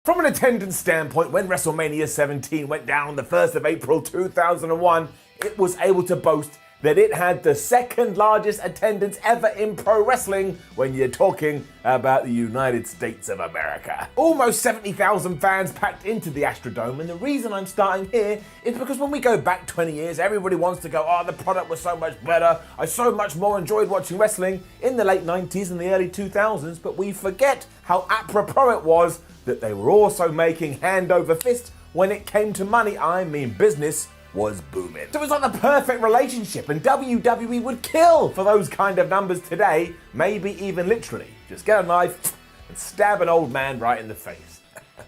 From an attendance standpoint, when WrestleMania 17 went down on the 1st of April 2001, it was able to boast that it had the second largest attendance ever in pro wrestling when you're talking about the United States of America. Almost 70,000 fans packed into the Astrodome, and the reason I'm starting here is because when we go back 20 years, everybody wants to go, oh, the product was so much better, I so much more enjoyed watching wrestling in the late 90s and the early 2000s, but we forget how apropos it was that they were also making hand over fist when it came to money. I mean, business was booming. So it was like the perfect relationship, and WWE would kill for those kind of numbers today, maybe even literally. Just get a knife and stab an old man right in the face.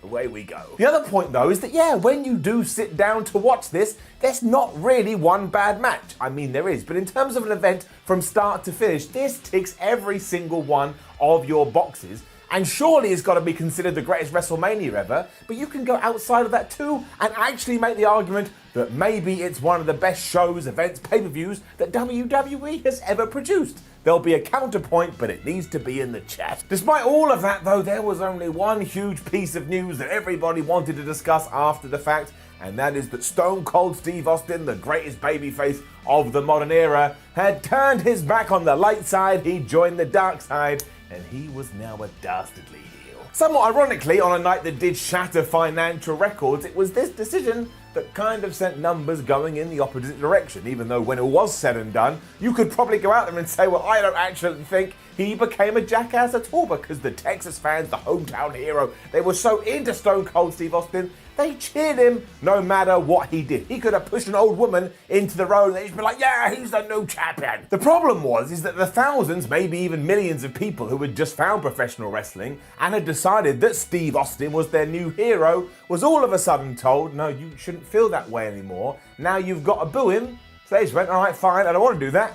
Away we go. The other point though is that when you do sit down to watch this, there's not really one bad match. I mean, there is, but in terms of an event from start to finish, this ticks every single one of your boxes. And surely it's got to be considered the greatest WrestleMania ever, but you can go outside of that too and actually make the argument that maybe it's one of the best shows, events, pay-per-views that WWE has ever produced. There'll be a counterpoint, but it needs to be in the chat. Despite all of that though, there was only one huge piece of news that everybody wanted to discuss after the fact, and that is that Stone Cold Steve Austin, the greatest babyface of the modern era, had turned his back on the light side, he joined the dark side, and he was now a dastardly heel. Somewhat ironically, on a night that did shatter financial records, it was this decision that kind of sent numbers going in the opposite direction, even though when it was said and done, you could probably go out there and say, well, I don't actually think he became a jackass at all, because the Texas fans, the hometown hero, they were so into Stone Cold Steve Austin, they cheered him no matter what he did. He could have pushed an old woman into the road and they'd be like, yeah, he's the new champion. The problem is that the thousands, maybe even millions of people who had just found professional wrestling and had decided that Steve Austin was their new hero was all of a sudden told, no, you shouldn't feel that way anymore. Now you've got to boo him. So they just went, all right, fine, I don't want to do that.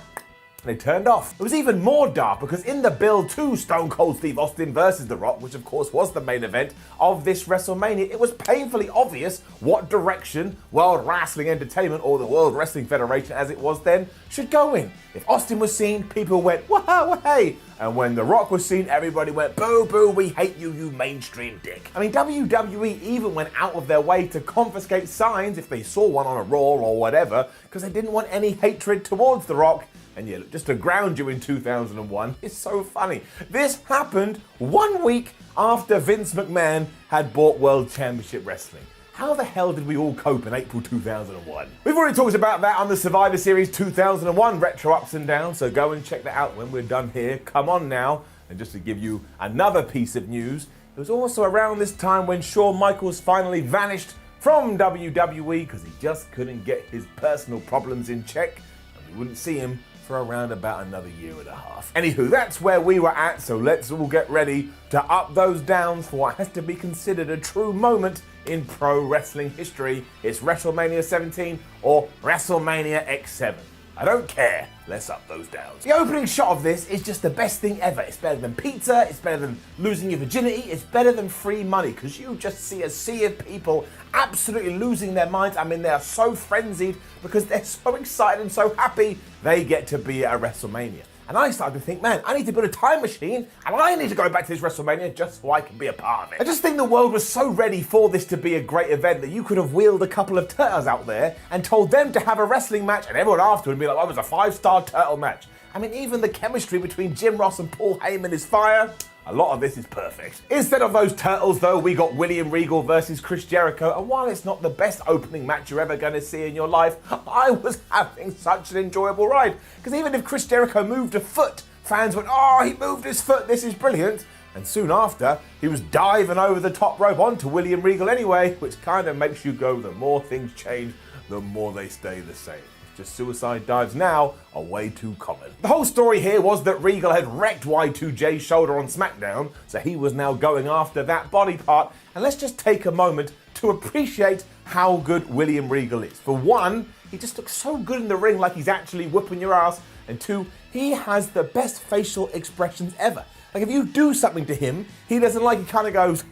They turned off. It was even more dark because in the build to Stone Cold Steve Austin versus The Rock, which of course was the main event of this WrestleMania, it was painfully obvious what direction World Wrestling Entertainment, or the World Wrestling Federation as it was then, should go in. If Austin was seen, people went, wow, hey. And when The Rock was seen, everybody went, boo, boo, we hate you, you mainstream dick. I mean, WWE even went out of their way to confiscate signs if they saw one on a Raw or whatever, because they didn't want any hatred towards The Rock. And yeah, look, just to ground you in 2001, it's so funny. This happened 1 week after Vince McMahon had bought World Championship Wrestling. How the hell did we all cope in April 2001? We've already talked about that on the Survivor Series 2001 Retro Ups and Downs, so go and check that out when we're done here. Come on now. And just to give you another piece of news, it was also around this time when Shawn Michaels finally vanished from WWE because he just couldn't get his personal problems in check, and we wouldn't see him for around about another year and a half. Anywho, that's where we were at, so let's all get ready to up those downs for what has to be considered a true moment in pro wrestling history. It's WrestleMania 17 or WrestleMania X-7. I don't care. Let's up those downs. The opening shot of this is just the best thing ever. It's better than pizza, it's better than losing your virginity, it's better than free money, because you just see a sea of people absolutely losing their minds. I mean, they are so frenzied because they're so excited and so happy they get to be at a WrestleMania. And I started to think, man, I need to build a time machine and I need to go back to this WrestleMania just so I can be a part of it. I just think the world was so ready for this to be a great event that you could have wheeled a couple of turtles out there and told them to have a wrestling match, and everyone after would be like, oh, it was a 5-star turtle match. I mean, even the chemistry between Jim Ross and Paul Heyman is fire. A lot of this is perfect. Instead of those turtles though, we got William Regal versus Chris Jericho, and while it's not the best opening match you're ever going to see in your life, I was having such an enjoyable ride. Because even if Chris Jericho moved a foot, fans went, oh, he moved his foot, this is brilliant. And soon after, he was diving over the top rope onto William Regal anyway, which kind of makes you go, the more things change, the more they stay the same. Just suicide dives now are way too common. The whole story here was that Regal had wrecked Y2J's shoulder on SmackDown, so he was now going after that body part. And let's just take a moment to appreciate how good William Regal is. For one, he just looks so good in the ring, like he's actually whooping your ass. And two, he has the best facial expressions ever. Like if you do something to him, he doesn't like it, kind of goes,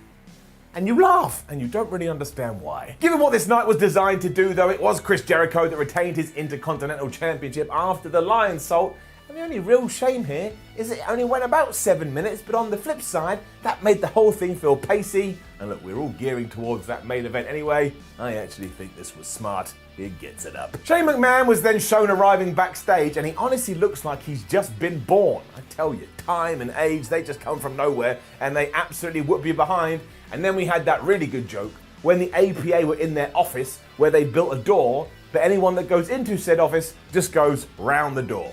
and you laugh, and you don't really understand why. Given what this night was designed to do though, it was Chris Jericho that retained his Intercontinental Championship after the Lion Salt, And the only real shame here is it only went about 7 minutes, but on the flip side, that made the whole thing feel pacey. And look, we're all gearing towards that main event anyway. I actually think this was smart. It gets it up. Shane McMahon was then shown arriving backstage, and he honestly looks like he's just been born. I tell you, time and age, they just come from nowhere, and they absolutely whoop you behind. And then we had that really good joke when the APA were in their office where they built a door, but anyone that goes into said office just goes round the door.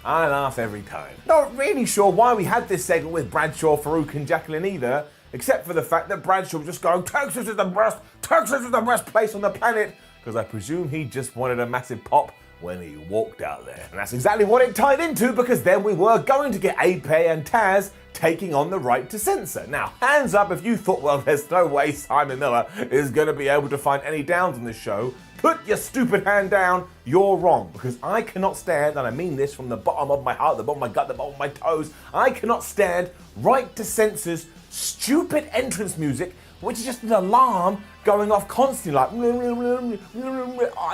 I laugh every time. Not really sure why we had this segment with Bradshaw, Farouk and Jacqueline either, except for the fact that Bradshaw was just going, Texas is the best place on the planet, because I presume he just wanted a massive pop when he walked out there. And that's exactly what it tied into, because then we were going to get APA and Taz taking on the right to censor. Now, hands up if you thought, well, there's no way Simon Miller is going to be able to find any downs on this show. Put your stupid hand down, you're wrong, because I cannot stand, and I mean this from the bottom of my heart, the bottom of my gut, the bottom of my toes, I cannot stand right to censor's stupid entrance music, which is just an alarm going off constantly like, oh,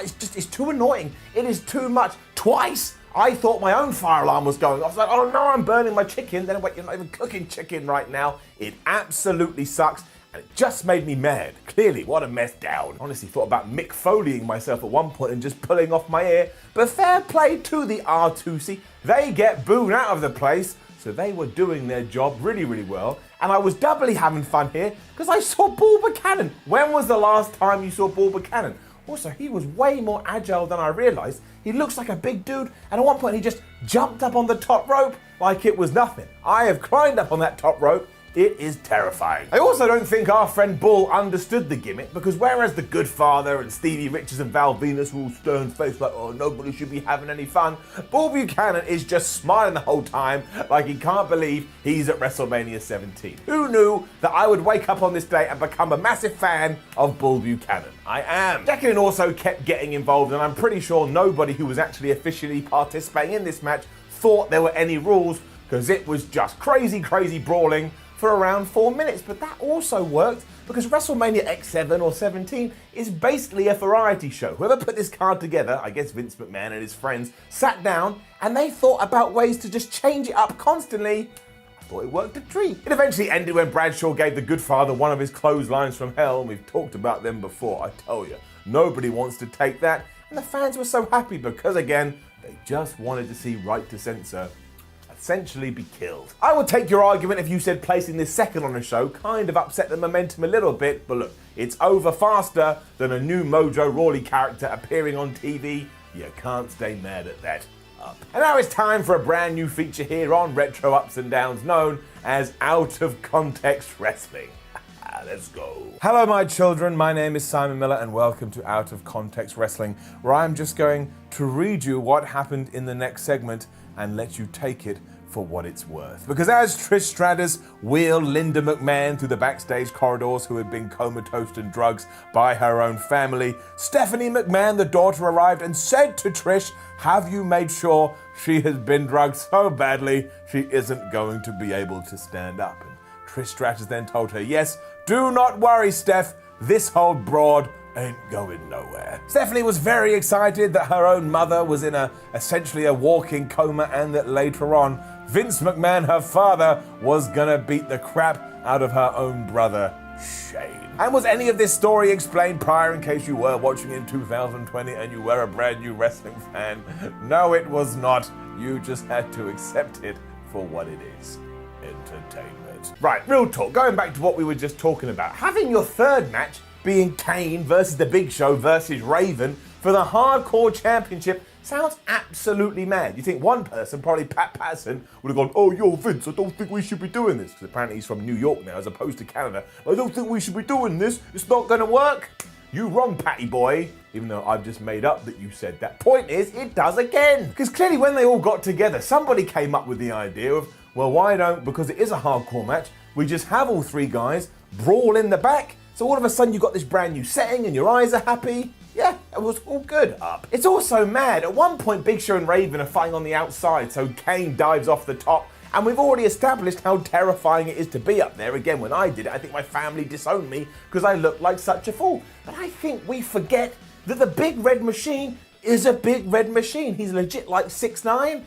it's too annoying. It is too much. Twice, I thought my own fire alarm was going off. I was like, oh no, I'm burning my chicken. Then wait, you're not even cooking chicken right now. It absolutely sucks. And it just made me mad. Clearly, what a mess down. Honestly thought about Mick Foleying myself at one point and just pulling off my ear. But fair play to the R2C. They get booed out of the place. So they were doing their job really, really well. And I was doubly having fun here because I saw Bull Buchanan. When was the last time you saw Bull Buchanan? Also, he was way more agile than I realized. He looks like a big dude. And at one point, he just jumped up on the top rope like it was nothing. I have climbed up on that top rope. It is terrifying. I also don't think our friend Bull understood the gimmick, because whereas the Good Father and Stevie Richards and Val Venus were all stern-faced like, oh, nobody should be having any fun, Bull Buchanan is just smiling the whole time like he can't believe he's at WrestleMania 17. Who knew that I would wake up on this day and become a massive fan of Bull Buchanan? I am. Jacqueline also kept getting involved, and I'm pretty sure nobody who was actually officially participating in this match thought there were any rules, because it was just crazy, crazy brawling for around 4 minutes. But that also worked because WrestleMania X-7 or 17 is basically a variety show. Whoever put this card together, I guess Vince McMahon and his friends, sat down and they thought about ways to just change it up constantly. I thought it worked a treat. It eventually ended when Bradshaw gave the Good Father one of his clotheslines from hell, and we've talked about them before. I tell you, nobody wants to take that, and the fans were so happy because, again, they just wanted to see right to censor essentially be killed. I would take your argument if you said placing this second on the show kind of upset the momentum a little bit, but look, it's over faster than a new Mojo Rawley character appearing on TV. You can't stay mad at that. Up. And now it's time for a brand new feature here on Retro Ups and Downs, known as Out of Context Wrestling. Let's go. Hello, my children. My name is Simon Miller, and welcome to Out of Context Wrestling, where I'm just going to read you what happened in the next segment and let you take it for what it's worth. Because as Trish Stratus wheeled Linda McMahon through the backstage corridors, who had been comatose and drugs by her own family, Stephanie McMahon, the daughter, arrived and said to Trish, have you made sure she has been drugged so badly she isn't going to be able to stand up? And Trish Stratus then told her, yes, do not worry, Steph, this old broad ain't going nowhere. Stephanie was very excited that her own mother was in essentially a walking coma, and that later on, Vince McMahon, her father, was gonna beat the crap out of her own brother, Shane. And was any of this story explained prior, in case you were watching in 2020 and you were a brand new wrestling fan? No, it was not. You just had to accept it for what it is. Entertainment. Right, real talk, going back to what we were just talking about. Having your third match being Kane versus The Big Show versus Raven for the Hardcore Championship sounds absolutely mad. You think one person, probably Pat Patterson, would have gone, oh, yo, Vince, I don't think we should be doing this. Because apparently he's from New York now as opposed to Canada. I don't think we should be doing this. It's not going to work. You wrong, Patty boy. Even though I've just made up that you said that. Point is, it does again. Because clearly when they all got together, somebody came up with the idea of, well, why don't, because it is a hardcore match, we just have all three guys brawl in the back. So all of a sudden you've got this brand new setting and your eyes are happy. Yeah, it was all good up. It's also mad. At one point, Big Show and Raven are fighting on the outside, so Kane dives off the top. And we've already established how terrifying it is to be up there. Again, when I did it, I think my family disowned me because I looked like such a fool. But I think we forget that the Big Red Machine is a Big Red Machine. He's legit like 6'9".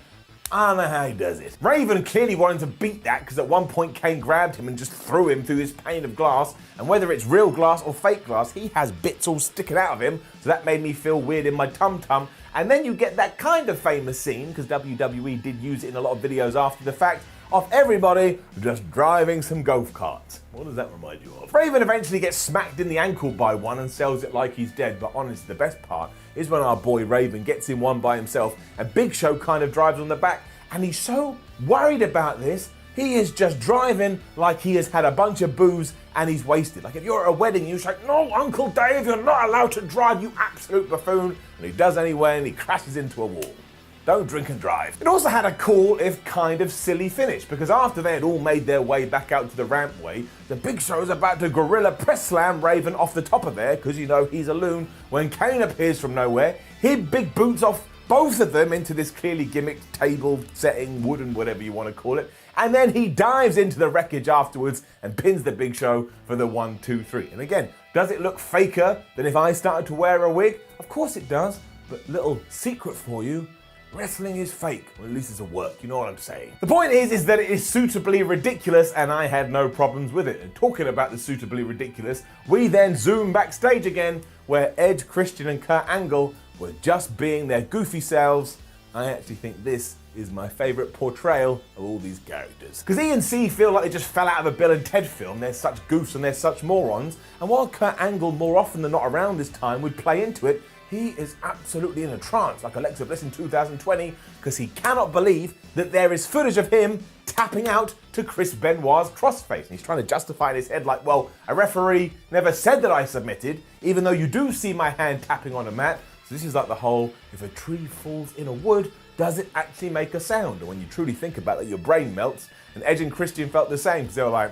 I don't know how he does it. Raven clearly wanted to beat that because at one point Kane grabbed him and just threw him through this pane of glass, and whether it's real glass or fake glass, he has bits all sticking out of him, so that made me feel weird in my tum-tum. And then you get that kind of famous scene, because WWE did use it in a lot of videos after the fact, of everybody just driving some golf carts. What does that remind you of? Raven eventually gets smacked in the ankle by one and sells it like he's dead, but honestly the best part is when our boy Raven gets in one by himself and Big Show kind of drives on the back, and he's so worried about this, he is just driving like he has had a bunch of booze and he's wasted. Like if you're at a wedding, you're like, no, Uncle Dave, you're not allowed to drive, you absolute buffoon. And he does anyway and he crashes into a wall. Don't drink and drive. It also had a cool, if kind of silly finish, because after they had all made their way back out to the rampway, the Big Show is about to gorilla press slam Raven off the top of there, because you know he's a loon, when Kane appears from nowhere, he big boots off both of them into this clearly gimmicked table setting, wooden, whatever you want to call it, and then he dives into the wreckage afterwards and pins the Big Show for the 1, 2, 3. And again, does it look faker than if I started to wear a wig? Of course it does, but little secret for you, wrestling is fake, or at least it's a work, you know what I'm saying. The point is that it is suitably ridiculous, and I had no problems with it. And talking about the suitably ridiculous, we then zoom backstage again, where Edge, Christian, and Kurt Angle were just being their goofy selves. I actually think this is my favourite portrayal of all these characters. Because E and C feel like they just fell out of a Bill and Ted film. They're such goofs and they're such morons. And while Kurt Angle, more often than not around this time, would play into it, he is absolutely in a trance, like Alexa Bliss in 2020, because he cannot believe that there is footage of him tapping out to Chris Benoit's crossface. And he's trying to justify in his head like, well, a referee never said that I submitted, even though you do see my hand tapping on a mat. So this is like the whole, if a tree falls in a wood, does it actually make a sound? And when you truly think about it, your brain melts. And Edge and Christian felt the same, because they were like,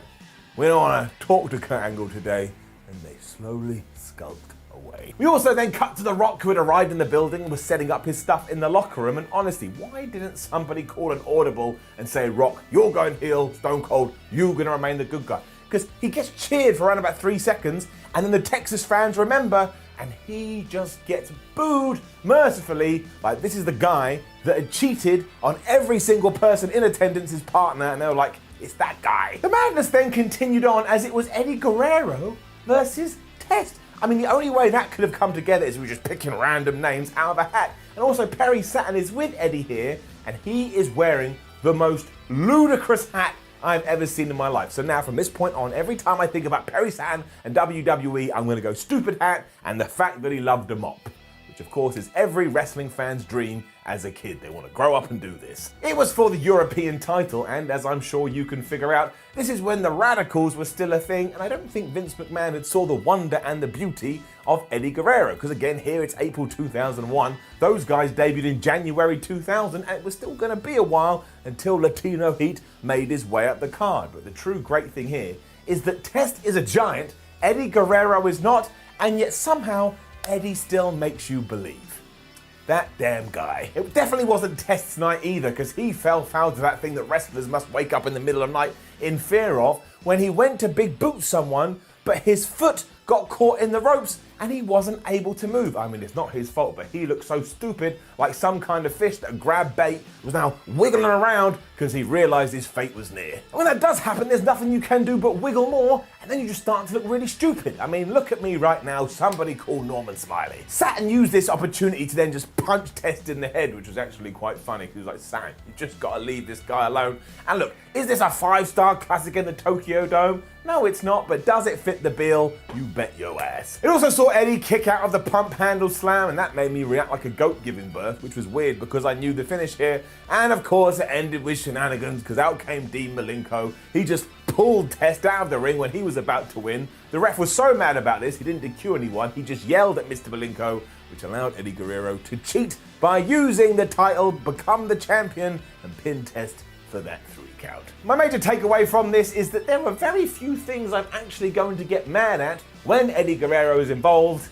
we don't want to talk to Kurt Angle today. And they slowly skulked away. We also then cut to The Rock, who had arrived in the building and was setting up his stuff in the locker room. And honestly, why didn't somebody call an audible and say, Rock, you're going heel, Stone Cold, you're going to remain the good guy? Because he gets cheered for around about 3 seconds, and then the Texas fans remember, and he just gets booed mercifully. Like, this is the guy that had cheated on every single person in attendance, his partner, and they were like, it's that guy. The madness then continued on as it was Eddie Guerrero versus Test. I mean, the only way that could have come together is we were just picking random names out of a hat. And also, Perry Saturn is with Eddie here, and he is wearing the most ludicrous hat I've ever seen in my life. So now, from this point on, every time I think about Perry Saturn and WWE, I'm going to go stupid hat and the fact that he loved a mop, which of course is every wrestling fan's dream as a kid. They want to grow up and do this. It was for the European title, and as I'm sure you can figure out, this is when the Radicals were still a thing, and I don't think Vince McMahon had saw the wonder and the beauty of Eddie Guerrero, because again, here it's April 2001. Those guys debuted in January 2000, and it was still going to be a while until Latino Heat made his way up the card. But the true great thing here is that Test is a giant, Eddie Guerrero is not, and yet somehow Eddie still makes you believe. That damn guy. It definitely wasn't Test's night either, because he fell foul to that thing that wrestlers must wake up in the middle of the night in fear of, when he went to big boot someone, but his foot got caught in the ropes and he wasn't able to move. I mean, it's not his fault, but he looked so stupid, like some kind of fish that grabbed bait, was now wiggling around because he realized his fate was near. And when that does happen, there's nothing you can do but wiggle more, and then you just start to look really stupid. I mean, look at me right now, somebody call Norman Smiley. Saturn used this opportunity to then just punch Test in the head, which was actually quite funny, because he was like, Saturn, you just gotta leave this guy alone. And look, is this a 5-star classic in the Tokyo Dome? No, it's not, but does it fit the bill? You bet your ass. It also saw Eddie kick out of the pump handle slam, and that made me react like a goat giving birth, which was weird because I knew the finish here. And of course, it ended with shenanigans, because out came Dean Malenko. He just pulled Test out of the ring when he was about to win. The ref was so mad about this, he didn't DQ anyone. He just yelled at Mr. Malenko, which allowed Eddie Guerrero to cheat by using the title, become the champion, and pin Test for that 3 count. My major takeaway from this is that there are very few things I'm actually going to get mad at when Eddie Guerrero is involved.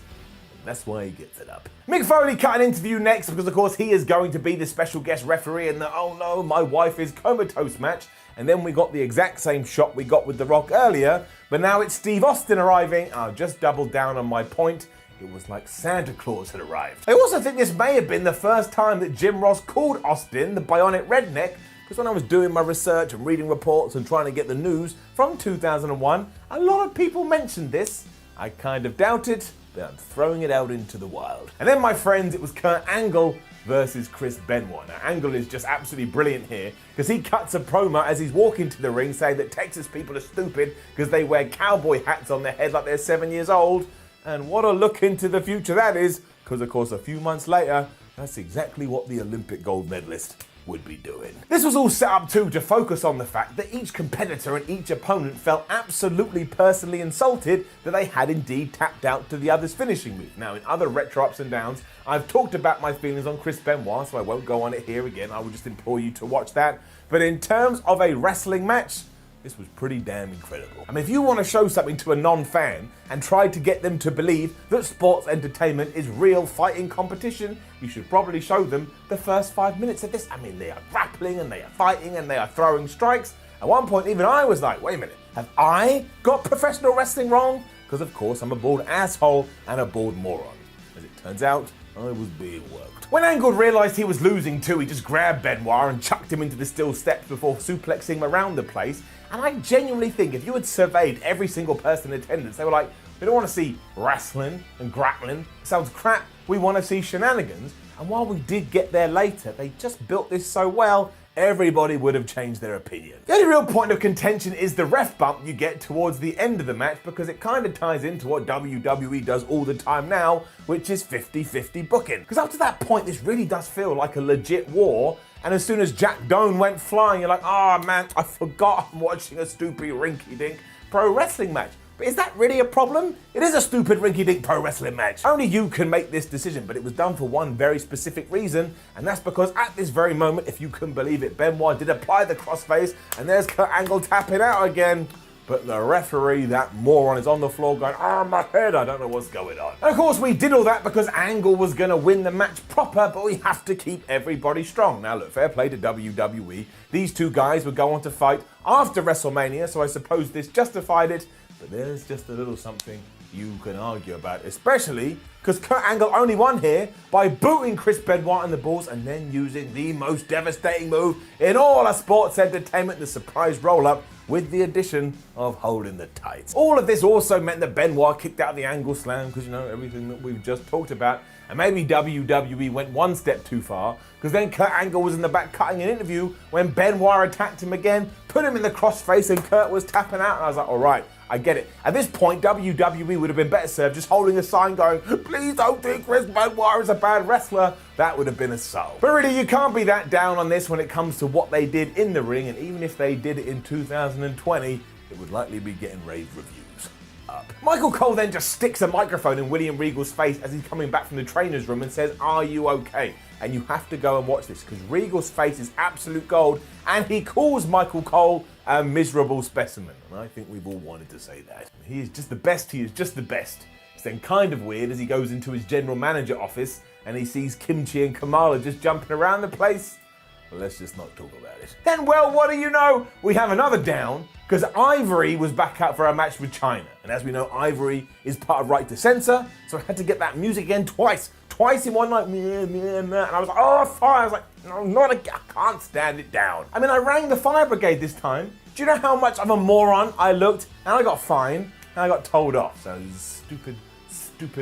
That's why he gets it up. Mick Foley cut an interview next, because of course he is going to be the special guest referee in the "oh no, my wife is comatose" match. And then we got the exact same shot we got with The Rock earlier, but now it's Steve Austin arriving. I'll just double down on my point. It was like Santa Claus had arrived. I also think this may have been the first time that Jim Ross called Austin the Bionic Redneck, because when I was doing my research and reading reports and trying to get the news from 2001, a lot of people mentioned this. I kind of doubt it, but I'm throwing it out into the wild. And then, my friends, it was Kurt Angle versus Chris Benoit. Now, Angle is just absolutely brilliant here, because he cuts a promo as he's walking to the ring saying that Texas people are stupid because they wear cowboy hats on their head like they're 7 years old. And what a look into the future that is, because of course a few months later, that's exactly what the Olympic gold medalist would be doing. This was all set up too to focus on the fact that each competitor and each opponent felt absolutely personally insulted that they had indeed tapped out to the other's finishing move. Now, in other retro ups and downs, I've talked about my feelings on Chris Benoit, so I won't go on it here again. I would just implore you to watch that. But in terms of a wrestling match, this was pretty damn incredible. I mean, if you want to show something to a non-fan and try to get them to believe that sports entertainment is real fighting competition, you should probably show them the first 5 minutes of this. I mean, they are grappling and they are fighting and they are throwing strikes. At one point, even I was like, wait a minute, have I got professional wrestling wrong? Because of course, I'm a bald asshole and a bald moron. As it turns out, I was being worked. When Angle realised he was losing too, he just grabbed Benoit and chucked him into the steel steps before suplexing him around the place. And I genuinely think if you had surveyed every single person in attendance, they were like, we don't want to see wrestling and grappling. It sounds crap. We want to see shenanigans. And while we did get there later, they just built this so well, everybody would have changed their opinion. The only real point of contention is the ref bump you get towards the end of the match, because it kind of ties into what WWE does all the time now, which is 50-50 booking. Because up to that point, this really does feel like a legit war. And as soon as Jack Doan went flying, you're like, oh man, I forgot I'm watching a stupid rinky-dink pro wrestling match. But is that really a problem? It is a stupid rinky-dink pro wrestling match. Only you can make this decision, but it was done for one very specific reason, and that's because at this very moment, if you can believe it, Benoit did apply the crossface, and there's Kurt Angle tapping out again. But the referee, that moron, is on the floor going, oh, my head, I don't know what's going on. And of course, we did all that because Angle was going to win the match proper, but we have to keep everybody strong. Now, look, fair play to WWE. These two guys would go on to fight after WrestleMania, so I suppose this justified it. But there's just a little something you can argue about, especially because Kurt Angle only won here by booting Chris Benoit in the balls and then using the most devastating move in all of sports entertainment, the surprise roll-up, with the addition of holding the tights. All of this also meant that Benoit kicked out the Angle Slam, because, you know, everything that we've just talked about. And maybe WWE went one step too far, because then Kurt Angle was in the back cutting an interview when Benoit attacked him again, put him in the crossface, and Kurt was tapping out. And I was like, all right, I get it. At this point, WWE would have been better served just holding a sign going, please don't think Chris Benoit is a bad wrestler. That would have been a solve. But really, you can't be that down on this when it comes to what they did in the ring, and even if they did it in 2020, it would likely be getting rave reviews up. Michael Cole then just sticks a microphone in William Regal's face as he's coming back from the trainer's room and says, are you okay? And you have to go and watch this, because Regal's face is absolute gold, and he calls Michael Cole a miserable specimen. And I think we've all wanted to say that. He is just the best, he is just the best. It's then kind of weird as he goes into his general manager office and he sees Kimchi and Kamala just jumping around the place. Well, let's just not talk about it. Then, well, what do you know? We have another down, because Ivory was back out for a match with China. And as we know, Ivory is part of Right to Censor, so I had to get that music again twice in one night, and I was like, oh, fire. I was like, no, not again, I can't stand it down. I mean, I rang the fire brigade this time. Do you know how much of a moron I looked? And I got fined, and I got told off. So stupid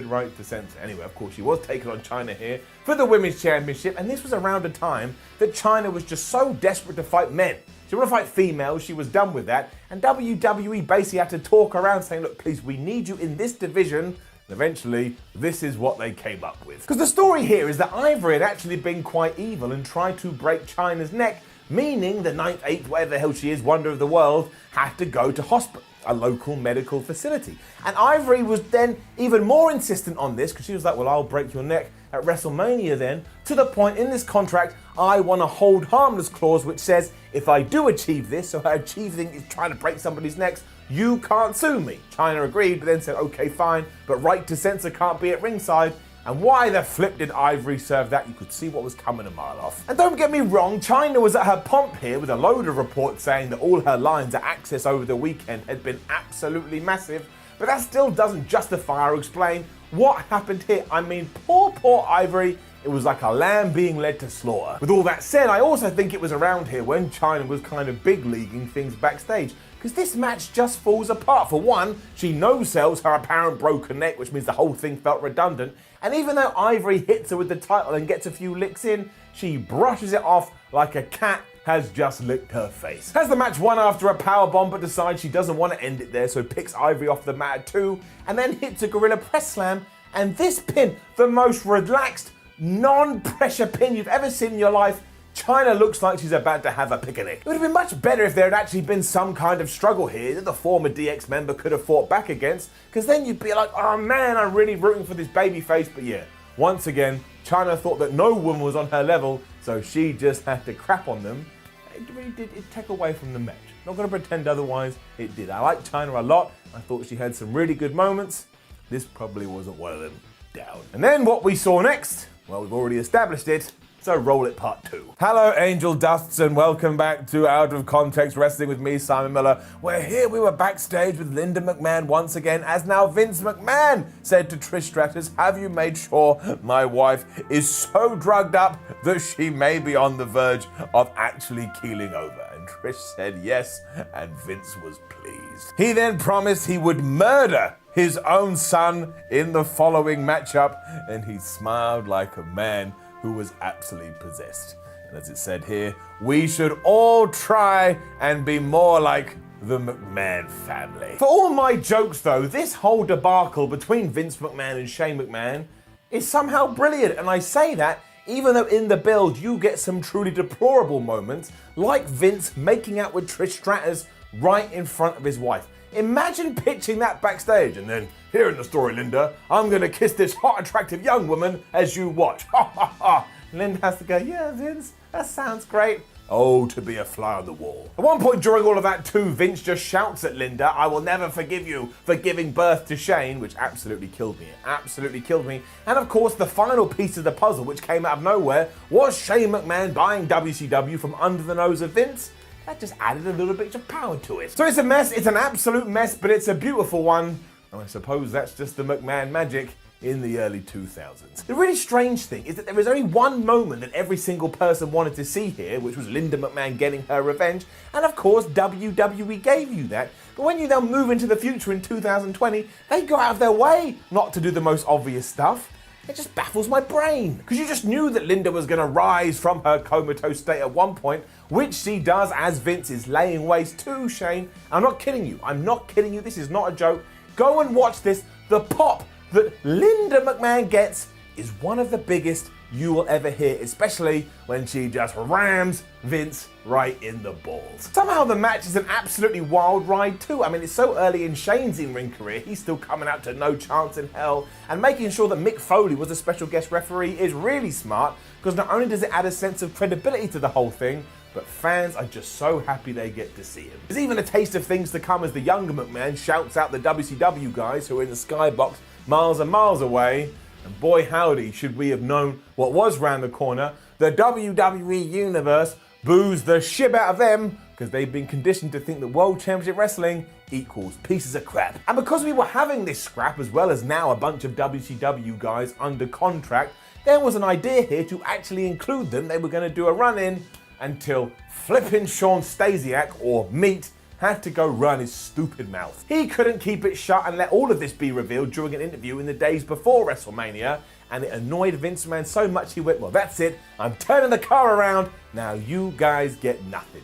Right to Censor. Anyway, of course, she was taking on China here for the Women's Championship, and this was around a time that China was just so desperate to fight men. She didn't want to fight females, she was done with that, and WWE basically had to talk around saying, look, please, we need you in this division. And eventually, this is what they came up with. Because the story here is that Ivory had actually been quite evil and tried to break China's neck, meaning the 9th, 8th, whatever the hell she is, wonder of the world, had to go to hospital, a local medical facility. And Ivory was then even more insistent on this, because she was like, well, I'll break your neck at WrestleMania then, to the point in this contract, I want a hold harmless clause which says, if I do achieve this, so her achieving is trying to break somebody's necks, you can't sue me. China agreed, but then said, okay, fine, but Right to Censor can't be at ringside. And why the flip did Ivory serve that? You could see what was coming a mile off. And don't get me wrong, China was at her pomp here with a load of reports saying that all her lines at Access over the weekend had been absolutely massive, but that still doesn't justify or explain What happened here? I mean, poor Ivory. It was like a lamb being led to slaughter. With all that said, I also think it was around here when Chyna was kind of big leaguing things backstage, because this match just falls apart. For one, she no-sells her apparent broken neck, which means the whole thing felt redundant. And even though Ivory hits her with the title and gets a few licks in, she brushes it off like a cat has just licked her face. Has the match won after a powerbomb, but decides she doesn't want to end it there, so picks Ivory off the mat at 2, and then hits a gorilla press slam. And this pin, the most relaxed, non-pressure pin you've ever seen in your life. Chyna looks like she's about to have a picnic. It would have been much better if there had actually been some kind of struggle here that the former DX member could have fought back against, because then you'd be like, oh man, I'm really rooting for this babyface. But yeah, once again, Chyna thought that no woman was on her level, so she just had to crap on them. It really did take away from the match. Not going to pretend otherwise, it did. I like Chyna a lot. I thought she had some really good moments. This probably wasn't one of them. Down. And then what we saw next, well, we've already established it, so roll it part 2. Hello, Angel Dusts, and welcome back to Out of Context Wrestling with me, Simon Miller, where here we were backstage with Linda McMahon once again, as now Vince McMahon said to Trish Stratus, have you made sure my wife is so drugged up that she may be on the verge of actually keeling over? And Trish said yes, and Vince was pleased. He then promised he would murder his own son in the following matchup, and he smiled like a man who was absolutely possessed. And as it said here, we should all try and be more like the McMahon family. For all my jokes though, this whole debacle between Vince McMahon and Shane McMahon is somehow brilliant, and I say that even though in the build you get some truly deplorable moments, like Vince making out with Trish Stratus right in front of his wife. Imagine pitching that backstage, and then, here in the story, Linda, I'm gonna kiss this hot, attractive young woman as you watch. Ha ha ha. Linda has to go, yeah, Vince, that sounds great. Oh, to be a fly on the wall. At one point during all of that too, Vince just shouts at Linda, I will never forgive you for giving birth to Shane, which absolutely killed me. It absolutely killed me. And of course, the final piece of the puzzle, which came out of nowhere, was Shane McMahon buying WCW from under the nose of Vince. That just added a little bit of power to it. So it's a mess, it's an absolute mess, but it's a beautiful one. And I suppose that's just the McMahon magic in the early 2000s. The really strange thing is that there was only one moment that every single person wanted to see here, which was Linda McMahon getting her revenge. And of course, WWE gave you that. But when you now move into the future in 2020, they go out of their way not to do the most obvious stuff. It just baffles my brain. Because you just knew that Linda was going to rise from her comatose state at one point, which she does as Vince is laying waste to Shane. I'm not kidding you. I'm not kidding you. This is not a joke. Go and watch this. The pop that Linda McMahon gets is one of the biggest you will ever hear, especially when she just rams Vince right in the balls. Somehow the match is an absolutely wild ride too. I mean, it's so early in Shane's in-ring career, he's still coming out to no chance in hell, and making sure that Mick Foley was a special guest referee is really smart, because not only does it add a sense of credibility to the whole thing, but fans are just so happy they get to see him. There's even a taste of things to come as the younger McMahon shouts out the WCW guys who are in the skybox miles and miles away. And boy howdy, should we have known what was round the corner, the WWE Universe boos the shit out of them because they've been conditioned to think that World Championship Wrestling equals pieces of crap. And because we were having this scrap, as well as now a bunch of WCW guys under contract, there was an idea here to actually include them. They were going to do a run-in until flippin' Sean Stasiak, or Meat, had to go run his stupid mouth. He couldn't keep it shut and let all of this be revealed during an interview in the days before WrestleMania, and it annoyed Vince McMahon so much he went, well, that's it, I'm turning the car around, now you guys get nothing.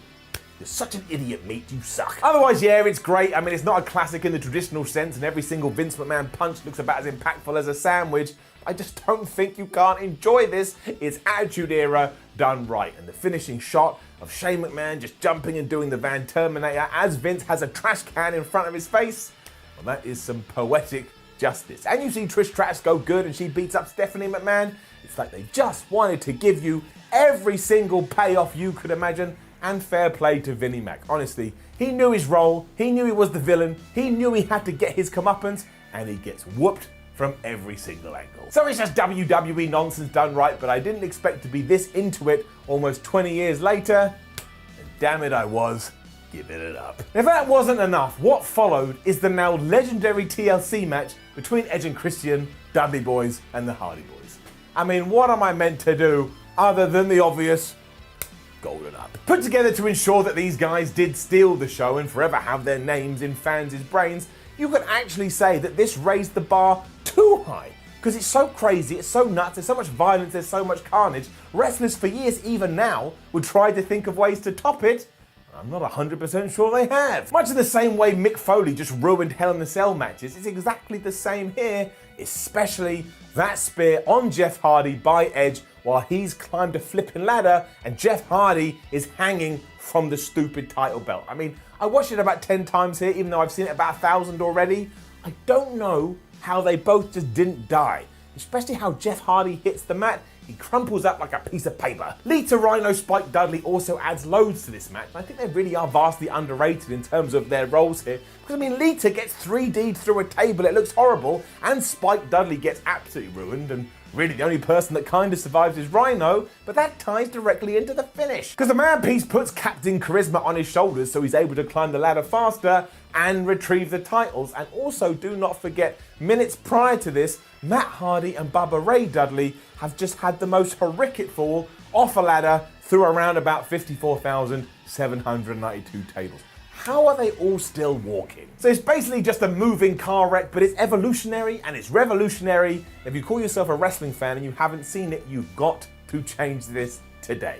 You're such an idiot, Meat, you suck. Otherwise, yeah, it's great. I mean, it's not a classic in the traditional sense, and every single Vince McMahon punch looks about as impactful as a sandwich. I just don't think you can't enjoy this. It's Attitude Era done right. And the finishing shot of Shane McMahon just jumping and doing the Van Terminator as Vince has a trash can in front of his face, well, that is some poetic justice. And you see Trish Stratus go good and she beats up Stephanie McMahon. It's like they just wanted to give you every single payoff you could imagine. And fair play to Vinnie Mac. Honestly, he knew his role, he knew he was the villain, he knew he had to get his comeuppance, and he gets whooped from every single angle. So it's just WWE nonsense done right, but I didn't expect to be this into it almost 20 years later, and damn it I was giving it up. If that wasn't enough, what followed is the now legendary TLC match between Edge and Christian Dudley Boys and the Hardy Boys. I mean, what am I meant to do other than the obvious? Golden up. Put together to ensure that these guys did steal the show and forever have their names in fans' brains, you could actually say that this raised the bar too high. Because it's so crazy, it's so nuts, there's so much violence, there's so much carnage. Wrestlers for years, even now, would try to think of ways to top it. I'm not 100% sure they have. Much in the same way Mick Foley just ruined Hell in a Cell matches, it's exactly the same here, especially that spear on Jeff Hardy by Edge while he's climbed a flipping ladder and Jeff Hardy is hanging from the stupid title belt. I mean, I watched it about 10 times here, even though I've seen it about 1,000 already. I don't know how they both just didn't die, especially how Jeff Hardy hits the mat. He crumples up like a piece of paper. Lita, Rhino, Spike Dudley also adds loads to this match. I think they really are vastly underrated in terms of their roles here. Because I mean, Lita gets 3D'd through a table, it looks horrible, and Spike Dudley gets absolutely ruined, and really the only person that kind of survives is Rhino, but that ties directly into the finish. Because the man-piece puts Captain Charisma on his shoulders so he's able to climb the ladder faster and retrieve the titles. And also, do not forget, minutes prior to this, Matt Hardy and Bubba Ray Dudley have just had the most horrific fall off a ladder through around about 54,792 tables. How are they all still walking? So it's basically just a moving car wreck, but it's evolutionary and it's revolutionary. If you call yourself a wrestling fan and you haven't seen it, you've got to change this today.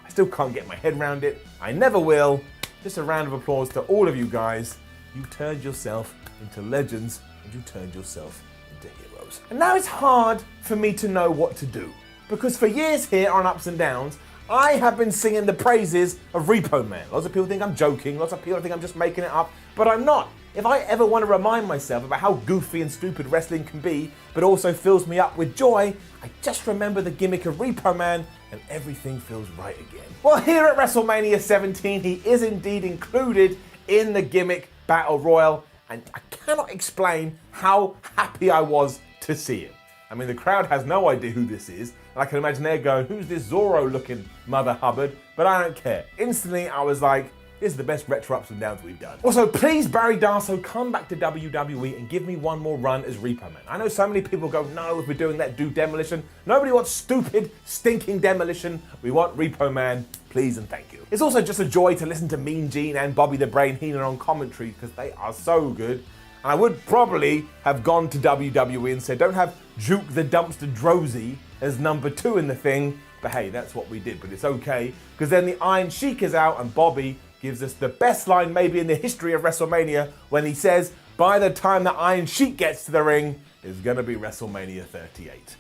I still can't get my head around it. I never will. Just a round of applause to all of you guys. You turned yourself into legends and you turned yourself into heroes. And now it's hard for me to know what to do. Because for years here on Ups and Downs, I have been singing the praises of Repo Man. Lots of people think I'm joking, lots of people think I'm just making it up, but I'm not. If I ever want to remind myself about how goofy and stupid wrestling can be, but also fills me up with joy, I just remember the gimmick of Repo Man and everything feels right again. Well, here at WrestleMania 17, he is indeed included in the gimmick Battle Royal, and I cannot explain how happy I was to see him. I mean, the crowd has no idea who this is, and I can imagine they're going, who's this Zorro-looking Mother Hubbard? But I don't care. Instantly, I was like, this is the best retro Ups and Downs we've done. Also, please, Barry Darsow, come back to WWE and give me one more run as Repo Man. I know so many people go, no, if we're doing that, do Demolition. Nobody wants stupid, stinking Demolition. We want Repo Man, please and thank you. It's also just a joy to listen to Mean Gene and Bobby the Brain Heenan on commentary because they are so good. And I would probably have gone to WWE and said, don't have Juke the Dumpster Drozy as number 2 in the thing. But hey, that's what we did, but it's okay. Because then the Iron Sheik is out and Bobby gives us the best line maybe in the history of WrestleMania when he says, by the time the Iron Sheik gets to the ring, it's gonna be WrestleMania 38.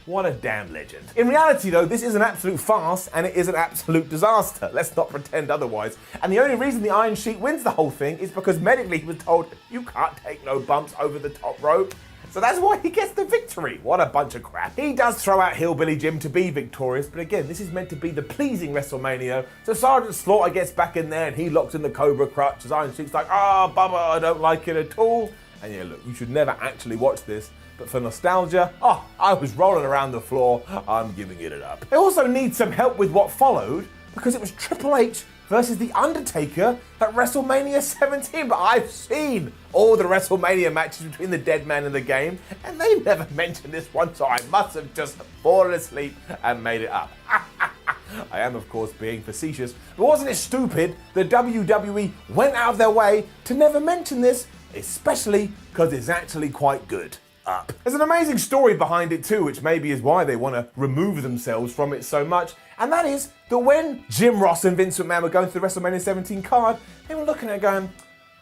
What a damn legend. In reality though, this is an absolute farce and it is an absolute disaster. Let's not pretend otherwise. And the only reason the Iron Sheik wins the whole thing is because medically he was told, you can't take no bumps over the top rope. So that's why he gets the victory. What a bunch of crap. He does throw out Hillbilly Jim to be victorious, but again, this is meant to be the pleasing WrestleMania. So Sergeant Slaughter gets back in there and he locks in the Cobra Crutch as Iron Sheik's like, oh, Bubba, I don't like it at all. And yeah, look, you should never actually watch this. But for nostalgia, I was rolling around the floor, I'm giving it up. They also need some help with what followed, because it was Triple H versus The Undertaker at WrestleMania 17. But I've seen all the WrestleMania matches between the Dead Man and the Game, and they never mentioned this one, so I must have just fallen asleep and made it up. I am, of course, being facetious, but wasn't it stupid that WWE went out of their way to never mention this, especially because it's actually quite good. Up. There's an amazing story behind it too, which maybe is why they want to remove themselves from it so much, and that is that when Jim Ross and Vince McMahon were going through the WrestleMania 17 card, they were looking at it going,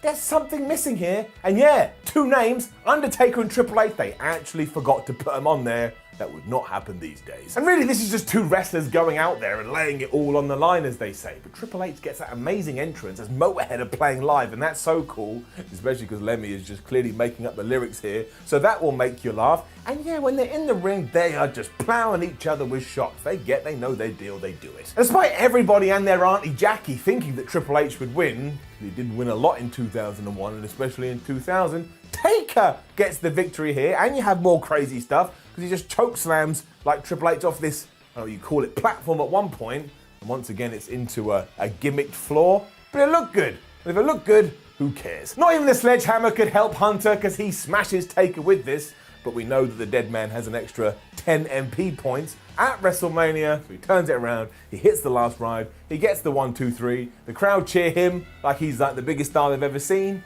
there's something missing here, and yeah, 2 names, Undertaker and Triple H, they actually forgot to put them on there. That would not happen these days. And really, this is just 2 wrestlers going out there and laying it all on the line, as they say. But Triple H gets that amazing entrance as Motorhead are playing live, and that's so cool, especially because Lemmy is just clearly making up the lyrics here, so that will make you laugh. And yeah, when they're in the ring, they are just plowing each other with shots. They know their deal, they do it. Despite everybody and their Auntie Jackie thinking that Triple H would win, he did win a lot in 2001, and especially in 2000, Taker gets the victory here, and you have more crazy stuff, because he just choke slams like Triple H off this, I don't know what you call it, platform at one point, and once again it's into a gimmicked floor, but it looked good. And if it looked good, who cares? Not even the sledgehammer could help Hunter, because he smashes Taker with this, but we know that the dead man has an extra 10 MP points at WrestleMania. So he turns it around, he hits the last ride, he gets the 1, 2, 3. The crowd cheer him like he's like the biggest star they've ever seen.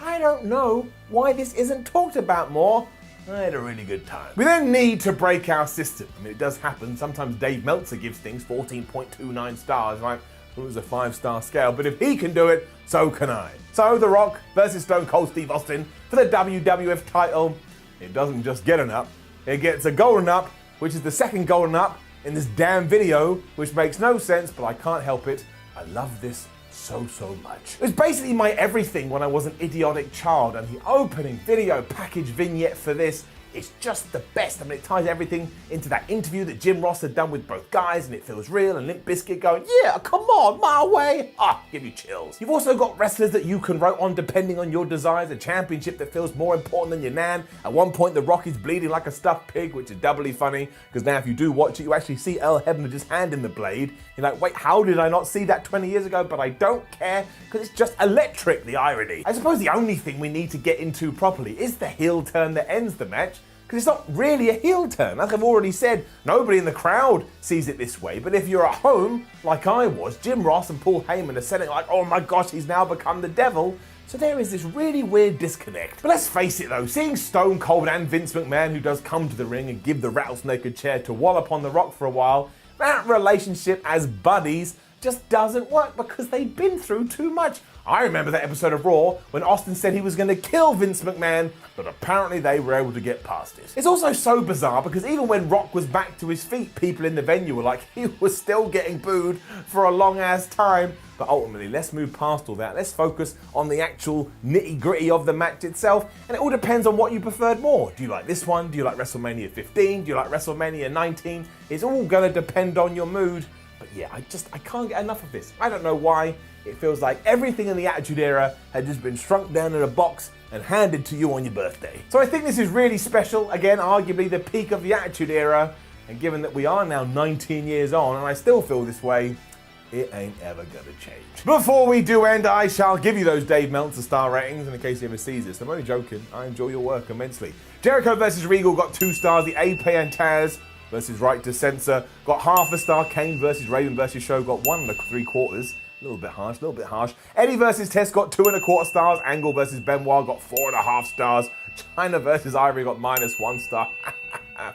I don't know why this isn't talked about more. I had a really good time. We then need to break our system. I mean, it does happen. Sometimes Dave Meltzer gives things 14.29 stars, right? It was a 5-star scale, but if he can do it, so can I. So The Rock versus Stone Cold Steve Austin for the WWF title. It doesn't just get an up, it gets a golden up, which is the second golden up in this damn video, which makes no sense, but I can't help it. I love this so much. It was basically my everything when I was an idiotic child, and the opening video package vignette for this is just the best. I mean, it ties everything into that interview that Jim Ross had done with both guys, and it feels real, and Limp Bizkit going, yeah, come on, my way. Give you chills. You've also got wrestlers that you can root on depending on your desires, a championship that feels more important than your nan. At one point, The Rock is bleeding like a stuffed pig, which is doubly funny, because now if you do watch it, you actually see Earl Hebner just handing the blade. You're like, wait, how did I not see that 20 years ago? But I don't care, because it's just electric, the irony. I suppose the only thing we need to get into properly is the heel turn that ends the match, because it's not really a heel turn. Like I've already said, nobody in the crowd sees it this way, but if you're at home, like I was, Jim Ross and Paul Heyman are saying like, oh my gosh, he's now become the devil. So there is this really weird disconnect. But let's face it though, seeing Stone Cold and Vince McMahon, who does come to the ring and give the rattlesnake a chair to wallop on The Rock for a while, that relationship as buddies just doesn't work because they've been through too much. I remember that episode of Raw when Austin said he was going to kill Vince McMahon, but apparently they were able to get past it. It's also so bizarre because even when Rock was back to his feet, people in the venue were like, he was still getting booed for a long ass time. But ultimately, let's move past all that. Let's focus on the actual nitty gritty of the match itself. And it all depends on what you preferred more. Do you like this one? Do you like WrestleMania 15? Do you like WrestleMania 19? It's all going to depend on your mood. But yeah, I can't get enough of this. I don't know why. It feels like everything in the Attitude Era had just been shrunk down in a box and handed to you on your birthday. So I think this is really special. Again, arguably the peak of the Attitude Era. And given that we are now 19 years on and I still feel this way, it ain't ever gonna change. Before we do end, I shall give you those Dave Meltzer star ratings, and in case he ever sees this, I'm only joking. I enjoy your work immensely. Jericho versus Regal got 2 stars. The AP and Taz versus Right to Censor got ½ a star. Kane versus Raven versus Show got 1 3/4. A little bit harsh. Eddie versus Test got 2 1/4 stars. Angle versus Benoit got 4.5 stars. China versus Ivory got -1 star.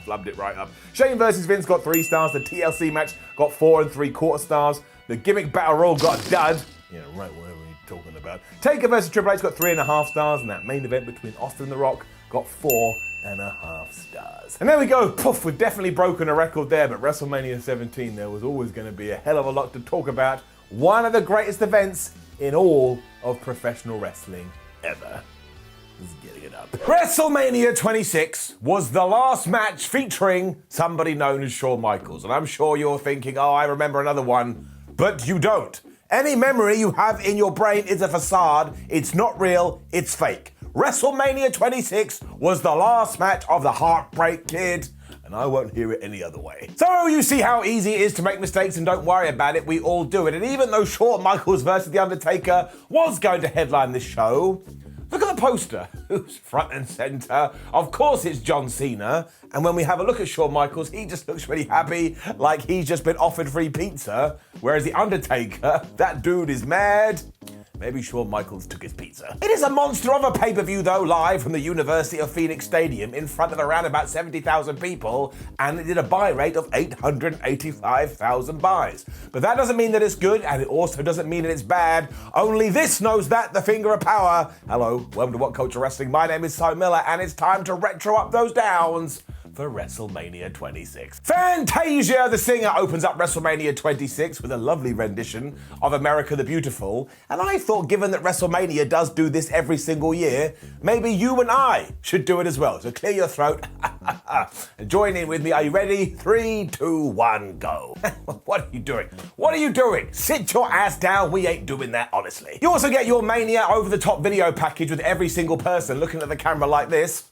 Flubbed it right up. Shane versus Vince got 3 stars. The TLC match got 4 3/4 stars. The gimmick battle royal got a dud. Yeah, right, whatever you're talking about. Taker versus Triple H got 3.5 stars. And that main event between Austin and The Rock got 4.5 stars. And there we go. Poof, we've definitely broken a record there. But WrestleMania 17, there was always going to be a hell of a lot to talk about. One of the greatest events in all of professional wrestling ever. Let's get it up. WrestleMania 26 was the last match featuring somebody known as Shawn Michaels. And I'm sure you're thinking, oh, I remember another one. But you don't. Any memory you have in your brain is a facade. It's not real, it's fake. WrestleMania 26 was the last match of the Heartbreak Kid. And I won't hear it any other way. So you see how easy it is to make mistakes, and don't worry about it, we all do it. And even though Shawn Michaels versus The Undertaker was going to headline this show, look at the poster. Who's front and center? Of course it's John Cena. And when we have a look at Shawn Michaels, he just looks really happy, like he's just been offered free pizza. Whereas The Undertaker, that dude is mad. Maybe Shawn Michaels took his pizza. It is a monster of a pay-per-view though, live from the University of Phoenix Stadium in front of around about 70,000 people, and it did a buy rate of 885,000 buys. But that doesn't mean that it's good, and it also doesn't mean that it's bad. Only this knows that, the finger of power. Hello, welcome to WhatCulture Wrestling. My name is Si Miller, and it's time to retro up those downs for WrestleMania 26. Fantasia the singer opens up WrestleMania 26 with a lovely rendition of America the Beautiful, and I thought given that WrestleMania does do this every single year, maybe you and I should do it as well. So clear your throat and join in with me. Are you ready? 3, 2, 1, go. What are you doing? What are you doing? Sit your ass down. We ain't doing that, honestly. You also get your Mania over-the-top video package with every single person looking at the camera like this.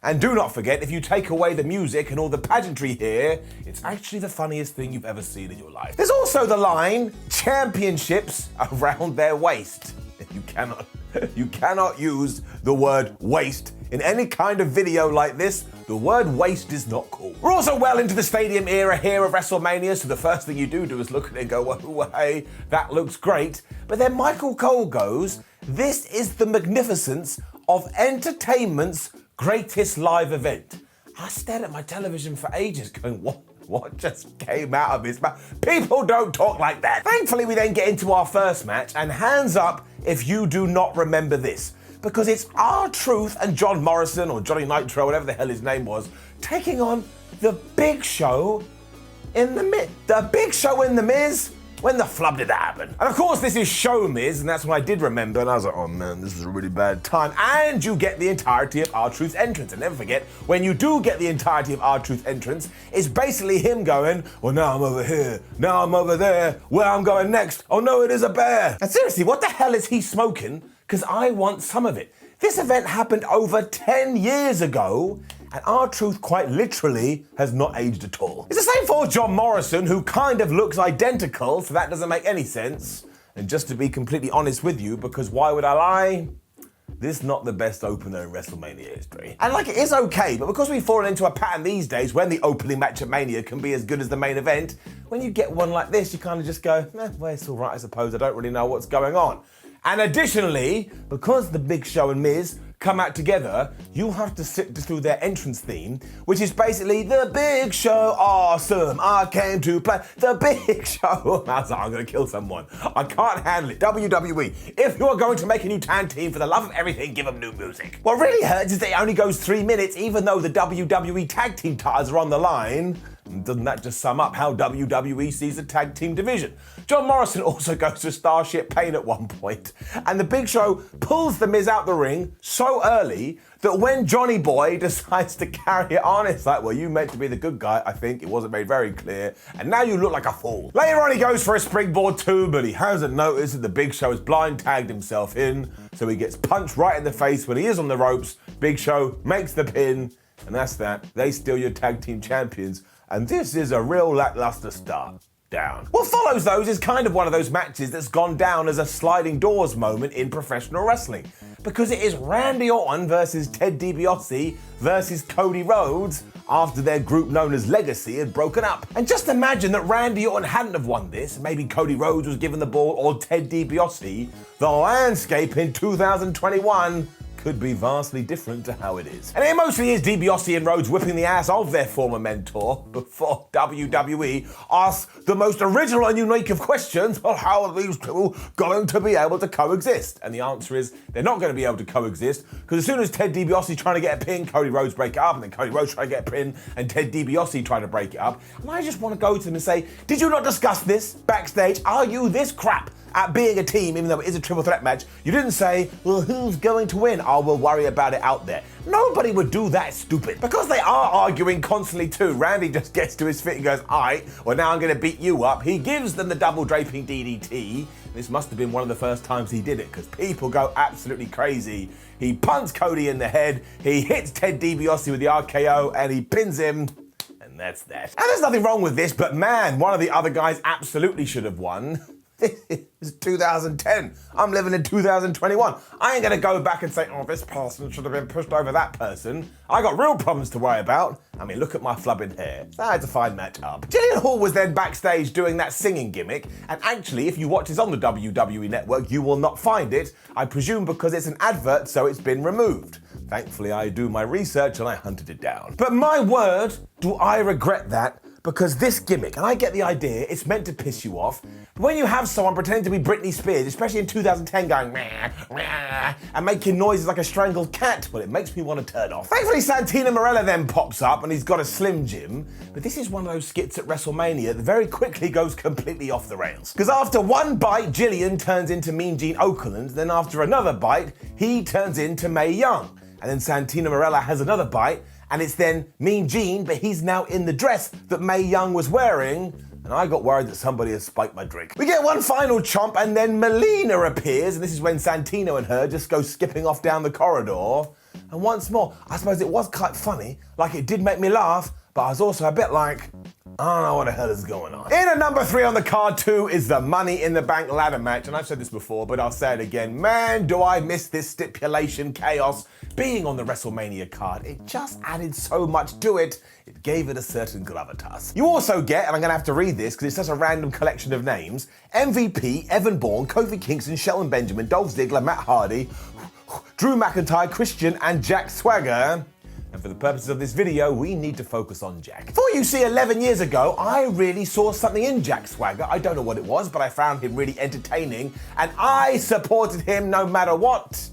And do not forget, if you take away the music and all the pageantry here, it's actually the funniest thing you've ever seen in your life. There's also the line, championships around their waist. You cannot You cannot use the word waste in any kind of video like this. The word waste is not cool. We're also well into the stadium era here of WrestleMania, so the first thing you do is look at it and go, well, hey, that looks great. But then Michael Cole goes, this is the magnificence of entertainment's greatest live event. I stared at my television for ages going, what just came out of his mouth? People don't talk like that. Thankfully, we then get into our first match, and hands up if you do not remember this, because it's R-Truth and John Morrison, or Johnny Nitro, whatever the hell his name was, taking on the Big Show in the Miz. The Big Show in the Miz? When the flub did that happen? And of course, this is Show Miz, and that's what I did remember, and I was like, oh man, this is a really bad time. And you get the entirety of R-Truth's entrance. And never forget, when you do get the entirety of R-Truth's entrance, it's basically him going, well, now I'm over here, now I'm over there, where I'm going next, oh no, it is a bear. And seriously, what the hell is he smoking? Because I want some of it. This event happened over 10 years ago, and R-Truth quite literally has not aged at all. It's the same for John Morrison, who kind of looks identical, so that doesn't make any sense. And just to be completely honest with you, because why would I lie? This is not the best opener in WrestleMania history. And like, it is okay, but because we've fallen into a pattern these days when the opening match at Mania can be as good as the main event, when you get one like this, you kind of just go, well, it's all right, I suppose. I don't really know what's going on. And additionally, because the Big Show and Miz come out together, you'll have to sit through their entrance theme, which is basically the Big Show, awesome, I came to play the Big Show. I was like, I'm gonna kill someone. I can't handle it. WWE, if you are going to make a new tag team, for the love of everything, give them new music. What really hurts is that it only goes 3 minutes, even though the WWE tag team titles are on the line. Doesn't that just sum up how WWE sees the tag team division? John Morrison also goes to Starship Pain at one point, and the Big Show pulls the Miz out the ring so early that when Johnny Boy decides to carry it on, it's like, well, you meant to be the good guy, I think. It wasn't made very clear, and now you look like a fool. Later on, he goes for a springboard too, but he hasn't noticed that the Big Show has blind tagged himself in, so he gets punched right in the face when he is on the ropes. Big Show makes the pin, and that's that. They still your tag team champions. And this is a real lackluster start. Down. What follows those is kind of one of those matches that's gone down as a sliding doors moment in professional wrestling. Because it is Randy Orton versus Ted DiBiase versus Cody Rhodes after their group known as Legacy had broken up. And just imagine that Randy Orton hadn't have won this, maybe Cody Rhodes was given the ball or Ted DiBiase, the landscape in 2021 could be vastly different to how it is. And it mostly is DiBiase and Rhodes whipping the ass of their former mentor before WWE asks the most original and unique of questions, well, how are these two going to be able to coexist? And the answer is they're not going to be able to coexist, because as soon as Ted DiBiase trying to get a pin, Cody Rhodes break it up, and then Cody Rhodes trying to get a pin, and Ted DiBiase trying to break it up. And I just want to go to them and say, did you not discuss this backstage? Are you this crap at being a team, even though it is a triple threat match? You didn't say, well, who's going to win? Oh, we'll worry about it out there. Nobody would do that, stupid. Because they are arguing constantly too. Randy just gets to his feet and goes, all right, well, now I'm going to beat you up. He gives them the double draping DDT. This must have been one of the first times he did it, because people go absolutely crazy. He punts Cody in the head, he hits Ted DiBiase with the RKO, and he pins him. And that's that. And there's nothing wrong with this, but man, one of the other guys absolutely should have won. It's 2010. I'm living in 2021. I ain't gonna go back and say, oh, this person should have been pushed over that person. I got real problems to worry about. I mean, look at my flubbing hair. That's a fine match up. Jillian Hall was then backstage doing that singing gimmick, and actually, if you watch this on the WWE network, you will not find it. I presume because it's an advert, so it's been removed. Thankfully, I do my research and I hunted it down. But my word, do I regret that, because this gimmick, and I get the idea, it's meant to piss you off, but when you have someone pretending to be Britney Spears, especially in 2010 going meh, meh, and making noises like a strangled cat, well, it makes me want to turn off. Thankfully, Santino Marella then pops up and he's got a Slim Jim, but this is one of those skits at WrestleMania that very quickly goes completely off the rails. Because after one bite, Jillian turns into Mean Gene Okerlund, then after another bite, he turns into Mae Young. And then Santino Marella has another bite, and it's then Mean Gene, but he's now in the dress that Mae Young was wearing, and I got worried that somebody had spiked my drink. We get one final chomp, and then Melina appears, and this is when Santino and her just go skipping off down the corridor. And once more, I suppose it was quite funny, like it did make me laugh, but I was also a bit like, I don't know what the hell is going on. In at number 3 on the card too is the Money in the Bank ladder match. And I've said this before, but I'll say it again. Man, do I miss this stipulation chaos being on the WrestleMania card. It just added so much to it. It gave it a certain gravitas. You also get, and I'm gonna have to read this because it's such a random collection of names, MVP, Evan Bourne, Kofi Kingston, Shelton Benjamin, Dolph Ziggler, Matt Hardy, Drew McIntyre, Christian, and Jack Swagger. And for the purposes of this video, we need to focus on Jack. For you see, 11 years ago, I really saw something in Jack Swagger. I don't know what it was, but I found him really entertaining, and I supported him no matter what.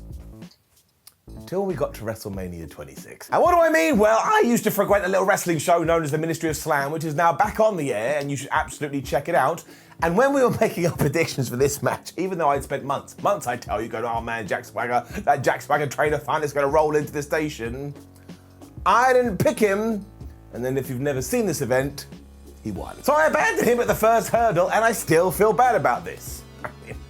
Until we got to WrestleMania 26. And what do I mean? Well, I used to frequent a little wrestling show known as the Ministry of Slam, which is now back on the air, and you should absolutely check it out. And when we were making our predictions for this match, even though I'd spent months I tell you, going, oh man, Jack Swagger, that Jack Swagger trainer finally is going to roll into the station. I didn't pick him, and then if you've never seen this event, he won. So I abandoned him at the first hurdle, and I still feel bad about this.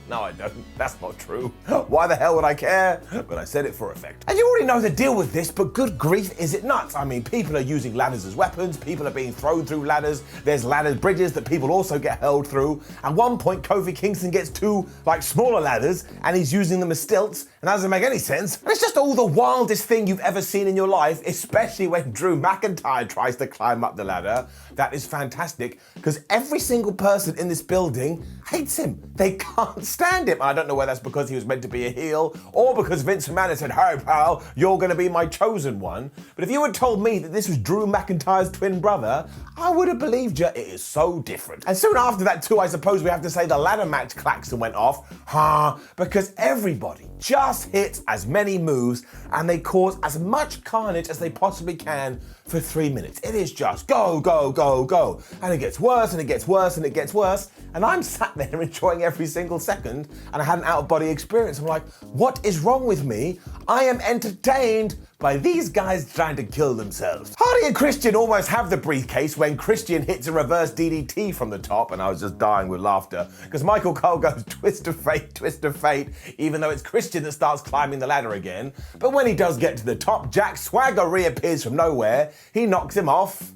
No, I don't. That's not true. Why the hell would I care? But I said it for effect. And you already know the deal with this, but good grief, is it nuts? I mean, people are using ladders as weapons, people are being thrown through ladders, there's ladder bridges that people also get hurled through. At one point, Kofi Kingston gets 2, smaller ladders, and he's using them as stilts, and that doesn't make any sense. And it's just all the wildest thing you've ever seen in your life, especially when Drew McIntyre tries to climb up the ladder. That is fantastic, because every single person in this building hates him. They can't stand him. I don't know whether that's because he was meant to be a heel or because Vince McMahon had said, hey pal, you're gonna be my chosen one. But if you had told me that this was Drew McIntyre's twin brother, I would have believed you. It is so different. And soon after that too, I suppose we have to say the ladder match klaxon went off, because everybody just hits as many moves and they cause as much carnage as they possibly can for 3 minutes. It is just go, go, go, go. And it gets worse and it gets worse and it gets worse. And I'm sat there enjoying every single second, and I had an out-of-body experience. I'm like, what is wrong with me? I am entertained by these guys trying to kill themselves. Hardy and Christian almost have the briefcase when Christian hits a reverse DDT from the top, and I was just dying with laughter because Michael Cole goes twist of fate, even though it's Christian that starts climbing the ladder again. But when he does get to the top, Jack Swagger reappears from nowhere, he knocks him off,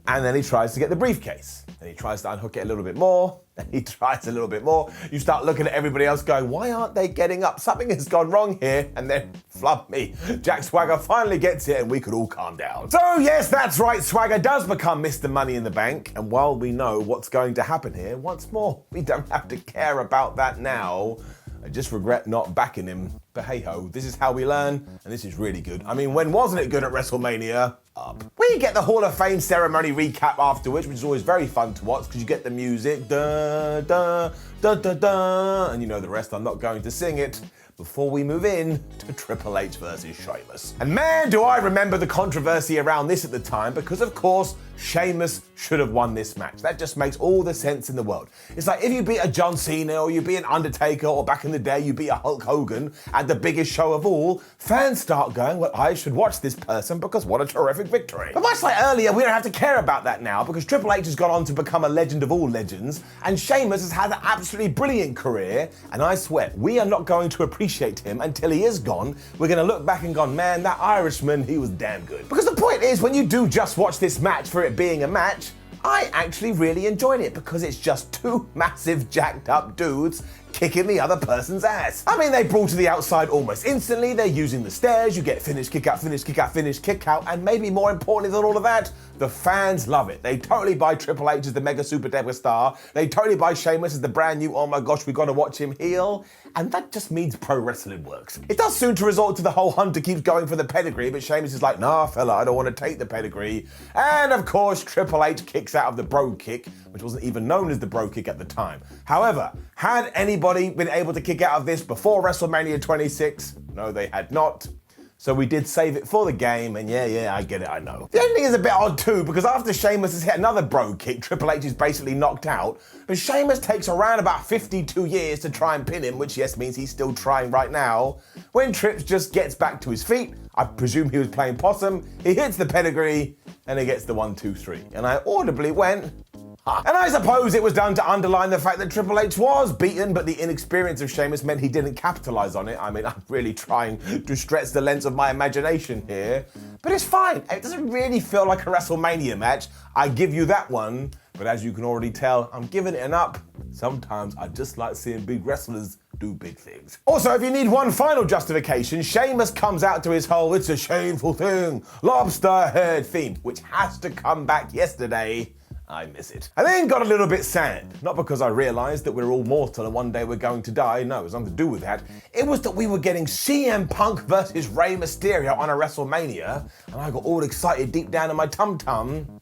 and then he tries to get the briefcase. And he tries to unhook it a little bit more, and he tries a little bit more. You start looking at everybody else going, why aren't they getting up? Something has gone wrong here, and then flub me. Jack Swagger finally gets it, and we could all calm down. So yes, that's right, Swagger does become Mr. Money in the Bank, and while we know what's going to happen here, once more, we don't have to care about that now. I just regret not backing him. But hey ho, this is how we learn, and this is really good. I mean, when wasn't it good at WrestleMania? Up. We get the Hall of Fame ceremony recap afterwards, which is always very fun to watch because you get the music, da da da da da, and you know the rest. I'm not going to sing it. Before we move in to Triple H versus Sheamus. And man, do I remember the controversy around this at the time, because of course, Sheamus should have won this match. That just makes all the sense in the world. It's like if you beat a John Cena or you beat an Undertaker, or back in the day you beat a Hulk Hogan at the biggest show of all, fans start going, well, I should watch this person because what a terrific victory. But much like earlier, we don't have to care about that now because Triple H has gone on to become a legend of all legends, and Sheamus has had an absolutely brilliant career, and I swear, we are not going to appreciate him until he is gone. We're going to look back and go, man, that Irishman, he was damn good. Because the point is, when you do just watch this match for it being a match, I actually really enjoyed it because it's just 2 massive jacked up dudes kicking the other person's ass. I mean, they brawl to the outside almost instantly, they're using the stairs, you get finish, kick out, finish, kick out, finish, kick out, and maybe more importantly than all of that, the fans love it. They totally buy Triple H as the mega super duper star, they totally buy Sheamus as the brand new, oh my gosh, we gotta watch him heel, and that just means pro wrestling works. It does soon to resort to the whole Hunter keeps going for the pedigree, but Sheamus is like, nah fella, I don't want to take the pedigree, and of course Triple H kicks out of the bro kick, which wasn't even known as the bro kick at the time. However, had anybody been able to kick out of this before WrestleMania 26? No, they had not. So we did save it for the game, and yeah, I get it, I know. The ending is a bit odd too, because after Sheamus has hit another bro kick, Triple H is basically knocked out, but Sheamus takes around about 52 years to try and pin him, which yes means he's still trying right now. When Trips just gets back to his feet, I presume he was playing possum, he hits the pedigree, and he gets the 1, 2, 3. And I audibly went, And I suppose it was done to underline the fact that Triple H was beaten, but the inexperience of Sheamus meant he didn't capitalize on it. I mean, I'm really trying to stretch the length of my imagination here, but it's fine. It doesn't really feel like a WrestleMania match. I give you that one, but as you can already tell, I'm giving it an up. Sometimes I just like seeing big wrestlers do big things. Also, if you need one final justification, Sheamus comes out to his whole "it's a shameful thing" lobster head theme, which has to come back yesterday. I miss it. I then got a little bit sad, not because I realized that we're all mortal and one day we're going to die. No, it was nothing to do with that. It was that we were getting CM Punk versus Rey Mysterio on a WrestleMania, and I got all excited deep down in my tum-tum.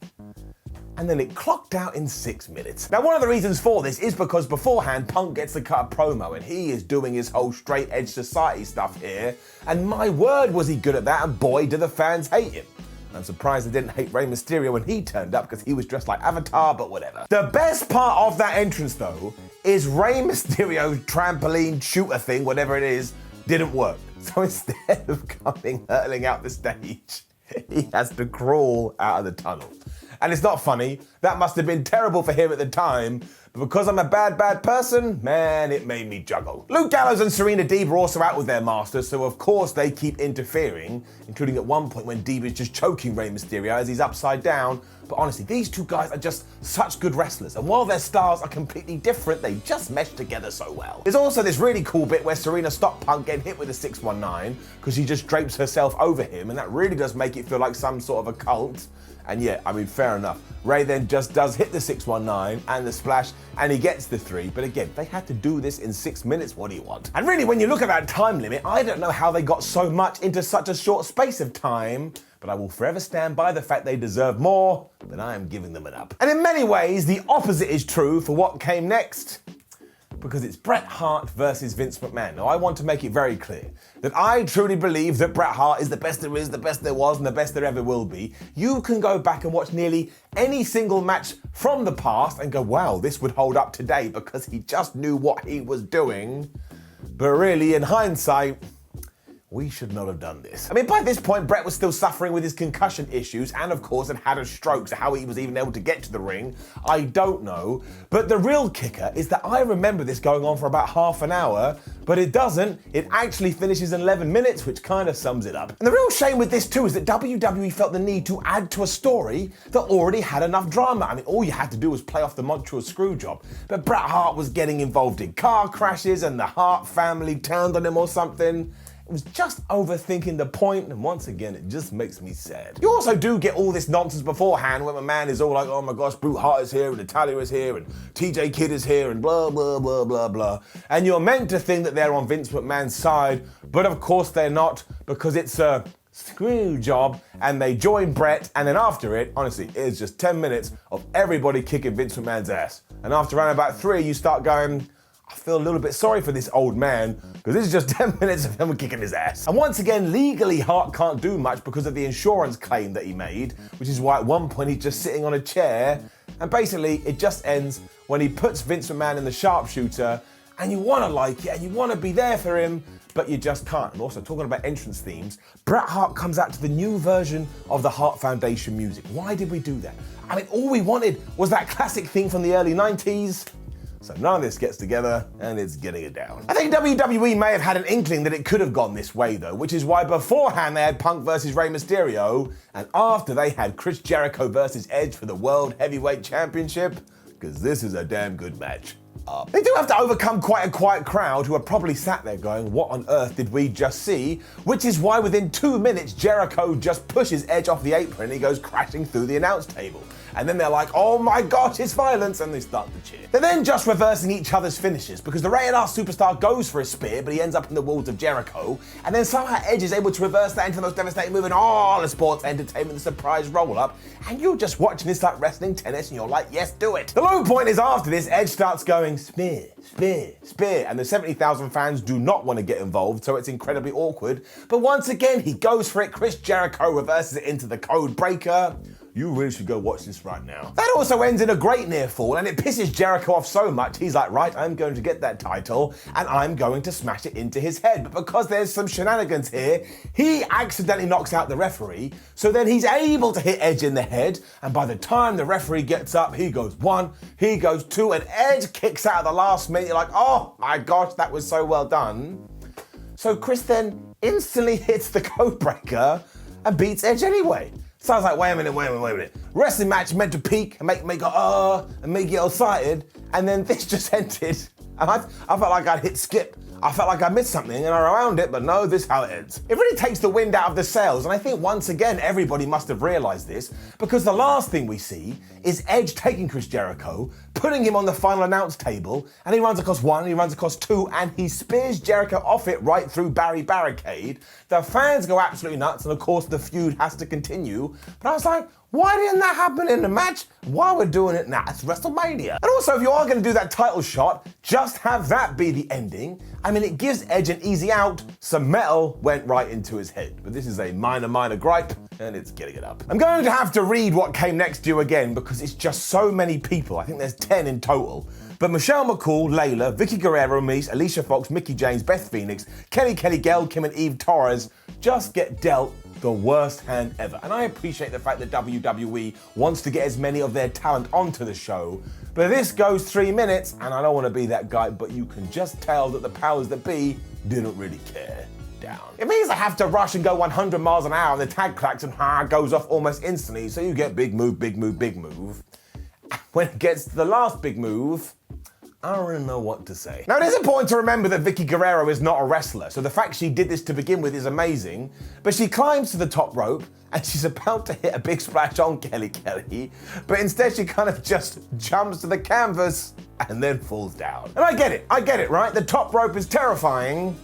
And then it clocked out in 6 minutes. Now, one of the reasons for this is because beforehand, Punk gets to cut a promo and he is doing his whole straight edge society stuff here. And my word, was he good at that, and boy, do the fans hate him. I'm surprised they didn't hate Rey Mysterio when he turned up because he was dressed like Avatar, but whatever. The best part of that entrance, though, is Rey Mysterio's trampoline shooter thing, whatever it is, didn't work. So instead of coming hurtling out the stage, he has to crawl out of the tunnel. And it's not funny. That must have been terrible for him at the time. But because I'm a bad person, man, it made me juggle. Luke Gallows and Serena Deeb are also out with their masters, so of course they keep interfering, including at one point when Deeb is just choking Rey Mysterio as he's upside down. But honestly, these two guys are just such good wrestlers, and while their styles are completely different, they just mesh together so well. There's also this really cool bit where Serena stopped Punk getting hit with a 619 because she just drapes herself over him, and that really does make it feel like some sort of a cult. And yeah, I mean, fair enough. Rey then just does hit the 619 and the splash, and he gets the 3. But again, they had to do this in 6 minutes. What do you want? And really, when you look at that time limit, I don't know how they got so much into such a short space of time. But I will forever stand by the fact they deserve more, but I am giving them an up. And in many ways, the opposite is true for what came next. Because it's Bret Hart versus Vince McMahon. Now, I want to make it very clear that I truly believe that Bret Hart is the best there is, the best there was, and the best there ever will be. You can go back and watch nearly any single match from the past and go, wow, this would hold up today because he just knew what he was doing. But really, in hindsight, we should not have done this. I mean, by this point, Bret was still suffering with his concussion issues and, of course, had a stroke, so how he was even able to get to the ring, I don't know. But the real kicker is that I remember this going on for about half an hour, but it doesn't. It actually finishes in 11 minutes, which kind of sums it up. And the real shame with this, too, is that WWE felt the need to add to a story that already had enough drama. I mean, all you had to do was play off the Montreal screw job. But Bret Hart was getting involved in car crashes, and the Hart family turned on him or something. It was just overthinking the point, and once again, it just makes me sad. You also do get all this nonsense beforehand when a man is all like, oh my gosh, Brute Hart is here, and Natalya is here, and TJ Kidd is here, and blah, blah, blah, blah, blah. And you're meant to think that they're on Vince McMahon's side, but of course they're not, because it's a screw job, and they join Bret, and then after it, honestly, it's just 10 minutes of everybody kicking Vince McMahon's ass. And after around about 3, you start going, I feel a little bit sorry for this old man, because this is just 10 minutes of him kicking his ass. And once again, legally, Hart can't do much because of the insurance claim that he made, which is why at one point he's just sitting on a chair, and basically it just ends when he puts Vince McMahon in the sharpshooter, and you want to like it, and you want to be there for him, but you just can't. And also, talking about entrance themes, Bret Hart comes out to the new version of the Hart Foundation music. Why did we do that? I mean, all we wanted was that classic theme from the early 90s. So none of this gets together, and it's getting it down. I think WWE may have had an inkling that it could have gone this way, though, which is why beforehand they had Punk versus Rey Mysterio, and after they had Chris Jericho versus Edge for the World Heavyweight Championship, because this is a damn good match. They do have to overcome quite a quiet crowd who are probably sat there going, what on earth did we just see? Which is why within 2 minutes, Jericho just pushes Edge off the apron and he goes crashing through the announce table. And then they're like, oh my gosh, it's violence, and they start to cheer. They're then just reversing each other's finishes because the rated R superstar goes for a spear, but he ends up in the walls of Jericho, and then somehow Edge is able to reverse that into the most devastating move in all of sports entertainment, the surprise roll-up, and you're just watching this like wrestling tennis, and you're like, yes, do it. The low point is after this, Edge starts going spear, spear, spear, and the 70,000 fans do not want to get involved, so it's incredibly awkward, but once again, he goes for it, Chris Jericho reverses it into the code breaker. you really should go watch this right now. That also ends in a great near fall, and it pisses Jericho off so much, he's like, right, I'm going to get that title, and I'm going to smash it into his head. But because there's some shenanigans here, he accidentally knocks out the referee, so then he's able to hit Edge in the head, and by the time the referee gets up, he goes 1, he goes 2, and Edge kicks out at the last minute. You're like, oh my gosh, that was so well done. So Chris then instantly hits the code breaker and beats Edge anyway. So I was like, wait a minute. Wrestling match meant to peak and make me go, and make you excited, and then this just ended. And I felt like I'd hit skip. I felt like I missed something and I wound it, but no, this is how it ends. It really takes the wind out of the sails, and I think once again everybody must have realized this, because the last thing we see is Edge taking Chris Jericho, putting him on the final announce table, and he runs across 1, he runs across 2, and he spears Jericho off it right through Barry Barricade. The fans go absolutely nuts, and of course the feud has to continue, but I was like, why didn't that happen in the match? Why we're doing it now? It's WrestleMania. And also, if you are going to do that title shot, just have that be the ending. I mean, it gives Edge an easy out. Some metal went right into his head. But this is a minor gripe, and it's getting it up. I'm going to have to read what came next to you again, because it's just so many people. I think there's 10 in total. But Michelle McCool, Layla, Vicky Guerrero, Mies, Alicia Fox, Mickie James, Beth Phoenix, Kelly, Gail, Kim, and Eve Torres just get dealt the worst hand ever. And I appreciate the fact that WWE wants to get as many of their talent onto the show, but this goes 3 minutes, and I don't want to be that guy, but you can just tell that the powers that be didn't really care. Down. It means I have to rush and go 100 miles an hour, and the tag clacks and goes off almost instantly, so you get big move. When it gets to the last big move, I don't really know what to say. Now, it is important to remember that Vicky Guerrero is not a wrestler, so the fact she did this to begin with is amazing, but she climbs to the top rope and she's about to hit a big splash on Kelly, but instead she kind of just jumps to the canvas and then falls down. And I get it, right? The top rope is terrifying,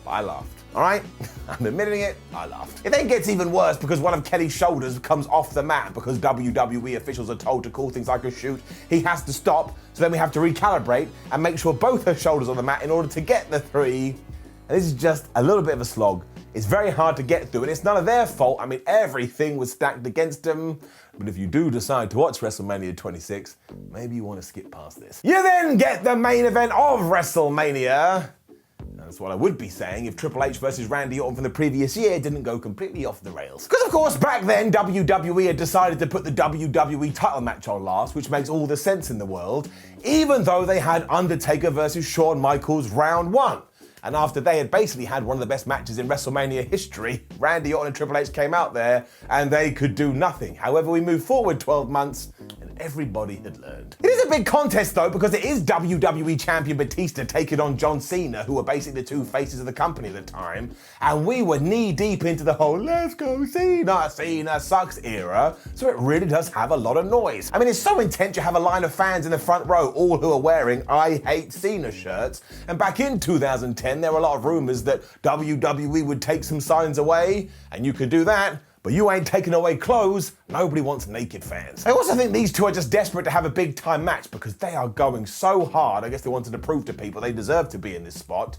but I laughed. All right? I'm admitting it, I laughed. It then gets even worse because one of Kelly's shoulders comes off the mat because WWE officials are told to call things like a shoot. He has to stop, so then we have to recalibrate and make sure both her shoulders are on the mat in order to get the 3. And this is just a little bit of a slog. It's very hard to get through, and it's none of their fault. I mean, everything was stacked against them. But if you do decide to watch WrestleMania XXX, maybe you want to skip past this. You then get the main event of WrestleMania. That's what I would be saying if Triple H versus Randy Orton from the previous year didn't go completely off the rails. Because of course back then WWE had decided to put the WWE title match on last, which makes all the sense in the world, even though they had Undertaker versus Shawn Michaels round 1. And after they had basically had one of the best matches in WrestleMania history, Randy Orton and Triple H came out there and they could do nothing. However, we moved forward 12 months and everybody had learned. It is a big contest though, because it is WWE champion Batista taking on John Cena, who were basically the 2 faces of the company at the time. And we were knee deep into the whole let's go Cena sucks era. So it really does have a lot of noise. I mean, it's so intense you have a line of fans in the front row, all who are wearing I Hate Cena shirts. And back in 2010, there were a lot of rumors that WWE would take some signs away, and you could do that, but you ain't taking away clothes. Nobody wants naked fans. I also think these 2 are just desperate to have a big time match because they are going so hard. I guess they wanted to prove to people they deserve to be in this spot.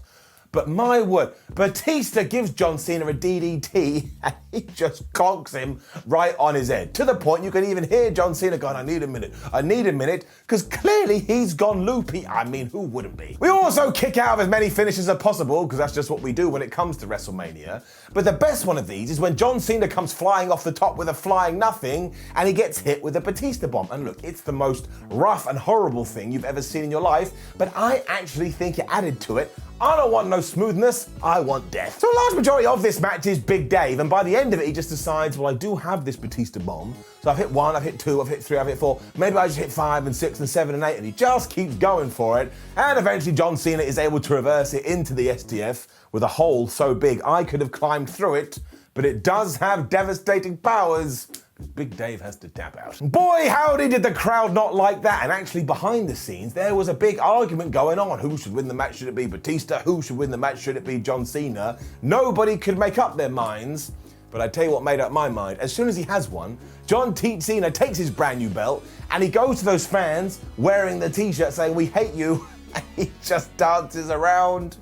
But my word, Batista gives John Cena a DDT and he just conks him right on his head. To the point you can even hear John Cena going, I need a minute, because clearly he's gone loopy. I mean, who wouldn't be? We also kick out of as many finishes as possible, because that's just what we do when it comes to WrestleMania. But the best one of these is when John Cena comes flying off the top with a flying nothing and he gets hit with a Batista bomb. And look, it's the most rough and horrible thing you've ever seen in your life, but I actually think it added to it. I don't want no smoothness, I want death. So a large majority of this match is Big Dave, and by the end of it he just decides, well, I do have this Batista bomb, so I've hit 1, I've hit 2, I've hit 3, I've hit 4, maybe I just hit 5 and 6 and 7 and 8, and he just keeps going for it, and eventually John Cena is able to reverse it into the STF with a hole so big I could have climbed through it, but it does have devastating powers. Big Dave has to tap out. Boy, howdy did the crowd not like that. And actually behind the scenes, there was a big argument going on. Who should win the match? Should it be Batista? Who should win the match? Should it be John Cena? Nobody could make up their minds. But I tell you what made up my mind. As soon as he has one, John Cena takes his brand new belt and he goes to those fans wearing the t-shirt saying, we hate you. And he just dances around.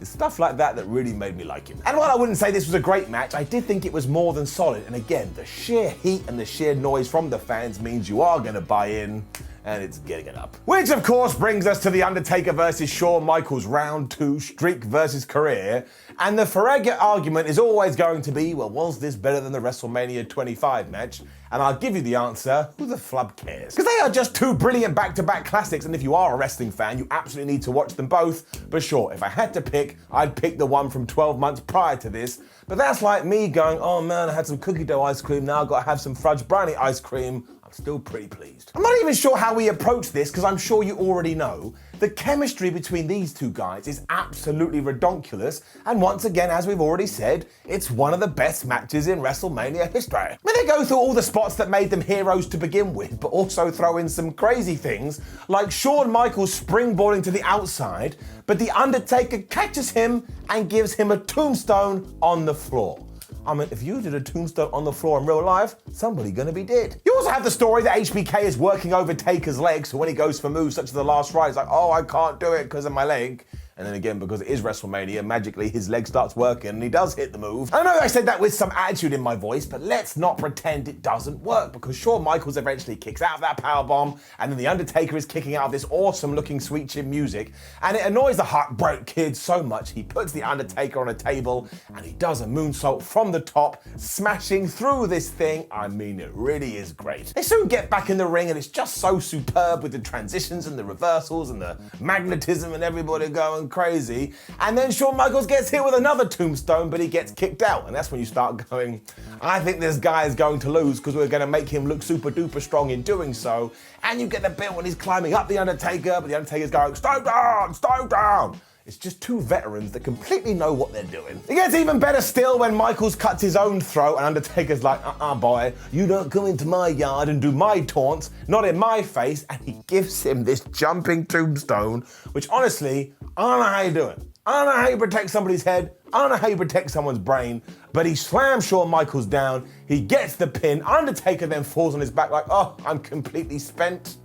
It's stuff like that that really made me like him. And while I wouldn't say this was a great match, I did think it was more than solid. And again, the sheer heat and the sheer noise from the fans means you are going to buy in. And it's getting it up. Which, of course, brings us to the Undertaker versus Shawn Michaels round 2, streak versus career. And the forever argument is always going to be, well, was this better than the WrestleMania 25 match? And I'll give you the answer, who the flub cares? Because they are just two brilliant back-to-back classics, and if you are a wrestling fan, you absolutely need to watch them both. But sure, if I had to pick, I'd pick the one from 12 months prior to this. But that's like me going, oh man, I had some cookie dough ice cream, now I've got to have some fudge brownie ice cream. I'm still pretty pleased. I'm not even sure how we approach this, because I'm sure you already know. The chemistry between these two guys is absolutely redonkulous, and once again, as we've already said, it's one of the best matches in WrestleMania history. I mean, they go through all the spots that made them heroes to begin with, but also throw in some crazy things, like Shawn Michaels springboarding to the outside, but The Undertaker catches him and gives him a tombstone on the floor. I mean, if you did a tombstone on the floor in real life, somebody gonna be dead. You also have the story that HBK is working over Taker's legs, so when he goes for moves such as the last ride, he's like, oh, I can't do it because of my leg. And then again, because it is WrestleMania, magically his leg starts working and he does hit the move. I know I said that with some attitude in my voice, but let's not pretend it doesn't work, because Shawn Michaels eventually kicks out of that powerbomb, and then The Undertaker is kicking out of this awesome looking sweet chin music, and it annoys the Heartbreak Kid so much he puts The Undertaker on a table and he does a moonsault from the top, smashing through this thing. I mean, it really is great. They soon get back in the ring and it's just so superb with the transitions and the reversals and the magnetism and everybody going crazy. And then Shawn Michaels gets hit with another tombstone, but he gets kicked out. And that's when you start going, I think this guy is going to lose because we're going to make him look super duper strong in doing so. And you get the bit when he's climbing up The Undertaker, but The Undertaker's going, stay down, stay down. It's just two veterans that completely know what they're doing. It gets even better still when Michaels cuts his own throat and Undertaker's like, boy, you don't come into my yard and do my taunts, not in my face, and he gives him this jumping tombstone, which honestly, I don't know how you do it. I don't know how you protect somebody's head, I don't know how you protect someone's brain, but he slams Shawn Michaels down, he gets the pin, Undertaker then falls on his back like, oh, I'm completely spent.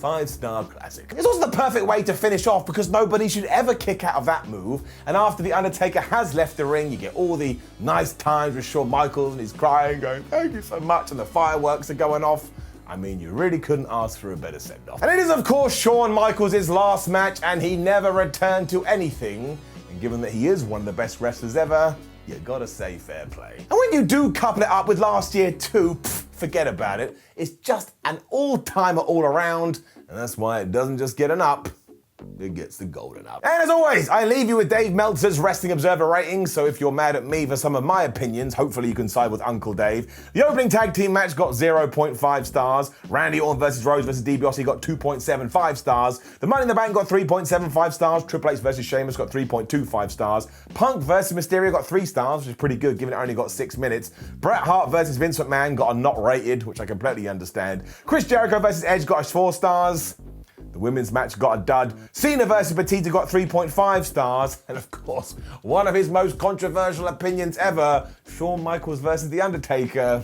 5-star classic. It's also the perfect way to finish off because nobody should ever kick out of that move. And after The Undertaker has left the ring, you get all the nice times with Shawn Michaels and he's crying, going, thank you so much, and the fireworks are going off. I mean, you really couldn't ask for a better send-off. And it is, of course, Shawn Michaels' last match, and he never returned to anything. And given that he is one of the best wrestlers ever, you gotta say fair play. And when you do couple it up with last year too, forget about it. It's just an all-timer all around, and that's why it doesn't just get an up, it gets the golden up. And as always, I leave you with Dave Meltzer's Wrestling Observer ratings, so if you're mad at me for some of my opinions, hopefully you can side with Uncle Dave. The opening tag team match got 0.5 stars. Randy Orton versus Rose versus DiBiase got 2.75 stars. The Money in the Bank got 3.75 stars. Triple H versus Sheamus got 3.25 stars. Punk versus Mysterio got 3 stars, which is pretty good given it only got 6 minutes. Bret Hart versus Vince McMahon got a not rated, which I completely understand. Chris Jericho versus Edge got 4 stars. The women's match got a dud. Cena versus Batista got 3.5 stars. And of course, one of his most controversial opinions ever, Shawn Michaels versus The Undertaker,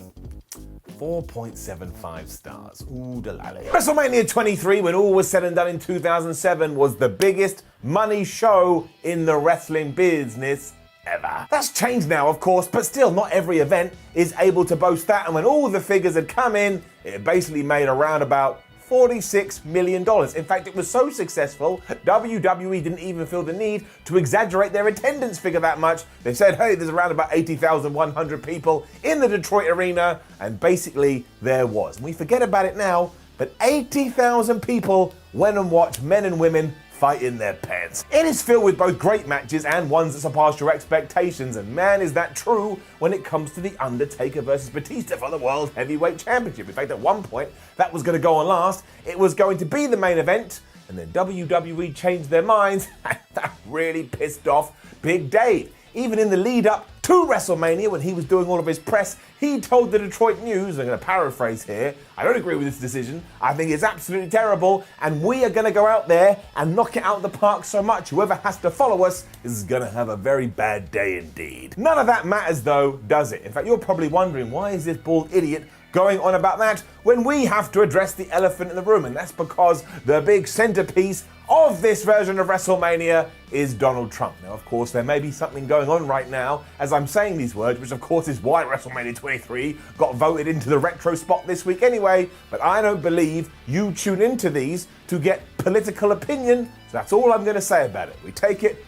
4.75 stars. Ooh, delally. WrestleMania 23, when all was said and done in 2007, was the biggest money show in the wrestling business ever. That's changed now, of course, but still not every event is able to boast that. And when all the figures had come in, it basically made around about $46 million. In fact, it was so successful, WWE didn't even feel the need to exaggerate their attendance figure that much. They said, hey, there's around about 80,100 people in the Detroit arena, and basically there was. And we forget about it now, but 80,000 people went and watched men and women fight in their pants. It is filled with both great matches and ones that surpassed your expectations, and man, is that true when it comes to The Undertaker versus Batista for the World Heavyweight Championship. In fact, at one point, that was going to go on last. It was going to be the main event, and then WWE changed their minds, and that really pissed off Big Dave. Even in the lead up to WrestleMania, when he was doing all of his press, he told the Detroit News, I'm going to paraphrase here, I don't agree with this decision, I think it's absolutely terrible, and we are going to go out there and knock it out of the park so much, whoever has to follow us is going to have a very bad day indeed. None of that matters though, does it? In fact, you're probably wondering, why is this bald idiot going on about that when we have to address the elephant in the room, and that's because the big centerpiece of this version of WrestleMania is Donald Trump. Now, of course, there may be something going on right now as I'm saying these words, which of course is why WrestleMania 23 got voted into the retro spot this week anyway, but I don't believe you tune into these to get political opinion, so that's all I'm going to say about it. We take it,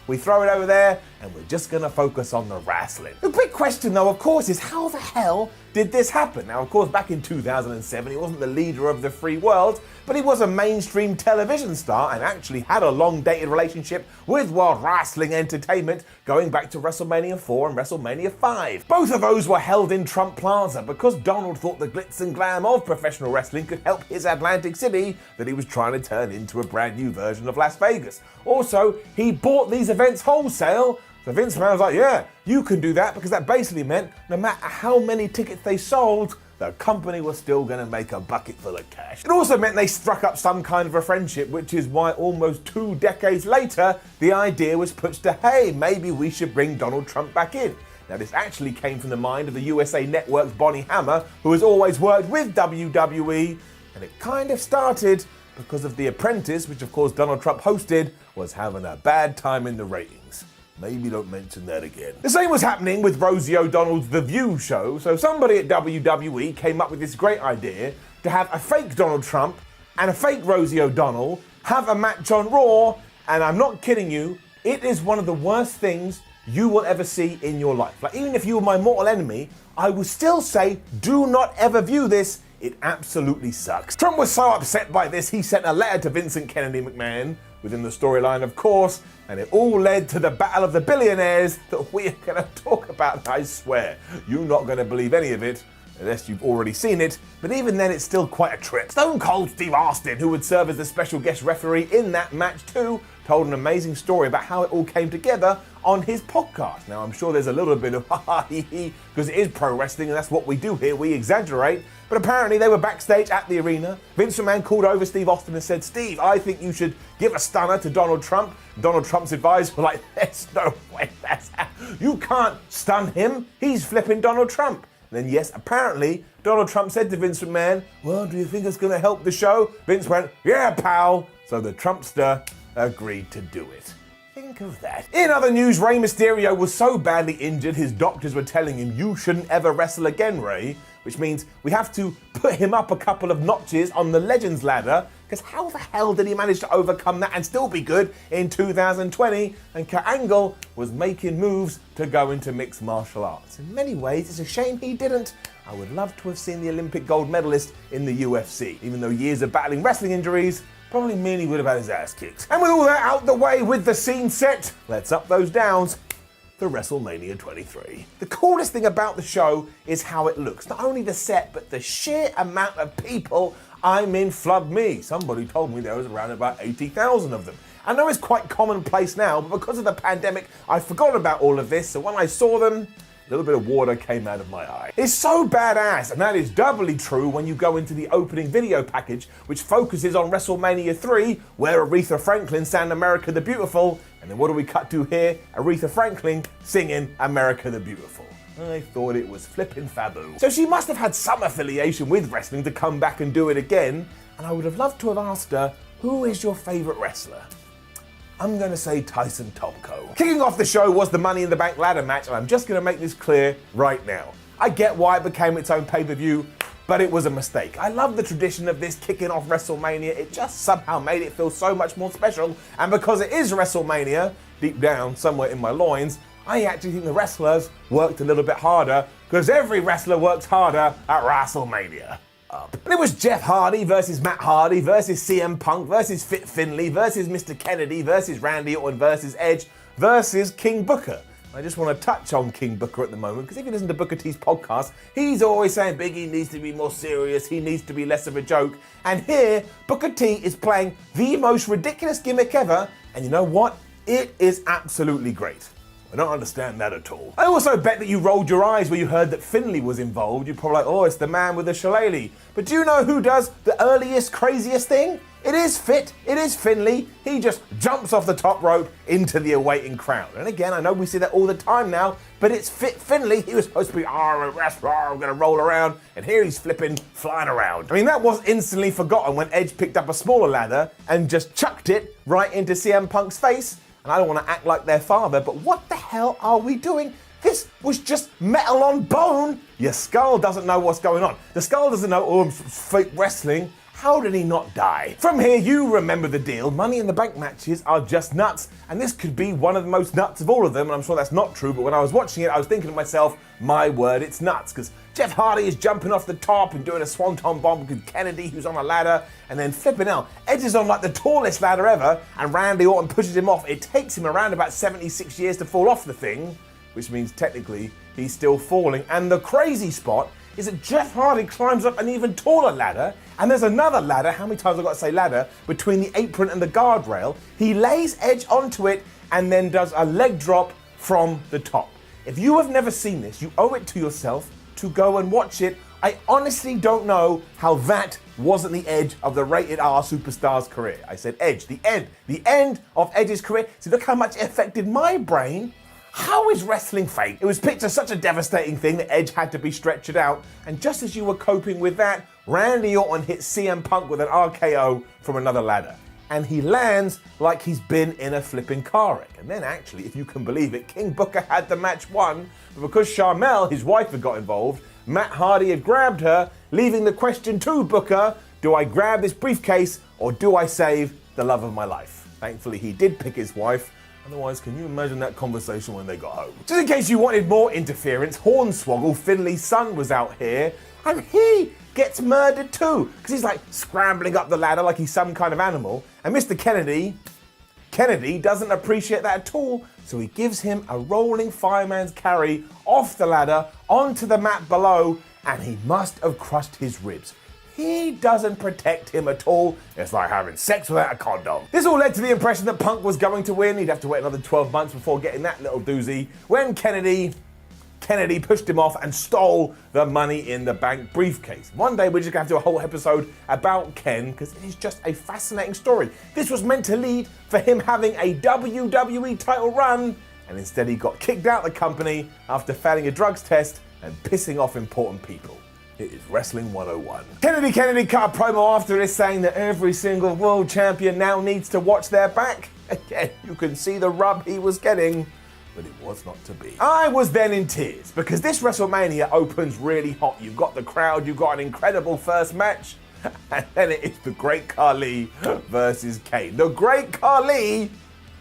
we throw it over there, and we're just going to focus on the wrestling. The big question, though, of course, is how the hell did this happen? Now, of course, back in 2007, he wasn't the leader of the free world, but he was a mainstream television star and actually had a long-dated relationship with World Wrestling Entertainment going back to WrestleMania 4 and WrestleMania 5. Both of those were held in Trump Plaza because Donald thought the glitz and glam of professional wrestling could help his Atlantic City that he was trying to turn into a brand new version of Las Vegas. Also, he bought these events wholesale, so Vince McMahon was like, yeah, you can do that, because that basically meant no matter how many tickets they sold, the company was still going to make a bucket full of cash. It also meant they struck up some kind of a friendship, which is why almost 2 decades later, the idea was pushed to, hey, maybe we should bring Donald Trump back in. Now, this actually came from the mind of the USA Network's Bonnie Hammer, who has always worked with WWE, and it kind of started because of The Apprentice, which of course Donald Trump hosted, was having a bad time in the ratings. Maybe don't mention that again. The same was happening with Rosie O'Donnell's The View show, so somebody at WWE came up with this great idea to have a fake Donald Trump and a fake Rosie O'Donnell have a match on Raw, and I'm not kidding you, it is one of the worst things you will ever see in your life. Like, even if you were my mortal enemy, I would still say, do not ever view this. It absolutely sucks. Trump was so upset by this, he sent a letter to Vincent Kennedy McMahon, within the storyline, of course, and it all led to the Battle of the Billionaires that we are going to talk about. I swear, you're not going to believe any of it, unless you've already seen it, but even then it's still quite a trip. Stone Cold Steve Austin, who would serve as the special guest referee in that match too, told an amazing story about how it all came together on his podcast. Now, I'm sure there's a little bit of ha he he, because it is pro wrestling and that's what we do here, we exaggerate, but apparently they were backstage at the arena. Vince McMahon called over Steve Austin and said, Steve, I think you should give a stunner to Donald Trump. Donald Trump's advisors were like, there's no way that's happening. You can't stun him, he's flipping Donald Trump. And then yes, apparently, Donald Trump said to Vince McMahon, well, do you think it's going to help the show? Vince went, yeah, pal. So the Trumpster agreed to do it. Think of that. In other news, Rey Mysterio was so badly injured, his doctors were telling him, you shouldn't ever wrestle again, Rey, which means we have to put him up a couple of notches on the Legends ladder, because how the hell did he manage to overcome that and still be good in 2020? And Kurt Angle was making moves to go into mixed martial arts. In many ways, it's a shame he didn't. I would love to have seen the Olympic gold medalist in the UFC, even though years of battling wrestling injuries probably mean he would have had his ass kicked. And with all that out the way, with the scene set, let's up those downs to WrestleMania 23. The coolest thing about the show is how it looks. Not only the set, but the sheer amount of people. I mean, flub me. Somebody told me there was around about 80,000 of them. I know it's quite commonplace now, but because of the pandemic, I forgot about all of this, so when I saw them, a little bit of water came out of my eye. It's so badass, and that is doubly true when you go into the opening video package, which focuses on WrestleMania 3, where Aretha Franklin sang America the Beautiful, and then what do we cut to here? Aretha Franklin singing America the Beautiful. I thought it was flippin' faboo. So she must have had some affiliation with wrestling to come back and do it again, and I would have loved to have asked her, who is your favorite wrestler? I'm going to say Tyson Tomko. Kicking off the show was the Money in the Bank ladder match, and I'm just going to make this clear right now. I get why it became its own pay-per-view, but it was a mistake. I love the tradition of this kicking off WrestleMania. It just somehow made it feel so much more special, and because it is WrestleMania, deep down, somewhere in my loins, I actually think the wrestlers worked a little bit harder, because every wrestler works harder at WrestleMania. And it was Jeff Hardy versus Matt Hardy versus CM Punk versus Fit Finlay versus Mr. Kennedy versus Randy Orton versus Edge versus King Booker. I just want to touch on King Booker at the moment, because if you listen to Booker T's podcast, he's always saying Big E needs to be more serious, he needs to be less of a joke. And here, Booker T is playing the most ridiculous gimmick ever, and you know what? It is absolutely great. I don't understand that at all. I also bet that you rolled your eyes when you heard that Finlay was involved. You're probably like, oh, it's the man with the shillelagh. But do you know who does the earliest, craziest thing? It is fit, it is Finley. He just jumps off the top rope into the awaiting crowd. And again, I know we see that all the time now, but it's fit Finley. He was supposed to be, I'm gonna roll around, and here he's flipping, flying around. I mean, that was instantly forgotten when Edge picked up a smaller ladder and just chucked it right into CM Punk's face. And I don't want to act like their father, but what the hell are we doing? This was just metal on bone. Your skull doesn't know what's going on. The skull doesn't know, oh, I'm fake wrestling. How did he not die? From here, you remember the deal. Money in the Bank matches are just nuts, and this could be one of the most nuts of all of them, and I'm sure that's not true, but when I was watching it, I was thinking to myself, my word, it's nuts, because Jeff Hardy is jumping off the top and doing a swanton bomb with Kennedy, who's on a ladder, and then flipping out. Edge is on like the tallest ladder ever, and Randy Orton pushes him off. It takes him around about 76 years to fall off the thing, which means technically he's still falling, and the crazy spot is that Jeff Hardy climbs up an even taller ladder, and there's another ladder, how many times I've got to say ladder, between the apron and the guardrail. He lays Edge onto it and then does a leg drop from the top. If you have never seen this, you owe it to yourself to go and watch it. I honestly don't know how that wasn't the Edge of the rated R superstar's career. I said Edge, the end of Edge's career. See, look how much it affected my brain. How is wrestling fake? It was picked as such a devastating thing that Edge had to be stretchered out, and just as you were coping with that, Randy Orton hit CM Punk with an RKO from another ladder. And he lands like he's been in a flipping car wreck. And then actually, if you can believe it, King Booker had the match won, but because Charmel, his wife, had got involved, Matt Hardy had grabbed her, leaving the question to Booker, do I grab this briefcase or do I save the love of my life? Thankfully, he did pick his wife. Otherwise, can you imagine that conversation when they got home? Just in case you wanted more interference, Hornswoggle, Finley's son, was out here, and he gets murdered too, because he's like scrambling up the ladder like he's some kind of animal, and Mr. Kennedy doesn't appreciate that at all, so he gives him a rolling fireman's carry off the ladder onto the mat below, and he must have crushed his ribs. He doesn't protect him at all. It's like having sex without a condom. This all led to the impression that Punk was going to win. He'd have to wait another 12 months before getting that little doozy, when Kennedy pushed him off and stole the Money in the Bank briefcase. One day we're just going to have to do a whole episode about Ken, because it is just a fascinating story. This was meant to lead for him having a WWE title run, and instead he got kicked out of the company after failing a drugs test and pissing off important people. It is Wrestling 101. Kennedy cut a promo after this saying that every single world champion now needs to watch their back. Again, you can see the rub he was getting, but it was not to be. I was then in tears, because this WrestleMania opens really hot. You've got the crowd, you've got an incredible first match, and then it is the Great Khali versus Kane. The Great Khali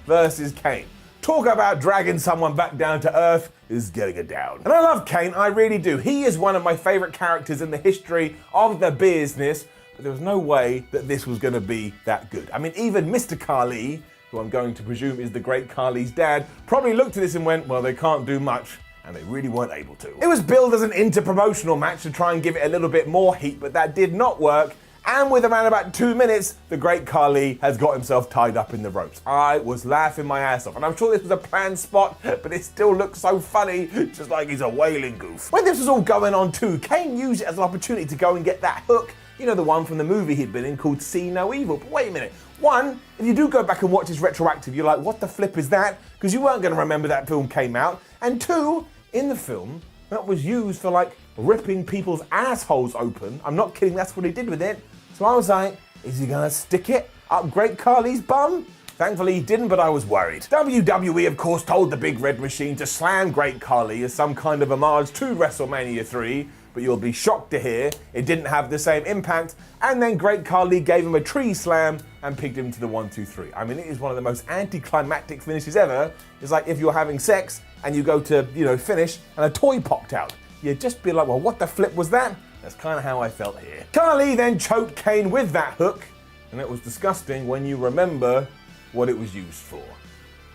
versus Kane. Talk about dragging someone back down to earth, is getting it down. And I love Kane, I really do. He is one of my favorite characters in the history of the business, but there was no way that this was gonna be that good. I mean, even Mr. Khali, who I'm going to presume is the Great Khali's dad, probably looked at this and went, well, they can't do much, and they really weren't able to. It was billed as an inter-promotional match to try and give it a little bit more heat, but that did not work. And with around about 2 minutes, the Great Khali has got himself tied up in the ropes. I was laughing my ass off, and I'm sure this was a planned spot, but it still looks so funny, just like he's a wailing goof. When this was all going on too, Kane used it as an opportunity to go and get that hook, you know, the one from the movie he'd been in called See No Evil. But wait a minute. One, if you do go back and watch this retroactive, you're like, what the flip is that? Because you weren't going to remember that film came out. And two, in the film, that was used for like ripping people's assholes open. I'm not kidding, that's what he did with it. So I was like, is he gonna stick it up Great Khali's bum? Thankfully he didn't, but I was worried. WWE, of course, told the Big Red Machine to slam Great Khali as some kind of homage to WrestleMania III, but you'll be shocked to hear it didn't have the same impact, and then Great Khali gave him a tree slam and picked him to the 1, 2, 3. I mean, it is one of the most anticlimactic finishes ever. It's like if you're having sex and you go to, finish and a toy popped out. You'd just be like, well, what the flip was that? That's kind of how I felt here. Khali then choked Kane with that hook, and it was disgusting when you remember what it was used for.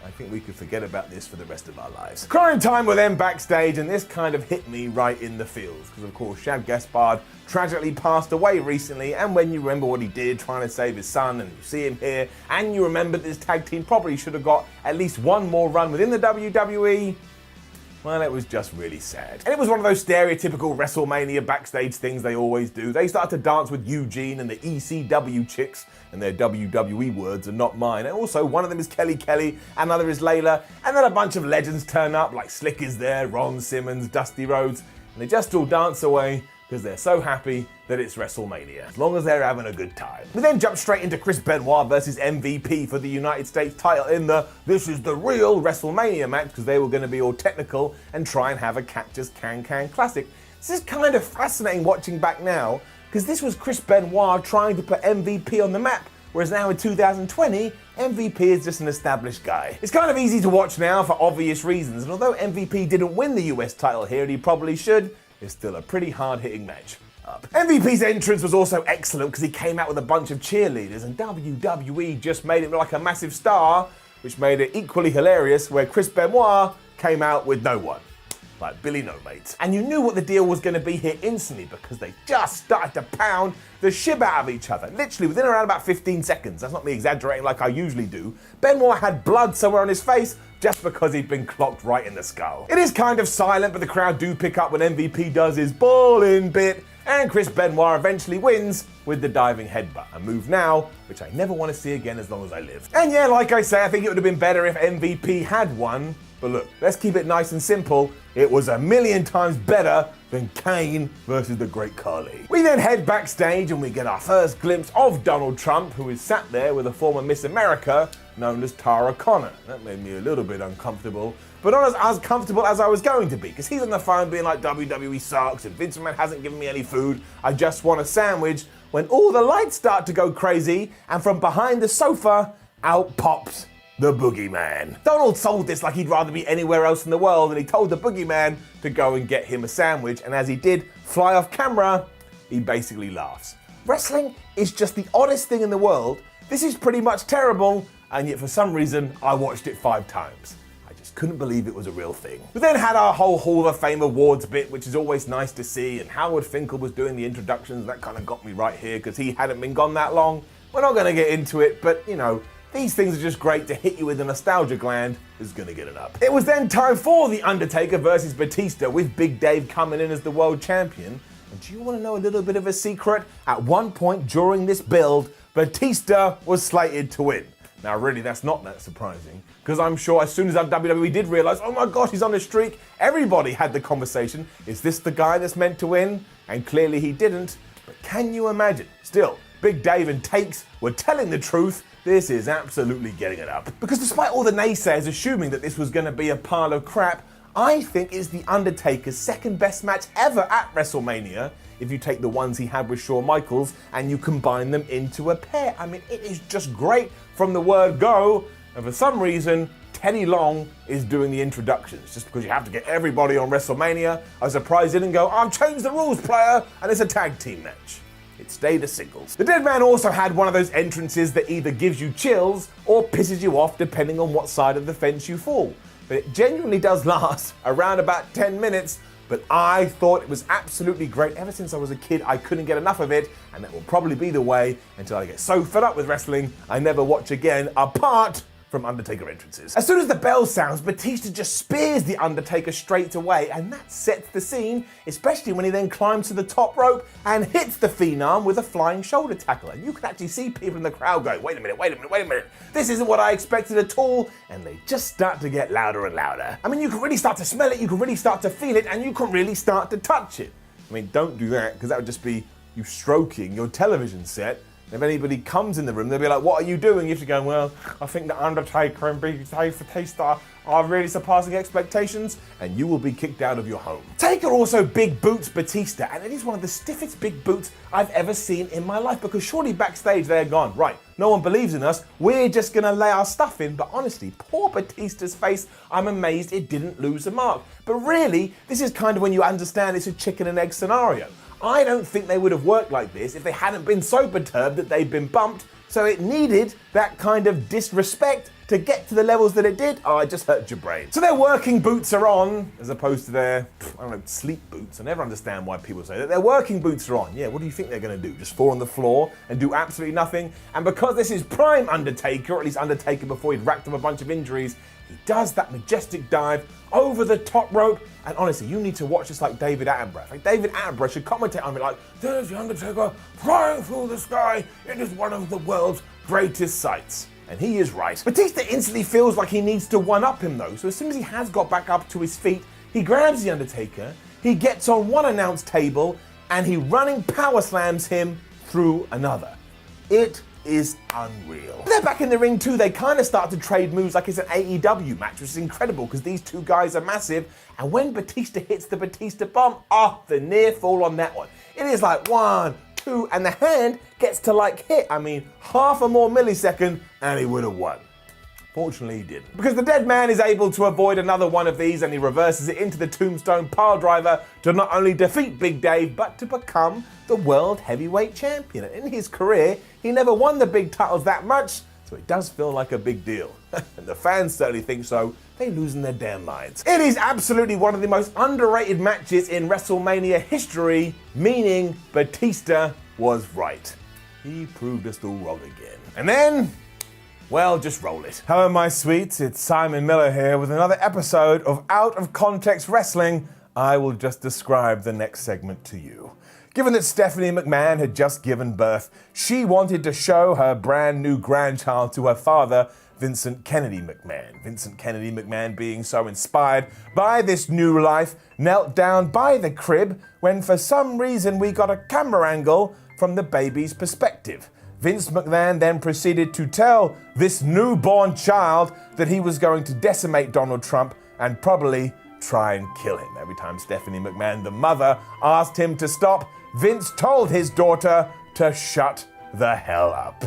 I think we could forget about this for the rest of our lives. Crying time with them backstage, and this kind of hit me right in the feels, because of course Shad Gaspard tragically passed away recently, and when you remember what he did trying to save his son, and you see him here, and you remember this tag team probably should have got at least one more run within the WWE, well, it was just really sad. And it was one of those stereotypical WrestleMania backstage things they always do. They started to dance with Eugene and the ECW chicks, and their WWE words are not mine. And also, one of them is Kelly Kelly, another is Layla, and then a bunch of legends turn up, like Slick is there, Ron Simmons, Dusty Rhodes, and they just all dance away because they're so happy that it's WrestleMania, as long as they're having a good time. We then jump straight into Chris Benoit versus MVP for the United States title in the "This is the real WrestleMania" match, because they were going to be all technical and try and have a Cactus Can classic. This is kind of fascinating watching back now, because this was Chris Benoit trying to put MVP on the map, whereas now in 2020, MVP is just an established guy. It's kind of easy to watch now for obvious reasons, and although MVP didn't win the US title here, and he probably should, it's still a pretty hard-hitting match. MVP's entrance was also excellent because he came out with a bunch of cheerleaders, and WWE just made him look like a massive star, which made it equally hilarious where Chris Benoit came out with no one, like Billy No Mates. And you knew what the deal was going to be here instantly because they just started to pound the shit out of each other. Literally within around about 15 seconds, that's not me exaggerating like I usually do, Benoit had blood somewhere on his face just because he'd been clocked right in the skull. It is kind of silent, but the crowd do pick up when MVP does his ballin' bit, and Chris Benoit eventually wins with the diving headbutt, a move now which I never want to see again as long as I live. And yeah, like I say, I think it would have been better if MVP had won, but look, let's keep it nice and simple. It was a million times better than Kane versus the Great Khali. We then head backstage and we get our first glimpse of Donald Trump, who is sat there with a former Miss America known as Tara Connor. That made me a little bit uncomfortable, but not as comfortable as I was going to be, because he's on the phone being like, WWE sucks and Vince McMahon hasn't given me any food, I just want a sandwich, when all the lights start to go crazy and from behind the sofa, out pops the Boogeyman. Donald sold this like he'd rather be anywhere else in the world, and he told the Boogeyman to go and get him a sandwich, and as he did fly off camera, he basically laughs. Wrestling is just the oddest thing in the world. This is pretty much terrible, and yet for some reason, I watched it 5 times. I just couldn't believe it was a real thing. We then had our whole Hall of Fame awards bit, which is always nice to see, and Howard Finkel was doing the introductions. That kind of got me right here, because he hadn't been gone that long. We're not going to get into it, but you know, these things are just great to hit you with a nostalgia gland is going to get it up. It was then time for The Undertaker versus Batista, with Big Dave coming in as the world champion. And do you want to know a little bit of a secret? At one point during this build, Batista was slated to win. Now really, that's not that surprising, because I'm sure as soon as WWE did realize, oh my gosh, he's on a streak, everybody had the conversation, is this the guy that's meant to win? And clearly he didn't. But can you imagine? Still, Big Dave and Takes were telling the truth. This is absolutely getting it up. Because despite all the naysayers assuming that this was going to be a pile of crap, I think it's The Undertaker's second best match ever at WrestleMania, if you take the ones he had with Shawn Michaels and you combine them into a pair. I mean, it is just great from the word go, and for some reason, Teddy Long is doing the introductions, just because you have to get everybody on WrestleMania. I was surprised he didn't go, I've changed the rules, player, and it's a tag team match. It stayed as singles. The Dead Man also had one of those entrances that either gives you chills or pisses you off depending on what side of the fence you fall. But it genuinely does last around about 10 minutes, but I thought it was absolutely great. Ever since I was a kid, I couldn't get enough of it, and that will probably be the way until I get so fed up with wrestling, I never watch again, apart from Undertaker entrances. As soon as the bell sounds, Batista just spears The Undertaker straight away, and that sets the scene, especially when he then climbs to the top rope and hits the Phenom with a flying shoulder tackle. And you can actually see people in the crowd going, wait a minute, this isn't what I expected at all, and they just start to get louder and louder. I mean, you can really start to smell it, you can really start to feel it, and you can really start to touch it. I mean, don't do that, because that would just be you stroking your television set. If anybody comes in the room, they'll be like, what are you doing? You have to go, well, I think The Undertaker and Big Dave Batista are really surpassing expectations, and you will be kicked out of your home. Taker also big boots Batista, and it is one of the stiffest big boots I've ever seen in my life, because surely backstage they're gone, right, no one believes in us, we're just gonna lay our stuff in. But honestly, poor Batista's face, I'm amazed it didn't lose a mark. But really, this is kind of when you understand it's a chicken and egg scenario. I don't think they would have worked like this if they hadn't been so perturbed that they'd been bumped, so it needed that kind of disrespect to get to the levels that it did, it just hurt your brain. So their working boots are on, as opposed to their, sleep boots. I never understand why people say that. Their working boots are on. Yeah, what do you think they're gonna do? Just fall on the floor and do absolutely nothing? And because this is prime Undertaker, or at least Undertaker before he'd racked up a bunch of injuries, he does that majestic dive over the top rope. And honestly, you need to watch this like David Attenborough. Like David Attenborough should commentate on it like, there's the Undertaker flying through the sky. It is one of the world's greatest sights. And he is right. Batista instantly feels like he needs to one-up him though, so as soon as he has got back up to his feet, he grabs the Undertaker, he gets on one announce table, and he running power slams him through another. It is unreal. They're back in the ring too. They kind of start to trade moves like it's an AEW match, which is incredible because these two guys are massive. And when Batista hits the Batista bomb, the near fall on that one. It is like 1, 2, and the hand gets to like hit. I mean, half a more millisecond and he would have won. Fortunately, he didn't. Because the dead man is able to avoid another one of these and he reverses it into the tombstone piledriver to not only defeat Big Dave, but to become the World Heavyweight Champion. In his career, he never won the big titles that much, so it does feel like a big deal. And the fans certainly think so. They're losing their damn minds. It is absolutely one of the most underrated matches in WrestleMania history, meaning Batista was right. He proved us all wrong again. And then, well, just roll it. Hello, my sweets. It's Simon Miller here with another episode of Out of Context Wrestling. I will just describe the next segment to you. Given that Stephanie McMahon had just given birth, she wanted to show her brand new grandchild to her father, Vincent Kennedy McMahon. Vincent Kennedy McMahon, being so inspired by this new life, knelt down by the crib when for some reason we got a camera angle from the baby's perspective. Vince McMahon then proceeded to tell this newborn child that he was going to decimate Donald Trump and probably try and kill him. Every time Stephanie McMahon, the mother, asked him to stop, Vince told his daughter to shut the hell up.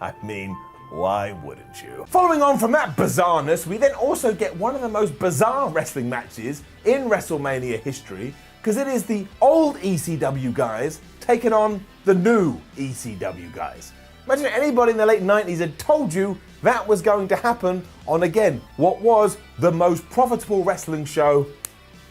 I mean, why wouldn't you? Following on from that bizarreness, we then also get one of the most bizarre wrestling matches in WrestleMania history, because it is the old ECW guys taking on the new ECW guys. Imagine anybody in the late 90s had told you that was going to happen on, again, what was the most profitable wrestling show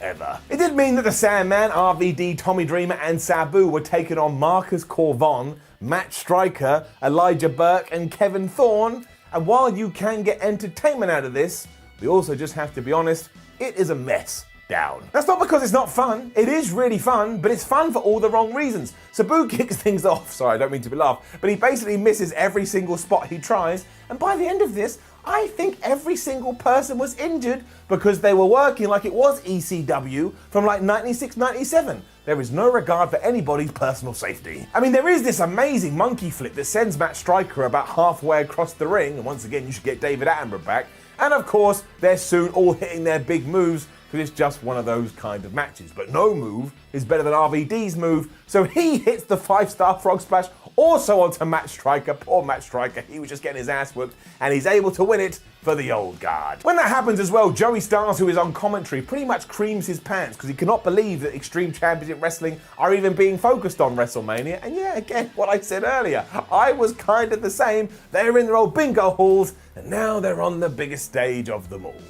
ever. It did mean that the Sandman, RVD, Tommy Dreamer, and Sabu were taking on Marcus Corvon, Matt Striker, Elijah Burke, and Kevin Thorne. And while you can get entertainment out of this, we also just have to be honest, it is a mess down. That's not because it's not fun. It is really fun, but it's fun for all the wrong reasons. Sabu kicks things off, sorry, I don't mean to be laugh, but he basically misses every single spot he tries, and by the end of this, I think every single person was injured because they were working like it was ECW from like 96, 97. There is no regard for anybody's personal safety. I mean, there is this amazing monkey flip that sends Matt Striker about halfway across the ring, and once again, you should get David Attenborough back. And of course, they're soon all hitting their big moves, because it's just one of those kind of matches. But no move is better than RVD's move, so he hits the 5-star frog splash also onto Matt Striker. Poor Matt Striker, he was just getting his ass whooped, and he's able to win it for the old guard. When that happens as well, Joey Styles, who is on commentary, pretty much creams his pants because he cannot believe that Extreme Championship Wrestling are even being focused on WrestleMania. And yeah, again, what I said earlier, I was kind of the same. They're in their old bingo halls, and now they're on the biggest stage of them all.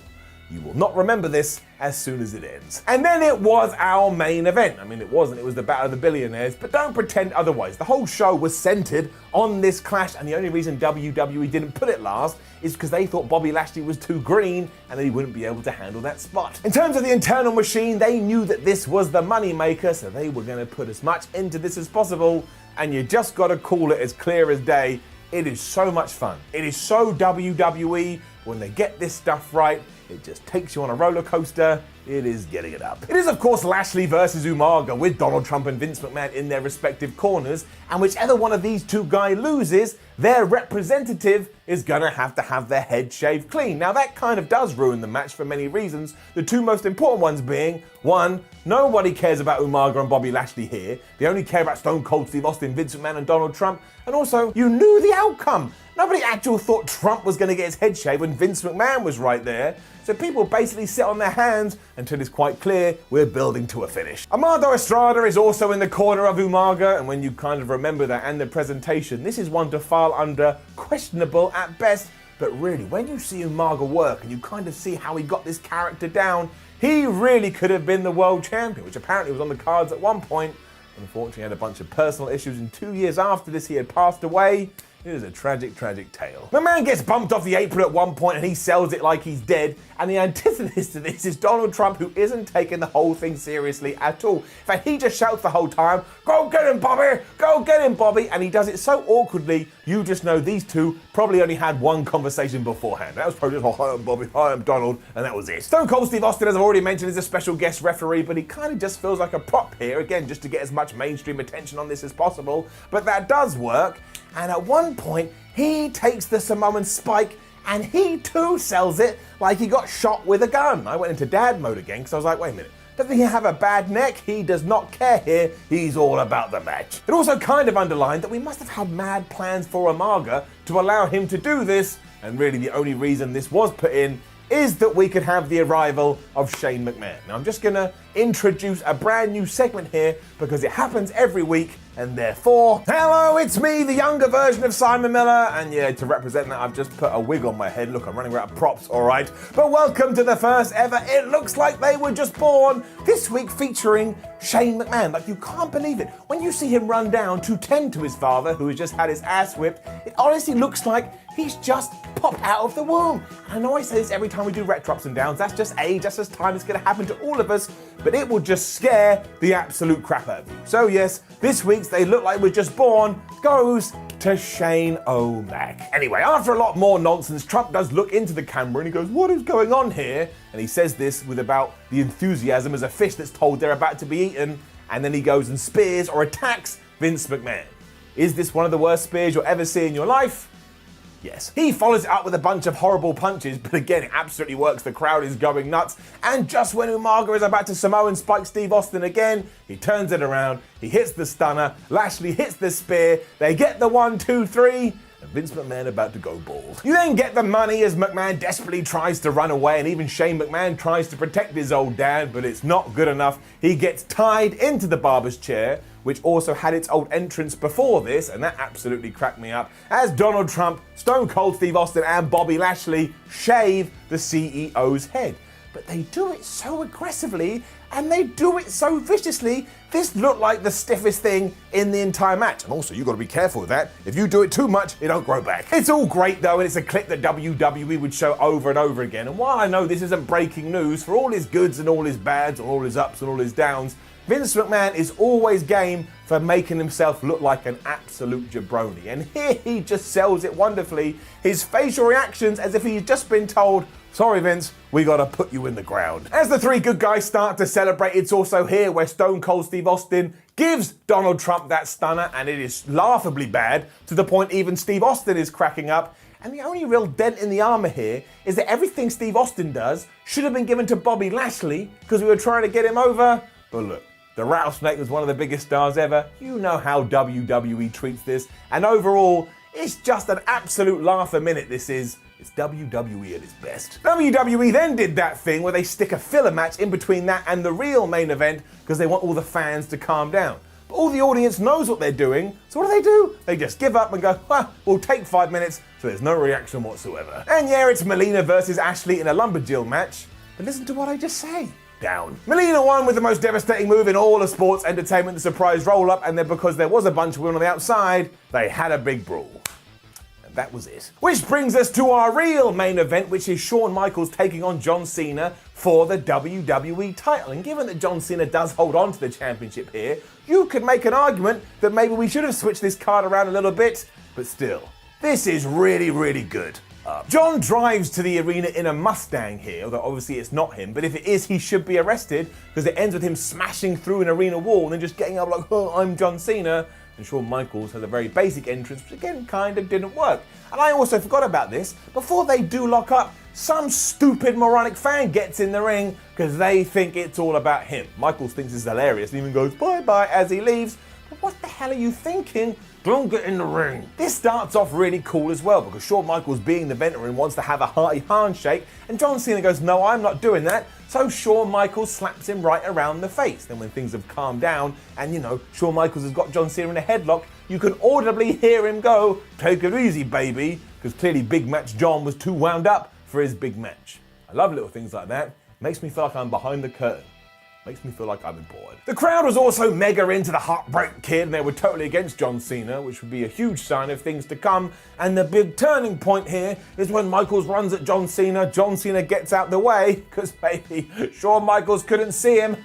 You will not remember this as soon as it ends. And then it was our main event. I mean, it wasn't, it was the Battle of the Billionaires, but don't pretend otherwise. The whole show was centered on this clash, and the only reason WWE didn't put it last is because they thought Bobby Lashley was too green and that he wouldn't be able to handle that spot. In terms of the internal machine, they knew that this was the money maker, so they were gonna put as much into this as possible, and you just gotta call it as clear as day. It is so much fun. It is so WWE. When they get this stuff right, it just takes you on a roller coaster. It is getting it up. It is, of course, Lashley versus Umaga with Donald Trump and Vince McMahon in their respective corners, and whichever one of these two guys loses, their representative is gonna have to have their head shaved clean. Now, that kind of does ruin the match for many reasons, the two most important ones being, one, nobody cares about Umaga and Bobby Lashley here. They only care about Stone Cold Steve Austin, Vince McMahon, and Donald Trump, and also, you knew the outcome. Nobody actually thought Trump was going to get his head shaved when Vince McMahon was right there. So people basically sit on their hands until it's quite clear we're building to a finish. Amado Estrada is also in the corner of Umaga, and when you kind of remember that and the presentation, this is one to far while under questionable at best. But really, when you see Umaga work and you kind of see how he got this character down, he really could have been the world champion, which apparently was on the cards at one point. Unfortunately, he had a bunch of personal issues, and 2 years after this, he had passed away. It is a tragic, tragic tale. The man gets bumped off the apron at one point and he sells it like he's dead. And the antithesis to this is Donald Trump, who isn't taking the whole thing seriously at all. In fact, he just shouts the whole time, "Go get him, Bobby! Go get him, Bobby!" And he does it so awkwardly, you just know these two probably only had one conversation beforehand. That was probably just, "Oh, hi, I'm Bobby, hi, I'm Donald," and that was it. Stone Cold Steve Austin, as I've already mentioned, is a special guest referee, but he kind of just feels like a prop here, again, just to get as much mainstream attention on this as possible. But that does work. And at one point, he takes the Samoan spike and he too sells it like he got shot with a gun. I went into dad mode again because I was like, wait a minute, doesn't he have a bad neck? He does not care here. He's all about the match. It also kind of underlined that we must have had mad plans for Umaga to allow him to do this. And really the only reason this was put in is that we could have the arrival of Shane McMahon. Now I'm just gonna introduce a brand new segment here because it happens every week, and therefore, hello, it's me, the younger version of Simon Miller, and yeah, to represent that, I've just put a wig on my head. Look, I'm running out of props, all right. But welcome to the first ever It Looks Like They Were Just Born, this week featuring Shane McMahon. Like, you can't believe it. When you see him run down to tend to his father, who has just had his ass whipped, it honestly looks like he's just popped out of the womb. I know I say this every time we do retro ups and downs, that's just age, that's just time, it's gonna happen to all of us, but it will just scare the absolute crap out of you. So yes, this week's They Look Like We're Just Born goes to Shane O'Mac. Anyway, after a lot more nonsense, Trump does look into the camera and he goes, "What is going on here?" And he says this with about the enthusiasm as a fish that's told they're about to be eaten, and then he goes and spears or attacks Vince McMahon. Is this one of the worst spears you'll ever see in your life? Yes. He follows it up with a bunch of horrible punches, but again, it absolutely works. The crowd is going nuts. And just when Umaga is about to Samoan spike Steve Austin again, he turns it around, he hits the stunner, Lashley hits the spear, they get the 1, 2, 3, and Vince McMahon about to go bald. You then get the money as McMahon desperately tries to run away, and even Shane McMahon tries to protect his old dad, but it's not good enough. He gets tied into the barber's chair, which also had its old entrance before this, and that absolutely cracked me up, as Donald Trump, Stone Cold Steve Austin, and Bobby Lashley shave the CEO's head. But they do it so aggressively, and they do it so viciously, this looked like the stiffest thing in the entire match. And also, you've got to be careful with that. If you do it too much, it don't grow back. It's all great though, and it's a clip that WWE would show over and over again. And while I know this isn't breaking news, for all his goods and all his bads, and all his ups and all his downs, Vince McMahon is always game for making himself look like an absolute jabroni. And here he just sells it wonderfully. His facial reactions as if he's just been told, "Sorry Vince, we gotta put you in the ground." As the three good guys start to celebrate, it's also here where Stone Cold Steve Austin gives Donald Trump that stunner, and it is laughably bad, to the point even Steve Austin is cracking up. And the only real dent in the armor here is that everything Steve Austin does should have been given to Bobby Lashley because we were trying to get him over. But look, the Rattlesnake was one of the biggest stars ever. You know how WWE treats this. And overall, it's just an absolute laugh a minute, this is. It's WWE at its best. WWE then did that thing where they stick a filler match in between that and the real main event because they want all the fans to calm down. But all the audience knows what they're doing, so what do? They just give up and go, "Well, we'll take 5 minutes," so there's no reaction whatsoever. And yeah, it's Melina versus Ashley in a lumberjill match, but listen to what I just say. Down. Melina won with the most devastating move in all of sports entertainment, the surprise roll-up, and then because there was a bunch of women on the outside, they had a big brawl. And that was it. Which brings us to our real main event, which is Shawn Michaels taking on John Cena for the WWE title. And given that John Cena does hold on to the championship here, you could make an argument that maybe we should have switched this card around a little bit, but still, this is really, really good. John drives to the arena in a Mustang here, although obviously it's not him, but if it is, he should be arrested because it ends with him smashing through an arena wall and then just getting up like, "Oh, I'm John Cena." And Shawn Michaels has a very basic entrance, which again kind of didn't work. And I also forgot about this. Before they do lock up, some stupid moronic fan gets in the ring because they think it's all about him. Michaels thinks it's hilarious and even goes bye-bye as he leaves. But what the hell are you thinking? Don't get in the ring. This starts off really cool as well because Shawn Michaels, being the veteran, wants to have a hearty handshake, and John Cena goes, no, I'm not doing that. So Shawn Michaels slaps him right around the face. Then when things have calmed down and, Shawn Michaels has got John Cena in a headlock, you can audibly hear him go, take it easy, baby, because clearly Big Match John was too wound up for his big match. I love little things like that. Makes me feel like I'm behind the curtain. Makes me feel like I'm bored. The crowd was also mega into the Heartbreak Kid, and they were totally against John Cena, which would be a huge sign of things to come. And the big turning point here is when Michaels runs at John Cena gets out the way, because maybe Shawn Michaels couldn't see him.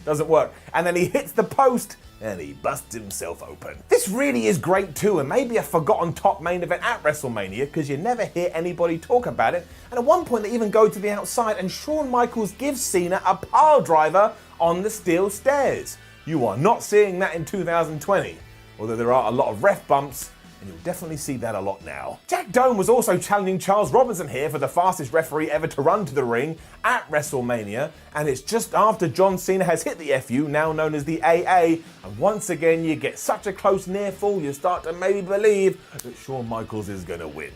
Doesn't work. And then he hits the post, and he busts himself open. This really is great too, and maybe a forgotten top main event at WrestleMania, because you never hear anybody talk about it. And at one point they even go to the outside and Shawn Michaels gives Cena a pile driver on the steel stairs. You are not seeing that in 2020, although there are a lot of ref bumps, and you'll definitely see that a lot now. Jack Doan was also challenging Charles Robinson here for the fastest referee ever to run to the ring at WrestleMania, and it's just after John Cena has hit the FU, now known as the AA, and once again you get such a close near fall you start to maybe believe that Shawn Michaels is gonna win.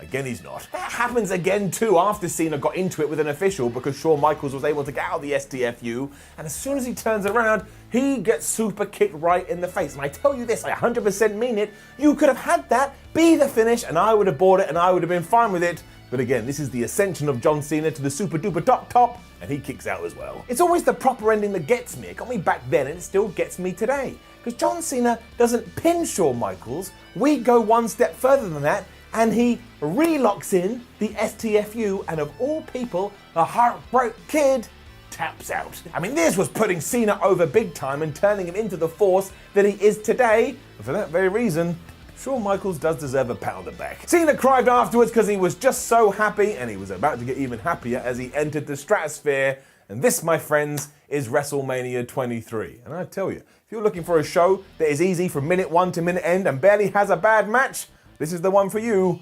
Again, he's not. That happens again too after Cena got into it with an official because Shawn Michaels was able to get out of the STFU, and as soon as he turns around, he gets super kicked right in the face. And I tell you this, I 100% mean it, you could have had that be the finish and I would have bought it and I would have been fine with it. But again, this is the ascension of John Cena to the super duper top, and he kicks out as well. It's always the proper ending that gets me. It got me back then and it still gets me today. Because John Cena doesn't pin Shawn Michaels, we go one step further than that, and he relocks in the STFU, and of all people, the Heartbreak Kid taps out. I mean, this was putting Cena over big time and turning him into the force that he is today. And for that very reason, Shawn Michaels does deserve a pat on the back. Cena cried afterwards because he was just so happy, and he was about to get even happier as he entered the stratosphere. And this, my friends, is WrestleMania 23. And I tell you, if you're looking for a show that is easy from minute one to minute end and barely has a bad match, this is the one for you.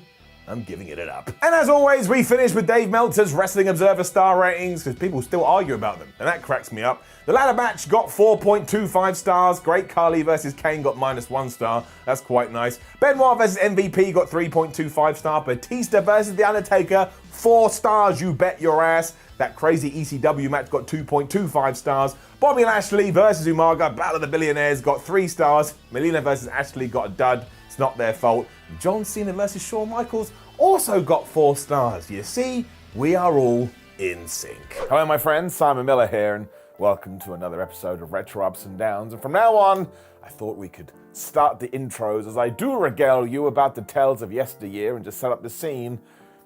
I'm giving it up. And as always, we finish with Dave Meltzer's Wrestling Observer star ratings, because people still argue about them, and that cracks me up. The ladder match got 4.25 stars. Great Khali versus Kane got -1 star. That's quite nice. Benoit versus MVP got 3.25 star. Batista versus The Undertaker, 4 stars, you bet your ass. That crazy ECW match got 2.25 stars. Bobby Lashley versus Umaga, Battle of the Billionaires, got 3 stars. Melina versus Ashley got a dud. It's not their fault. John Cena versus Shawn Michaels also got 4 stars. You see, we are all in sync. Hello, my friends. Simon Miller here, and welcome to another episode of Retro Ups and Downs. And from now on, I thought we could start the intros as I do regale you about the tales of yesteryear and just set up the scene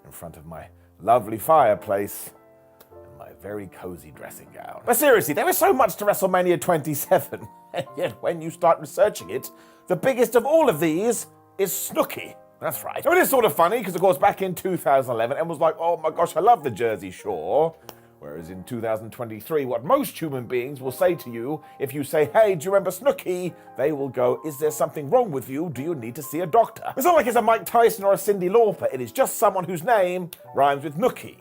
in front of my lovely fireplace and my very cozy dressing gown. But seriously, there is so much to WrestleMania 27, and yet when you start researching it, the biggest of all of these is Snooki. That's right. So it is sort of funny because, of course, back in 2011, everyone was like, oh my gosh, I love the Jersey Shore. Whereas in 2023, what most human beings will say to you, if you say, hey, do you remember Snooki? They will go, is there something wrong with you? Do you need to see a doctor? It's not like it's a Mike Tyson or a Cyndi Lauper. It is just someone whose name rhymes with Nookie,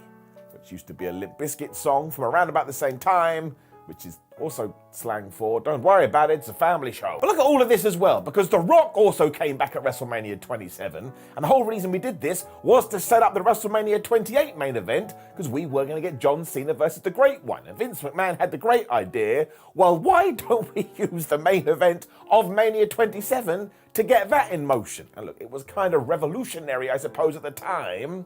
which used to be a Limp Bizkit song from around about the same time, which is also slang for, don't worry about it, it's a family show. But look at all of this as well, because The Rock also came back at WrestleMania 27, and the whole reason we did this was to set up the WrestleMania 28 main event, because we were going to get John Cena versus the Great One, and Vince McMahon had the great idea, well, why don't we use the main event of Mania 27 to get that in motion? And look, it was kind of revolutionary, I suppose, at the time,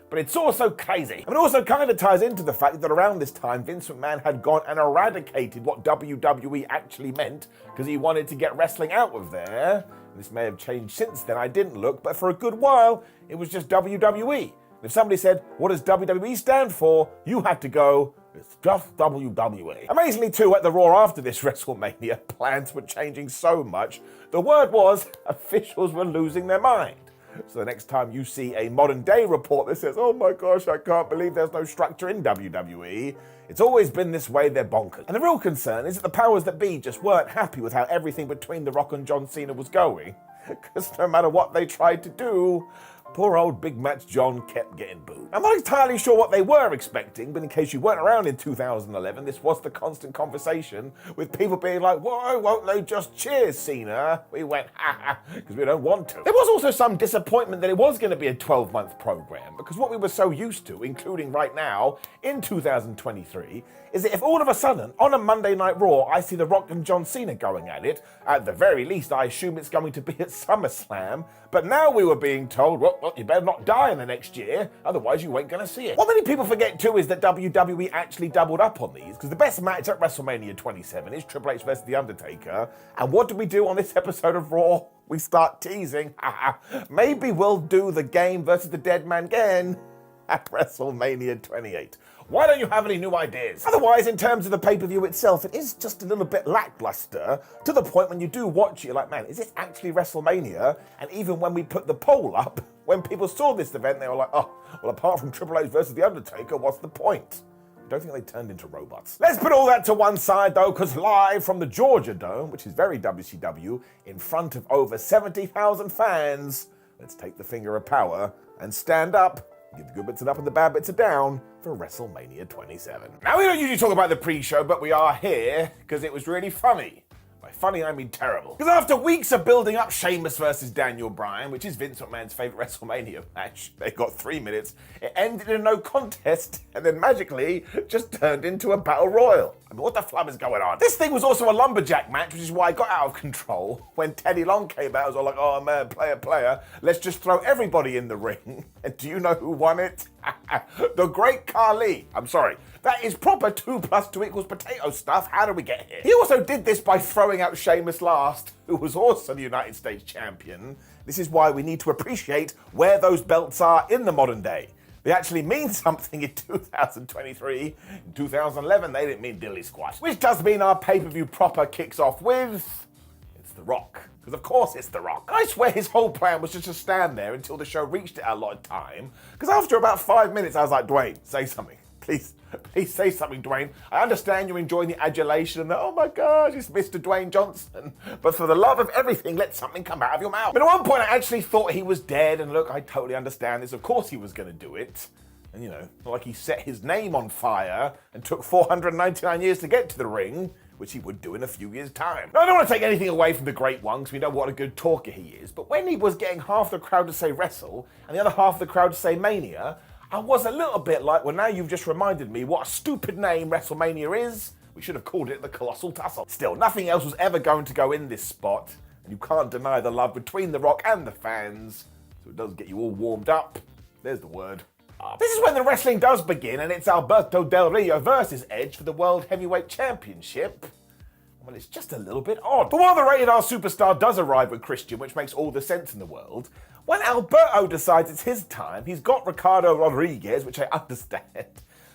but it's also crazy. And it also kind of ties into the fact that around this time, Vince McMahon had gone and eradicated what WWE actually meant because he wanted to get wrestling out of there. This may have changed since then, I didn't look, but for a good while, it was just WWE. And if somebody said, what does WWE stand for? You had to go, it's just WWE. Amazingly too, at the Raw after this WrestleMania, plans were changing so much. The word was, officials were losing their mind. So the next time you see a modern day report that says, oh my gosh, I can't believe there's no structure in WWE, it's always been this way, they're bonkers. And the real concern is that the powers that be just weren't happy with how everything between The Rock and John Cena was going. Because no matter what they tried to do, Poor old Big Match John kept getting booed. I'm not entirely sure what they were expecting, but in case you weren't around in 2011, this was the constant conversation, with people being like, why won't they just cheer Cena? We went, ha ha, because we don't want to. There was also some disappointment that it was going to be a 12-month program, because what we were so used to, including right now, in 2023, is that if all of a sudden, on a Monday Night Raw, I see The Rock and John Cena going at it, at the very least, I assume it's going to be at SummerSlam, but now we were being told, well, you better not die in the next year, otherwise you ain't gonna see it. What many people forget too is that WWE actually doubled up on these, because the best match at WrestleMania 27 is Triple H versus The Undertaker, and what do we do on this episode of Raw? We start teasing, maybe we'll do the game versus the Dead Man again at WrestleMania 28. Why don't you have any new ideas? Otherwise, in terms of the pay-per-view itself, it is just a little bit lackluster, to the point when you do watch it, you're like, man, is this actually WrestleMania? And even when we put the poll up, when people saw this event, they were like, oh, well, apart from Triple H versus The Undertaker, what's the point? I don't think they turned into robots. Let's put all that to one side, though, because live from the Georgia Dome, which is very WCW, in front of over 70,000 fans, let's take the finger of power and stand up. Give the good bits up and the bad bits are down for WrestleMania 27. Now, we don't usually talk about the pre-show, but we are here because it was really funny. By funny, I mean terrible. Because after weeks of building up Sheamus versus Daniel Bryan, which is Vince McMahon's favorite WrestleMania match, they got 3 minutes, it ended in a no contest, and then magically just turned into a battle royal. I mean, what the flub is going on? This thing was also a lumberjack match, which is why it got out of control. When Teddy Long came out, I was all like, oh man, player, let's just throw everybody in the ring. And do you know who won it? The Great Khali. I'm sorry. That is proper 2 + 2 = potato stuff. How did we get here? He also did this by throwing out Sheamus last, who was also the United States champion. This is why we need to appreciate where those belts are in the modern day. They actually mean something in 2023. In 2011, they didn't mean dilly squash. Which does mean our pay-per-view proper kicks off with... it's The Rock. Because of course it's The Rock. I swear his whole plan was just to stand there until the show reached a lot of time. Because after about 5 minutes, I was like, Dwayne, say something. Please say something, Dwayne. I understand you're enjoying the adulation and the, oh my gosh, it's Mr. Dwayne Johnson. But for the love of everything, let something come out of your mouth. But at one point, I actually thought he was dead. And look, I totally understand this. Of course he was going to do it. And you know, not like he set his name on fire and took 499 years to get to the ring, which he would do in a few years' time. Now, I don't want to take anything away from the Great One, because we know what a good talker he is. But when he was getting half the crowd to say wrestle and the other half of the crowd to say Mania, I was a little bit like, well, now you've just reminded me what a stupid name WrestleMania is. We should have called it the Colossal Tussle. Still, nothing else was ever going to go in this spot, and you can't deny the love between The Rock and the fans, so it does get you all warmed up. There's the word. This is when the wrestling does begin, and it's Alberto Del Rio versus Edge for the World Heavyweight Championship. Well, it's just a little bit odd. But while the Rated R superstar does arrive with Christian, which makes all the sense in the world, when Alberto decides it's his time, he's got Ricardo Rodriguez, which I understand,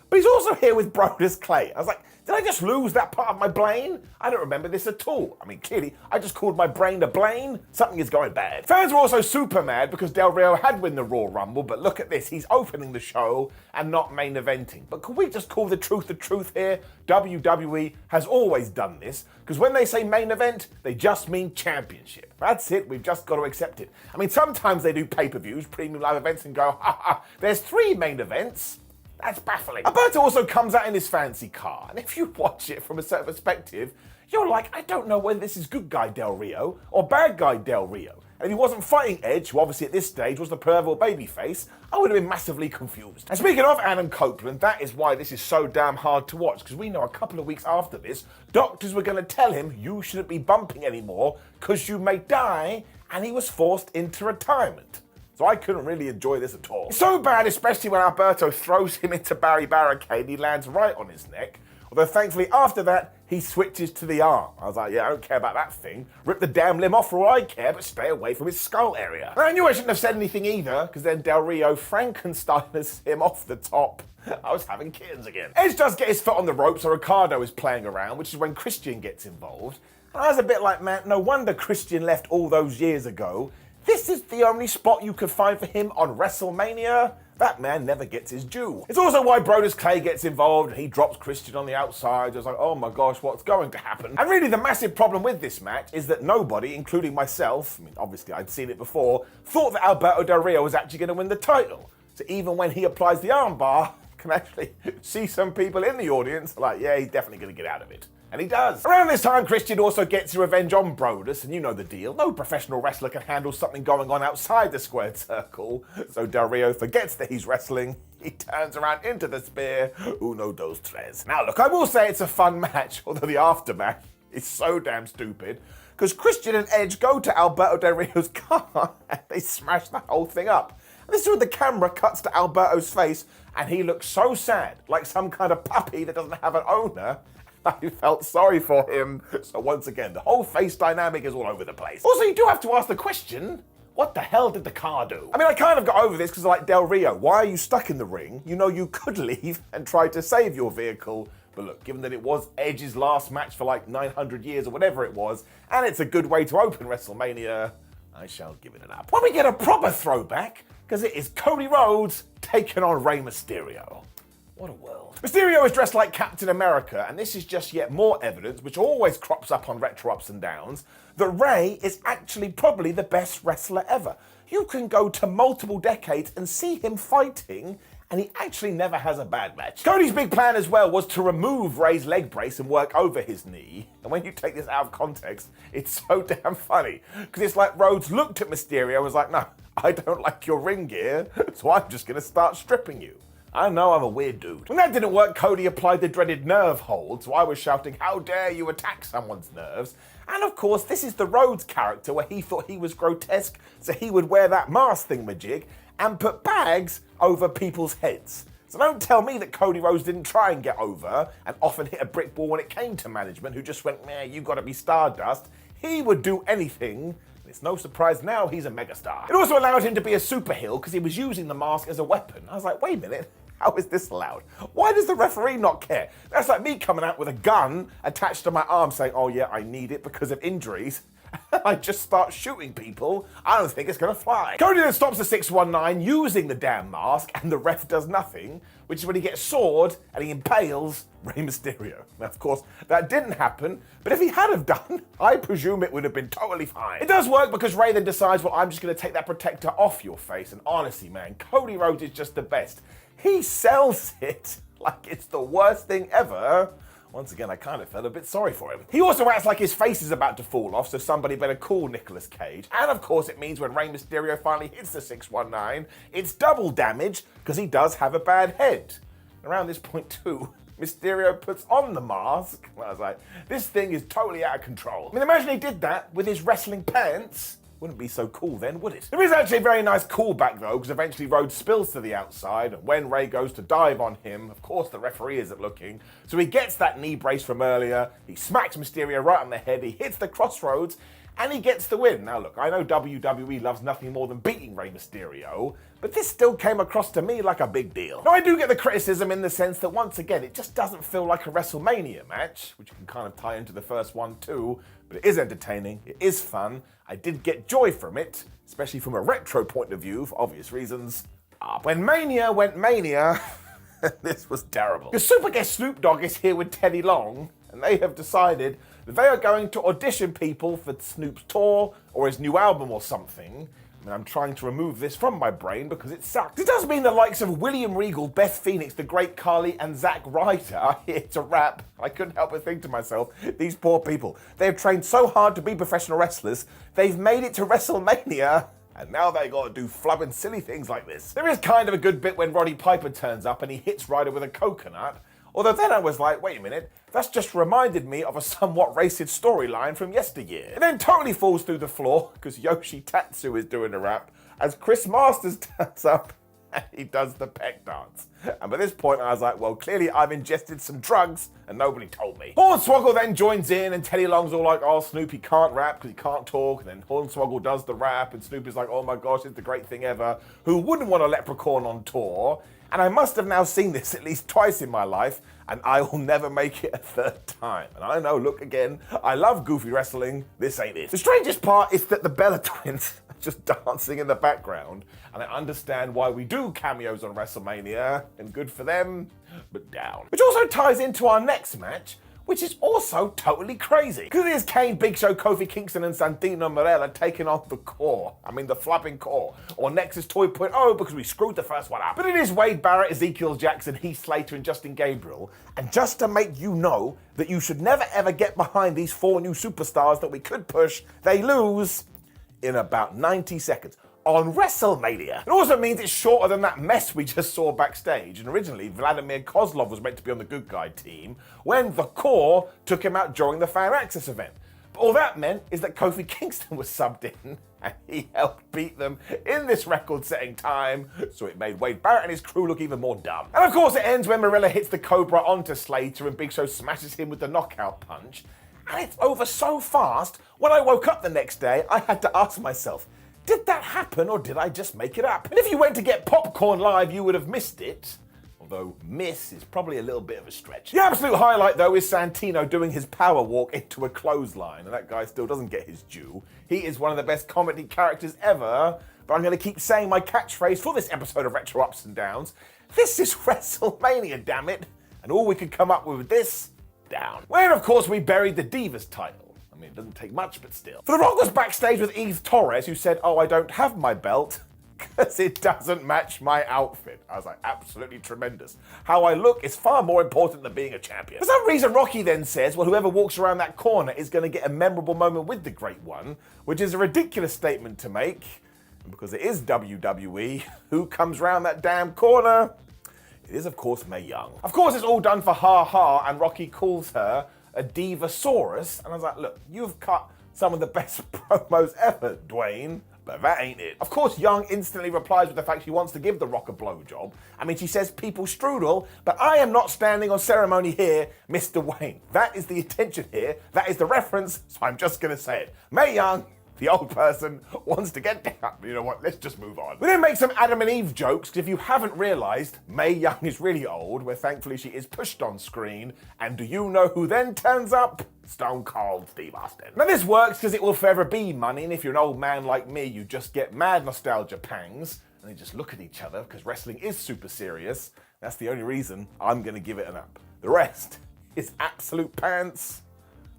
but he's also here with Brodus Clay. I was like, did I just lose that part of my brain? I don't remember this at all. I mean, clearly, I just called my brain a Blaine. Something is going bad. Fans were also super mad because Del Rio had won the Raw Rumble, but look at this, he's opening the show and not main eventing. But can we just call the truth here? WWE has always done this, because when they say main event, they just mean championship. That's it, we've just got to accept it. I mean, sometimes they do pay-per-views, premium live events, and go, ha ha, there's 3 main events. That's baffling. Alberto also comes out in his fancy car, and if you watch it from a certain perspective, you're like, I don't know whether this is good guy Del Rio or bad guy Del Rio. And if he wasn't fighting Edge, who obviously at this stage was the pervert babyface, I would have been massively confused. And speaking of Adam Copeland, that is why this is so damn hard to watch, because we know a couple of weeks after this, doctors were going to tell him you shouldn't be bumping anymore because you may die, and he was forced into retirement. So I couldn't really enjoy this at all. It's so bad, especially when Alberto throws him into Barry Barricade and he lands right on his neck. Although thankfully after that, he switches to the arm. I was like, yeah, I don't care about that thing. Rip the damn limb off for all I care, but stay away from his skull area. And I knew I shouldn't have said anything either, because then Del Rio Frankensteins him off the top. I was having kittens again. Edge does get his foot on the ropes, so Ricardo is playing around, which is when Christian gets involved. And I was a bit like, man, no wonder Christian left all those years ago. This is the only spot you could find for him on WrestleMania? That man never gets his due. It's also why Brodus Clay gets involved and he drops Christian on the outside. It's like, oh my gosh, what's going to happen? And really the massive problem with this match is that nobody, including myself, I mean obviously I'd seen it before, thought that Alberto Del Rio was actually going to win the title. So even when he applies the armbar, you can actually see some people in the audience like, yeah, he's definitely going to get out of it. And he does. Around this time, Christian also gets revenge on Brodus, and you know the deal. No professional wrestler can handle something going on outside the squared circle. So Del Rio forgets that he's wrestling. He turns around into the spear. Uno, dos, tres. Now look, I will say it's a fun match, although the aftermath is so damn stupid. Because Christian and Edge go to Alberto Del Rio's car and they smash the whole thing up. And this is when the camera cuts to Alberto's face and he looks so sad, like some kind of puppy that doesn't have an owner. I felt sorry for him. So once again, the whole face dynamic is all over the place. Also, you do have to ask the question, what the hell did the car do? I mean, I kind of got over this because like Del Rio, why are you stuck in the ring? You know you could leave and try to save your vehicle. But look, given that it was Edge's last match for like 900 years or whatever it was, and it's a good way to open WrestleMania, I shall give it an up. When we get a proper throwback, because it is Cody Rhodes taking on Rey Mysterio. What a world. Mysterio is dressed like Captain America, and this is just yet more evidence, which always crops up on retro ups and downs, that Rey is actually probably the best wrestler ever. You can go to multiple decades and see him fighting, and he actually never has a bad match. Cody's big plan as well was to remove Rey's leg brace and work over his knee. And when you take this out of context, it's so damn funny. Because it's like Rhodes looked at Mysterio and was like, no, I don't like your ring gear, so I'm just going to start stripping you. I know I'm a weird dude. When that didn't work, Cody applied the dreaded nerve hold, so I was shouting, how dare you attack someone's nerves? And of course, this is the Rhodes character where he thought he was grotesque, so he would wear that mask thingamajig and put bags over people's heads. So don't tell me that Cody Rhodes didn't try and get over and often hit a brick wall when it came to management who just went, meh, you gotta be Stardust. He would do anything. It's no surprise now he's a megastar. It also allowed him to be a super heel because he was using the mask as a weapon. I was like, wait a minute, how is this allowed? Why does the referee not care? That's like me coming out with a gun attached to my arm saying, oh yeah, I need it because of injuries. I just start shooting people. I don't think it's gonna fly. Cody then stops the 619 using the damn mask and the ref does nothing, which is when he gets sawed and he impales Rey Mysterio. Now, of course, that didn't happen, but if he had have done, I presume it would have been totally fine. It does work because Rey then decides, well, I'm just gonna take that protector off your face, and honestly, man, Cody Rhodes is just the best. He sells it like it's the worst thing ever. Once again, I kind of felt a bit sorry for him. He also acts like his face is about to fall off, so somebody better call Nicolas Cage. And of course, it means when Rey Mysterio finally hits the 619, it's double damage, because he does have a bad head. Around this point too, Mysterio puts on the mask. I was like, this thing is totally out of control. I mean, imagine he did that with his wrestling pants. Wouldn't be so cool then, would it? There is actually a very nice callback though, because eventually Rhodes spills to the outside, and when Rey goes to dive on him, of course the referee isn't looking, so he gets that knee brace from earlier, he smacks Mysterio right on the head, he hits the crossroads, and he gets the win. Now look, I know WWE loves nothing more than beating Rey Mysterio, but this still came across to me like a big deal. Now I do get the criticism in the sense that once again, it just doesn't feel like a WrestleMania match, which you can kind of tie into the first one too, but it is entertaining, it is fun, I did get joy from it, especially from a retro point of view, for obvious reasons. When Mania went Mania, this was terrible. The super guest Snoop Dogg is here with Teddy Long, and they have decided that they are going to audition people for Snoop's tour or his new album or something. I mean, I'm trying to remove this from my brain because it sucks. It does mean the likes of William Regal, Beth Phoenix, The Great Khali, and Zack Ryder are here to rap. I couldn't help but think to myself, these poor people. They have trained so hard to be professional wrestlers, they've made it to WrestleMania, and now they gotta do flubbing silly things like this. There is kind of a good bit when Roddy Piper turns up and he hits Ryder with a coconut, although then I was like, wait a minute, that's just reminded me of a somewhat racist storyline from yesteryear. It then totally falls through the floor, because Yoshi Tatsu is doing a rap, as Chris Masters turns up and he does the peck dance. And by this point I was like, well, clearly I've ingested some drugs and nobody told me. Hornswoggle then joins in and Teddy Long's all like, oh, Snoopy can't rap because he can't talk. And then Hornswoggle does the rap and Snoopy's like, oh my gosh, it's the great thing ever. Who wouldn't want a leprechaun on tour? And I must have now seen this at least twice in my life, and I will never make it a third time. And I know, look again, I love goofy wrestling, this ain't it. The strangest part is that the Bella Twins just dancing in the background. And I understand why we do cameos on WrestleMania, and good for them, but down. Which also ties into our next match, which is also totally crazy. Because it is Kane, Big Show, Kofi Kingston, and Santino Marella taking on the core. I mean, the flapping core. Or Nexus 2.0 because we screwed the first one up. But it is Wade Barrett, Ezekiel Jackson, Heath Slater, and Justin Gabriel. And just to make you know that you should never ever get behind these 4 new superstars that we could push, they lose in about 90 seconds. On WrestleMania. It also means it's shorter than that mess we just saw backstage. And originally, Vladimir Kozlov was meant to be on the good guy team when the core took him out during the fan access event. But all that meant is that Kofi Kingston was subbed in and he helped beat them in this record-setting time, so it made Wade Barrett and his crew look even more dumb. And of course it ends when Marilla hits the Cobra onto Slater and Big Show smashes him with the knockout punch. And it's over so fast, when I woke up the next day, I had to ask myself, did that happen or did I just make it up? And if you went to get popcorn live, you would have missed it. Although miss is probably a little bit of a stretch. The absolute highlight though is Santino doing his power walk into a clothesline, and that guy still doesn't get his due. He is one of the best comedy characters ever, but I'm going to keep saying my catchphrase for this episode of Retro Ups and Downs. This is WrestleMania, damn it. And all we could come up with this, down. When of course we buried the Divas title. I mean, it doesn't take much, but still. For The Rock was backstage with Eve Torres, who said, "Oh, I don't have my belt because it doesn't match my outfit." I was like, absolutely tremendous. How I look is far more important than being a champion. For some reason, Rocky then says, well, whoever walks around that corner is going to get a memorable moment with the Great One, which is a ridiculous statement to make, because it is WWE. Who comes around that damn corner? It is, of course, Mae Young. Of course, it's all done for ha-ha, and Rocky calls her a Divasaurus, and I was like, look, you've cut some of the best promos ever, Dwayne, but that ain't it. Of course, Young instantly replies with the fact she wants to give The Rock a blowjob. I mean, she says people strudel, but I am not standing on ceremony here, Mr. Wayne. That is the intention here, that is the reference, so I'm just gonna say it. Mae Young, the old person, wants to get down. You know what, let's just move on. We then make some Adam and Eve jokes, because if you haven't realized, Mae Young is really old, where thankfully she is pushed on screen, and do you know who then turns up? Stone Cold Steve Austin. Now this works because it will forever be money, and if you're an old man like me, you just get mad nostalgia pangs, and they just look at each other, because wrestling is super serious. That's the only reason I'm gonna give it an up. The rest is absolute pants,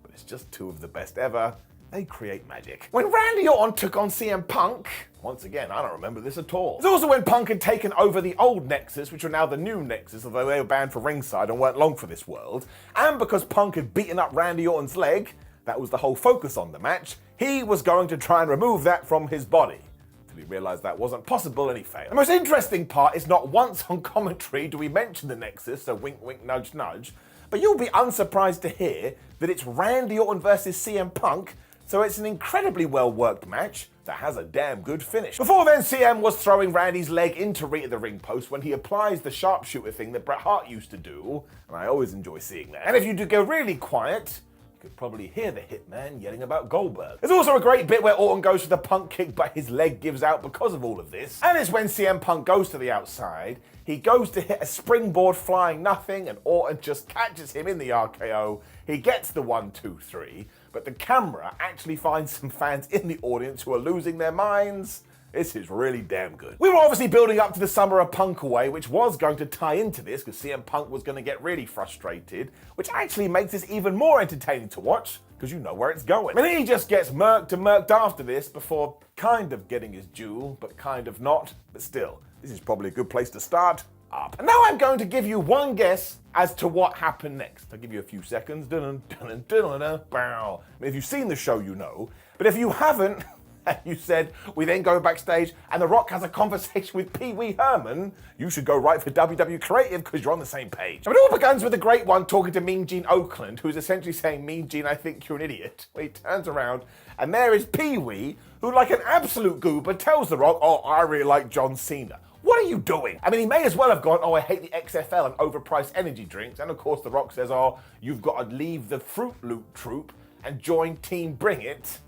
but it's just 2 of the best ever. They create magic. When Randy Orton took on CM Punk, once again, I don't remember this at all. It's also when Punk had taken over the old Nexus, which are now the new Nexus, although they were banned for ringside and weren't long for this world. And because Punk had beaten up Randy Orton's leg, that was the whole focus on the match, he was going to try and remove that from his body. Till he realized that wasn't possible and he failed. The most interesting part is not once on commentary do we mention the Nexus, so wink wink nudge nudge, but you'll be unsurprised to hear that it's Randy Orton versus CM Punk. So it's an incredibly well-worked match that has a damn good finish. Before then, CM was throwing Randy's leg into Rita the ring post when he applies the sharpshooter thing that Bret Hart used to do, and I always enjoy seeing that. And if you do go really quiet, you could probably hear the Hitman yelling about Goldberg. There's also a great bit where Orton goes for the Punk kick, but his leg gives out because of all of this. And it's when CM Punk goes to the outside, he goes to hit a springboard flying nothing, and Orton just catches him in the RKO. He gets the 1, 2, 3, but the camera actually finds some fans in the audience who are losing their minds. This is really damn good. We were obviously building up to the Summer of Punk away, which was going to tie into this because CM Punk was going to get really frustrated, which actually makes this even more entertaining to watch because you know where it's going. And he just gets murked and murked after this before kind of getting his due, but kind of not. But still, this is probably a good place to start. Up. And now I'm going to give you one guess as to what happened next. I'll give you a few seconds. Bow. I mean, if you've seen the show, you know. But if you haven't, and you said, we then go backstage and The Rock has a conversation with Pee Wee Herman, you should go right for WWE Creative because you're on the same page. And it all begins with the Great One talking to Mean Gene Oakland, who is essentially saying, Mean Gene, I think you're an idiot. Well, he turns around and there is Pee Wee, who like an absolute goober tells The Rock, oh, I really like John Cena. What are you doing? I mean, he may as well have gone, oh, I hate the XFL and overpriced energy drinks. And of course, The Rock says, oh, you've got to leave the Fruit Loop troupe and join Team Bring It.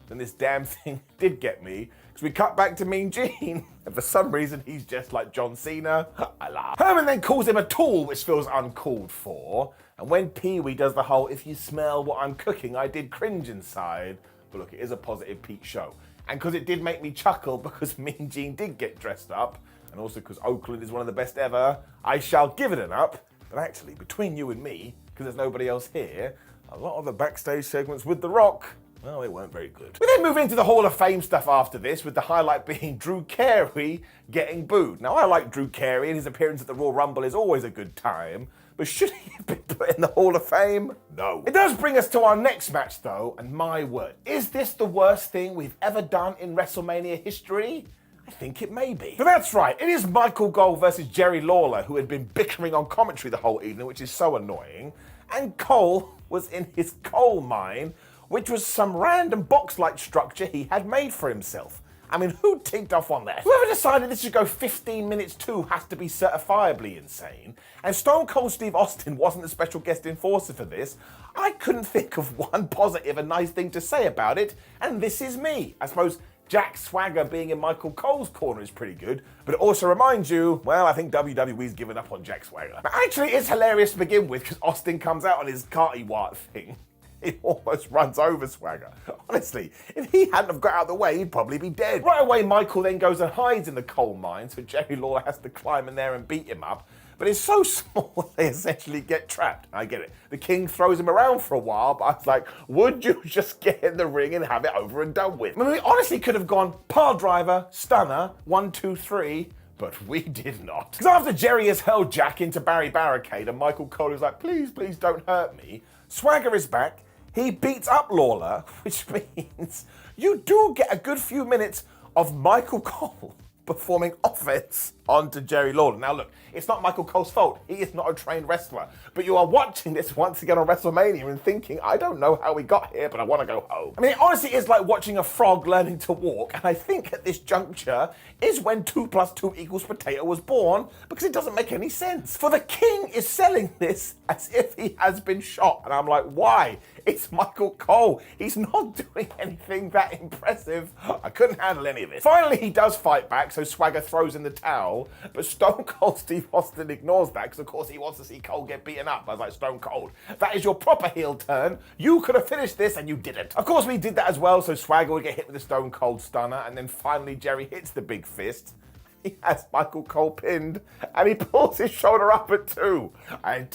Then this damn thing did get me, because we cut back to Mean Gene, and for some reason, he's just like John Cena. I laugh. Herman then calls him a tool, which feels uncalled for. And when Pee Wee does the whole, if you smell what I'm cooking, I did cringe inside. But look, it is a positive Pete show. And because it did make me chuckle because Mean Gene did get dressed up, and also because Oakland is one of the best ever, I shall give it an up. But actually, between you and me, because there's nobody else here, a lot of the backstage segments with The Rock, well, they weren't very good. We then move into the Hall of Fame stuff after this, with the highlight being Drew Carey getting booed. Now, I like Drew Carey, and his appearance at the Royal Rumble is always a good time, but should he have been put in the Hall of Fame? No. It does bring us to our next match, though, and my word, is this the worst thing we've ever done in WrestleMania history? I think it may be. But that's right, it is Michael Cole versus Jerry Lawler, who had been bickering on commentary the whole evening, which is so annoying, and Cole was in his coal mine, which was some random box-like structure he had made for himself. I mean, who ticked off on that? Whoever decided this should go 15 minutes too has to be certifiably insane. And Stone Cold Steve Austin wasn't the special guest enforcer for this. I couldn't think of one positive and nice thing to say about it, and this is me. I suppose Jack Swagger being in Michael Cole's corner is pretty good, but it also reminds you, well, I think WWE's given up on Jack Swagger. But actually, it's hilarious to begin with, because Austin comes out on his carty-wart thing. He almost runs over Swagger. Honestly, if he hadn't have got out of the way, he'd probably be dead. Right away, Michael then goes and hides in the coal mine, so Jerry Lawler has to climb in there and beat him up. But it's so small, they essentially get trapped. I get it. The King throws him around for a while, but I was like, would you just get in the ring and have it over and done with? I mean, we honestly could have gone pile driver, stunner, 1, 2, 3, but we did not. Because after Jerry has hurled Jack into Barry Barricade and Michael Cole is like, please, please don't hurt me, Swagger is back. He beats up Lawler, which means you do get a good few minutes of Michael Cole performing offense onto Jerry Lawler. Now look, it's not Michael Cole's fault. He is not a trained wrestler. But you are watching this once again on WrestleMania and thinking, I don't know how we got here, but I want to go home. I mean, it honestly is like watching a frog learning to walk. And I think at this juncture is when 2 + 2 = potato was born, because it doesn't make any sense. For the King is selling this as if he has been shot. And I'm like, why? It's Michael Cole. He's not doing anything that impressive. I couldn't handle any of it. Finally, he does fight back, so Swagger throws in the towel, but Stone Cold Steve Austin ignores that, because of course he wants to see Cole get beaten up. I was like, Stone Cold, that is your proper heel turn. You could have finished this and you didn't. Of course we did that as well, so Swagger would get hit with the Stone Cold Stunner, and then finally Jerry hits the big fist. He has Michael Cole pinned, and he pulls his shoulder up at 2. I had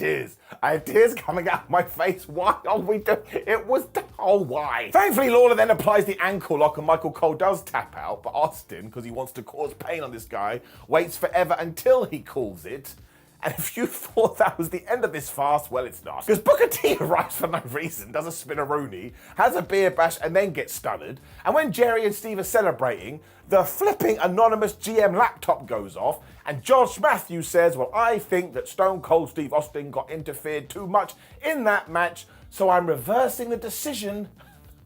tears coming out of my face. Why are we doing it? Was why? Thankfully, Lawler then applies the ankle lock, and Michael Cole does tap out, but Austin, because he wants to cause pain on this guy, waits forever until he calls it. And if you thought that was the end of this farce, well, it's not. Because Booker T arrives for no reason, does a spinneroonie, has a beer bash, and then gets stunned. And when Jerry and Steve are celebrating, the flipping anonymous GM laptop goes off, and Josh Matthews says, well, I think that Stone Cold Steve Austin got interfered too much in that match, so I'm reversing the decision.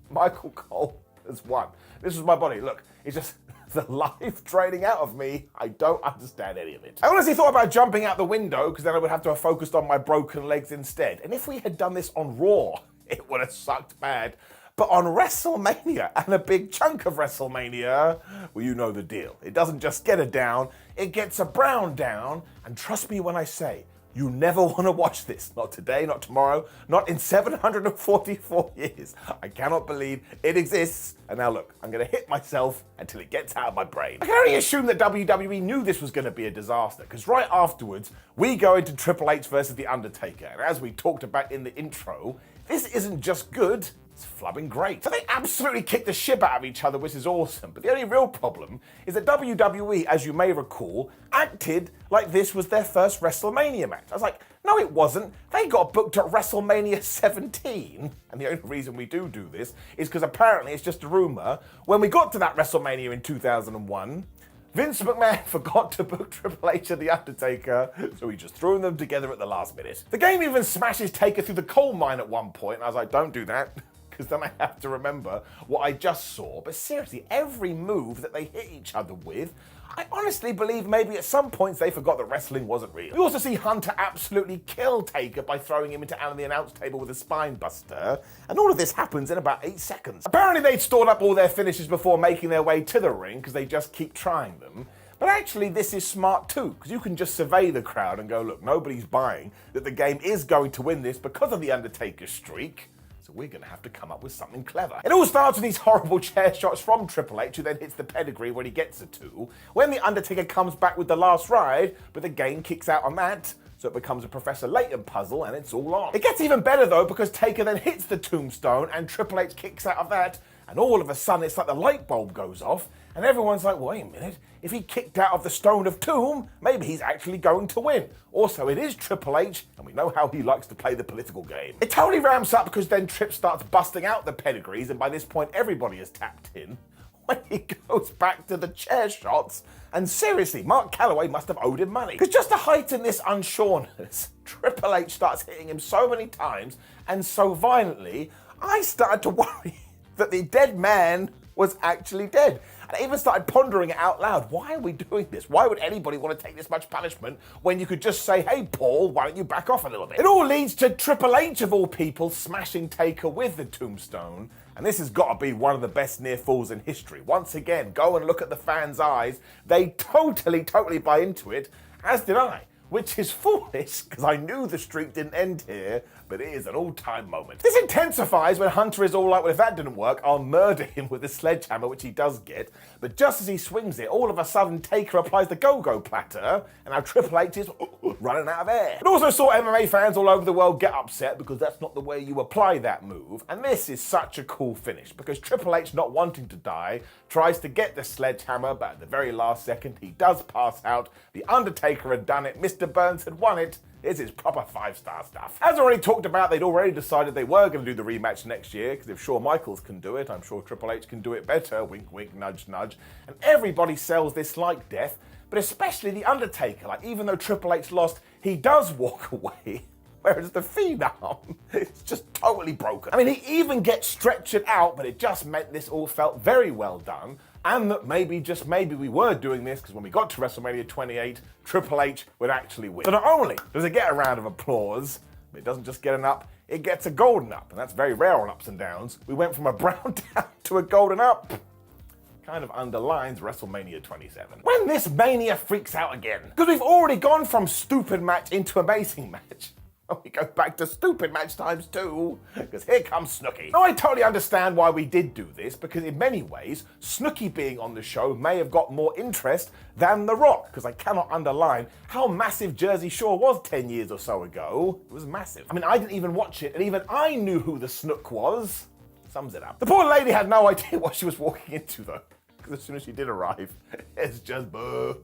Michael Cole has won. This is my body. Look, it's just the life draining out of me. I don't understand any of it. I honestly thought about jumping out the window, because then I would have to have focused on my broken legs instead. And if we had done this on Raw, it would have sucked bad. But on WrestleMania, and a big chunk of WrestleMania, well, you know the deal. It doesn't just get a down, it gets a brown down. And trust me when I say, you never want to watch this. Not today, not tomorrow, not in 744 years. I cannot believe it exists. And now look, I'm going to hit myself until it gets out of my brain. I can only assume that WWE knew this was going to be a disaster, because right afterwards, we go into Triple H versus The Undertaker. And as we talked about in the intro, this isn't just good, it's flubbing great. So they absolutely kick the shit out of each other, which is awesome. But the only real problem is that WWE, as you may recall, acted like this was their first WrestleMania match. I was like, no, it wasn't. They got booked at WrestleMania 17. And the only reason we do this is because apparently it's just a rumor. When we got to that WrestleMania in 2001, Vince McMahon forgot to book Triple H and The Undertaker, so he just threw them together at the last minute. The game even smashes Taker through the coal mine at one point, and I was like, don't do that, because then I have to remember what I just saw. But seriously, every move that they hit each other with, I honestly believe maybe at some points they forgot that wrestling wasn't real. We also see Hunter absolutely kill Taker by throwing him into the announce table with a spine buster, and all of this happens in about 8 seconds. Apparently they'd stored up all their finishes before making their way to the ring, because they just keep trying them. But actually this is smart too, because you can just survey the crowd and go, look, nobody's buying that the game is going to win this because of the Undertaker streak. So we're going to have to come up with something clever. It all starts with these horrible chair shots from Triple H, who then hits the pedigree when he gets the 2. When the Undertaker comes back with the last ride, but the game kicks out on that, so it becomes a Professor Layton puzzle, and it's all on. It gets even better though, because Taker then hits the tombstone, and Triple H kicks out of that, and all of a sudden it's like the light bulb goes off, and everyone's like, wait a minute, if he kicked out of the Stone of Tomb, maybe he's actually going to win. Also, it is Triple H, and we know how he likes to play the political game. It totally ramps up because then Tripp starts busting out the pedigrees, and by this point everybody is tapped in. When he goes back to the chair shots, and seriously, Mark Calloway must have owed him money. Because just to heighten this unsureness, Triple H starts hitting him so many times and so violently, I started to worry that the dead man was actually dead. And I even started pondering it out loud. Why are we doing this? Why would anybody want to take this much punishment when you could just say, hey, Paul, why don't you back off a little bit? It all leads to Triple H, of all people, smashing Taker with the tombstone. And this has got to be one of the best near falls in history. Once again, go and look at the fans' eyes. They totally buy into it, as did I. Which is foolish, because I knew the streak didn't end here, but it is an all-time moment. This intensifies when Hunter is all like, well, if that didn't work, I'll murder him with a sledgehammer, which he does get. But just as he swings it, all of a sudden, Taker applies the go-go platter, and now Triple H is running out of air. It also saw MMA fans all over the world get upset, because that's not the way you apply that move. And this is such a cool finish, because Triple H, not wanting to die, tries to get the sledgehammer, but at the very last second, he does pass out. The Undertaker had done it, Mr. Burns had won it. This is proper 5-star stuff. As already talked about, they'd already decided they were going to do the rematch next year, because if Shawn Michaels can do it, I'm sure Triple H can do it better. Wink, wink, nudge, nudge. And everybody sells this like death, but especially the Undertaker. Like, even though Triple H lost, he does walk away. Whereas the Phenom, it's just totally broken. I mean, he even gets stretchered out, but it just meant this all felt very well done. And that maybe, just maybe, we were doing this because when we got to WrestleMania 28, Triple H would actually win. So not only does it get a round of applause, but it doesn't just get an up, it gets a golden up. And that's very rare on ups and downs. We went from a brown down to a golden up. Kind of underlines WrestleMania 27. When this Mania freaks out again, because we've already gone from stupid match into amazing match. We go back to stupid match times 2, because here comes Snooki. Now, I totally understand why we did do this, because in many ways, Snooki being on the show may have got more interest than The Rock, because I cannot underline how massive Jersey Shore was 10 years or so ago. It was massive. I mean, I didn't even watch it, and even I knew who the Snook was. Sums it up. The poor lady had no idea what she was walking into, though, because as soon as she did arrive, it's just boo.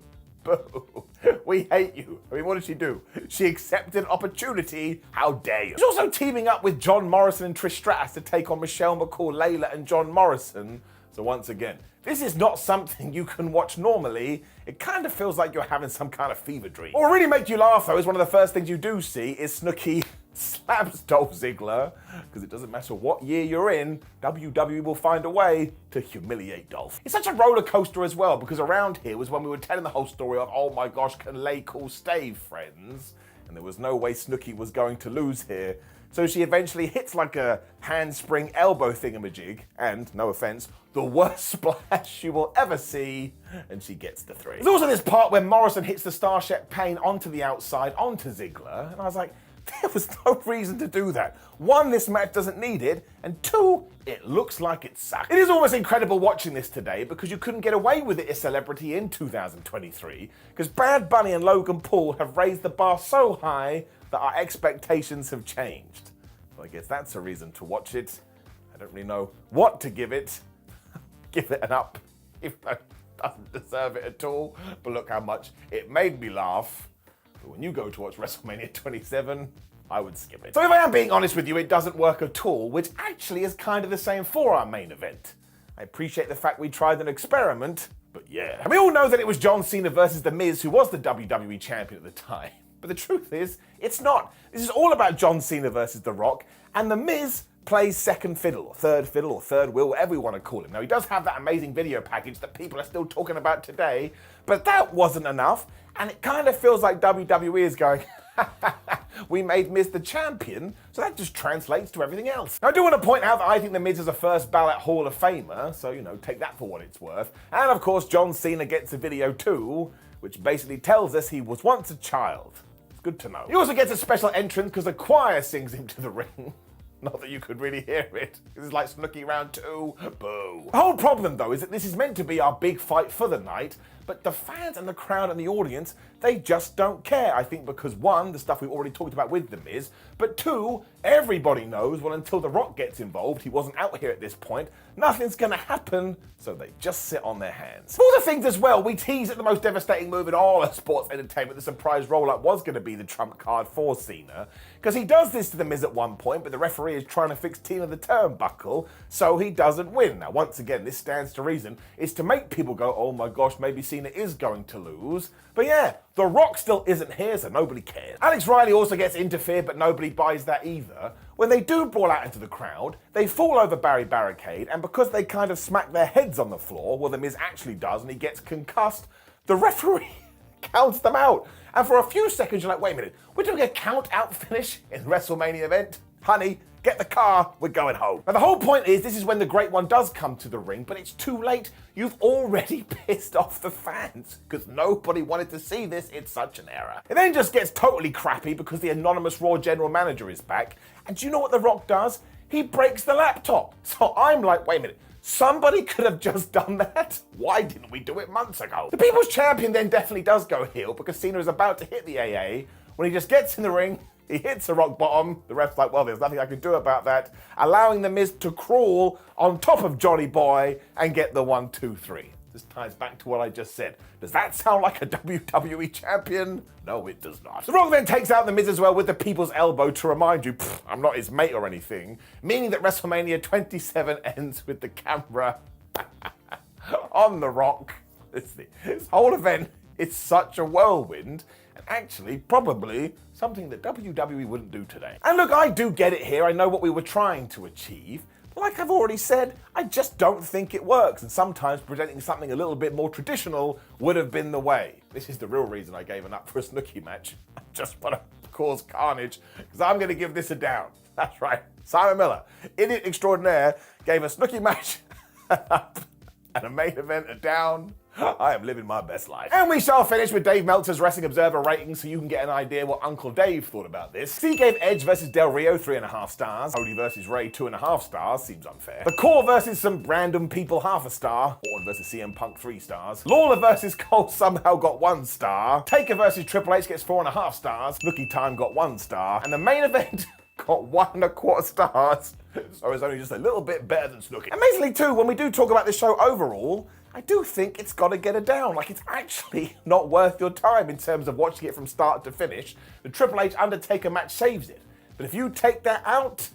Boo. We hate you. I mean, what did she do? She accepted opportunity. How dare you? She's also teaming up with John Morrison and Trish Stratus to take on Michelle McCool, Layla, and John Morrison. So once again, this is not something you can watch normally. It kind of feels like you're having some kind of fever dream. What will really make you laugh, though, is one of the first things you do see is Snooki slaps Dolph Ziggler, because it doesn't matter what year you're in, WWE will find a way to humiliate Dolph. It's such a roller coaster as well, because around here was when we were telling the whole story of, oh my gosh, can Lay call stave, friends? And there was no way Snooki was going to lose here. So she eventually hits like a handspring elbow thingamajig, and, no offense, the worst splash you will ever see, and she gets the 3. There's also this part where Morrison hits the Starship Pain onto the outside, onto Ziggler, and I was like, there was no reason to do that. 1, this match doesn't need it, and 2, it looks like it sucks. It is almost incredible watching this today because you couldn't get away with it as celebrity in 2023 because Bad Bunny and Logan Paul have raised the bar so high that our expectations have changed. So I guess that's a reason to watch it. I don't really know what to give it. Give it an up if it doesn't deserve it at all, but look how much it made me laugh. But when you go to watch WrestleMania 27, I would skip it. So if I am being honest with you, it doesn't work at all, which actually is kind of the same for our main event. I appreciate the fact we tried an experiment, but yeah. And we all know that it was John Cena versus The Miz, who was the WWE champion at the time. But the truth is, it's not. This is all about John Cena versus The Rock, and The Miz plays second fiddle, or third wheel, whatever you want to call him. Now, he does have that amazing video package that people are still talking about today, but that wasn't enough, and it kind of feels like WWE is going, we made Miz the champion, so that just translates to everything else. Now, I do want to point out that I think The Miz is a first ballot Hall of Famer, so, you know, take that for what it's worth. And, of course, John Cena gets a video too, which basically tells us he was once a child. It's good to know. He also gets a special entrance because a choir sings him to the ring. Not that you could really hear it. This is like Snooki round 2. Boo. The whole problem, though, is that this is meant to be our big fight for the night, but the fans and the crowd and the audience, they just don't care. I think because, one, the stuff we've already talked about with The Miz, but two, everybody knows, well, until The Rock gets involved, he wasn't out here at this point, nothing's gonna happen, so they just sit on their hands. For all the things as well, we teased that the most devastating move in all of sports entertainment, the surprise roll-up, was gonna be the trump card for Cena, because he does this to The Miz at one point, but the referee is trying to fix Tina the turnbuckle, so he doesn't win. Now, once again, this stands to reason. It's to make people go, oh my gosh, maybe Cena is going to lose. But yeah, The Rock still isn't here, so nobody cares. Alex Riley also gets interfered, but nobody buys that either. When they do brawl out into the crowd, they fall over Barry Barricade, and because they kind of smack their heads on the floor, well, The Miz actually does, and he gets concussed, the referee counts them out. And for a few seconds, you're like, wait a minute, we're doing a count-out finish in the WrestleMania event? Honey, get the car, we're going home. Now the whole point is, this is when the Great One does come to the ring, but it's too late. You've already pissed off the fans, because nobody wanted to see this. It's such an error. It then just gets totally crappy because the anonymous Raw general manager is back. And do you know what The Rock does? He breaks the laptop. So I'm like, wait a minute, somebody could have just done that? Why didn't we do it months ago? The People's Champion then definitely does go heel because Cena is about to hit the AA when he just gets in the ring. He hits a rock bottom. The ref's like, well, there's nothing I can do about that, allowing The Miz to crawl on top of Johnny Boy and get the 1, 2, 3. This ties back to what I just said. Does that sound like a WWE champion? No, it does not. The Rock then takes out The Miz as well with the people's elbow to remind you, I'm not his mate or anything, meaning that WrestleMania 27 ends with the camera on The Rock. This whole event is such a whirlwind, and actually, probably something that WWE wouldn't do today. And look, I do get it here. I know what we were trying to achieve. But like I've already said, I just don't think it works. And sometimes presenting something a little bit more traditional would have been the way. This is the real reason I gave up for a Snooki match. I just want to cause carnage, because I'm going to give this a down. That's right. Simon Miller, idiot extraordinaire, gave a Snooki match and a main event a down. I am living my best life. And we shall finish with Dave Meltzer's Wrestling Observer rating so you can get an idea what Uncle Dave thought about this. Steve gave Edge versus Del Rio 3.5 stars. Cody versus Ray 2.5 stars. Seems unfair. The Core versus some random people 0.5 star. Orton versus CM Punk 3 stars. Lawler versus Cole somehow got 1 star. Taker versus Triple H gets 4.5 stars. Nookie Time got 1 star. And the main event got 1.25 stars. So it's only just a little bit better than Snooki. Amazingly too, when we do talk about this show overall, I do think it's got to get a down. Like, it's actually not worth your time in terms of watching it from start to finish. The Triple H Undertaker match saves it. But if you take that out,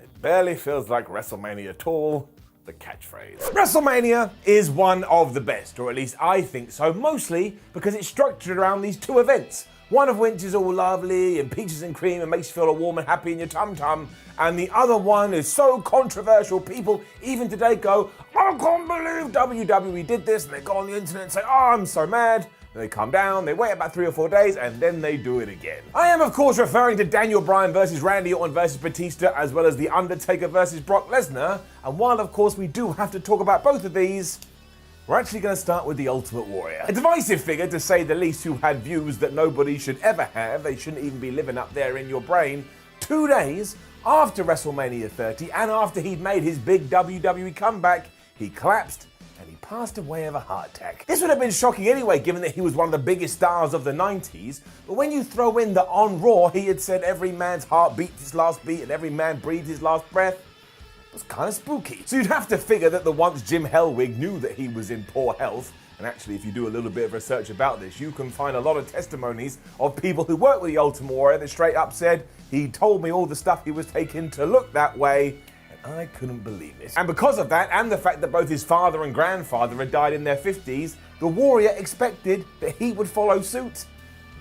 it barely feels like WrestleMania at all. The catchphrase. WrestleMania is one of the best, or at least I think so, mostly because it's structured around these two events. One of which is all lovely and peaches and cream and makes you feel all warm and happy in your tum-tum. And the other one is so controversial, people even today go, I can't believe WWE did this. And they go on the internet and say, oh, I'm so mad. And they come down, they wait about 3 or 4 days, and then they do it again. I am, of course, referring to Daniel Bryan versus Randy Orton versus Batista, as well as The Undertaker versus Brock Lesnar. And while, of course, we do have to talk about both of these, we're actually going to start with the Ultimate Warrior. A divisive figure, to say the least, who had views that nobody should ever have. They shouldn't even be living up there in your brain. 2 days after WrestleMania 30, and after he'd made his big WWE comeback, he collapsed and he passed away of a heart attack. This would have been shocking anyway, given that he was one of the biggest stars of the 90s. But when you throw in that on Raw, he had said every man's heart beats his last beat and every man breathes his last breath, was kind of spooky. So you'd have to figure that the once Jim Hellwig knew that he was in poor health. And actually, if you do a little bit of research about this, you can find a lot of testimonies of people who work with the Ultimate Warrior that straight up said, he told me all the stuff he was taking to look that way, and I couldn't believe it. And because of that, and the fact that both his father and grandfather had died in their 50s, the Warrior expected that he would follow suit.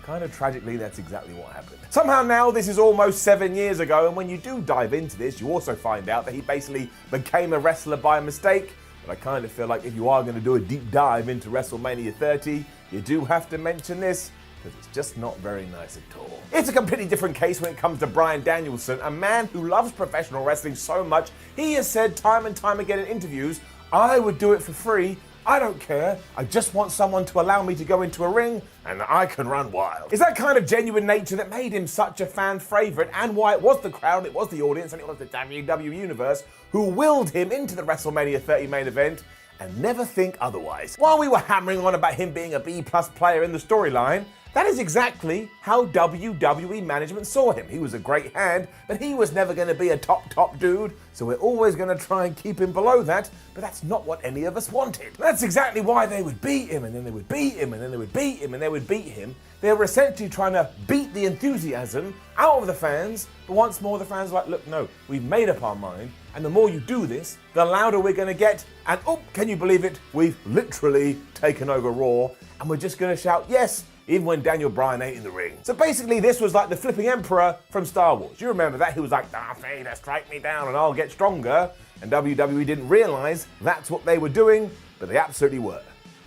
Kind of tragically, that's exactly what happened. Somehow now, this is almost 7 years ago, and when you do dive into this, you also find out that he basically became a wrestler by mistake. But I kind of feel like if you are going to do a deep dive into WrestleMania 30, you do have to mention this, because it's just not very nice at all. It's a completely different case when it comes to Bryan Danielson, a man who loves professional wrestling so much, he has said time and time again in interviews, I would do it for free, I don't care. I just want someone to allow me to go into a ring and I can run wild. It's that kind of genuine nature that made him such a fan favorite and why it was the crowd, it was the audience, and it was the WWE Universe who willed him into the WrestleMania 30 main event and never think otherwise. While we were hammering on about him being a B-plus player in the storyline, that is exactly how WWE management saw him. He was a great hand, but he was never going to be a top dude, so we're always going to try and keep him below that, but that's not what any of us wanted. That's exactly why they would beat him, and then they would beat him, and then they would beat him, and they would beat him. They were essentially trying to beat the enthusiasm out of the fans, but once more the fans were like, look, no, we've made up our mind, and the more you do this, the louder we're going to get, and oh, can you believe it? We've literally taken over Raw, and we're just going to shout, yes, even when Daniel Bryan ain't in the ring. So basically, this was like the flipping emperor from Star Wars. You remember that? He was like, Darth Vader, strike me down and I'll get stronger. And WWE didn't realize that's what they were doing, but they absolutely were.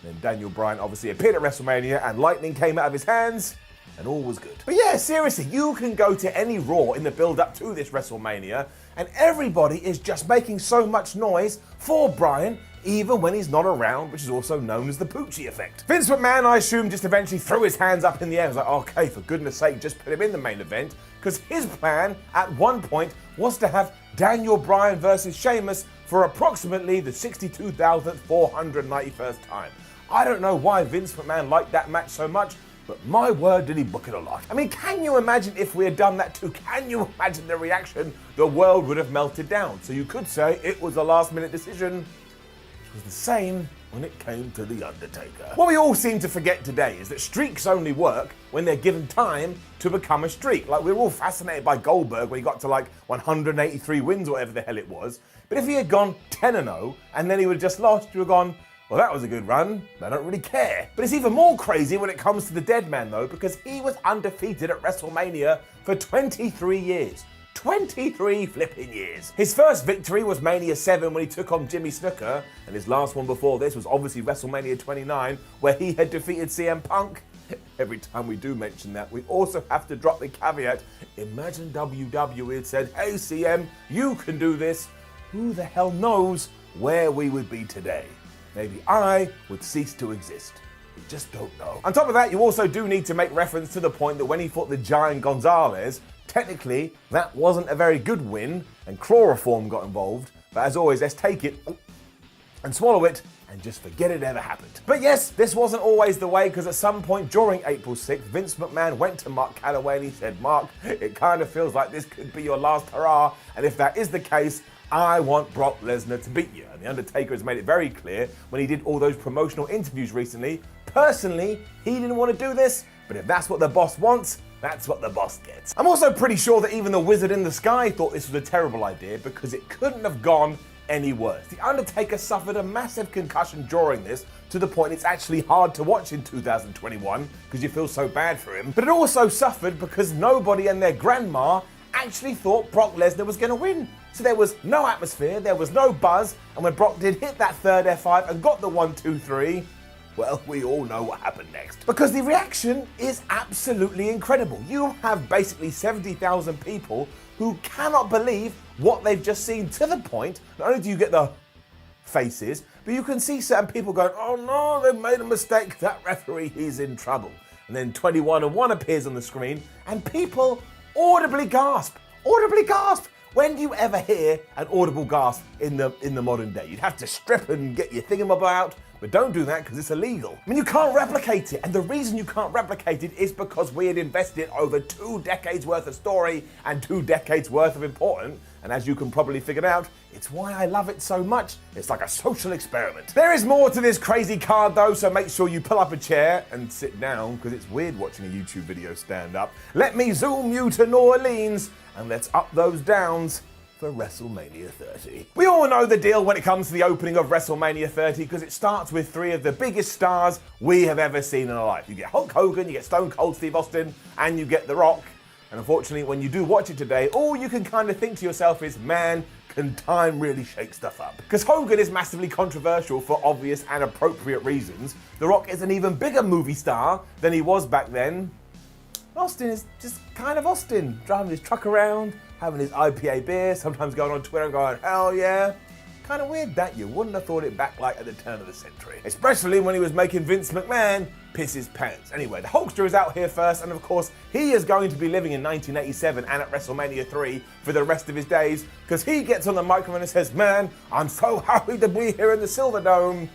And then Daniel Bryan obviously appeared at WrestleMania and lightning came out of his hands and all was good. But yeah, seriously, you can go to any Raw in the build-up to this WrestleMania and everybody is just making so much noise for Bryan, even when he's not around, which is also known as the Poochie effect. Vince McMahon, I assume, just eventually threw his hands up in the air. He was like, okay, for goodness sake, just put him in the main event, because his plan at one point was to have Daniel Bryan versus Sheamus for approximately the 62,491st time. I don't know why Vince McMahon liked that match so much, but my word, did he book it a lot. I mean, can you imagine if we had done that too? Can you imagine the reaction? The world would have melted down. So you could say it was a last-minute decision. Was the same when it came to The Undertaker. What we all seem to forget today is that streaks only work when they're given time to become a streak. Like, we're all fascinated by Goldberg when he got to like 183 wins or whatever the hell it was. But if he had gone 10-0 and then he would have just lost, you would have gone, well, that was a good run. I don't really care. But it's even more crazy when it comes to the dead man, though, because he was undefeated at WrestleMania for 23 years. 23 flipping years. His first victory was Mania 7 when he took on Jimmy Snuka, and his last one before this was obviously WrestleMania 29, where he had defeated CM Punk. Every time we do mention that, we also have to drop the caveat. Imagine WWE had said, hey CM, you can do this. Who the hell knows where we would be today? Maybe I would cease to exist. We just don't know. On top of that, you also do need to make reference to the point that when he fought the Giant Gonzalez, technically, that wasn't a very good win, and chloroform got involved. But as always, let's take it and swallow it and just forget it ever happened. But yes, this wasn't always the way, because at some point during April 6th, Vince McMahon went to Mark Calloway and he said, Mark, it kind of feels like this could be your last hurrah, and if that is the case, I want Brock Lesnar to beat you. And The Undertaker has made it very clear when he did all those promotional interviews recently, personally, he didn't want to do this, but if that's what the boss wants, that's what the boss gets. I'm also pretty sure that even the Wizard in the Sky thought this was a terrible idea because it couldn't have gone any worse. The Undertaker suffered a massive concussion during this, to the point it's actually hard to watch in 2021 because you feel so bad for him. But it also suffered because nobody and their grandma actually thought Brock Lesnar was going to win. So there was no atmosphere, there was no buzz, and when Brock did hit that third F5 and got the 1-2-3, well, we all know what happened next. Because the reaction is absolutely incredible. You have basically 70,000 people who cannot believe what they've just seen, to the point, not only do you get the faces, but you can see certain people going, oh no, they've made a mistake, that referee, he's in trouble. And then 21-1 appears on the screen, and people audibly gasp. Audibly gasp! When do you ever hear an audible gasp in the modern day? You'd have to strip and get your thingamabob out, but don't do that because it's illegal. I mean, you can't replicate it, and the reason you can't replicate it is because we had invested over 2 decades worth of story and 2 decades worth of importance, and as you can probably figure out, it's why I love it so much. It's like a social experiment. There is more to this crazy card though, so make sure you pull up a chair and sit down, because it's weird watching a YouTube video stand up. Let me zoom you to New Orleans, and let's up those downs for WrestleMania 30. We all know the deal when it comes to the opening of WrestleMania 30, because it starts with 3 of the biggest stars we have ever seen in our life. You get Hulk Hogan, you get Stone Cold Steve Austin, and you get The Rock. And unfortunately, when you do watch it today, all you can kind of think to yourself is, man, can time really shake stuff up? Because Hogan is massively controversial for obvious and appropriate reasons. The Rock is an even bigger movie star than he was back then. Austin is just kind of Austin, driving his truck around, having his IPA beer, sometimes going on Twitter and going, hell yeah. Kind of weird that you wouldn't have thought it back like at the turn of the century. Especially when he was making Vince McMahon piss his pants. Anyway, the Hulkster is out here first, and of course, he is going to be living in 1987 and at WrestleMania III for the rest of his days, because he gets on the microphone and says, "Man, I'm so happy to be here in the Silverdome,"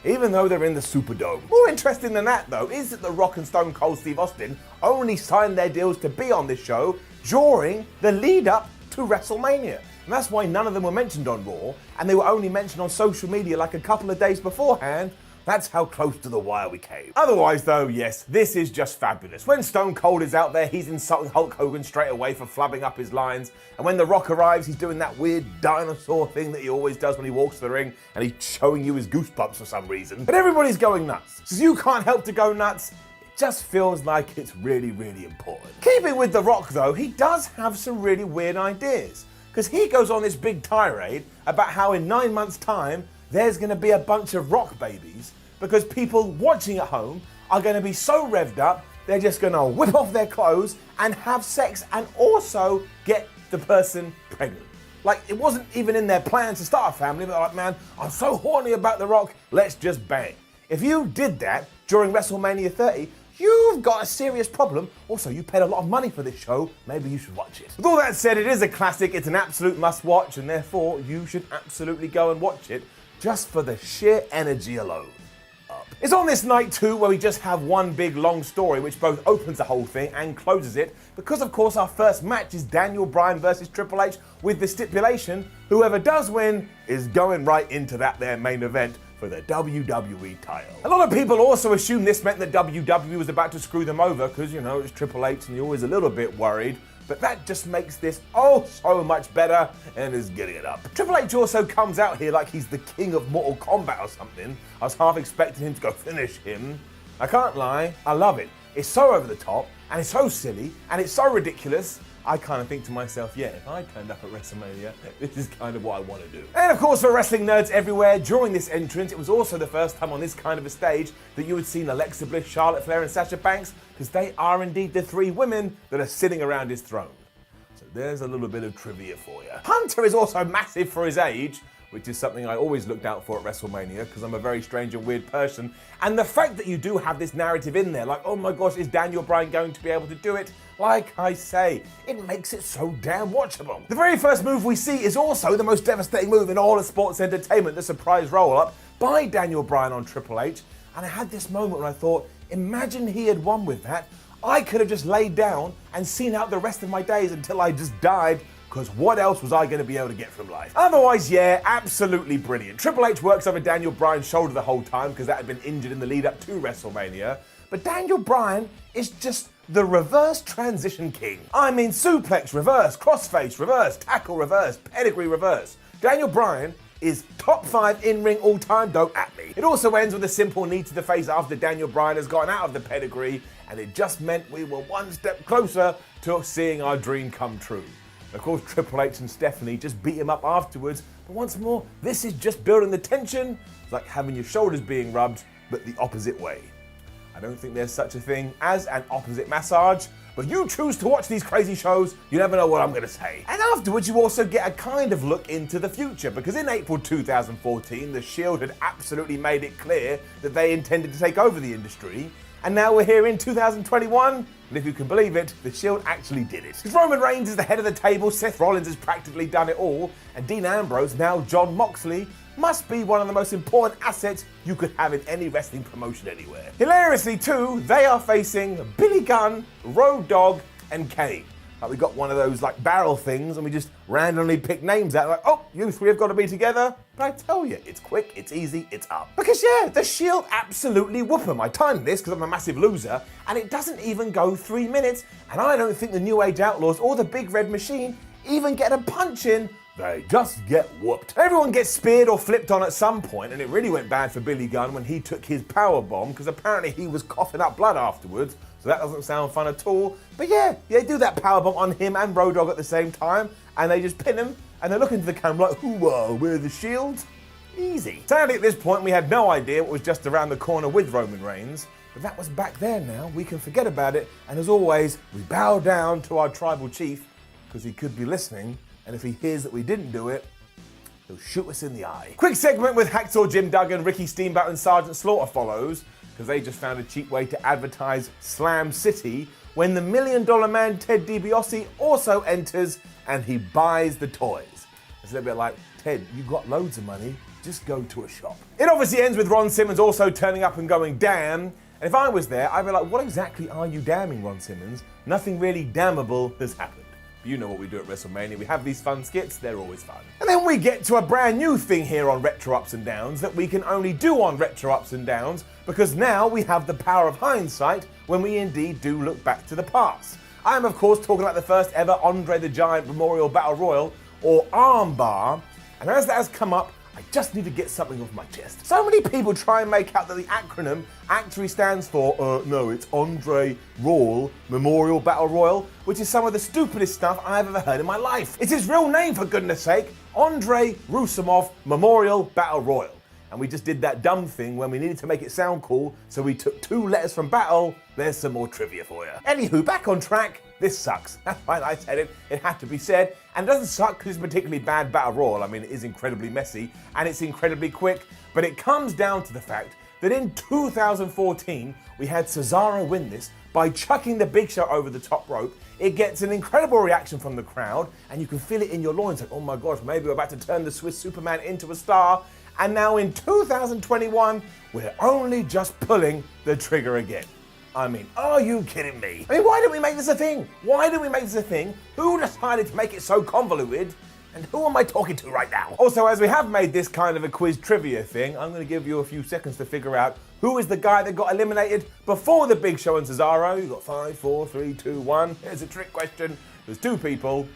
even though they're in the Superdome. More interesting than that, though, is that The Rock and Stone Cold Steve Austin only signed their deals to be on this show during the lead up to WrestleMania. And that's why none of them were mentioned on Raw, and they were only mentioned on social media like a couple of days beforehand. That's how close to the wire we came. Otherwise though, yes, this is just fabulous. When Stone Cold is out there, he's insulting Hulk Hogan straight away for flubbing up his lines. And when The Rock arrives, he's doing that weird dinosaur thing that he always does when he walks to the ring, and he's showing you his goosebumps for some reason. But everybody's going nuts. So you can't help to go nuts. It just feels like it's really, really important. Keeping with The Rock though, he does have some really weird ideas. Because he goes on this big tirade about how in 9 months' time, there's going to be a bunch of Rock babies, because people watching at home are going to be so revved up, they're just going to whip off their clothes and have sex and also get the person pregnant. Like, it wasn't even in their plan to start a family, but they're like, "Man, I'm so horny about The Rock, let's just bang." If you did that during WrestleMania 30, you've got a serious problem. Also, you paid a lot of money for this show. Maybe you should watch it. With all that said, it is a classic. It's an absolute must watch, and therefore you should absolutely go and watch it just for the sheer energy alone. It's on this night too where we just have one big long story which both opens the whole thing and closes it, because of course our first match is Daniel Bryan versus Triple H, with the stipulation whoever does win is going right into their main event for the WWE title. A lot of people also assume this meant that WWE was about to screw them over because, you know, it's Triple H and you're always a little bit worried. But that just makes this oh so much better and is getting it up. Triple H also comes out here like he's the king of Mortal Kombat or something. I was half expecting him to go finish him. I can't lie, I love it. It's so over the top, and it's so silly, and it's so ridiculous. I kind of think to myself, yeah, if I turned up at WrestleMania, this is kind of what I want to do. And of course, for wrestling nerds everywhere, during this entrance, it was also the first time on this kind of a stage that you had seen Alexa Bliss, Charlotte Flair, and Sasha Banks, because they are indeed the three women that are sitting around his throne. So there's a little bit of trivia for you. Hunter is also massive for his age, which is something I always looked out for at WrestleMania, because I'm a very strange and weird person. And the fact that you do have this narrative in there, like, oh my gosh, is Daniel Bryan going to be able to do it? Like I say, it makes it so damn watchable. The very first move we see is also the most devastating move in all of sports entertainment, the surprise roll-up by Daniel Bryan on Triple H. And I had this moment where I thought, imagine he had won with that. I could have just laid down and seen out the rest of my days until I just died, because what else was I going to be able to get from life? Otherwise, yeah, absolutely brilliant. Triple H works over Daniel Bryan's shoulder the whole time because that had been injured in the lead up to WrestleMania. But Daniel Bryan is just the reverse transition king. I mean, suplex, reverse, crossface, reverse, tackle, reverse, pedigree, reverse. Daniel Bryan is top 5 in-ring all-time, don't at me. It also ends with a simple knee to the face after Daniel Bryan has gotten out of the pedigree, and it just meant we were one step closer to seeing our dream come true. Of course, Triple H and Stephanie just beat him up afterwards, but once more, this is just building the tension. It's like having your shoulders being rubbed, but the opposite way. I don't think there's such a thing as an opposite massage, but you choose to watch these crazy shows, you never know what I'm going to say. And afterwards, you also get a kind of look into the future, because in April 2014, The Shield had absolutely made it clear that they intended to take over the industry. And now we're here in 2021, and if you can believe it, The Shield actually did it. Because Roman Reigns is the head of the table, Seth Rollins has practically done it all, and Dean Ambrose, now Jon Moxley, must be one of the most important assets you could have in any wrestling promotion anywhere. Hilariously too, they are facing Billy Gunn, Road Dogg, and Kane. Like we got one of those like barrel things and we just randomly pick names out like, oh, you three have got to be together. But I tell you, it's quick, it's easy, it's up. Because yeah, The Shield absolutely whoop them. I timed this because I'm a massive loser, and it doesn't even go 3 minutes, and I don't think the New Age Outlaws or the Big Red Machine even get a punch in. They just get whooped. Everyone gets speared or flipped on at some point, and it really went bad for Billy Gunn when he took his power bomb, because apparently he was coughing up blood afterwards, so that doesn't sound fun at all. But yeah, they do that power bomb on him and Road Dogg at the same time, and they just pin him, and they're looking to the camera like, whoa, we're the Shield? Easy. Sadly, at this point, we had no idea what was just around the corner with Roman Reigns, but that was back there now. We can forget about it, and as always, we bow down to our tribal chief, because he could be listening. And if he hears that we didn't do it, he'll shoot us in the eye. Quick segment with Hacksaw Jim Duggan, Ricky Steamboat and Sergeant Slaughter follows, because they just found a cheap way to advertise Slam City when the $1 Million Man Ted DiBiase also enters and he buys the toys. It's a little bit like, Ted, you got loads of money, just go to a shop. It obviously ends with Ron Simmons also turning up and going, damn. And if I was there, I'd be like, what exactly are you damning, Ron Simmons? Nothing really damnable has happened. You know what we do at WrestleMania. We have these fun skits, they're always fun. And then we get to a brand new thing here on Retro Ups and Downs that we can only do on Retro Ups and Downs because now we have the power of hindsight when we indeed do look back to the past. I am, of course, talking about the first ever Andre the Giant Memorial Battle Royal, or Armbar. And as that has come up, I just need to get something off my chest. So many people try and make out that the acronym actually stands for, no, it's Andre Royal Memorial Battle Royal, which is some of the stupidest stuff I've ever heard in my life. It's his real name, for goodness sake, Andre Rousimov Memorial Battle Royal. And we just did that dumb thing when we needed to make it sound cool, so we took 2 letters from battle. There's some more trivia for you. Anywho, back on track. This sucks. That's why I said it. It had to be said. And it doesn't suck because it's a particularly bad battle royal. I mean, it is incredibly messy and it's incredibly quick. But it comes down to the fact that in 2014, we had Cesaro win this by chucking the Big Show over the top rope. It gets an incredible reaction from the crowd, and you can feel it in your loins. Like, oh my gosh, maybe we're about to turn the Swiss Superman into a star. And now in 2021, we're only just pulling the trigger again. I mean, are you kidding me? I mean, why did we make this a thing? Why did we make this a thing? Who decided to make it so convoluted? And who am I talking to right now? Also, as we have made this kind of a quiz trivia thing, I'm going to give you a few seconds to figure out who is the guy that got eliminated before the Big Show and Cesaro. You've got 5, 4, 3, 2, 1. Here's a trick question. There's 2 people.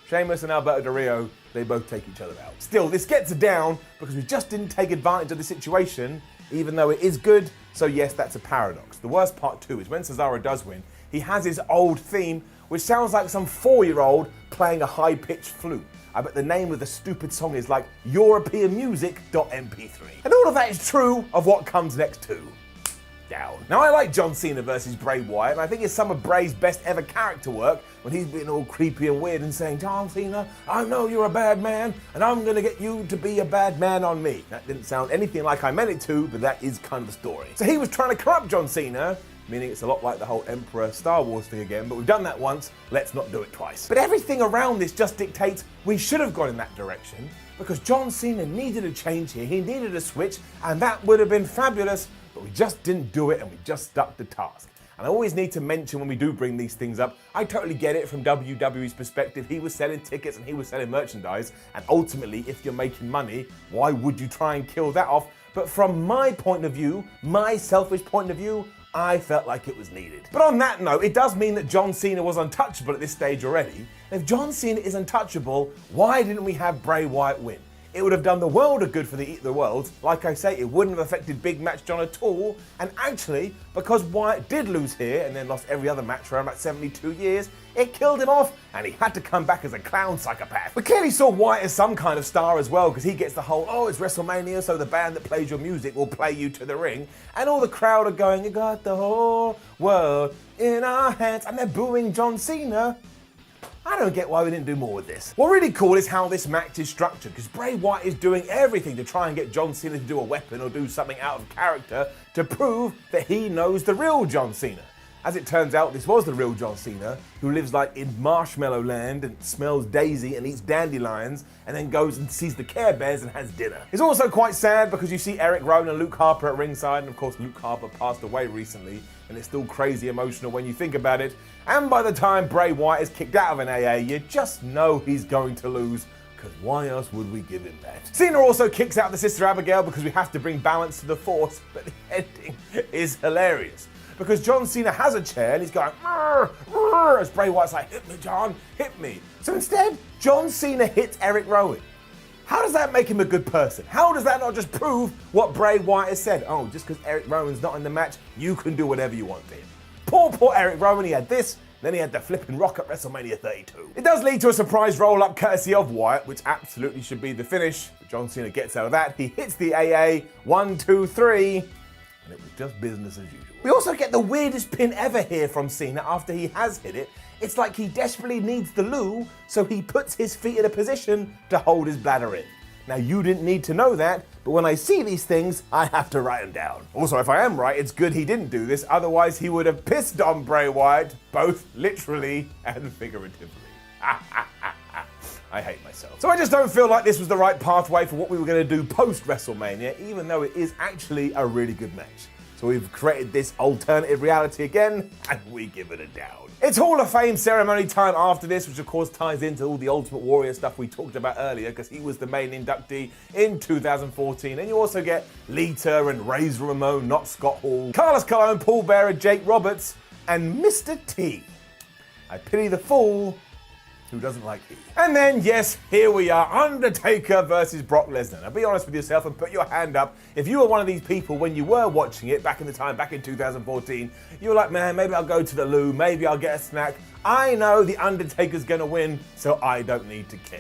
Sheamus and Alberto Del Rio, they both take each other out. Still, this gets down because we just didn't take advantage of the situation, even though it is good. So yes, that's a paradox. The worst part too is when Cesaro does win, he has his old theme, which sounds like some 4-year-old playing a high-pitched flute. I bet the name of the stupid song is like EuropeanMusic.mp3. And all of that is true of what comes next too. Down. Now I like John Cena versus Bray Wyatt, and I think it's some of Bray's best ever character work when he's being all creepy and weird and saying, John Cena, I know you're a bad man, and I'm gonna get you to be a bad man on me. That didn't sound anything like I meant it to, but that is kind of the story. So he was trying to corrupt John Cena, meaning it's a lot like the whole Emperor Star Wars thing again, but we've done that once, let's not do it twice. But everything around this just dictates we should have gone in that direction, because John Cena needed a change here, he needed a switch, and that would have been fabulous, but we just didn't do it and we just stuck to task. And I always need to mention when we do bring these things up, I totally get it from WWE's perspective. He was selling tickets and he was selling merchandise, and ultimately, if you're making money, why would you try and kill that off? But from my point of view, my selfish point of view, I felt like it was needed. But on that note, it does mean that John Cena was untouchable at this stage already. And if John Cena is untouchable, why didn't we have Bray Wyatt win? It would have done the world of good for the Eat the Worlds. Like I say, it wouldn't have affected Big Match John at all. And actually, because Wyatt did lose here and then lost every other match for about 72 years, it killed him off and he had to come back as a clown psychopath. We clearly saw Wyatt as some kind of star as well, because he gets the whole, oh, it's WrestleMania, so the band that plays your music will play you to the ring. And all the crowd are going, you got the whole world in our hands. And they're booing John Cena. I don't get why we didn't do more with this. What really cool is how this match is structured, because Bray Wyatt is doing everything to try and get John Cena to do a weapon or do something out of character to prove that he knows the real John Cena. As it turns out, this was the real John Cena, who lives like in Marshmallow Land and smells daisy and eats dandelions and then goes and sees the Care Bears and has dinner. It's also quite sad because you see Eric Rowan and Luke Harper at ringside, and of course Luke Harper passed away recently, and it's still crazy emotional when you think about it. And by the time Bray Wyatt is kicked out of an AA, you just know he's going to lose, because why else would we give him that? Cena also kicks out the Sister Abigail because we have to bring balance to the Force, but the ending is hilarious. Because John Cena has a chair and he's going, "Rrr, rrr," as Bray Wyatt's like, hit me, John, hit me. So instead, John Cena hits Eric Rowan. How does that make him a good person? How does that not just prove what Bray Wyatt has said? Oh, just because Eric Rowan's not in the match, you can do whatever you want to him. Poor Eric Rowan, he had this, then he had the flipping rock at WrestleMania 32. It does lead to a surprise roll-up courtesy of Wyatt, which absolutely should be the finish. But John Cena gets out of that, he hits the AA, 1, 2, 3, and it was just business as usual. We also get the weirdest pin ever here from Cena after he has hit it. It's like he desperately needs the loo, so he puts his feet in a position to hold his bladder in. Now, you didn't need to know that, but when I see these things, I have to write them down. Also, if I am right, it's good he didn't do this, otherwise he would have pissed on Bray Wyatt, both literally and figuratively. I hate myself. So I just don't feel like this was the right pathway for what we were going to do post-WrestleMania, even though it is actually a really good match. So we've created this alternative reality again, and we give it a down. It's Hall of Fame ceremony time after this, which of course ties into all the Ultimate Warrior stuff we talked about earlier, because he was the main inductee in 2014. And you also get Lita and Razor Ramon, not Scott Hall, Carlos Colon, Paul Bearer, Jake Roberts, and Mr. T. I pity the fool who doesn't like E. And then, yes, here we are, Undertaker versus Brock Lesnar. Now, be honest with yourself and put your hand up. If you were one of these people when you were watching it back in the time, back in 2014, you were like, man, maybe I'll go to the loo, maybe I'll get a snack. I know the Undertaker's gonna win, so I don't need to care.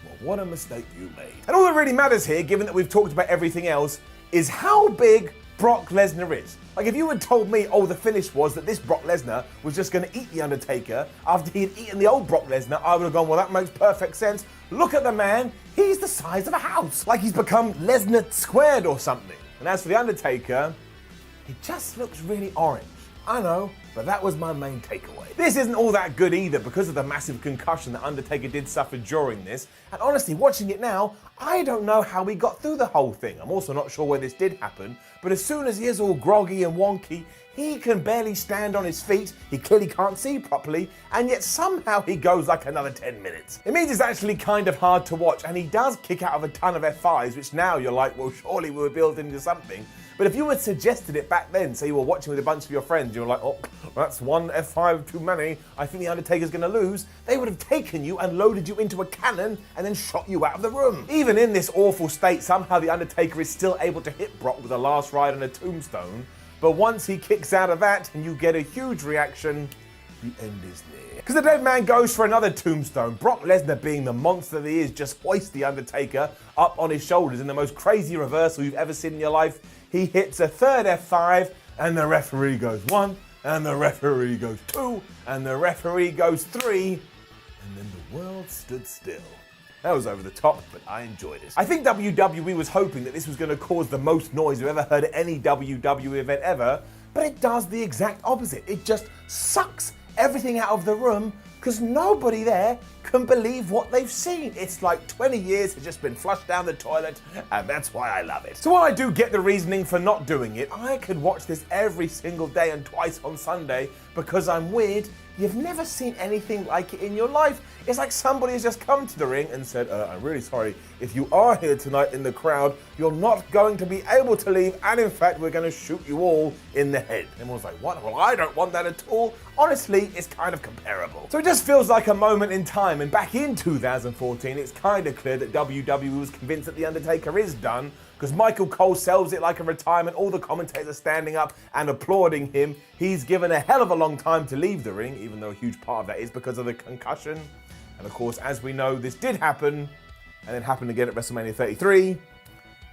Well, what a mistake you made. And all that really matters here, given that we've talked about everything else, is how big Brock Lesnar is. Like, if you had told me, oh, the finish was that this Brock Lesnar was just going to eat The Undertaker after he had eaten the old Brock Lesnar, I would have gone, well, that makes perfect sense. Look at the man. He's the size of a house. Like he's become Lesnar squared or something. And as for The Undertaker, he just looks really orange. I know, but that was my main takeaway. This isn't all that good either because of the massive concussion that Undertaker did suffer during this. And honestly, watching it now, I don't know how he got through the whole thing. I'm also not sure where this did happen, but as soon as he is all groggy and wonky, he can barely stand on his feet, he clearly can't see properly, and yet somehow he goes like another 10 minutes. It means it's actually kind of hard to watch, and he does kick out of a ton of F5s, which now you're like, well, surely we were built into something. But if you had suggested it back then, say you were watching with a bunch of your friends, you were like, oh, that's one F5 too many, I think The Undertaker's gonna lose, they would have taken you and loaded you into a cannon and then shot you out of the room. Even in this awful state, somehow The Undertaker is still able to hit Brock with a last ride and a tombstone. But once he kicks out of that and you get a huge reaction, the end is near. Because the dead man goes for another tombstone. Brock Lesnar, being the monster that he is, just hoists The Undertaker up on his shoulders in the most crazy reversal you've ever seen in your life. He hits a third F5 and the referee goes 1, and the referee goes 2, and the referee goes 3, and then the world stood still. That was over the top, but I enjoyed it. I think WWE was hoping that this was going to cause the most noise we've ever heard at any WWE event ever, but it does the exact opposite. It just sucks everything out of the room because nobody there can believe what they've seen. It's like 20 years has just been flushed down the toilet, and that's why I love it. So while I do get the reasoning for not doing it, I could watch this every single day and twice on Sunday because I'm weird. You've never seen anything like it in your life. It's like somebody has just come to the ring and said, I'm really sorry, if you are here tonight in the crowd, you're not going to be able to leave, and in fact, we're going to shoot you all in the head. And everyone's like, what? Well, I don't want that at all. Honestly, it's kind of comparable. So it just feels like a moment in time, and back in 2014, it's kind of clear that WWE was convinced that The Undertaker is done, because Michael Cole sells it like a retirement. All the commentators are standing up and applauding him. He's given a hell of a long time to leave the ring, even though a huge part of that is because of the concussion. And of course, as we know, this did happen, and then happened again at WrestleMania 33,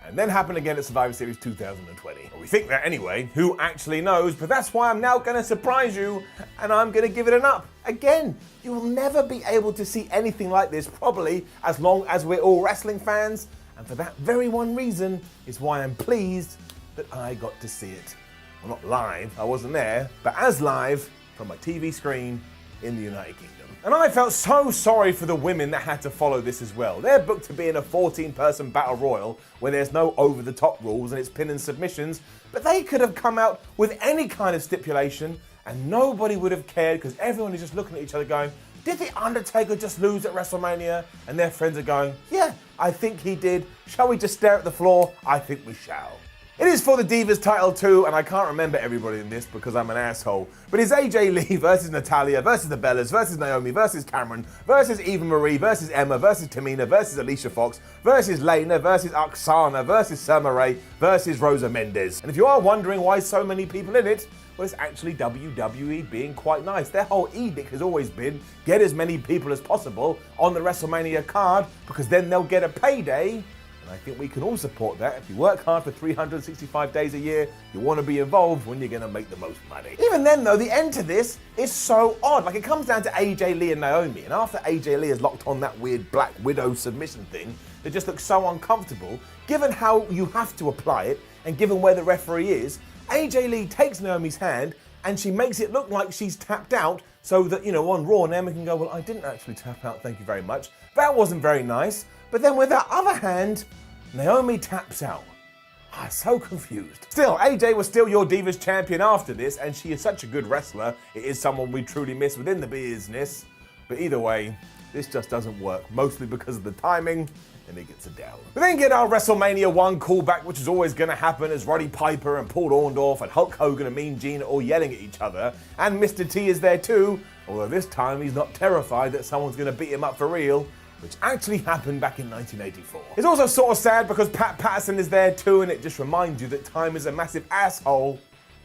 and then happened again at Survivor Series 2020. Well, we think that anyway, who actually knows, but that's why I'm now gonna surprise you, and I'm gonna give it an up. Again, you will never be able to see anything like this, probably, as long as we're all wrestling fans. And for that very one reason is why I'm pleased that I got to see it. Well, not live, I wasn't there, but as live from my TV screen in the United Kingdom. And I felt so sorry for the women that had to follow this as well. They're booked to be in a 14-person battle royal where there's no over-the-top rules and it's pin and submissions, but they could have come out with any kind of stipulation and nobody would have cared because everyone is just looking at each other going, did The Undertaker just lose at WrestleMania? And their friends are going, yeah, I think he did. Shall we just stare at the floor? I think we shall. It is for the Divas title too, and I can't remember everybody in this because I'm an asshole. But it's AJ Lee versus Natalya versus the Bellas versus Naomi versus Cameron versus Eva Marie versus Emma versus Tamina versus Alicia Fox versus Layna versus Oksana versus Summer Rae versus Rosa Mendes. And if you are wondering why so many people in it, well, it's actually WWE being quite nice. Their whole edict has always been get as many people as possible on the WrestleMania card because then they'll get a payday. And I think we can all support that. If you work hard for 365 days a year, you want to be involved when you're going to make the most money. Even then, though, the end to this is so odd. Like, it comes down to AJ Lee and Naomi. And after AJ Lee has locked on that weird Black Widow submission thing, that just looks so uncomfortable, given how you have to apply it and given where the referee is. AJ Lee takes Naomi's hand and she makes it look like she's tapped out so that, on Raw, Naomi can go, well, I didn't actually tap out, thank you very much. That wasn't very nice. But then with that other hand, Naomi taps out. I'm so confused. Still, AJ was still your Divas champion after this, and she is such a good wrestler. It is someone we truly miss within the business. But either way, this just doesn't work, mostly because of the timing, and it gets it down. We then get our WrestleMania 1 callback, which is always going to happen, as Roddy Piper and Paul Orndorff and Hulk Hogan and Mean Gene are all yelling at each other, and Mr. T is there too, although this time he's not terrified that someone's going to beat him up for real, which actually happened back in 1984. It's also sort of sad because Pat Patterson is there too, and it just reminds you that time is a massive asshole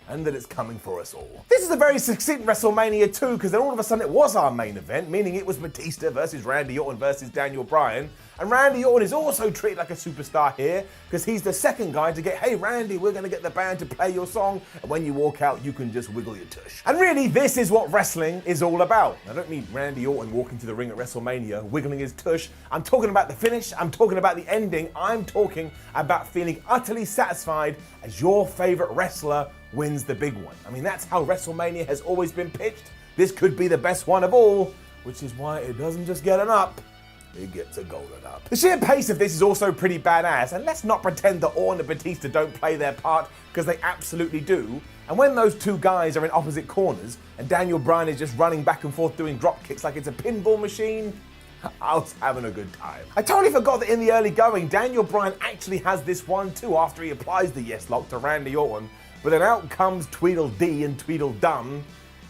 and that it's coming for us all. This is a very succinct WrestleMania 2 because then all of a sudden it was our main event, meaning it was Batista versus Randy Orton versus Daniel Bryan. And Randy Orton is also treated like a superstar here because he's the second guy to get, hey Randy, we're gonna get the band to play your song, and when you walk out, you can just wiggle your tush. And really, this is what wrestling is all about. I don't mean Randy Orton walking to the ring at WrestleMania, wiggling his tush. I'm talking about the finish, I'm talking about the ending, I'm talking about feeling utterly satisfied as your favorite wrestler wins the big one. I mean, that's how WrestleMania has always been pitched. This could be the best one of all, which is why it doesn't just get an up, it gets a golden up. The sheer pace of this is also pretty badass, and let's not pretend that Orton and Batista don't play their part, because they absolutely do. And when those two guys are in opposite corners, and Daniel Bryan is just running back and forth doing drop kicks like it's a pinball machine, I was having a good time. I totally forgot that in the early going, Daniel Bryan actually has this one too after he applies the yes lock to Randy Orton, but then out comes Tweedledee and Tweedledum,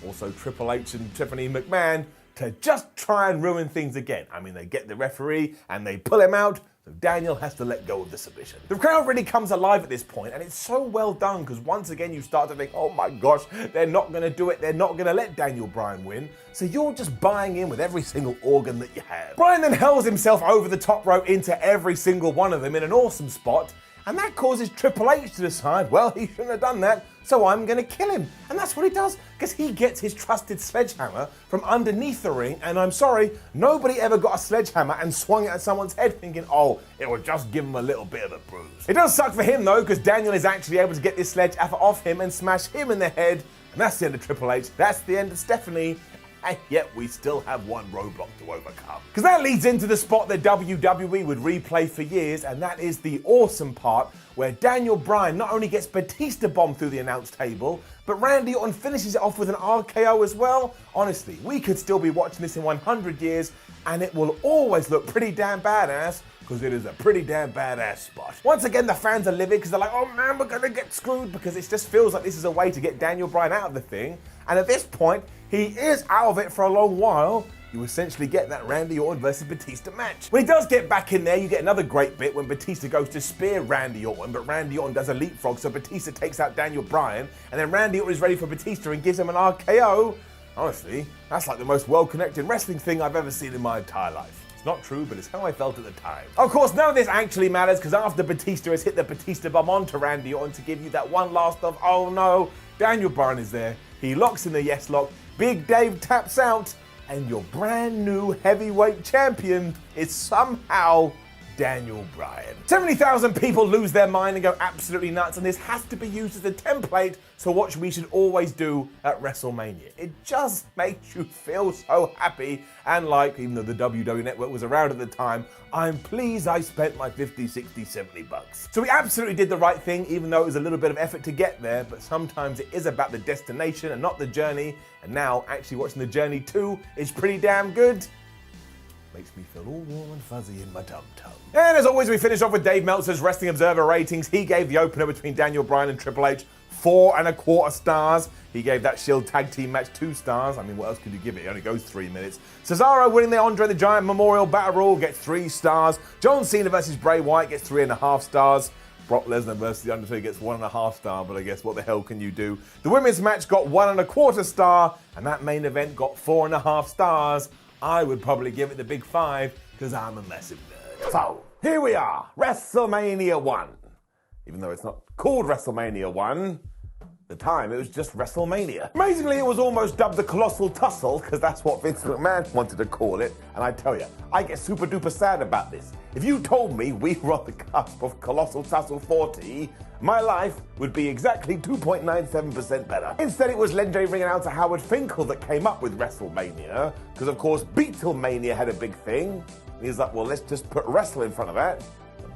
also Triple H and Tiffany McMahon, to just try and ruin things again. I mean, they get the referee and they pull him out, so Daniel has to let go of the submission. The crowd really comes alive at this point, and it's so well done because once again you start to think, oh my gosh, they're not gonna do it, they're not gonna let Daniel Bryan win, so you're just buying in with every single organ that you have. Bryan then hurls himself over the top rope into every single one of them in an awesome spot, and that causes Triple H to decide, well, he shouldn't have done that, so I'm gonna kill him. And that's what he does, because he gets his trusted sledgehammer from underneath the ring, and I'm sorry, nobody ever got a sledgehammer and swung it at someone's head thinking, oh, it will just give him a little bit of a bruise. It does suck for him though, because Daniel is actually able to get this sledgehammer off him and smash him in the head, and that's the end of Triple H, that's the end of Stephanie, and yet we still have one roadblock to overcome. Because that leads into the spot that WWE would replay for years, and that is the awesome part where Daniel Bryan not only gets Batista bombed through the announce table, but Randy Orton finishes it off with an RKO as well. Honestly, we could still be watching this in 100 years, and it will always look pretty damn badass, because it is a pretty damn badass spot. Once again, the fans are livid because they're like, oh man, we're gonna get screwed, because it just feels like this is a way to get Daniel Bryan out of the thing. And at this point, he is out of it for a long while. You essentially get that Randy Orton versus Batista match. When he does get back in there, you get another great bit when Batista goes to spear Randy Orton, but Randy Orton does a leapfrog, so Batista takes out Daniel Bryan, and then Randy Orton is ready for Batista and gives him an RKO. Honestly, that's like the most well-connected wrestling thing I've ever seen in my entire life. Not true, but it's how I felt at the time. Of course, none of this actually matters because after Batista has hit the Batista bomb onto Randy Orton to give you that one last of, oh no, Daniel Bryan is there. He locks in the yes lock, Big Dave taps out, and your brand new heavyweight champion is somehow Daniel Bryan. 70,000 people lose their mind and go absolutely nuts, and this has to be used as a template for what we should always do at WrestleMania. It just makes you feel so happy, and like, even though the WWE Network was around at the time, I'm pleased I spent my 50, 60, 70 bucks. So we absolutely did the right thing, even though it was a little bit of effort to get there, but sometimes it is about the destination and not the journey, and now actually watching the journey too is pretty damn good. Makes me feel all warm and fuzzy in my tum-tum. And as always, we finish off with Dave Meltzer's Wrestling Observer ratings. He gave the opener between Daniel Bryan and Triple H 4.25 stars. He gave that Shield Tag Team match 2 stars. I mean, what else could you give it? It only goes 3 minutes. Cesaro winning the Andre the Giant Memorial Battle Royal gets 3 stars. John Cena versus Bray Wyatt gets 3.5 stars. Brock Lesnar versus The Undertaker gets 1.5 stars, but I guess what the hell can you do? The women's match got 1.25 stars, and that main event got 4.5 stars. I would probably give it the big 5 because I'm a massive nerd. So, here we are, WrestleMania 1. Even though it's not called WrestleMania 1, At the time, it was just WrestleMania. Amazingly, it was almost dubbed the Colossal Tussle, because that's what Vince McMahon wanted to call it. And I tell you, I get super duper sad about this. If you told me we were on the cusp of Colossal Tussle 40, my life would be exactly 2.97% better. Instead, it was legendary ring announcer Howard Finkel that came up with WrestleMania, because of course Beatlemania had a big thing. And he was like, well, let's just put wrestle in front of that.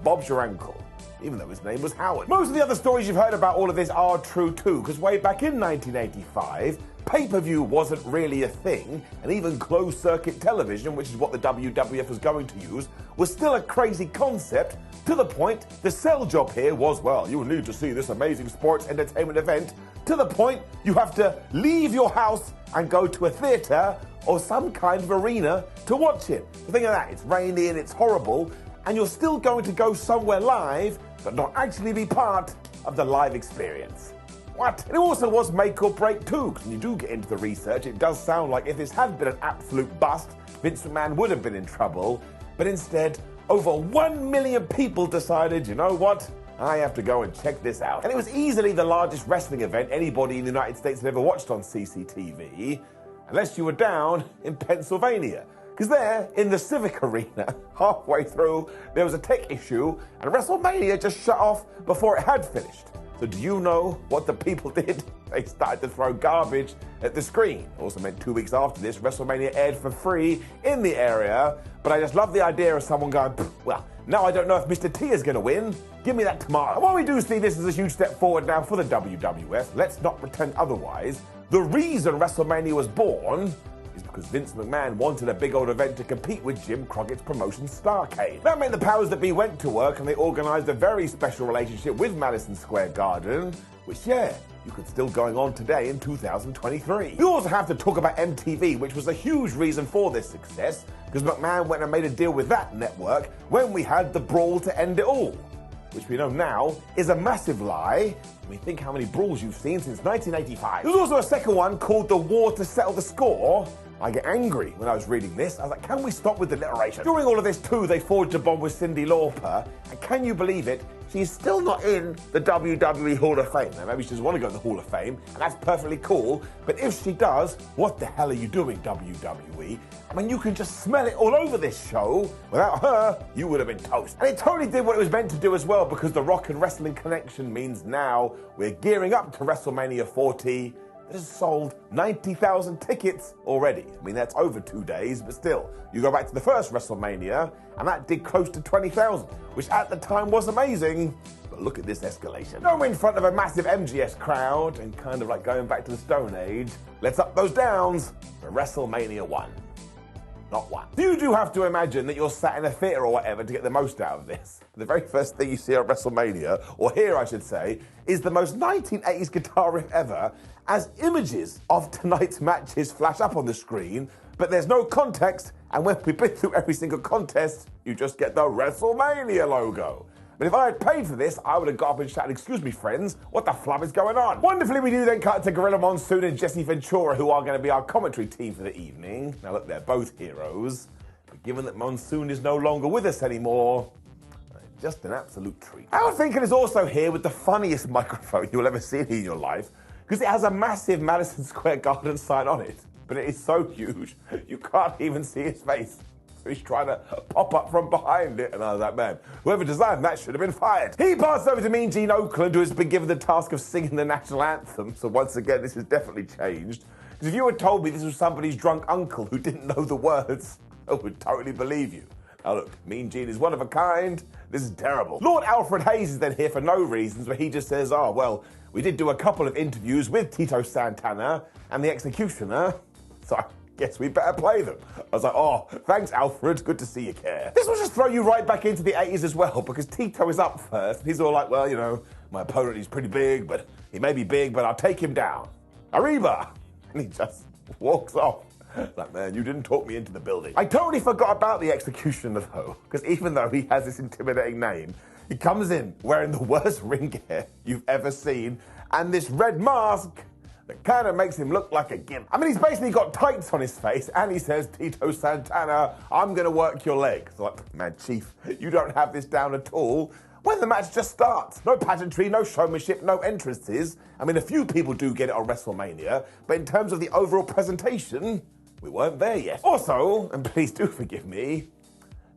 Bob's your uncle, even though his name was Howard. Most of the other stories you've heard about all of this are true too, because way back in 1985, pay-per-view wasn't really a thing, and even closed-circuit television, which is what the WWF was going to use, was still a crazy concept, to the point the sell job here was, well, you need to see this amazing sports entertainment event, to the point you have to leave your house and go to a theatre or some kind of arena to watch it. Think of that, it's rainy and it's horrible, and you're still going to go somewhere live, but not actually be part of the live experience. What? And it also was make or break too, because when you do get into the research, it does sound like if this had been an absolute bust, Vince McMahon would have been in trouble, but instead, over 1 million people decided, you know what? I have to go and check this out. And it was easily the largest wrestling event anybody in the United States had ever watched on CCTV, unless you were down in Pennsylvania. Because there, in the Civic Arena, halfway through, there was a tech issue, and WrestleMania just shut off before it had finished. So do you know what the people did? They started to throw garbage at the screen. Also meant 2 weeks after this, WrestleMania aired for free in the area, but I just love the idea of someone going, well, now I don't know if Mr. T is going to win. Give me that tomorrow. And while we do see this as a huge step forward now for the WWF, let's not pretend otherwise. The reason WrestleMania was born is because Vince McMahon wanted a big old event to compete with Jim Crockett's promotion Starrcade. That meant the powers that be went to work and they organised a very special relationship with Madison Square Garden, which, yeah, you could still going on today in 2023. You also have to talk about MTV, which was a huge reason for this success, because McMahon went and made a deal with that network when we had the brawl to end it all, which we know now is a massive lie. I mean, think how many brawls you've seen since 1985. There was also a second one called The War to Settle the Score. I get angry when I was reading this. I was like, can we stop with the alliteration? During all of this too, they forged a bond with Cyndi Lauper, and can you believe it? She's still not in the WWE Hall of Fame. Now, maybe she doesn't want to go to the Hall of Fame, and that's perfectly cool, but if she does, what the hell are you doing, WWE? I mean, you can just smell it all over this show. Without her, you would have been toast. And it totally did what it was meant to do as well, because the Rock and Wrestling connection means now we're gearing up to WrestleMania 40. It has sold 90,000 tickets already. I mean, that's over 2 days, but still, you go back to the first WrestleMania, and that did close to 20,000, which at the time was amazing. But look at this escalation. Now we're in front of a massive MGS crowd, and kind of like going back to the Stone Age. Let's up those downs for WrestleMania 1. Not one. You do have to imagine that you're sat in a theatre or whatever to get the most out of this. The very first thing you see at WrestleMania, or here I should say, is the most 1980s guitar riff ever, as images of tonight's matches flash up on the screen, but there's no context, and when we've been through every single contest, you just get the WrestleMania logo. But if I had paid for this, I would have got up and shouted, excuse me, friends, what the flub is going on? Wonderfully, we do then cut to Gorilla Monsoon and Jesse Ventura, who are going to be our commentary team for the evening. Now, look, they're both heroes. But given that Monsoon is no longer with us anymore, just an absolute treat. Howard Finkel is also here with the funniest microphone you'll ever see in your life, because it has a massive Madison Square Garden sign on it. But it is so huge, you can't even see his face. So he's trying to pop up from behind it. And I was like, man, whoever designed that should have been fired. He passed over to Mean Gene Okerlund, who has been given the task of singing the national anthem. So once again, this has definitely changed. Because if you had told me this was somebody's drunk uncle who didn't know the words, I would totally believe you. Now look, Mean Gene is one of a kind. This is terrible. Lord Alfred Hayes is then here for no reasons, but he just says, oh, well, we did do a couple of interviews with Tito Santana and the Executioner, so I guess we better play them. I was like, oh, thanks, Alfred. Good to see you care. This will just throw you right back into the 80s as well, because Tito is up first. He's all like, well, you know, my opponent is pretty big, but he may be big, but I'll take him down. Arriba! And he just walks off. Like, man, you didn't talk me into the building. I totally forgot about the Executioner, though, because even though he has this intimidating name, he comes in wearing the worst ring gear you've ever seen, and this red mask that kind of makes him look like a gimp. I mean, he's basically got tights on his face, and he says, Tito Santana, I'm gonna work your legs. Like, man, Chief, you don't have this down at all. when the match just starts. No pageantry, no showmanship, no entrances. I mean, a few people do get it on WrestleMania, but in terms of the overall presentation, we weren't there yet. Also, and please do forgive me,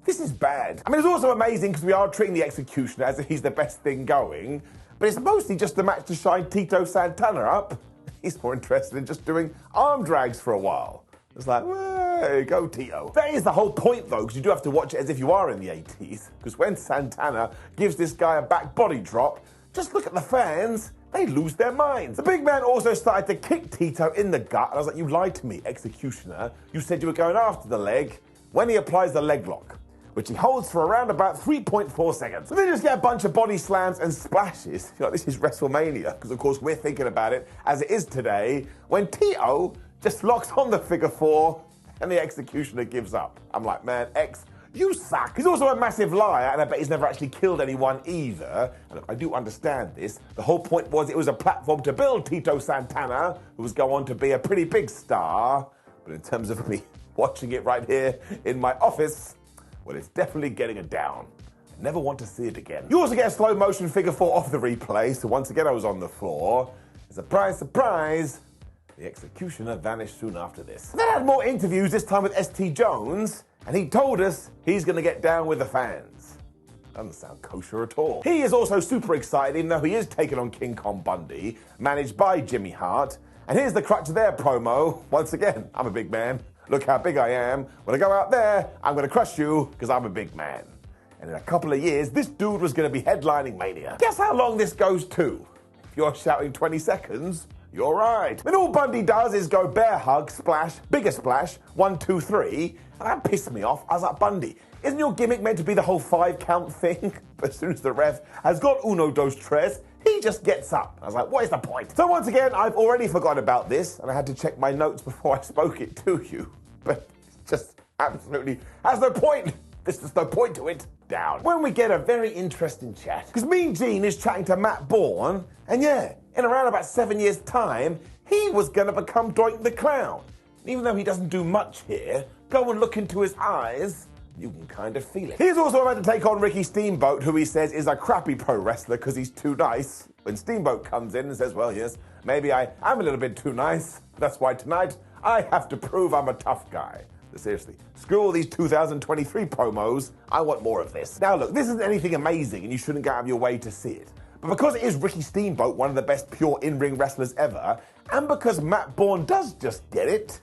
this is bad. I mean, it's also amazing because we are treating the Executioner as if he's the best thing going, but it's mostly just a match to shine Tito Santana up. He's more interested in just doing arm drags for a while. It's like, hey, go Tito. That is the whole point though, because you do have to watch it as if you are in the 80s, because when Santana gives this guy a back body drop, just look at the fans. They lose their minds. The big man also started to kick Tito in the gut, and I was like, you lied to me, Executioner. You said you were going after the leg when he applies the leg lock, which he holds for around about 3.4 seconds. And then just get a bunch of body slams and splashes. You know, this is WrestleMania, because of course we're thinking about it as it is today, when Tito just locks on the figure four and the Executioner gives up. I'm like, man, X, you suck. He's also a massive liar, and I bet he's never actually killed anyone either. And look, I do understand this. The whole point was it was a platform to build Tito Santana, who was go on to be a pretty big star. But in terms of me watching it right here in my office, well, it's definitely getting it down. I never want to see it again. You also get a slow motion figure four off the replay, so once again I was on the floor. Surprise, surprise, the Executioner vanished soon after this. Then I had more interviews, this time with ST Jones, and he told us he's going to get down with the fans. Doesn't sound kosher at all. He is also super excited, even though he is taking on King Kong Bundy, managed by Jimmy Hart. And here's the crux of their promo. Once again, I'm a big man. Look how big I am. When I go out there, I'm going to crush you because I'm a big man. And in a couple of years, this dude was going to be headlining Mania. Guess how long this goes to? If you're shouting 20 seconds, you're right. But all Bundy does is go bear hug, splash, bigger splash, 1, 2, 3. And that pissed me off. I was like, Bundy, isn't your gimmick meant to be the whole 5 count thing? But as soon as the ref has got uno, dos, tres, he just gets up. I was like, what is the point? So once again, I've already forgotten about this, and I had to check my notes before I spoke it to you. But it's just absolutely has no point. There's just no point to it. Down. When we get a very interesting chat. Because Mean Gene is chatting to Matt Bourne, and yeah, in around about 7 years' time, he was going to become Doink the Clown. And even though he doesn't do much here, go and look into his eyes, you can kind of feel it. He's also about to take on Ricky Steamboat, who he says is a crappy pro wrestler because he's too nice. When Steamboat comes in and says, well, yes, maybe I am a little bit too nice. That's why tonight I have to prove I'm a tough guy. But seriously, screw all these 2023 promos. I want more of this. Now look, this isn't anything amazing and you shouldn't go out of your way to see it. But because it is Ricky Steamboat, one of the best pure in-ring wrestlers ever, and because Matt Bourne does just get it,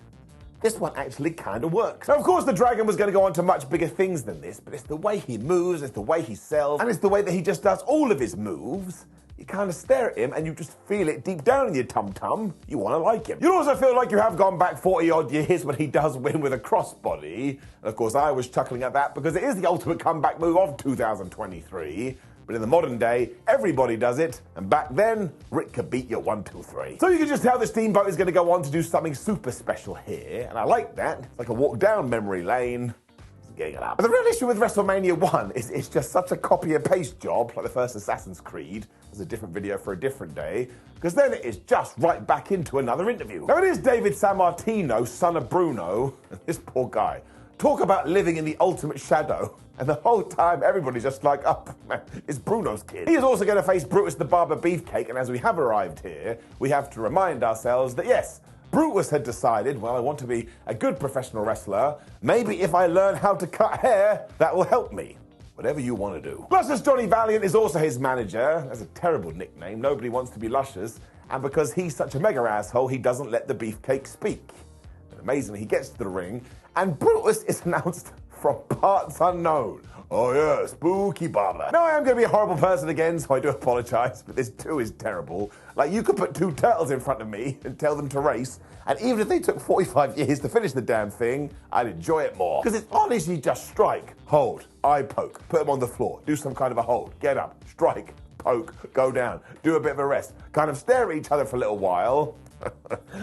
this one actually kind of works. Now, of course, the Dragon was going to go on to much bigger things than this, but it's the way he moves, it's the way he sells, and it's the way that he just does all of his moves. You kind of stare at him and you just feel it deep down in your tum-tum. You want to like him. You also feel like you have gone back 40-odd years when he does win with a crossbody. And of course, I was chuckling at that because it is the ultimate comeback move of 2023. But in the modern day, everybody does it, and back then, Rick could beat you 1, 2, 3. So you can just tell the Steamboat is going to go on to do something super special here, and I like that. It's like a walk down memory lane. Getting it up. But the real issue with WrestleMania 1 is it's just such a copy and paste job, like the first Assassin's Creed. There's a different video for a different day, because then it is just right back into another interview. Now it is David Sammartino, son of Bruno, and this poor guy. Talk about living in the ultimate shadow. And the whole time, everybody's just like, oh, man, it's Bruno's kid. He is also going to face Brutus the Barber Beefcake, and as we have arrived here, we have to remind ourselves that, yes, Brutus had decided, well, I want to be a good professional wrestler. Maybe if I learn how to cut hair, that will help me. Whatever you want to do. Luscious Johnny Valiant is also his manager. That's a terrible nickname. Nobody wants to be Luscious. And because he's such a mega asshole, he doesn't let the Beefcake speak. And amazingly, he gets to the ring, and Brutus is announced from parts unknown. Oh yeah, spooky barber. Now I am going to be a horrible person again, so I do apologize, but this too is terrible. Like, you could put 2 turtles in front of me and tell them to race, and even if they took 45 years to finish the damn thing, I'd enjoy it more. Because it's honestly just strike, hold, eye poke, put them on the floor, do some kind of a hold, get up, strike, poke, go down, do a bit of a rest, kind of stare at each other for a little while.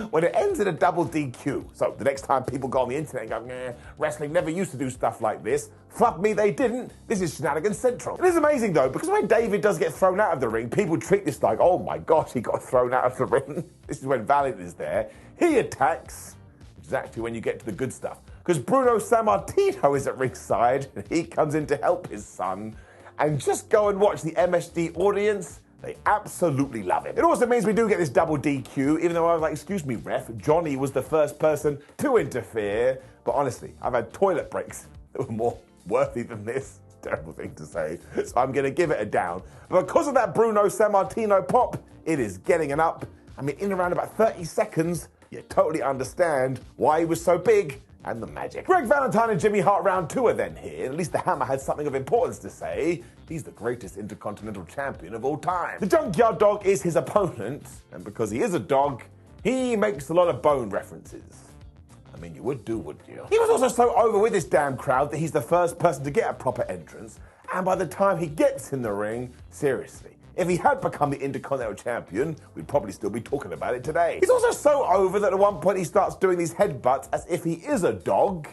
When it ends in a double DQ. So the next time people go on the internet and go, nah, wrestling never used to do stuff like this. Fuck me, they didn't. This is Shenanigans Central. It is amazing though, because when David does get thrown out of the ring, people treat this like, oh my gosh, he got thrown out of the ring. This is when Valiant is there. He attacks, which is actually when you get to the good stuff. Because Bruno Sammartino is at ringside, and he comes in to help his son. and just go and watch the MSG audience. They absolutely love him. It also means we do get this double DQ, even though I was like, excuse me, ref, Johnny was the first person to interfere. But honestly, I've had toilet breaks that were more worthy than this. Terrible thing to say. So I'm going to give it a down. But because of that Bruno Sammartino pop, it is getting an up. I mean, in around about 30 seconds, you totally understand why he was so big and the magic. Greg Valentine and Jimmy Hart round 2 are then here. At least the Hammer had something of importance to say. He's the greatest Intercontinental Champion of all time. The Junkyard Dog is his opponent, and because he is a dog, he makes a lot of bone references. I mean, you would do, wouldn't you? He was also so over with this damn crowd that he's the first person to get a proper entrance, and by the time he gets in the ring, seriously, if he had become the Intercontinental Champion, we'd probably still be talking about it today. He's also so over that at one point he starts doing these headbutts as if he is a dog.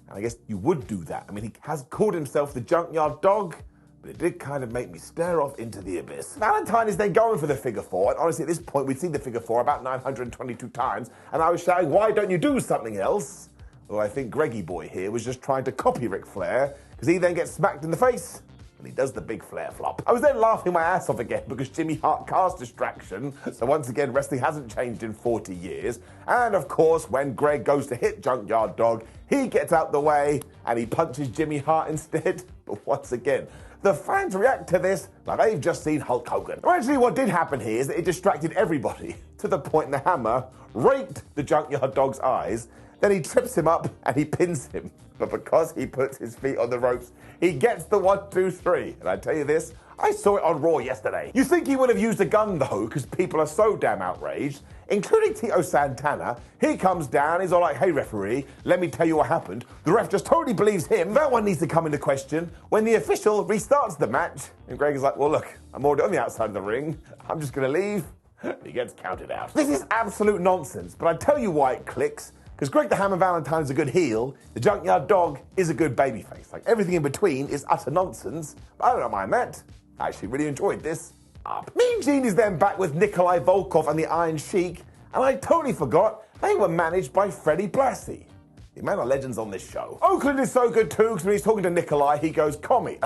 And I guess you would do that. I mean, he has called himself the Junkyard Dog, but it did kind of make me stare off into the abyss. Valentine is then going for the figure 4, and honestly at this point we'd seen the figure 4 about 922 times, and I was shouting, why don't you do something else? Well, I think Greggy Boy here was just trying to copy Ric Flair, because he then gets smacked in the face, and he does the big Flair flop. I was then laughing my ass off again because Jimmy Hart cast distraction, so once again wrestling hasn't changed in 40 years, and of course when Greg goes to hit Junkyard Dog, he gets out the way, and he punches Jimmy Hart instead, but once again, the fans react to this like they've just seen Hulk Hogan. Actually, what did happen here is that it distracted everybody to the point the Hammer raked the Junkyard Dog's eyes, then he trips him up and he pins him. But because he puts his feet on the ropes, he gets the 1, 2, 3. And I tell you this, I saw it on Raw yesterday. You think he would have used a gun though, because people are so damn outraged, including Tito Santana. He comes down, he's all like, hey referee, let me tell you what happened. The ref just totally believes him. That one needs to come into question when the official restarts the match. And Greg is like, well look, I'm already on the outside of the ring. I'm just gonna leave. He gets counted out. This is absolute nonsense, but I tell you why it clicks. Because Greg the Hammer Valentine is a good heel, the Junkyard Dog is a good babyface. Like everything in between is utter nonsense, but I don't mind that. I actually really enjoyed this. Mean Gene is then back with Nikolai Volkov and the Iron Sheik, and I totally forgot they were managed by Freddie Blassie. The amount of legends on this show. Oakland is so good too, because when he's talking to Nikolai, he goes, comrade.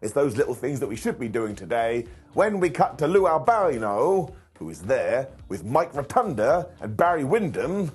It's those little things that we should be doing today. When we cut to Lou Albano, who is there with Mike Rotunda and Barry Windham,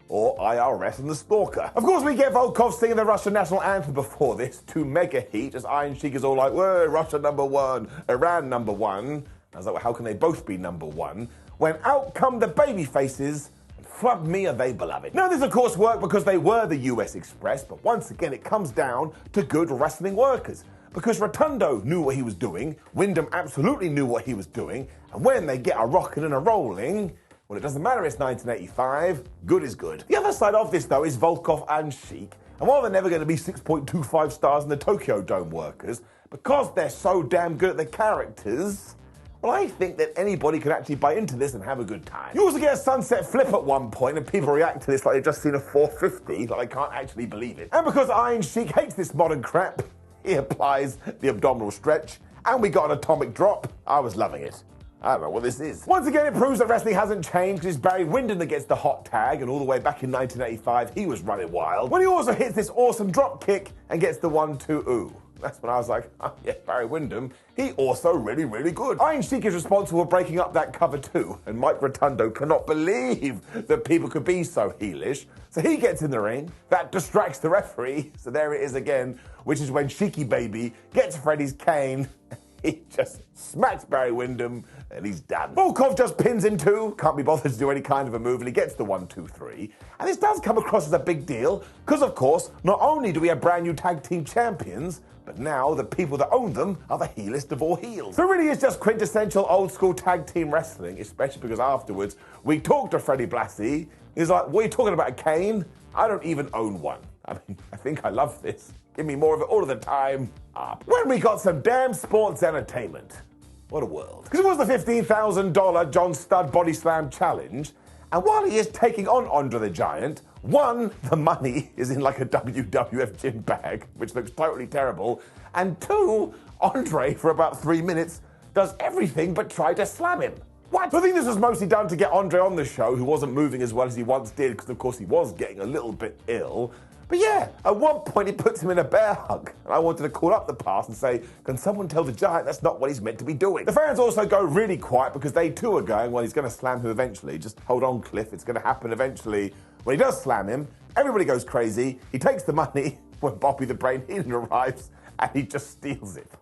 or IRS and the Stalker. Of course, we get Volkov singing the Russian national anthem before this to mega heat, as Iron Sheik is all like, whoa, Russia #1, Iran #1. I was like, well, how can they both be #1? When out come the baby faces, and flub me are they beloved. Now, this of course worked because they were the US Express, but once again, it comes down to good wrestling workers. Because Rotundo knew what he was doing, Wyndham absolutely knew what he was doing, and when they get a rocking and a rolling, well, it doesn't matter, it's 1985, good is good. The other side of this, though, is Volkov and Sheik, and while they're never going to be 6.25 stars in the Tokyo Dome workers, because they're so damn good at the characters, well, I think that anybody can actually buy into this and have a good time. You also get a sunset flip at one point, and people react to this like they've just seen a 450, like they can't actually believe it. And because Iron Sheik hates this modern crap, he applies the abdominal stretch, and we got an atomic drop. I was loving it. I don't know what this is. Once again, it proves that wrestling hasn't changed, because it's Barry Windham that gets the hot tag, and all the way back in 1985, he was running wild. When he also hits this awesome drop kick and gets the 1, 2, ooh. That's when I was like, oh yeah, Barry Windham, he also really, really good. Iron Sheik is responsible for breaking up that cover too, and Mike Rotundo cannot believe that people could be so heelish. So he gets in the ring, that distracts the referee, so there it is again, which is when Sheiky Baby gets Freddie's cane, he just smacks Barry Windham, and he's done. Volkov just pins him too, can't be bothered to do any kind of a move, and he gets the 1, 2, 3. And this does come across as a big deal, because of course, not only do we have brand new tag team champions, but now the people that own them are the heelest of all heels. So it really is just quintessential old school tag team wrestling, especially because afterwards we talked to Freddie Blassie. He's like, what are you talking about, a cane? I don't even own one. I mean, I think I love this. Give me more of it all of the time. When we got some damn sports entertainment. What a world. Because it was the $15,000 John Studd Body Slam Challenge, and while he is taking on Andre the Giant, one, the money is in like a WWF gym bag, which looks totally terrible, and two, Andre, for about 3 minutes, does everything but try to slam him. What? I think this was mostly done to get Andre on the show, who wasn't moving as well as he once did, because of course he was getting a little bit ill. But yeah, at one point he puts him in a bear hug. And I wanted to call up the past and say, can someone tell the Giant that's not what he's meant to be doing? The fans also go really quiet because they too are going, well, he's going to slam him eventually. Just hold on, Cliff, it's going to happen eventually. When he does slam him, everybody goes crazy. He takes the money when Bobby the Brain Heenan arrives and he just steals it.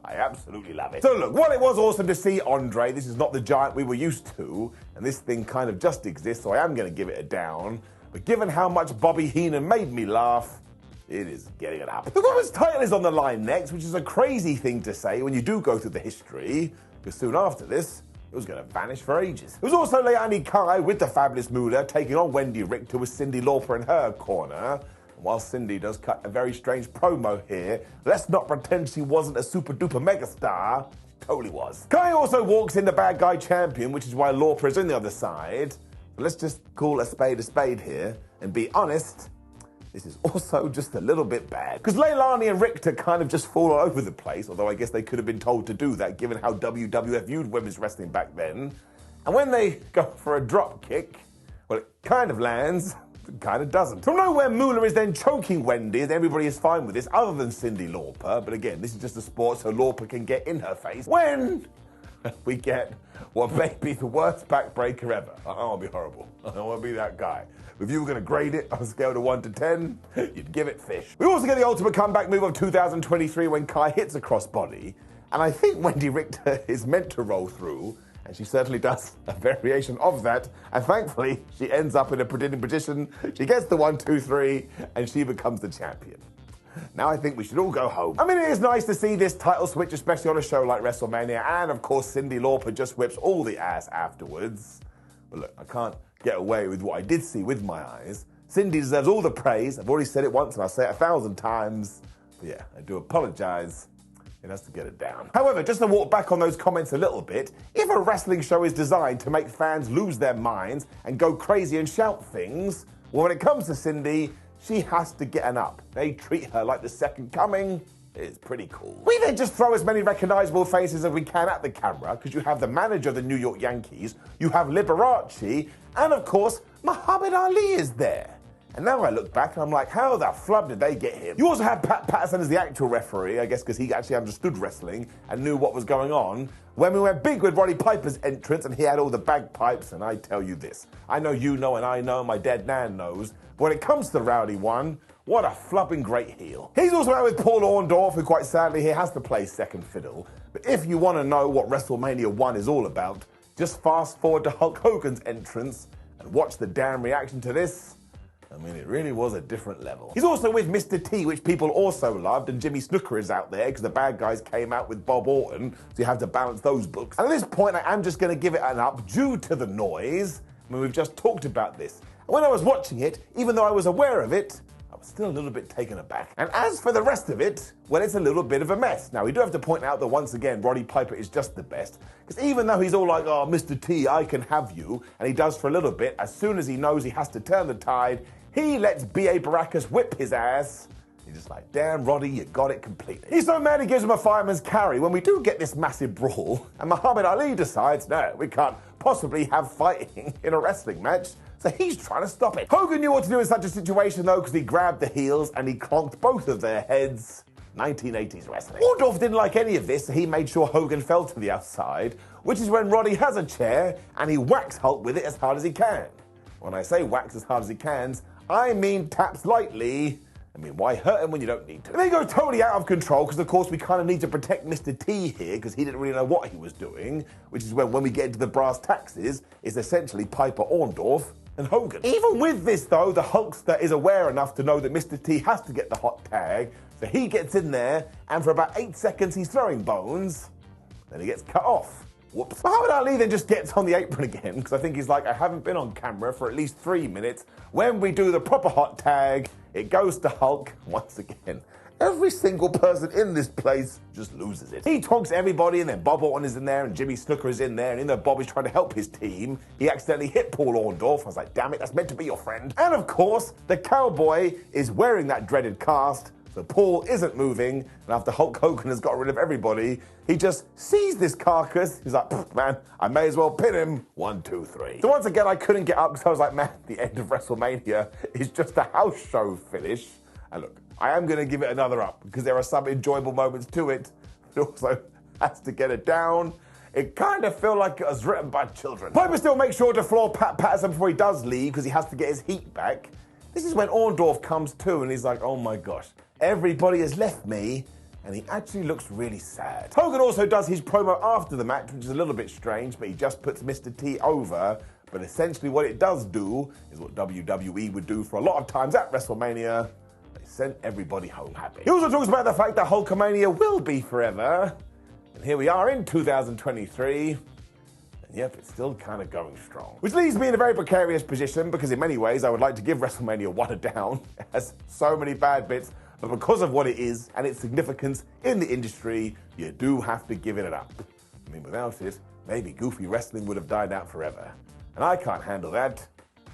I absolutely love it. So look, while it was awesome to see Andre, this is not the Giant we were used to, and this thing kind of just exists, so I am going to give it a down. But given how much Bobby Heenan made me laugh, it is getting it up. The women's title is on the line next, which is a crazy thing to say when you do go through the history, because soon after this, it was going to vanish for ages. It was also Leilani Kai with the Fabulous Moolah taking on Wendy Richter with Cyndi Lauper in her corner. And while Cyndi does cut a very strange promo here, let's not pretend she wasn't a super duper megastar. She totally was. Kai also walks in the bad guy champion, which is why Lauper is on the other side. But let's just call a spade here and be honest, this is also just a little bit bad. Because Leilani and Richter kind of just fall all over the place, although I guess they could have been told to do that given how WWF viewed women's wrestling back then. And when they go for a drop kick, well, it kind of lands, it kind of doesn't. From nowhere, Moolah is then choking Wendy, and everybody is fine with this, other than Cyndi Lauper. But again, this is just a sport, so Lauper can get in her face. When we get what may be the worst backbreaker ever. I don't want to be horrible. I don't want to be that guy. If you were going to grade it on a scale of 1 to 10, you'd give it fish. We also get the ultimate comeback move of 2023 when Kai hits a crossbody. And I think Wendy Richter is meant to roll through, and she certainly does a variation of that. And thankfully, she ends up in a predicting position. She gets the 1, 2, 3, and she becomes the champion. Now I think we should all go home. I mean, it is nice to see this title switch, especially on a show like WrestleMania, and of course Cyndi Lauper just whips all the ass afterwards. But look, I can't get away with what I did see with my eyes. Cyndi deserves all the praise. I've already said it once and I'll say it 1,000 times. But yeah, I do apologize. It has to get it down. However, just to walk back on those comments a little bit, if a wrestling show is designed to make fans lose their minds and go crazy and shout things, well, when it comes to Cyndi, she has to get an up. They treat her like the second coming. It's pretty cool. We then just throw as many recognizable faces as we can at the camera, because you have the manager of the New York Yankees, you have Liberace, and of course, Muhammad Ali is there. And now I look back and I'm like, how the flub did they get him? You also have Pat Patterson as the actual referee, I guess because he actually understood wrestling and knew what was going on. When we went big with Roddy Piper's entrance and he had all the bagpipes, and I tell you this, I know you know and I know, my dead nan knows, but when it comes to the rowdy one, what a flubbing great heel. He's also out with Paul Orndorff, who quite sadly he has to play second fiddle. But if you want to know what WrestleMania 1 is all about, just fast forward to Hulk Hogan's entrance and watch the damn reaction to this. I mean, it really was a different level. He's also with Mr. T, which people also loved, and Jimmy Snooker is out there because the bad guys came out with Bob Orton, so you have to balance those books. And at this point, I am just going to give it an up due to the noise. I mean, we've just talked about this. And when I was watching it, even though I was aware of it, I was still a little bit taken aback. And as for the rest of it, well, it's a little bit of a mess. Now, we do have to point out that once again, Roddy Piper is just the best. Because even though he's all like, oh, Mr. T, I can have you, and he does for a little bit, as soon as he knows he has to turn the tide, he lets B.A. Baracus whip his ass. He's just like, damn, Roddy, you got it completely. He's so mad he gives him a fireman's carry when we do get this massive brawl, and Muhammad Ali decides, no, we can't possibly have fighting in a wrestling match, so he's trying to stop it. Hogan knew what to do in such a situation, though, because he grabbed the heels and he clonked both of their heads. 1980s wrestling. Orndorff didn't like any of this, so he made sure Hogan fell to the outside, which is when Roddy has a chair and he whacks Hulk with it as hard as he can. When I say whacks as hard as he can, I mean taps lightly. I mean, why hurt him when you don't need to? And they go totally out of control because, of course, we kind of need to protect Mr. T here because he didn't really know what he was doing, which is when we get into the brass taxes, it's essentially Piper, Orndorff, and Hogan. Even with this, though, the Hulkster is aware enough to know that Mr. T has to get the hot tag, so he gets in there, and for about 8 seconds he's throwing bones, then he gets cut off. Whoops. Muhammad Ali then just gets on the apron again, because I think he's like, I haven't been on camera for at least 3 minutes. When we do the proper hot tag, it goes to Hulk once again. Every single person in this place just loses it. He tonks everybody, and then Bob Orton is in there, and Jimmy Snooker is in there, and in there Bob is trying to help his team. He accidentally hit Paul Orndorff. I was like, damn it, that's meant to be your friend. And of course, the cowboy is wearing that dreaded cast, So Paul isn't moving, and after Hulk Hogan has got rid of everybody, he just sees this carcass. He's like, man, I may as well pin him. 1, 2, 3. So once again, I couldn't get up because I was like, man, the end of WrestleMania is just a house show finish. And look, I am going to give it another up because there are some enjoyable moments to it, but also has to get it down. It kind of felt like it was written by children. Piper still makes sure to floor Pat Patterson before he does leave because he has to get his heat back. This is when Orndorff comes to and he's like, oh my gosh, everybody has left me, and he actually looks really sad. Hogan also does his promo after the match, which is a little bit strange, but he just puts Mr. T over. But essentially what it does do is what WWE would do for a lot of times at WrestleMania. They send everybody home happy. He also talks about the fact that Hulkamania will be forever. And here we are in 2023, and yep, it's still kind of going strong. Which leaves me in a very precarious position because in many ways I would like to give WrestleMania 1 a down. It has so many bad bits, but because of what it is and its significance in the industry, you do have to give it up. I mean, without it, maybe goofy wrestling would have died out forever. And I can't handle that.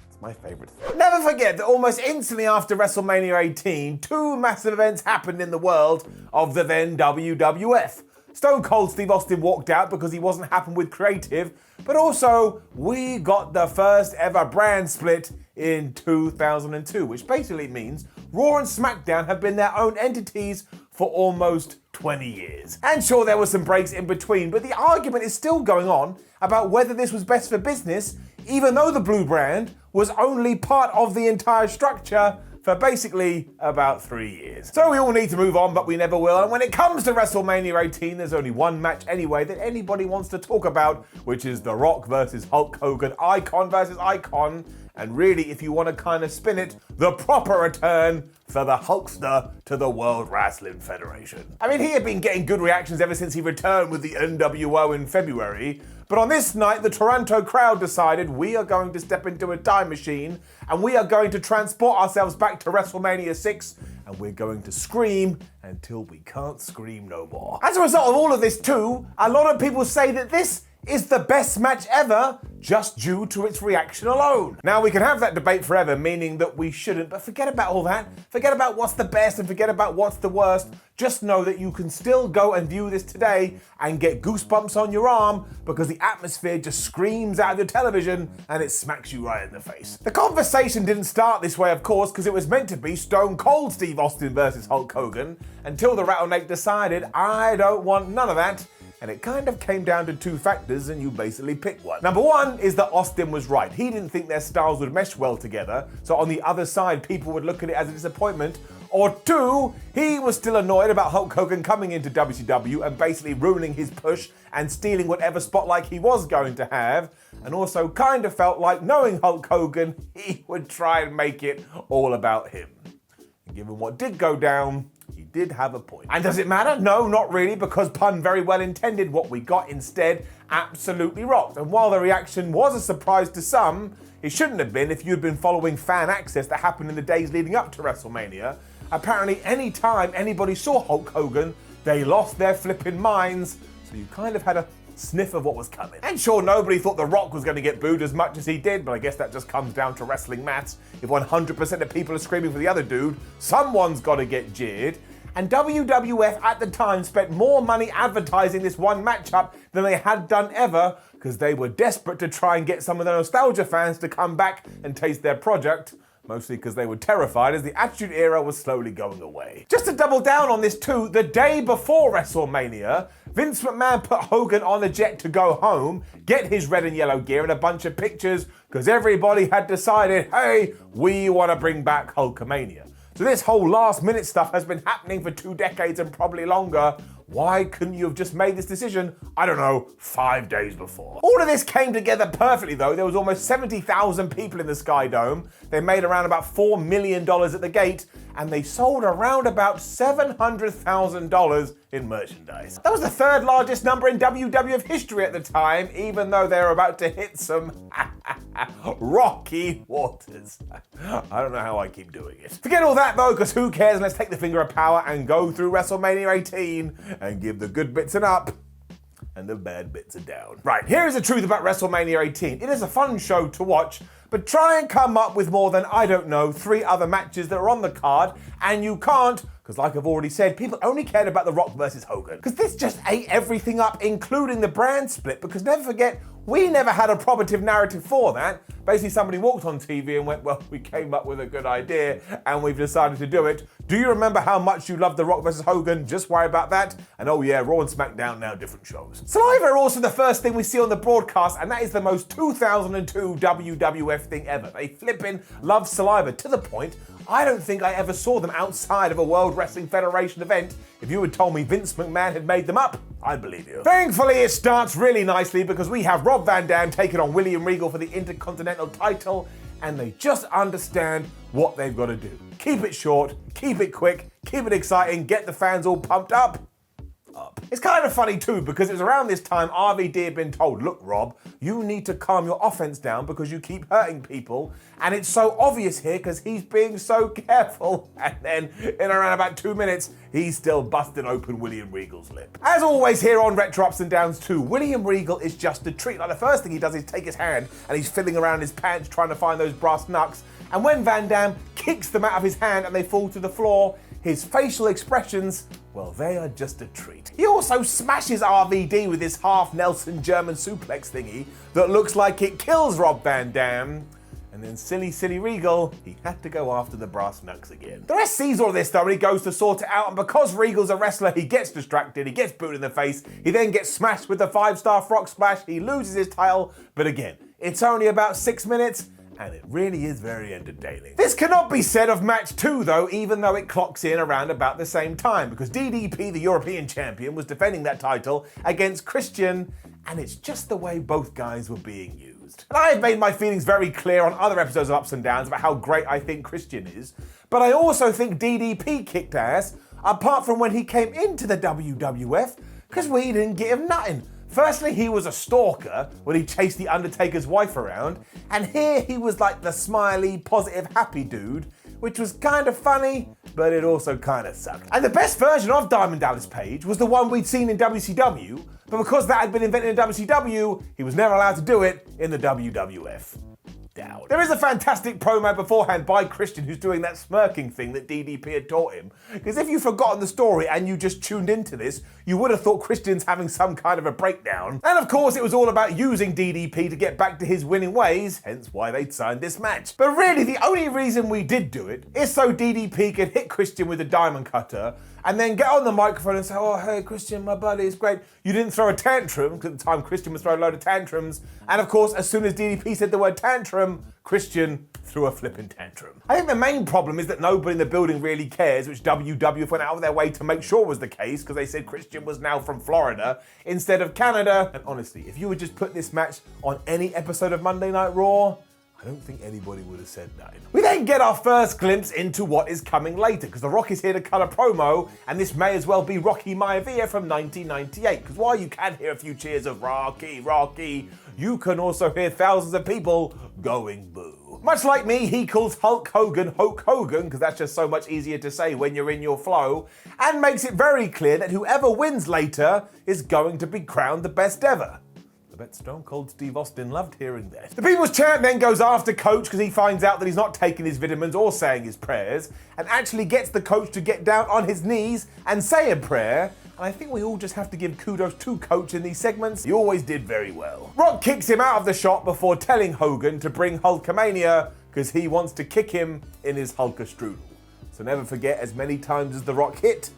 It's my favorite thing. Never forget that almost instantly after WrestleMania 18, two massive events happened in the world of the then WWF. Stone Cold Steve Austin walked out because he wasn't happy with creative, but also we got the first ever brand split in 2002, which basically means Raw and SmackDown have been their own entities for almost 20 years. And sure, there were some breaks in between, but the argument is still going on about whether this was best for business, even though the blue brand was only part of the entire structure for basically about 3 years. So we all need to move on, but we never will. And when it comes to WrestleMania 18, there's only one match anyway that anybody wants to talk about, which is The Rock versus Hulk Hogan, icon versus icon. And really, if you want to kind of spin it, the proper return for the Hulkster to the World Wrestling Federation. I mean, he had been getting good reactions ever since he returned with the NWO in February, but on this night, the Toronto crowd decided we are going to step into a time machine and we are going to transport ourselves back to WrestleMania 6 and we're going to scream until we can't scream no more. As a result of all of this too, a lot of people say that this is the best match ever just due to its reaction alone. Now, we can have that debate forever, meaning that we shouldn't, but forget about all that. Forget about what's the best and forget about what's the worst. Just know that you can still go and view this today and get goosebumps on your arm because the atmosphere just screams out of the television and it smacks you right in the face. The conversation didn't start this way, of course, because it was meant to be Stone Cold Steve Austin versus Hulk Hogan until the Rattlesnake decided, I don't want none of that. And it kind of came down to two factors and you basically pick one. Number one is that Austin was right. He didn't think their styles would mesh well together. So on the other side, people would look at it as a disappointment. Or two, he was still annoyed about Hulk Hogan coming into WCW and basically ruining his push and stealing whatever spotlight he was going to have. And also kind of felt like knowing Hulk Hogan, he would try and make it all about him. And given what did go down, he did have a point. And does it matter? No, not really, because pun very well intended, what we got instead absolutely rocked. And while the reaction was a surprise to some, it shouldn't have been if you'd been following fan access that happened in the days leading up to WrestleMania. Apparently, any time anybody saw Hulk Hogan, they lost their flipping minds, so you kind of had a sniff of what was coming. And sure, nobody thought The Rock was going to get booed as much as he did, but I guess that just comes down to wrestling maths. If 100% of people are screaming for the other dude, someone's got to get jeered. And WWF at the time spent more money advertising this one matchup than they had done ever, because they were desperate to try and get some of the nostalgia fans to come back and taste their product. Mostly because they were terrified as the Attitude Era was slowly going away. Just to double down on this too, the day before WrestleMania, Vince McMahon put Hogan on a jet to go home, get his red and yellow gear and a bunch of pictures, because everybody had decided, hey, we want to bring back Hulkamania. So this whole last minute stuff has been happening for 2 decades and probably longer. Why couldn't you have just made this decision, I don't know, 5 days before? All of this came together perfectly though. There was almost 70,000 people in the Sky Dome. They made around about $4 million at the gate, and they sold around about $700,000 in merchandise. That was the third largest number in WWF history at the time, even though they were about to hit some rocky waters. I don't know how I keep doing it. Forget all that though, because who cares? Let's take the finger of power and go through WrestleMania 18 and give the good bits an up and the bad bits a down. Right, here is the truth about WrestleMania 18. It is a fun show to watch, but try and come up with more than, I don't know, 3 other matches that are on the card, and you can't Because like I've already said, people only cared about The Rock versus Hogan. Because this just ate everything up, including the brand split. Because never forget, we never had a probative narrative for that. Basically, somebody walked on TV and went, well, we came up with a good idea and we've decided to do it. Do you remember how much you loved The Rock versus Hogan? Just worry about that. And oh yeah, Raw and SmackDown now different shows. Saliva are also the first thing we see on the broadcast, and that is the most 2002 WWF thing ever. They flippin' love saliva to the point I don't think I ever saw them outside of a World Wrestling Federation event. If you had told me Vince McMahon had made them up, I'd believe you. Thankfully, it starts really nicely because we have Rob Van Dam taking on William Regal for the Intercontinental title, and they just understand what they've got to do. Keep it short, keep it quick, keep it exciting, get the fans all pumped up. It's kind of funny too, because it was around this time RVD had been told, look Rob, you need to calm your offense down because you keep hurting people, and it's so obvious here because he's being so careful. And then in around about 2 minutes, he's still busting open William Regal's lip. As always here on Retro Ups and Downs 2, William Regal is just a treat. Like the first thing he does is take his hand and he's fiddling around his pants trying to find those brass knucks, and when Van Dam kicks them out of his hand and they fall to the floor, his facial expressions, well, they are just a treat. He also smashes RVD with this half Nelson German suplex thingy that looks like it kills Rob Van Dam. And then silly Regal, he had to go after the brass knucks again. The rest sees all this though and he goes to sort it out, and because Regal's a wrestler, he gets distracted, he gets booed in the face, he then gets smashed with the 5-star frog splash, he loses his title, but again, it's only about 6 minutes, and it really is very entertaining. This cannot be said of match 2 though, even though it clocks in around about the same time, because DDP, the European champion, was defending that title against Christian, and it's just the way both guys were being used. And I have made my feelings very clear on other episodes of Ups and Downs about how great I think Christian is, but I also think DDP kicked ass, apart from when he came into the WWF, because we didn't get him nothing. Firstly, he was a stalker when he chased the Undertaker's wife around, and here he was like the smiley, positive, happy dude, which was kind of funny, but it also kind of sucked. And the best version of Diamond Dallas Page was the one we'd seen in WCW, but because that had been invented in WCW, he was never allowed to do it in the WWF. Down. There is a fantastic promo beforehand by Christian who's doing that smirking thing that DDP had taught him. Because if you've forgotten the story and you just tuned into this, you would have thought Christian's having some kind of a breakdown. And of course it was all about using DDP to get back to his winning ways, hence why they'd signed this match. But really the only reason we did do it is so DDP could hit Christian with a diamond cutter and then get on the microphone and say, oh, hey, Christian, my buddy, it's great. You didn't throw a tantrum, because at the time Christian was throwing a load of tantrums. And of course, as soon as DDP said the word tantrum, Christian threw a flipping tantrum. I think the main problem is that nobody in the building really cares, which WWF went out of their way to make sure was the case, because they said Christian was now from Florida instead of Canada. And honestly, if you would just put this match on any episode of Monday Night Raw, I don't think anybody would have said that. We then get our first glimpse into what is coming later, because The Rock is here to cut a promo, and this may as well be Rocky Maivia from 1998, because while you can hear a few cheers of Rocky, Rocky, you can also hear thousands of people going boo. Much like me, he calls Hulk Hogan Hulk Hogan, because that's just so much easier to say when you're in your flow, and makes it very clear that whoever wins later is going to be crowned the best ever. I bet Stone Cold Steve Austin loved hearing that. The People's Champ then goes after Coach because he finds out that he's not taking his vitamins or saying his prayers, and actually gets the Coach to get down on his knees and say a prayer. And I think we all just have to give kudos to Coach in these segments. He always did very well. Rock kicks him out of the shot before telling Hogan to bring Hulkamania because he wants to kick him in his Hulkastrudel. So never forget, as many times as The Rock hit,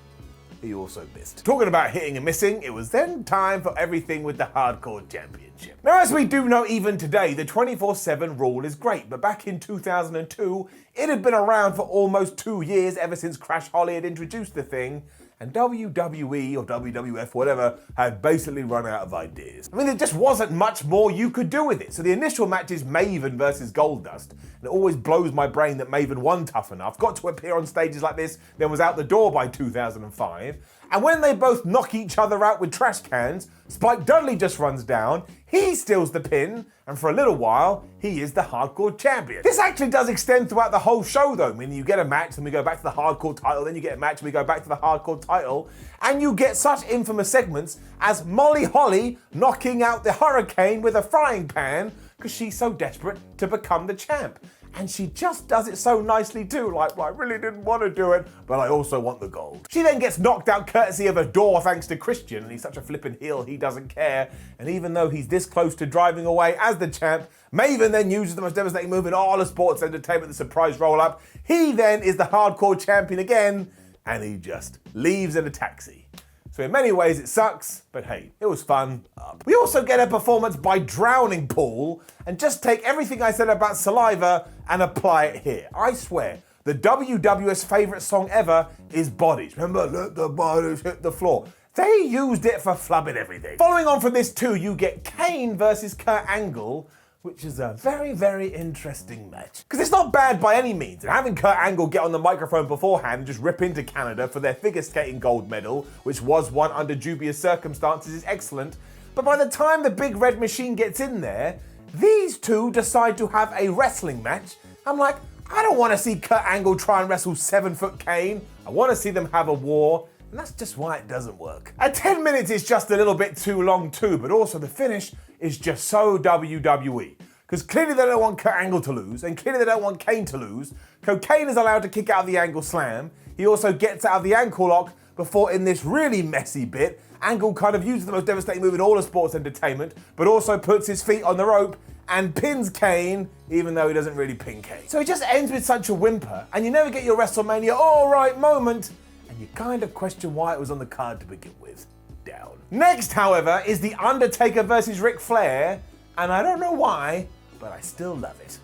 he also missed. Talking about hitting and missing, it was then time for everything with the Hardcore Championship. Now, as we do know even today, the 24/7 rule is great, but back in 2002, it had been around for almost 2 years, ever since Crash Holly had introduced the thing, and WWE or WWF, whatever, had basically run out of ideas. I mean, there just wasn't much more you could do with it. So the initial match is Maven versus Goldust, and it always blows my brain that Maven won Tough Enough, got to appear on stages like this, then was out the door by 2005. And when they both knock each other out with trash cans, Spike Dudley just runs down, he steals the pin, and for a little while, he is the Hardcore Champion. This actually does extend throughout the whole show though, meaning you get a match, then we go back to the Hardcore title, then you get a match, and we go back to the Hardcore title, and you get such infamous segments as Molly Holly knocking out the Hurricane with a frying pan, because she's so desperate to become the champ. And she just does it so nicely too, like, well, I really didn't want to do it, but I also want the gold. She then gets knocked out courtesy of a door thanks to Christian, and he's such a flippin' heel, he doesn't care. And even though he's this close to driving away as the champ, Maven then uses the most devastating move in all of sports entertainment, the surprise roll-up. He then is the hardcore champion again, and he just leaves in a taxi. So in many ways it sucks, but hey, it was fun. We also get a performance by Drowning Pool, and just take everything I said about saliva and apply it here. I swear, the WWF's favorite song ever is Bodies. Remember, let the bodies hit the floor. They used it for flubbing everything. Following on from this too, you get Kane versus Kurt Angle, which is a very, very interesting match. Because it's not bad by any means, and having Kurt Angle get on the microphone beforehand and just rip into Canada for their figure skating gold medal, which was won under dubious circumstances, is excellent. But by the time the big red machine gets in there, these two decide to have a wrestling match. I'm like, I don't want to see Kurt Angle try and wrestle 7-foot Kane. I want to see them have a war. And that's just why it doesn't work. At 10 minutes is just a little bit too long too, but also the finish is just so WWE. Because clearly they don't want Kurt Angle to lose, and clearly they don't want Kane to lose. Kane is allowed to kick out of the Angle Slam. He also gets out of the ankle lock before, in this really messy bit, Angle kind of uses the most devastating move in all of sports entertainment, but also puts his feet on the rope and pins Kane, even though he doesn't really pin Kane. So it just ends with such a whimper, and you never get your WrestleMania all-right moment, and you kind of question why it was on the card to begin with. Down. Next, however, is The Undertaker versus Ric Flair, and I don't know why, but I still love it.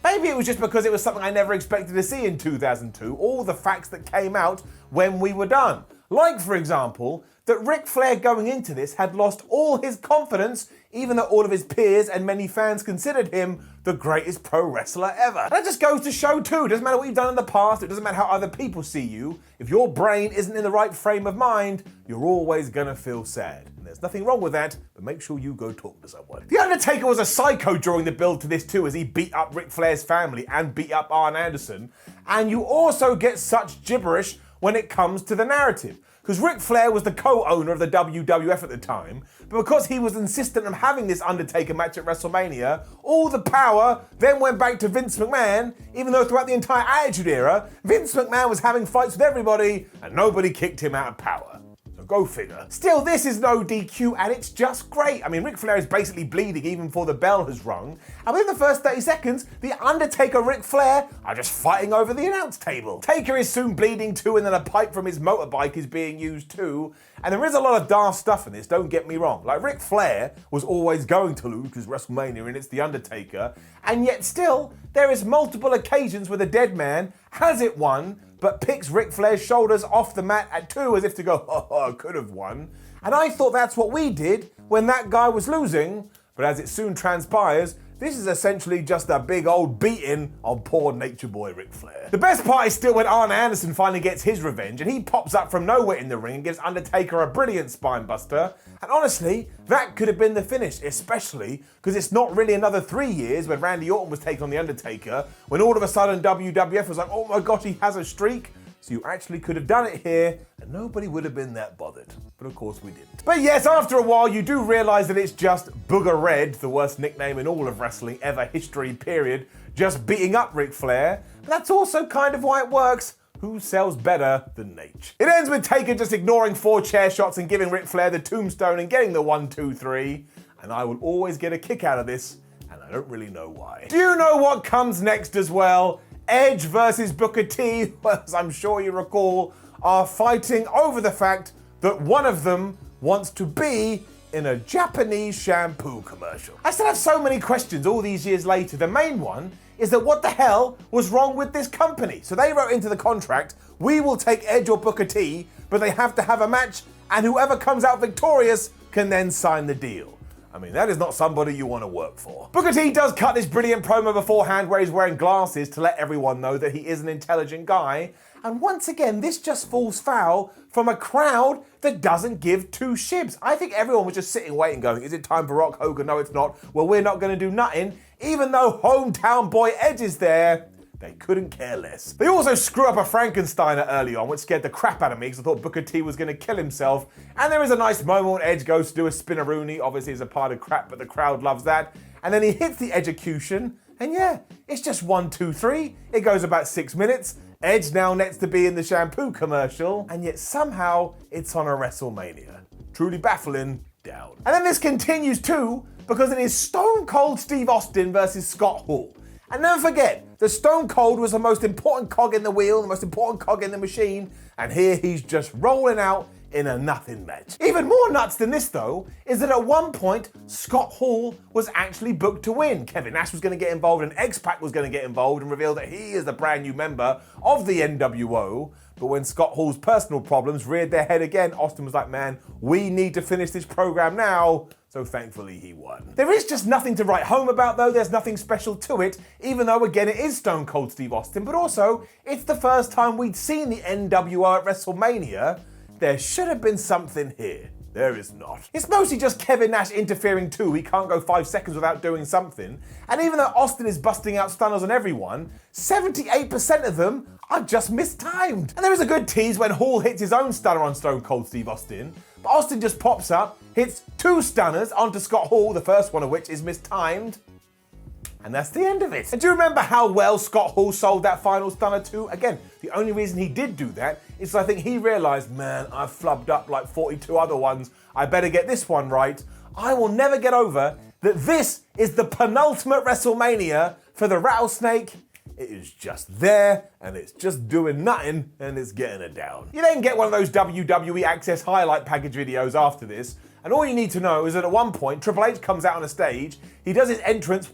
Maybe it was just because it was something I never expected to see in 2002, all the facts that came out when we were done. Like, for example, that Ric Flair going into this had lost all his confidence, even though all of his peers and many fans considered him the greatest pro wrestler ever. And that just goes to show too, it doesn't matter what you've done in the past, it doesn't matter how other people see you, if your brain isn't in the right frame of mind, you're always gonna feel sad. And there's nothing wrong with that, but make sure you go talk to someone. The Undertaker was a psycho during the build to this too, as he beat up Ric Flair's family and beat up Arn Anderson. And you also get such gibberish when it comes to the narrative. Because Ric Flair was the co-owner of the WWF at the time, but because he was insistent on having this Undertaker match at WrestleMania, all the power then went back to Vince McMahon, even though throughout the entire Attitude Era, Vince McMahon was having fights with everybody and nobody kicked him out of power. So go figure. Still, this is no DQ and it's just great. I mean, Ric Flair is basically bleeding even before the bell has rung, and within the first 30 seconds, the Undertaker Ric Flair are just fighting over the announce table. Taker is soon bleeding too, and then a pipe from his motorbike is being used too. And there is a lot of daft stuff in this, don't get me wrong. Like, Ric Flair was always going to lose because WrestleMania and it's the Undertaker, and yet still, there is multiple occasions where the dead man has it won, but picks Ric Flair's shoulders off the mat at 2 as if to go, oh, I could have won. And I thought that's what we did when that guy was losing, but as it soon transpires, this is essentially just a big old beating on poor nature boy Ric Flair. The best part is still when Arn Anderson finally gets his revenge and he pops up from nowhere in the ring and gives Undertaker a brilliant spine buster. And honestly, that could have been the finish, especially because it's not really another 3 years when Randy Orton was taking on The Undertaker, when all of a sudden WWF was like, oh my gosh, he has a streak. So you actually could have done it here and nobody would have been that bothered. But of course we didn't. But yes, after a while you do realize that it's just Booger Red, the worst nickname in all of wrestling ever history period, just beating up Ric Flair. But that's also kind of why it works. Who sells better than Nate? It ends with Taker just ignoring 4 chair shots and giving Ric Flair the tombstone and getting the 1, 2, 3. And I will always get a kick out of this, and I don't really know why. Do you know what comes next as well? Edge versus Booker T, as I'm sure you recall, are fighting over the fact that one of them wants to be in a Japanese shampoo commercial. I still have so many questions all these years later. The main one is that what the hell was wrong with this company? So they wrote into the contract, we will take Edge or Booker T, but they have to have a match, and whoever comes out victorious can then sign the deal. I mean, that is not somebody you want to work for. Booker T does cut this brilliant promo beforehand where he's wearing glasses to let everyone know that he is an intelligent guy. And once again, this just falls foul from a crowd that doesn't give 2 shibs. I think everyone was just sitting waiting going, is it time for Rock Hogan? No, it's not. Well, we're not going to do nothing. Even though hometown boy Edge is there, they couldn't care less. They also screw up a Frankensteiner early on, which scared the crap out of me because I thought Booker T was going to kill himself. And there is a nice moment when Edge goes to do a spinneroonie. Obviously, it's a part of crap, but the crowd loves that. And then he hits the execution, And yeah, it's just 1, 2, 3. It goes about 6 minutes. Edge now needs to be in the shampoo commercial, and yet somehow it's on a WrestleMania. Truly baffling, down. And then this continues too, because it is Stone Cold Steve Austin versus Scott Hall. And never forget that Stone Cold was the most important cog in the wheel, the most important cog in the machine, and here he's just rolling out in a nothing match. Even more nuts than this though, is that at one point, Scott Hall was actually booked to win. Kevin Nash was going to get involved and X-Pac was going to get involved and reveal that he is the brand new member of the NWO. But when Scott Hall's personal problems reared their head again, Austin was like, man, we need to finish this program now. So thankfully he won. There is just nothing to write home about though, there's nothing special to it, even though again it is Stone Cold Steve Austin, but also it's the first time we'd seen the NWO at WrestleMania. There should have been something here. There is not. It's mostly just Kevin Nash interfering too. He can't go 5 seconds without doing something. And even though Austin is busting out stunners on everyone, 78% of them are just mistimed. And there is a good tease when Hall hits his own stunner on Stone Cold Steve Austin, but Austin just pops up, hits 2 stunners onto Scott Hall, the first one of which is mistimed. And that's the end of it. And do you remember how well Scott Hall sold that final stunner too? Again, the only reason he did do that is I think he realized, man, I've flubbed up like 42 other ones. I better get this one right. I will never get over that this is the penultimate WrestleMania for the Rattlesnake. It is just there, and it's just doing nothing, and it's getting it down. You then get one of those WWE Access highlight package videos after this, and all you need to know is that at one point, Triple H comes out on a stage, he does his entrance,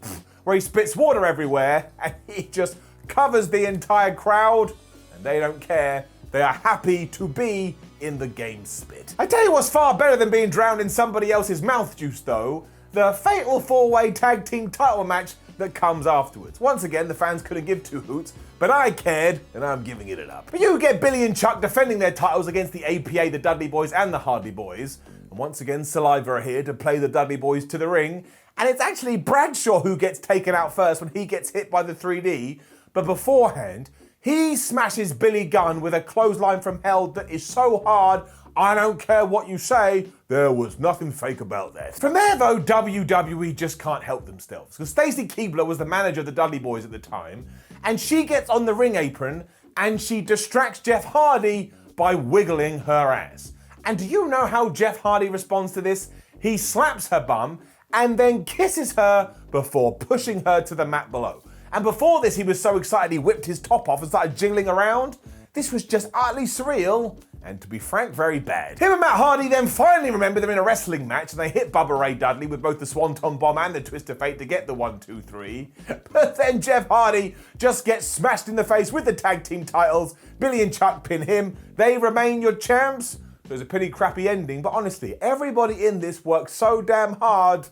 where he spits water everywhere, and he just covers the entire crowd, and they don't care. They are happy to be in the game spit. I tell you what's far better than being drowned in somebody else's mouth juice though, the Fatal 4-Way Tag Team title match that comes afterwards. Once again, the fans couldn't give 2 hoots, but I cared, and I'm giving it up. But you get Billy and Chuck defending their titles against the APA, the Dudley Boys, and the Hardy Boys, and once again, Saliva are here to play the Dudley Boys to the ring, and it's actually Bradshaw who gets taken out first when he gets hit by the 3D, but beforehand, he smashes Billy Gunn with a clothesline from hell that is so hard, I don't care what you say, there was nothing fake about that. From there though, WWE just can't help themselves, because Stacy Keibler was the manager of the Dudley Boys at the time, and she gets on the ring apron, and she distracts Jeff Hardy by wiggling her ass. And do you know how Jeff Hardy responds to this? He slaps her bum, and then kisses her before pushing her to the mat below. And before this, he was so excited he whipped his top off and started jiggling around. This was just utterly surreal, and to be frank, very bad. Him and Matt Hardy then finally remember they're in a wrestling match, and they hit Bubba Ray Dudley with both the Swanton Bomb and the Twist of Fate to get the 1, 2, 3. But then Jeff Hardy just gets smashed in the face with the tag team titles. Billy and Chuck pin him. They remain your champs. There's a pretty crappy ending, but honestly, everybody in this works so damn hard,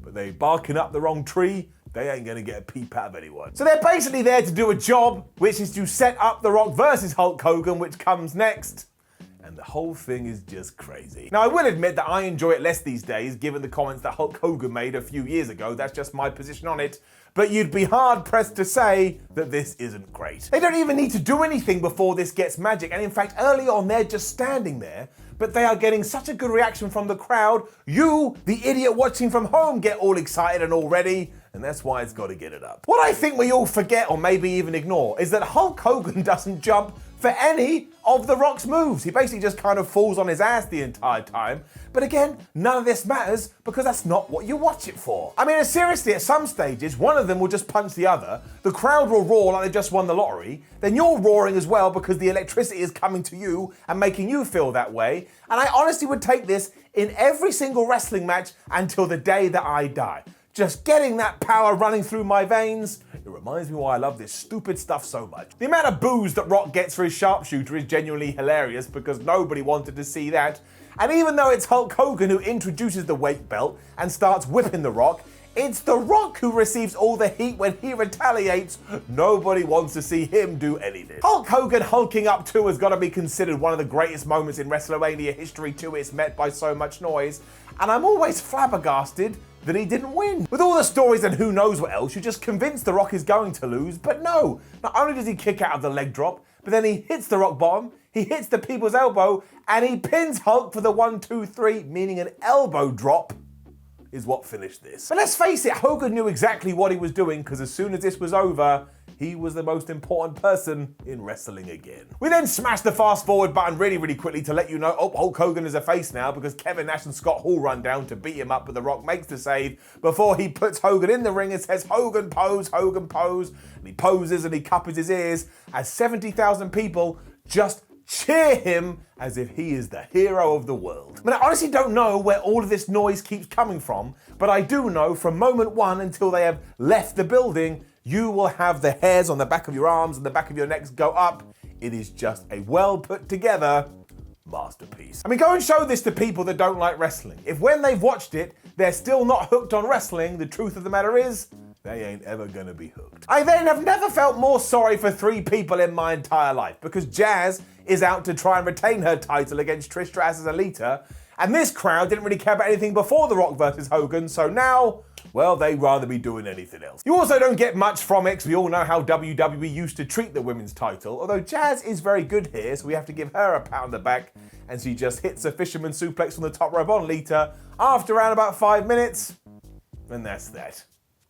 but they barking up the wrong tree, they ain't gonna get a peep out of anyone. So they're basically there to do a job, which is to set up The Rock versus Hulk Hogan, which comes next. And the whole thing is just crazy. Now, I will admit that I enjoy it less these days, given the comments that Hulk Hogan made a few years ago. That's just my position on it. But you'd be hard-pressed to say that this isn't great. They don't even need to do anything before this gets magic. And in fact, early on, they're just standing there, but they are getting such a good reaction from the crowd. You, the idiot watching from home, get all excited and all ready. And that's why it's got to get it up. What I think we all forget, or maybe even ignore, is that Hulk Hogan doesn't jump for any of The Rock's moves. He basically just kind of falls on his ass the entire time. But again, none of this matters because that's not what you watch it for. I mean, seriously, at some stages, one of them will just punch the other, the crowd will roar like they just won the lottery, then you're roaring as well because the electricity is coming to you and making you feel that way. And I honestly would take this in every single wrestling match until the day that I die. Just getting that power running through my veins, it reminds me why I love this stupid stuff so much. The amount of boos that Rock gets for his sharpshooter is genuinely hilarious because nobody wanted to see that. And even though it's Hulk Hogan who introduces the weight belt and starts whipping The Rock, it's The Rock who receives all the heat when he retaliates. Nobody wants to see him do anything. Hulk Hogan hulking up too has got to be considered one of the greatest moments in WrestleMania history too. It's met by so much noise. And I'm always flabbergasted that he didn't win. With all the stories and who knows what else, you're just convinced The Rock is going to lose, but no. Not only does he kick out of the leg drop, but then he hits the rock bottom, he hits the people's elbow, and he pins Hulk for the 1, 2, 3, meaning an elbow drop. is what finished this. But let's face it, Hogan knew exactly what he was doing, because as soon as this was over, he was the most important person in wrestling again. We then smashed the fast forward button really quickly to let you know, oh, Hulk Hogan is a face now, because Kevin Nash and Scott Hall run down to beat him up, but The Rock makes the save before he puts Hogan in the ring and says, Hogan pose, and he poses and he cuppers his ears as 70,000 people just cheer him as if he is the hero of the world. I mean, I honestly don't know where all of this noise keeps coming from, but I do know from moment one until they have left the building, you will have the hairs on the back of your arms and the back of your necks go up. It is just a well put together masterpiece. I mean, go and show this to people that don't like wrestling. If when they've watched it, they're still not hooked on wrestling, the truth of the matter is, they ain't ever gonna be hooked. I then have never felt more sorry for three people in my entire life, because Jazz is out to try and retain her title against Trish Stratus' Alita, and this crowd didn't really care about anything before The Rock versus Hogan, so now, well, they'd rather be doing anything else. You also don't get much from it, because we all know how WWE used to treat the women's title, although Jazz is very good here, so we have to give her a pat on the back, and she just hits a fisherman suplex from the top rope on Lita after around about 5 minutes, and that's that.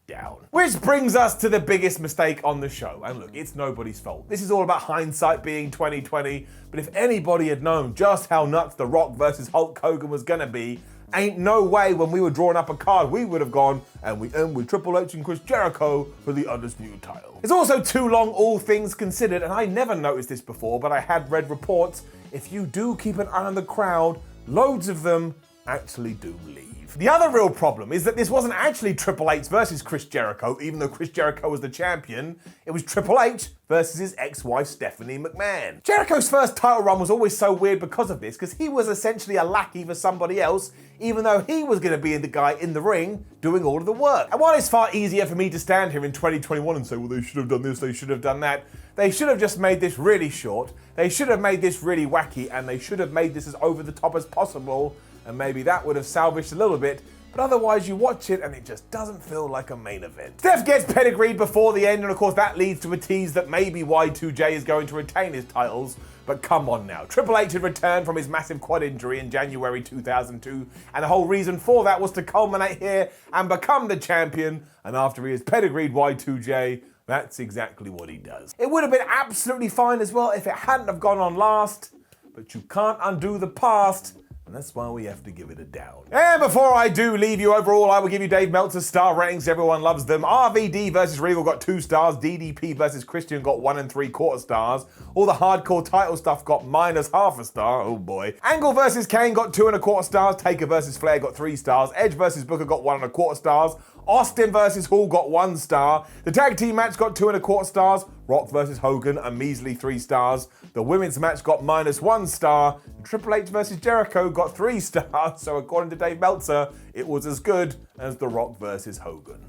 Down. Which brings us to the biggest mistake on the show. And look, it's nobody's fault. This is all about hindsight being 2020, but if anybody had known just how nuts The Rock versus Hulk Hogan was gonna be, ain't no way when we were drawing up a card we would have gone and we end with Triple H and Chris Jericho for the Undisputed title. It's also too long, all things considered, and I never noticed this before, but I had read reports, if you do keep an eye on the crowd, loads of them actually do leave. The other real problem is that this wasn't actually Triple H versus Chris Jericho, even though Chris Jericho was the champion. It was Triple H versus his ex-wife Stephanie McMahon. Jericho's first title run was always so weird because of this, because he was essentially a lackey for somebody else, even though he was going to be the guy in the ring doing all of the work. And while it's far easier for me to stand here in 2021 and say, well, they should have done this, they should have done that, they should have just made this really short, they should have made this really wacky, and they should have made this as over the top as possible, and maybe that would have salvaged a little bit, but otherwise you watch it and it just doesn't feel like a main event. Steph gets pedigreed before the end, and of course that leads to a tease that maybe Y2J is going to retain his titles, but come on now. Triple H had returned from his massive quad injury in January 2002, and the whole reason for that was to culminate here and become the champion, and after he has pedigreed Y2J, that's exactly what he does. It would have been absolutely fine as well if it hadn't have gone on last, but you can't undo the past, and that's why we have to give it a down. And before I do leave you overall, I will give you Dave Meltzer's star ratings. Everyone loves them. RVD versus Regal got 2 stars. DDP versus Christian got 1 3/4 stars. All the hardcore title stuff got -0.5 star. Oh boy. Angle versus Kane got 2 1/4 stars. Taker versus Flair got 3 stars. Edge versus Booker got 1 1/4 stars. Austin versus Hall got 1 star. The tag team match got 2 1/4 stars. Rock versus Hogan, a measly 3 stars. The women's match got -1 star. Triple H versus Jericho got 3 stars. So according to Dave Meltzer, it was as good as The Rock versus Hogan.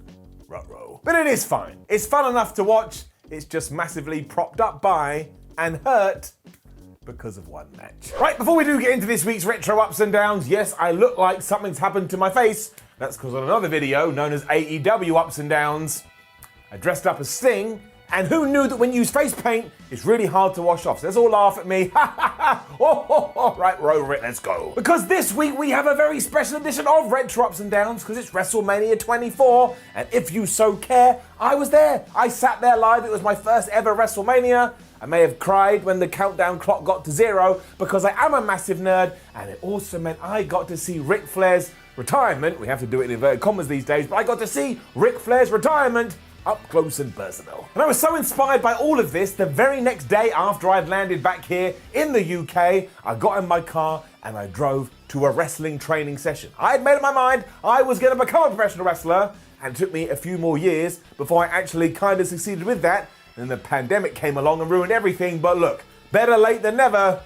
Ruh-roh. But it is fine. It's fun enough to watch. It's just massively propped up by and hurt because of one match. Right, before we do get into this week's retro ups and downs, yes, I look like something's happened to my face. That's because on another video, known as AEW Ups and Downs, I dressed up as Sting, and who knew that when you use face paint, it's really hard to wash off. So let's all laugh at me. Ha ha ha! Oh, right, we're over it, let's go. Because this week we have a very special edition of Retro Ups and Downs, because it's WrestleMania 24, and if you so care, I was there. I sat there live, it was my first ever WrestleMania. I may have cried when the countdown clock got to 0, because I am a massive nerd, and it also meant I got to see Ric Flair's retirement. We have to do it in inverted commas these days, but I got to see Ric Flair's retirement up close and personal. And I was so inspired by all of this, the very next day after I'd landed back here in the UK, I got in my car and I drove to a wrestling training session. I had made up my mind I was going to become a professional wrestler, and it took me a few more years before I actually kind of succeeded with that. And then the pandemic came along and ruined everything, but look, better late than never.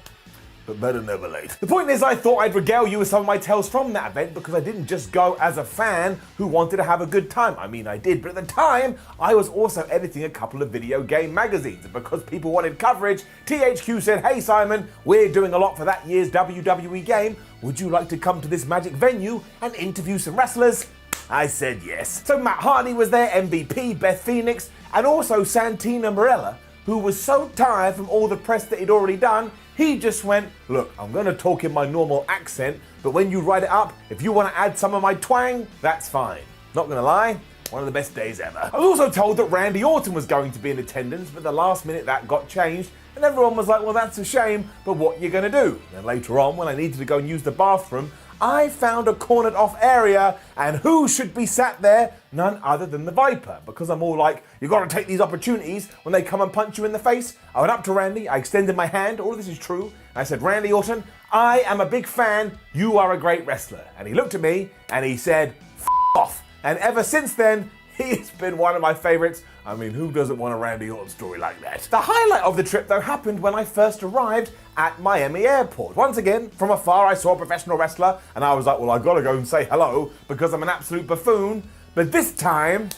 But better never late. The point is, I thought I'd regale you with some of my tales from that event, because I didn't just go as a fan who wanted to have a good time. I mean, I did, but at the time, I was also editing a couple of video game magazines. And because people wanted coverage, THQ said, hey Simon, we're doing a lot for that year's WWE game. Would you like to come to this magic venue and interview some wrestlers? I said yes. So Matt Hardy was there, MVP, Beth Phoenix, and also Santina Marella, who was so tired from all the press that he'd already done, he just went, look, I'm going to talk in my normal accent, but when you write it up, if you want to add some of my twang, that's fine. Not going to lie, one of the best days ever. I was also told that Randy Orton was going to be in attendance, but the last minute that got changed, and everyone was like, well, that's a shame, but what are you going to do? And then later on, when I needed to go and use the bathroom, I found a cornered off area, and who should be sat there? None other than the Viper. Because I'm all like, you got to take these opportunities when they come and punch you in the face. I went up to Randy, I extended my hand, all of this is true, and I said, Randy Orton, I am a big fan, you are a great wrestler. And he looked at me, and he said, F off. And ever since then, he's been one of my favorites. I mean, who doesn't want a Randy Orton story like that? The highlight of the trip, though, happened when I first arrived at Miami Airport. Once again, from afar, I saw a professional wrestler, and I was like, well, I gotta go and say hello because I'm an absolute buffoon. But this time,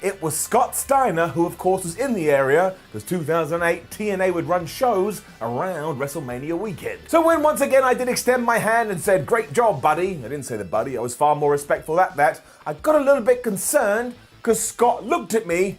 it was Scott Steiner, who of course was in the area, because 2008, TNA would run shows around WrestleMania weekend. So when once again I did extend my hand and said, great job, buddy, I didn't say the buddy, I was far more respectful at that, I got a little bit concerned, because Scott looked at me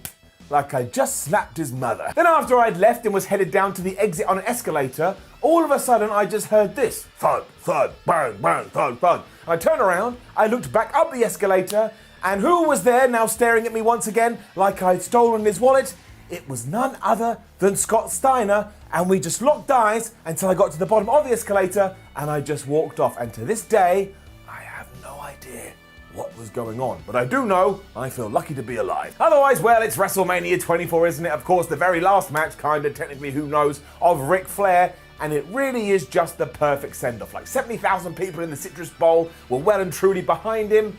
like I just slapped his mother. Then after I'd left and was headed down to the exit on an escalator, all of a sudden I just heard this. Thud, thud, bang, bang, thud, thud. I turned around, I looked back up the escalator, and who was there now staring at me once again like I'd stolen his wallet? It was none other than Scott Steiner, and we just locked eyes until I got to the bottom of the escalator, and I just walked off. And to this day, I have no idea what was going on. But I do know I feel lucky to be alive. Otherwise, well, it's WrestleMania 24, isn't it? Of course, the very last match, kinda, technically, who knows, of Ric Flair. And it really is just the perfect send-off. Like 70,000 people in the Citrus Bowl were well and truly behind him.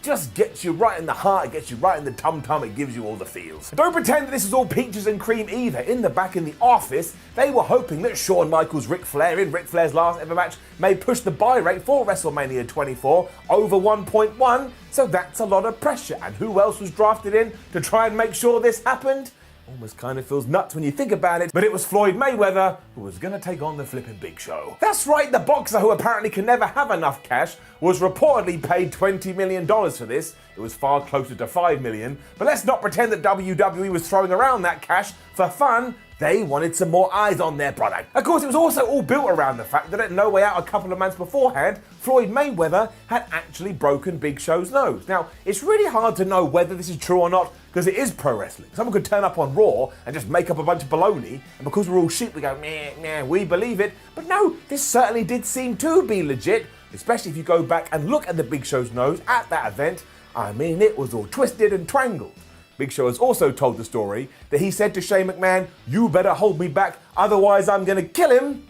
Just gets you right in the heart, it gets you right in the tum-tum, it gives you all the feels. Don't pretend that this is all peaches and cream either. In the back in the office, they were hoping that Shawn Michaels' Ric Flair in Ric Flair's last ever match may push the buy rate for WrestleMania 24 over 1.1, so that's a lot of pressure. And who else was drafted in to try and make sure this happened? Almost kind of feels nuts when you think about it, but it was Floyd Mayweather who was going to take on the flipping Big Show. That's right, the boxer who apparently can never have enough cash was reportedly paid $20 million for this. It was far closer to $5 million, but let's not pretend that WWE was throwing around that cash for fun. They wanted some more eyes on their product. Of course, it was also all built around the fact that at No Way Out a couple of months beforehand, Floyd Mayweather had actually broken Big Show's nose. Now, it's really hard to know whether this is true or not, because it is pro wrestling. Someone could turn up on Raw and just make up a bunch of baloney, and because we're all sheep, we go, meh, meh, we believe it. But no, this certainly did seem to be legit, especially if you go back and look at the Big Show's nose at that event. I mean, it was all twisted and twangled. Big Show has also told the story that he said to Shane McMahon, you better hold me back, otherwise I'm gonna kill him.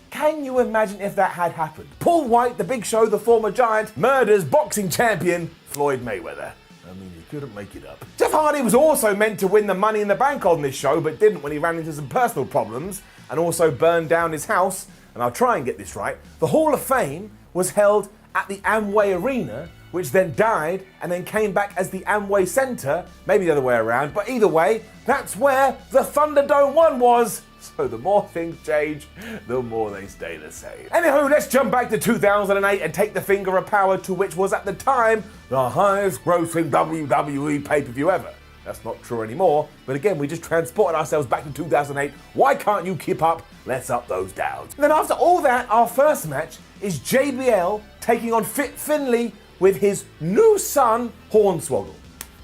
Can you imagine if that had happened? Paul White, the Big Show, the former giant, murders boxing champion Floyd Mayweather. I mean, you couldn't make it up. Jeff Hardy was also meant to win the Money in the Bank on this show, but didn't when he ran into some personal problems and also burned down his house. And I'll try and get this right. The Hall of Fame was held at the Amway Arena, which then died and then came back as the Amway Center, maybe the other way around, but either way, that's where the Thunderdome 1 was. So the more things change, the more they stay the same. Anywho, let's jump back to 2008 and take the finger of power to which was at the time the highest grossing WWE pay-per-view ever. That's not true anymore, but again, we just transported ourselves back to 2008. Why can't you keep up? Let's up those downs. And then after all that, our first match is JBL taking on Fit Finlay with his new son, Hornswoggle.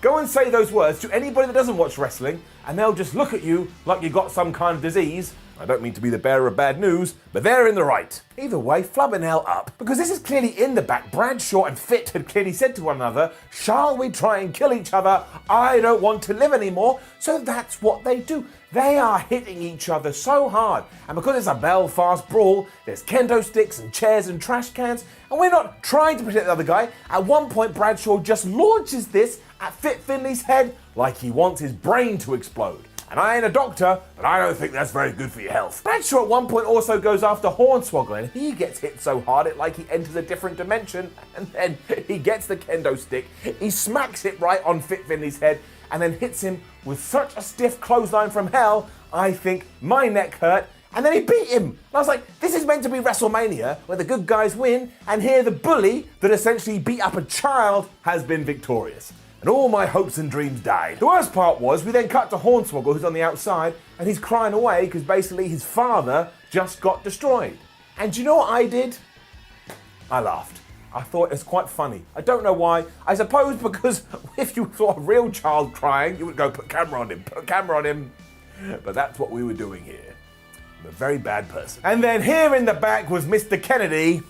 Go and say those words to anybody that doesn't watch wrestling, and they'll just look at you like you got some kind of disease. I don't mean to be the bearer of bad news, but they're in the right. Either way, flubbing hell up. Because this is clearly in the back. Bradshaw and Fit had clearly said to one another, shall we try and kill each other? I don't want to live anymore. So that's what they do. They are hitting each other so hard. And because it's a Belfast brawl, there's kendo sticks and chairs and trash cans, and we're not trying to protect the other guy. At one point, Bradshaw just launches this at Fit Finlay's head like he wants his brain to explode. And I ain't a doctor, but I don't think that's very good for your health. Bradshaw at one point also goes after Hornswoggle, and he gets hit so hard it like he enters a different dimension, and then he gets the kendo stick, he smacks it right on Fit Finlay's head, and then hits him with such a stiff clothesline from hell, I think my neck hurt, and then he beat him. And I was like, this is meant to be WrestleMania, where the good guys win, and here the bully that essentially beat up a child has been victorious. And all my hopes and dreams died. The worst part was we then cut to Hornswoggle, who's on the outside, and he's crying away because basically his father just got destroyed. And do you know what I did? I laughed. I thought it was quite funny. I don't know why. I suppose because if you saw a real child crying, you would go, put a camera on him, put a camera on him. But that's what we were doing here. I'm a very bad person. And then here in the back was Mr. Kennedy.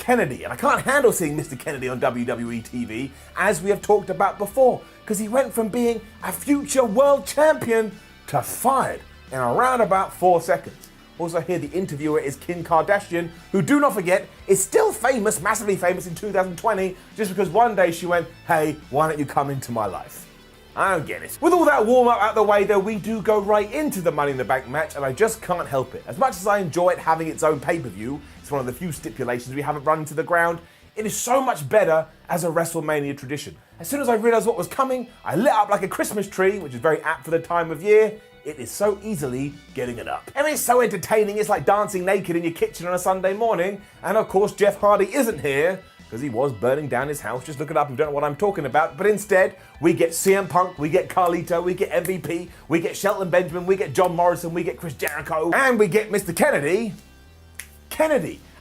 And I can't handle seeing Mr. Kennedy on WWE TV, as we have talked about before, because he went from being a future world champion to fired in around about 4 seconds. Also here the interviewer is Kim Kardashian, who, do not forget, is still famous, massively famous in 2020, just because one day she went, hey, why don't you come into my life? I don't get it. With all that warm-up out the way, though, we do go right into the Money in the Bank match, and I just can't help it. As much as I enjoy it having its own pay-per-view, it's one of the few stipulations we haven't run into the ground, it is so much better as a WrestleMania tradition. As soon as I realized what was coming, I lit up like a Christmas tree, which is very apt for the time of year. It is so easily getting it up. And it's so entertaining, it's like dancing naked in your kitchen on a Sunday morning. And of course, Jeff Hardy isn't here, because he was burning down his house. Just look it up if you don't know what I'm talking about. But instead, we get CM Punk, we get Carlito, we get MVP, we get Shelton Benjamin, we get John Morrison, we get Chris Jericho, and we get Mr. Kennedy.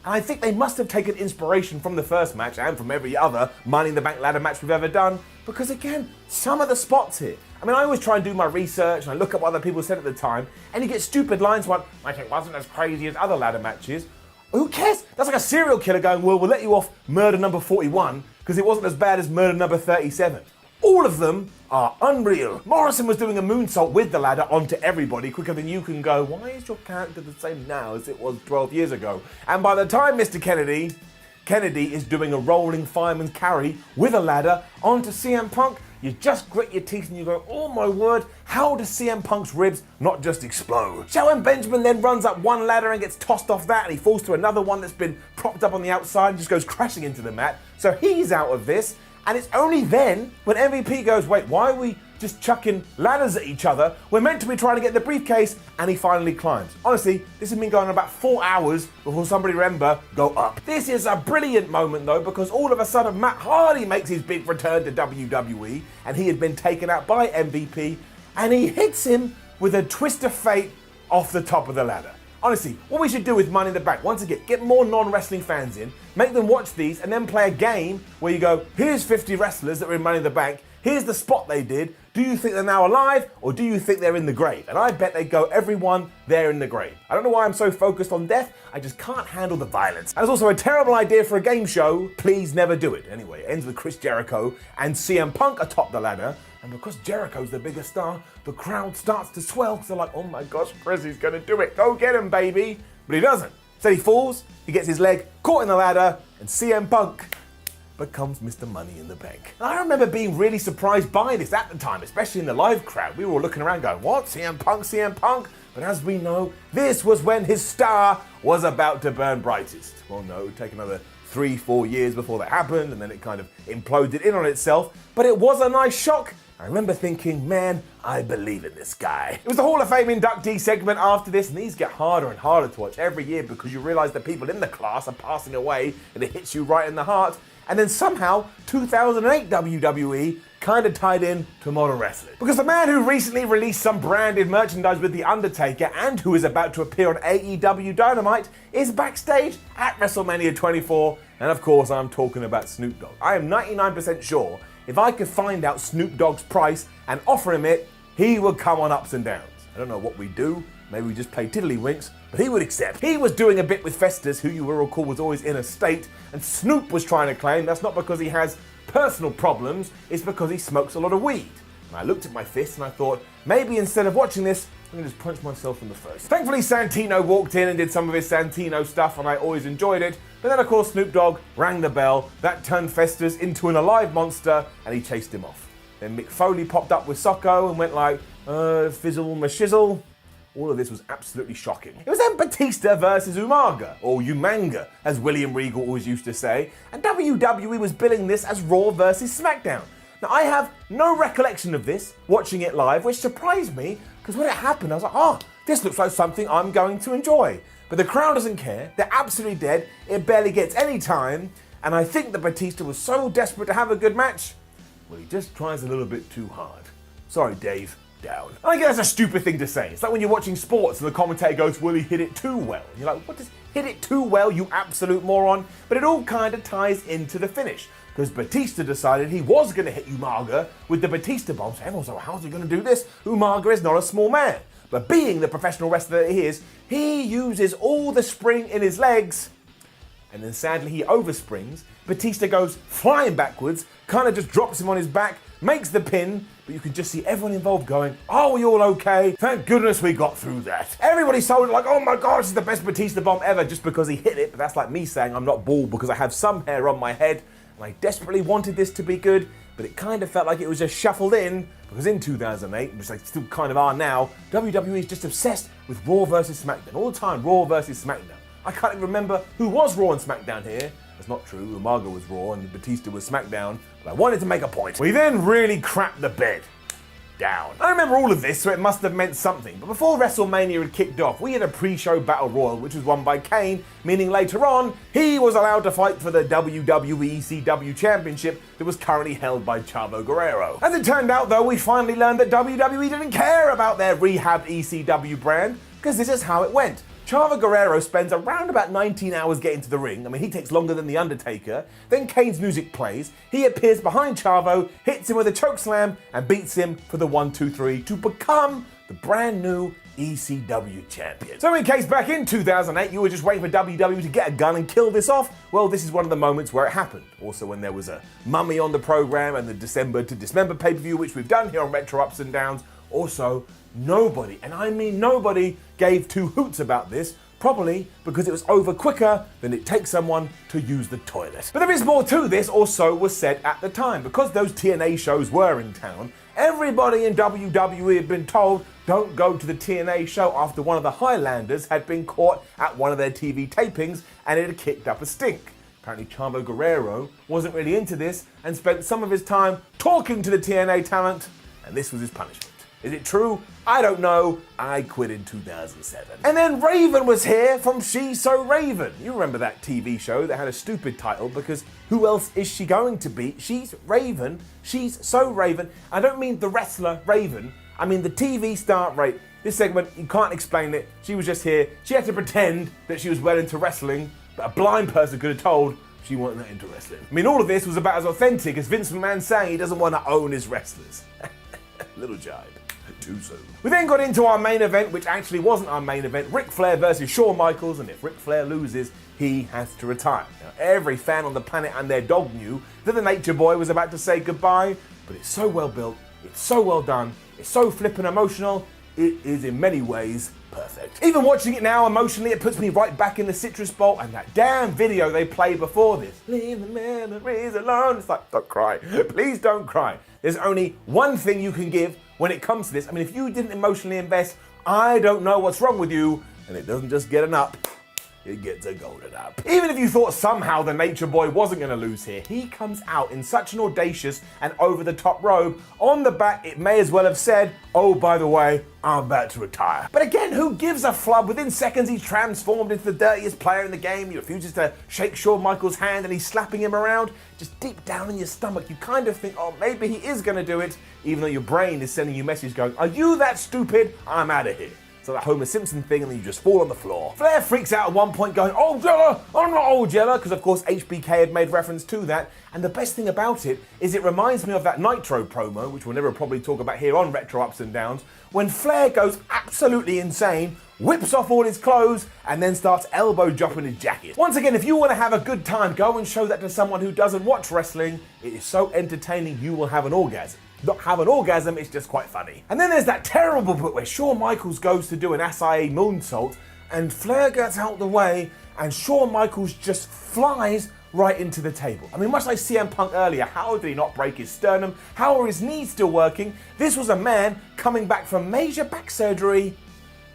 And I think they must have taken inspiration from the first match and from every other Money in the Bank ladder match we've ever done. Because again, some of the spots here, I mean, I always try and do my research and I look up what other people said at the time, and you get stupid lines like it wasn't as crazy as other ladder matches. Who cares? That's like a serial killer going, well, we'll let you off murder number 41 because it wasn't as bad as murder number 37. All of them are unreal. Morrison was doing a moonsault with the ladder onto everybody quicker than you can go, why is your character the same now as it was 12 years ago? And by the time Mr. Kennedy is doing a rolling fireman's carry with a ladder onto CM Punk, you just grit your teeth and you go, oh my word, how does CM Punk's ribs not just explode? Shelton Benjamin then runs up one ladder and gets tossed off that, and he falls to another one that's been propped up on the outside and just goes crashing into the mat. So he's out of this, and it's only then when MVP goes, wait, why are we just chucking ladders at each other? We're meant to be trying to get the briefcase, and he finally climbs. Honestly, this has been going on about 4 hours before somebody remember, go up. This is a brilliant moment though, because all of a sudden Matt Hardy makes his big return to WWE, and he had been taken out by MVP, and he hits him with a twist of fate off the top of the ladder. Honestly, what we should do with Money in the Bank, once again, get more non-wrestling fans in, make them watch these, and then play a game where you go, here's 50 wrestlers that were in Money in the Bank, here's the spot they did, do you think they're now alive, or do you think they're in the grave? And I bet they go, everyone, they're in the grave. I don't know why I'm so focused on death, I just can't handle the violence. And it's also a terrible idea for a game show, please never do it. Anyway, it ends with Chris Jericho and CM Punk atop the ladder, and because Jericho's the bigger star, the crowd starts to swell, because they're like, oh my gosh, Chris, he's gonna do it, go get him, baby. But he doesn't. So he falls, he gets his leg caught in the ladder, and CM Punk becomes Mr. Money in the Bank. And I remember being really surprised by this at the time, especially in the live crowd. We were all looking around going, what, CM Punk, CM Punk? But as we know, this was when his star was about to burn brightest. Well, no, it would take another 3-4 years before that happened, and then it kind of imploded in on itself. But it was a nice shock. I remember thinking, man, I believe in this guy. It was the Hall of Fame inductee segment after this, and these get harder and harder to watch every year because you realize the people in the class are passing away and it hits you right in the heart. And then somehow, 2008 WWE kind of tied in to modern wrestling. Because the man who recently released some branded merchandise with The Undertaker and who is about to appear on AEW Dynamite is backstage at WrestleMania 24. And of course, I'm talking about Snoop Dogg. I am 99% sure if I could find out Snoop Dogg's price and offer him it, he would come on ups and downs. I don't know what we do. Maybe we just play tiddlywinks, but he would accept. He was doing a bit with Festus, who you will recall was always in a state, and Snoop was trying to claim that's not because he has personal problems, it's because he smokes a lot of weed. And I looked at my fist and I thought, maybe instead of watching this, I'm gonna just punch myself in the face. Thankfully, Santino walked in and did some of his Santino stuff, and I always enjoyed it. But then, of course, Snoop Dogg rang the bell. That turned Festus into an alive monster, and he chased him off. Then Mick Foley popped up with Socko and went like, fizzle my shizzle. All of this was absolutely shocking. It was then Batista versus Umaga, or Umanga, as William Regal always used to say, and WWE was billing this as Raw versus SmackDown. Now, I have no recollection of this, watching it live, which surprised me, because when it happened, I was like, oh, this looks like something I'm going to enjoy. But the crowd doesn't care, they're absolutely dead, it barely gets any time, and I think that Batista was so desperate to have a good match, well, he just tries a little bit too hard. Sorry, Dave, down. And I guess that's a stupid thing to say. It's like when you're watching sports and the commentator goes, "Will he hit it too well?" And you're like, what does hit it too well, you absolute moron? But it all kind of ties into the finish, because Batista decided he was going to hit Umaga with the Batista bomb. So everyone's like, how's he going to do this? Umaga is not a small man. But being the professional wrestler that he is, he uses all the spring in his legs, and then sadly he oversprings. Batista goes flying backwards, kind of just drops him on his back, makes the pin, but you can just see everyone involved going, "Oh, we all okay? Thank goodness we got through that." Everybody sold it like, "Oh my God, this is the best Batista bomb ever," just because he hit it. But that's like me saying I'm not bald because I have some hair on my head, and I desperately wanted this to be good, but it kind of felt like it was just shuffled in, because in 2008, which they still kind of are now, WWE is just obsessed with Raw versus SmackDown. All the time, Raw versus SmackDown. I can't even remember who was Raw and SmackDown here. That's not true. Umaga was Raw and Batista was SmackDown, but I wanted to make a point. We then really crapped the bed down. I remember all of this, so it must have meant something. But before WrestleMania had kicked off, we had a pre-show battle royal, which was won by Kane, meaning later on, he was allowed to fight for the WWE ECW Championship that was currently held by Chavo Guerrero. As it turned out, though, we finally learned that WWE didn't care about their rehabbed ECW brand, because this is how it went. Chavo Guerrero spends around about 19 hours getting to the ring. I mean, he takes longer than The Undertaker. Then Kane's music plays. He appears behind Chavo, hits him with a chokeslam, and beats him for the 1-2-3 to become the brand new ECW champion. So in case back in 2008 you were just waiting for WWE to get a gun and kill this off, well, this is one of the moments where it happened. Also when there was a mummy on the program and the December to Dismember pay-per-view, which we've done here on Retro Ups and Downs. Also, nobody, and I mean nobody, gave two hoots about this, probably because it was over quicker than it takes someone to use the toilet. But there is more to this, or so was said at the time. Because those TNA shows were in town, everybody in WWE had been told, don't go to the TNA show after one of the Highlanders had been caught at one of their TV tapings and it had kicked up a stink. Apparently Chavo Guerrero wasn't really into this and spent some of his time talking to the TNA talent, and this was his punishment. Is it true? I don't know. I quit in 2007. And then Raven was here from She's So Raven. You remember that TV show that had a stupid title because who else is she going to be? She's Raven. She's So Raven. I don't mean the wrestler Raven. I mean the TV star Raven. This segment, you can't explain it. She was just here. She had to pretend that she was well into wrestling, but a blind person could have told she wasn't that into wrestling. I mean, all of this was about as authentic as Vince McMahon saying he doesn't want to own his wrestlers. Little jibe. Too soon. We then got into our main event, which actually wasn't our main event, Ric Flair versus Shawn Michaels, and if Ric Flair loses, he has to retire. Now, every fan on the planet and their dog knew that the Nature Boy was about to say goodbye, but it's so well built, it's so well done, it's so flippin' emotional, it is in many ways perfect. Even watching it now emotionally, it puts me right back in the Citrus Bowl and that damn video they played before this. Leave the memories alone. It's like, don't cry. Please don't cry. There's only one thing you can give when it comes to this. I mean, if you didn't emotionally invest, I don't know what's wrong with you, and it doesn't just get an up. It gets a golden up. Even if you thought somehow the Nature Boy wasn't going to lose here, he comes out in such an audacious and over-the-top robe. On the back, it may as well have said, oh, by the way, I'm about to retire. But again, who gives a flub? Within seconds, he's transformed into the dirtiest player in the game. He refuses to shake Shawn Michaels' hand and he's slapping him around. Just deep down in your stomach, you kind of think, oh, maybe he is going to do it, even though your brain is sending you messages going, are you that stupid? I'm out of here. So that Homer Simpson thing, and then you just fall on the floor. Flair freaks out at one point going, oh Jella, I'm not old Jella, because of course HBK had made reference to that. And the best thing about it is it reminds me of that Nitro promo, which we'll never probably talk about here on Retro Ups and Downs, when Flair goes absolutely insane, whips off all his clothes, and then starts elbow dropping his jacket. Once again, if you want to have a good time, go and show that to someone who doesn't watch wrestling. It is so entertaining, you will have an orgasm. Not have an orgasm, it's just quite funny. And then there's that terrible bit where Shawn Michaels goes to do an SIA moonsault and Flair gets out the way and Shawn Michaels just flies right into the table. I mean, much like CM Punk earlier, how did he not break his sternum? How are his knees still working? This was a man coming back from major back surgery.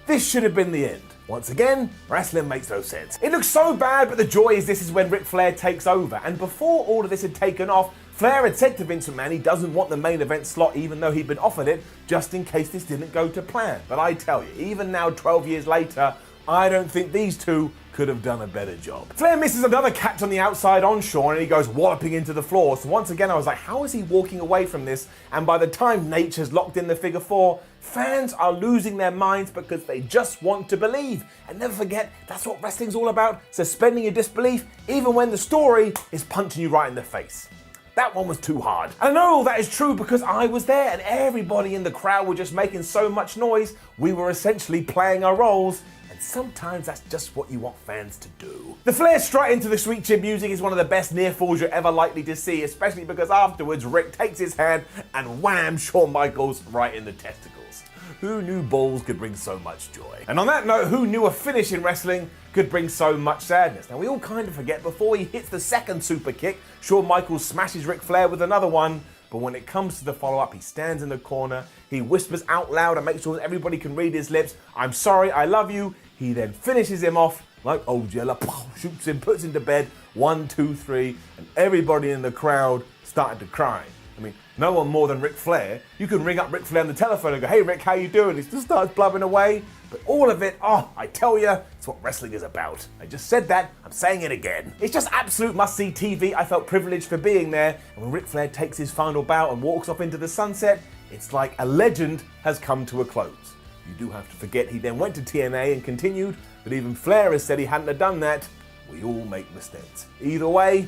This should have been the end. Once again, wrestling makes no sense. It looks so bad, but the joy is this is when Ric Flair takes over. And before all of this had taken off, Flair had said to Vince McMahon he doesn't want the main event slot even though he'd been offered it, just in case this didn't go to plan. But I tell you, even now 12 years later, I don't think these two could have done a better job. Flair misses another catch on the outside on Shawn and he goes walloping into the floor. So once again, I was like, how is he walking away from this? And by the time Nature's locked in the figure four, fans are losing their minds because they just want to believe. And never forget, that's what wrestling's all about, suspending your disbelief, even when the story is punching you right in the face. That one was too hard. And I know that is true because I was there and everybody in the crowd were just making so much noise. We were essentially playing our roles. And sometimes that's just what you want fans to do. The Flair strut into the sweet chin music is one of the best near falls you're ever likely to see, especially because afterwards Rick takes his hand and wham Shawn Michaels right in the testicles. Who knew balls could bring so much joy? And on that note, who knew a finish in wrestling could bring so much sadness? Now we all kind of forget before he hits the second super kick, Shawn Michaels smashes Ric Flair with another one. But when it comes to the follow-up, he stands in the corner, he whispers out loud and makes sure that everybody can read his lips, "I'm sorry, I love you." He then finishes him off like old Yeller, shoots him, puts him to bed, 1, 2, 3, and everybody in the crowd started to cry. I mean, no one more than Ric Flair. You can ring up Ric Flair on the telephone and go, "Hey Rick, how you doing?" He just starts blubbering away. But all of it, I tell you, it's what wrestling is about. I just said that, I'm saying it again. It's just absolute must-see TV. I felt privileged for being there. And when Ric Flair takes his final bow and walks off into the sunset, it's like a legend has come to a close. You do have to forget he then went to TNA and continued, but even Flair has said he hadn't have done that. We all make mistakes. Either way,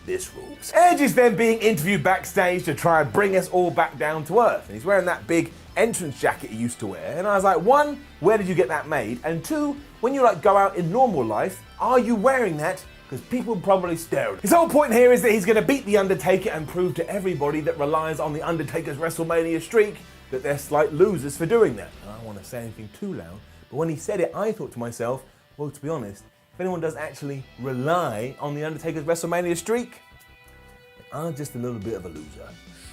this rules. Edge is then being interviewed backstage to try and bring us all back down to earth. And he's wearing that big entrance jacket he used to wear. And I was like, one, where did you get that made? And two, when you go out in normal life, are you wearing that? Because people probably stare. His whole point here is that he's going to beat The Undertaker and prove to everybody that relies on The Undertaker's WrestleMania streak that they're slight losers for doing that. And I don't want to say anything too loud, but when he said it, I thought to myself, well, to be honest, if anyone does actually rely on The Undertaker's WrestleMania streak, I'm just a little bit of a loser.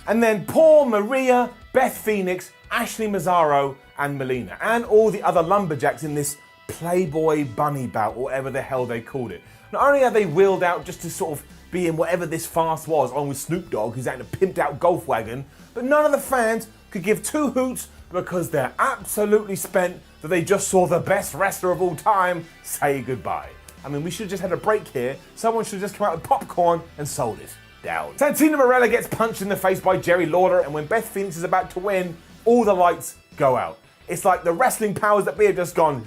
And then poor Maria, Beth Phoenix, Ashley Mazzaro, and Melina, and all the other lumberjacks in this Playboy bunny bout, or whatever the hell they called it. Not only are they wheeled out just to sort of be in whatever this farce was, along with Snoop Dogg, who's out in a pimped out golf wagon, but none of the fans could give two hoots because they're absolutely spent that they just saw the best wrestler of all time say goodbye. I mean, we should have just had a break here. Someone should have just come out with popcorn and sold it. Down. Santino Marella gets punched in the face by Jerry Lawler, and when Beth Phoenix is about to win, all the lights go out. It's like the wrestling powers that be have just gone,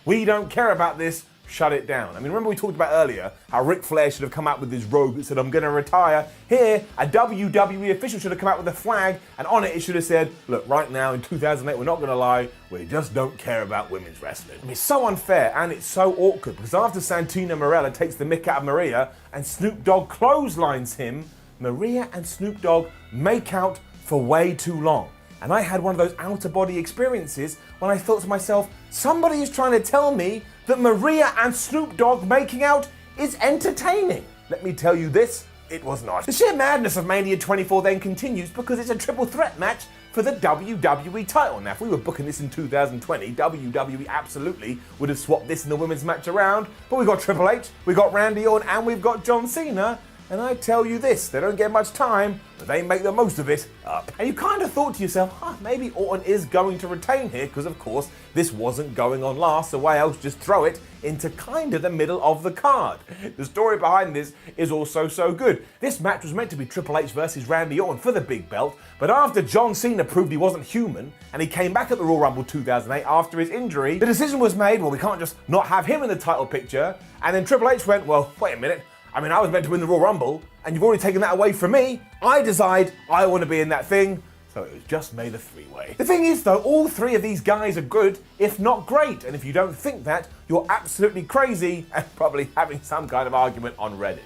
we don't care about this, shut it down. I mean, remember we talked about earlier how Ric Flair should have come out with his robe that said, "I'm gonna retire." Here, a WWE official should have come out with a flag, and on it should have said, "Look, right now in 2008, we're not gonna lie, we just don't care about women's wrestling." I mean, it's so unfair and it's so awkward because after Santino Marella takes the mick out of Maria and Snoop Dogg clotheslines him, Maria and Snoop Dogg make out for way too long. And I had one of those out-of-body experiences when I thought to myself, somebody is trying to tell me that Maria and Snoop Dogg making out is entertaining. Let me tell you this, it was not. The sheer madness of Mania 24 then continues because it's a triple threat match for the WWE title. Now, if we were booking this in 2020, WWE absolutely would have swapped this in the women's match around, but we got Triple H, we got Randy Orton, and we've got John Cena. And I tell you this, they don't get much time, but they make the most of it up. And you kind of thought to yourself, maybe Orton is going to retain here, because of course, this wasn't going on last, so why else just throw it into kind of the middle of the card? The story behind this is also so good. This match was meant to be Triple H versus Randy Orton for the big belt, but after John Cena proved he wasn't human, and he came back at the Royal Rumble 2008 after his injury, the decision was made, well, we can't just not have him in the title picture, and then Triple H went, well, wait a minute, I mean, I was meant to win the Royal Rumble, and you've already taken that away from me. I decide I want to be in that thing, so it was just made a three-way. The thing is, though, all three of these guys are good, if not great, and if you don't think that, you're absolutely crazy and probably having some kind of argument on Reddit.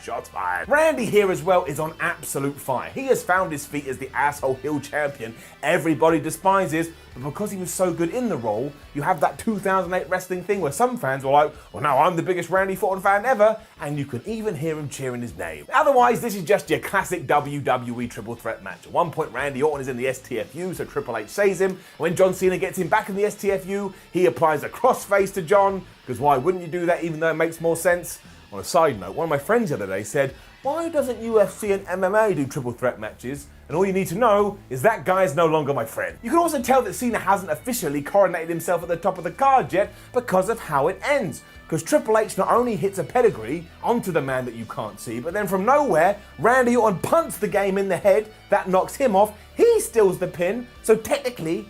Shots fired. Randy here as well is on absolute fire. He has found his feet as the asshole heel champion everybody despises, but because he was so good in the role, you have that 2008 wrestling thing where some fans were like, well, now I'm the biggest Randy Orton fan ever, and you can even hear him cheering his name. Otherwise, this is just your classic WWE triple threat match. At one point, Randy Orton is in the STFU, so Triple H saves him. When John Cena gets him back in the STFU, he applies a crossface to John, because why wouldn't you do that even though it makes more sense? On a side note, one of my friends the other day said, why doesn't UFC and MMA do triple threat matches? And all you need to know is that guy's no longer my friend. You can also tell that Cena hasn't officially coronated himself at the top of the card yet because of how it ends. Because Triple H not only hits a pedigree onto the man that you can't see, but then from nowhere, Randy Orton punts the game in the head, that knocks him off, he steals the pin, so technically,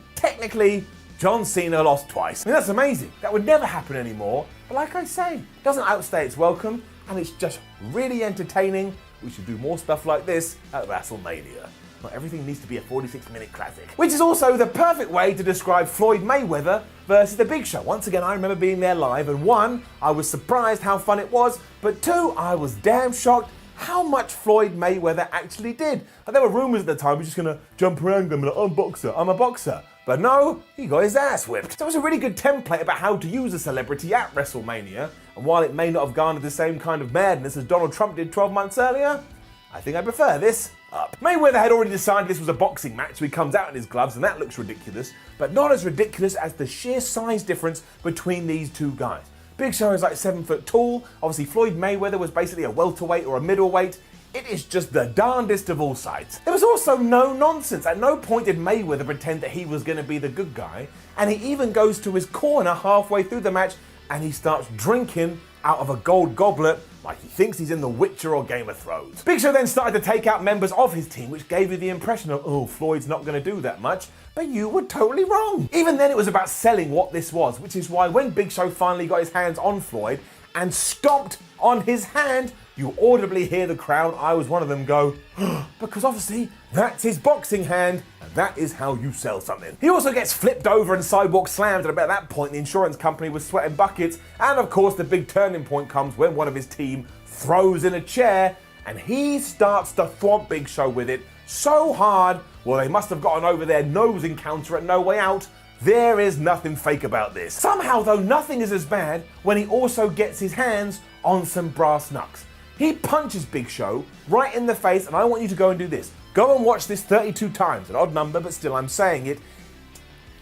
John Cena lost twice. I mean, that's amazing. That would never happen anymore, but like I say, it doesn't outstay its welcome, and it's just really entertaining. We should do more stuff like this at WrestleMania. Not everything needs to be a 46-minute classic. Which is also the perfect way to describe Floyd Mayweather versus The Big Show. Once again, I remember being there live, and 1, I was surprised how fun it was, but 2, I was damn shocked how much Floyd Mayweather actually did. And there were rumors at the time, he's just gonna jump around and be like, I'm a boxer. But no, he got his ass whipped. So it was a really good template about how to use a celebrity at WrestleMania, and while it may not have garnered the same kind of madness as Donald Trump did 12 months earlier, I think I prefer this up. Mayweather had already decided this was a boxing match, so he comes out in his gloves, and that looks ridiculous, but not as ridiculous as the sheer size difference between these two guys. Big Show is like 7 foot tall. Obviously, Floyd Mayweather was basically a welterweight or a middleweight. It is just the darndest of all sides. There was also no nonsense. At no point did Mayweather pretend that he was going to be the good guy, and he even goes to his corner halfway through the match and he starts drinking out of a gold goblet like he thinks he's in The Witcher or Game of Thrones. Big Show then started to take out members of his team, which gave you the impression of, oh, Floyd's not going to do that much, but you were totally wrong. Even then it was about selling what this was, which is why when Big Show finally got his hands on Floyd and stomped on his hand, you audibly hear the crowd, I was one of them, go, because obviously that's his boxing hand, and that is how you sell something. He also gets flipped over and sidewalk slammed, and about that point the insurance company was sweating buckets, and of course the big turning point comes when one of his team throws in a chair, and he starts to thwomp Big Show with it so hard, well, they must have gotten over their nose encounter at No Way Out. There is nothing fake about this. Somehow though, nothing is as bad when he also gets his hands on some brass knucks. He punches Big Show right in the face, and I want you to go and do this. Go and watch this 32 times, an odd number, but still I'm saying it.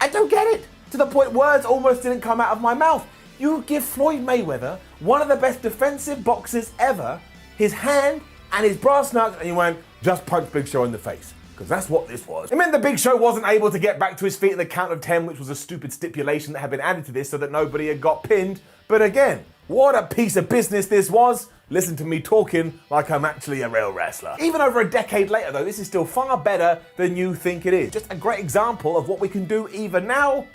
I don't get it. To the point words almost didn't come out of my mouth. You give Floyd Mayweather, one of the best defensive boxers ever, his hand and his brass knucks, and you went, just punch Big Show in the face. Because that's what this was. It meant the Big Show wasn't able to get back to his feet in the count of 10, which was a stupid stipulation that had been added to this so that nobody had got pinned. But again, what a piece of business this was. Listen to me talking like I'm actually a real wrestler. Even over a decade later though, this is still far better than you think it is. Just a great example of what we can do even now.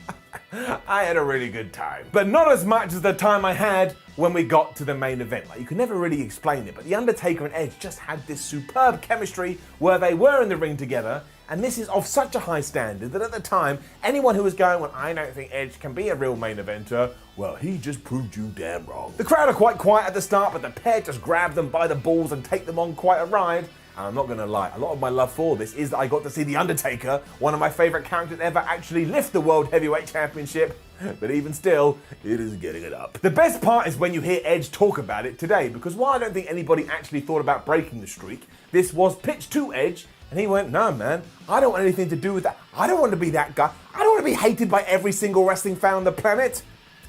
I had a really good time. But not as much as the time I had when we got to the main event. Like, you can never really explain it, but The Undertaker and Edge just had this superb chemistry where they were in the ring together, and this is of such a high standard that at the time, anyone who was going, well, I don't think Edge can be a real main eventer, well, he just proved you damn wrong. The crowd are quite quiet at the start, but the pair just grab them by the balls and take them on quite a ride. And I'm not gonna lie, a lot of my love for this is that I got to see The Undertaker, one of my favorite characters ever, actually lift the World Heavyweight Championship, but even still, it is getting it up. The best part is when you hear Edge talk about it today, because while I don't think anybody actually thought about breaking the streak, this was pitched to Edge, and he went, no man, I don't want anything to do with that. I don't want to be that guy. I don't want to be hated by every single wrestling fan on the planet.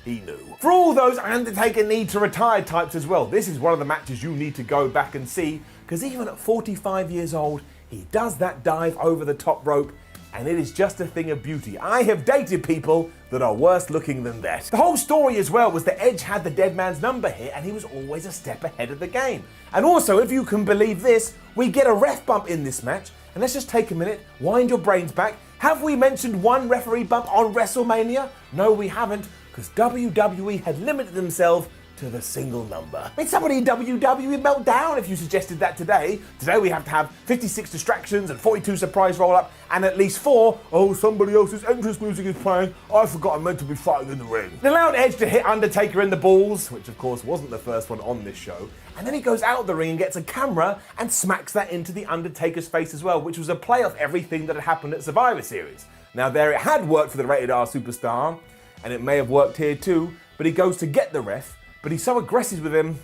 He knew. For all those Undertaker need to retire types as well, this is one of the matches you need to go back and see, because even at 45 years old, he does that dive over the top rope, and it is just a thing of beauty. I have dated people that are worse looking than that. The whole story as well was that Edge had the dead man's number here, and he was always a step ahead of the game. And also, if you can believe this, we get a ref bump in this match, and let's just take a minute, wind your brains back. Have we mentioned one referee bump on WrestleMania? No, we haven't, because WWE had limited themselves to the single number. I mean, somebody in WWE melt down if you suggested that today. Today we have to have 56 distractions and 42 surprise roll-up and at least 4, oh, somebody else's entrance music is playing, I forgot I'm meant to be fighting in the ring. It allowed Edge to hit Undertaker in the balls, which of course wasn't the first one on this show, and then he goes out of the ring and gets a camera and smacks that into the Undertaker's face as well, which was a play off everything that had happened at Survivor Series. Now there it had worked for the Rated R Superstar, and it may have worked here too, but he goes to get the ref, but he's so aggressive with him,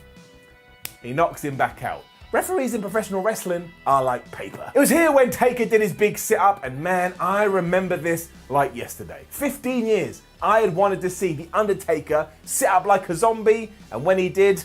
he knocks him back out. Referees in professional wrestling are like paper. It was here when Taker did his big sit-up, and man, I remember this like yesterday. 15 years, I had wanted to see The Undertaker sit up like a zombie, and when he did,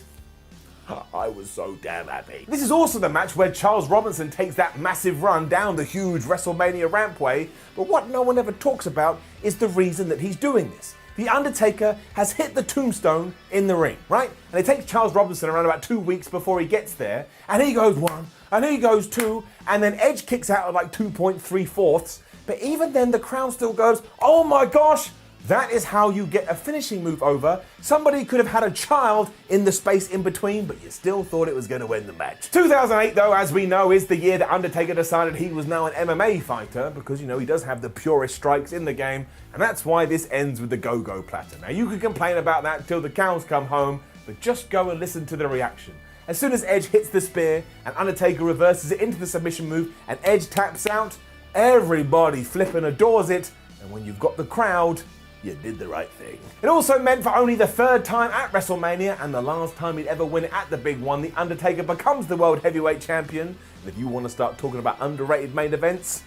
I was so damn happy. This is also the match where Charles Robinson takes that massive run down the huge WrestleMania rampway, but what no one ever talks about is the reason that he's doing this. The Undertaker has hit the tombstone in the ring, right? And it takes Charles Robinson around about 2 weeks before he gets there, and he goes 1, and he goes 2, and then Edge kicks out at like 2.3/4, but even then the crowd still goes, oh my gosh, that is how you get a finishing move over. Somebody could have had a child in the space in between, but you still thought it was going to win the match. 2008, though, as we know, is the year that Undertaker decided he was now an MMA fighter because, he does have the purest strikes in the game, and that's why this ends with the go-go platter. Now, you can complain about that till the cows come home, but just go and listen to the reaction. As soon as Edge hits the spear and Undertaker reverses it into the submission move and Edge taps out, everybody flippin' adores it, and when you've got the crowd, you did the right thing. It also meant for only the 3rd time at WrestleMania and the last time he'd ever win it at the big one, the Undertaker becomes the World Heavyweight Champion. And if you want to start talking about underrated main events,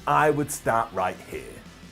I would start right here.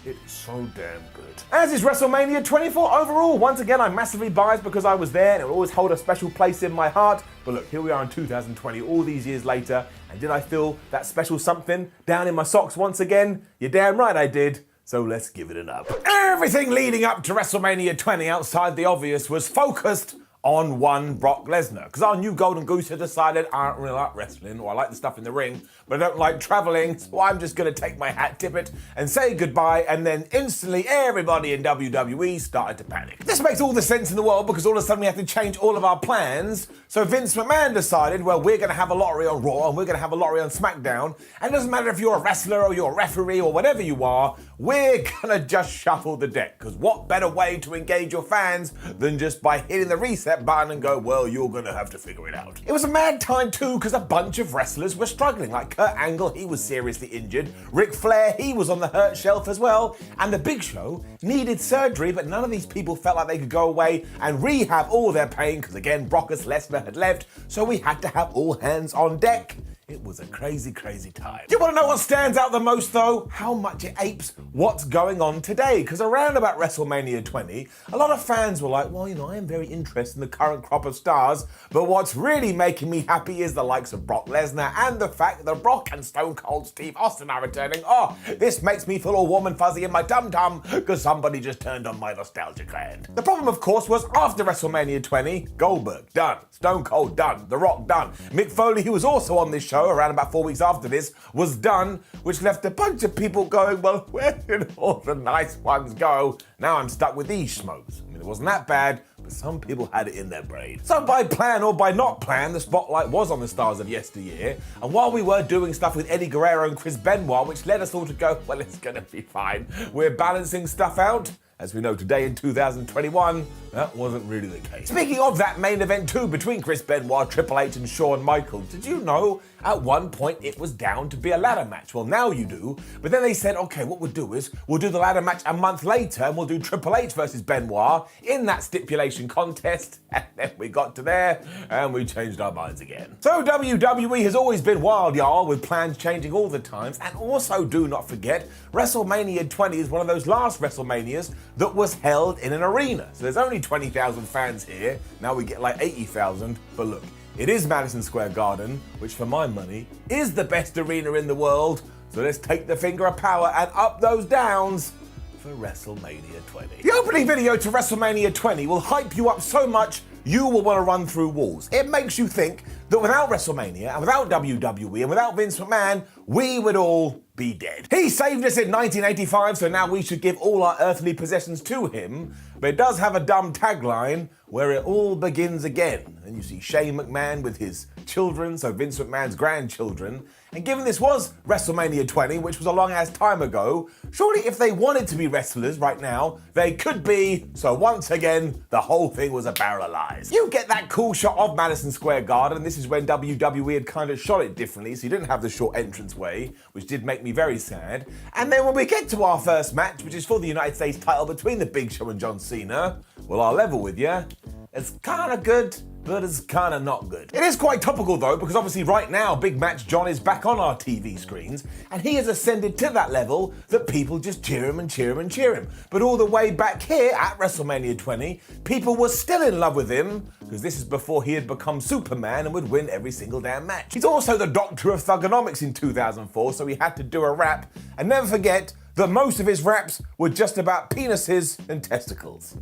It's so damn good. As is WrestleMania 24 overall. Once again, I'm massively biased because I was there and it will always hold a special place in my heart. But look, here we are in 2020, all these years later, and did I feel that special something down in my socks once again? You're damn right I did. So let's give it an up. Everything leading up to WrestleMania 20 outside the obvious was focused on one Brock Lesnar. Because our new golden goose had decided I don't really like wrestling, or I like the stuff in the ring, but I don't like traveling, so I'm just gonna take my hat, tip it, and say goodbye, and then instantly everybody in WWE started to panic. This makes all the sense in the world because all of a sudden we have to change all of our plans. So Vince McMahon decided, well, we're gonna have a lottery on Raw and we're gonna have a lottery on SmackDown, and it doesn't matter if you're a wrestler or you're a referee or whatever you are, we're gonna just shuffle the deck. Because what better way to engage your fans than just by hitting the reset button and go, well, you're gonna have to figure it out. It was a mad time too because a bunch of wrestlers were struggling, like Kurt Angle, he was seriously injured, Ric Flair, he was on the hurt shelf as well, and the Big Show needed surgery, but none of these people felt like they could go away and rehab all their pain because again, Brock's Lesnar had left, so we had to have all hands on deck. It was a crazy, crazy time. Do you want to know what stands out the most though? How much it apes what's going on today. Because around about WrestleMania 20, a lot of fans were like, well, I am very interested in the current crop of stars, but what's really making me happy is the likes of Brock Lesnar and the fact that Brock and Stone Cold Steve Austin are returning. Oh, this makes me feel all warm and fuzzy in my tum-tum because somebody just turned on my nostalgia gland. The problem, of course, was after WrestleMania 20, Goldberg, done. Stone Cold, done. The Rock, done. Mick Foley, who was also on this show around about 4 weeks after this, was done, which left a bunch of people going, well, where did all the nice ones go? Now I'm stuck with these schmoes. I mean, it wasn't that bad, but some people had it in their brain. So by plan or by not plan, the spotlight was on the stars of yesteryear, and while we were doing stuff with Eddie Guerrero and Chris Benoit, which led us all to go, well, it's gonna be fine, we're balancing stuff out. As we know today in 2021, that wasn't really the case. Speaking of that main event too, between Chris Benoit, Triple H and Shawn Michaels, did you know at one point it was down to be a ladder match? Well, now you do, but then they said, okay, what we'll do is we'll do the ladder match a month later and we'll do Triple H versus Benoit in that stipulation contest, and then we got to there and we changed our minds again. So WWE has always been wild, y'all, with plans changing all the times, and also do not forget, WrestleMania 20 is one of those last WrestleManias that was held in an arena. So there's only 20,000 fans here. Now we get like 80,000. But look, it is Madison Square Garden, which for my money is the best arena in the world. So let's take the finger of power and up those downs for WrestleMania 20. The opening video to WrestleMania 20 will hype you up so much you will want to run through walls. It makes you think that without WrestleMania and without WWE and without Vince McMahon, we would all be dead. He saved us in 1985, so now we should give all our earthly possessions to him, but it does have a dumb tagline where it all begins again. And you see Shane McMahon with his children, so Vince McMahon's grandchildren. And given this was WrestleMania 20, which was a long ass time ago, surely if they wanted to be wrestlers right now, they could be. So once again, the whole thing was a barrel of lies. You get that cool shot of Madison Square Garden. This is when WWE had kind of shot it differently, so you didn't have the short entranceway, which did make me very sad. And then when we get to our first match, which is for the United States title between the Big Show and John Cena, well, I'll level with you. It's kind of good, but it's kind of not good. It is quite topical though, because obviously right now Big Match John is back on our TV screens, and he has ascended to that level that people just cheer him and cheer him and cheer him. But all the way back here at WrestleMania 20, people were still in love with him, because this is before he had become Superman and would win every single damn match. He's also the doctor of thugonomics in 2004, so he had to do a rap, and never forget that most of his raps were just about penises and testicles.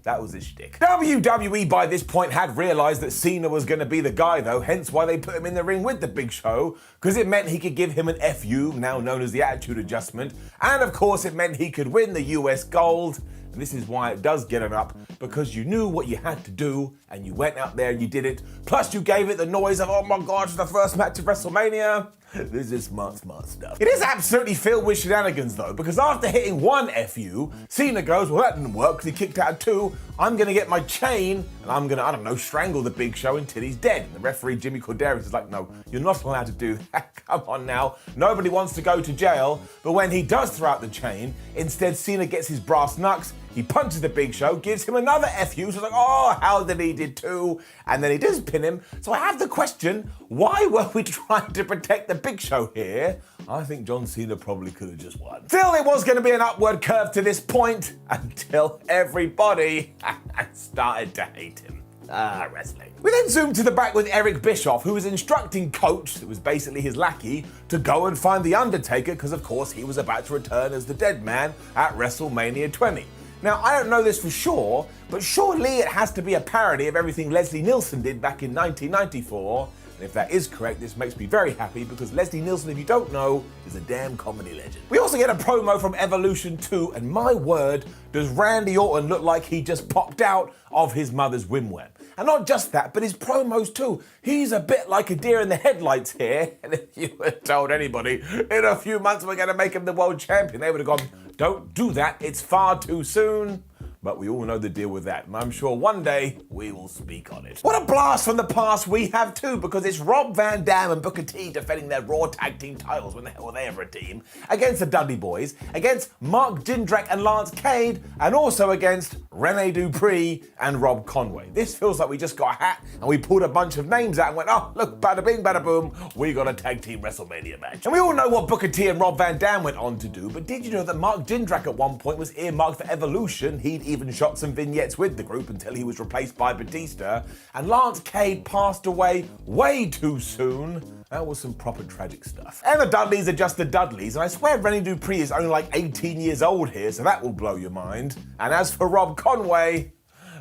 That was his shtick. WWE by this point had realized that Cena was going to be the guy though, hence why they put him in the ring with the Big Show, because it meant he could give him an FU, now known as the Attitude Adjustment, and of course it meant he could win the US Gold. And this is why it does get him up, because you knew what you had to do, and you went out there and you did it. Plus you gave it the noise of, oh my God, it's the first match of WrestleMania. This is smart stuff. It is absolutely filled with shenanigans though, because after hitting one FU, Cena goes, well that didn't work because he kicked out two. I'm gonna get my chain and I'm gonna, I don't know, strangle the Big Show until he's dead. And the referee, Jimmy Corderas, is like, no, you're not allowed to do that. Come on now. Nobody wants to go to jail. But when he does throw out the chain, instead Cena gets his brass knucks, he punches the Big Show, gives him another FU, so it's like, oh, how did he did two? And then he does pin him. So I have the question, why were we trying to protect the Big Show here? I think John Cena probably could have just won. Still, it was going to be an upward curve to this point, until everybody started to hate him. Wrestling. We then zoomed to the back with Eric Bischoff, who was instructing Coach, who was basically his lackey, to go and find The Undertaker, because of course he was about to return as the dead man at WrestleMania 20. Now, I don't know this for sure, but surely it has to be a parody of everything Leslie Nielsen did back in 1994. And if that is correct, this makes me very happy, because Leslie Nielsen, if you don't know, is a damn comedy legend. We also get a promo from Evolution 2, and my word, does Randy Orton look like he just popped out of his mother's wimwam. And not just that, but his promos too. He's a bit like a deer in the headlights here. And if you had told anybody, in a few months we're going to make him the world champion, they would have gone, don't do that, it's far too soon. But we all know the deal with that, and I'm sure one day we will speak on it. What a blast from the past we have too, because it's Rob Van Dam and Booker T defending their Raw Tag Team titles, when the hell were they ever a team, against the Dudley Boys, against Mark Jindrak and Lance Cade, and also against Rene Dupree and Rob Conway. This feels like we just got a hat and we pulled a bunch of names out and went, oh, look, bada bing, bada boom, we got a Tag Team WrestleMania match. And we all know what Booker T and Rob Van Dam went on to do, but did you know that Mark Jindrak at one point was earmarked for Evolution? He'd even shot some vignettes with the group until he was replaced by Batista, and Lance Cade passed away way too soon. That was some proper tragic stuff. And the Dudleys are just the Dudleys, and I swear Rene Dupree is only like 18 years old here, so that will blow your mind. And as for Rob Conway,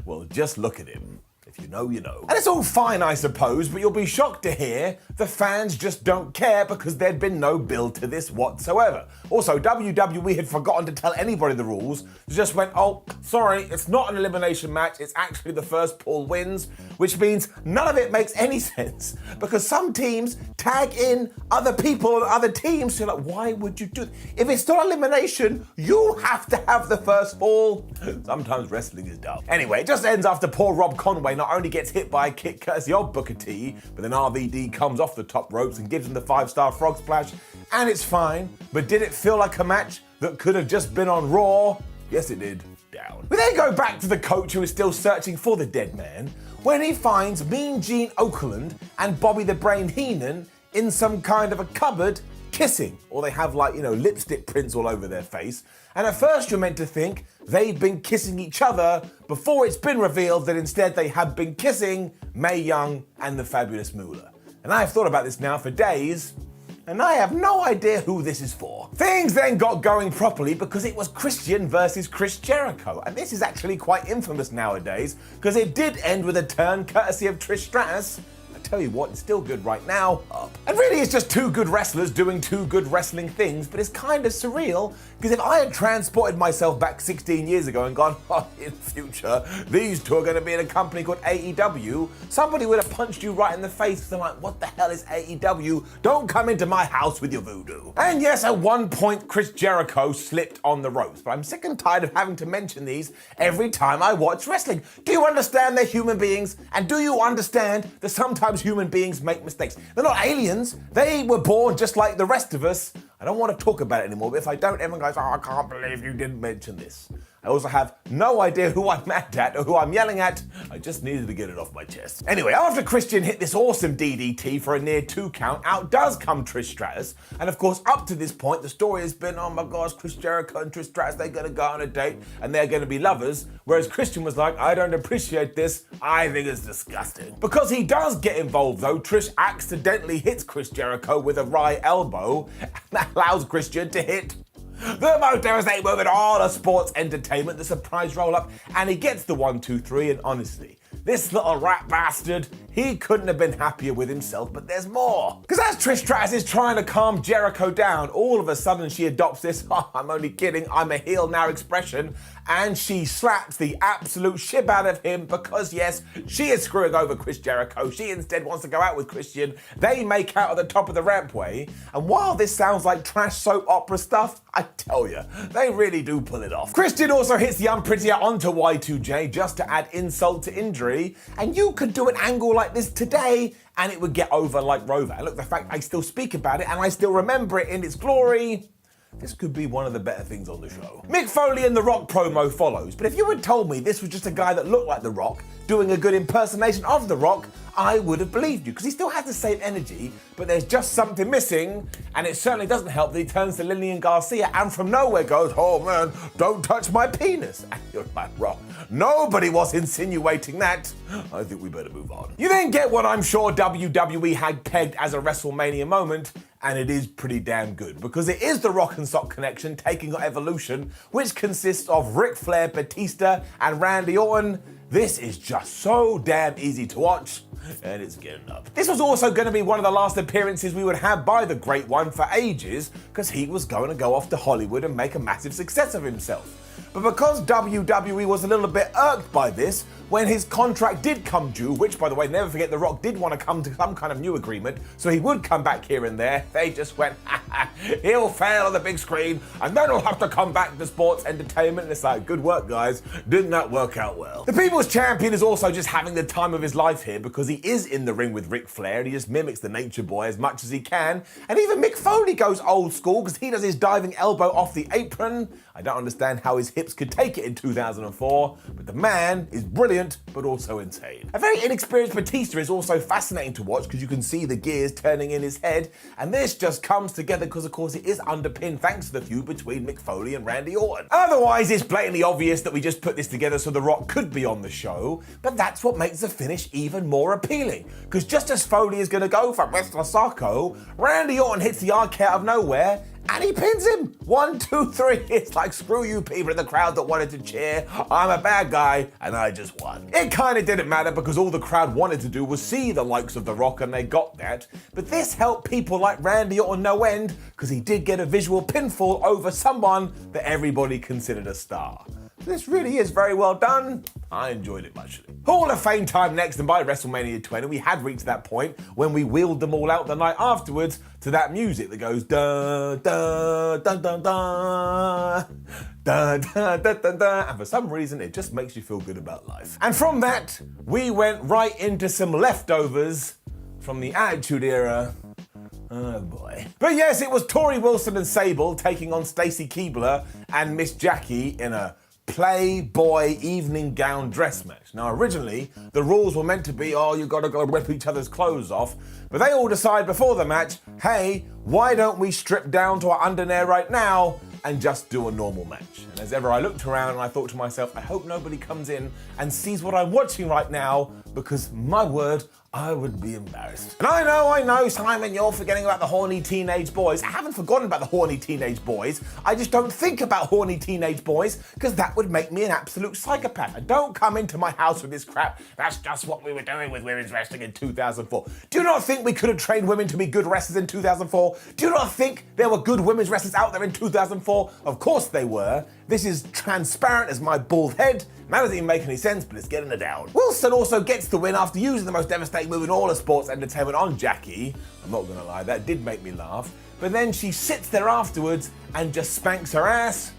well, just look at him. If you know, you know. And it's all fine, I suppose, but you'll be shocked to hear the fans just don't care, because there'd been no build to this whatsoever. Also, WWE had forgotten to tell anybody the rules. They just went, oh, sorry, it's not an elimination match, it's actually the first pull wins, which means none of it makes any sense, because some teams tag in other people on other teams, so you're like, why would you do that? If it's not elimination, you have to have the first fall. Sometimes wrestling is dumb. Anyway, it just ends after poor Rob Conway not only gets hit by a kick courtesy of Booker T, but then RVD comes off the top ropes and gives him the 5-star frog splash, and it's fine. But did it feel like a match that could have just been on Raw? Yes, it did. Down. We then go back to the Coach, who is still searching for the dead man, when he finds Mean Gene Okerlund and Bobby the Brain Heenan in some kind of a cupboard kissing, or they have like, lipstick prints all over their face. And at first you're meant to think they've been kissing each other before it's been revealed that instead they have been kissing Mae Young and the Fabulous Moolah. And I've thought about this now for days, and I have no idea who this is for. Things then got going properly because it was Christian versus Chris Jericho. And this is actually quite infamous nowadays, because it did end with a turn courtesy of Trish Stratus. Tell you what, it's still good right now. Up. And really it's just two good wrestlers doing two good wrestling things, but it's kind of surreal, because if I had transported myself back 16 years ago and gone, oh, in future, these two are going to be in a company called AEW, somebody would have punched you right in the face, because they're like, what the hell is AEW? Don't come into my house with your voodoo. And yes, at one point, Chris Jericho slipped on the ropes, but I'm sick and tired of having to mention these every time I watch wrestling. Do you understand they're human beings? And do you understand that sometimes human beings make mistakes? They're not aliens. They were born just like the rest of us. I don't want to talk about it anymore, but if I don't, everyone goes, oh, I can't believe you didn't mention this. I also have no idea who I'm mad at or who I'm yelling at. I just needed to get it off my chest. Anyway, after Christian hit this awesome DDT for a near 2 count, out does come Trish Stratus. And of course, up to this point, the story has been, oh my gosh, Chris Jericho and Trish Stratus, they're gonna go on a date and they're gonna be lovers. Whereas Christian was like, I don't appreciate this. I think it's disgusting. Because he does get involved though, Trish accidentally hits Chris Jericho with a right elbow, and that allows Christian to hit the most devastating move in all of sports entertainment, the surprise roll-up, and he gets the 1, 2, 3, and honestly, this little rat bastard, he couldn't have been happier with himself, but there's more. Because as Trish Stratus is trying to calm Jericho down, all of a sudden she adopts this, oh, I'm only kidding, I'm a heel now expression, and she slaps the absolute shit out of him because yes, she is screwing over Chris Jericho. She instead wants to go out with Christian. They make out at the top of the rampway, and while this sounds like trash soap opera stuff, I tell you, they really do pull it off. Christian also hits the unprettier onto Y2J just to add insult to injury, and you could do an angle like this today and it would get over like Rover. And look, the fact I still speak about it and I still remember it in its glory, this could be one of the better things on the show. Mick Foley and The Rock promo follows, but if you had told me this was just a guy that looked like The Rock doing a good impersonation of The Rock, I would have believed you, because he still has the same energy, but there's just something missing, and it certainly doesn't help that he turns to Lillian Garcia and from nowhere goes, oh man, don't touch my penis. And you're like, Rock, nobody was insinuating that. I think we better move on. You then get what I'm sure WWE had pegged as a WrestleMania moment, and it is pretty damn good, because it is the Rock and Sock connection taking on Evolution, which consists of Ric Flair, Batista, and Randy Orton. This is just so damn easy to watch, and it's getting up. This was also going to be one of the last appearances we would have by the Great One for ages, because he was going to go off to Hollywood and make a massive success of himself. But because WWE was a little bit irked by this, when his contract did come due, which by the way, never forget The Rock did want to come to some kind of new agreement, so he would come back here and there, they just went, he'll fail on the big screen, and then he'll have to come back to sports entertainment. And it's like, good work guys, didn't that work out well? The People's Champion is also just having the time of his life here, because he is in the ring with Ric Flair, and he just mimics the Nature Boy as much as he can, and even Mick Foley goes old school, because he does his diving elbow off the apron. I don't understand how his hips could take it in 2004, but the man is brilliant, but also insane. A very inexperienced Batista is also fascinating to watch, because you can see the gears turning in his head, and this just comes together because of course it is underpinned thanks to the feud between Mick Foley and Randy Orton. Otherwise, it's blatantly obvious that we just put this together so The Rock could be on the show, but that's what makes the finish even more appealing, because just as Foley is going to go for Mr. Socko, Randy Orton hits the arc out of nowhere, and he pins him. 1, 2, 3. It's like, screw you people in the crowd that wanted to cheer. I'm a bad guy, and I just won. It kind of didn't matter, because all the crowd wanted to do was see the likes of The Rock, and they got that. But this helped people like Randy Orton no end, because he did get a visual pinfall over someone that everybody considered a star. This really is very well done. I enjoyed it muchly. Hall of Fame time next, and by WrestleMania 20, we had reached that point when we wheeled them all out the night afterwards to that music that goes da da da da da da da da da da, and for some reason it just makes you feel good about life. And from that, we went right into some leftovers from the Attitude Era. Oh boy. But yes, it was Tori Wilson and Sable taking on Stacy Keibler and Miss Jackie in a Playboy evening gown dress match. Now originally, the rules were meant to be, oh, you gotta go rip each other's clothes off, but they all decide before the match, hey, why don't we strip down to our underwear right now and just do a normal match? And as ever, I looked around and I thought to myself, I hope nobody comes in and sees what I'm watching right now, because my word, I would be embarrassed. And I know, Simon, you're forgetting about the horny teenage boys. I haven't forgotten about the horny teenage boys. I just don't think about horny teenage boys, because that would make me an absolute psychopath. And don't come into my house with this crap. That's just what we were doing with women's wrestling in 2004. Do you not think we could have trained women to be good wrestlers in 2004? Do you not think there were good women's wrestlers out there in 2004? Of course they were. This is transparent as my bald head. That doesn't even make any sense, but it's getting it down. Wilson also gets the win after using the most devastating move in all of sports entertainment on Jackie. I'm not gonna lie, that did make me laugh. But then she sits there afterwards and just spanks her ass,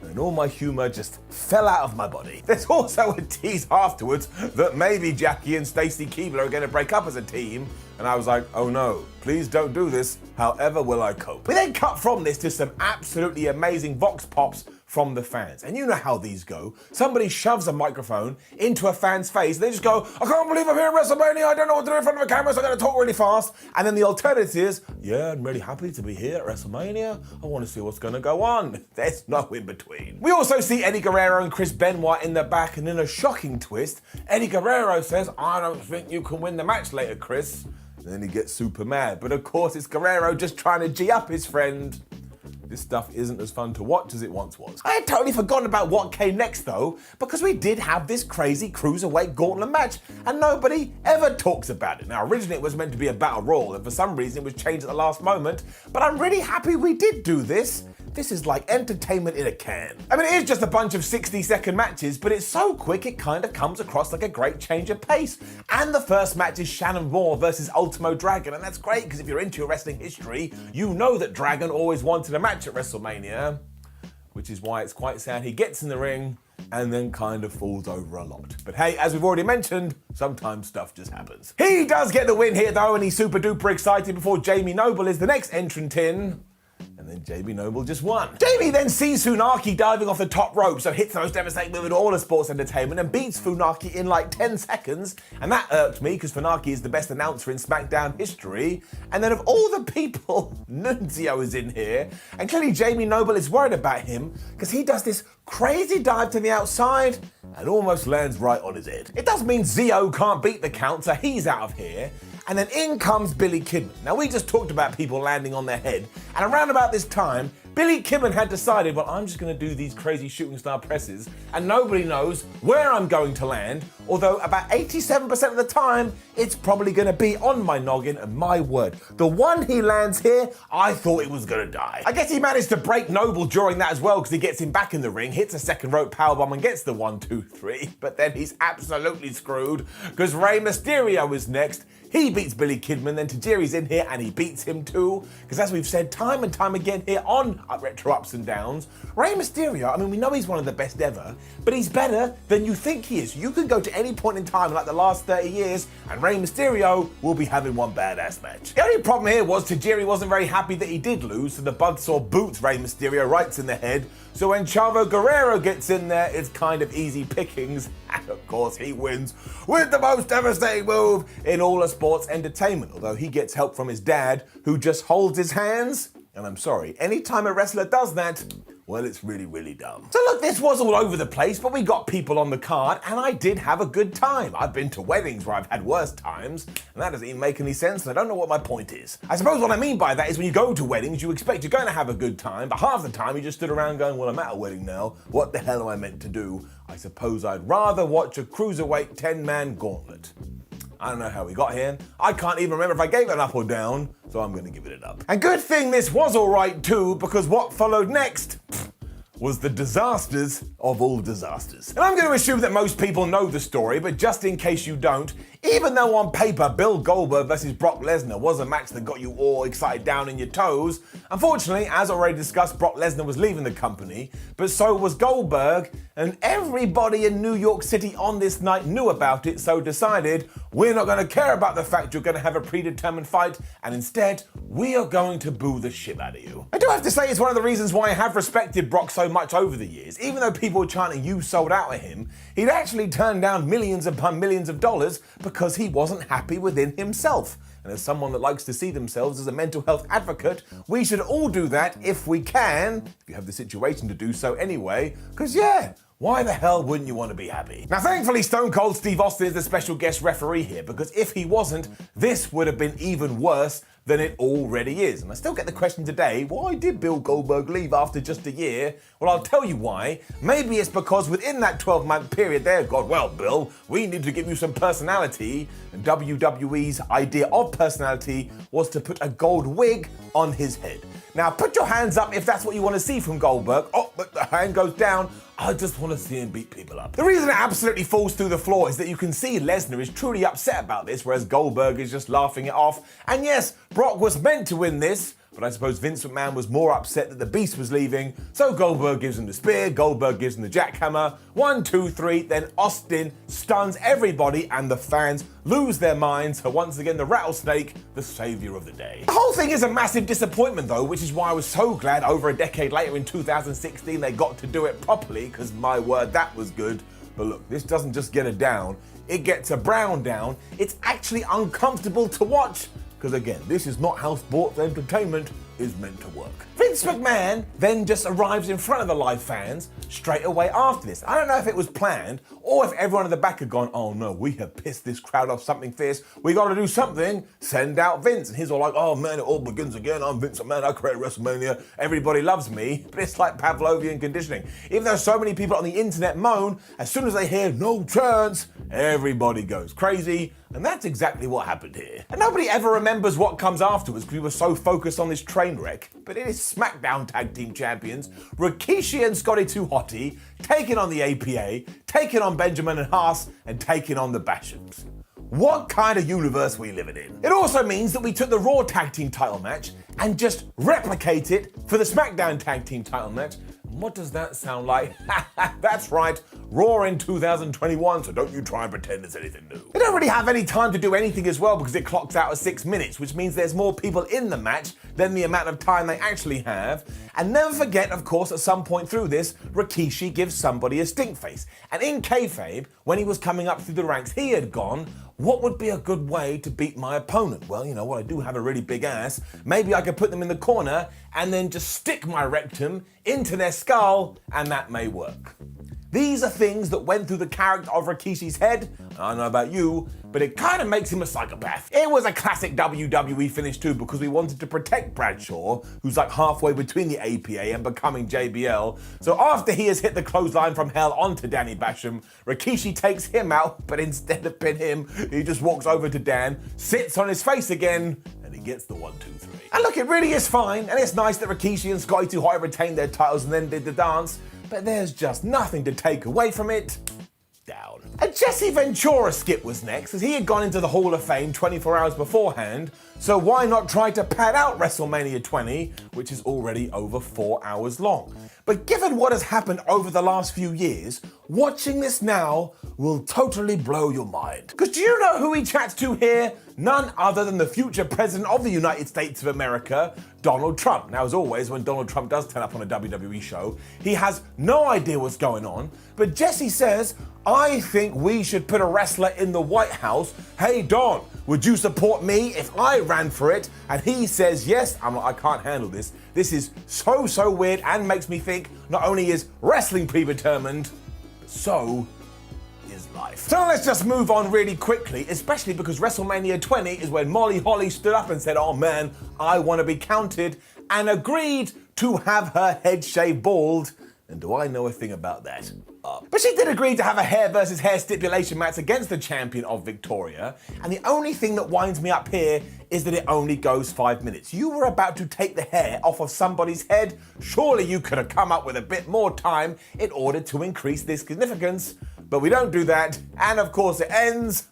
and all my humor just fell out of my body. There's also a tease afterwards that maybe Jackie and Stacy Keibler are gonna break up as a team, and I was like, oh no, please don't do this, however will I cope? We then cut from this to some absolutely amazing vox pops from the fans. And you know how these go. Somebody shoves a microphone into a fan's face, and they just go, I can't believe I'm here at WrestleMania, I don't know what to do in front of a camera, so I'm going to talk really fast. And then the alternative is, yeah, I'm really happy to be here at WrestleMania. I want to see what's going to go on. There's no in between. We also see Eddie Guerrero and Chris Benoit in the back, and in a shocking twist, Eddie Guerrero says, I don't think you can win the match later, Chris. And then he gets super mad. But of course, it's Guerrero just trying to G up his friend. This stuff isn't as fun to watch as it once was. I had totally forgotten about what came next though, because we did have this crazy cruiserweight gauntlet match, and nobody ever talks about it. Now, originally it was meant to be a battle royal, and for some reason it was changed at the last moment, but I'm really happy we did do this. This is like entertainment in a can. I mean, it is just a bunch of 60-second matches, but it's so quick it kind of comes across like a great change of pace. And the first match is Shannon Moore versus Ultimo Dragon, and that's great because if you're into your wrestling history, you know that Dragon always wanted a match at WrestleMania, which is why it's quite sad he gets in the ring and then kind of falls over a lot. But hey, as we've already mentioned, sometimes stuff just happens. He does get the win here though, and he's super duper excited before Jamie Noble is the next entrant in. And then Jamie Noble just won. Jamie then sees Funaki diving off the top rope, so hits the most devastating move in all of sports entertainment and beats Funaki in like 10 seconds. And that irked me because Funaki is the best announcer in SmackDown history. And then of all the people, Nunzio is in here. And clearly Jamie Noble is worried about him because he does this crazy dive to the outside and almost lands right on his head. It does mean Zio can't beat the count, so he's out of here. And then in comes Billy Kidman. Now, we just talked about people landing on their head, and around about this time, Billy Kidman had decided, well, I'm just gonna do these crazy shooting star presses, and nobody knows where I'm going to land, although about 87% of the time, it's probably gonna be on my noggin, and my word, the one he lands here, I thought it was gonna die. I guess he managed to break Noble during that as well, because he gets him back in the ring, hits a second rope powerbomb and gets the 1, 2, 3, but then he's absolutely screwed, because Rey Mysterio is next. He beats Billy Kidman, then Tajiri's in here and he beats him too. Because as we've said time and time again here on Retro Ups and Downs, Rey Mysterio, I mean, we know he's one of the best ever, but he's better than you think he is. You can go to any point in time, like the last 30 years, and Rey Mysterio will be having one badass match. The only problem here was Tajiri wasn't very happy that he did lose, so the Buzzsaw boots Rey Mysterio right in the head. So when Chavo Guerrero gets in there, it's kind of easy pickings. And of course, he wins with the most devastating move in all of sports entertainment. Although he gets help from his dad, who just holds his hands. And I'm sorry, anytime a wrestler does that, well, it's really, really dumb. So look, this was all over the place, but we got people on the card, and I did have a good time. I've been to weddings where I've had worse times, and that doesn't even make any sense, and I don't know what my point is. I suppose what I mean by that is when you go to weddings, you expect you're going to have a good time, but half the time you just stood around going, well, I'm at a wedding now, what the hell am I meant to do? I suppose I'd rather watch a cruiserweight 10-man gauntlet. I don't know how we got here. I can't even remember if I gave it an up or down, so I'm gonna give it an up. And good thing this was alright too, because what followed next was the disasters of all disasters. And I'm going to assume that most people know the story, but just in case you don't, even though on paper Bill Goldberg versus Brock Lesnar was a match that got you all excited down in your toes, unfortunately, as already discussed, Brock Lesnar was leaving the company, but so was Goldberg, and everybody in New York City on this night knew about it, so decided, we're not going to care about the fact you're going to have a predetermined fight, and instead, we are going to boo the shit out of you. I do have to say it's one of the reasons why I have respected Brock so much over the years. Even though people were chanting you sold out at him, he'd actually turned down millions upon millions of dollars because he wasn't happy within himself. And as someone that likes to see themselves as a mental health advocate, we should all do that if we can, if you have the situation to do so anyway, because yeah, why the hell wouldn't you want to be happy? Now, thankfully, Stone Cold Steve Austin is the special guest referee here, because if he wasn't, this would have been even worse than it already is. And I still get the question today, why did Bill Goldberg leave after just a year? Well, I'll tell you why. Maybe it's because within that 12-month period they've gone, well, Bill, we need to give you some personality. And WWE's idea of personality was to put a gold wig on his head. Now, put your hands up if that's what you want to see from Goldberg. Oh, but the hand goes down. I just want to see him beat people up. The reason it absolutely falls through the floor is that you can see Lesnar is truly upset about this, whereas Goldberg is just laughing it off. And yes, Brock was meant to win this, but I suppose Vince McMahon was more upset that the Beast was leaving, so Goldberg gives him the spear, Goldberg gives him the jackhammer, 1, 2, 3, then Austin stuns everybody and the fans lose their minds, so once again the Rattlesnake, the savior of the day. The whole thing is a massive disappointment though, which is why I was so glad over a decade later in 2016 they got to do it properly, because my word, that was good. But look, this doesn't just get a down, it gets a brown down. It's actually uncomfortable to watch, because again, this is not how sports entertainment is meant to work. Vince McMahon then just arrives in front of the live fans straight away after this. I don't know if it was planned or if everyone in the back had gone, oh no, we have pissed this crowd off something fierce, we gotta do something, send out Vince. And he's all like, oh man, it all begins again, I'm Vince McMahon, I created WrestleMania, everybody loves me. But it's like Pavlovian conditioning. Even though so many people on the internet moan, as soon as they hear no chance, everybody goes crazy. And that's exactly what happened here. And nobody ever remembers what comes afterwards because we were so focused on this train wreck. But it is SmackDown Tag Team Champions, Rikishi and Scotty 2 Hotty, taking on the APA, taking on Benjamin and Haas, and taking on the Bashams. What kind of universe we living in? It also means that we took the Raw Tag Team title match and just replicate it for the SmackDown Tag Team title match. What does that sound like? That's right, Raw in 2021, so don't you try and pretend it's anything new. They don't really have any time to do anything as well because it clocks out at 6 minutes, which means there's more people in the match than the amount of time they actually have. And never forget, of course, at some point through this, Rikishi gives somebody a stink face. And in kayfabe, when he was coming up through the ranks, he had gone, what would be a good way to beat my opponent? Well, you know what, I do have a really big ass. Maybe I could put them in the corner and then just stick my rectum into their skull, and that may work. These are things that went through the character of Rikishi's head. I don't know about you, but it kind of makes him a psychopath. It was a classic WWE finish too, because we wanted to protect Bradshaw, who's like halfway between the APA and becoming JBL. So after he has hit the clothesline from hell onto Danny Basham, Rikishi takes him out, but instead of pin him, he just walks over to Dan, sits on his face again, and he gets the 1, 2, 3. And look, it really is fine, and it's nice that Rikishi and Scotty 2 Hotty retained their titles and then did the dance, but there's just nothing to take away from it. Down. A Jesse Ventura skit was next, as he had gone into the Hall of Fame 24 hours beforehand, so why not try to pad out WrestleMania 20, which is already over 4 hours long. But given what has happened over the last few years, watching this now will totally blow your mind. Because do you know who he chats to here? None other than the future president of the United States of America, Donald Trump. Now, as always, when Donald Trump does turn up on a WWE show, he has no idea what's going on, but Jesse says, I think we should put a wrestler in the White House. Hey, Don, would you support me if I ran for it? And he says yes. I'm like, I can't handle this. This is so weird and makes me think not only is wrestling predetermined, but so is life. So let's just move on really quickly, especially because WrestleMania 20 is when Molly Holly stood up and said, oh man, I want to be counted, and agreed to have her head shaved bald. And do I know a thing about that? But she did agree to have a hair versus hair stipulation match against the champion of Victoria, and the only thing that winds me up here is that it only goes 5 minutes. You were about to take the hair off of somebody's head. Surely you could have come up with a bit more time in order to increase this significance, but we don't do that, and of course it ends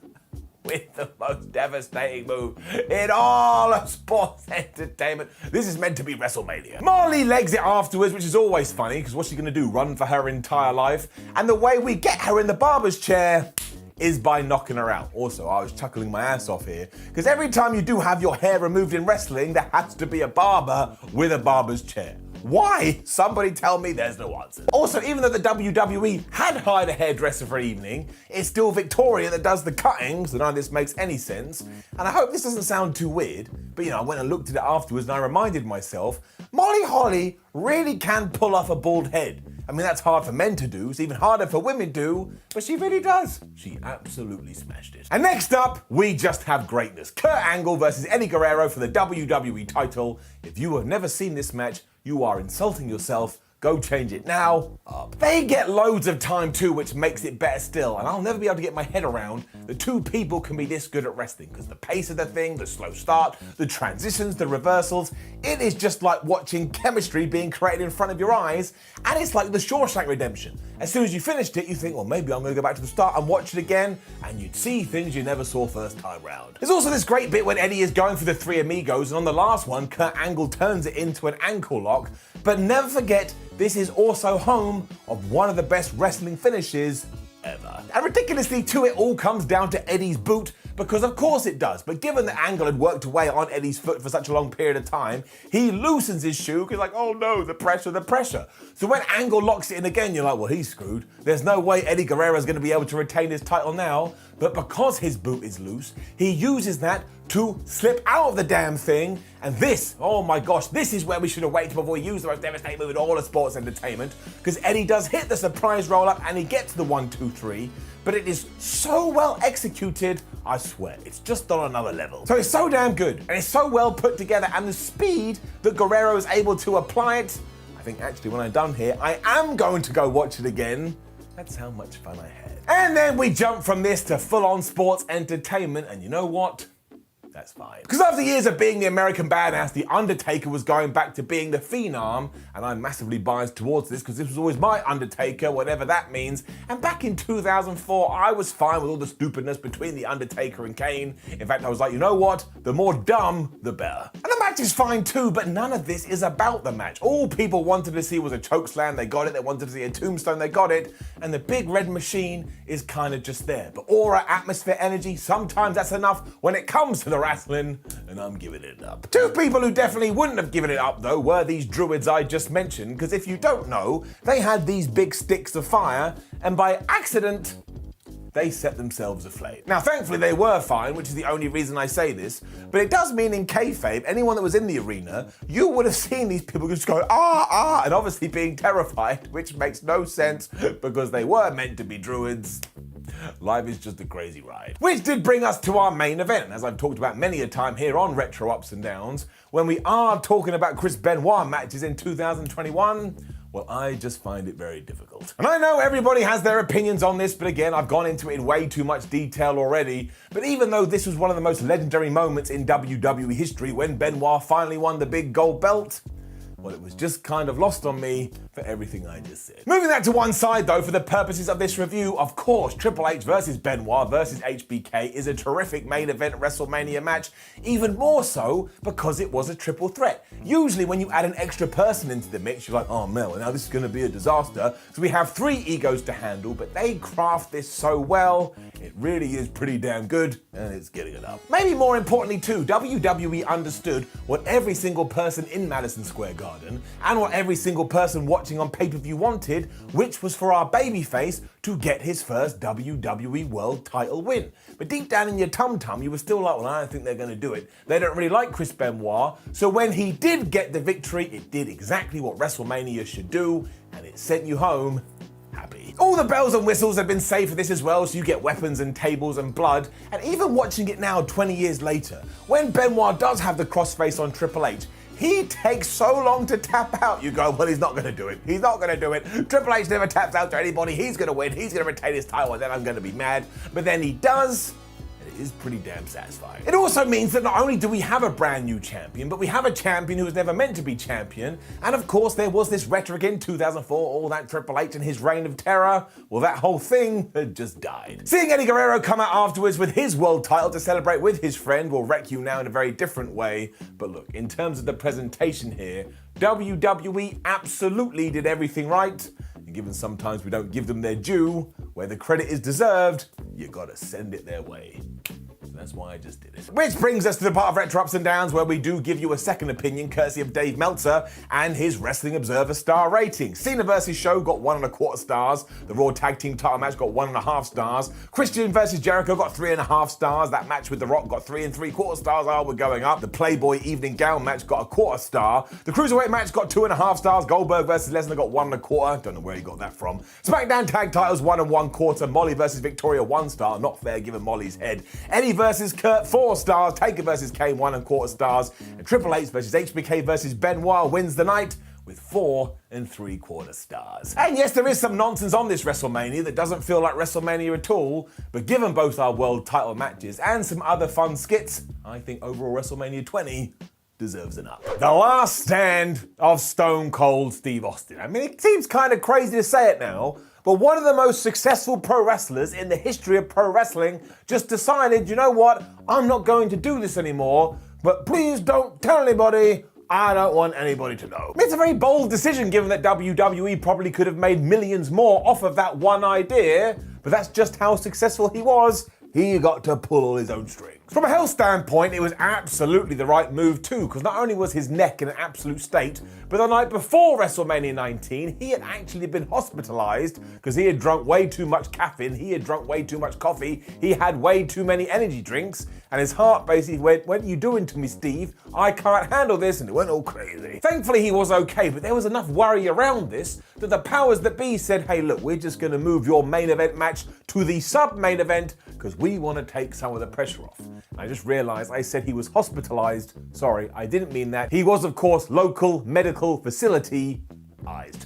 with the most devastating move in all of sports entertainment. This is meant to be WrestleMania. Molly legs it afterwards, which is always funny, because what's she gonna do, run for her entire life? And the way we get her in the barber's chair is by knocking her out. Also, I was chuckling my ass off here, because every time you do have your hair removed in wrestling, there has to be a barber with a barber's chair. Why? Somebody tell me there's no answer. Also, even though the WWE had hired a hairdresser for an evening, it's still Victoria that does the cutting, so none of this makes any sense. And I hope this doesn't sound too weird, but I went and looked at it afterwards and I reminded myself, Molly Holly really can pull off a bald head. I mean, that's hard for men to do, it's even harder for women to do, but she really does. She absolutely smashed it. And next up, we just have greatness. Kurt Angle versus Eddie Guerrero for the WWE title. If you have never seen this match, you are insulting yourself. go change it now, up. They get loads of time too, which makes it better still, and I'll never be able to get my head around that two people can be this good at wrestling, because the pace of the thing, the slow start, the transitions, the reversals, it is just like watching chemistry being created in front of your eyes, and it's like the Shawshank Redemption. As soon as you finished it, you think, well, maybe I'm gonna go back to the start and watch it again, and you'd see things you never saw first time round. There's also this great bit when Eddie is going for the Three Amigos, and on the last one, Kurt Angle turns it into an ankle lock, but never forget, this is also home of one of the best wrestling finishes ever. And ridiculously too, it all comes down to Eddie's boot, because of course it does, but given that Angle had worked away on Eddie's foot for such a long period of time, he loosens his shoe, because like, oh no, the pressure. So when Angle locks it in again, you're like, well, he's screwed. There's no way Eddie Guerrero is going to be able to retain his title now, but because his boot is loose, he uses that to slip out of the damn thing, and this, oh my gosh, this is where we should have waited before we use the most devastating move in all of sports entertainment, because Eddie does hit the surprise roll-up and he gets the 1, 2, 3, but it is so well executed, I swear, it's just on another level. So it's so damn good, and it's so well put together, and the speed that Guerrero is able to apply it, I think actually when I'm done here, I am going to go watch it again. That's how much fun I had. And then we jump from this to full-on sports entertainment, and you know what? That's fine. Because after years of being the American badass, the Undertaker was going back to being the Phenom, and I'm massively biased towards this because this was always my Undertaker, whatever that means. And back in 2004, I was fine with all the stupidness between the Undertaker and Kane. In fact, I was like, you know what? The more dumb, the better. And the match is fine too, but none of this is about the match. All people wanted to see was a chokeslam, they got it. They wanted to see a tombstone, they got it. And the big red machine is kind of just there. But aura, atmosphere, energy, sometimes that's enough when it comes to the wrestling, and I'm giving it up. Two people who definitely wouldn't have given it up though were these druids I just mentioned, because if you don't know, they had these big sticks of fire, and by accident, they set themselves aflame. Now, thankfully they were fine, which is the only reason I say this, but it does mean in kayfabe, anyone that was in the arena, you would have seen these people just go, and obviously being terrified, which makes no sense because they were meant to be druids. Life is just a crazy ride. Which did bring us to our main event, as I've talked about many a time here on Retro Ups and Downs, when we are talking about Chris Benoit matches in 2021, well, I just find it very difficult. And I know everybody has their opinions on this, but again, I've gone into it in way too much detail already. But even though this was one of the most legendary moments in WWE history when Benoit finally won the big gold belt, well, it was just kind of lost on me for everything I just said. Moving that to one side though, for the purposes of this review, of course, Triple H versus Benoit versus HBK is a terrific main event WrestleMania match, even more so because it was a triple threat. Usually when you add an extra person into the mix, you're like, oh man, well, now this is gonna be a disaster. So we have 3 egos to handle, but they craft this so well, it really is pretty damn good, and it's getting it up. Maybe more importantly too, WWE understood what every single person in Madison Square Garden and what every single person watching on pay-per-view wanted, which was for our babyface to get his first WWE World title win. But deep down in your tum-tum, you were still like, well, I don't think they're gonna do it. They don't really like Chris Benoit, so when he did get the victory, it did exactly what WrestleMania should do, and it sent you home happy. All the bells and whistles have been saved for this as well, so you get weapons and tables and blood, and even watching it now 20 years later, when Benoit does have the crossface on Triple H, he takes so long to tap out, you go, well, he's not gonna do it. He's not gonna do it. Triple H never taps out to anybody. He's gonna win. He's gonna retain his title, and then I'm gonna be mad. But then he does, and it is pretty damn satisfying. It also means that not only do we have a brand new champion, but we have a champion who was never meant to be champion. And of course, there was this rhetoric in 2004, all that Triple H and his reign of terror. Well, that whole thing had just died. Seeing Eddie Guerrero come out afterwards with his world title to celebrate with his friend will wreck you now in a very different way. But look, in terms of the presentation here, WWE absolutely did everything right. And given sometimes we don't give them their due, where the credit is deserved, you gotta send it their way. That's why I just did it. Which brings us to the part of Retro Ups and Downs where we do give you a second opinion courtesy of Dave Meltzer and his Wrestling Observer star rating. Cena vs. Show got 1.25 stars. The Raw Tag Team title match got 1.5 stars. Christian vs. Jericho got 3.5 stars. That match with The Rock got 3.75 stars. Oh, we're going up. The Playboy Evening Gown match got 1/4 star. The Cruiserweight match got 2.5 stars. Goldberg vs. Lesnar got 1.25. Don't know where he got that from. SmackDown Tag Titles 1 1/4. Molly vs. Victoria 1 star. Not fair given Molly's head. Eddie vs. Kurt 4 stars. Taker vs. Kane 1.25 stars. And Triple H vs. HBK vs. Benoit wins the night with 4 3/4 stars. And yes, there is some nonsense on this WrestleMania that doesn't feel like WrestleMania at all, but given both our world title matches and some other fun skits, I think overall WrestleMania 20 deserves an up. The last stand of Stone Cold Steve Austin. I mean, it seems kind of crazy to say it now, but one of the most successful pro wrestlers in the history of pro wrestling just decided, you know what, I'm not going to do this anymore, but please don't tell anybody. I don't want anybody to know. It's a very bold decision given that WWE probably could have made millions more off of that one idea, but that's just how successful he was. He got to pull all his own strings. From a health standpoint, it was absolutely the right move too, because not only was his neck in an absolute state, but the night before WrestleMania 19, he had actually been hospitalized because he had drunk way too much caffeine, he had drunk way too much coffee, he had way too many energy drinks, and his heart basically went, "What are you doing to me, Steve? I can't handle this," and it went all crazy. Thankfully, he was okay, but there was enough worry around this that the powers that be said, "Hey, look, we're just going to move your main event match to the sub-main event because we want to take some of the pressure off." I just realized I said he was hospitalized. Sorry, I didn't mean that. He was, of course, local medical facility.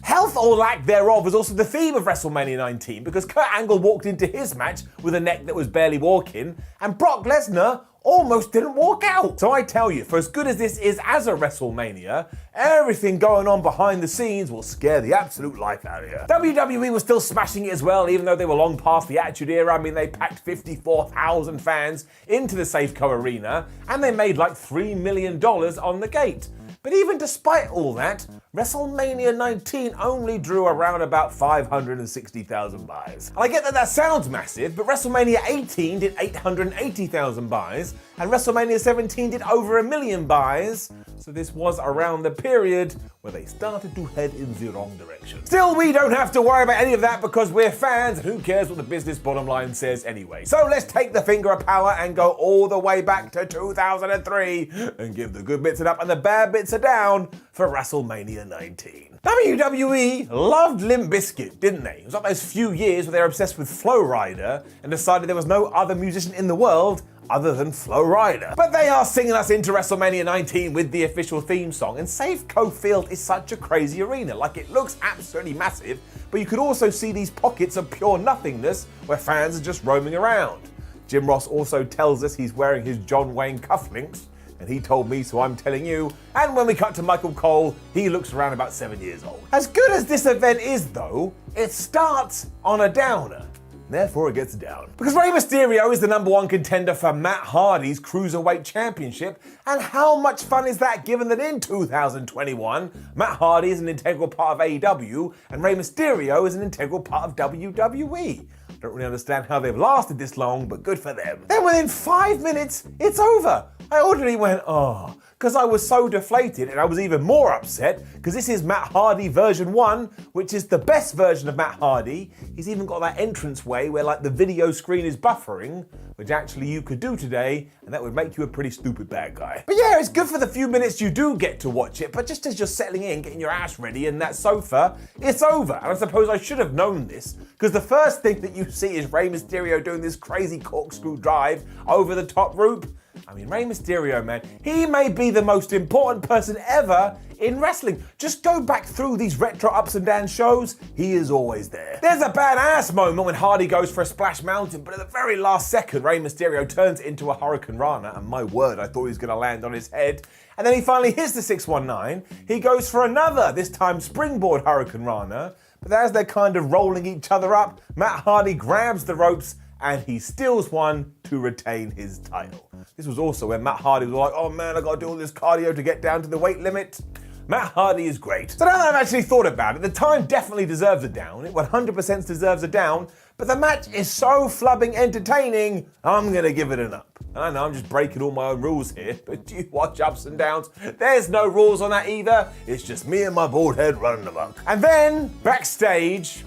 Health or lack thereof was also the theme of WrestleMania 19 because Kurt Angle walked into his match with a neck that was barely walking, and Brock Lesnar almost didn't walk out. So I tell you, for as good as this is as a WrestleMania, everything going on behind the scenes will scare the absolute life out of you. WWE was still smashing it as well, even though they were long past the Attitude Era. I mean, they packed 54,000 fans into the Safeco Arena, and they made like $3 million on the gate. But even despite all that, WrestleMania 19 only drew around about 560,000 buys. And I get that that sounds massive, but WrestleMania 18 did 880,000 buys, and WrestleMania 17 did over 1 million buys. So this was around the period where they started to head in the wrong direction. Still, we don't have to worry about any of that because we're fans, and who cares what the business bottom line says anyway. So let's take the finger of power and go all the way back to 2003 and give the good bits up and the bad bits are down for WrestleMania 19. WWE loved Limp Bizkit, didn't they? It was like those few years where they were obsessed with Flo Rida and decided there was no other musician in the world other than Flo Rida. But they are singing us into WrestleMania 19 with the official theme song, and Safeco Field is such a crazy arena. Like, it looks absolutely massive, but you could also see these pockets of pure nothingness where fans are just roaming around. Jim Ross also tells us he's wearing his John Wayne cufflinks, and he told me, so I'm telling you. And when we cut to Michael Cole, he looks around about 7 years old. As good as this event is, though, it starts on a downer. Therefore, it gets down. Because Rey Mysterio is the #1 contender for Matt Hardy's Cruiserweight Championship, and how much fun is that given that in 2021, Matt Hardy is an integral part of AEW, and Rey Mysterio is an integral part of WWE. Don't really understand how they've lasted this long, but good for them. Then within 5 minutes, it's over. I already went, oh, because I was so deflated, and I was even more upset because this is Matt Hardy version 1, which is the best version of Matt Hardy. He's even got that entrance way where like the video screen is buffering, which actually you could do today, and that would make you a pretty stupid bad guy. But yeah, it's good for the few minutes you do get to watch it, but just as you're settling in, getting your ass ready in that sofa, it's over. And I suppose I should have known this, because the first thing that you see is Rey Mysterio doing this crazy corkscrew drive over the top rope. I mean, Rey Mysterio, man, he may be the most important person ever in wrestling. Just go back through these retro ups and down shows, he is always there. There's a badass moment when Hardy goes for a splash mountain, but at the very last second, Rey Mysterio turns it into a Hurricane Rana, and my word, I thought he was going to land on his head. And then he finally hits the 619, he goes for another, this time springboard Hurricane Rana, but as they're kind of rolling each other up, Matt Hardy grabs the ropes and he steals one to retain his title. This was also when Matt Hardy was like, oh man, I gotta do all this cardio to get down to the weight limit. Matt Hardy is great. So now that I've actually thought about it, the time definitely deserves a down. It 100% deserves a down, but the match is so flubbing entertaining, I'm gonna give it an up. I know I'm just breaking all my own rules here, but you watch ups and downs. There's no rules on that either. It's just me and my bald head running amok. And then, backstage,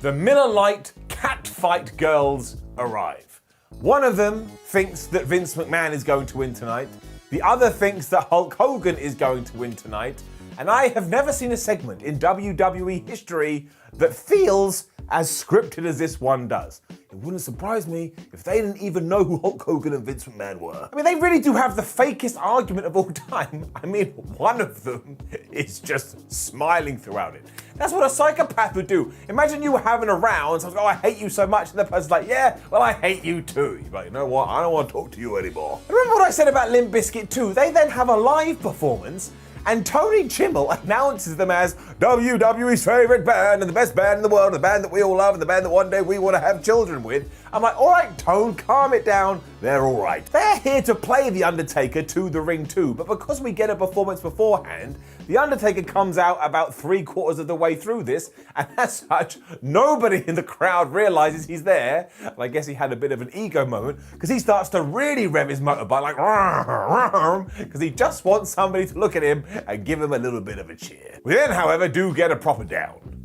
the Miller Lite catfight girls arrive. One of them thinks that Vince McMahon is going to win tonight. The other thinks that Hulk Hogan is going to win tonight. And I have never seen a segment in WWE history that feels as scripted as this one does. It wouldn't surprise me if they didn't even know who Hulk Hogan and Vince McMahon were. I mean, they really do have the fakest argument of all time. I mean, one of them is just smiling throughout it. That's what a psychopath would do. Imagine you were having a round, someone's like, oh, I hate you so much, and the person's like, yeah, well, I hate you too. You're like, you know what, I don't want to talk to you anymore. Remember what I said about Limp Bizkit too? They then have a live performance, and Tony Chimmel announces them as WWE's favorite band and the best band in the world, the band that we all love and the band that one day we want to have children with. I'm like, all right, Tone, calm it down. They're all right. They're here to play The Undertaker to the ring too, but because we get a performance beforehand, The Undertaker comes out about 3/4 of the way through this, and as such, nobody in the crowd realizes he's there. And I guess he had a bit of an ego moment, because he starts to really rev his motorbike like, because he just wants somebody to look at him and give him a little bit of a cheer. We then, however, do get a proper down.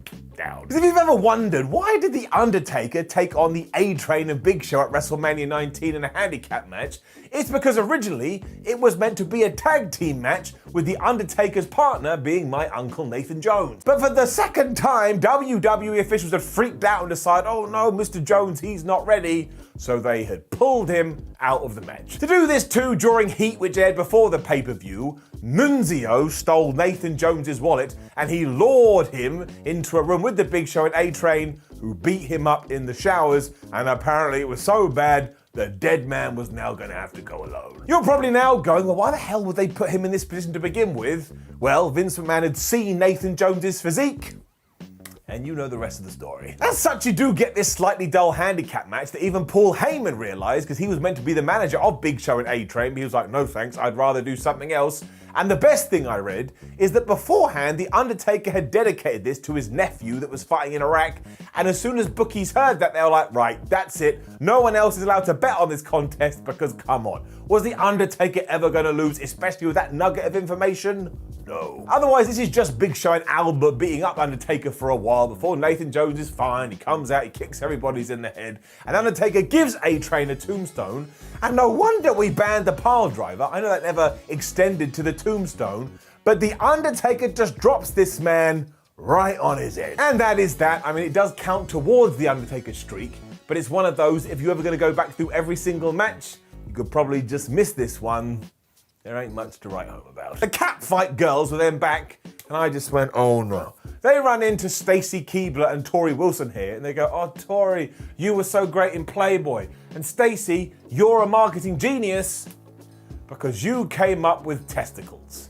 Because if you've ever wondered, why did The Undertaker take on the A-Train and Big Show at WrestleMania 19 in a handicap match, it's because originally it was meant to be a tag team match with The Undertaker's partner being my Uncle Nathan Jones. But for the second time, WWE officials had freaked out and decided, oh no, Mr. Jones, he's not ready. So they had pulled him out of the match. To do this too, during Heat, which aired before the pay-per-view, Nunzio stole Nathan Jones's wallet and he lured him into a room with the Big Show and A-Train, who beat him up in the showers, and apparently it was so bad the dead man was now going to have to go alone. You're probably now going, well, why the hell would they put him in this position to begin with? Well, Vince McMahon had seen Nathan Jones's physique, and you know the rest of the story. As such, you do get this slightly dull handicap match that even Paul Heyman realized, because he was meant to be the manager of Big Show and A-Train, but he was like, no thanks, I'd rather do something else. And the best thing I read is that beforehand, The Undertaker had dedicated this to his nephew that was fighting in Iraq, and as soon as bookies heard that, they were like, right, that's it. No one else is allowed to bet on this contest, because come on. Was The Undertaker ever going to lose, especially with that nugget of information? No. Otherwise, this is just Big Show and Albert beating up Undertaker for a while before Nathan Jones is fine. He comes out, he kicks everybody's in the head, and Undertaker gives A-Train a tombstone. And no wonder we banned the pile driver. I know that never extended to the tombstone, but The Undertaker just drops this man right on his head. And that is that. I mean, it does count towards The Undertaker's streak, but it's one of those, if you're ever going to go back through every single match, you could probably just miss this one. There ain't much to write home about. The Catfight girls were then back, and I just went, oh no. They run into Stacy Keibler and Tori Wilson here, and they go, oh, Tori, you were so great in Playboy. And Stacy, you're a marketing genius because you came up with testicles.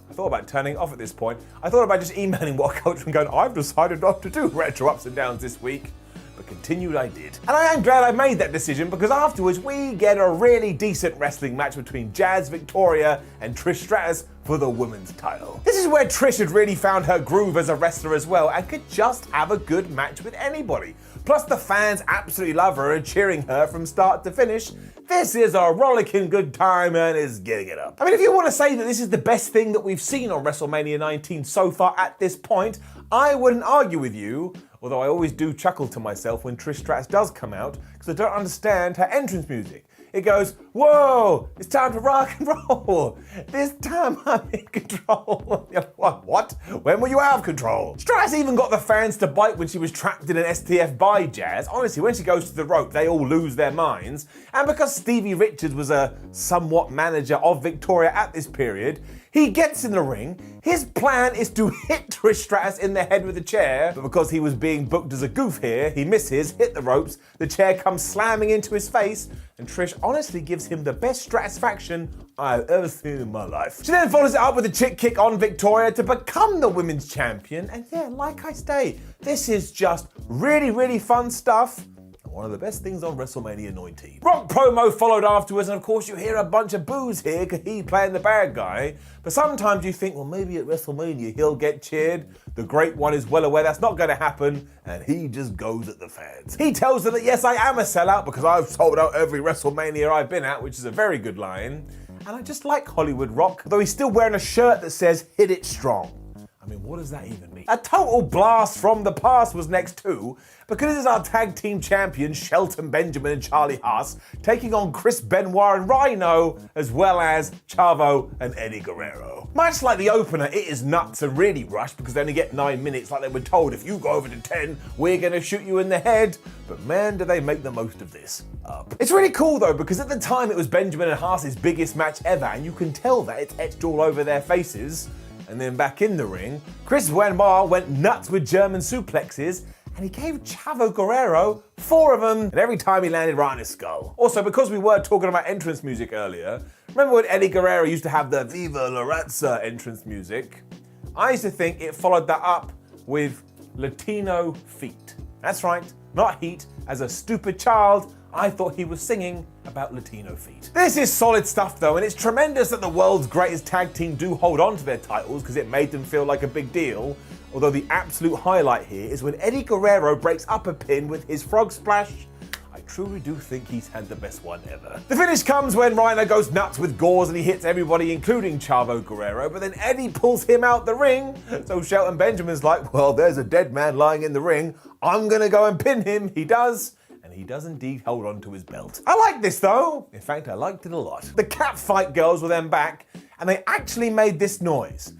I thought about turning off at this point. I thought about just emailing WhatCulture and going, I've decided not to do retro ups and downs this week. But continued I did. And I am glad I made that decision, because afterwards we get a really decent wrestling match between Jazz Victoria and Trish Stratus for the women's title. This is where Trish had really found her groove as a wrestler as well, and could just have a good match with anybody. Plus the fans absolutely love her and cheering her from start to finish. This is a rollicking good time and is getting it up. I mean, if you want to say that this is the best thing that we've seen on WrestleMania 19 so far at this point, I wouldn't argue with you. Although I always do chuckle to myself when Trish Stratus does come out, because I don't understand her entrance music. It goes, whoa, it's time to rock and roll. This time I'm in control. What? When were you out of control? Stratus even got the fans to bite when she was trapped in an STF by Jazz. Honestly, when she goes to the rope, they all lose their minds. And because Stevie Richards was a somewhat manager of Victoria at this period, he gets in the ring. His plan is to hit Trish Stratus in the head with a chair, but because he was being booked as a goof here, he misses, hit the ropes, the chair comes slamming into his face, and Trish honestly gives him the best stratisfaction I've ever seen in my life. She then follows it up with a chick kick on Victoria to become the women's champion, and yeah, like I say, this is just really, really fun stuff. One of the best things on WrestleMania 19. Rock promo followed afterwards, and of course you hear a bunch of boos here because he's playing the bad guy. But sometimes you think, well, maybe at WrestleMania he'll get cheered. The Great One is well aware that's not going to happen, and he just goes at the fans. He tells them that, yes, I am a sellout because I've sold out every WrestleMania I've been at, which is a very good line. And I just like Hollywood Rock, though he's still wearing a shirt that says, hit it strong. I mean, what does that even mean? A total blast from the past was next too, because this is our tag team champions Shelton Benjamin and Charlie Haas taking on Chris Benoit and Rhino, as well as Chavo and Eddie Guerrero. Much like the opener, it is nuts and really rushed because they only get 9 minutes like they were told, if you go over to 10, we're gonna shoot you in the head. But man, do they make the most of this. It's really cool though, because at the time it was Benjamin and Haas's biggest match ever, and you can tell that it's etched all over their faces. And then back in the ring, Chris Benoit went nuts with German suplexes, and he gave Chavo Guerrero 4 of them, and every time he landed right on his skull. Also, because we were talking about entrance music earlier, remember when Eddie Guerrero used to have the Viva La Raza entrance music? I used to think it followed that up with Latino feet. That's right, not heat. As a stupid child, I thought he was singing about Latino feet. This is solid stuff though, and it's tremendous that the world's greatest tag team do hold on to their titles because it made them feel like a big deal. Although the absolute highlight here is when Eddie Guerrero breaks up a pin with his frog splash. I truly do think he's had the best one ever. The finish comes when Rhino goes nuts with gauze and he hits everybody, including Chavo Guerrero, but then Eddie pulls him out the ring. So Shelton Benjamin's like, well, there's a dead man lying in the ring. I'm gonna go and pin him. He does. And he does indeed hold on to his belt. I like this though. In fact, I liked it a lot. The Catfight girls were then back, and they actually made this noise.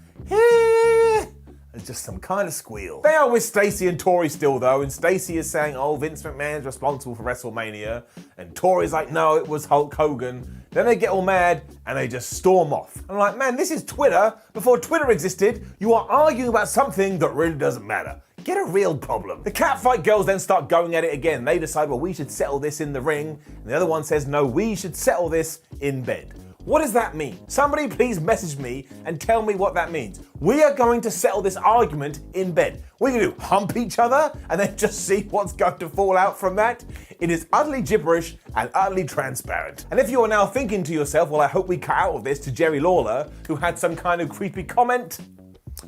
It's just some kind of squeal. They are with Stacey and Tori still though, and Stacey is saying, oh, Vince McMahon's responsible for WrestleMania, and Tori's like, no, it was Hulk Hogan. Then they get all mad and they just storm off. I'm like, man, this is Twitter. Before Twitter existed, you are arguing about something that really doesn't matter. Get a real problem. The Catfight girls then start going at it again. They decide, well, we should settle this in the ring. And the other one says, no, we should settle this in bed. What does that mean? Somebody please message me and tell me what that means. We are going to settle this argument in bed. We're going to hump each other and then just see what's going to fall out from that. It is utterly gibberish and utterly transparent. And if you are now thinking to yourself, well, I hope we cut out of this to Jerry Lawler, who had some kind of creepy comment,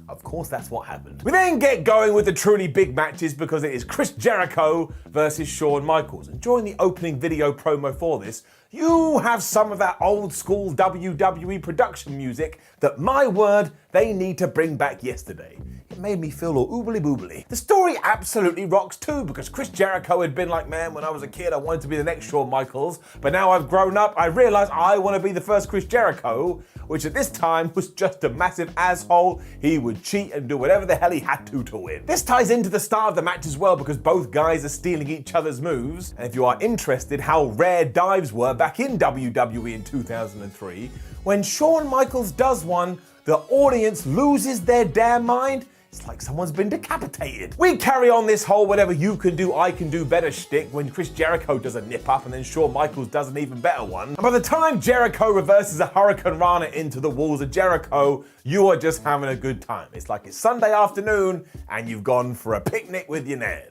of course, that's what happened. We then get going with the truly big matches because it is Chris Jericho versus Shawn Michaels. And during the opening video promo for this, you have some of that old school WWE production music that, my word, they need to bring back yesterday. It made me feel all oobly boobly. The story absolutely rocks too, because Chris Jericho had been like, man, when I was a kid, I wanted to be the next Shawn Michaels, but now I've grown up, I realized I want to be the first Chris Jericho, which at this time was just a massive asshole. He would cheat and do whatever the hell he had to win. This ties into the start of the match as well, because both guys are stealing each other's moves. And if you are interested how rare dives were back in WWE in 2003, when Shawn Michaels does one, the audience loses their damn mind. It's like someone's been decapitated. We carry on this whole whatever you can do, I can do better shtick when Chris Jericho does a nip up and then Shawn Michaels does an even better one. And by the time Jericho reverses a Hurricane Rana into the walls of Jericho, you are just having a good time. It's like it's Sunday afternoon and you've gone for a picnic with your nan.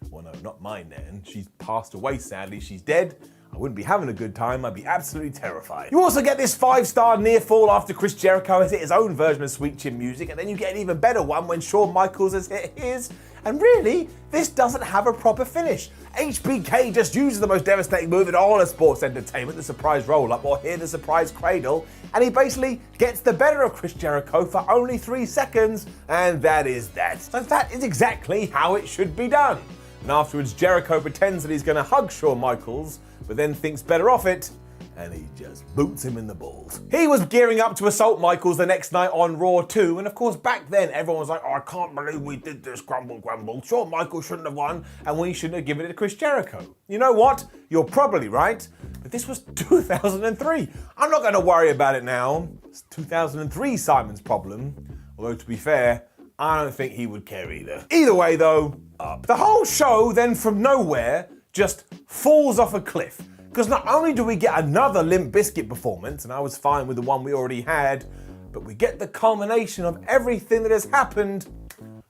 Well, no, not my nan. She's passed away, sadly. She's dead. I wouldn't be having a good time, I'd be absolutely terrified. You also get this 5-star near fall after Chris Jericho has hit his own version of Sweet Chin Music, and then you get an even better one when Shawn Michaels has hit his. And really, this doesn't have a proper finish. HBK just uses the most devastating move in all of sports entertainment, the surprise roll-up, or here the surprise cradle, and he basically gets the better of Chris Jericho for only 3 seconds, and that is that. So that is exactly how it should be done. And afterwards, Jericho pretends that he's going to hug Shawn Michaels, but then thinks better of it, and he just boots him in the balls. He was gearing up to assault Michaels the next night on Raw too, and of course back then everyone was like, oh, I can't believe we did this, grumble, grumble. Shawn Michaels shouldn't have won, and we shouldn't have given it to Chris Jericho. You know what? You're probably right, but this was 2003. I'm not going to worry about it now. It's 2003 Simon's problem, although to be fair, I don't think he would care either. Either way though, up. The whole show then from nowhere just falls off a cliff. Because not only do we get another Limp Bizkit performance, and I was fine with the one we already had, but we get the culmination of everything that has happened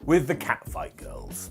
with the Catfight girls.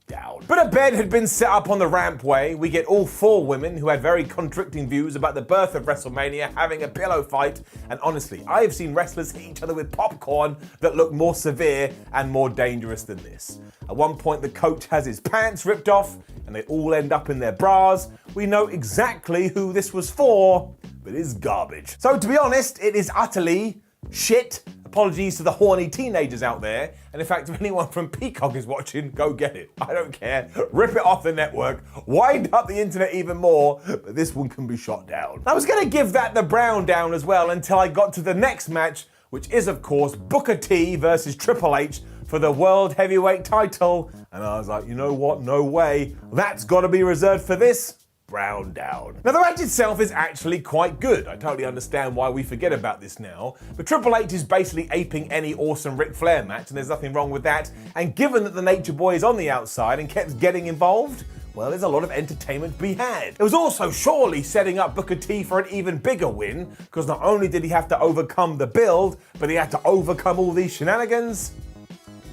Down. But a bed had been set up on the rampway. We get all 4 women who had very contradicting views about the birth of WrestleMania having a pillow fight. And honestly, I have seen wrestlers hit each other with popcorn that look more severe and more dangerous than this. At one point, the coach has his pants ripped off and they all end up in their bras. We know exactly who this was for, but it's garbage. So to be honest, it is utterly shit, Apologies to the horny teenagers out there, and in fact, if anyone from Peacock is watching, go get it. I don't care. Rip it off the network, wind up the internet even more, but this one can be shot down. I was gonna give that the brown down as well until I got to the next match, which is of course Booker T versus Triple H for the World Heavyweight title, and I was like, you know what, no way, that's gotta be reserved for this. Brown down. Now the match itself is actually quite good. I totally understand why we forget about this now, but Triple H is basically aping any awesome Ric Flair match, and there's nothing wrong with that, and given that the Nature Boy is on the outside and kept getting involved, well, there's a lot of entertainment to be had. It was also surely setting up Booker T for an even bigger win, because not only did he have to overcome the build, but he had to overcome all these shenanigans.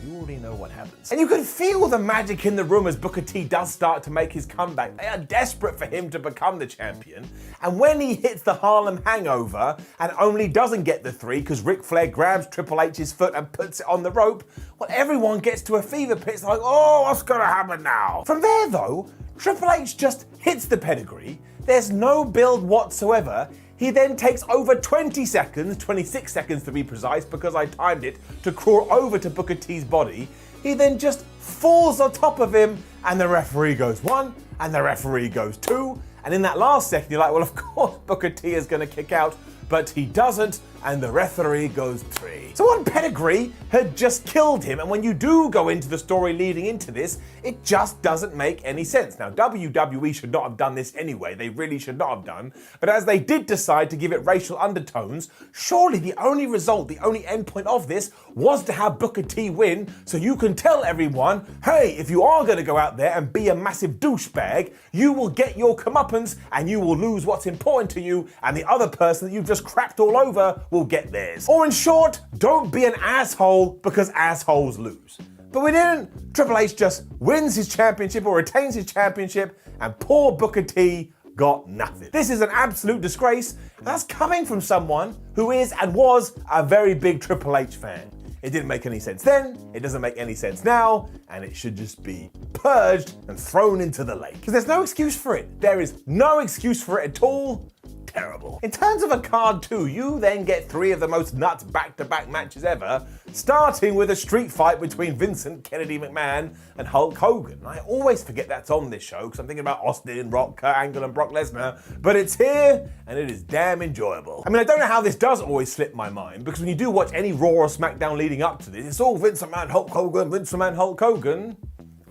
You already know what happens. And you can feel the magic in the room as Booker T does start to make his comeback. They are desperate for him to become the champion. And when he hits the Harlem Hangover and only doesn't get the 3 because Ric Flair grabs Triple H's foot and puts it on the rope, well, everyone gets to a fever pitch. It's like, oh, what's gonna happen now? From there though, Triple H just hits the pedigree. There's no build whatsoever. He then takes over 20 seconds, 26 seconds to be precise because I timed it, to crawl over to Booker T's body. He then just falls on top of him and the referee goes 1 and the referee goes 2. And in that last second, you're like, well, of course Booker T is gonna kick out, but he doesn't, and the referee goes 3. So one pedigree had just killed him, and when you do go into the story leading into this, it just doesn't make any sense. Now, WWE should not have done this anyway, they really should not have done, but as they did decide to give it racial undertones, surely the only result, the only endpoint of this was to have Booker T win, so you can tell everyone, hey, if you are gonna go out there and be a massive douchebag, you will get your comeuppance, and you will lose what's important to you, and the other person that you've just crapped all over will get theirs. Or in short, don't be an asshole because assholes lose. But we didn't. Triple H just wins his championship or retains his championship, and poor Booker T got nothing. This is an absolute disgrace, and that's coming from someone who is and was a very big Triple H fan. It didn't make any sense then, it doesn't make any sense now, and it should just be purged and thrown into the lake. Because there's no excuse for it. There is no excuse for it at all. Terrible. In terms of a card too, you then get 3 of the most nuts back-to-back matches ever, starting with a street fight between Vincent Kennedy McMahon and Hulk Hogan. I always forget that's on this show because I'm thinking about Austin, Rock, Kurt Angle and Brock Lesnar, but it's here and it is damn enjoyable. I mean, I don't know how this does always slip my mind, because when you do watch any Raw or SmackDown leading up to this, it's all Vince McMahon, Hulk Hogan, Vince McMahon, Hulk Hogan,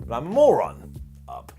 but I'm a moron.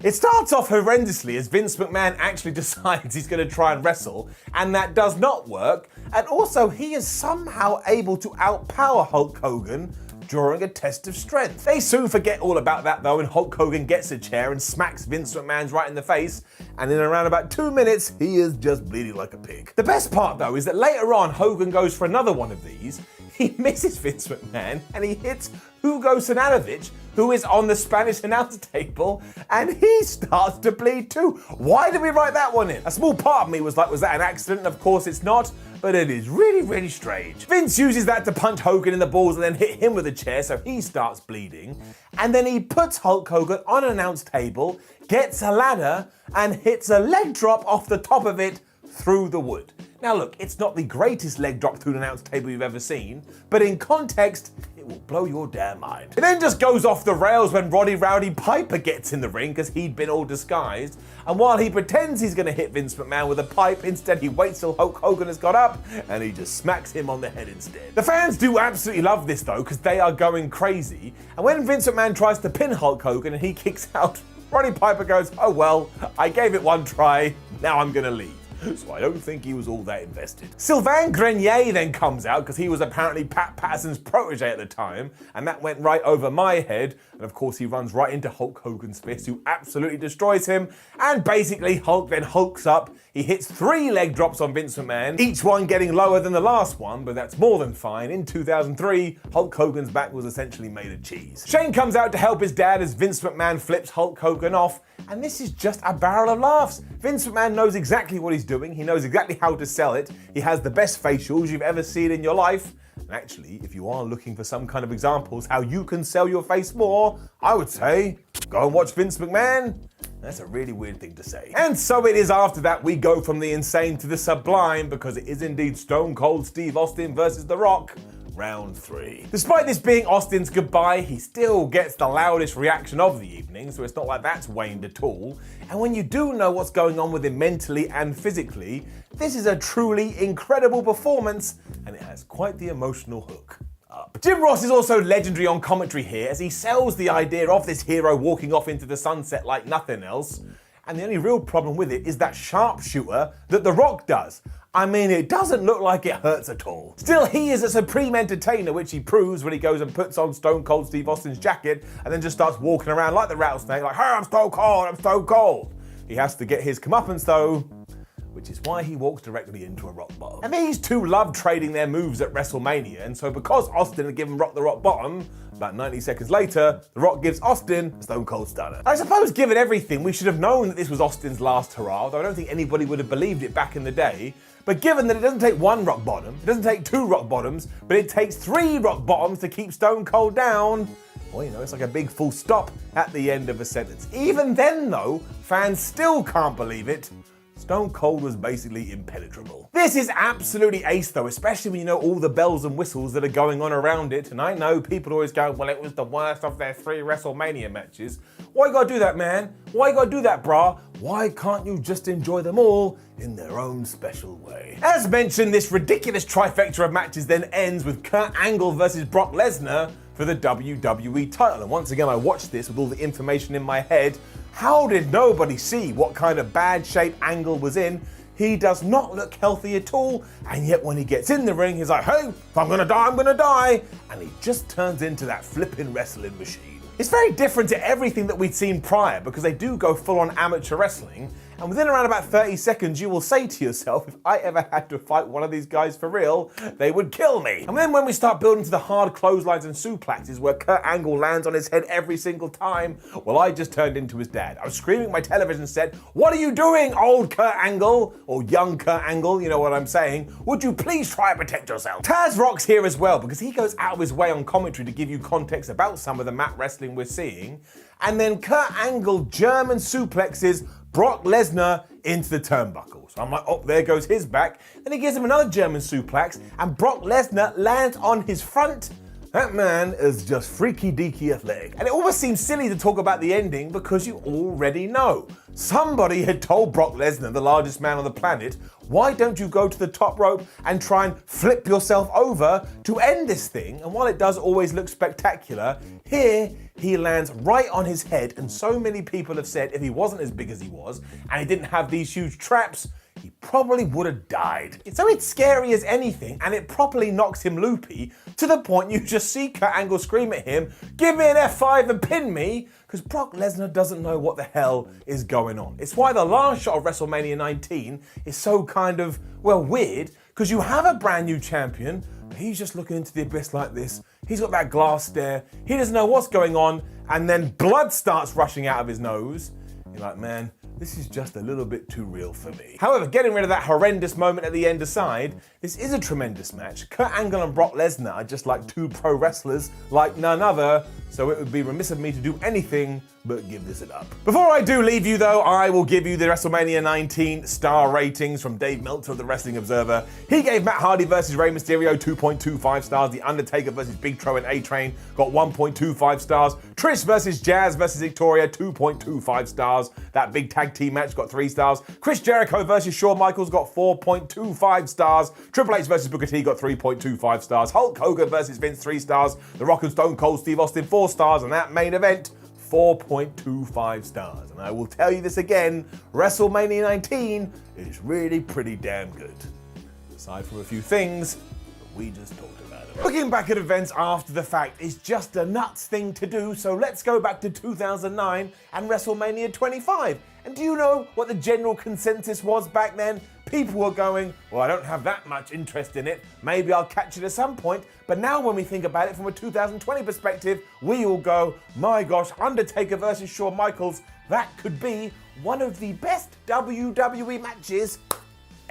It starts off horrendously as Vince McMahon actually decides he's going to try and wrestle, and that does not work, and also he is somehow able to outpower Hulk Hogan during a test of strength. They soon forget all about that though, and Hulk Hogan gets a chair and smacks Vince McMahon right in the face, and in around about 2 minutes, he is just bleeding like a pig. The best part though is that later on, Hogan goes for another one of these, he misses Vince McMahon, and he hits Hugo Sananovich, who is on the Spanish announce table, and he starts to bleed too. Why did we write that one in? A small part of me was like, was that an accident? Of course it's not, but it is really, really strange. Vince uses that to punch Hogan in the balls and then hit him with a chair, so he starts bleeding. And then he puts Hulk Hogan on an announce table, gets a ladder, and hits a leg drop off the top of it through the wood. Now look, it's not the greatest leg drop through an announce table you've ever seen, but in context, it will blow your damn mind. It then just goes off the rails when Roddy Rowdy Piper gets in the ring because he'd been all disguised, and while he pretends he's going to hit Vince McMahon with a pipe, instead he waits till Hulk Hogan has got up and he just smacks him on the head instead. The fans do absolutely love this though, because they are going crazy, and when Vince McMahon tries to pin Hulk Hogan and he kicks out, Roddy Piper goes, oh well, I gave it one try, now I'm going to leave. So I don't think he was all that invested. Sylvain Grenier then comes out because he was apparently Pat Patterson's protege at the time, and that went right over my head. And of course he runs right into Hulk Hogan's fist, who absolutely destroys him. And basically Hulk then hulks up. He hits 3 leg drops on Vince McMahon, each one getting lower than the last one, but that's more than fine. In 2003, Hulk Hogan's back was essentially made of cheese. Shane comes out to help his dad as Vince McMahon flips Hulk Hogan off, and this is just a barrel of laughs. Vince McMahon knows exactly what he's doing, he knows exactly how to sell it, he has the best facials you've ever seen in your life. And actually, if you are looking for some kind of examples how you can sell your face more, I would say, go and watch Vince McMahon. That's a really weird thing to say. And so it is after that we go from the insane to the sublime, because it is indeed Stone Cold Steve Austin versus The Rock, Round 3. Despite this being Austin's goodbye, he still gets the loudest reaction of the evening, so it's not like that's waned at all. And when you do know what's going on with him mentally and physically, this is a truly incredible performance, and it has quite the emotional hook. Jim Ross is also legendary on commentary here as he sells the idea of this hero walking off into the sunset like nothing else. And the only real problem with it is that sharpshooter that The Rock does. I mean, it doesn't look like it hurts at all. Still, he is a supreme entertainer, which he proves when he goes and puts on Stone Cold Steve Austin's jacket and then just starts walking around like the rattlesnake, like, hey, I'm Stone Cold, I'm Stone Cold. He has to get his comeuppance though, which is why he walks directly into a rock bottom. And these two love trading their moves at WrestleMania, and so because Austin had given Rock the rock bottom, about 90 seconds later, The Rock gives Austin a Stone Cold Stunner. I suppose given everything, we should have known that this was Austin's last hurrah, though I don't think anybody would have believed it back in the day. But given that it doesn't take one rock bottom, it doesn't take two rock bottoms, but it takes 3 rock bottoms to keep Stone Cold down, well, you know, it's like a big full stop at the end of a sentence. Even then, though, fans still can't believe it. Stone Cold was basically impenetrable. This is absolutely ace though, especially when you know all the bells and whistles that are going on around it. And I know people always go, well, it was the worst of their 3 WrestleMania matches. Why you gotta do that, man? Why you gotta do that, brah? Why can't you just enjoy them all in their own special way? As mentioned, this ridiculous trifecta of matches then ends with Kurt Angle versus Brock Lesnar for the WWE title. And once again, I watched this with all the information in my head. How did nobody see what kind of bad shape Angle was in? He does not look healthy at all, and yet when he gets in the ring, he's like, hey, if I'm gonna die, I'm gonna die. And he just turns into that flipping wrestling machine. It's very different to everything that we'd seen prior because they do go full on amateur wrestling. And within around about 30 seconds, you will say to yourself, if I ever had to fight one of these guys for real, they would kill me. And then when we start building to the hard clotheslines and suplexes where Kurt Angle lands on his head every single time, well, I just turned into his dad. I was screaming at my television set, what are you doing, old Kurt Angle? Or young Kurt Angle, you know what I'm saying. Would you please try and protect yourself? Taz rocks here as well because he goes out of his way on commentary to give you context about some of the mat wrestling we're seeing. And then Kurt Angle German suplexes Brock Lesnar into the turnbuckle. So I'm like, oh, there goes his back. Then he gives him another German suplex, and Brock Lesnar lands on his front. That man is just freaky deaky athletic. And it almost seems silly to talk about the ending because you already know. Somebody had told Brock Lesnar, the largest man on the planet, why don't you go to the top rope and try and flip yourself over to end this thing? And while it does always look spectacular, here he lands right on his head, and so many people have said if he wasn't as big as he was and he didn't have these huge traps, he probably would have died. So it's scary as anything, and it properly knocks him loopy to the point you just see Kurt Angle scream at him, give me an F5 and pin me, because Brock Lesnar doesn't know what the hell is going on. It's why the last shot of WrestleMania 19 is so kind of, well, weird, because you have a brand new champion, but he's just looking into the abyss like this. He's got that glass stare, he doesn't know what's going on, and then blood starts rushing out of his nose. You're like, man, this is just a little bit too real for me. However, getting rid of that horrendous moment at the end aside, this is a tremendous match. Kurt Angle and Brock Lesnar are just like 2 pro wrestlers like none other, so it would be remiss of me to do anything but give this it up. Before I do leave you though, I will give you the WrestleMania 19 star ratings from Dave Meltzer of the Wrestling Observer. He gave Matt Hardy versus Rey Mysterio 2.25 stars. The Undertaker versus Big Tro and A-Train got 1.25 stars. Trish versus Jazz versus Victoria 2.25 stars. That big tag team match got 3 stars. Chris Jericho versus Shawn Michaels got 4.25 stars. Triple H versus Booker T got 3.25 stars. Hulk Hogan versus Vince 3 stars. The Rock and Stone Cold Steve Austin 4 stars. And that main event, 4.25 stars. And I will tell you this again, WrestleMania 19 is really pretty damn good. Aside from a few things that we just talked about. Looking back at events after the fact is just a nuts thing to do, so let's go back to 2009 and WrestleMania 25. And do you know what the general consensus was back then? People were going, well, I don't have that much interest in it, maybe I'll catch it at some point. But now when we think about it from a 2020 perspective, we all go, my gosh, Undertaker versus Shawn Michaels, that could be one of the best WWE matches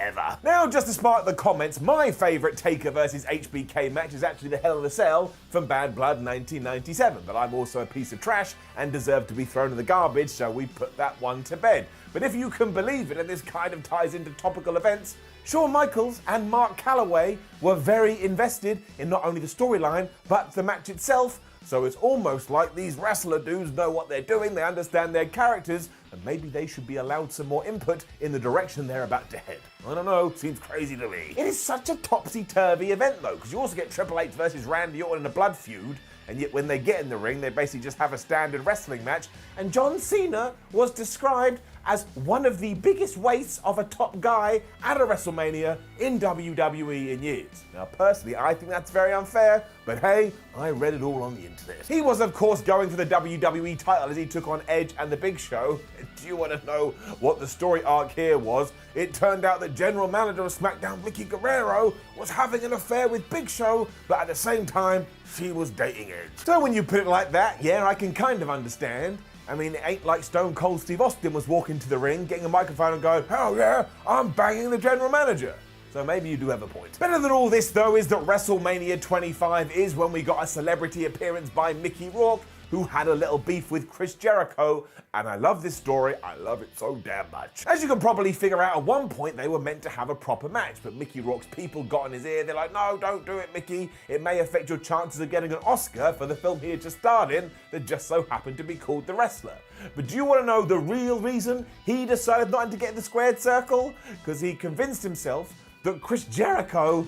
ever. Now, just to spark the comments, my favourite Taker versus HBK match is actually the Hell in a Cell from Bad Blood 1997, but I'm also a piece of trash and deserve to be thrown in the garbage, so we put that one to bed. But if you can believe it, and this kind of ties into topical events, Shawn Michaels and Mark Calloway were very invested in not only the storyline, but the match itself. So it's almost like these wrestler dudes know what they're doing, they understand their characters, and maybe they should be allowed some more input in the direction they're about to head. I don't know, seems crazy to me. It is such a topsy-turvy event though, because you also get Triple H versus Randy Orton in a blood feud, and yet when they get in the ring, they basically just have a standard wrestling match, and John Cena was described as one of the biggest wastes of a top guy at a WrestleMania in WWE in years. Now personally, I think that's very unfair, but hey, I read it all on the internet. He was of course going for the WWE title as he took on Edge and The Big Show. Do you want to know what the story arc here was? It turned out that general manager of SmackDown, Vicky Guerrero, was having an affair with Big Show, but at the same time, she was dating Edge. So when you put it like that, yeah, I can kind of understand. I mean, it ain't like Stone Cold Steve Austin was walking to the ring, getting a microphone and going, hell yeah, I'm banging the general manager. So maybe you do have a point. Better than all this though is that WrestleMania 25 is when we got a celebrity appearance by Mickey Rourke, who had a little beef with Chris Jericho, and I love this story, I love it so damn much. As you can probably figure out, at one point they were meant to have a proper match, but Mickey Rourke's people got in his ear, they're like, no, don't do it, Mickey, it may affect your chances of getting an Oscar for the film he had just starred in that just so happened to be called The Wrestler. But do you want to know the real reason he decided not to get in the squared circle? Because he convinced himself that Chris Jericho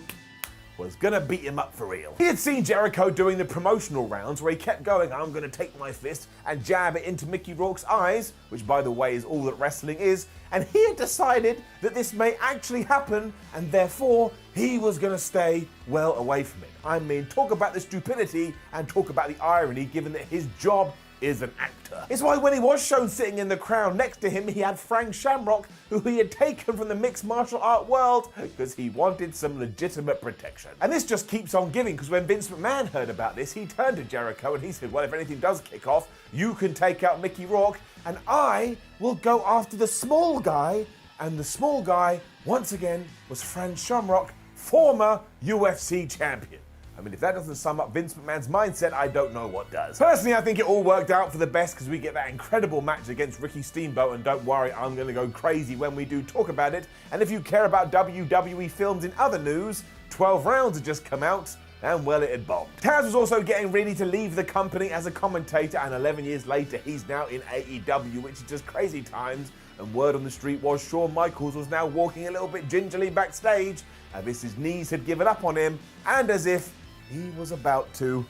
was gonna beat him up for real. He had seen Jericho doing the promotional rounds where he kept going, I'm gonna take my fist and jab it into Mickey Rourke's eyes, which by the way is all that wrestling is, and he had decided that this may actually happen and therefore he was gonna stay well away from it. I mean, talk about the stupidity and talk about the irony given that his job is an actor. It's why when he was shown sitting in the crowd next to him, he had Frank Shamrock, who he had taken from the mixed martial art world because he wanted some legitimate protection. And this just keeps on giving, because when Vince McMahon heard about this, he turned to Jericho and he said, well, if anything does kick off, you can take out Mickey Rourke and I will go after the small guy. And the small guy, once again, was Frank Shamrock, former UFC champion. I mean, if that doesn't sum up Vince McMahon's mindset, I don't know what does. Personally, I think it all worked out for the best because we get that incredible match against Ricky Steamboat, and don't worry, I'm going to go crazy when we do talk about it. And if you care about WWE films in other news, 12 Rounds had just come out, and well, it had bombed. Taz was also getting ready to leave the company as a commentator, and 11 years later, he's now in AEW, which is just crazy times. And word on the street was Shawn Michaels was now walking a little bit gingerly backstage, as if his knees had given up on him, and as if he was about to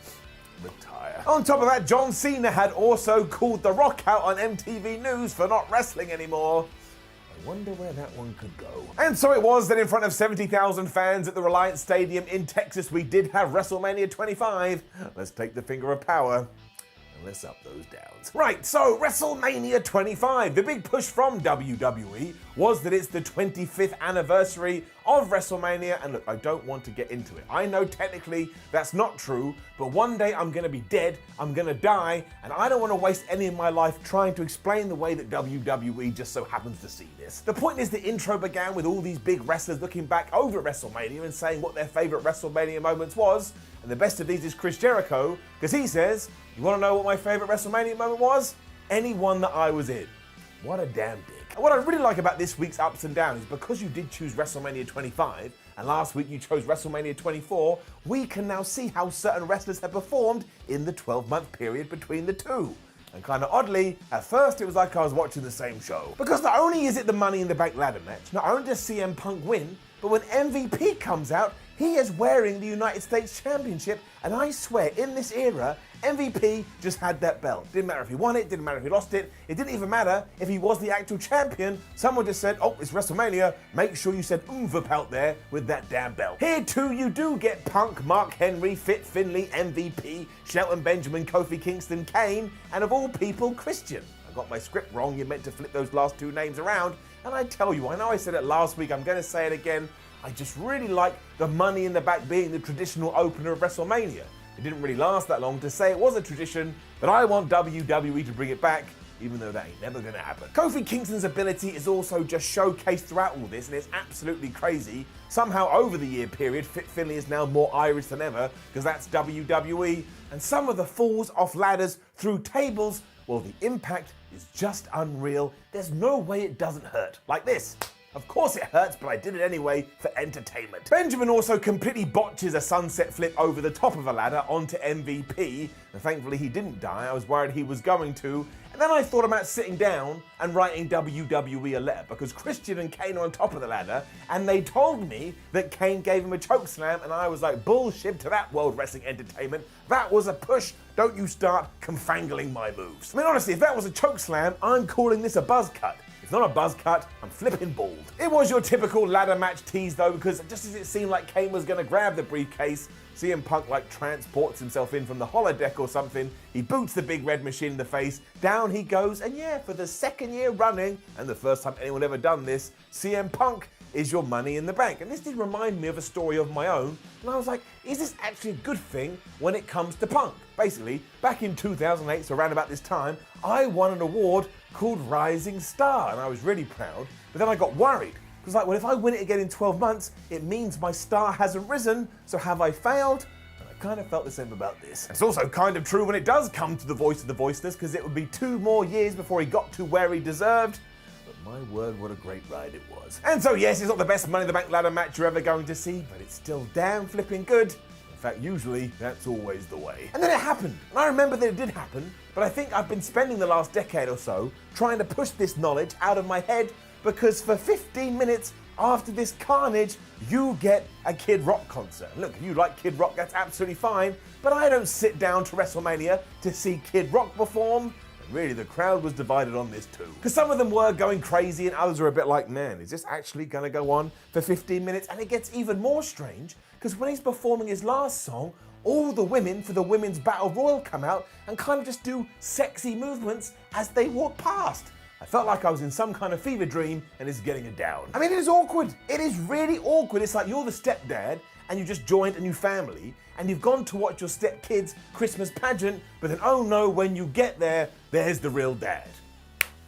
retire. On top of that, John Cena had also called The Rock out on MTV News for not wrestling anymore. I wonder where that one could go. And so it was that in front of 70,000 fans at the Reliance Stadium in Texas, we did have WrestleMania 25. Let's take the finger of power. Let's up those downs. Right, so WrestleMania 25. The big push from WWE was that it's the 25th anniversary of WrestleMania, and look, I don't want to get into it. I know technically that's not true, but one day I'm gonna be dead, I'm gonna die, and I don't want to waste any of my life trying to explain the way that WWE just so happens to see this. The point is the intro began with all these big wrestlers looking back over at WrestleMania and saying what their favorite WrestleMania moments was, and the best of these is Chris Jericho, because he says, you want to know what my favorite WrestleMania moment was? Any one that I was in. What a damn dick. And what I really like about this week's ups and downs is because you did choose WrestleMania 25, and last week you chose WrestleMania 24, we can now see how certain wrestlers have performed in the 12-month period between the two. And kind of oddly, at first it was like I was watching the same show. Because not only is it the Money in the Bank ladder match, not only does CM Punk win, but when MVP comes out, he is wearing the United States Championship, and I swear, in this era, MVP just had that belt. Didn't matter if he won it, didn't matter if he lost it, it didn't even matter if he was the actual champion. Someone just said, oh, it's WrestleMania, make sure you said oomph out there with that damn belt. Here too, you do get Punk, Mark Henry, Fit Finlay, MVP, Shelton Benjamin, Kofi Kingston, Kane, and of all people, Christian. I got my script wrong, you meant to flip those last two names around, and I tell you, I know I said it last week, I'm gonna say it again, I just really like the Money in the Bank being the traditional opener of WrestleMania. It didn't really last that long to say it was a tradition, but I want WWE to bring it back, even though that ain't never gonna happen. Kofi Kingston's ability is also just showcased throughout all this, and it's absolutely crazy. Somehow over the year period, Fit Finlay is now more Irish than ever, because that's WWE, and some of the falls off ladders through tables, well, the impact is just unreal. There's no way it doesn't hurt. Like this. Of course it hurts, but I did it anyway for entertainment. Benjamin also completely botches a sunset flip over the top of a ladder onto MVP, and thankfully he didn't die. I was worried he was going to. And then I thought about sitting down and writing WWE a letter, because Christian and Kane are on top of the ladder, and they told me that Kane gave him a chokeslam, and I was like, bullshit to that World Wrestling Entertainment. That was a push. Don't you start confangling my moves. I mean, honestly, if that was a chokeslam, I'm calling this a buzz cut. It's not a buzz cut, I'm flipping bald. It was your typical ladder match tease though, because just as it seemed like Kane was gonna grab the briefcase, CM Punk like transports himself in from the holodeck or something, he boots the big red machine in the face, down he goes, and yeah, for the second year running, and the first time anyone ever done this, CM Punk is your money in the bank. And this did remind me of a story of my own, and I was like, is this actually a good thing when it comes to Punk? Basically, back in 2008, so around about this time, I won an award called Rising Star, and I was really proud, but then I got worried. Because like, well, if I win it again in 12 months, it means my star hasn't risen, so have I failed? And I kind of felt the same about this. It's also kind of true when it does come to the voice of the voiceless, because it would be 2 more years before he got to where he deserved. My word, what a great ride it was. And so yes, it's not the best Money in the Bank ladder match you're ever going to see, but it's still damn flipping good. In fact, usually, that's always the way. And then it happened. And I remember that it did happen, but I think I've been spending the last decade or so trying to push this knowledge out of my head, because for 15 minutes after this carnage, you get a Kid Rock concert. Look, if you like Kid Rock, that's absolutely fine, but I don't sit down to WrestleMania to see Kid Rock perform. Really, the crowd was divided on this too. Because some of them were going crazy and others were a bit like, man, is this actually gonna go on for 15 minutes? And it gets even more strange, because when he's performing his last song, all the women for the Women's Battle Royal come out and kind of just do sexy movements as they walk past. I felt like I was in some kind of fever dream, and it's getting it down. I mean, it is awkward. It is really awkward. It's like you're the stepdad and you just joined a new family and you've gone to watch your stepkid's Christmas pageant, but then, oh no, when you get there, there's the real dad.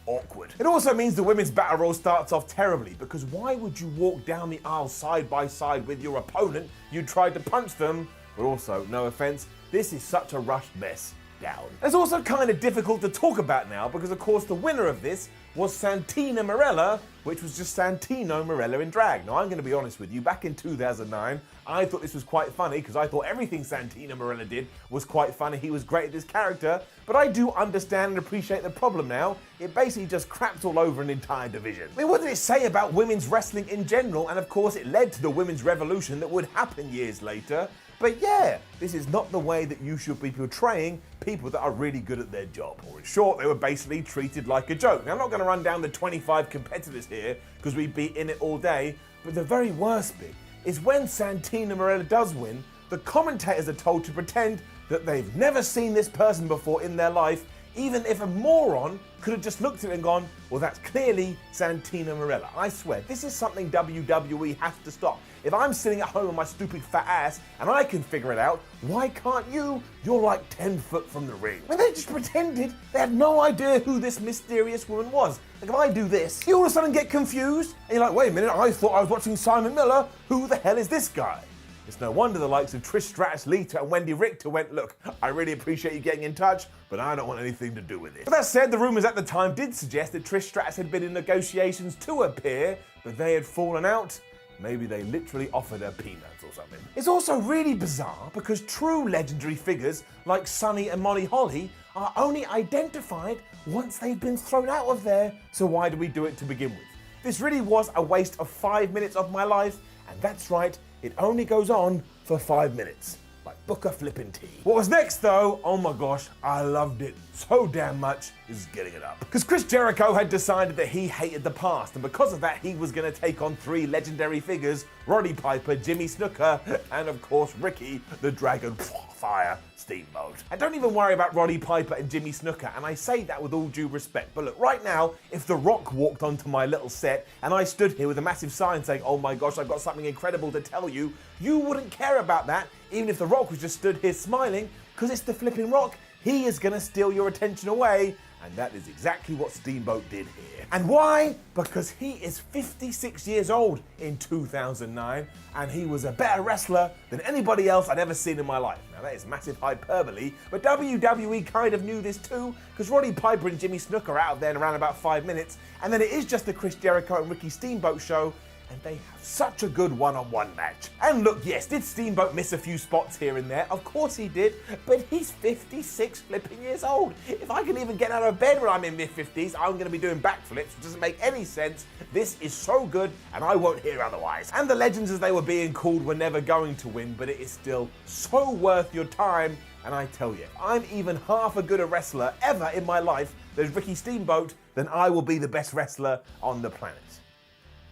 Awkward. It also means the Women's Battle Royal starts off terribly, because why would you walk down the aisle side by side with your opponent? You tried to punch them, but also, no offense, this is such a rushed mess. Down. It's also kind of difficult to talk about now, because of course the winner of this was Santina Marella, which was just Santino Marella in drag. Now I'm going to be honest with you, back in 2009, I thought this was quite funny, because I thought everything Santino Marella did was quite funny. He was great at this character, but I do understand and appreciate the problem now. It basically just crapped all over an entire division. I mean, what did it say about women's wrestling in general? And of course it led to the women's revolution that would happen years later. But yeah, this is not the way that you should be portraying people that are really good at their job. Or in short, they were basically treated like a joke. Now, I'm not going to run down the 25 competitors here, because we'd be in it all day, but the very worst bit is when Santina Marella does win, the commentators are told to pretend that they've never seen this person before in their life, even if a moron could have just looked at it and gone, well, that's clearly Santina Marella. I swear, this is something WWE has to stop. If I'm sitting at home on my stupid fat ass and I can figure it out, why can't you? You're like 10 foot from the ring. I mean, they just pretended they had no idea who this mysterious woman was. Like, if I do this, you all of a sudden get confused, and you're like, wait a minute, I thought I was watching Simon Miller. Who the hell is this guy? It's no wonder the likes of Trish Stratus, Lita, and Wendy Richter went, look, I really appreciate you getting in touch, but I don't want anything to do with it. But that said, the rumors at the time did suggest that Trish Stratus had been in negotiations to appear, but they had fallen out. Maybe they literally offered her peanuts or something. It's also really bizarre, because true legendary figures like Sunny and Molly Holly are only identified once they've been thrown out of there, so why do we do it to begin with? This really was a waste of 5 minutes of my life, and that's right, it only goes on for 5 minutes. Like Booker flipping T. What was next though, oh my gosh, I loved it so damn much, is getting it up. Because Chris Jericho had decided that he hated the past, and because of that he was going to take on 3 legendary figures, Roddy Piper, Jimmy Snuka, and of course Ricky the Dragon Fire Steamboat. And don't even worry about Roddy Piper and Jimmy Snuka, and I say that with all due respect, but look, right now, if The Rock walked onto my little set and I stood here with a massive sign saying, oh my gosh, I've got something incredible to tell you, you wouldn't care about that, even if The Rock was just stood here smiling, because it's the flipping Rock. he is going to steal your attention away, and that is exactly what Steamboat did here. And why? Because he is 56 years old in 2009, and he was a better wrestler than anybody else I'd ever seen in my life. Now that is massive hyperbole, but WWE kind of knew this too, because Roddy Piper and Jimmy Snuka are out of there in around about 5 minutes, and then it is just the Chris Jericho and Ricky Steamboat show, and they have such a good one-on-one match. And look, yes, did Steamboat miss a few spots here and there? Of course he did, but he's 56 flipping years old. If I can even get out of bed when I'm in mid-50s, I'm going to be doing backflips, which doesn't make any sense. This is so good, and I won't hear otherwise. And the legends, as they were being called, were never going to win, but it is still so worth your time. And I tell you, if I'm even half as good a wrestler ever in my life as Ricky Steamboat, then I will be the best wrestler on the planet.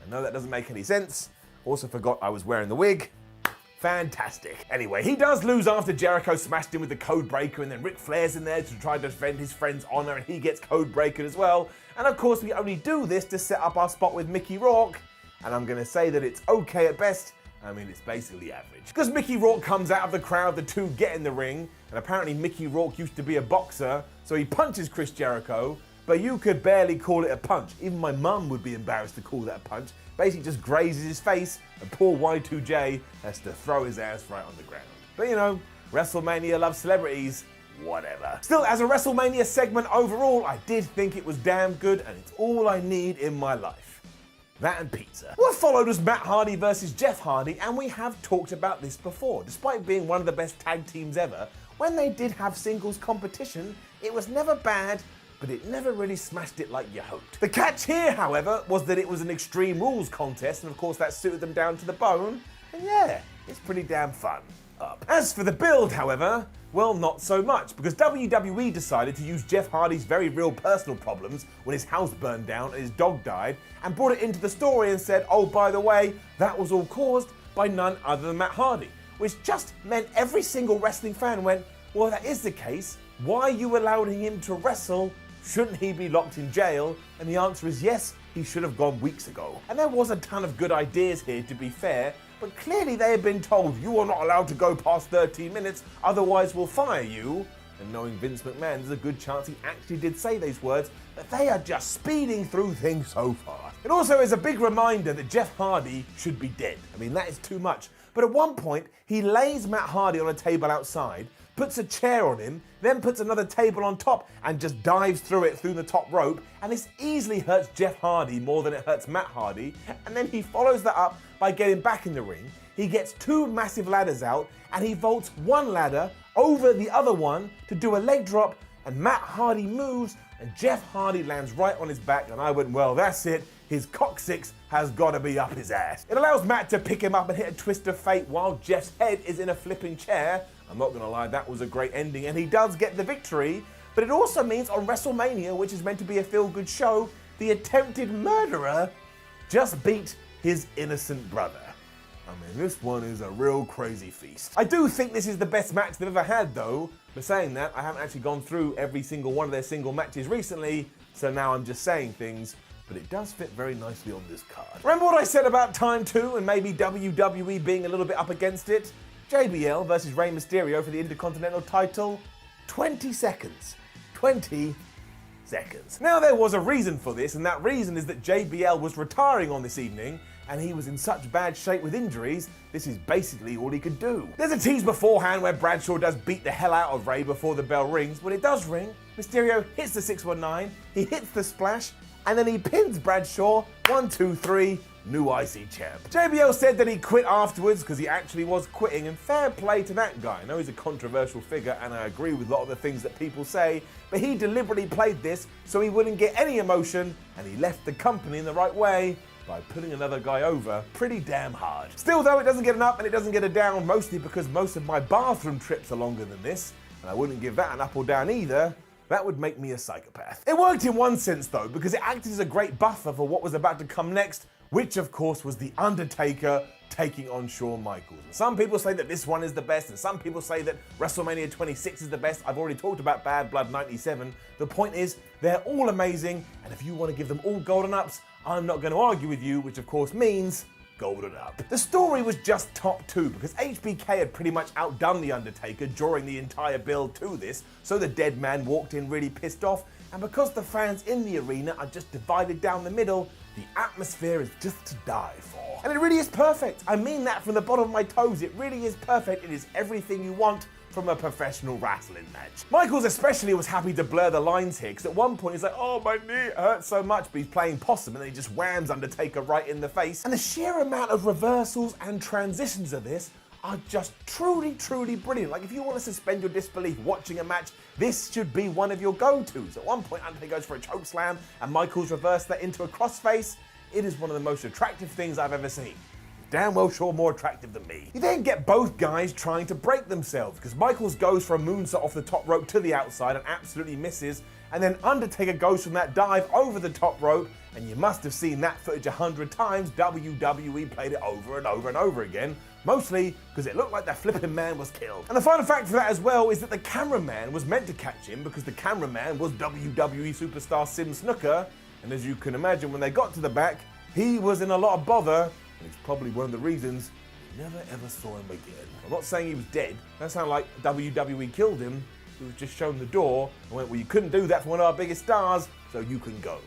I know that doesn't make any sense. Also forgot I was wearing the wig. Fantastic. Anyway, he does lose after Jericho smashed him with the code breaker, and then Ric Flair's in there to try to defend his friend's honor, and he gets code breakered as well. And of course, we only do this to set up our spot with Mickey Rourke, and I'm gonna say that it's okay at best. I mean, it's basically average. Because Mickey Rourke comes out of the crowd, the two get in the ring, and apparently Mickey Rourke used to be a boxer, so he punches Chris Jericho, but you could barely call it a punch. Even my mum would be embarrassed to call that a punch. Basically just grazes his face, and poor Y2J has to throw his ass right on the ground. But you know, WrestleMania loves celebrities, whatever. Still, as a WrestleMania segment overall, I did think it was damn good, and it's all I need in my life. That and pizza. What followed was Matt Hardy versus Jeff Hardy, and we have talked about this before. Despite being one of the best tag teams ever, when they did have singles competition, it was never bad, but it never really smashed it like you hoped. The catch here, however, was that it was an Extreme Rules contest, and of course that suited them down to the bone, and yeah, it's pretty damn fun. As for the build, however, well, not so much, because WWE decided to use Jeff Hardy's very real personal problems when his house burned down and his dog died, and brought it into the story and said, oh, by the way, that was all caused by none other than Matt Hardy, which just meant every single wrestling fan went, well, if that is the case, why are you allowing him to wrestle? Shouldn't he be locked in jail? And the answer is yes, he should have gone weeks ago. And there was a ton of good ideas here, to be fair, but clearly they had been told, you are not allowed to go past 13 minutes, otherwise we'll fire you. And knowing Vince McMahon, there's a good chance he actually did say those words, but they are just speeding through things so fast. It also is a big reminder that Jeff Hardy should be dead. I mean, that is too much. But at one point, he lays Matt Hardy on a table outside, puts a chair on him, then puts another table on top and just dives through it through the top rope, and this easily hurts Jeff Hardy more than it hurts Matt Hardy, and then he follows that up by getting back in the ring. He gets two massive ladders out, and he vaults one ladder over the other one to do a leg drop, and Matt Hardy moves, and Jeff Hardy lands right on his back, and I went, well, that's it. His coccyx has got to be up his ass. It allows Matt to pick him up and hit a twist of fate while Jeff's head is in a flipping chair. I'm not gonna lie, that was a great ending, and he does get the victory, but it also means on WrestleMania, which is meant to be a feel-good show, the attempted murderer just beat his innocent brother. I mean, this one is a real crazy feast. I do think this is the best match they've ever had, though. But saying that, I haven't actually gone through every single one of their single matches recently, so now I'm just saying things, but it does fit very nicely on this card. Remember what I said about Time 2 and maybe WWE being a little bit up against it? JBL versus Rey Mysterio for the Intercontinental title, 20 seconds. 20 seconds. Now there was a reason for this, and that reason is that JBL was retiring on this evening, and he was in such bad shape with injuries, this is basically all he could do. There's a tease beforehand where Bradshaw does beat the hell out of Rey before the bell rings. When it does ring, Mysterio hits the 619, he hits the splash, and then he pins Bradshaw, 1, 2, 3, new IC champ. JBL said that he quit afterwards because he actually was quitting, and fair play to that guy. I know he's a controversial figure, and I agree with a lot of the things that people say, but he deliberately played this so he wouldn't get any emotion, and he left the company in the right way by putting another guy over pretty damn hard. Still though, it doesn't get an up and it doesn't get a down, mostly because most of my bathroom trips are longer than this, and I wouldn't give that an up or down either. That would make me a psychopath. It worked in one sense though, because it acted as a great buffer for what was about to come next, which of course was The Undertaker taking on Shawn Michaels. And some people say that this one is the best, and some people say that WrestleMania 26 is the best. I've already talked about Bad Blood 97. The point is, they're all amazing, and if you want to give them all golden ups, I'm not going to argue with you, which of course means golden up. The story was just top 2 because HBK had pretty much outdone The Undertaker during the entire build to this, so the dead man walked in really pissed off, and because the fans in the arena are just divided down the middle, the atmosphere is just to die for. And it really is perfect. I mean that from the bottom of my toes. It really is perfect. It is everything you want from a professional wrestling match. Michaels especially was happy to blur the lines here, because at one point he's like, oh, my knee hurts so much, but he's playing possum, and then he just whams Undertaker right in the face. And the sheer amount of reversals and transitions of this are just truly, truly brilliant. Like, if you want to suspend your disbelief watching a match, this should be one of your go-tos. At one point, Undertaker goes for a chokeslam, and Michaels reversed that into a crossface. It is one of the most attractive things I've ever seen. Damn well sure more attractive than me. You then get both guys trying to break themselves, because Michaels goes for a moonsault off the top rope to the outside and absolutely misses, and then Undertaker goes from that dive over the top rope, and you must have seen that footage 100 times. WWE played it over and over and over again, mostly because it looked like that flipping man was killed. And the final fact for that as well is that the cameraman was meant to catch him, because the cameraman was WWE superstar Sim Snooker, and as you can imagine, when they got to the back, he was in a lot of bother. And it's probably one of the reasons we never ever saw him again. I'm not saying he was dead. That sounded like WWE killed him. He was just shown the door and went, well, you couldn't do that for one of our biggest stars, so you can go.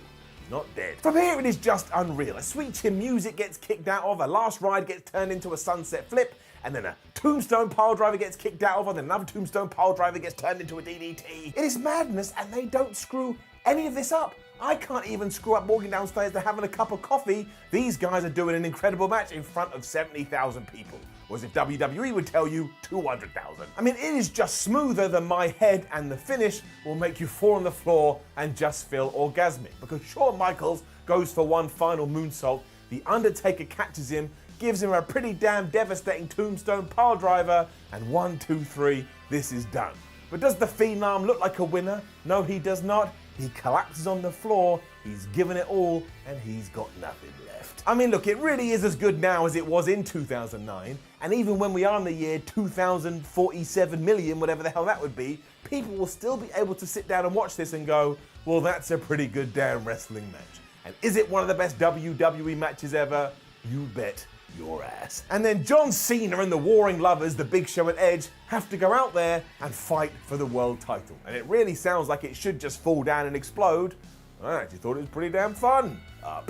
He's not dead. From here, it is just unreal. A sweet chin music gets kicked out of, a last ride gets turned into a sunset flip, and then a tombstone pile driver gets kicked out of, and then another tombstone pile driver gets turned into a DDT. It is madness, and they don't screw any of this up. I can't even screw up walking downstairs to having a cup of coffee. These guys are doing an incredible match in front of 70,000 people. Whereas if WWE would tell you 200,000. I mean, it is just smoother than my head, and the finish will make you fall on the floor and just feel orgasmic. Because Shawn Michaels goes for one final moonsault, the Undertaker catches him, gives him a pretty damn devastating tombstone pile driver, and 1, 2, 3, this is done. But does the Phenom look like a winner? No, he does not. He collapses on the floor, he's given it all, and he's got nothing left. I mean, look, it really is as good now as it was in 2009, and even when we are in the year 2047 million, whatever the hell that would be, people will still be able to sit down and watch this and go, well, that's a pretty good damn wrestling match. And is it one of the best WWE matches ever? You bet your ass. And then John Cena and the Warring Lovers, the Big Show and Edge, have to go out there and fight for the world title. And it really sounds like it should just fall down and explode. I actually thought it was pretty damn fun.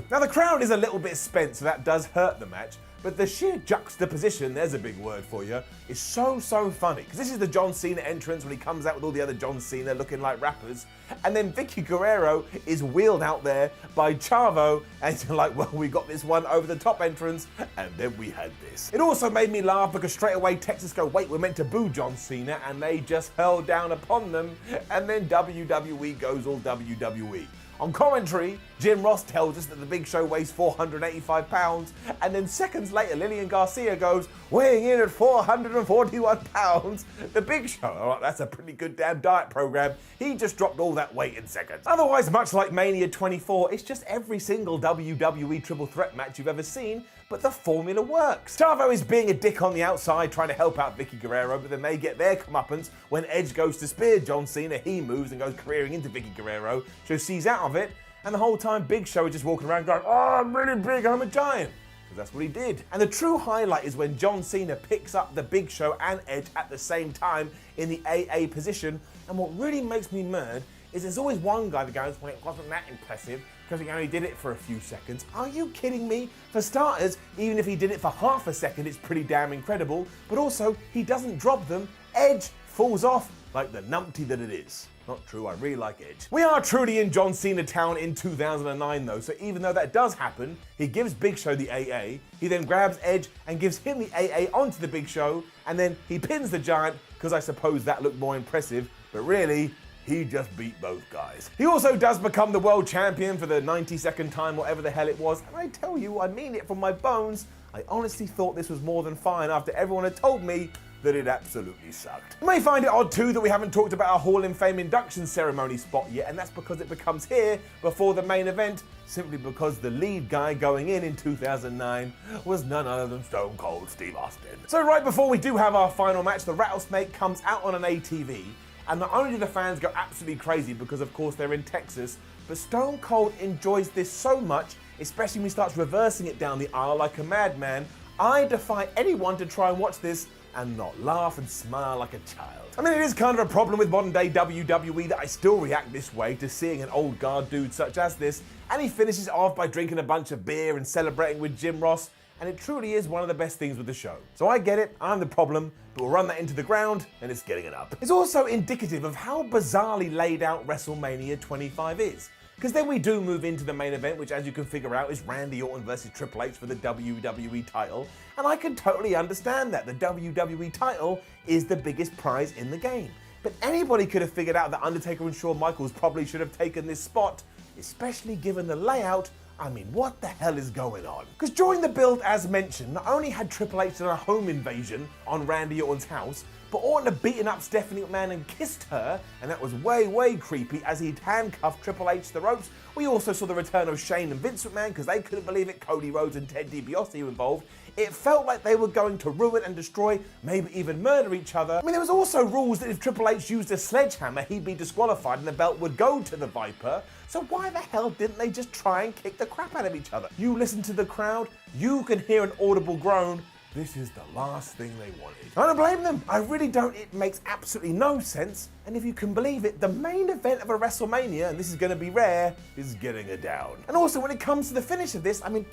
Now the crowd is a little bit spent, so that does hurt the match, but the sheer juxtaposition, there's a big word for you, is so funny. Because this is the John Cena entrance when he comes out with all the other John Cena looking like rappers, and then Vicky Guerrero is wheeled out there by Chavo, and you're like, well, we got this one over the top entrance, and then we had this. It also made me laugh because straight away Texas go, wait, we're meant to boo John Cena, and they just hurled down upon them, and then WWE goes all WWE. On commentary, Jim Ross tells us that the Big Show weighs 485 pounds, and then seconds later, Lillian Garcia goes, weighing in at 441 pounds. The Big Show, all right, that's a pretty good damn diet program. He just dropped all that weight in seconds. Otherwise, much like Mania 24, it's just every single WWE triple threat match you've ever seen, but the formula works. Chavo is being a dick on the outside, trying to help out Vicky Guerrero, but then they get their comeuppance when Edge goes to spear John Cena. He moves and goes careering into Vicky Guerrero, so she's out of it, and the whole time Big Show is just walking around going, oh, I'm really big, I'm a giant. Because that's what he did. And the true highlight is when John Cena picks up the Big Show and Edge at the same time in the AA position, and what really makes me mad is there's always one guy that goes, well, it wasn't that impressive because he only did it for a few seconds. Are you kidding me? For starters, even if he did it for half a second, it's pretty damn incredible, but also he doesn't drop them. Edge falls off like the numpty that it is. Not true, I really like Edge. We are truly in John Cena town in 2009 though, so even though that does happen, he gives Big Show the AA, he then grabs Edge and gives him the AA onto the Big Show, and then he pins the Giant, because I suppose that looked more impressive, but really, he just beat both guys. He also does become the world champion for the 92nd time, whatever the hell it was, and I tell you, I mean it from my bones, I honestly thought this was more than fine after everyone had told me that it absolutely sucked. You may find it odd too that we haven't talked about our Hall of Fame induction ceremony spot yet, and that's because it becomes here before the main event, simply because the lead guy going in 2009 was none other than Stone Cold Steve Austin. So right before we do have our final match, the Rattlesnake comes out on an ATV, And not only do the fans go absolutely crazy because of course they're in Texas, but Stone Cold enjoys this so much, especially when he starts reversing it down the aisle like a madman. I defy anyone to try and watch this and not laugh and smile like a child. I mean, it is kind of a problem with modern day WWE that I still react this way to seeing an old guard dude such as this, and he finishes off by drinking a bunch of beer and celebrating with Jim Ross, and it truly is one of the best things with the show. So I get it, I'm the problem, but we'll run that into the ground, and it's getting it up. It's also indicative of how bizarrely laid out WrestleMania 25 is. Because then we do move into the main event, which as you can figure out is Randy Orton versus Triple H for the WWE title. And I can totally understand that. The WWE title is the biggest prize in the game. But anybody could have figured out that Undertaker and Shawn Michaels probably should have taken this spot, especially given the layout. I mean, what the hell is going on? Because during the build, as mentioned, not only had Triple H done a home invasion on Randy Orton's house, but Orton had beaten up Stephanie McMahon and kissed her, and that was way, way creepy as he'd handcuffed Triple H to the ropes. We also saw the return of Shane and Vince McMahon because they couldn't believe it. Cody Rhodes and Ted DiBiase were involved. It felt like they were going to ruin and destroy, maybe even murder each other. I mean, there was also rules that if Triple H used a sledgehammer, he'd be disqualified and the belt would go to the Viper. So why the hell didn't they just try and kick the crap out of each other? You listen to the crowd, you can hear an audible groan. This is the last thing they wanted. I don't blame them. I really don't. It makes absolutely no sense. And if you can believe it, the main event of a WrestleMania, and this is going to be rare, is getting it down. And also when it comes to the finish of this, I mean,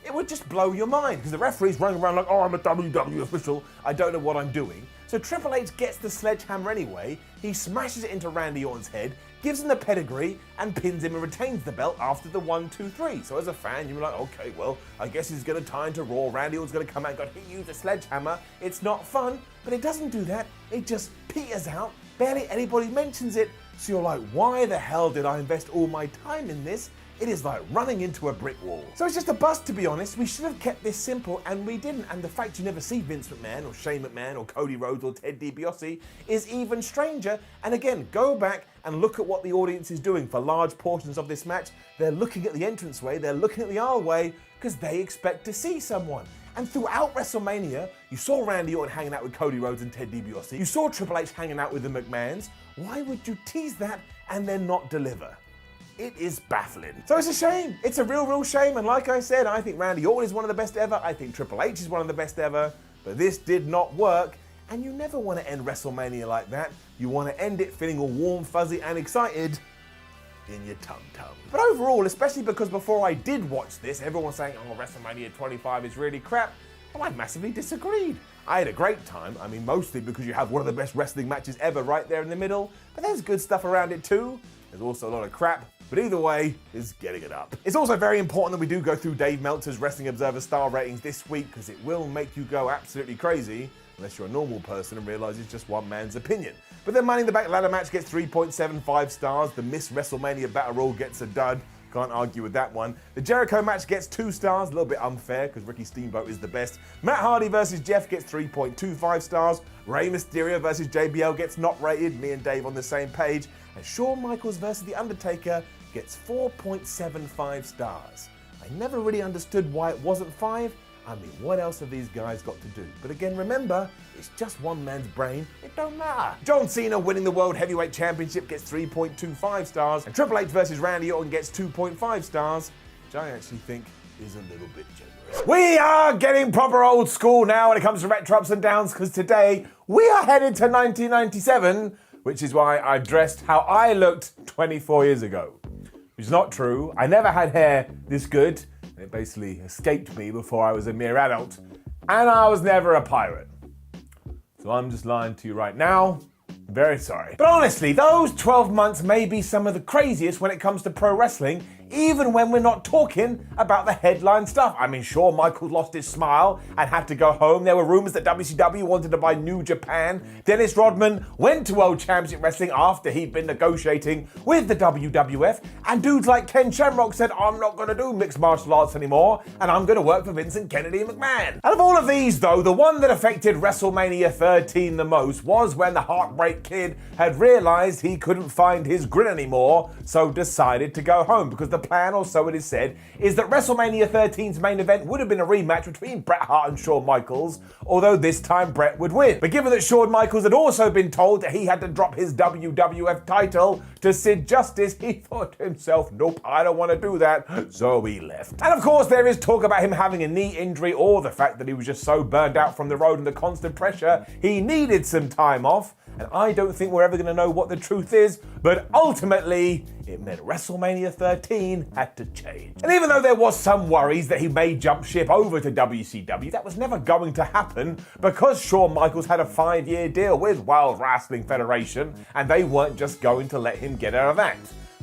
it would just blow your mind because the referee's running around like, oh, I'm a WWE official. I don't know what I'm doing. So Triple H gets the sledgehammer anyway. He smashes it into Randy Orton's head, gives him the pedigree, and pins him and retains the belt after the 1, 2, 3. So as a fan, you're like, okay, well, I guess he's going to tie into Raw. Randy Orton's going to come out and go, he used a sledgehammer. It's not fun, but it doesn't do that. It just peters out. Barely anybody mentions it. So you're like, why the hell did I invest all my time in this? It is like running into a brick wall. So it's just a bust, to be honest. We should have kept this simple, and we didn't. And the fact you never see Vince McMahon or Shane McMahon or Cody Rhodes or Ted DiBiase is even stranger. And again, go back and look at what the audience is doing for large portions of this match. They're looking at the entranceway, they're looking at the aisleway, because they expect to see someone. And throughout WrestleMania, you saw Randy Orton hanging out with Cody Rhodes and Ted DiBiase. You saw Triple H hanging out with the McMahons. Why would you tease that and then not deliver? It is baffling. So it's a shame. It's a real shame. And like I said, I think Randy Orton is one of the best ever. I think Triple H is one of the best ever. But this did not work. And you never want to end WrestleMania like that. You want to end it feeling all warm, fuzzy, and excited in your tum-tum. But overall, especially because before I did watch this, everyone was saying, oh, WrestleMania 25 is really crap. Well, I massively disagreed. I had a great time. I mean, mostly because you have one of the best wrestling matches ever right there in the middle. But there's good stuff around it too. There's also a lot of crap, but either way, is getting it up. It's also very important that we do go through Dave Meltzer's Wrestling Observer star ratings this week because it will make you go absolutely crazy unless you're a normal person and realize it's just one man's opinion. But the Money in the Bank ladder match gets 3.75 stars. The Miss WrestleMania Battle Royal gets a dud. Can't argue with that one. The Jericho match gets 2 stars, a little bit unfair because Ricky Steamboat is the best. Matt Hardy versus Jeff gets 3.25 stars. Rey Mysterio versus JBL gets not rated, me and Dave on the same page. And Shawn Michaels versus The Undertaker gets 4.75 stars. I never really understood why it wasn't 5. I mean, what else have these guys got to do? But again, remember, it's just one man's brain. It don't matter. John Cena winning the World Heavyweight Championship gets 3.25 stars. And Triple H versus Randy Orton gets 2.5 stars, which I actually think is a little bit generous. We are getting proper old school now when it comes to retro ups and downs, because today we are headed to 1997, which is why I've dressed how I looked 24 years ago. Which is not true. I never had hair this good. It basically escaped me before I was a mere adult, and I was never a pirate. So I'm just lying to you right now. Very sorry. But honestly, those 12 months may be some of the craziest when it comes to pro wrestling, even when we're not talking about the headline stuff. I mean, sure, Michaels lost his smile and had to go home. There were rumors that WCW wanted to buy New Japan. Dennis Rodman went to World Championship Wrestling after he'd been negotiating with the WWF. And dudes like Ken Shamrock said, I'm not going to do mixed martial arts anymore, and I'm going to work for Vincent Kennedy McMahon. Out of all of these, though, the one that affected WrestleMania 13 the most was when the Heartbreak Kid had realized he couldn't find his grin anymore, so decided to go home, because the the plan, or so it is said, is that WrestleMania 13's main event would have been a rematch between Bret Hart and Shawn Michaels, although this time Bret would win. But given that Shawn Michaels had also been told that he had to drop his WWF title to Sid Justice, he thought to himself, nope, I don't want to do that, so he left. And of course there is talk about him having a knee injury, or the fact that he was just so burned out from the road and the constant pressure, he needed some time off. And I don't think we're ever going to know what the truth is, but ultimately, it meant WrestleMania 13 had to change. And even though there was some worries that he may jump ship over to WCW, that was never going to happen because Shawn Michaels had a 5-year deal with World Wrestling Federation, and they weren't just going to let him get out of that.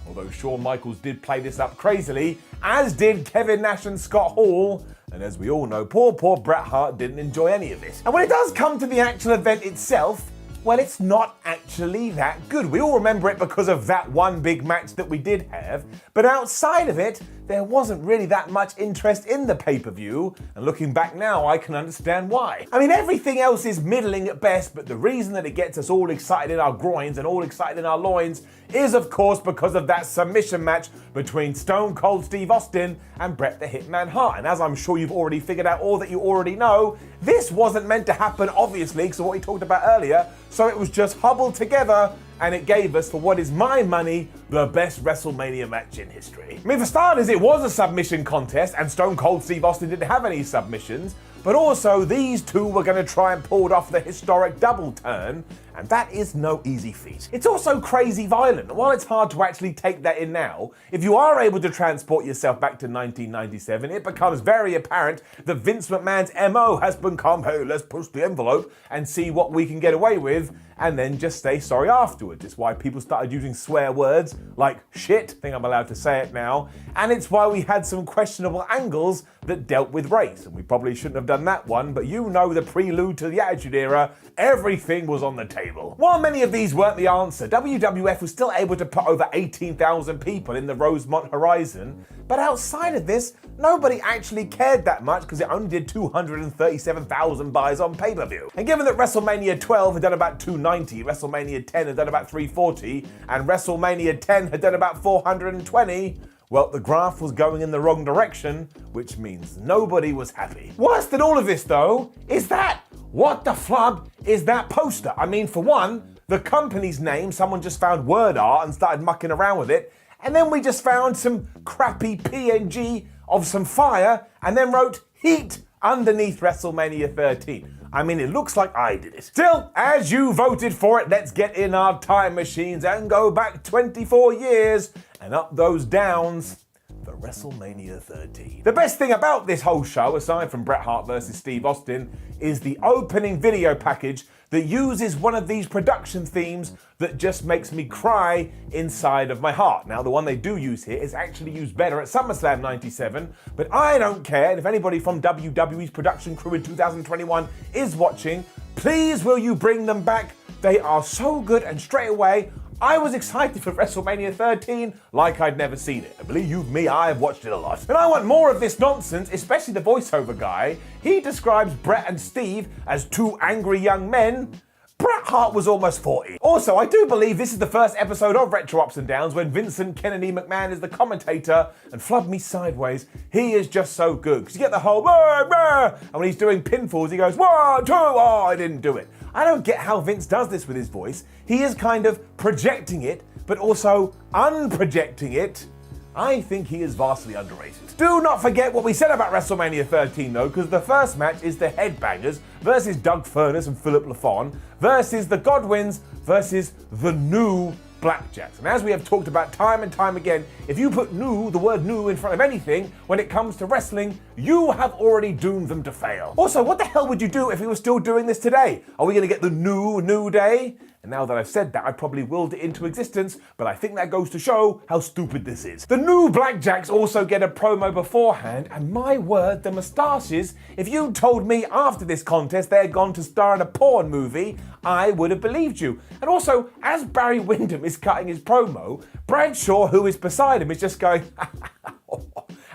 Although Shawn Michaels did play this up crazily, as did Kevin Nash and Scott Hall, and as we all know, poor Bret Hart didn't enjoy any of this. And when it does come to the actual event itself, well, it's not actually that good. We all remember it because of that one big match that we did have, but outside of it, there wasn't really that much interest in the pay-per-view, and looking back now, I can understand why. I mean, everything else is middling at best, but the reason that it gets us all excited in our groins and all excited in our loins is, of course, because of that submission match between Stone Cold Steve Austin and Bret the Hitman Hart. And as I'm sure you've already figured out, or that you already know, this wasn't meant to happen, obviously, because of what we talked about earlier, so it was just hobbled together, and it gave us, for what is my money, the best WrestleMania match in history. I mean, for starters, it was a submission contest, and Stone Cold Steve Austin didn't have any submissions, but also these two were going to try and pull off the historic double turn, and that is no easy feat. It's also crazy violent, and while it's hard to actually take that in now, if you are able to transport yourself back to 1997, it becomes very apparent that Vince McMahon's MO has become, hey, let's push the envelope and see what we can get away with, and then just say sorry afterwards. It's why people started using swear words like shit, I think I'm allowed to say it now, and it's why we had some questionable angles that dealt with race, and we probably shouldn't have done that one, but you know the prelude to the Attitude Era, everything was on the table. While many of these weren't the answer, WWF was still able to put over 18,000 people in the Rosemont Horizon, but outside of this, nobody actually cared that much because it only did 237,000 buys on pay-per-view. And given that WrestleMania 12 had done about 290, WrestleMania 10 had done about 340, and WrestleMania 10 had done about 420, well, the graph was going in the wrong direction, which means nobody was happy. Worse than all of this, though, is that what the flub is that poster? I mean, for one, the company's name, someone just found word art and started mucking around with it, and then we just found some crappy PNG of some fire and then wrote heat underneath WrestleMania 13. I mean, it looks like I did it. Still, as you voted for it, let's get in our time machines and go back 24 years and up those downs for WrestleMania 13. The best thing about this whole show, aside from Bret Hart versus Steve Austin, is the opening video package that uses one of these production themes that just makes me cry inside of my heart. Now, the one they do use here is actually used better at SummerSlam 97, but I don't care, and if anybody from WWE's production crew in 2021 is watching, please will you bring them back? They are so good, and straight away, I was excited for WrestleMania 13 like I'd never seen it. And believe you me, I've watched it a lot. And I want more of this nonsense, especially the voiceover guy. He describes Bret and Steve as two angry young men. Bret Hart was almost 40. Also, I do believe this is the first episode of Retro Ups and Downs when Vincent Kennedy McMahon is the commentator, and flub me sideways, he is just so good. Because you get the whole, and when he's doing pinfalls, he goes, 1, 2, oh, I didn't do it. I don't get how Vince does this with his voice. He is kind of projecting it, but also unprojecting it. I think he is vastly underrated. Do not forget what we said about WrestleMania 13 though, because the first match is the Headbangers versus Doug Furnas and Philip LaFon versus the Godwins versus the New Blackjacks. And as we have talked about time and time again, if you put the word new in front of anything when it comes to wrestling, you have already doomed them to fail. Also, what the hell would you do if we were still doing this today? Are we going to get the new day? And now that I've said that, I probably willed it into existence, but I think that goes to show how stupid this is. The New Blackjacks also get a promo beforehand, and my word, the moustaches, if you told me after this contest they had gone to star in a porn movie, I would have believed you. And also, as Barry Windham is cutting his promo, Bradshaw, who is beside him, is just going,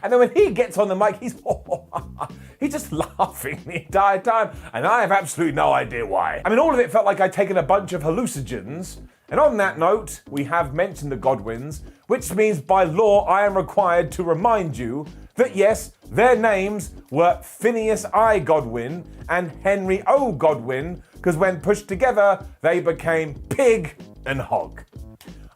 and then when he gets on the mic, he's just laughing the entire time, and I have absolutely no idea why. I mean, all of it felt like I'd taken a bunch of hallucinogens. And on that note, we have mentioned the Godwins, which means by law I am required to remind you that yes, their names were Phineas I. Godwin and Henry O. Godwin, because when pushed together, they became Pig and Hog.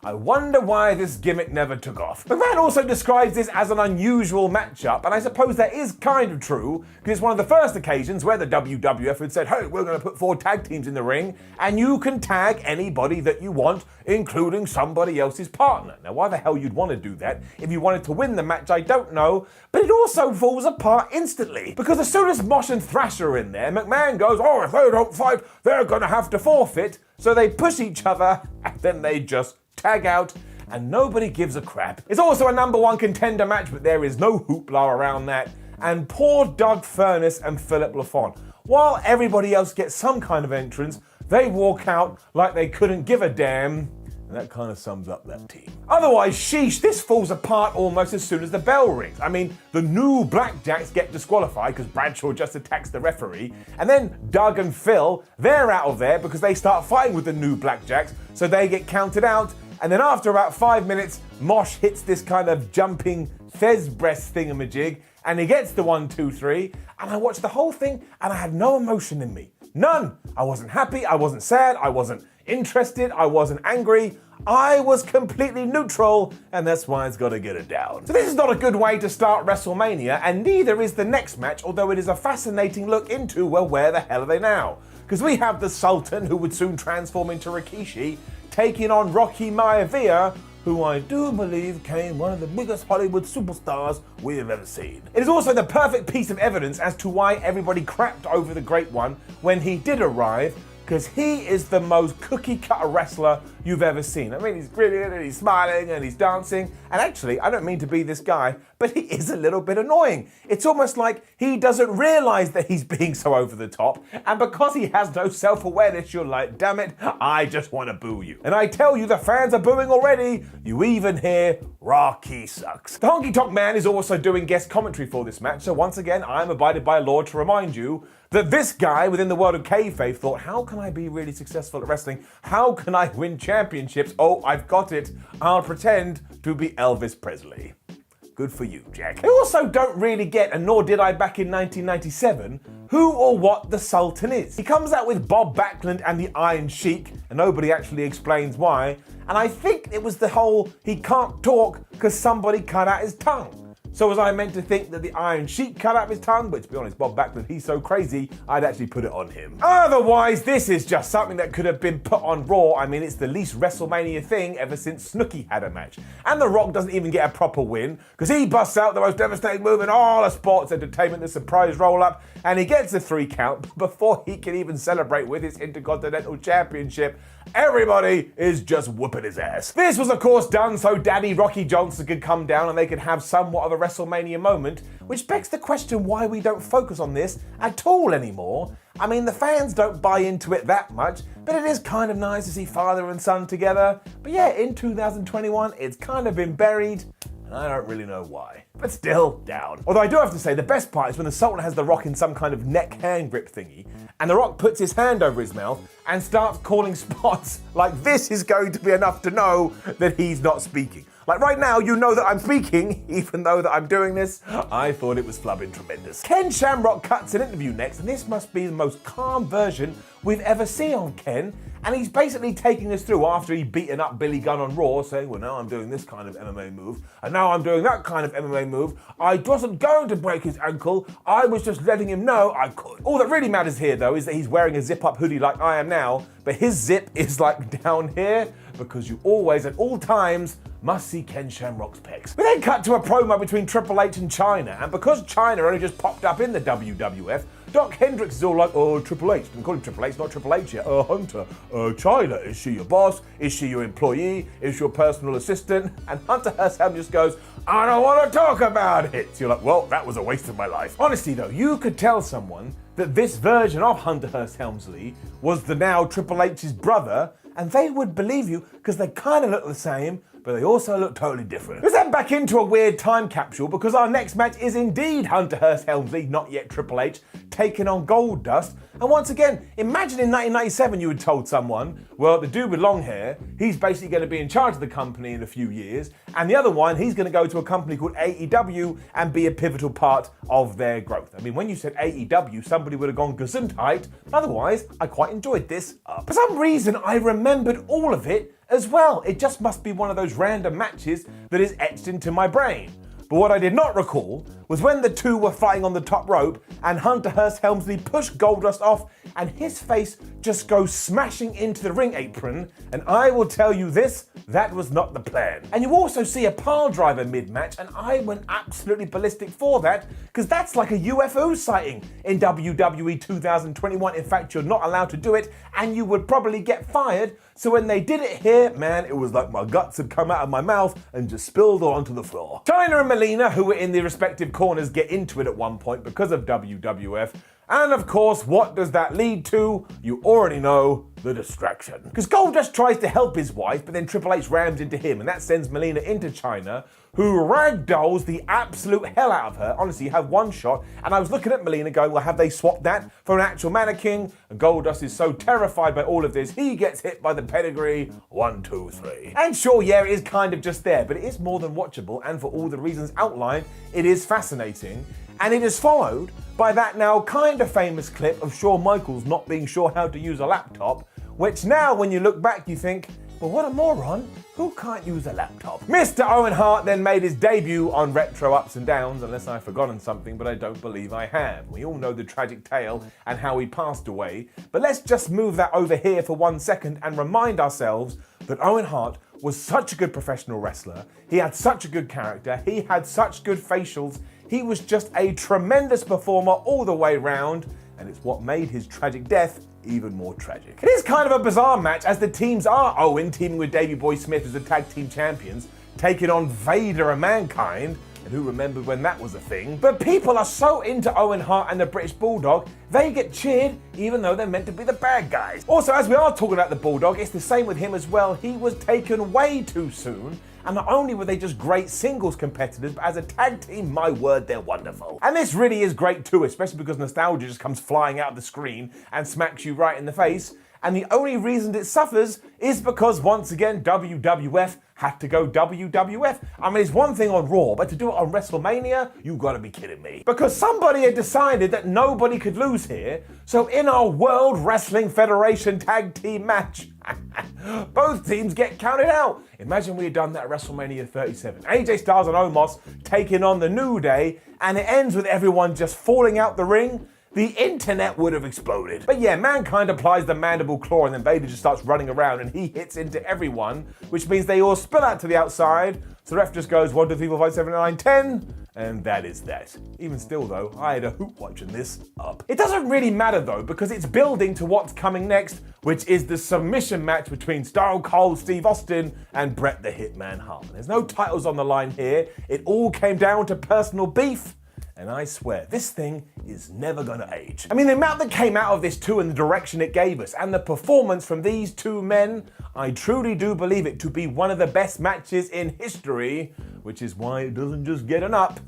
I wonder why this gimmick never took off. McMahon also describes this as an unusual matchup, and I suppose that is kind of true, because it's one of the first occasions where the WWF had said, hey, we're going to put 4 tag teams in the ring, and you can tag anybody that you want, including somebody else's partner. Now, why the hell you'd want to do that? If you wanted to win the match, I don't know, but it also falls apart instantly, because as soon as Mosh and Thrasher are in there, McMahon goes, oh, if they don't fight, they're going to have to forfeit, so they push each other, and then they just tag out, and nobody gives a crap. It's also a #1 contender match, but there is no hoopla around that. And poor Doug Furnas and Philip LaFon. While everybody else gets some kind of entrance, they walk out like they couldn't give a damn. And that kind of sums up that team. Otherwise, sheesh, this falls apart almost as soon as the bell rings. I mean, the new Blackjacks get disqualified because Bradshaw just attacks the referee. And then Doug and Phil, they're out of there because they start fighting with the new Blackjacks, so they get counted out. And then after about 5 minutes, Mosh hits this kind of jumping Fez breast thingamajig, and he gets the 1, 2, 3, and I watched the whole thing, and I had no emotion in me. None. I wasn't happy, I wasn't sad, I wasn't interested, I wasn't angry. I was completely neutral, and that's why it's got to get it down. So this is not a good way to start WrestleMania, and neither is the next match, although it is a fascinating look into, well, where the hell are they now? Because we have the Sultan, who would soon transform into Rikishi, taking on Rocky Maivia, who I do believe became one of the biggest Hollywood superstars we have ever seen. It is also the perfect piece of evidence as to why everybody crapped over the Great One when he did arrive, because he is the most cookie-cutter wrestler you've ever seen. I mean, he's brilliant and he's smiling and he's dancing. And actually, I don't mean to be this guy, but he is a little bit annoying. It's almost like he doesn't realize that he's being so over the top. And because he has no self-awareness, you're like, damn it, I just want to boo you. And I tell you, the fans are booing already. You even hear, Rocky sucks. The Honky Tonk Man is also doing guest commentary for this match. So once again, I'm abided by law to remind you that this guy within the world of kayfabe thought, how can I be really successful at wrestling? How can I win championships? Oh, I've got it. I'll pretend to be Elvis Presley. Good for you, Jack. I also don't really get, and nor did I back in 1997, who or what the Sultan is. He comes out with Bob Backlund and the Iron Sheik, and nobody actually explains why. And I think it was the whole, he can't talk because somebody cut out his tongue. So was I meant to think that the Iron Sheik cut out his tongue? But to be honest, Bob Backlund, he's so crazy, I'd actually put it on him. Otherwise, this is just something that could have been put on Raw. I mean, it's the least WrestleMania thing ever since Snooki had a match. And The Rock doesn't even get a proper win, because he busts out the most devastating move in all of sports entertainment, the surprise roll-up, and he gets a 3 count before he can even celebrate with his Intercontinental Championship. Everybody is just whooping his ass. This was of course done so Daddy Rocky Johnson could come down and they could have somewhat of a WrestleMania moment, which begs the question why we don't focus on this at all anymore. I mean, the fans don't buy into it that much, but it is kind of nice to see father and son together. But yeah, in 2021, it's kind of been buried, and I don't really know why. But still, down. Although I do have to say, the best part is when the Sultan has The Rock in some kind of neck hand grip thingy, and The Rock puts his hand over his mouth and starts calling spots like this is going to be enough to know that he's not speaking. Like right now, you know that I'm speaking, even though that I'm doing this. I thought it was flubbing tremendous. Ken Shamrock cuts an interview next, and this must be the most calm version we've ever seen on Ken. And he's basically taking us through after he'd beaten up Billy Gunn on Raw, saying, well, now I'm doing this kind of MMA move, and now I'm doing that kind of MMA move. I wasn't going to break his ankle, I was just letting him know I could. All that really matters here, though, is that he's wearing a zip-up hoodie like I am now, but his zip is like down here, because you always, at all times, must see Ken Shamrock's pecs. We then cut to a promo between Triple H and Chyna, and because Chyna only just popped up in the WWF, Doc Hendricks is all like, oh, Triple H. Been calling Triple H, not Triple H yet. Hunter. Chyna, is she your boss? Is she your employee? Is she your personal assistant? And Hunter herself just goes, I don't want to talk about it. So you're like, well, that was a waste of my life. Honestly though, you could tell someone that this version of Hunter Hearst Helmsley was the now Triple H's brother, and they would believe you because they kind of look the same, but they also look totally different. Let's head back into a weird time capsule because our next match is indeed Hunter Hearst Helmsley, not yet Triple H, taking on Goldust. And once again, imagine in 1997 you had told someone, well, the dude with long hair, he's basically going to be in charge of the company in a few years, and the other one, he's going to go to a company called AEW and be a pivotal part of their growth. I mean, when you said AEW, somebody would have gone Gesundheit. Otherwise, I quite enjoyed this. For some reason, I remembered all of it as well. It just must be one of those random matches that is etched into my brain. But what I did not recall was when the two were fighting on the top rope and Hunter Hearst Helmsley pushed Goldust off and his face just goes smashing into the ring apron, and I will tell you this, that was not the plan. And you also see a pile driver mid-match, and I went absolutely ballistic for that because that's like a UFO sighting in WWE 2021. In fact, you're not allowed to do it and you would probably get fired. So when they did it here, man, it was like my guts had come out of my mouth and just spilled all onto the floor. China and Melina, who were in the respective corners, get into it at one point because of WWF. And of course, what does that lead to? You already know, the distraction. Because Goldust tries to help his wife, but then Triple H rams into him, and that sends Melina into China, who ragdolls the absolute hell out of her. Honestly, you have one shot, and I was looking at Melina going, well, have they swapped that for an actual mannequin? And Goldust is so terrified by all of this, he gets hit by the pedigree, 1, 2, 3. And sure, yeah, it is kind of just there, but it is more than watchable, and for all the reasons outlined, it is fascinating. And it is followed by that now kind of famous clip of Shawn Michaels not being sure how to use a laptop, which now when you look back you think, well, what a moron, who can't use a laptop? Mr. Owen Hart then made his debut on Retro Ups and Downs, unless I've forgotten something, but I don't believe I have. We all know the tragic tale and how he passed away, but let's just move that over here for 1 second and remind ourselves that Owen Hart was such a good professional wrestler, he had such a good character, he had such good facials, he was just a tremendous performer all the way round, and it's what made his tragic death even more tragic. It is kind of a bizarre match as the teams are Owen teaming with Davey Boy Smith as the tag team champions, taking on Vader and Mankind, and who remembered when that was a thing. But people are so into Owen Hart and the British Bulldog, they get cheered even though they're meant to be the bad guys. Also, as we are talking about the Bulldog, it's the same with him as well. He was taken way too soon. And not only were they just great singles competitors, but as a tag team, my word, they're wonderful. And this really is great too, especially because nostalgia just comes flying out of the screen and smacks you right in the face. And the only reason it suffers is because, once again, WWF had to go WWF. I mean, it's one thing on Raw, but to do it on WrestleMania, you gotta be kidding me. Because somebody had decided that nobody could lose here, so in our World Wrestling Federation tag team match, both teams get counted out. Imagine we had done that at WrestleMania 37. AJ Styles and Omos taking on the New Day, and it ends with everyone just falling out the ring. The internet would have exploded. But yeah, Mankind applies the mandible claw and then Vader just starts running around and he hits into everyone, which means they all spill out to the outside. So the ref just goes 1, 2, 3, 4, 5, 7, 8, 9, 10. And that is that. Even still though, I had a hoot watching this up. It doesn't really matter though, because it's building to what's coming next, which is the submission match between Stone Cold Steve Austin and Bret the Hitman Hart. There's no titles on the line here. It all came down to personal beef. And I swear, this thing is never gonna age. I mean, the amount that came out of this too and the direction it gave us and the performance from these two men, I truly do believe it to be one of the best matches in history, which is why it doesn't just get an up,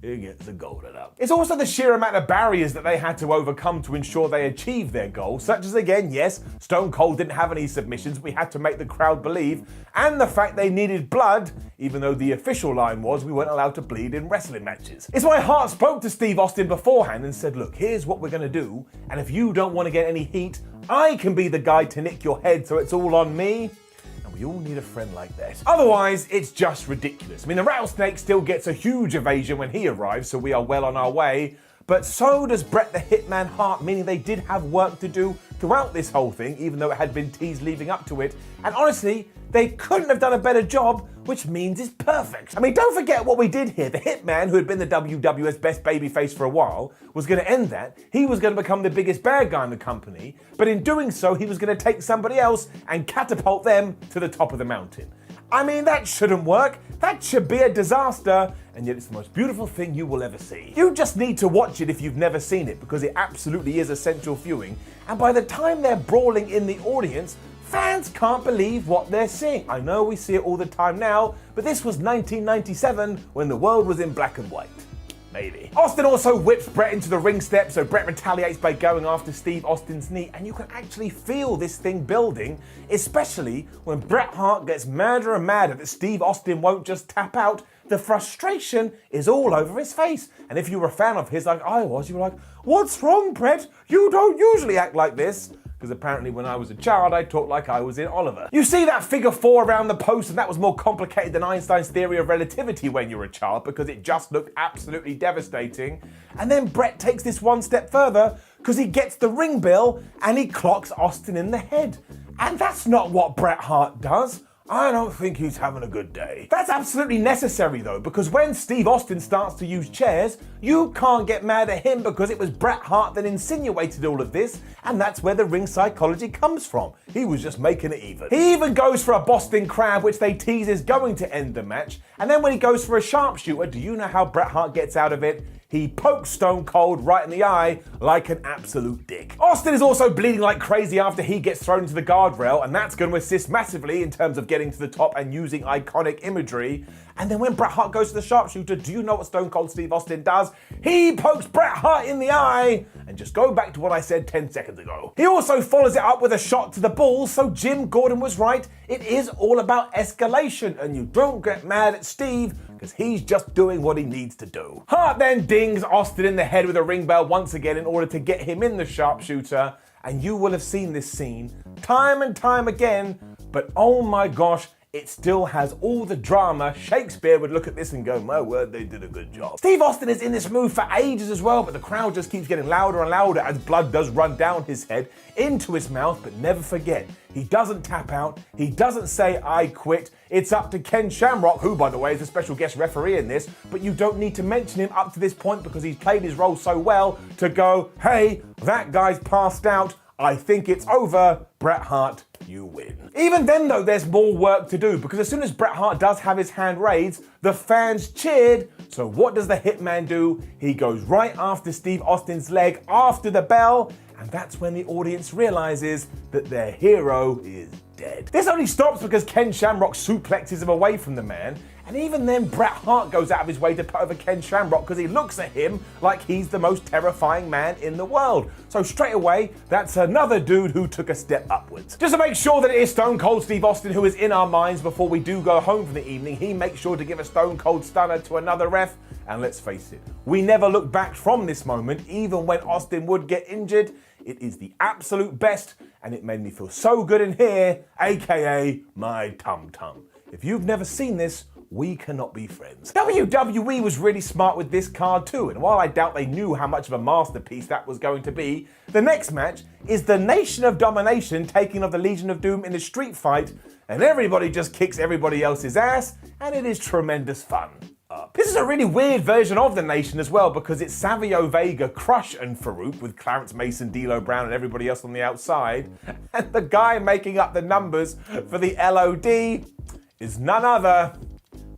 it gets a golden up. It's also the sheer amount of barriers that they had to overcome to ensure they achieved their goal, such as, again, yes, Stone Cold didn't have any submissions, we had to make the crowd believe, and the fact they needed blood, even though the official line was we weren't allowed to bleed in wrestling matches. It's why Hart spoke to Steve Austin beforehand and said, look, here's what we're gonna do, and if you don't want to get any heat, I can be the guy to nick your head so it's all on me. We all need a friend like that. Otherwise, it's just ridiculous. I mean, the Rattlesnake still gets a huge evasion when he arrives, so we are well on our way. But so does Bret the Hitman Hart, meaning they did have work to do throughout this whole thing, even though it had been teased leading up to it. And honestly, they couldn't have done a better job, which means it's perfect. I mean, don't forget what we did here. The Hitman, who had been the WWF's best babyface for a while, was going to end that. He was going to become the biggest bad guy in the company, but in doing so, he was going to take somebody else and catapult them to the top of the mountain. I mean, that shouldn't work. That should be a disaster, and yet it's the most beautiful thing you will ever see. You just need to watch it if you've never seen it, because it absolutely is essential viewing, and by the time they're brawling in the audience, fans can't believe what they're seeing. I know we see it all the time now, but this was 1997 when the world was in black and white. Maybe. Austin also whips Bret into the ring step, so Bret retaliates by going after Steve Austin's knee, and you can actually feel this thing building, especially when Bret Hart gets madder and madder that Steve Austin won't just tap out. The frustration is all over his face. And if you were a fan of his like I was, you were like, "What's wrong, Bret? You don't usually act like this." Because apparently when I was a child, I talked like I was in Oliver. You see that figure 4 around the post, and that was more complicated than Einstein's theory of relativity when you were a child, because it just looked absolutely devastating. And then Bret takes this one step further, because he gets the ring bell and he clocks Austin in the head. And that's not what Bret Hart does. I don't think he's having a good day. That's absolutely necessary though, because when Steve Austin starts to use chairs, you can't get mad at him because it was Bret Hart that insinuated all of this, and that's where the ring psychology comes from. He was just making it even. He even goes for a Boston Crab, which they tease is going to end the match, and then when he goes for a sharpshooter, do you know how Bret Hart gets out of it? He pokes Stone Cold right in the eye like an absolute dick. Austin is also bleeding like crazy after he gets thrown into the guardrail, and that's going to assist massively in terms of getting to the top and using iconic imagery. And then when Bret Hart goes to the sharpshooter, do you know what Stone Cold Steve Austin does? He pokes Bret Hart in the eye. And just go back to what I said 10 seconds ago. He also follows it up with a shot to the balls, so Jim Gordon was right. It is all about escalation, and you don't get mad at Steve because he's just doing what he needs to do. Hart then dings Austin in the head with a ring bell once again in order to get him in the sharpshooter, and you will have seen this scene time and time again, but oh my gosh, it still has all the drama. Shakespeare would look at this and go, "My word, they did a good job." Steve Austin is in this move for ages as well, but the crowd just keeps getting louder and louder as blood does run down his head into his mouth. But never forget, he doesn't tap out. He doesn't say, "I quit." It's up to Ken Shamrock, who, by the way, is a special guest referee in this, but you don't need to mention him up to this point because he's played his role so well, to go, "Hey, that guy's passed out. I think it's over. Bret Hart, you win." Even then though, there's more work to do, because as soon as Bret Hart does have his hand raised, the fans cheered. So what does the Hitman do? He goes right after Steve Austin's leg after the bell, and that's when the audience realizes that their hero is dead. This only stops because Ken Shamrock suplexes him away from the man, and even then Bret Hart goes out of his way to put over Ken Shamrock because he looks at him like he's the most terrifying man in the world. So straight away, that's another dude who took a step upwards. Just to make sure that it is Stone Cold Steve Austin who is in our minds before we do go home for the evening, he makes sure to give a Stone Cold Stunner to another ref, and let's face it, we never look back from this moment, even when Austin would get injured. It is the absolute best, and it made me feel so good in here, aka my tum-tum. If you've never seen this, we cannot be friends. WWE was really smart with this card too, and while I doubt they knew how much of a masterpiece that was going to be, the next match is the Nation of Domination taking on the Legion of Doom in a street fight, and everybody just kicks everybody else's ass, and it is tremendous fun. This is a really weird version of the Nation as well, because it's Savio Vega, Crush, and Farouk with Clarence Mason, D'Lo Brown, and everybody else on the outside, and the guy making up the numbers for the LOD is none other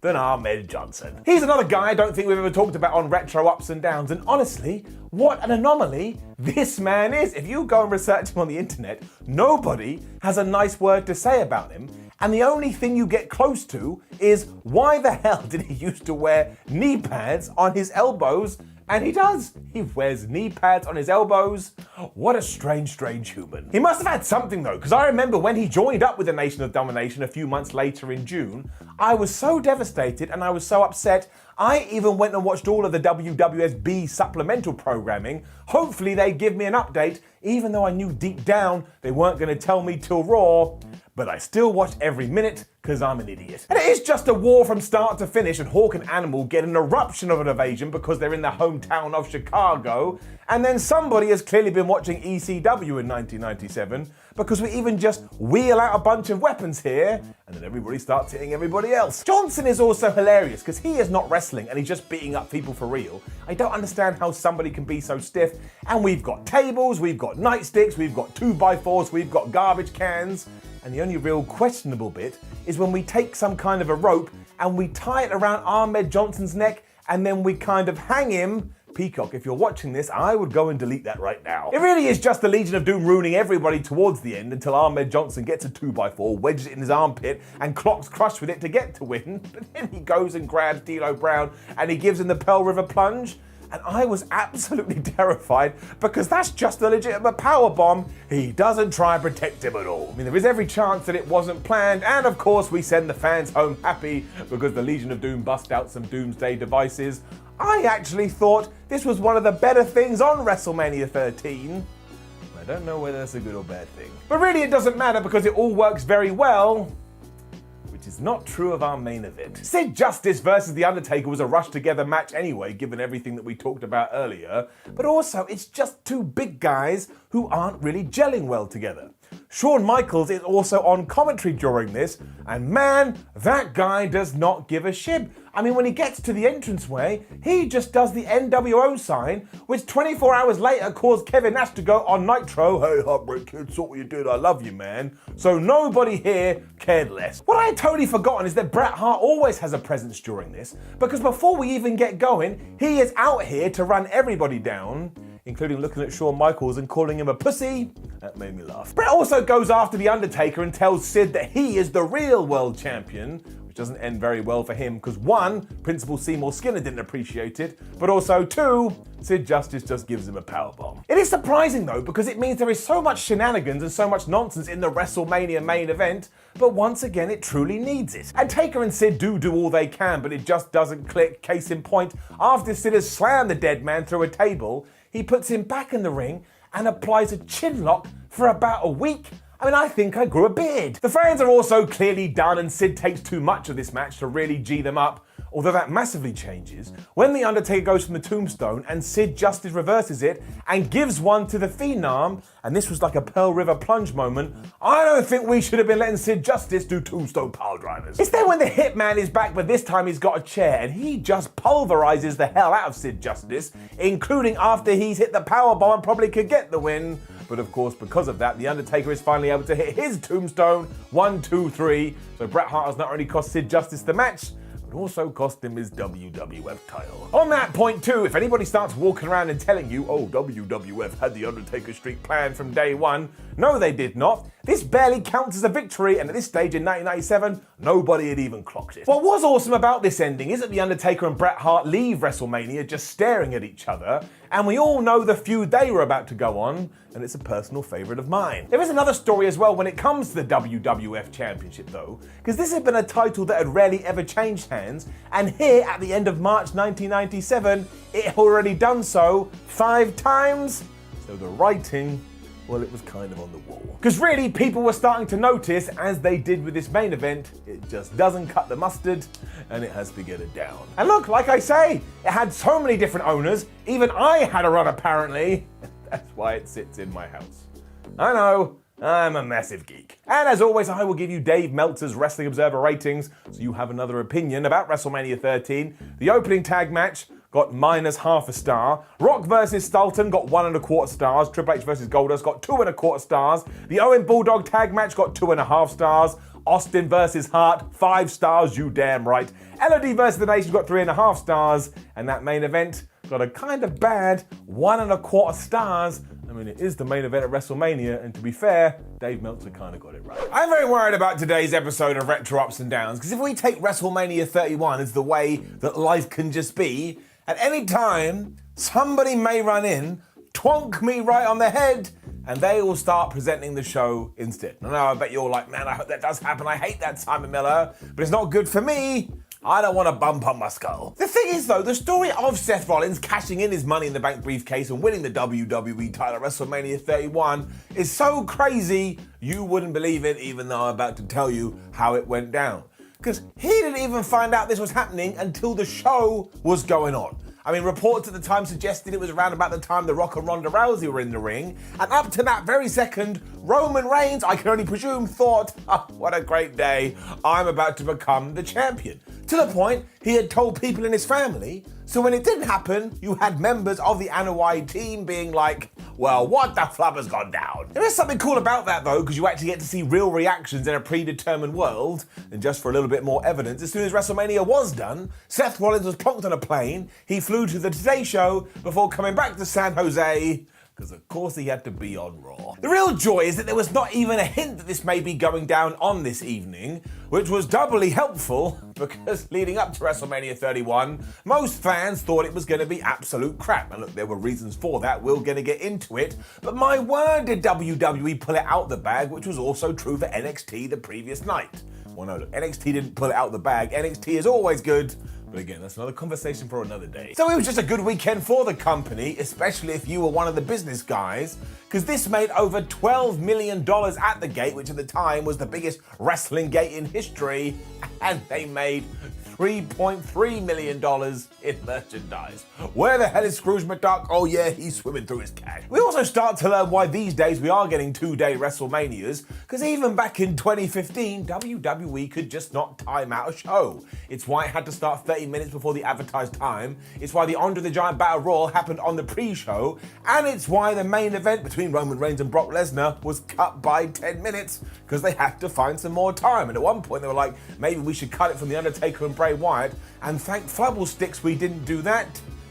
than Ahmed Johnson. He's another guy I don't think we've ever talked about on Retro Ups and Downs, and honestly, what an anomaly this man is. If you go and research him on the internet, nobody has a nice word to say about him, and the only thing you get close to is why the hell did he used to wear knee pads on his elbows? And he does. He wears knee pads on his elbows. What a strange, strange human. He must have had something though, because I remember when he joined up with the Nation of Domination a few months later in June, I was so devastated and I was so upset, I even went and watched all of the WWSB supplemental programming. Hopefully they'd give me an update, even though I knew deep down they weren't going to tell me till Raw. But I still watch every minute because I'm an idiot. And it is just a war from start to finish, and Hawk and Animal get an eruption of an invasion because they're in the hometown of Chicago. And then somebody has clearly been watching ECW in 1997, because we even just wheel out a bunch of weapons here, and then everybody starts hitting everybody else. Johnson is also hilarious because he is not wrestling and he's just beating up people for real. I don't understand how somebody can be so stiff. And we've got tables, we've got nightsticks, we've got 2x4s, we've got garbage cans. And the only real questionable bit is when we take some kind of a rope and we tie it around Ahmed Johnson's neck, and then we kind of hang him Peacock, if you're watching this, I would go and delete that right now. It really is just the Legion of Doom ruining everybody towards the end until Ahmed Johnson gets a 2x4, wedges it in his armpit, and clocks Crush with it to get to win. But then he goes and grabs D'Lo Brown and he gives him the Pearl River Plunge. And I was absolutely terrified because that's just a legitimate powerbomb. He doesn't try and protect him at all. I mean, there is every chance that it wasn't planned. And of course, we send the fans home happy because the Legion of Doom bust out some doomsday devices. I actually thought this was one of the better things on WrestleMania 13. I don't know whether that's a good or bad thing. But really, it doesn't matter because it all works very well. Which is not true of our main event. Sid Justice versus The Undertaker was a rushed together match anyway, given everything that we talked about earlier, but also it's just two big guys who aren't really gelling well together. Shawn Michaels is also on commentary during this, and man, that guy does not give a shit. I mean, when he gets to the entranceway, he just does the NWO sign, which 24 hours later caused Kevin Nash to go on Nitro, "Hey, Heartbreak Kid, saw what you did, I love you, man." So nobody here cared less. What I had totally forgotten is that Bret Hart always has a presence during this, because before we even get going, he is out here to run everybody down, including looking at Shawn Michaels and calling him a pussy. That made me laugh. Bret also goes after The Undertaker and tells Sid that he is the real world champion, which doesn't end very well for him because one, Principal Seymour Skinner didn't appreciate it, but also two, Sid Justice just gives him a powerbomb. It is surprising though because it means there is so much shenanigans and so much nonsense in the WrestleMania main event, but once again it truly needs it. And Taker and Sid do all they can, but it just doesn't click. Case in point, after Sid has slammed the dead man through a table, he puts him back in the ring and applies a chin lock for about a week. I mean, I think I grew a beard. The fans are also clearly done and Sid takes too much of this match to really G them up, although that massively changes when The Undertaker goes from the tombstone and Sid Justice reverses it and gives one to the Phenom, and this was like a Pearl River Plunge moment. I don't think we should have been letting Sid Justice do tombstone pile drivers. It's then when the Hitman is back, but this time he's got a chair and he just pulverizes the hell out of Sid Justice, including after he's hit the powerbomb and probably could get the win. But of course, because of that, The Undertaker is finally able to hit his tombstone, 1, 2, 3. So Bret Hart has not only cost Sid Justice the match, but also cost him his WWF title. On that point too, if anybody starts walking around and telling you, oh, WWF had the Undertaker streak planned from day one, no they did not. This barely counts as a victory, and at this stage in 1997, nobody had even clocked it. What was awesome about this ending is that The Undertaker and Bret Hart leave WrestleMania just staring at each other, and we all know the feud they were about to go on, and it's a personal favourite of mine. There is another story as well when it comes to the WWF Championship though, because this had been a title that had rarely ever changed hands, and here at the end of March 1997, it had already done so 5 times, so the writing, well, it was kind of on the wall. Because really, people were starting to notice, as they did with this main event, it just doesn't cut the mustard, and it has to get it down. And look, like I say, it had so many different owners, even I had a run apparently. That's why it sits in my house. I know, I'm a massive geek. And as always, I will give you Dave Meltzer's Wrestling Observer ratings, so you have another opinion about WrestleMania 13. The opening tag match got -0.5 star. Rock versus Stulton got 1.25 stars. Triple H versus Goldust got 2.25 stars. The Owen Bulldog tag match got 2.5 stars. Austin versus Hart, 5 stars, you damn right. LOD versus The Nation got 3.5 stars. And that main event got a kind of bad 1.25 stars. I mean, it is the main event at WrestleMania, and to be fair, Dave Meltzer kind of got it right. I'm very worried about today's episode of Retro Ups and Downs, because if we take WrestleMania 31 as the way that life can just be, at any time, somebody may run in, twonk me right on the head, and they will start presenting the show instead. I know, I bet you're all like, man, I hope that does happen. I hate that, Simon Miller, but it's not good for me. I don't want a bump on my skull. The thing is though, the story of Seth Rollins cashing in his Money in the Bank briefcase and winning the WWE title at WrestleMania 31 is so crazy, you wouldn't believe it, even though I'm about to tell you how it went down. Because he didn't even find out this was happening until the show was going on. I mean, reports at the time suggested it was around about the time The Rock and Ronda Rousey were in the ring, and up to that very second, Roman Reigns, I can only presume, thought, oh, what a great day, I'm about to become the champion. To the point, he had told people in his family, so when it didn't happen, you had members of the Anoa'i team being like, Well, what the flub has gone down? There is something cool about that though, because you actually get to see real reactions in a predetermined world. And just for a little bit more evidence, as soon as WrestleMania was done, Seth Rollins was plonked on a plane, he flew to the Today Show before coming back to San Jose, because of course he had to be on Raw. The real joy is that there was not even a hint that this may be going down on this evening, which was doubly helpful because leading up to WrestleMania 31, most fans thought it was going to be absolute crap. And look, there were reasons for that, we're going to get into it, but my word did WWE pull it out the bag, which was also true for NXT the previous night. Well no, look, NXT didn't pull it out the bag, NXT is always good. But again, that's another conversation for another day. So it was just a good weekend for the company, especially if you were one of the business guys, because this made over $12 million at the gate, which at the time was the biggest wrestling gate in history, and they made $3.3 million in merchandise. Where the hell is Scrooge McDuck? Oh yeah, he's swimming through his cash. We also start to learn why these days we are getting 2-day WrestleManias, because even back in 2015, WWE could just not time out a show. It's why it had to start 30 minutes before the advertised time. It's why the Andre the Giant Battle Royal happened on the pre-show, and it's why the main event between Roman Reigns and Brock Lesnar was cut by 10 minutes, because they had to find some more time. And at one point they were like, maybe we should cut it from the Undertaker and Bray Wyatt, and thank Flubble Sticks we didn't do that.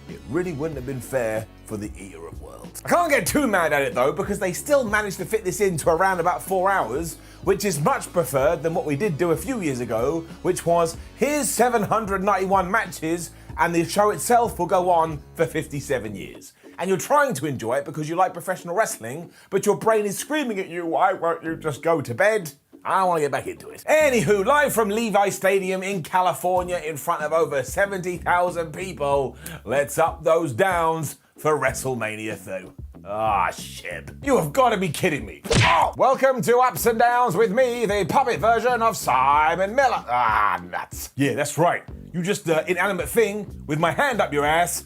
It really wouldn't have been fair for the eater of worlds. I can't get too mad at it though, because they still managed to fit this into around about 4 hours, which is much preferred than what we did do a few years ago, which was here's 791 matches and the show itself will go on for 57 years. And you're trying to enjoy it because you like professional wrestling, but your brain is screaming at you, why won't you just go to bed? I want to get back into it. Anywho, live from Levi Stadium in California in front of over 70,000 people, let's up those downs for WrestleMania 30. Ah, shit. You have got to be kidding me. Oh, welcome to Ups and Downs with me, the puppet version of Simon Miller. Ah, nuts. Yeah, that's right. You just inanimate thing with my hand up your ass.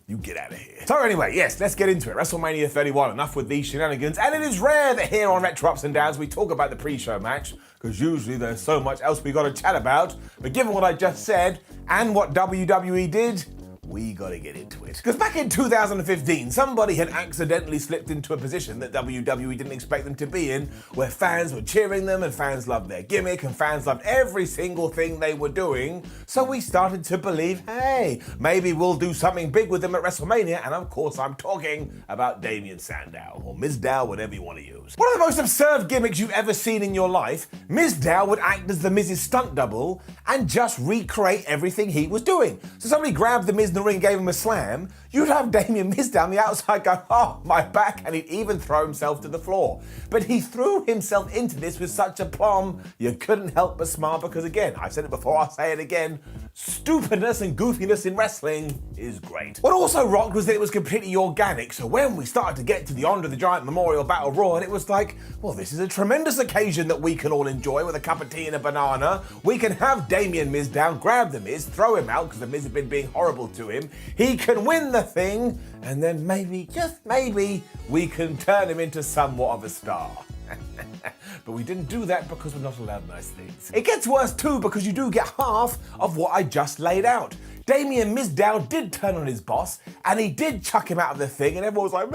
You get out of here. So anyway, yes, let's get into it. WrestleMania 31, enough with these shenanigans. And it is rare that here on Retro Ups and Downs we talk about the pre-show match, because usually there's so much else we got to chat about. But given what I just said, and what WWE did, we gotta get into it. Because back in 2015, somebody had accidentally slipped into a position that WWE didn't expect them to be in, where fans were cheering them and fans loved their gimmick and fans loved every single thing they were doing. So we started to believe, hey, maybe we'll do something big with them at WrestleMania. And of course, I'm talking about Damien Sandow, or Mizdow, whatever you want to use. One of the most absurd gimmicks you've ever seen in your life, Mizdow would act as the Miz's stunt double and just recreate everything he was doing. So somebody grabbed the Miz in the ring, gave him a slam, you'd have Damien Mizdow on the outside go, oh, my back, and he'd even throw himself to the floor. But he threw himself into this with such aplomb, you couldn't help but smile, because again, I've said it before, I'll say it again, stupidness and goofiness in wrestling is great. What also rocked was that it was completely organic, so when we started to get to the Andre the Giant Memorial Battle Royal, it was like, well, this is a tremendous occasion that we can all enjoy with a cup of tea and a banana. We can have Damien Mizdow grab the Miz, throw him out, because the Miz had been being horrible to him. He can win the thing, and then maybe, just maybe, we can turn him into somewhat of a star. But we didn't do that because we're not allowed nice things. It gets worse too, because you do get half of what I just laid out. Damien Mizdow did turn on his boss, and he did chuck him out of the thing, and everyone was like,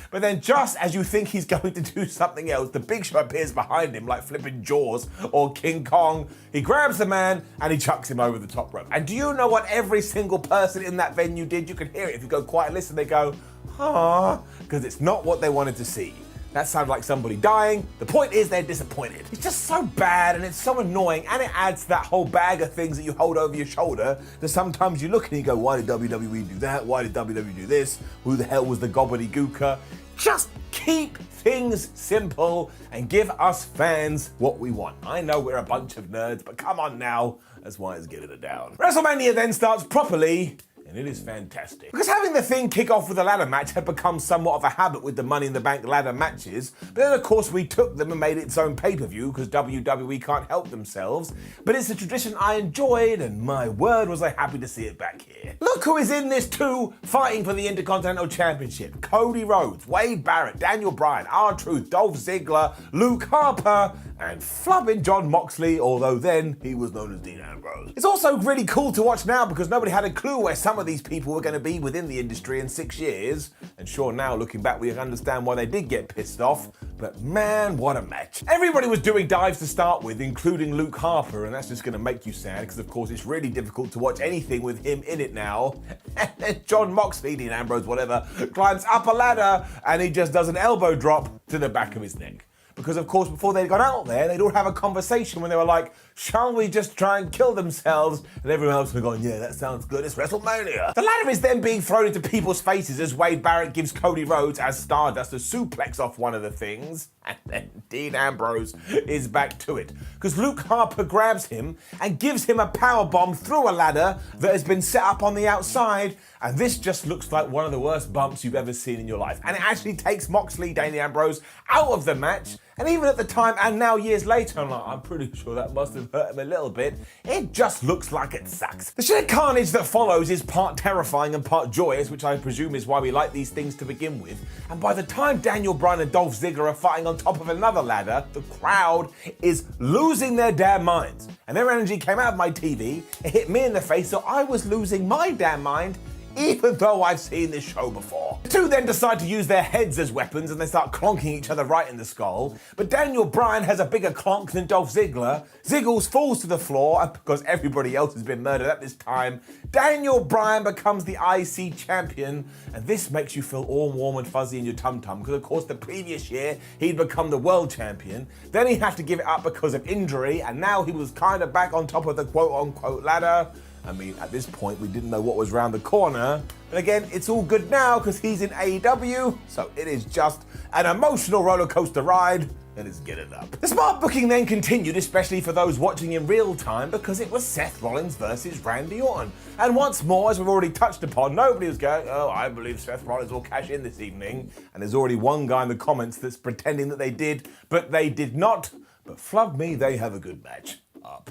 but then just as you think he's going to do something else, the Big Show appears behind him like flipping Jaws or King Kong. He grabs the man, and he chucks him over the top rope. And do you know what every single person in that venue did? You can hear it. If you go quiet and listen, they go, ah, because it's not what they wanted to see. That sounded like somebody dying. The point is they're disappointed. It's just so bad and it's so annoying, and it adds to that whole bag of things that you hold over your shoulder that sometimes you look and you go, why did WWE do that? Why did WWE do this? Who the hell was the gobbledygooker? Just keep things simple and give us fans what we want. I know we're a bunch of nerds, but come on now. That's why it's getting it down. WrestleMania then starts properly, and it is fantastic. Because having the thing kick off with a ladder match had become somewhat of a habit with the Money in the Bank ladder matches, but then of course we took them and made it its own pay-per-view because WWE can't help themselves, but it's a tradition I enjoyed, and my word was I happy to see it back here. Look who is in this too, fighting for the Intercontinental Championship. Cody Rhodes, Wade Barrett, Daniel Bryan, R-Truth, Dolph Ziggler, Luke Harper, and flubbing John Moxley, although then he was known as Dean Ambrose. It's also really cool to watch now because nobody had a clue where some some of these people were going to be within the industry in 6 years. And sure, now looking back, we understand why they did get pissed off. But man, what a match. Everybody was doing dives to start with, including Luke Harper, and that's just going to make you sad, because of course it's really difficult to watch anything with him in it now. And then John Moxley, Dean Ambrose, whatever, climbs up a ladder, and he just does an elbow drop to the back of his neck. Because, of course, before they got out there, they'd all have a conversation when they were like, shall we just try and kill themselves? And everyone else was going, yeah, that sounds good, it's WrestleMania. The ladder is then being thrown into people's faces as Wade Barrett gives Cody Rhodes as Stardust a suplex off one of the things. And then Dean Ambrose is back to it. Because Luke Harper grabs him and gives him a powerbomb through a ladder that has been set up on the outside. And this just looks like one of the worst bumps you've ever seen in your life. And it actually takes Moxley, Dean Ambrose, out of the match. And even at the time, and now years later, I'm pretty sure that must have hurt him a little bit. It just looks like it sucks. The sheer carnage that follows is part terrifying and part joyous, which I presume is why we like these things to begin with. And by the time Daniel Bryan and Dolph Ziggler are fighting on top of another ladder, the crowd is losing their damn minds. And their energy came out of my TV, it hit me in the face, so I was losing my damn mind, even though I've seen this show before. The two then decide to use their heads as weapons and they start clonking each other right in the skull. But Daniel Bryan has a bigger clonk than Dolph Ziggler. Ziggles falls to the floor, and because everybody else has been murdered at this time, Daniel Bryan becomes the IC champion. And this makes you feel all warm and fuzzy in your tum-tum, because of course the previous year he'd become the world champion. Then he had to give it up because of injury, and now he was kind of back on top of the quote-unquote ladder. I mean, at this point, we didn't know what was around the corner. But again, it's all good now because he's in AEW, so it is just an emotional roller coaster ride. Let's get it up. The smart booking then continued, especially for those watching in real time, because it was Seth Rollins versus Randy Orton. And once more, as we've already touched upon, nobody was going, oh, I believe Seth Rollins will cash in this evening. And there's already one guy in the comments that's pretending that they did, but they did not. But flub me, they have a good match.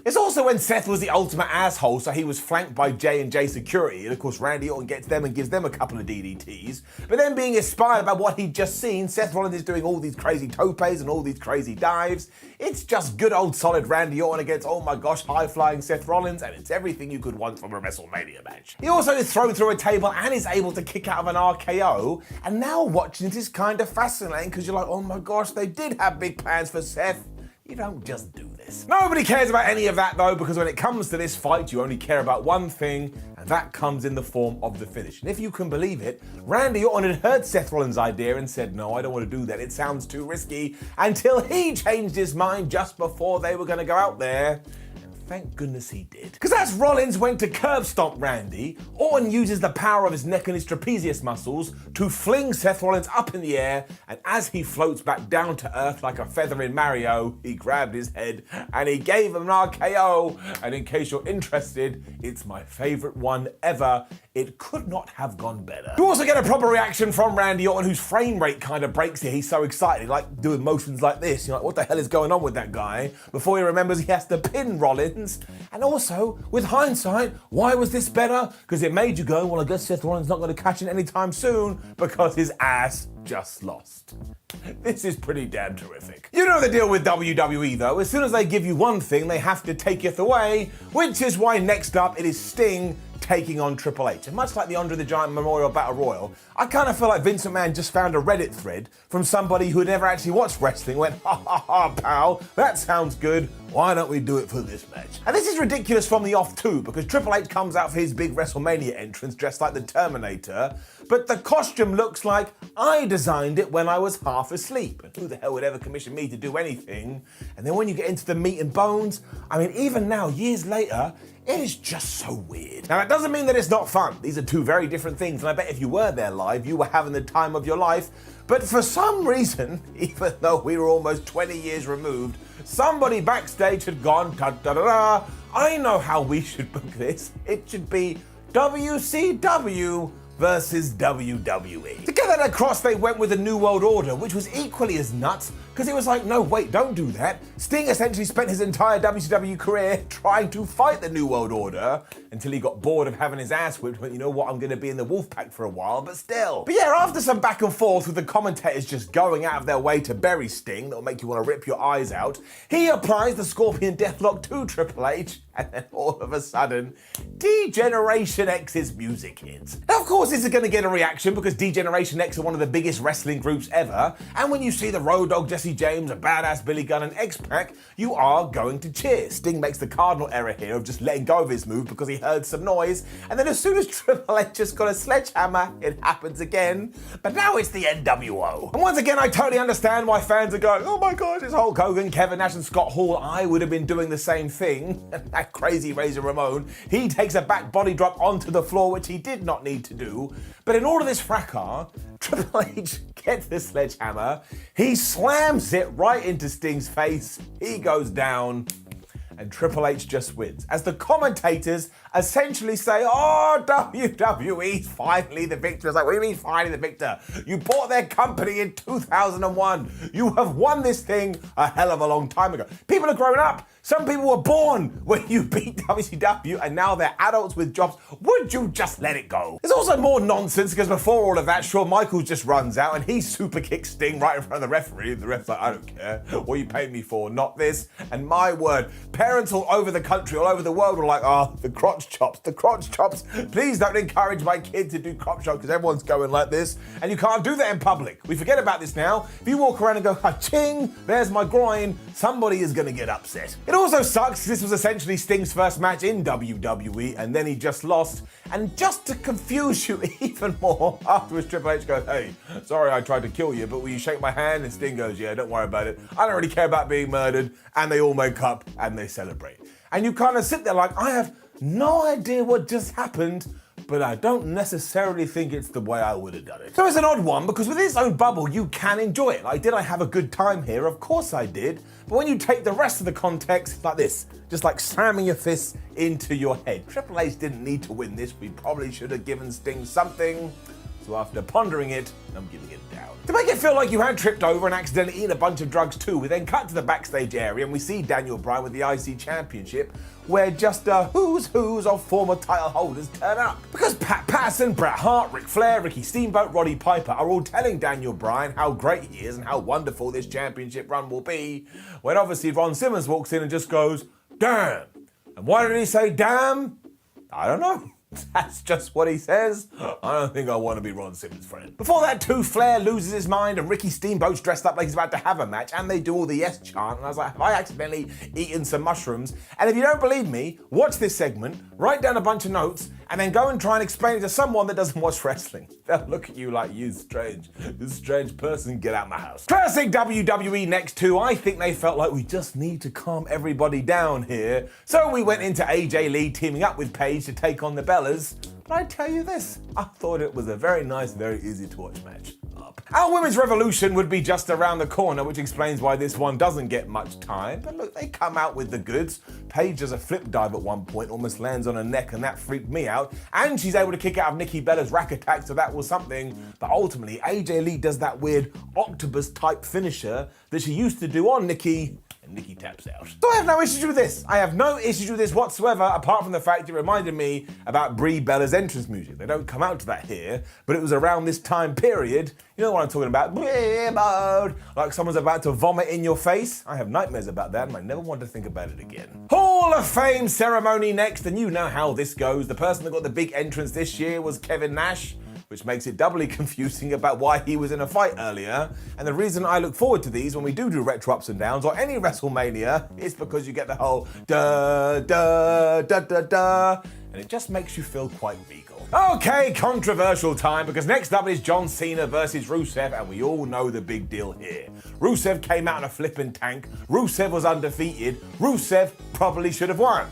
It's also when Seth was the ultimate asshole, so he was flanked by J&J security, and of course Randy Orton gets them and gives them a couple of DDTs. But then being inspired by what he'd just seen, Seth Rollins is doing all these crazy topes and all these crazy dives. It's just good old solid Randy Orton against, oh my gosh, high-flying Seth Rollins, and it's everything you could want from a WrestleMania match. He also is thrown through a table and is able to kick out of an RKO, and now watching it is kind of fascinating because you're like, oh my gosh, they did have big plans for Seth. You don't just do this. Nobody cares about any of that though, because when it comes to this fight, you only care about one thing, and that comes in the form of the finish. And if you can believe it, Randy Orton had heard Seth Rollins' idea and said, no, I don't want to do that, it sounds too risky, until he changed his mind just before they were going to go out there. Thank goodness he did. Because as Rollins went to curb stomp Randy, Orton uses the power of his neck and his trapezius muscles to fling Seth Rollins up in the air, and as he floats back down to earth like a feather in Mario, he grabbed his head and he gave him an RKO. And in case you're interested, it's my favorite one ever. It could not have gone better. You also get a proper reaction from Randy Orton, whose frame rate kind of breaks here. He's so excited, like doing motions like this. You're like, what the hell is going on with that guy? Before he remembers he has to pin Rollins. And also, with hindsight, why was this better? Because it made you go, well, I guess Seth Rollins not going to cash in anytime soon, because his ass just lost. This is pretty damn terrific. You know the deal with WWE though. As soon as they give you one thing, they have to take it away, which is why next up it is Sting taking on Triple H. And much like the Andre the Giant Memorial Battle Royal, I kind of feel like Vince McMahon just found a Reddit thread from somebody who had never actually watched wrestling, went, ha ha ha, pal, that sounds good. Why don't we do it for this match? And this is ridiculous from the off too, because Triple H comes out for his big WrestleMania entrance dressed like the Terminator, but the costume looks like I designed it when I was half asleep. And who the hell would ever commission me to do anything? And then when you get into the meat and bones, I mean, even now, years later, it is just so weird. Now, that doesn't mean that it's not fun. These are two very different things, and I bet if you were there live, you were having the time of your life. But for some reason, even though we were almost 20 years removed, somebody backstage had gone, da-da-da-da, I know how we should book this. It should be WCW versus WWE. To get that across, they went with the New World Order, which was equally as nuts, because it was like, no, wait, don't do that. Sting essentially spent his entire WCW career trying to fight the New World Order until he got bored of having his ass whipped, but you know what, I'm going to be in the Wolfpack for a while, but still. But yeah, after some back and forth with the commentators just going out of their way to bury Sting, that'll make you want to rip your eyes out, he applies the Scorpion Deathlock to Triple H, And then all of a sudden, D-Generation X's music hits. Now, of course, this is going to get a reaction because D-Generation X are one of the biggest wrestling groups ever. And when you see the Road Dogg, Jesse James, a badass Billy Gunn, and X-Pac, you are going to cheer. Sting makes the cardinal error here of just letting go of his move because he heard some noise. And then as soon as Triple H just got a sledgehammer, it happens again. But now it's the NWO. And once again, I totally understand why fans are going, oh my gosh, it's Hulk Hogan, Kevin Nash, and Scott Hall. I would have been doing the same thing. That crazy Razor Ramon, he takes a back body drop onto the floor, which he did not need to do. But in all of this fracas, Triple H gets the sledgehammer, he slams it right into Sting's face, he goes down, and Triple H just wins. As the commentators essentially say, oh, WWE's finally the victor. It's like, what do you mean finally the victor? You bought their company in 2001. You have won this thing a hell of a long time ago. People are growing up. Some people were born when you beat WCW and now they're adults with jobs. Would you just let it go? There's also more nonsense because before all of that, Shawn Michaels just runs out and he super kicks Sting right in front of the referee. The ref's like, I don't care. What you paid me for, not this. And my word, parents all over the country, all over the world were like, oh, the crotch chops, the crotch chops. Please don't encourage my kid to do crotch chops because everyone's going like this. And you can't do that in public. We forget about this now. If you walk around and go, ha-ching, there's my groin, somebody is going to get upset. It also sucks, this was essentially Sting's first match in WWE, and then he just lost. And just to confuse you even more, afterwards Triple H goes, hey, sorry I tried to kill you, but will you shake my hand? And Sting goes, yeah, don't worry about it. I don't really care about being murdered. And they all make up and they celebrate. And you kind of sit there like, I have no idea what just happened, but I don't necessarily think it's the way I would have done it. So it's an odd one because with its own bubble, you can enjoy it. Like, did I have a good time here? Of course I did. But when you take the rest of the context, like this, just like slamming your fists into your head. Triple H didn't need to win this. We probably should have given Sting something. So after pondering it, I'm giving it down. To make it feel like you had tripped over and accidentally eaten a bunch of drugs too, we then cut to the backstage area and we see Daniel Bryan with the IC Championship, where just who's of former title holders turn up. Because Pat Patterson, Bret Hart, Ric Flair, Ricky Steamboat, Roddy Piper are all telling Daniel Bryan how great he is and how wonderful this championship run will be, when obviously Ron Simmons walks in and just goes, damn. And why did he say damn? I don't know. That's just what he says. I don't think I want to be Ron Simmons' friend. Before that too, Flair loses his mind and Ricky Steamboat's dressed up like he's about to have a match and they do all the yes chant and I was like, have I accidentally eaten some mushrooms? And if you don't believe me, watch this segment, write down a bunch of notes and then go and try and explain it to someone that doesn't watch wrestling. They'll look at you like, you strange person, get out of my house. Classic WWE next too. I think they felt like we just need to calm everybody down here. So we went into AJ Lee teaming up with Paige to take on the Bellas. But I tell you this, I thought it was a very nice, very easy to watch match. Our Women's Revolution would be just around the corner, which explains why this one doesn't get much time. But look, they come out with the goods. Paige does a flip dive at one point, almost lands on her neck, and that freaked me out. And she's able to kick out of Nikki Bella's rack attack, so that was something. But ultimately, AJ Lee does that weird octopus-type finisher that she used to do on Nikki, and Nikki taps out. So I have no issues with this. I have no issues with this whatsoever, apart from the fact it reminded me about Brie Bella's entrance music. They don't come out to that here, but it was around this time period. You know what I'm talking about? Brie mode. Like someone's about to vomit in your face. I have nightmares about that and I never want to think about it again. Hall of Fame ceremony next, and you know how this goes. The person that got the big entrance this year was Kevin Nash, which makes it doubly confusing about why he was in a fight earlier. And the reason I look forward to these when we do retro ups and downs or any WrestleMania is because you get the whole da da da da da, and it just makes you feel quite regal. Okay, controversial time, because next up is John Cena versus Rusev, and we all know the big deal here. Rusev came out in a flippin' tank, Rusev was undefeated, Rusev probably should have won.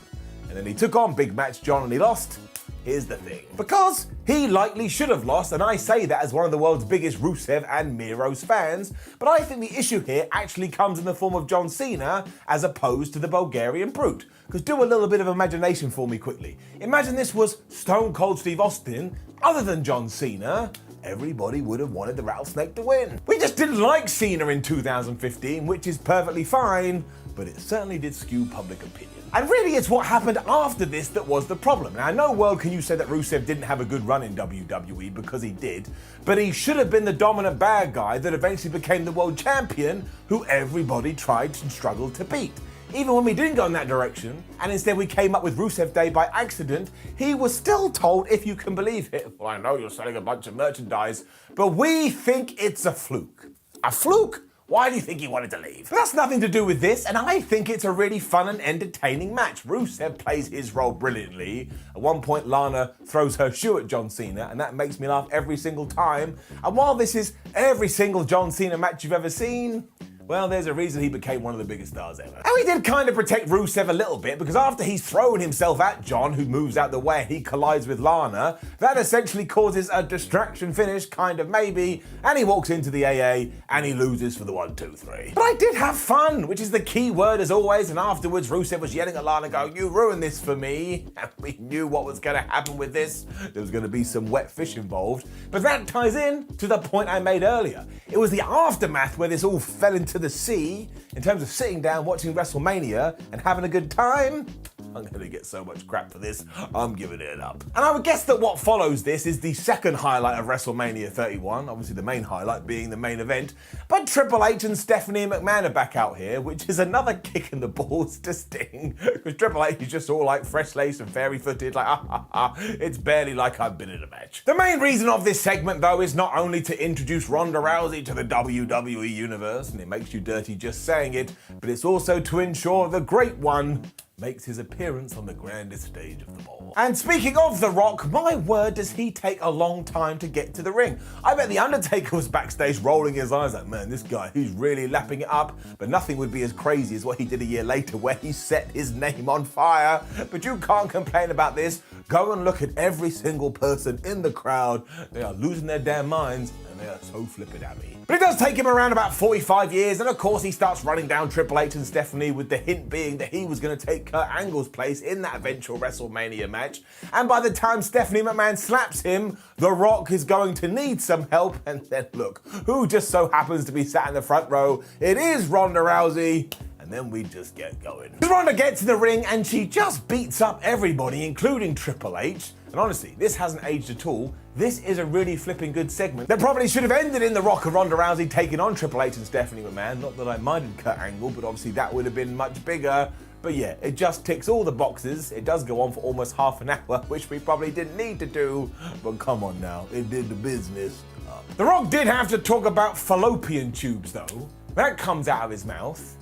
And then he took on Big Match John and he lost. Here's the thing. Because he likely should have lost, and I say that as one of the world's biggest Rusev and Miro's fans, but I think the issue here actually comes in the form of John Cena as opposed to the Bulgarian Brute. Because do a little bit of imagination for me quickly. Imagine this was Stone Cold Steve Austin, other than John Cena. Everybody would have wanted the Rattlesnake to win. We just didn't like Cena in 2015, which is perfectly fine, but it certainly did skew public opinion. And really it's what happened after this that was the problem. Now, no world can you say that Rusev didn't have a good run in WWE, because he did, but he should have been the dominant bad guy that eventually became the world champion who everybody tried and struggled to beat. even when we didn't go in that direction, and instead we came up with Rusev Day by accident, he was still told, if you can believe it, well, I know you're selling a bunch of merchandise, but we think it's a fluke. A fluke? Why do you think he wanted to leave? But that's nothing to do with this, and I think it's a really fun and entertaining match. Rusev plays his role brilliantly. At one point, Lana throws her shoe at John Cena, and that makes me laugh every single time. And while this is every single John Cena match you've ever seen, well, there's a reason he became one of the biggest stars ever. And we did kind of protect Rusev a little bit, because after he's thrown himself at John, who moves out the way and he collides with Lana, that essentially causes a distraction finish, kind of maybe, and he walks into the AA and he loses for the 1, 2, 3. But I did have fun, which is the key word as always, and afterwards Rusev was yelling at Lana going, "You ruined this for me," and we knew what was going to happen with this. There was going to be some wet fish involved, but that ties in to the point I made earlier. It was the aftermath where this all fell into the sea. In terms of sitting down watching WrestleMania and having a good time, I'm going to get so much crap for this, I'm giving it up. And I would guess that what follows this is the second highlight of WrestleMania 31, obviously the main highlight being the main event, but Triple H and Stephanie McMahon are back out here, which is another kick in the balls to Sting, because Triple H is just all like fresh-laced and fairy-footed, like, it's barely like I've been in a match. The main reason of this segment, though, is not only to introduce Ronda Rousey to the WWE universe, and it makes you dirty just saying it, but it's also to ensure the Great One makes his appearance on the grandest stage of them all. And speaking of The Rock, my word, does he take a long time to get to the ring. I bet The Undertaker was backstage rolling his eyes like, man, this guy, he's really lapping it up, but nothing would be as crazy as what he did a year later where he set his name on fire. But you can't complain about this. Go and look at every single person in the crowd. They are losing their damn minds, and they are so flippin' happy. But it does take him around about 45 years, and of course he starts running down Triple H and Stephanie, with the hint being that he was going to take Kurt Angle's place in that eventual WrestleMania match. And by the time Stephanie McMahon slaps him, The Rock is going to need some help, and then look, who just so happens to be sat in the front row? It is Ronda Rousey. And then we just get going. Ronda gets in the ring and she just beats up everybody, including Triple H. And honestly, this hasn't aged at all. This is a really flipping good segment that probably should have ended in The Rock and Ronda Rousey taking on Triple H and Stephanie McMahon. Not that I minded Kurt Angle, but obviously that would have been much bigger. But yeah, it just ticks all the boxes. It does go on for almost half an hour, which we probably didn't need to do. But come on now, it did the business. The Rock did have to talk about fallopian tubes though. That comes out of his mouth.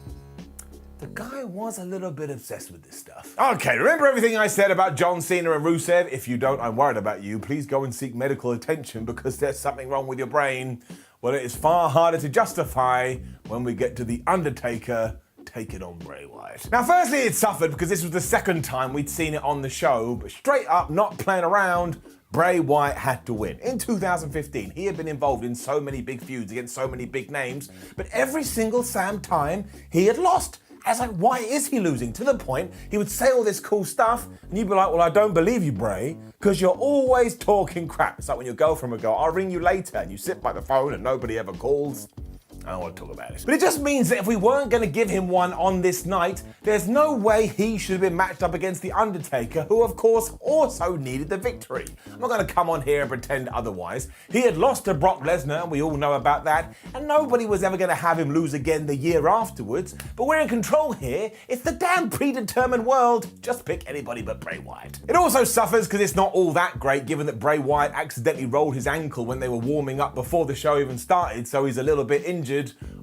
The guy was a little bit obsessed with this stuff. Okay, remember everything I said about John Cena and Rusev? If you don't, I'm worried about you. Please go and seek medical attention because there's something wrong with your brain. Well, it is far harder to justify when we get to The Undertaker taking on Bray Wyatt. Now, firstly, it suffered because this was the second time we'd seen it on the show, but straight up, not playing around, Bray Wyatt had to win. In 2015, he had been involved in so many big feuds against so many big names, but every single time he had lost. I was like, why is he losing? To the point, he would say all this cool stuff, and you'd be like, well, I don't believe you, Bray, because you're always talking crap. It's like when your girlfriend would go, I'll ring you later, and you sit by the phone and nobody ever calls. I don't want to talk about it. But it just means that if we weren't going to give him one on this night, there's no way he should have been matched up against The Undertaker, who of course also needed the victory. I'm not going to come on here and pretend otherwise. He had lost to Brock Lesnar, and we all know about that, and nobody was ever going to have him lose again the year afterwards. But we're in control here. It's the damn predetermined world. Just pick anybody but Bray Wyatt. It also suffers because it's not all that great, given that Bray Wyatt accidentally rolled his ankle when they were warming up before the show even started, so he's a little bit injured.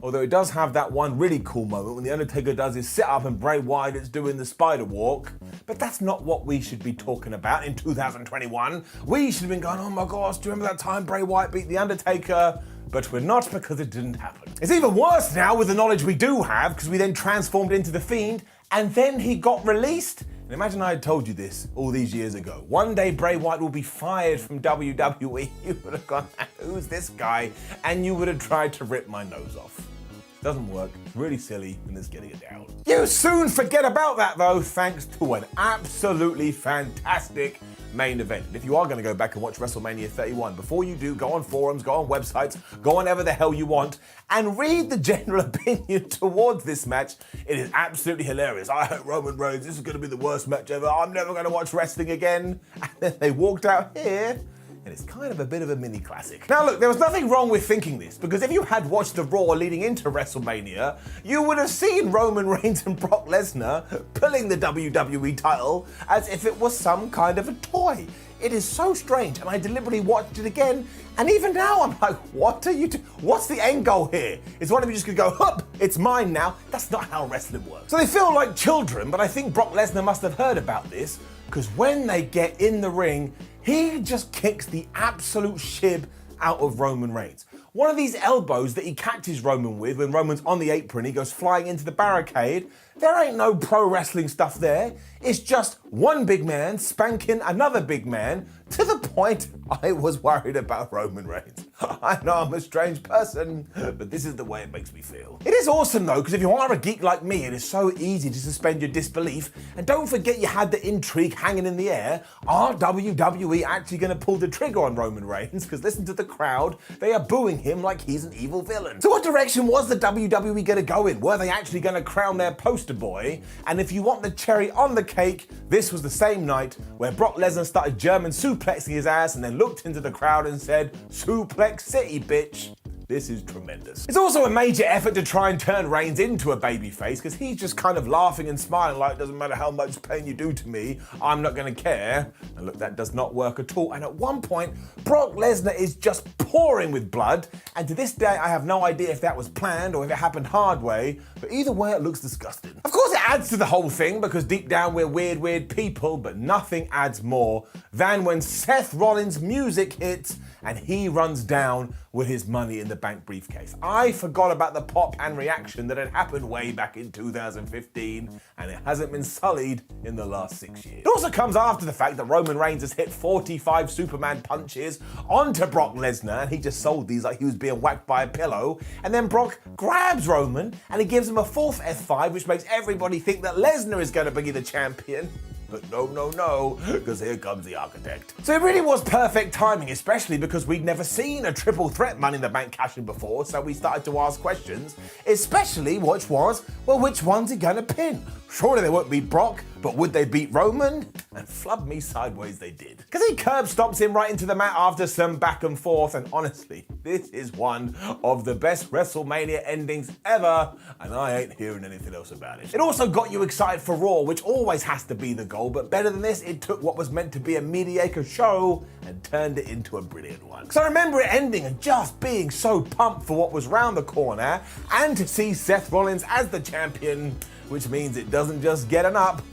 Although it does have that one really cool moment when The Undertaker does his sit-up and Bray Wyatt is doing the spider walk. But that's not what we should be talking about in 2021. We should have been going, oh my gosh, do you remember that time Bray Wyatt beat The Undertaker? But we're not, because it didn't happen. It's even worse now with the knowledge we do have, because we then transformed into The Fiend, and then he got released. And imagine I had told you this all these years ago. One day Bray Wyatt will be fired from WWE. You would have gone, who's this guy? And you would have tried to rip my nose off. Doesn't work, it's really silly, and it's getting it down. You soon forget about that though, thanks to an absolutely fantastic main event. And if you are going to go back and watch WrestleMania 31, before you do, go on forums, go on websites, go on whatever the hell you want, and read the general opinion towards this match. It is absolutely hilarious. I hate Roman Reigns, this is going to be the worst match ever, I'm never going to watch wrestling again. And then they walked out here, and it's kind of a bit of a mini classic. Now look, there was nothing wrong with thinking this, because if you had watched the Raw leading into WrestleMania, you would have seen Roman Reigns and Brock Lesnar pulling the WWE title as if it was some kind of a toy. It is so strange, and I deliberately watched it again, and even now I'm like, what are you what's the end goal here? Is one of you just gonna go, hup, it's mine now? That's not how wrestling works. So they feel like children, but I think Brock Lesnar must have heard about this, because when they get in the ring, he just kicks the absolute shib out of Roman Reigns. One of these elbows that he catches Roman with when Roman's on the apron, he goes flying into the barricade. There ain't no pro wrestling stuff there. It's just one big man spanking another big man, to the point I was worried about Roman Reigns. I know I'm a strange person, but this is the way it makes me feel. It is awesome though, because if you are a geek like me, it is so easy to suspend your disbelief. And don't forget you had the intrigue hanging in the air. Are WWE actually going to pull the trigger on Roman Reigns? Because listen to the crowd, they are booing him like he's an evil villain. So what direction was the WWE going to go in? Were they actually going to crown their poster boy? And if you want the cherry on the cake, this was the same night where Brock Lesnar started German suplexing his ass and then looked into the crowd and said, "Suplex City, bitch." This is tremendous. It's also a major effort to try and turn Reigns into a babyface, because he's just kind of laughing and smiling like, doesn't matter how much pain you do to me, I'm not gonna care. And look, that does not work at all. And at one point, Brock Lesnar is just pouring with blood. And to this day, I have no idea if that was planned or if it happened hard way, but either way, it looks disgusting. Of course, it adds to the whole thing, because deep down, we're weird people, but nothing adds more than when Seth Rollins' music hits and he runs down with his Money in the Bank briefcase. I forgot about the pop and reaction that had happened way back in 2015, and it hasn't been sullied in the last 6 years. It also comes after the fact that Roman Reigns has hit 45 Superman punches onto Brock Lesnar, and he just sold these like he was being whacked by a pillow, and then Brock grabs Roman, and he gives him a fourth F5, which makes everybody think that Lesnar is going to be the champion. But no, because here comes the architect. So it really was perfect timing, especially because we'd never seen a triple threat Money in the Bank cash in before, so we started to ask questions, especially which one's he gonna pin? Surely they won't beat Brock, but would they beat Roman? And flub me sideways they did. Because he curb stomps him right into the mat after some back and forth, and honestly, this is one of the best WrestleMania endings ever, and I ain't hearing anything else about it. It also got you excited for Raw, which always has to be the goal, but better than this, it took what was meant to be a mediocre show and turned it into a brilliant one. Because I remember it ending and just being so pumped for what was round the corner, and to see Seth Rollins as the champion, which means it doesn't just get an up,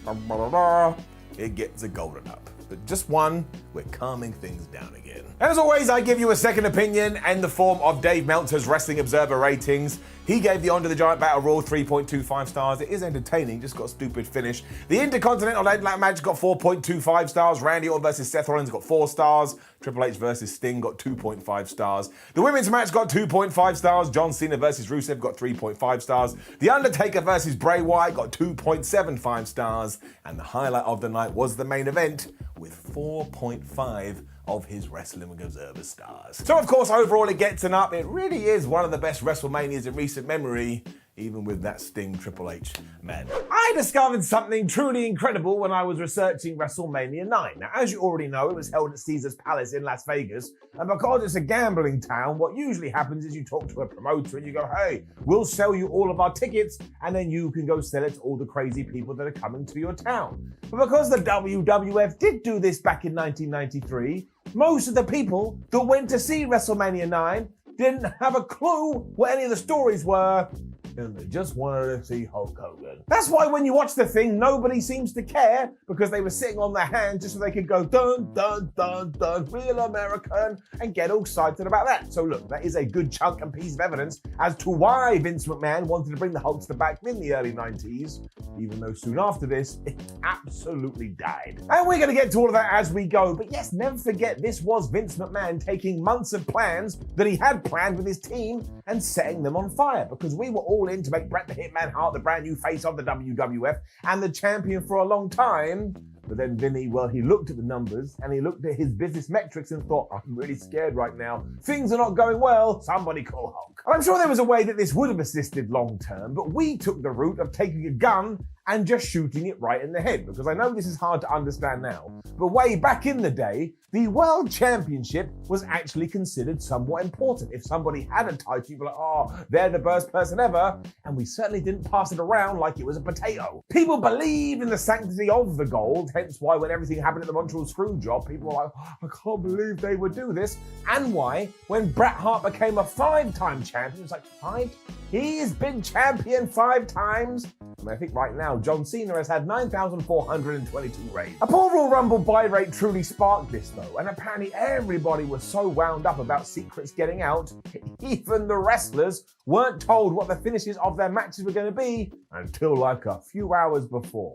it gets a golden up. But just one, we're calming things down again. And as always, I give you a second opinion in the form of Dave Meltzer's Wrestling Observer ratings. He gave the Andre the Giant Battle Royal 3.25 stars. It is entertaining, just got a stupid finish. The Intercontinental match got 4.25 stars. Randy Orton versus Seth Rollins got 4 stars. Triple H versus Sting got 2.5 stars. The women's match got 2.5 stars. John Cena versus Rusev got 3.5 stars. The Undertaker versus Bray Wyatt got 2.75 stars. And the highlight of the night was the main event with 4.5 of his Wrestling Observer stars. So of course, overall it gets an up. It really is one of the best WrestleManias in recent memory, even with that Sting Triple H man. I discovered something truly incredible when I was researching WrestleMania 9. Now, as you already know, it was held at Caesars Palace in Las Vegas, and because it's a gambling town, what usually happens is you talk to a promoter and you go, hey, we'll sell you all of our tickets, and then you can go sell it to all the crazy people that are coming to your town. But because the WWF did do this back in 1993, most of the people that went to see WrestleMania 9 didn't have a clue what any of the stories were, and they just wanted to see Hulk Hogan. That's why when you watch the thing, nobody seems to care, because they were sitting on their hands just so they could go dun, dun, dun, dun, real American, and get all excited about that. So look, that is a good chunk and piece of evidence as to why Vince McMahon wanted to bring the Hulkster back in the early 90s, even though soon after this, it absolutely died. And we're gonna get to all of that as we go, but yes, never forget this was Vince McMahon taking months of plans that he had planned with his team and setting them on fire, because we were all in to make Bret the Hitman Hart the brand new face of the WWF and the champion for a long time. But then Vinny, well, he looked at the numbers and he looked at his business metrics and thought, I'm really scared right now. Things are not going well. Somebody call Hulk. And I'm sure there was a way that this would have assisted long term, but we took the route of taking a gun and just shooting it right in the head, because I know this is hard to understand now, but way back in the day, the World Championship was actually considered somewhat important. If somebody had a title, you'd be like, oh, they're the best person ever, and we certainly didn't pass it around like it was a potato. People believe in the sanctity of the gold, hence why when everything happened at the Montreal Screwjob, people were like, oh, I can't believe they would do this, and why when Bret Hart became a 5-time champion, it's like, 5? He's been champion 5 times? I think right now, John Cena has had 9,422 reigns. A poor Royal Rumble buy rate truly sparked this though, and apparently everybody was so wound up about secrets getting out, even the wrestlers weren't told what the finishes of their matches were going to be until like a few hours before.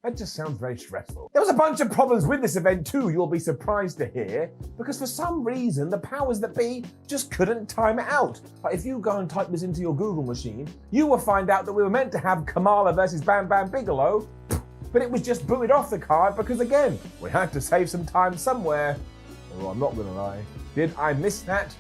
That just sounds very stressful. There was a bunch of problems with this event too, you'll be surprised to hear, because for some reason the powers that be just couldn't time it out. Like if you go and type this into your Google machine, you will find out that we were meant to have Kamala versus Bam Bam Bigelow, but it was just booted off the card because again, we had to save some time somewhere. Oh, I'm not gonna lie, did I miss that?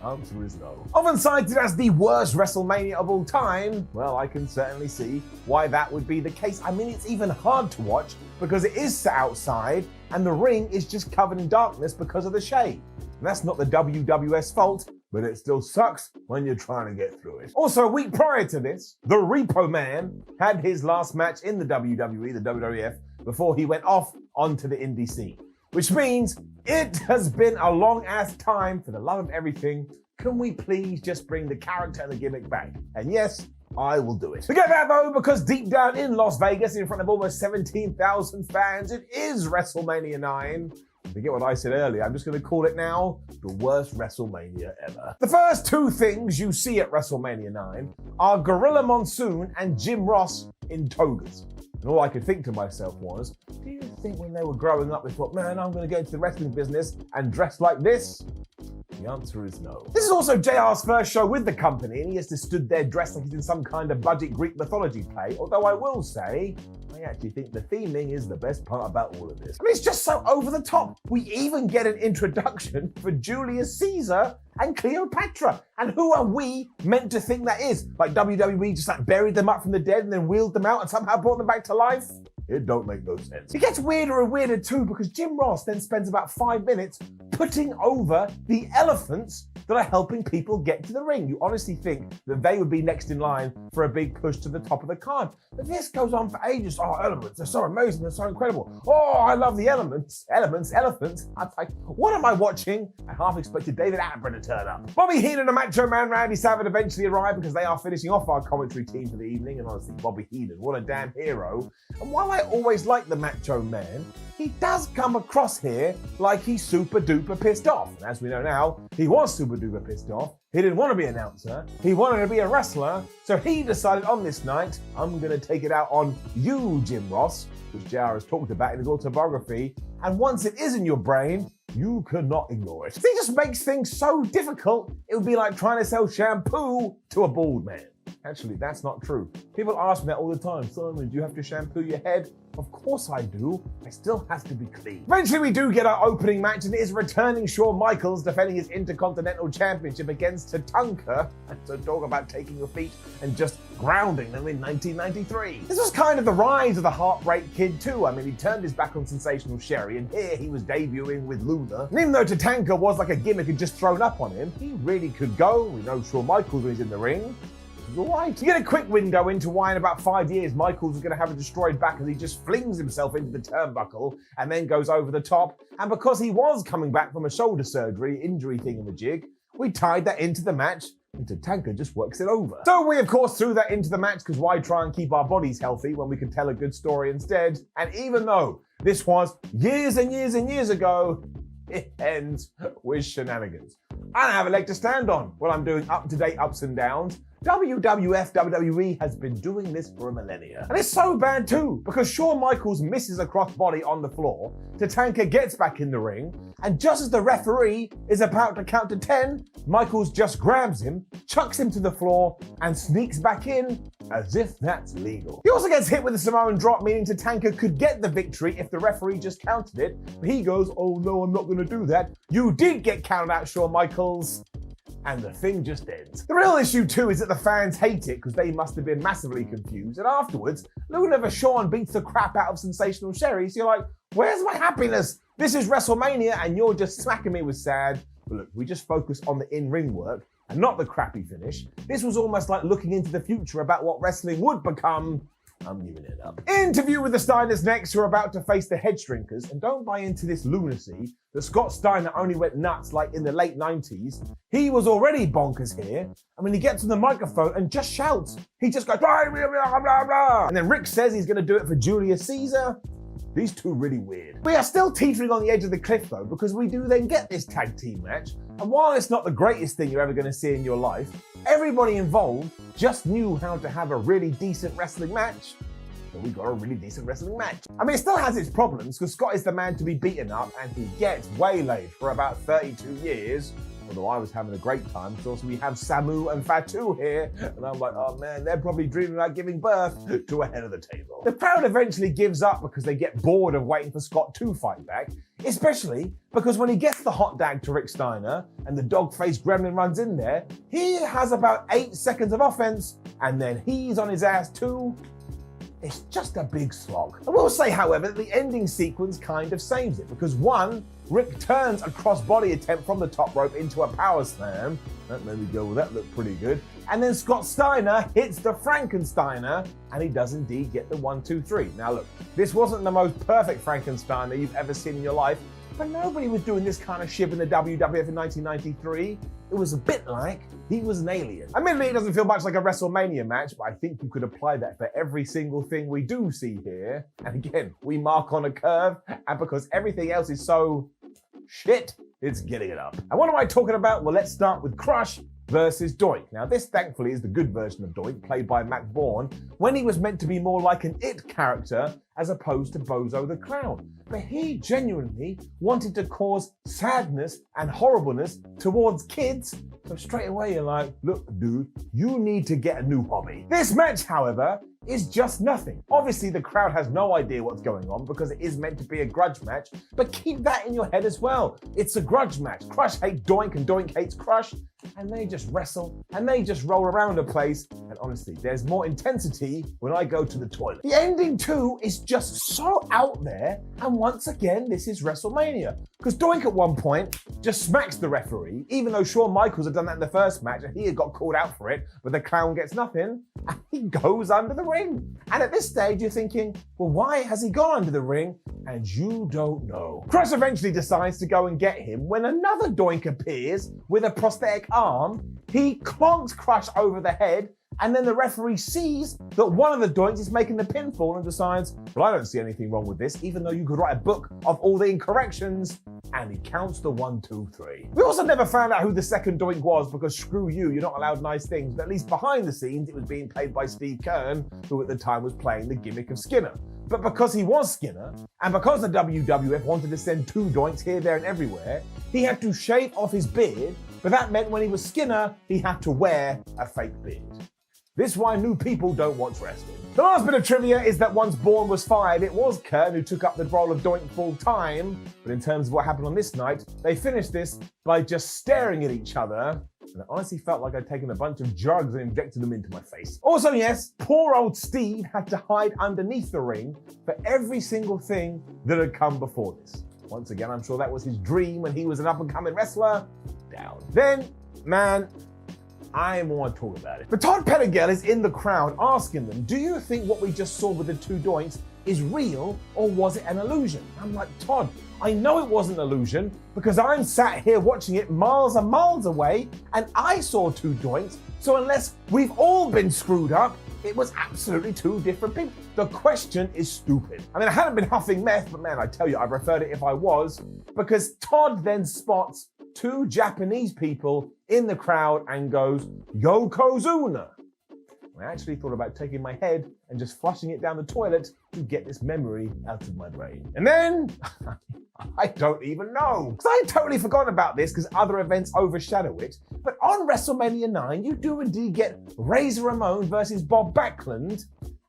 Answer is no. Often cited as the worst WrestleMania of all time, well, I can certainly see why that would be the case. I mean, it's even hard to watch because it is set outside and the ring is just covered in darkness because of the shade. And that's not the WWF's fault, but it still sucks when you're trying to get through it. Also, a week prior to this, the Repo Man had his last match in the WWE, the WWF, before he went off onto the indie scene. Which means it has been a long ass time. For the love of everything, can we please just bring the character and the gimmick back? And yes, I will do it. Forget that though, because deep down in Las Vegas, in front of almost 17,000 fans, it is WrestleMania 9. Forget what I said earlier, I'm just going to call it now the worst WrestleMania ever. The first 2 things you see at WrestleMania 9 are Gorilla Monsoon and Jim Ross in togas. And all I could think to myself was, do you think when they were growing up they thought, man, I'm going to go into the wrestling business and dress like this? The answer is no. This is also JR's first show with the company, and he has to stood there dressed like he's in some kind of budget Greek mythology play, although I will say, I actually think the theming is the best part about all of this. I mean, it's just so over the top. We even get an introduction for Julius Caesar and Cleopatra. And who are we meant to think that is? Like WWE just like buried them up from the dead and then wheeled them out and somehow brought them back to life? It don't make no sense. It gets weirder and weirder too, because Jim Ross then spends about 5 minutes putting over the elephants that are helping people get to the ring. You honestly think that they would be next in line for a big push to the top of the card. But this goes on for ages. Oh, elements, they're so amazing, they're so incredible. Oh, I love the elements. Elephants. I'm like, what am I watching? I half expected David Attenborough to turn up. Bobby Heenan and Macho Man Randy Savage eventually arrive because they are finishing off our commentary team for the evening, and honestly, Bobby Heenan, what a damn hero. And while I always like the Macho Man, he does come across here like he's super duper pissed off. And as we know now, he was super duper pissed off. He didn't want to be an announcer. He wanted to be a wrestler. So he decided on this night, I'm going to take it out on you, Jim Ross, which JR has talked about in his autobiography. And once it is in your brain, you cannot ignore it. He just makes things so difficult, it would be like trying to sell shampoo to a bald man. Actually, that's not true. People ask me that all the time. Simon, do you have to shampoo your head? Of course I do. I still have to be clean. Eventually we do get our opening match, and it is returning Shawn Michaels defending his Intercontinental Championship against Tatanka. And so talk about taking your feet and just grounding them in 1993. This was kind of the rise of the Heartbreak Kid too. I mean, he turned his back on Sensational Sherry, and here he was debuting with Luna. And even though Tatanka was like a gimmick and just thrown up on him, he really could go. We know Shawn Michaels when he's in the ring. Alright. You get a quick window into why in about 5 years Michaels is going to have a destroyed back as he just flings himself into the turnbuckle and then goes over the top. And because he was coming back from a shoulder surgery, injury thingamajig, we tied that into the match and Tatanka just works it over. So we of course threw that into the match because why try and keep our bodies healthy when we can tell a good story instead? And even though this was years and years and years ago, it ends with shenanigans. I don't have a leg to stand on while I'm doing up-to-date ups and downs. WWF WWE has been doing this for a millennia. And it's so bad too, because Shawn Michaels misses a crossbody on the floor, Tatanka gets back in the ring, and just as the referee is about to count to 10, Michaels just grabs him, chucks him to the floor, and sneaks back in as if that's legal. He also gets hit with a Samoan drop, meaning Tatanka could get the victory if the referee just counted it, but he goes, oh no, I'm not gonna do that. You did get counted out, Shawn Michaels. and the thing just ends. The real issue too is that the fans hate it because they must have been massively confused, and afterwards, Luna Vachon beats the crap out of Sensational Sherry, so you're like, where's my happiness? This is WrestleMania and you're just smacking me with sad. But look, we just focus on the in-ring work and not the crappy finish. This was almost like looking into the future about what wrestling would become. I'm giving it up. Interview with the Steiners next, who are about to face the Headshrinkers, and don't buy into this lunacy that Scott Steiner only went nuts like in the late 90s. He was already bonkers here. I mean, he gets on the microphone and just shouts. He just goes, blah, blah, blah, blah, blah. And then Rick says he's going to do it for Julius Caesar. These two really weird. We are still teetering on the edge of the cliff though, because we do then get this tag team match. And while it's not the greatest thing you're ever going to see in your life, everybody involved just knew how to have a really decent wrestling match. So we got a really decent wrestling match. I mean, it still has its problems because Scott is the man to be beaten up and he gets waylaid for about 32 years. Although I was having a great time, because also we have Samu and Fatu here, and I'm like, oh man, they're probably dreaming about giving birth to a head of the table. The crowd eventually gives up because they get bored of waiting for Scott to fight back, especially because when he gets the hot dag to Rick Steiner and the dog-faced gremlin runs in there, he has about 8 seconds of offense, and then he's on his ass too. It's just a big slog. I will say, however, that the ending sequence kind of saves it, because one, Rick turns a crossbody attempt from the top rope into a power slam. That made me go, well, that looked pretty good. And then Scott Steiner hits the Frankensteiner, and he does indeed get the 1, 2, 3. Now look, this wasn't the most perfect Frankensteiner you've ever seen in your life, but nobody was doing this kind of shit in the WWF in 1993. It was a bit like he was an alien. Admittedly, it doesn't feel much like a WrestleMania match, but I think you could apply that for every single thing we do see here. And again, we mark on a curve, and because everything else is so shit, it's getting it up. And what am I talking about? Well, let's start with Crush versus Doink. Now, this thankfully is the good version of Doink, played by Mac Bourne, when he was meant to be more like an It character as opposed to Bozo the Clown. But he genuinely wanted to cause sadness and horribleness towards kids. So straight away you're like, look, dude, you need to get a new hobby. This match, however, is just nothing. Obviously, the crowd has no idea what's going on because it is meant to be a grudge match, but keep that in your head as well. It's a grudge match. Crush hates Doink and Doink hates Crush, and they just wrestle and they just roll around the place. And honestly, there's more intensity when I go to the toilet. The ending too is just so out there, and once again, this is WrestleMania. Because Doink at one point just smacks the referee, even though Shawn Michaels had done that in the first match and he had got called out for it, but the clown gets nothing, and he goes under the ring. And at this stage, you're thinking, well, why has he gone under the ring? And you don't know. Crush eventually decides to go and get him when another Doink appears with a prosthetic arm. He clonks Crush over the head, and then the referee sees that one of the Doinks is making the pinfall and decides, well, I don't see anything wrong with this, even though you could write a book of all the incorrections, and he counts the 1, 2, 3. We also never found out who the second Doink was because screw you, you're not allowed nice things, but at least behind the scenes it was being played by Steve Kern, who at the time was playing the gimmick of Skinner. But because he was Skinner, and because the WWF wanted to send 2 Doinks here, there, and everywhere, he had to shave off his beard, but that meant when he was Skinner, he had to wear a fake beard. This is why new people don't watch wrestling. The last bit of trivia is that once Bourne was fired, it was Kern who took up the role of Doink full time, but in terms of what happened on this night, they finished this by just staring at each other, and it honestly felt like I'd taken a bunch of drugs and injected them into my face. Also, yes, poor old Steve had to hide underneath the ring for every single thing that had come before this. Once again, I'm sure that was his dream when he was an up-and-coming wrestler. Down. Then, man, I want to talk about it. But Todd Pettengill is in the crowd asking them, do you think what we just saw with the 2 Doinks is real or was it an illusion? I'm like, Todd, I know it wasn't an illusion because I'm sat here watching it miles and miles away and I saw 2 Doinks. So unless we've all been screwed up, it was absolutely 2 different people. The question is stupid. I mean, I hadn't been huffing meth, but man, I tell you, I preferred it if I was, because Todd then spots 2 Japanese people in the crowd and goes, Yokozuna. I actually thought about taking my head and just flushing it down the toilet to get this memory out of my brain. And then, I don't even know. Because I had totally forgotten about this because other events overshadow it. But on WrestleMania 9, you do indeed get Razor Ramon versus Bob Backlund.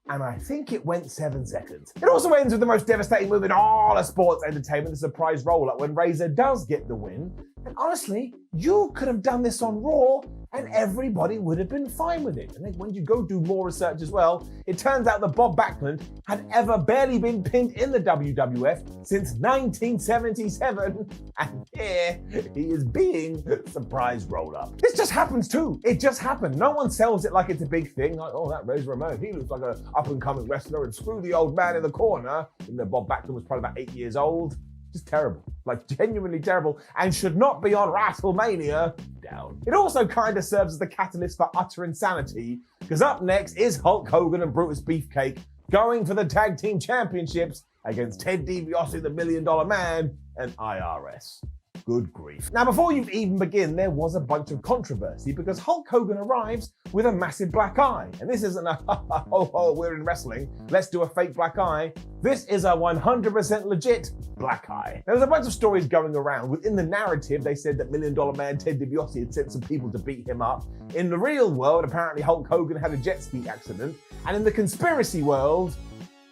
And I think it went 7 seconds. It also ends with the most devastating move in all of sports entertainment, the surprise roll-up when Razor does get the win. And honestly, you could have done this on Raw and everybody would have been fine with it. And then when you go do more research as well, it turns out that Bob Backlund had ever barely been pinned in the WWF since 1977. And here he is being surprise rolled up. This just happens too. It just happened. No one sells it like it's a big thing. Like, oh, that Razor Ramon, he looks like an up and coming wrestler, and screw the old man in the corner. Even though Bob Backlund was probably about 8 years old. Just terrible, like genuinely terrible, and should not be on WrestleMania. Down. It also kind of serves as the catalyst for utter insanity, because up next is Hulk Hogan and Brutus Beefcake going for the tag team championships against Ted DiBiase, the $1 Million Man, and IRS. Good grief. Now, before you even begin, there was a bunch of controversy because Hulk Hogan arrives with a massive black eye. And this isn't a, ho ho, we're in wrestling, let's do a fake black eye. This is a 100% legit black eye. There was a bunch of stories going around. Within the narrative, they said that $1 Million Man Ted DiBiase had sent some people to beat him up. In the real world, apparently Hulk Hogan had a jet ski accident. And in the conspiracy world,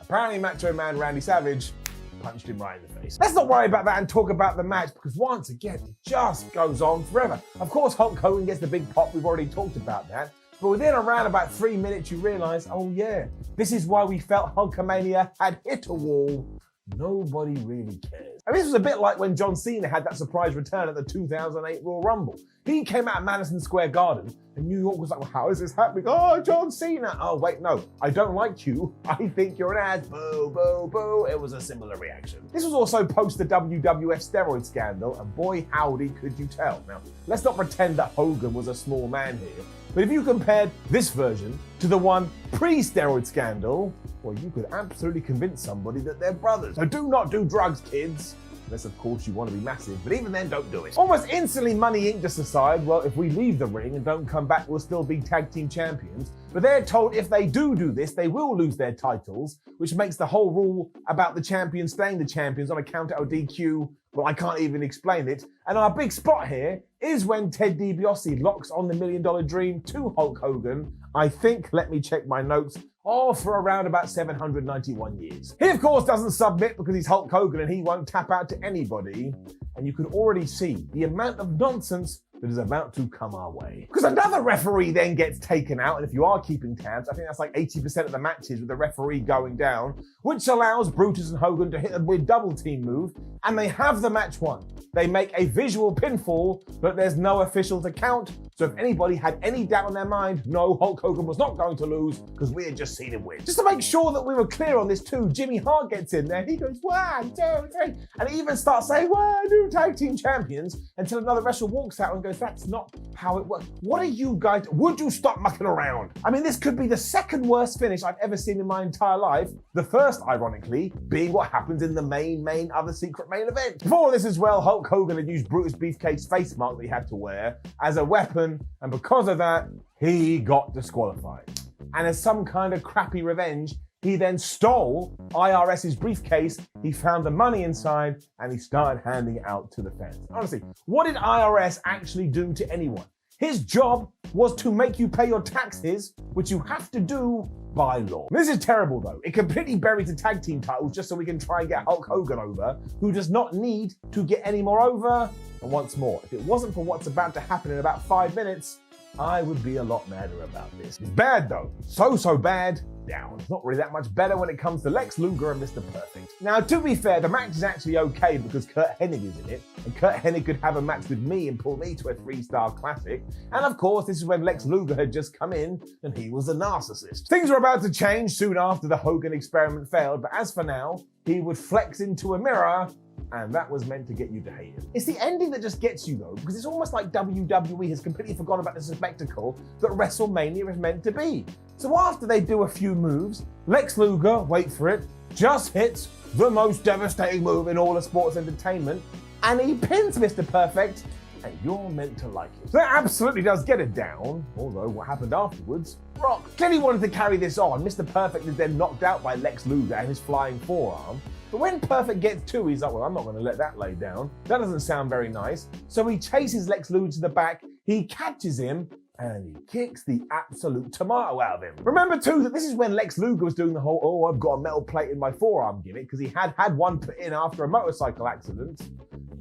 apparently Macho Man Randy Savage punched him right in the face. Let's not worry about that and talk about the match, because once again, it just goes on forever. Of course, Hulk Hogan gets the big pop. We've already talked about that. But within around about 3 minutes, you realize, oh yeah, this is why we felt Hulkamania had hit a wall. Nobody really cares. And this was a bit like when John Cena had that surprise return at the 2008 Royal Rumble. He came out of Madison Square Garden and New York was like, well, how is this happening? Oh, John Cena. Oh, wait, no, I don't like you. I think you're an ass. Boo, boo, boo. It was a similar reaction. This was also post the WWF steroid scandal, and boy, howdy could you tell. Now, let's not pretend that Hogan was a small man here, but if you compared this version to the one pre-steroid scandal, well, you could absolutely convince somebody that they're brothers. So do not do drugs, kids. Unless, of course, you want to be massive, but even then, don't do it. Almost instantly, Money Inc. just decide, well, if we leave the ring and don't come back, we'll still be tag team champions. But they're told if they do this, they will lose their titles, which makes the whole rule about the champions staying the champions on account of DQ. Well, I can't even explain it. And our big spot here is when Ted DiBiase locks on the $1 Million Dream to Hulk Hogan. I think, let me check my notes, for around about 791 years. He, of course, doesn't submit because he's Hulk Hogan and he won't tap out to anybody. And you can already see the amount of nonsense that is about to come our way. Because another referee then gets taken out, and if you are keeping tabs, I think that's like 80% of the matches with the referee going down, which allows Brutus and Hogan to hit a weird double team move, and they have the match won. They make a visual pinfall, but there's no official to count, so if anybody had any doubt in their mind, no, Hulk Hogan was not going to lose because we had just seen him win. Just to make sure that we were clear on this too, Jimmy Hart gets in there, he goes, 1, 2, 3, and he even starts saying, well, new tag team champions, until another wrestler walks out and goes, that's not how it works. What are you guys, would you stop mucking around? I mean, this could be the second worst finish I've ever seen in my entire life. The first, ironically, being what happens in the main other secret main event. Before this as well, Hulk Hogan had used Brutus Beefcake's face mark that he had to wear as a weapon, and because of that, he got disqualified. And as some kind of crappy revenge, he then stole IRS's briefcase, he found the money inside, and he started handing it out to the fans. Honestly, what did IRS actually do to anyone? His job was to make you pay your taxes, which you have to do by law. This is terrible though. It completely buries the tag team titles just so we can try and get Hulk Hogan over, who does not need to get any more over. And once more, if it wasn't for what's about to happen in about 5 minutes, I would be a lot madder about this. It's bad though. So bad. Down. It's not really that much better when it comes to Lex Luger and Mr. Perfect. Now, to be fair, the match is actually okay because Curt Hennig is in it, and Curt Hennig could have a match with me and pull me to a 3-star classic. And of course, this is when Lex Luger had just come in and he was a narcissist. Things were about to change soon after the Hogan experiment failed, but as for now, he would flex into a mirror, and that was meant to get you to hate him. It's the ending that just gets you though, because it's almost like WWE has completely forgotten about this spectacle that WrestleMania is meant to be. So after they do a few moves, Lex Luger, wait for it, just hits the most devastating move in all of sports entertainment, and he pins Mr. Perfect, and you're meant to like it. So that absolutely does get it down, although what happened afterwards, Rock clearly wanted to carry this on. Mr. Perfect is then knocked out by Lex Luger and his flying forearm. But when Perfect gets to, he's like, well, I'm not going to let that lay down. That doesn't sound very nice. So he chases Lex Luger to the back, he catches him, and he kicks the absolute tomato out of him. Remember too that this is when Lex Luger was doing the whole, oh, I've got a metal plate in my forearm gimmick, because he had one put in after a motorcycle accident.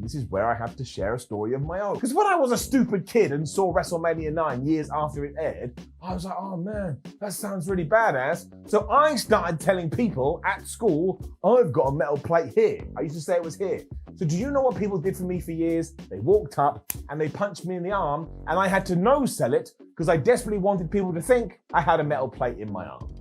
this is where I have to share a story of my own. Because when I was a stupid kid and saw WrestleMania 9 years after it aired, I was like, oh man, that sounds really badass. So I started telling people at school, I've got a metal plate here. I used to say it was here. So do you know what people did for me for years? They walked up and they punched me in the arm, and I had to no-sell it because I desperately wanted people to think I had a metal plate in my arm.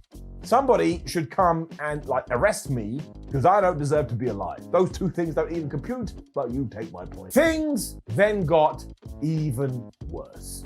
Somebody should come and arrest me because I don't deserve to be alive. Those two things don't even compute, but you take my point. Things then got even worse.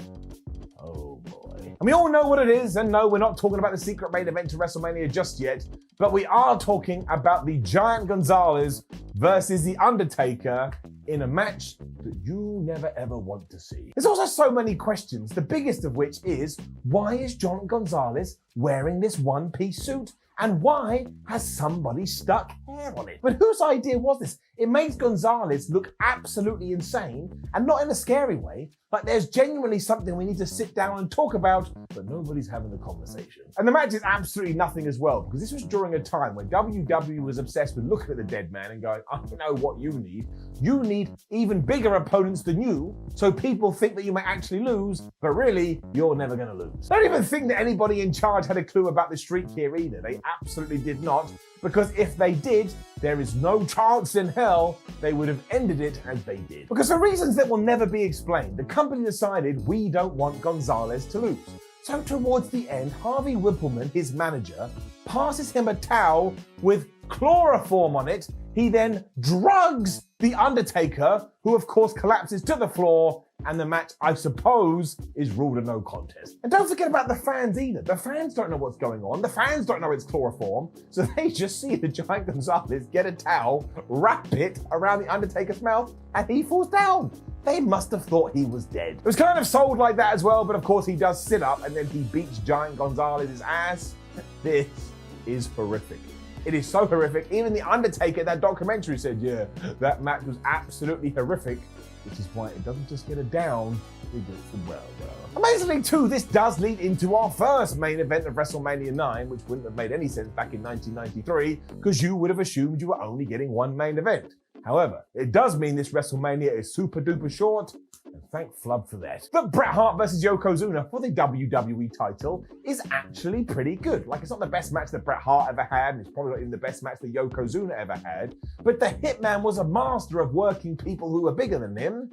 Oh boy. And we all know what it is, and no, we're not talking about the secret main event to WrestleMania just yet, but we are talking about the Giant Gonzalez versus the Undertaker in a match that you never ever want to see. There's also so many questions, the biggest of which is, why is Giant Gonzalez wearing this one-piece suit? And why has somebody stuck hair on it? But whose idea was this? It makes Gonzalez look absolutely insane, and not in a scary way. Like there's genuinely something we need to sit down and talk about, but nobody's having the conversation. And the match is absolutely nothing as well, because this was during a time when WWE was obsessed with looking at the dead man and going, I know what you need. You need even bigger opponents than you, so people think that you may actually lose, but really, you're never gonna lose. I don't even think that anybody in charge had a clue about the streak here either. They absolutely did not, because if they did, there is no chance in hell they would have ended it as they did. Because for reasons that will never be explained, the company decided we don't want Gonzalez to lose. So towards the end, Harvey Whippleman, his manager, passes him a towel with chloroform on it. He then drugs the Undertaker, who of course collapses to the floor, and the match, I suppose, is ruled a no contest. And don't forget about the fans either. The fans don't know what's going on. The fans don't know it's chloroform, so they just see the Giant Gonzalez get a towel, wrap it around the Undertaker's mouth, and he falls down. They must have thought he was dead. It was kind of sold like that as well, but of course he does sit up and then he beats Giant Gonzalez's ass. This is horrific. It is so horrific. Even the Undertaker, that documentary said, yeah, that match was absolutely horrific, which is why it doesn't just get a down, it gets the well. Amazingly too, this does lead into our first main event of WrestleMania 9, which wouldn't have made any sense back in 1993, because you would have assumed you were only getting one main event. However, it does mean this WrestleMania is super duper short, and thank Flub for that. But Bret Hart versus Yokozuna for the WWE title is actually pretty good. Like, it's not the best match that Bret Hart ever had, and it's probably not even the best match that Yokozuna ever had, but the Hitman was a master of working people who were bigger than him.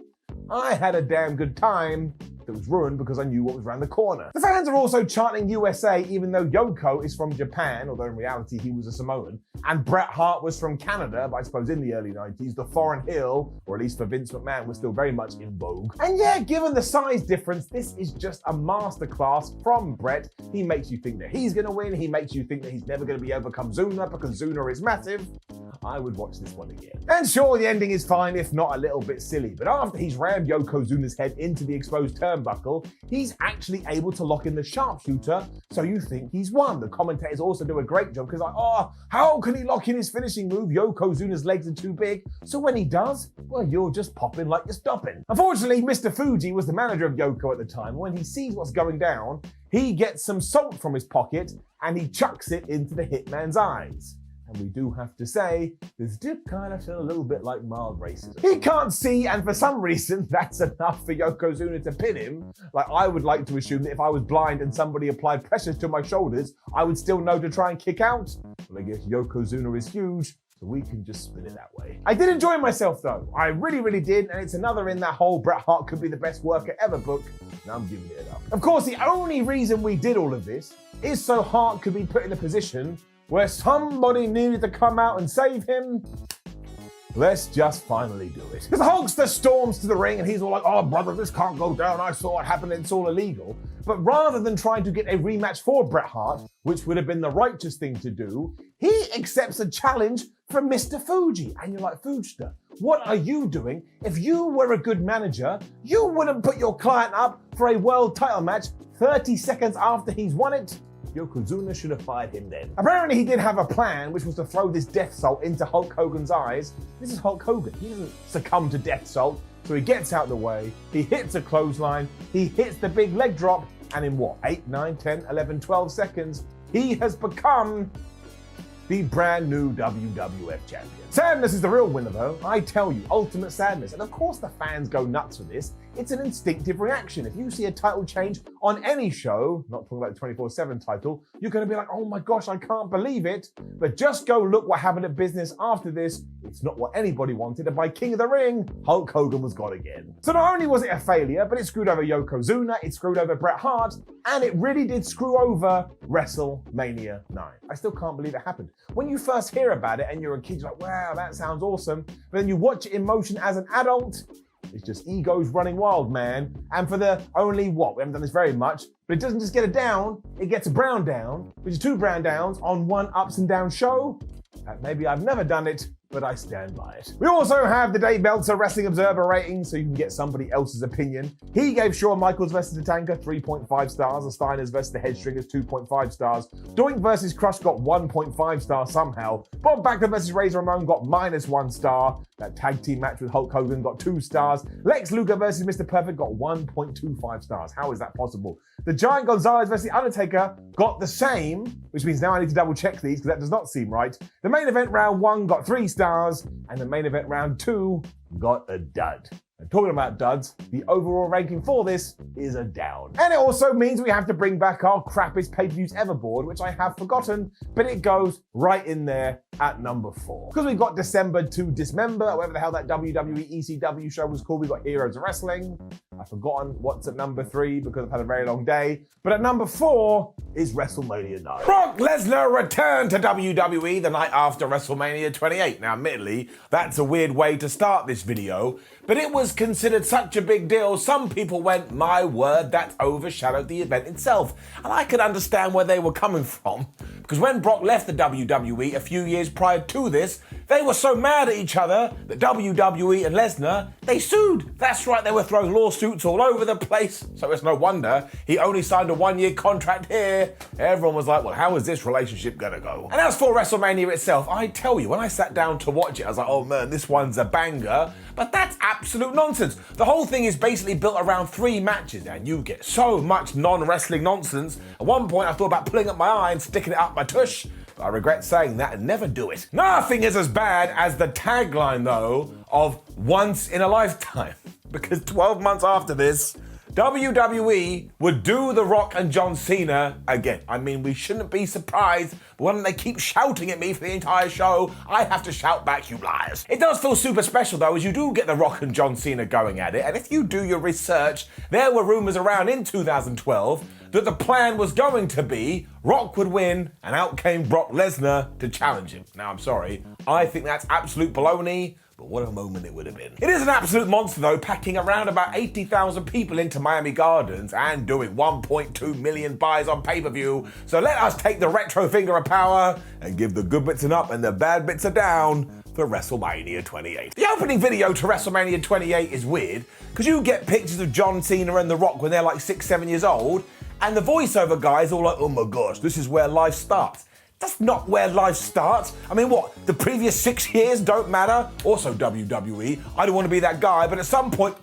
I had a damn good time that was ruined because I knew what was around the corner. The fans are also chanting USA, even though Yoko is from Japan, although in reality he was a Samoan, and Bret Hart was from Canada, but I suppose in the early 90s, the foreign heel, or at least for Vince McMahon, was still very much in vogue. And yeah, given the size difference, this is just a masterclass from Bret. He makes you think that he's gonna win, he makes you think that he's never gonna be overcome Zuna because Zuna is massive. I would watch this one again. And sure, the ending is fine, if not a little bit silly, but after he's rammed Yokozuna's head into the exposed turnbuckle, he's actually able to lock in the sharpshooter, so you think he's won. The commentators also do a great job, because like, oh, how can he lock in his finishing move? Yokozuna's legs are too big. So when he does, well, you're just popping like you're stopping. Unfortunately, Mr. Fuji was the manager of Yoko at the time. When he sees what's going down, he gets some salt from his pocket, and he chucks it into the Hitman's eyes. And we do have to say, this did kind of feel a little bit like mild racism. He can't see, and for some reason, that's enough for Yokozuna to pin him. Like, I would like to assume that if I was blind and somebody applied pressure to my shoulders, I would still know to try and kick out. Well, I guess Yokozuna is huge, so we can just spin it that way. I did enjoy myself, though. I really, really did, and it's another in that whole Bret Hart could be the best worker ever book, and I'm giving it up. Of course, the only reason we did all of this is so Hart could be put in a position where somebody needed to come out and save him. Let's just finally do it. Because the Hulkster storms to the ring and he's all like, oh brother, this can't go down, I saw it happen, it's all illegal. But rather than trying to get a rematch for Bret Hart, which would have been the righteous thing to do, he accepts a challenge from Mr. Fuji. And you're like, Fujster, what are you doing? If you were a good manager, you wouldn't put your client up for a world title match 30 seconds after he's won it. Yokozuna should have fired him then. Apparently he did have a plan, which was to throw this death salt into Hulk Hogan's eyes. This is Hulk Hogan. He doesn't succumb to death salt, so he gets out of the way, he hits a clothesline, he hits the big leg drop, and in what, 8, 9, 10, 11, 12 seconds, he has become the brand new WWF champion. Sadness is the real winner though, I tell you, ultimate sadness. And of course the fans go nuts for this. It's an instinctive reaction. If you see a title change on any show, not talking about the 24/7 title, you're going to be like, oh my gosh, I can't believe it. But just go look what happened at Business after this. It's not what anybody wanted. And by King of the Ring, Hulk Hogan was gone again. So not only was it a failure, but it screwed over Yokozuna, it screwed over Bret Hart, and it really did screw over WrestleMania 9. I still can't believe it happened. When you first hear about it and you're a kid, you're like, wow, that sounds awesome. But then you watch it in motion as an adult, it's just egos running wild, man. And for the only, we haven't done this very much, but it doesn't just get a down, it gets a brown down, which is 2 brown downs on 1 ups and down show. Maybe I've never done it, but I stand by it. We also have the Dave Meltzer Wrestling Observer rating, so you can get somebody else's opinion. He gave Shawn Michaels versus Tatanka 3.5 stars, the Steiners versus the Headstringers 2.5 stars, Doink versus Crush got 1.5 stars somehow, Bob Backlund versus Razor Ramon got -1 star, that tag team match with Hulk Hogan got 2 stars, Lex Luger versus Mr. Perfect got 1.25 stars. How is that possible? The Giant Gonzalez versus The Undertaker got the same, which means now I need to double check these because that does not seem right. The main event round 1 got 3 stars, and the main event round 2 got a dud. And talking about duds, the overall ranking for this is a down. And it also means we have to bring back our crappiest pay-per-views ever board, which I have forgotten, but it goes right in there at number 4. Because we've got December to Dismember, whatever the hell that WWE ECW show was called. We've got Heroes of Wrestling. I've forgotten what's at number 3 because I've had a very long day. But at number 4 is WrestleMania 9. Brock Lesnar returned to WWE the night after WrestleMania 28. Now, admittedly, that's a weird way to start this video, but it was considered such a big deal, some people went, my word, that overshadowed the event itself. And I could understand where they were coming from, because when Brock left the WWE a few years prior to this, they were so mad at each other that WWE and Lesnar, they sued. That's right, they were throwing lawsuits all over the place, so it's no wonder he only signed a 1-year contract here. Everyone was like, well, how is this relationship gonna go? And as for WrestleMania itself, I tell you, when I sat down to watch it, I was like, oh man, this one's a banger. But that's absolute nonsense. The whole thing is basically built around 3 matches, and you get so much non-wrestling nonsense. At one point, I thought about pulling up my eye and sticking it up my tush, but I regret saying that and never do it. Nothing is as bad as the tagline, though, of once in a lifetime. Because 12 months after this, WWE would do The Rock and John Cena again. I mean, we shouldn't be surprised, but when they keep shouting at me for the entire show, I have to shout back, you liars. It does feel super special though, as you do get The Rock and John Cena going at it, and if you do your research, there were rumors around in 2012 that the plan was going to be Rock would win, and out came Brock Lesnar to challenge him. Now, I'm sorry, I think that's absolute baloney, but what a moment it would have been. It is an absolute monster though, packing around about 80,000 people into Miami Gardens and doing 1.2 million buys on pay-per-view. So let us take the retro finger of power and give the good bits an up and the bad bits a down for WrestleMania 28. The opening video to WrestleMania 28 is weird because you get pictures of John Cena and The Rock when they're like 6-7 years old, and the voiceover guy is all like, oh my gosh, this is where life starts. That's not where life starts. I mean, what? The previous 6 years don't matter? Also, WWE, I don't want to be that guy, but at some point,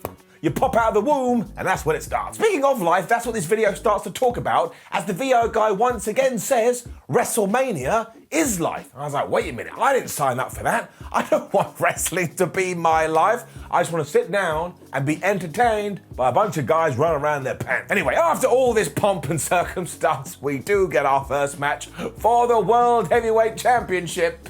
you pop out of the womb, and that's when it starts. Speaking of life, that's what this video starts to talk about, as the VO guy once again says, WrestleMania is life. And I was like, wait a minute, I didn't sign up for that. I don't want wrestling to be my life. I just want to sit down and be entertained by a bunch of guys running around their pants. Anyway, after all this pomp and circumstance, we do get our first match for the World Heavyweight Championship.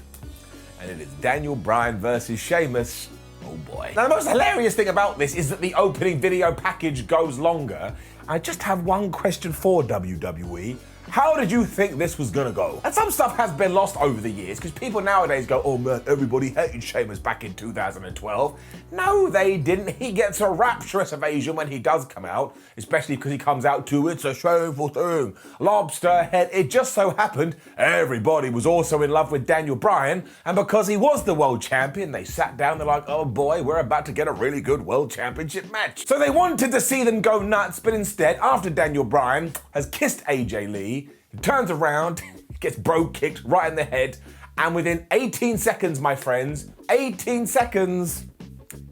And it is Daniel Bryan versus Sheamus. Oh boy. Now, the most hilarious thing about this is that the opening video package goes longer. I just have one question for WWE. How did you think this was gonna go? And some stuff has been lost over the years because people nowadays go, oh man, everybody hated Sheamus back in 2012. No, they didn't. He gets a rapturous ovation when he does come out, especially because he comes out to It's a Shameful Thing, Lobster Head. It just so happened everybody was also in love with Daniel Bryan, and because he was the world champion, they sat down, they're like, oh boy, we're about to get a really good world championship match. So they wanted to see them go nuts, but instead, after Daniel Bryan has kissed AJ Lee, he turns around, gets bro kicked right in the head, and within 18 seconds, my friends, 18 seconds,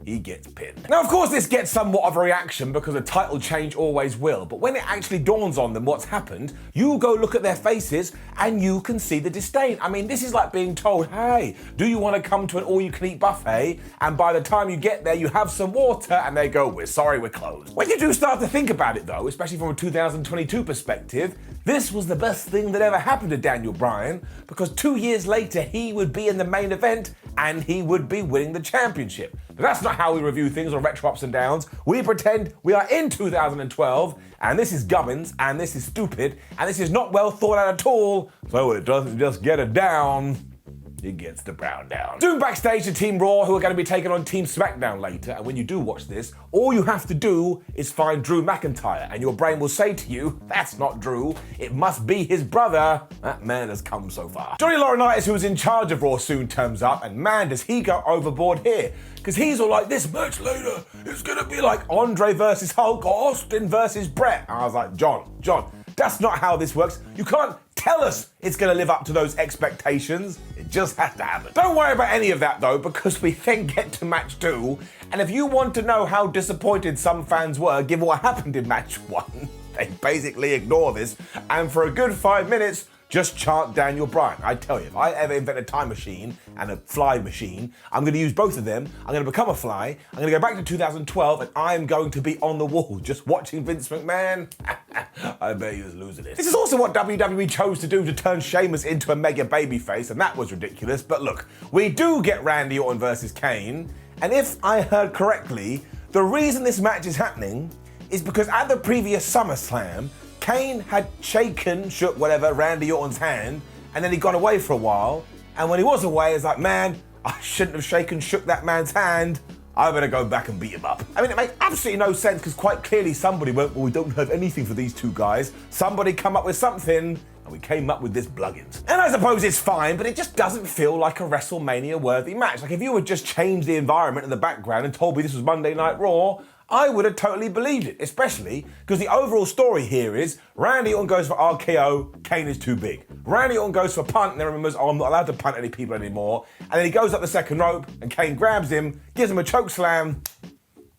he gets pinned. Now, of course, this gets somewhat of a reaction because a title change always will, but when it actually dawns on them what's happened, you go look at their faces and you can see the disdain. I mean, this is like being told, hey, do you want to come to an all-you-can-eat buffet? And by the time you get there, you have some water, and they go, we're sorry, we're closed. When you do start to think about it, though, especially from a 2022 perspective, this was the best thing that ever happened to Daniel Bryan, because 2 years later, he would be in the main event and he would be winning the championship. But that's not how we review things on Retro Ups and Downs. We pretend we are in 2012, and this is gubbins, and this is stupid, and this is not well thought out at all, so it doesn't just get it down, it gets the brown down. Soon backstage to Team Raw, who are going to be taking on Team SmackDown later, and when you do watch this, all you have to do is find Drew McIntyre, and your brain will say to you, that's not Drew, it must be his brother. That man has come so far. Johnny Laurinaitis, who was in charge of Raw, soon turns up, and man, does he go overboard here. Because he's all like, this match later is going to be like Andre versus Hulk or Austin versus Bret. And I was like, John, that's not how this works. You can't tell us it's going to live up to those expectations. It just has to happen. Don't worry about any of that though, because we then get to match 2. And if you want to know how disappointed some fans were given what happened in match 1, they basically ignore this. And for a good 5 minutes, just chant Daniel Bryan. I tell you, if I ever invent a time machine and a fly machine, I'm going to use both of them. I'm going to become a fly. I'm going to go back to 2012 and I'm going to be on the wall just watching Vince McMahon. I bet he was losing it. This is also what WWE chose to do to turn Sheamus into a mega babyface, and that was ridiculous. But look, we do get Randy Orton versus Kane, and if I heard correctly, the reason this match is happening is because at the previous SummerSlam, Kane had shook whatever, Randy Orton's hand, and then he'd gone away for a while, and when he was away, it's like, man, I shouldn't have shook that man's hand. I better go back and beat him up. I mean, it makes absolutely no sense, because quite clearly somebody went, well, we don't have anything for these two guys. Somebody come up with something, and we came up with this Bluggins. And I suppose it's fine, but it just doesn't feel like a WrestleMania-worthy match. Like, if you had just changed the environment in the background and told me this was Monday Night Raw, I would have totally believed it, especially because the overall story here is Randy Orton goes for RKO, Kane is too big. Randy Orton goes for punt and then remembers, oh, I'm not allowed to punt any people anymore. And then he goes up the second rope and Kane grabs him, gives him a choke slam,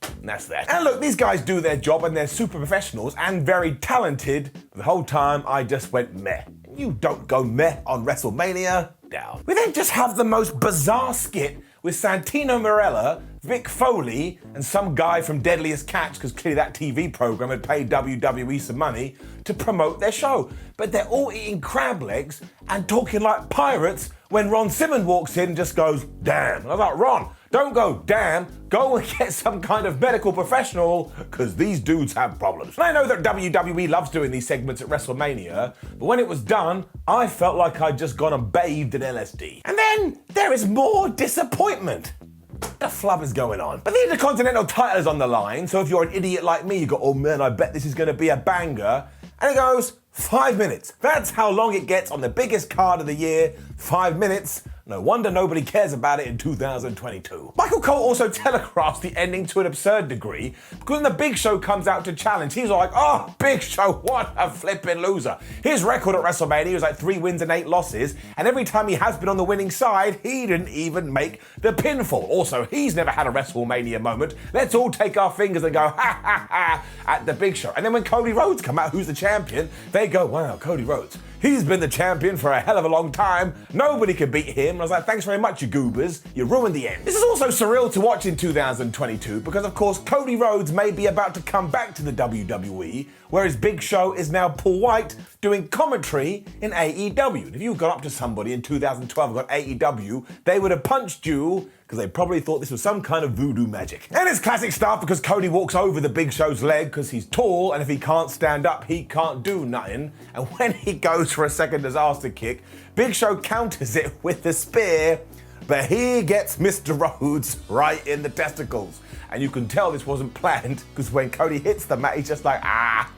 and that's that. And look, these guys do their job and they're super professionals and very talented. The whole time I just went meh. You don't go meh on WrestleMania. Down. We then just have the most bizarre skit with Santino Marella, Mick Foley, and some guy from Deadliest Catch, because clearly that TV program had paid WWE some money to promote their show. But they're all eating crab legs and talking like pirates when Ron Simmons walks in and just goes, damn. And I was like, Ron, don't go damn, go and get some kind of medical professional, because these dudes have problems. And I know that WWE loves doing these segments at WrestleMania, but when it was done, I felt like I'd just gone and bathed in LSD. And then there is more disappointment. What the flub is going on? But the Intercontinental title is on the line, so if you're an idiot like me, you go, oh man, I bet this is gonna be a banger. And it goes 5 minutes. That's how long it gets on the biggest card of the year, 5 minutes. No wonder nobody cares about it in 2022. Michael Cole also telegraphs the ending to an absurd degree, because when the Big Show comes out to challenge, he's like, oh, Big Show, what a flippin' loser. His record at WrestleMania was like 3 wins and 8 losses, and every time he has been on the winning side, he didn't even make the pinfall. Also, he's never had a WrestleMania moment. Let's all take our fingers and go, ha ha ha, at the Big Show. And then when Cody Rhodes come out, who's the champion, they go, wow, Cody Rhodes. He's been the champion for a hell of a long time. Nobody could beat him. And I was like, thanks very much, you goobers. You ruined the end. This is also surreal to watch in 2022 because, of course, Cody Rhodes may be about to come back to the WWE, whereas Big Show is now Paul White doing commentary in AEW. And if you got up to somebody in 2012 and got AEW, they would have punched you because they probably thought this was some kind of voodoo magic. And it's classic stuff because Cody walks over the Big Show's leg because he's tall, and if he can't stand up, he can't do nothing. And when he goes for a second disaster kick, Big Show counters it with the spear, but he gets Mr. Rhodes right in the testicles. And you can tell this wasn't planned because when Cody hits the mat, he's just like,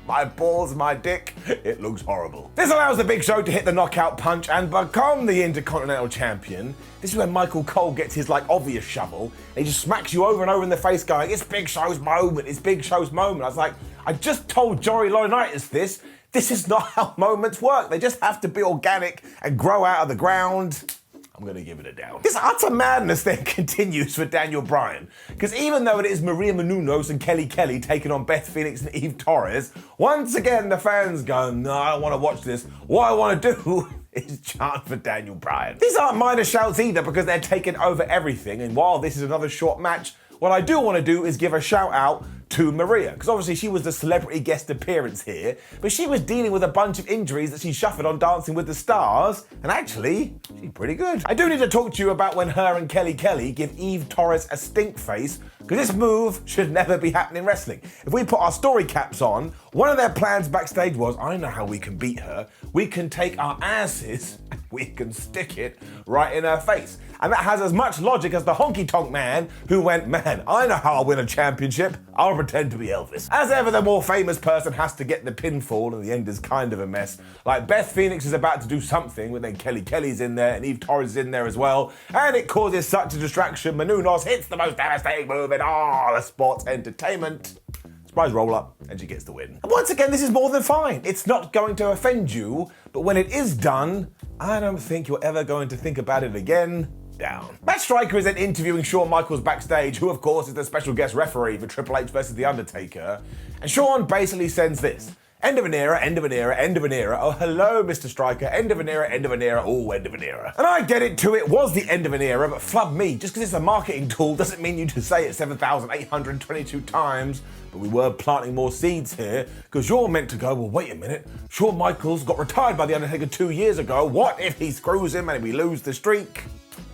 my balls, my dick. It looks horrible. This allows the Big Show to hit the knockout punch and become the Intercontinental Champion. This is when Michael Cole gets his obvious shovel. And he just smacks you over and over in the face going, it's Big Show's moment, it's Big Show's moment. I was like, I just told Jory Laurinaitis this. This is not how moments work. They just have to be organic and grow out of the ground. I'm gonna give it a down. This utter madness then continues for Daniel Bryan, because even though it is Maria Menounos and Kelly Kelly taking on Beth Phoenix and Eve Torres, once again the fans go, no, I don't want to watch this. What I want to do is chant for Daniel Bryan. These aren't minor shouts either, because they're taking over everything, and while this is another short match, what I do want to do is give a shout out to Maria, because obviously she was the celebrity guest appearance here, but she was dealing with a bunch of injuries that she suffered on Dancing with the Stars, and actually, she's pretty good. I do need to talk to you about when her and Kelly Kelly give Eve Torres a stink face, because this move should never be happening in wrestling. If we put our story caps on, one of their plans backstage was, I know how we can beat her. We can take our asses, we can stick it right in her face. And that has as much logic as the honky tonk man who went, man, I know how I'll win a championship. I'll pretend to be Elvis. As ever, the more famous person has to get the pinfall, and the end is kind of a mess. Like Beth Phoenix is about to do something, but then Kelly Kelly's in there and Eve Torres is in there as well. And it causes such a distraction. Menounos hits the most devastating move in all the sports entertainment. Surprise roll up, and she gets the win. And once again, this is more than fine. It's not going to offend you, but when it is done, I don't think you're ever going to think about it again. Down. Matt Striker is then interviewing Shawn Michaels backstage, who of course is the special guest referee for Triple H versus The Undertaker, and Shawn basically sends this. End of an era, end of an era, end of an era. Oh, hello, Mr. Striker. End of an era, end of an era. Oh, end of an era. And I get it too, it was the end of an era, but flub me. Just because it's a marketing tool doesn't mean you just say it 7,822 times. But we were planting more seeds here, because you're meant to go, well, wait a minute. Shawn Michaels got retired by The Undertaker 2 years ago. What if he screws him and we lose the streak?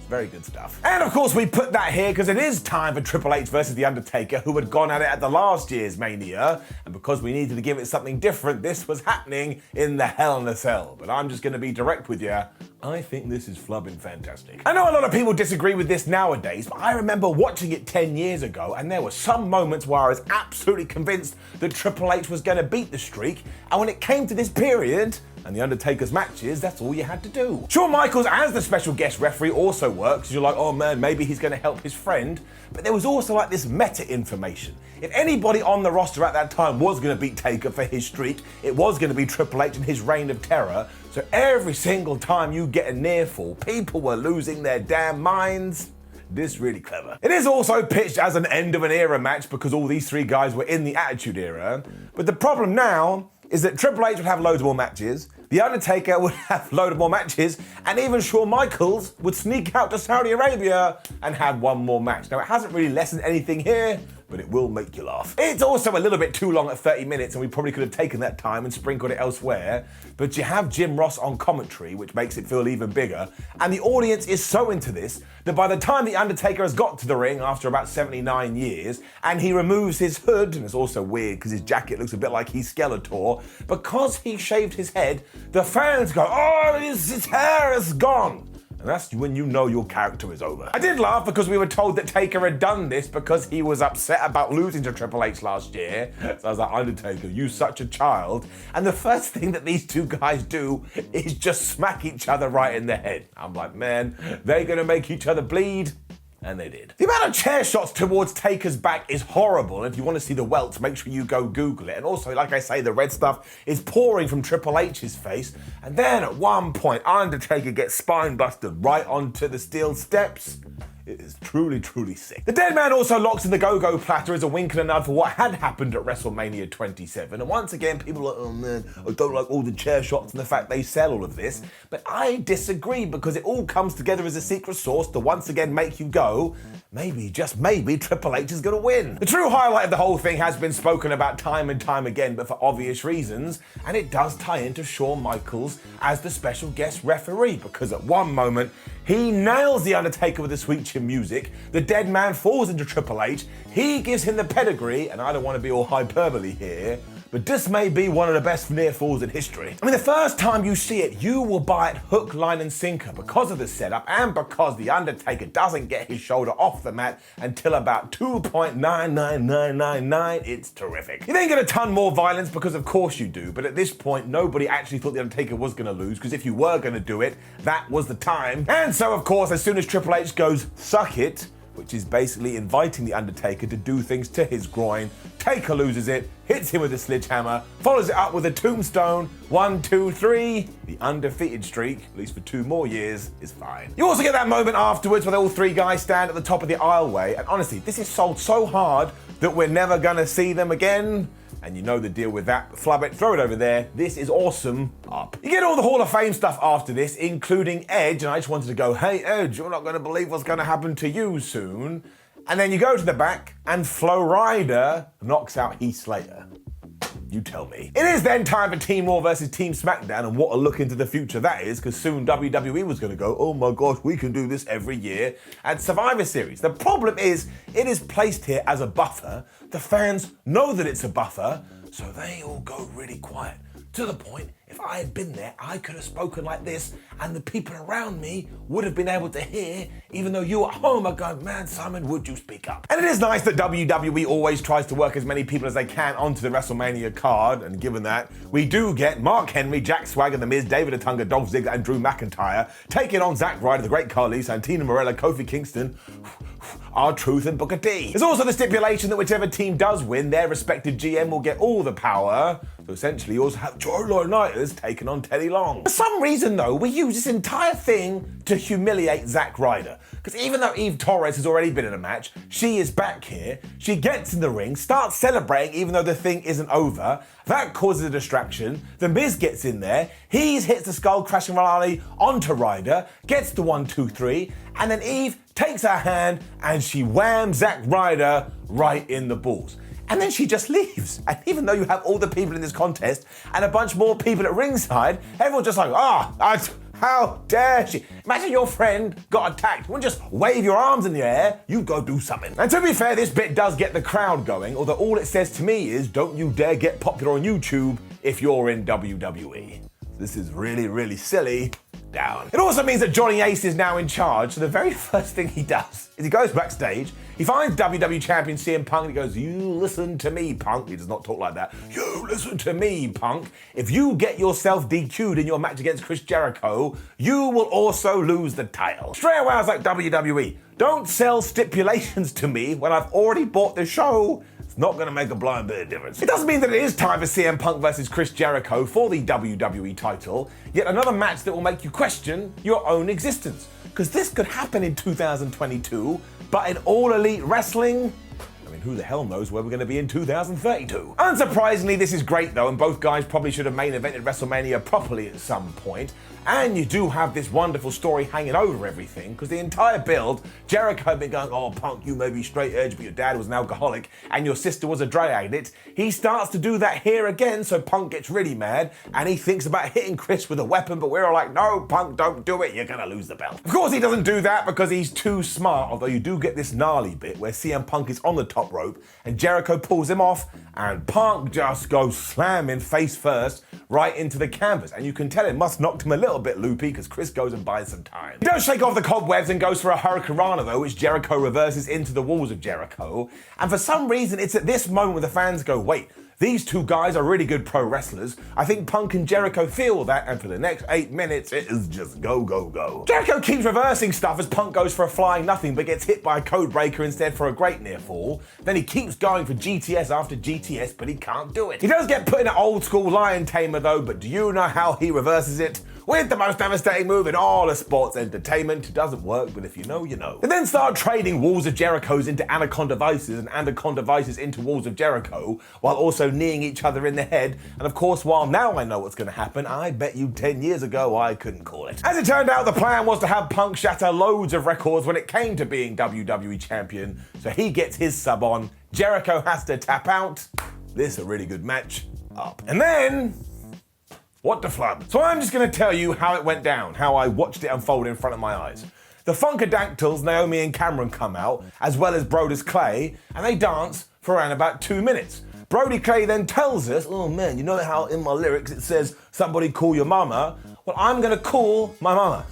Very good stuff. And of course we put that here because it is time for Triple H versus The Undertaker, who had gone at it at the last year's Mania, and because we needed to give it something different, this was happening in the Hell in a Cell. But I'm just going to be direct with you. I think this is flubbing fantastic. I know a lot of people disagree with this nowadays, but I remember watching it 10 years ago, and there were some moments where I was absolutely convinced that Triple H was going to beat the streak, and when it came to this period, and The Undertaker's matches, that's all you had to do. Shawn Michaels as the special guest referee also works. You're like, oh man, maybe he's going to help his friend. But there was also like this meta information. If anybody on the roster at that time was going to beat Taker for his streak, it was going to be Triple H and his reign of terror. So every single time you get a near fall, people were losing their damn minds. This really clever. It is also pitched as an end of an era match because all these three guys were in the Attitude Era. But the problem now is that Triple H would have loads more matches, The Undertaker would have loads more matches, and even Shawn Michaels would sneak out to Saudi Arabia and have one more match. Now, it hasn't really lessened anything here, but it will make you laugh. It's also a little bit too long at 30 minutes, and we probably could have taken that time and sprinkled it elsewhere, but you have Jim Ross on commentary, which makes it feel even bigger, and the audience is so into this that by the time The Undertaker has got to the ring after about 79 years, and he removes his hood, and it's also weird because his jacket looks a bit like he's Skeletor, because he shaved his head, the fans go, oh, his hair is gone. And that's when you know your character is over. I did laugh because we were told that Taker had done this because he was upset about losing to Triple H last year. So I was like, Undertaker, you such a child. And the first thing that these two guys do is just smack each other right in the head. I'm like, man, they're gonna make each other bleed. And they did. The amount of chair shots towards Taker's back is horrible. If you want to see the welts, make sure you go Google it. And also, like I say, the red stuff is pouring from Triple H's face. And then at one point, Undertaker gets spine busted right onto the steel steps. It is truly, truly sick. The dead man also locks in the go-go platter as a wink and a nod for what had happened at WrestleMania 27. And once again, people are like, oh man, I don't like all the chair shots and the fact they sell all of this. But I disagree because it all comes together as a secret sauce to once again make you go, maybe, just maybe, Triple H is gonna win. The true highlight of the whole thing has been spoken about time and time again, but for obvious reasons, and it does tie into Shawn Michaels as the special guest referee, because at one moment, he nails The Undertaker with the sweet chin music, the dead man falls into Triple H, he gives him the pedigree, and I don't want to be all hyperbole here, but this may be one of the best near falls in history. I mean, the first time you see it, you will buy it hook, line, and sinker because of the setup and because The Undertaker doesn't get his shoulder off the mat until about 2.99999. It's terrific. You then get a ton more violence because of course you do, but at this point, nobody actually thought The Undertaker was gonna lose because if you were gonna do it, that was the time. And so, of course, as soon as Triple H goes, suck it, which is basically inviting The Undertaker to do things to his groin, Taker loses it, hits him with a sledgehammer, follows it up with a tombstone. 1, 2, 3. The undefeated streak, at least for 2 more years, is fine. You also get that moment afterwards where all 3 guys stand at the top of the aisleway, and honestly, this is sold so hard that we're never gonna see them again. And you know the deal with that. Flub it, throw it over there. This is awesome. Up. You get all the Hall of Fame stuff after this, including Edge, and I just wanted to go, hey Edge, you're not gonna believe what's gonna happen to you soon. And then you go to the back, and Flo Rida knocks out Heath Slater. You tell me. It is then time for Team Raw versus Team SmackDown, and what a look into the future that is, because soon WWE was going to go, oh my gosh, we can do this every year at Survivor Series. The problem is, it is placed here as a buffer. The fans know that it's a buffer, so they all go really quiet. To the point, if I had been there, I could have spoken like this, and the people around me would have been able to hear, even though you at home are going, man, Simon, would you speak up? And it is nice that WWE always tries to work as many people as they can onto the WrestleMania card, and given that, we do get Mark Henry, Jack Swagger, The Miz, David Otunga, Dolph Ziggler, and Drew McIntyre taking on Zack Ryder, The Great Khali, Santino Marella, Kofi Kingston, R-Truth, and Booker T. There's also the stipulation that whichever team does win, their respective GM will get all the power. So essentially, you also have Joe Laurinaitis taking on Teddy Long. For some reason, though, we use this entire thing to humiliate Zack Ryder. Because even though Eve Torres has already been in a match, she is back here. She gets in the ring, starts celebrating even though the thing isn't over. That causes a distraction. The Miz gets in there. He hits the skull crashing rally onto Ryder, gets the 1, 2, 3, and then Eve takes her hand and she whams Zack Ryder right in the balls. And then she just leaves. And even though you have all the people in this contest and a bunch more people at ringside, everyone's just like, how dare she? Imagine your friend got attacked. You wouldn't just wave your arms in the air, you'd go do something. And to be fair, this bit does get the crowd going, although all it says to me is, don't you dare get popular on YouTube if you're in WWE. This is really, really silly. Down. It also means that Johnny Ace is now in charge, so the very first thing he does is he goes backstage, he finds WWE Champion CM Punk, and he goes, you listen to me, Punk. He does not talk like that. You listen to me, Punk. If you get yourself DQ'd in your match against Chris Jericho, you will also lose the title. Straight away I was like, WWE, don't sell stipulations to me when I've already bought the show. Not gonna make a blind bit of difference. It does mean that it is time for CM Punk versus Chris Jericho for the WWE title, yet another match that will make you question your own existence. Because this could happen in 2022, but in All Elite Wrestling, I mean, who the hell knows where we're going to be in 2032? Unsurprisingly, this is great though, and both guys probably should have main evented WrestleMania properly at some point. And you do have this wonderful story hanging over everything, because the entire build, Jericho had been going, oh, Punk, you may be straight edge, but your dad was an alcoholic, and your sister was a drug addict. He starts to do that here again, so Punk gets really mad, and he thinks about hitting Chris with a weapon, but we're all like, no, Punk, don't do it, you're gonna lose the belt. Of course, he doesn't do that because he's too smart, although you do get this gnarly bit where CM Punk is on the top rope, and Jericho pulls him off, and Punk just goes slamming face first right into the canvas, and you can tell it must knocked him a little bit loopy because Chris goes and buys some time. He does shake off the cobwebs and goes for a Hurricanrana though, which Jericho reverses into the walls of Jericho, and for some reason it's at this moment where the fans go, wait, these two guys are really good pro wrestlers. I think Punk and Jericho feel that, and for the next 8 minutes, it is just go, go, go. Jericho keeps reversing stuff as Punk goes for a flying nothing, but gets hit by a code breaker instead for a great near fall. Then he keeps going for GTS after GTS, but he can't do it. He does get put in an old school lion tamer though, but do you know how he reverses it? With the most devastating move in all of sports entertainment. It doesn't work, but if you know, you know. They then start trading Walls of Jerichos into Anaconda Vices and Anaconda Vices into Walls of Jericho, while also kneeing each other in the head. And of course, while now I know what's gonna happen, I bet you 10 years ago I couldn't call it. As it turned out, the plan was to have Punk shatter loads of records when it came to being WWE champion, so he gets his sub on, Jericho has to tap out. This is a really good match. Up. And then, what the flub? So I'm just gonna tell you how it went down, how I watched it unfold in front of my eyes. The Funkadactyls, Naomi and Cameron come out, as well as Brodus Clay, and they dance for around about 2 minutes. Brody Clay then tells us, oh man, you know how in my lyrics it says, somebody call your mama? Well, I'm gonna call my mama.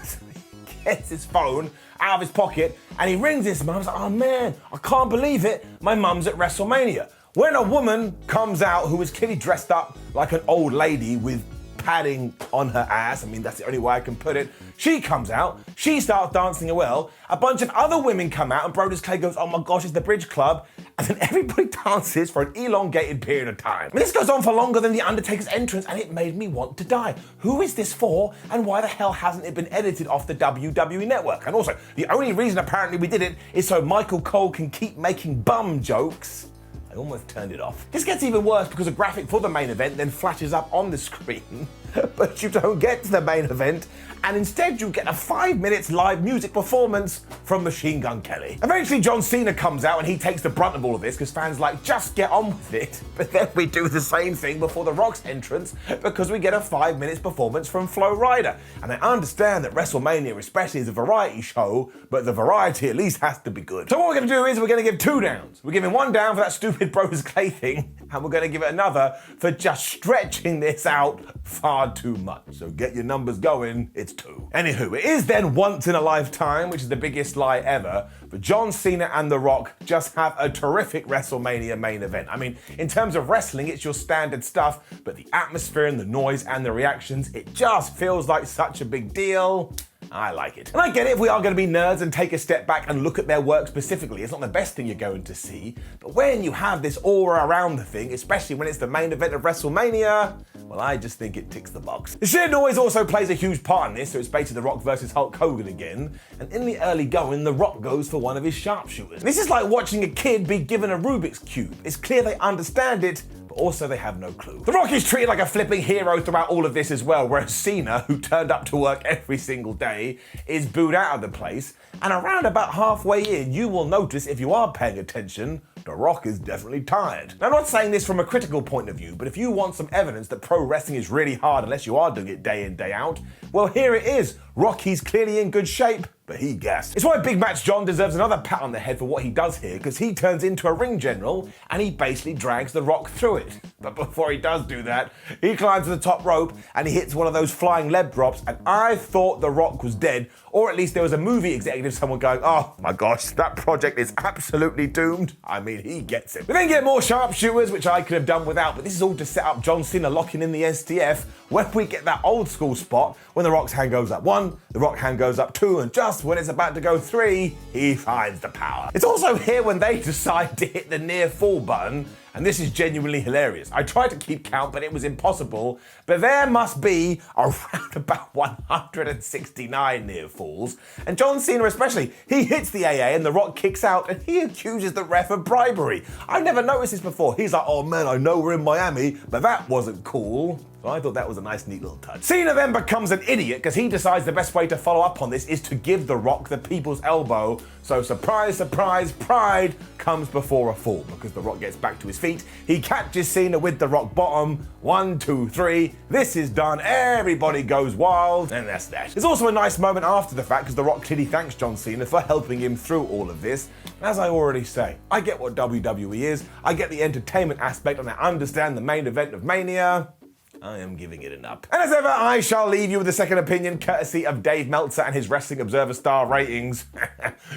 He gets his phone out of his pocket, and he rings his mum. He's like, oh man, I can't believe it, my mum's at WrestleMania. When a woman comes out who is clearly dressed up like an old lady with padding on her ass. I mean, that's the only way I can put it. She comes out, she starts dancing well. A bunch of other women come out and Brodus Clay goes, oh my gosh, it's the Bridge Club. And then everybody dances for an elongated period of time. I mean, this goes on for longer than the Undertaker's entrance and it made me want to die. Who is this for and why the hell hasn't it been edited off the WWE network? And also, the only reason apparently we did it is so Michael Cole can keep making bum jokes. I almost turned it off. This gets even worse because a graphic for the main event then flashes up on the screen, but you don't get to the main event, and instead you get a 5 minutes live music performance from Machine Gun Kelly. Eventually John Cena comes out and he takes the brunt of all of this because fans like, just get on with it. But then we do the same thing before The Rock's entrance because we get a 5 minutes performance from Flo Rida. And I understand that WrestleMania especially is a variety show, but the variety at least has to be good. So what we're gonna do is we're gonna give 2 downs. We're giving 1 down for that stupid Brodus Clay thing, and we're gonna give it another for just stretching this out far too much. So get your numbers going, it's 2. Anywho, it is then once in a lifetime, which is the biggest lie ever, but John Cena and The Rock just have a terrific WrestleMania main event. I mean, in terms of wrestling, it's your standard stuff, but the atmosphere and the noise and the reactions, it just feels like such a big deal. I like it. And I get it if we are going to be nerds and take a step back and look at their work specifically. It's not the best thing you're going to see, but when you have this aura around the thing, especially when it's the main event of WrestleMania, well, I just think it ticks the box. The sheer noise also plays a huge part in this, so it's basically The Rock versus Hulk Hogan again, and in the early going, The Rock goes for one of his sharpshooters. This is like watching a kid be given a Rubik's Cube. It's clear they understand it, but also they have no clue. The Rock is treated like a flipping hero throughout all of this as well, whereas Cena, who turned up to work every single day, is booed out of the place, and around about halfway in, you will notice, if you are paying attention, The Rock is definitely tired. Now, I'm not saying this from a critical point of view, but if you want some evidence that pro wrestling is really hard unless you are doing it day in, day out, well, here it is. Rocky's clearly in good shape, but he gassed. It's why Big Match John deserves another pat on the head for what he does here, because he turns into a ring general and he basically drags The Rock through it. But before he does do that, he climbs to the top rope and he hits one of those flying leg drops, and I thought The Rock was dead, or at least there was a movie executive, someone going, oh my gosh, that project is absolutely doomed. I mean, he gets it. We then get more sharpshooters, which I could have done without, but this is all to set up John Cena locking in the STF when we get that old school spot when The Rock's hand goes up 1, The Rock hand goes up 2, and just when it's about to go 3, he finds the power. It's also here when they decide to hit the near fall button, and this is genuinely hilarious. I tried to keep count, but it was impossible, but there must be around about 169 near falls, and John Cena especially, he hits the AA and The Rock kicks out and he accuses the ref of bribery. I've never noticed this before. He's like, oh man, I know we're in Miami, but that wasn't cool. So I thought that was a nice, neat little touch. Cena then becomes an idiot because he decides the best way to follow up on this is to give The Rock the people's elbow. So surprise, surprise, pride comes before a fall because The Rock gets back to his feet. He catches Cena with the rock bottom. 1, 2, 3. This is done. Everybody goes wild. And that's that. There's also a nice moment after the fact because The Rock clearly thanks John Cena for helping him through all of this. As I already say, I get what WWE is. I get the entertainment aspect and I understand the main event of Mania. I am giving it an up. And as ever, I shall leave you with a second opinion, courtesy of Dave Meltzer and his Wrestling Observer star ratings.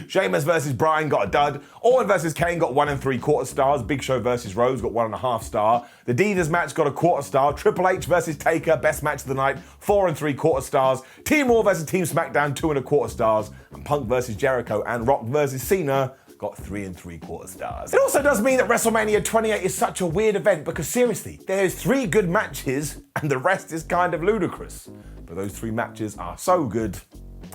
Sheamus versus Bryan got a dud. Orton versus Kane got 1 3/4 stars. Big Show versus Rhodes got 1.5 stars. The Divas match got a 1/4 star. Triple H versus Taker, best match of the night, 4 3/4 stars. Team Raw versus Team SmackDown, 2 1/4 stars. And Punk versus Jericho and Rock versus Cena got 3 3/4 stars. It also does mean that WrestleMania 28 is such a weird event because seriously, there's 3 good matches and the rest is kind of ludicrous. But those 3 matches are so good,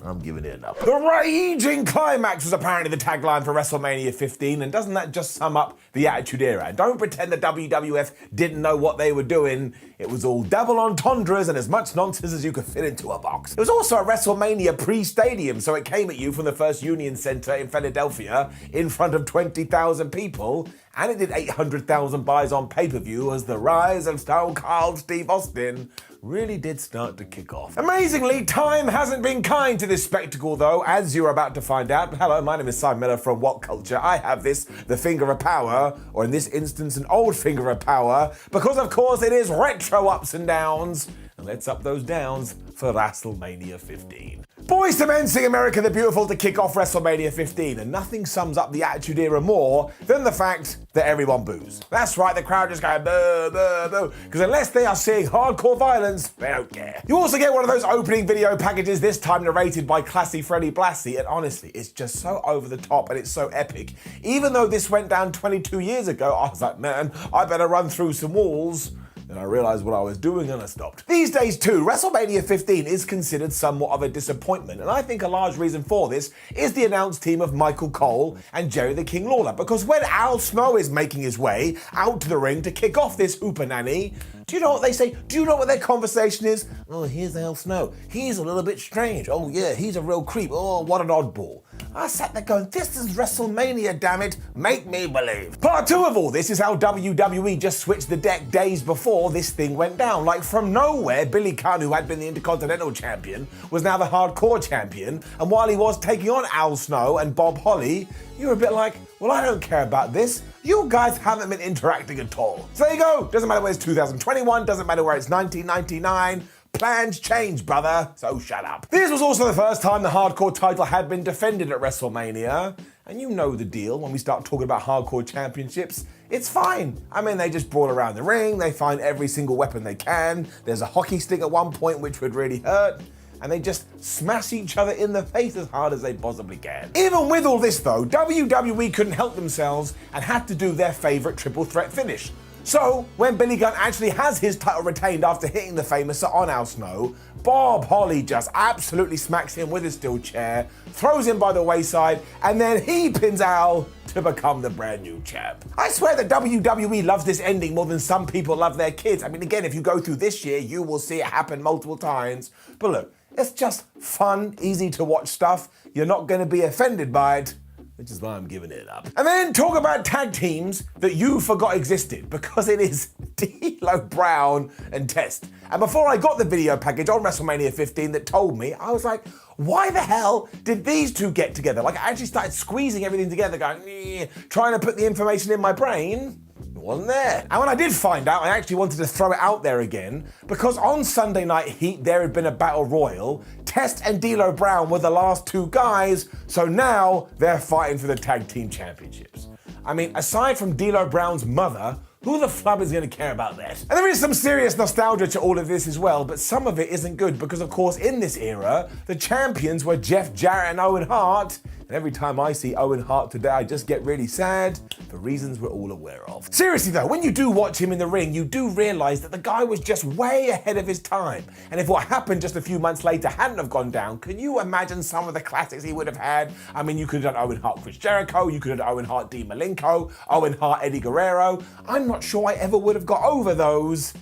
I'm giving it an up. The raging climax was apparently the tagline for WrestleMania 15, and doesn't that just sum up the Attitude Era? Don't pretend the WWF didn't know what they were doing. It was all double entendres and as much nonsense as you could fit into a box. It was also a WrestleMania pre-stadium, so it came at you from the First Union Center in Philadelphia in front of 20,000 people, and it did 800,000 buys on pay-per-view as the rise of Stone Cold Steve Austin really did start to kick off. Amazingly, time hasn't been kind to this spectacle though, as you're about to find out. Hello, my name is Simon Miller from WhatCulture. I have this, the finger of power, or in this instance, an old finger of power, because of course it is retro ups and downs. And let's up those downs for WrestleMania 15. Boys commencing America the Beautiful to kick off WrestleMania 15, and nothing sums up the Attitude Era more than the fact that everyone boos. That's right, the crowd just go boo, boo, boo, because unless they are seeing hardcore violence, they don't care. You also get one of those opening video packages, this time narrated by classy Freddie Blassie, and honestly, it's just so over the top and it's so epic. Even though this went down 22 years ago, I was like, man, I better run through some walls. And I realized what I was doing and I stopped. These days too, WrestleMania 15 is considered somewhat of a disappointment, and I think a large reason for this is the announced team of Michael Cole and Jerry the King Lawler, because when Al Snow is making his way out to the ring to kick off this hoopananny, do you know what they say? Do you know what their conversation is? Oh, here's Al Snow. He's a little bit strange. Oh yeah, he's a real creep. Oh, what an oddball. I sat there going, this is WrestleMania, damn it. Make me believe. Part 2 of all this is how WWE just switched the deck days before this thing went down. Like from nowhere, Billy Gunn, who had been the Intercontinental Champion, was now the Hardcore Champion. And while he was taking on Al Snow and Bob Holly, you were a bit like, well, I don't care about this. You guys haven't been interacting at all. So there you go. Doesn't matter where it's 2021, doesn't matter where it's 1999. Plans change, brother, so shut up. This was also the first time the Hardcore title had been defended at WrestleMania. And you know the deal when we start talking about Hardcore championships. It's fine. I mean, they just brawl around the ring, they find every single weapon they can. There's a hockey stick at one point which would really hurt. And they just smash each other in the face as hard as they possibly can. Even with all this though, WWE couldn't help themselves and had to do their favorite triple threat finish. So, when Billy Gunn actually has his title retained after hitting the famous on Al Snow, Bob Holly just absolutely smacks him with his steel chair, throws him by the wayside, and then he pins Al to become the brand new champ. I swear that WWE loves this ending more than some people love their kids. I mean, again, if you go through this year, you will see it happen multiple times. But look, it's just fun, easy to watch stuff. You're not going to be offended by it, which is why I'm giving it up. And then talk about tag teams that you forgot existed, because it is D'Lo Brown and Test. And before I got the video package on WrestleMania 15 that told me, I was like, why the hell did these two get together? Like I actually started squeezing everything together, going, trying to put the information in my brain. It wasn't there. And when I did find out, I actually wanted to throw it out there again, because on Sunday Night Heat, there had been a battle royal. Test and D'Lo Brown were the last two guys, so now they're fighting for the tag team championships. I mean, aside from D'Lo Brown's mother, who the flub is going to care about that? And there is some serious nostalgia to all of this as well, but some of it isn't good because, of course, in this era, the champions were Jeff Jarrett and Owen Hart. And every time I see Owen Hart today, I just get really sad for reasons we're all aware of. Seriously though, when you do watch him in the ring, you do realize that the guy was just way ahead of his time. And if what happened just a few months later hadn't have gone down, can you imagine some of the classics he would have had? I mean, you could have done Owen Hart, Chris Jericho, you could have done Owen Hart, Dean Malenko, Owen Hart, Eddie Guerrero. I'm not sure I ever would have got over those.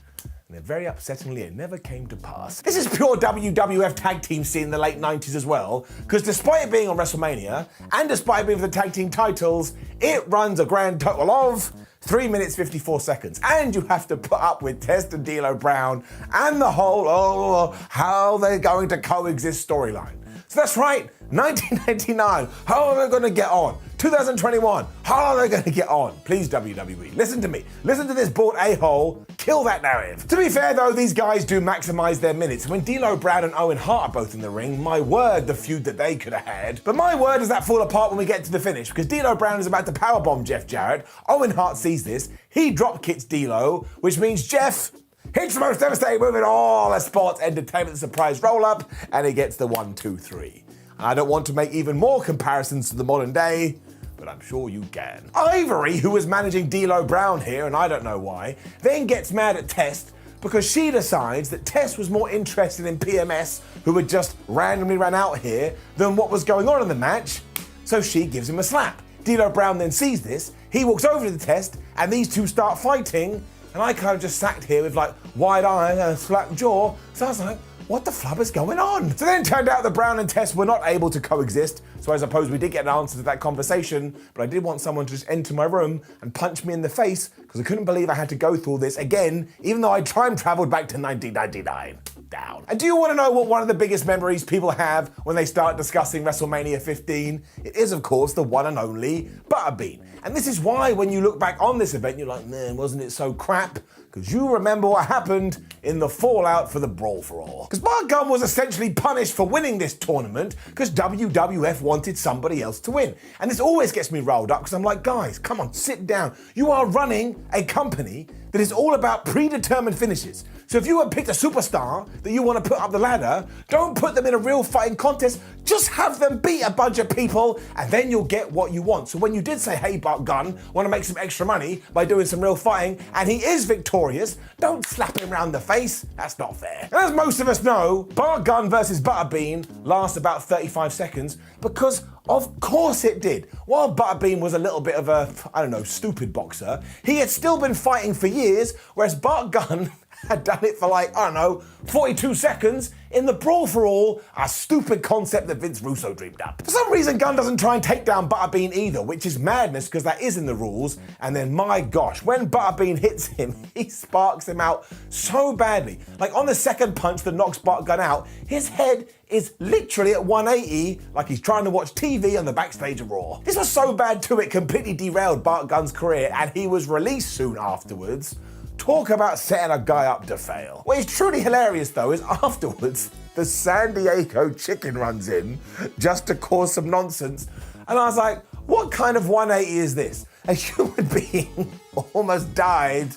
And very upsettingly, it never came to pass. This is pure WWF tag team scene in the late 90s as well, because despite it being on WrestleMania, and despite it being for the tag team titles, it runs a grand total of 3 minutes 54 seconds. And you have to put up with Test and D'Lo Brown and the whole, how they're going to coexist storyline. So that's right, 1999, how are they going to get on? 2021, how are they going to get on? Please, WWE, listen to me. Listen to this bald a-hole, kill that narrative. To be fair though, these guys do maximize their minutes. When D'Lo Brown and Owen Hart are both in the ring, my word, the feud that they could have had. But my word, does that fall apart when we get to the finish, because D'Lo Brown is about to powerbomb Jeff Jarrett. Owen Hart sees this, he drop kicks D'Lo, which means Jeff hits the most devastating move in all the sports entertainment, surprise roll-up, and he gets the 1, 2, 3. I don't want to make even more comparisons to the modern day, but I'm sure you can. Ivory, who was managing D'Lo Brown here, and I don't know why, then gets mad at Test because she decides that Test was more interested in PMS, who had just randomly ran out here, than what was going on in the match, so she gives him a slap. D'Lo Brown then sees this, he walks over to the Test, and these two start fighting, and I kind of just sat here with like wide eye and a slack jaw, so I was like, what the flub is going on? So then it turned out that Brown and Test were not able to coexist, so I suppose we did get an answer to that conversation, but I did want someone to just enter my room and punch me in the face, because I couldn't believe I had to go through all this again, even though I time traveled back to 1999. down. And do you want to know what one of the biggest memories people have when they start discussing WrestleMania 15? It is, of course, the one and only Butterbean. And this is why when you look back on this event, you're like, man, wasn't it so crap? Because you remember what happened in the fallout for the Brawl for All. Because Bart Gunn was essentially punished for winning this tournament because WWF wanted somebody else to win. And this always gets me riled up because I'm like, guys, come on, sit down. You are running a company that is all about predetermined finishes. So if you have picked a superstar that you want to put up the ladder, don't put them in a real fighting contest. Just have them beat a bunch of people and then you'll get what you want. So when you did say, hey, Bart Gunn, want to make some extra money by doing some real fighting, and he is victorious, don't slap him around the face. That's not fair. And as most of us know, Bart Gunn versus Butterbean lasts about 35 seconds because of course it did. While Butterbean was a little bit of a, stupid boxer, he had still been fighting for years, whereas Bart Gunn had done it for 42 seconds in the Brawl for All, a stupid concept that Vince Russo dreamed up. For some reason, Gunn doesn't try and take down Butterbean either, which is madness because that is in the rules. And then, my gosh, when Butterbean hits him, he sparks him out so badly. Like on the second punch that knocks Bart Gunn out, his head is literally at 180, like he's trying to watch TV on the backstage of Raw. This was so bad too, it completely derailed Bart Gunn's career, and he was released soon afterwards. Talk about setting a guy up to fail. What is truly hilarious though is afterwards, the San Diego chicken runs in just to cause some nonsense. And I was like, what kind of 180 is this? A human being almost died,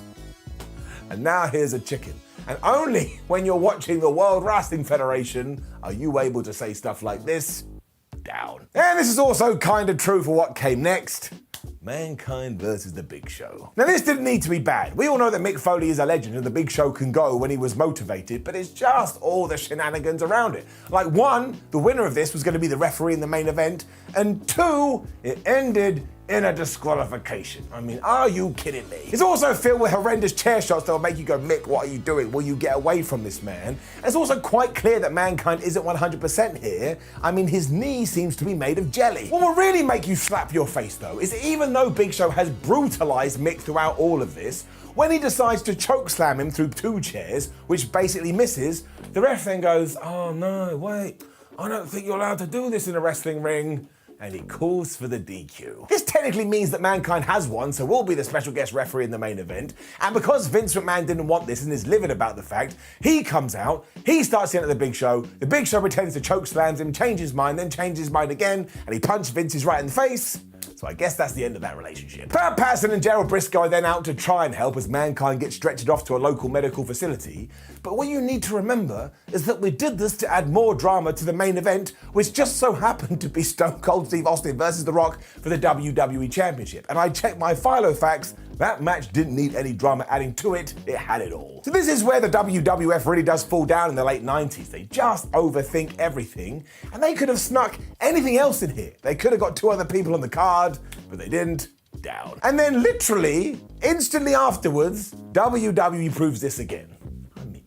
and now here's a chicken. And only when you're watching the World Wrestling Federation are you able to say stuff like this. Down. And this is also kind of true for what came next. Mankind versus The Big Show. Now this didn't need to be bad. We all know that Mick Foley is a legend and The Big Show can go when he was motivated, but it's just all the shenanigans around it. Like one, the winner of this was going to be the referee in the main event, and two, it ended in a disqualification. I mean, are you kidding me? It's also filled with horrendous chair shots that will make you go, Mick, what are you doing? Will you get away from this man? And it's also quite clear that Mankind isn't 100% here. I mean, his knee seems to be made of jelly. What will really make you slap your face though, is even though Big Show has brutalized Mick throughout all of this, when he decides to choke slam him through two chairs, which basically misses, the ref then goes, oh no, wait, I don't think you're allowed to do this in a wrestling ring. And he calls for the DQ. This technically means that Mankind has won, so we'll be the special guest referee in the main event. And because Vince McMahon didn't want this and is livid about the fact, he comes out, he starts yelling at the Big Show pretends to choke slams him, changes his mind, then changes his mind again, and he punches Vince's right in the face. So I guess that's the end of that relationship. Pat Patterson and Gerald Briscoe are then out to try and help as Mankind gets stretched off to a local medical facility. But what you need to remember is that we did this to add more drama to the main event, which just so happened to be Stone Cold Steve Austin versus The Rock for the WWE Championship. And I checked my Philo facts, that match didn't need any drama adding to it, it had it all. So this is where the WWF really does fall down in the late 90s. They just overthink everything, and they could have snuck anything else in here. They could have got two other people on the card, but they didn't. Down. And then literally, instantly afterwards, WWE proves this again.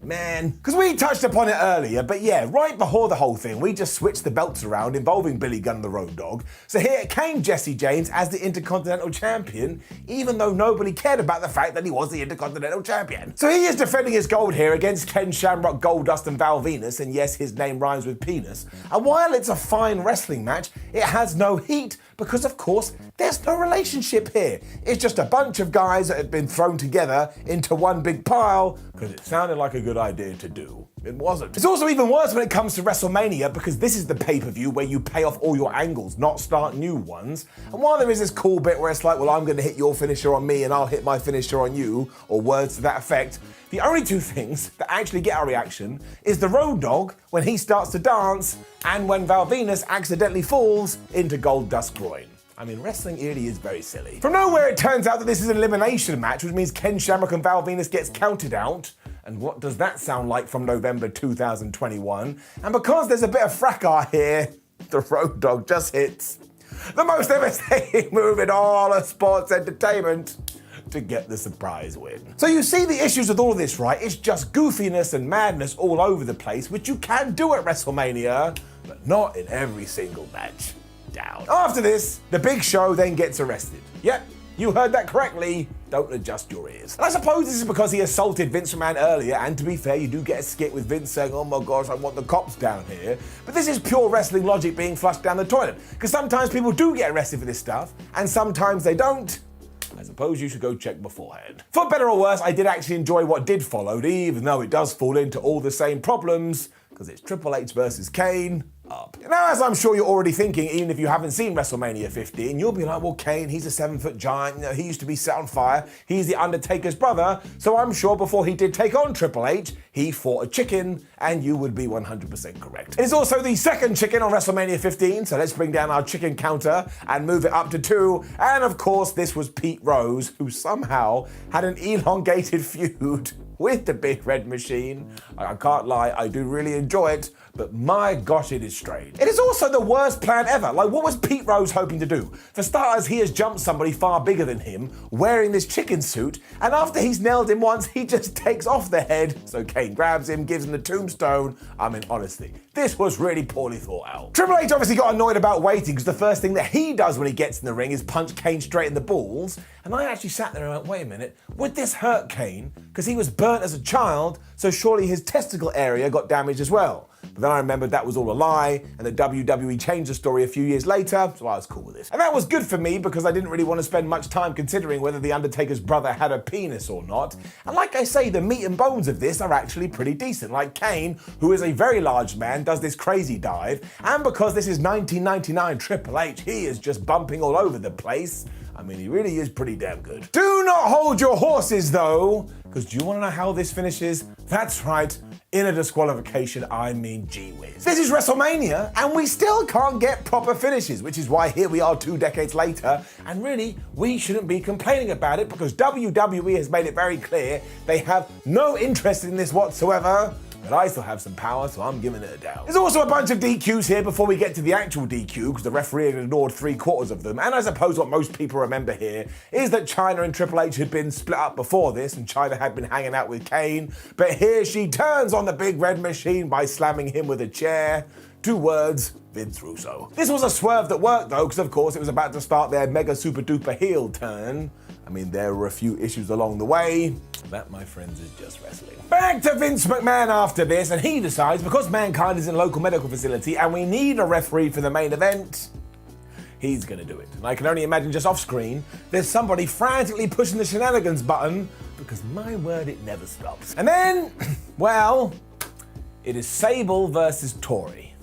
Man, because we touched upon it earlier, but yeah, right before the whole thing, we just switched the belts around involving Billy Gunn and the Road Dogg. So here came Jesse James as the Intercontinental Champion, even though nobody cared about the fact that he was the Intercontinental Champion. So he is defending his gold here against Ken Shamrock, Goldust and Val Venus, and yes, his name rhymes with penis. And while it's a fine wrestling match, it has no heat because of course, there's no relationship here. It's just a bunch of guys that have been thrown together into one big pile because it sounded like a good idea to do. It wasn't. It's also even worse when it comes to WrestleMania because this is the pay-per-view where you pay off all your angles, not start new ones. And while there is this cool bit where it's like, well, I'm gonna hit your finisher on me and I'll hit my finisher on you, or words to that effect, the only two things that actually get our reaction is the Road Dogg when he starts to dance and when Val Venus accidentally falls into Goldust's groin. I mean, wrestling really is very silly. From nowhere, it turns out that this is an elimination match, which means Ken Shamrock and Val Venus gets counted out. And what does that sound like from November 2021? And because there's a bit of fracas here, the Road Dogg just hits the most devastating move in all of sports entertainment to get the surprise win. So you see the issues with all of this, right? It's just goofiness and madness all over the place, which you can do at WrestleMania, but not in every single match. Down. After this, the Big Show then gets arrested. Yep, you heard that correctly. don't adjust your ears. And I suppose this is because he assaulted Vince McMahon earlier, and to be fair, you do get a skit with Vince saying, oh my gosh, I want the cops down here. But this is pure wrestling logic being flushed down the toilet, because sometimes people do get arrested for this stuff, and sometimes they don't. I suppose you should go check beforehand. For better or worse, I did actually enjoy what did follow, even though it does fall into all the same problems, because it's Triple H versus Kane. Up. Now, as I'm sure you're already thinking, even if you haven't seen WrestleMania 15, you'll be like, well, Kane, he's a 7-foot giant, you know, he used to be set on fire, he's the Undertaker's brother, so I'm sure before he did take on Triple H, he fought a chicken, and you would be 100% correct. It's also the second chicken on WrestleMania 15, so let's bring down our chicken counter and move it up to 2, and of course, this was Pete Rose, who somehow had an elongated feud with the Big Red Machine. I can't lie, I do really enjoy it, but my gosh, it is strange. It is also the worst plan ever. Like, what was Pete Rose hoping to do? For starters, he has jumped somebody far bigger than him, wearing this chicken suit, and after he's nailed him once, he just takes off the head. So Kane grabs him, gives him the tombstone. I mean, honestly, this was really poorly thought out. Triple H obviously got annoyed about waiting, because the first thing that he does when he gets in the ring is punch Kane straight in the balls. And I actually sat there and went, wait a minute, would this hurt Kane? Because he was burnt as a child, so surely his testicle area got damaged as well. But then I remembered that was all a lie, and the WWE changed the story a few years later, so I was cool with this. And that was good for me, because I didn't really want to spend much time considering whether the Undertaker's brother had a penis or not. And like I say, the meat and bones of this are actually pretty decent. Like Kane, who is a very large man, does this crazy dive, and because this is 1999 Triple H, he is just bumping all over the place. I mean, he really is pretty damn good. Do not hold your horses, though, because do you want to know how this finishes? That's right, in a disqualification, I mean gee whiz. This is WrestleMania, and we still can't get proper finishes, which is why here we are 2 decades later, and really, we shouldn't be complaining about it, because WWE has made it very clear they have no interest in this whatsoever. But I still have some power, so I'm giving it a down. There's also a bunch of DQs here before we get to the actual DQ, because the referee had ignored 3/4 of them. And I suppose what most people remember here is that Chyna and Triple H had been split up before this, and Chyna had been hanging out with Kane. But here she turns on the Big Red Machine by slamming him with a chair. 2 words, Vince Russo. This was a swerve that worked though, because of course it was about to start their mega super duper heel turn. I mean, there were a few issues along the way. That, my friends, is just wrestling. Back to Vince McMahon after this, and he decides, because Mankind is in a local medical facility and we need a referee for the main event, he's gonna do it. And I can only imagine just off screen, there's somebody frantically pushing the shenanigans button, because my word, it never stops. And then, well, it is Sable versus Tori.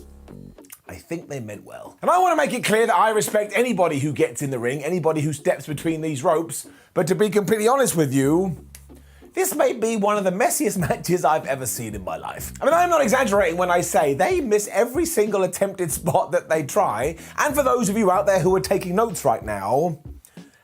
I think they meant well. And I want to make it clear that I respect anybody who gets in the ring, anybody who steps between these ropes, but to be completely honest with you, this may be one of the messiest matches I've ever seen in my life. I mean, I'm not exaggerating when I say they miss every single attempted spot that they try, and for those of you out there who are taking notes right now,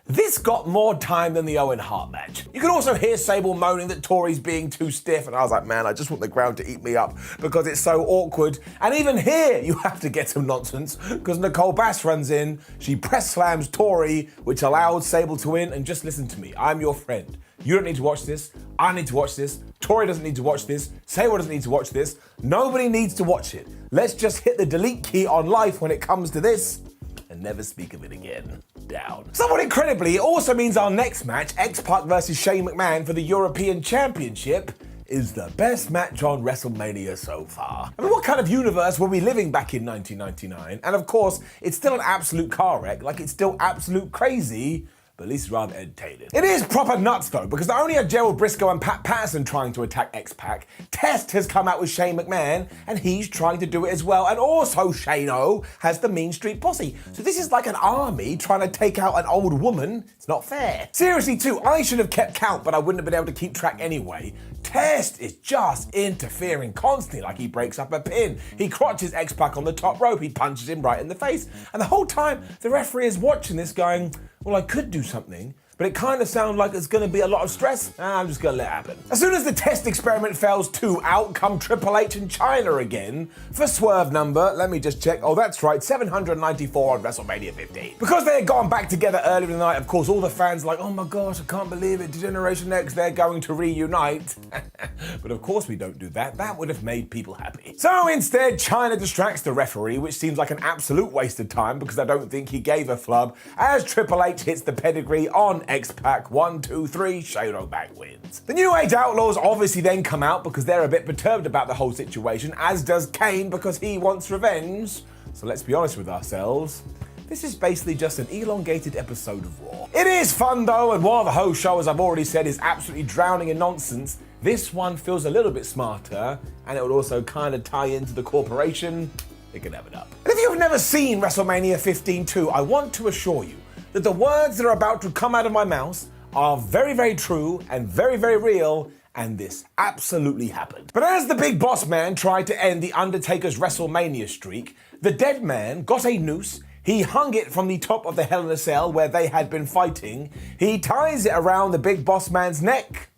this got more time than the Owen Hart match. You can also hear Sable moaning that Tori's being too stiff, and I was like, man, I just want the ground to eat me up because it's so awkward. And even here, you have to get some nonsense, because Nicole Bass runs in, she press slams Tori, which allowed Sable to win, and just listen to me, I'm your friend. You don't need to watch this, I need to watch this, Tori doesn't need to watch this, Sable doesn't need to watch this, nobody needs to watch it. Let's just hit the delete key on life when it comes to this, and never speak of it again. Down. Somewhat incredibly, it also means our next match, X-Pac versus Shane McMahon for the European Championship, is the best match on WrestleMania so far. I mean, what kind of universe were we living back in 1999? And of course, it's still an absolute car wreck, like it's still absolute crazy, but at least it's rather entertaining. It is proper nuts though, because not only are Gerald Briscoe and Pat Patterson trying to attack X-Pac, Test has come out with Shane McMahon, and he's trying to do it as well, and also Shane-O has the Mean Street Posse. So this is like an army trying to take out an old woman. It's not fair. Seriously too, I should have kept count, but I wouldn't have been able to keep track anyway. Test is just interfering constantly, like he breaks up a pin, he crotches X-Pac on the top rope, he punches him right in the face, and the whole time the referee is watching this going, well, I could do something, but it kind of sounds like it's going to be a lot of stress. I'm just going to let it happen. As soon as the Test experiment fails too, out come Triple H and Chyna again for swerve number, let me just check, oh that's right, 794 on WrestleMania 15. Because they had gone back together earlier in the night, of course all the fans are like, oh my gosh, I can't believe it, Generation X, they're going to reunite. But of course we don't do that, that would have made people happy. So instead, Chyna distracts the referee, which seems like an absolute waste of time because I don't think he gave a flub, as Triple H hits the pedigree on X-Pac, 1, 2, 3, Shane O'Mac wins. The New Age Outlaws obviously then come out because they're a bit perturbed about the whole situation, as does Kane because he wants revenge. So let's be honest with ourselves. This is basically just an elongated episode of Raw. It is fun though, and while the whole show, as I've already said, is absolutely drowning in nonsense, this one feels a little bit smarter, and it would also kind of tie into the corporation. It can have it up. And if you've never seen WrestleMania 15 too, I want to assure you that the words that are about to come out of my mouth are very, very true and very, very real, and this absolutely happened. But as the big boss man tried to end the Undertaker's WrestleMania streak, the dead man got a noose. He hung it from the top of the Hell in a Cell where they had been fighting. He ties it around the big boss man's neck,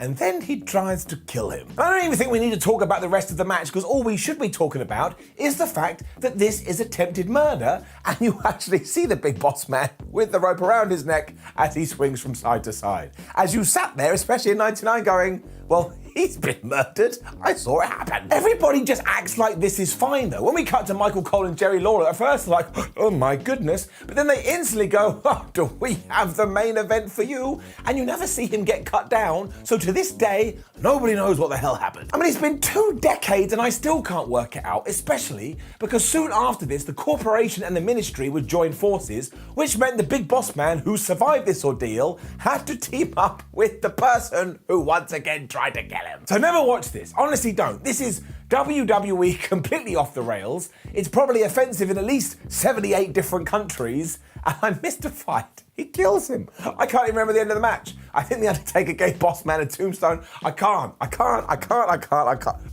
and then he tries to kill him. I don't even think we need to talk about the rest of the match, because all we should be talking about is the fact that this is attempted murder, and you actually see the big boss man with the rope around his neck as he swings from side to side. As you sat there, especially in 99, going, well, he's been murdered. I saw it happen. Everybody just acts like this is fine though. When we cut to Michael Cole and Jerry Lawler, at first like, oh my goodness, but then they instantly go, oh, do we have the main event for you? And you never see him get cut down. So to this day, nobody knows what the hell happened. I mean, it's been 2 decades and I still can't work it out, especially because soon after this, the corporation and the ministry would join forces, which meant the big boss man who survived this ordeal had to team up with the person who once again tried to get him. So never watch this. Honestly, don't. This is WWE completely off the rails. It's probably offensive in at least 78 different countries. And I missed a fight. He kills him. I can't even remember the end of the match. I think the Undertaker gave Boss Man a tombstone. I can't.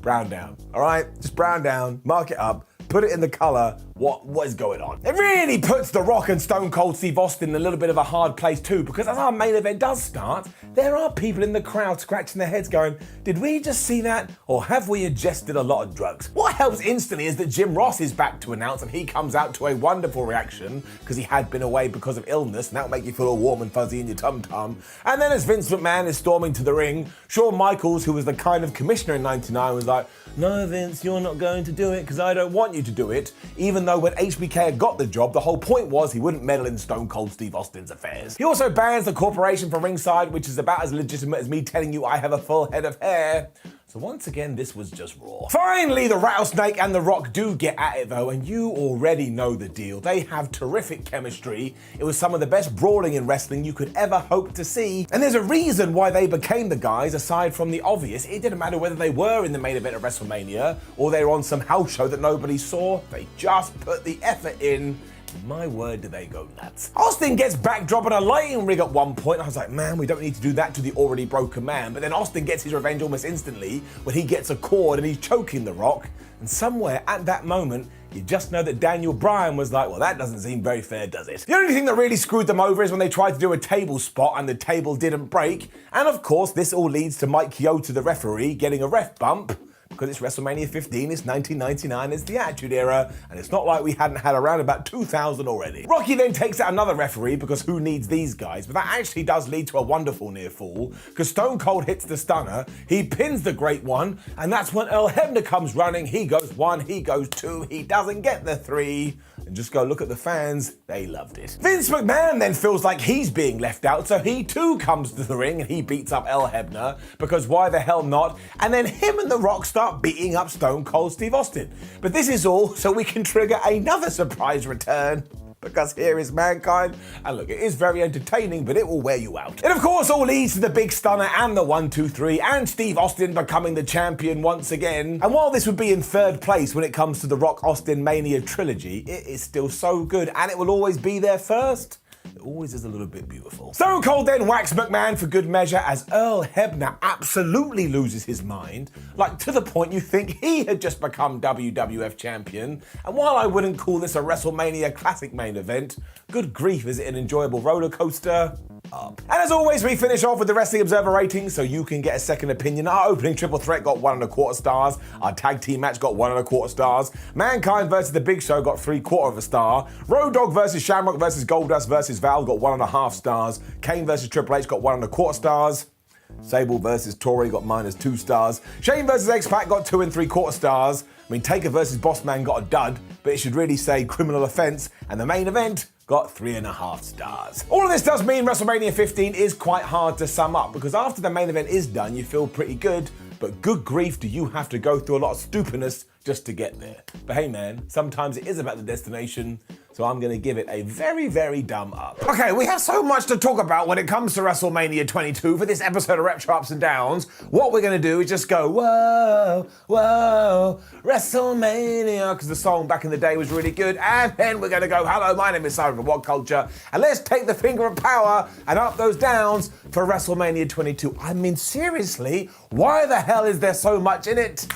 Brown down. All right? Just brown down. Mark it up. Put it in the color. What is going on? It really puts The Rock and Stone Cold Steve Austin in a little bit of a hard place too, because as our main event does start, there are people in the crowd scratching their heads going, did we just see that? Or have we ingested a lot of drugs? What helps instantly is that Jim Ross is back to announce, and he comes out to a wonderful reaction because he had been away because of illness, and that'll make you feel all warm and fuzzy in your tum-tum. And then as Vince McMahon is storming to the ring, Shawn Michaels, who was the kind of commissioner in 99, was like, no, Vince, you're not going to do it because I don't want you to do it, even though when HBK had got the job, the whole point was he wouldn't meddle in Stone Cold Steve Austin's affairs. He also bans the corporation from ringside, which is about as legitimate as me telling you I have a full head of hair. So once again, this was just Raw. Finally, the Rattlesnake and The Rock do get at it though, and you already know the deal. They have terrific chemistry. It was some of the best brawling in wrestling you could ever hope to see. And there's a reason why they became the guys, aside from the obvious. It didn't matter whether they were in the main event of WrestleMania or they were on some house show that nobody saw. They just put the effort in. My word, do they go nuts. Austin gets backdrop on a lighting rig at one point. I was like, man, we don't need to do that to the already broken man. But then Austin gets his revenge almost instantly when he gets a cord and he's choking The Rock. And somewhere at that moment, you just know that Daniel Bryan was like, well, that doesn't seem very fair, does it? The only thing that really screwed them over is when they tried to do a table spot and the table didn't break. And of course, this all leads to Mike Chioda, the referee, getting a ref bump. Because it's WrestleMania 15, it's 1999, it's the Attitude Era, and it's not like we hadn't had around about 2000 already. Rocky then takes out another referee because who needs these guys? But that actually does lead to a wonderful near fall, because Stone Cold hits the stunner, he pins the Great One, and that's when Earl Hebner comes running. He goes 1, he goes 2, he doesn't get the 3. And just go look at the fans, they loved it. Vince McMahon then feels like he's being left out, so he too comes to the ring and he beats up Earl Hebner, because why the hell not? And then him and The Rock start beating up Stone Cold Steve Austin. But this is all so we can trigger another surprise return, because here is Mankind, and look, it is very entertaining, but it will wear you out. It of course all leads to the big stunner and the 1, 2, 3, and Steve Austin becoming the champion once again. And while this would be in 3rd place when it comes to the Rock Austin Mania trilogy, it is still so good, and it will always be there first. It always is a little bit beautiful. Stone Cold then whacks McMahon for good measure as Earl Hebner absolutely loses his mind, like to the point you think he had just become WWF champion. And while I wouldn't call this a WrestleMania classic main event, good grief, is it an enjoyable roller coaster? Up. And as always, we finish off with the Wrestling Observer ratings so you can get a second opinion. Our opening triple threat got 1.25 stars. Our tag team match got 1.25 stars. Mankind versus The Big Show got 3/4 of a star. Road Dogg versus Shamrock versus Goldust versus Val got 1.5 stars. Kane versus Triple H got 1.25 stars. Sable versus Tori got -2 stars. Shane versus X-Pac got 2.75 stars. I mean, Taker versus Bossman got a dud, but it should really say criminal offense. And the main event got 3.5 stars. All of this does mean WrestleMania 15 is quite hard to sum up, because after the main event is done, you feel pretty good, but good grief do you have to go through a lot of stupidness just to get there. But hey man, sometimes it is about the destination, so I'm gonna give it a very, very dumb up. Okay, we have so much to talk about when it comes to WrestleMania 22 for this episode of Retro Ups and Downs. What we're gonna do is just go, whoa, whoa, WrestleMania, because the song back in the day was really good, and then we're gonna go, hello, my name is Simon from WhatCulture, and let's take the finger of power and up those downs for WrestleMania 22. I mean, seriously, why the hell is there so much in it?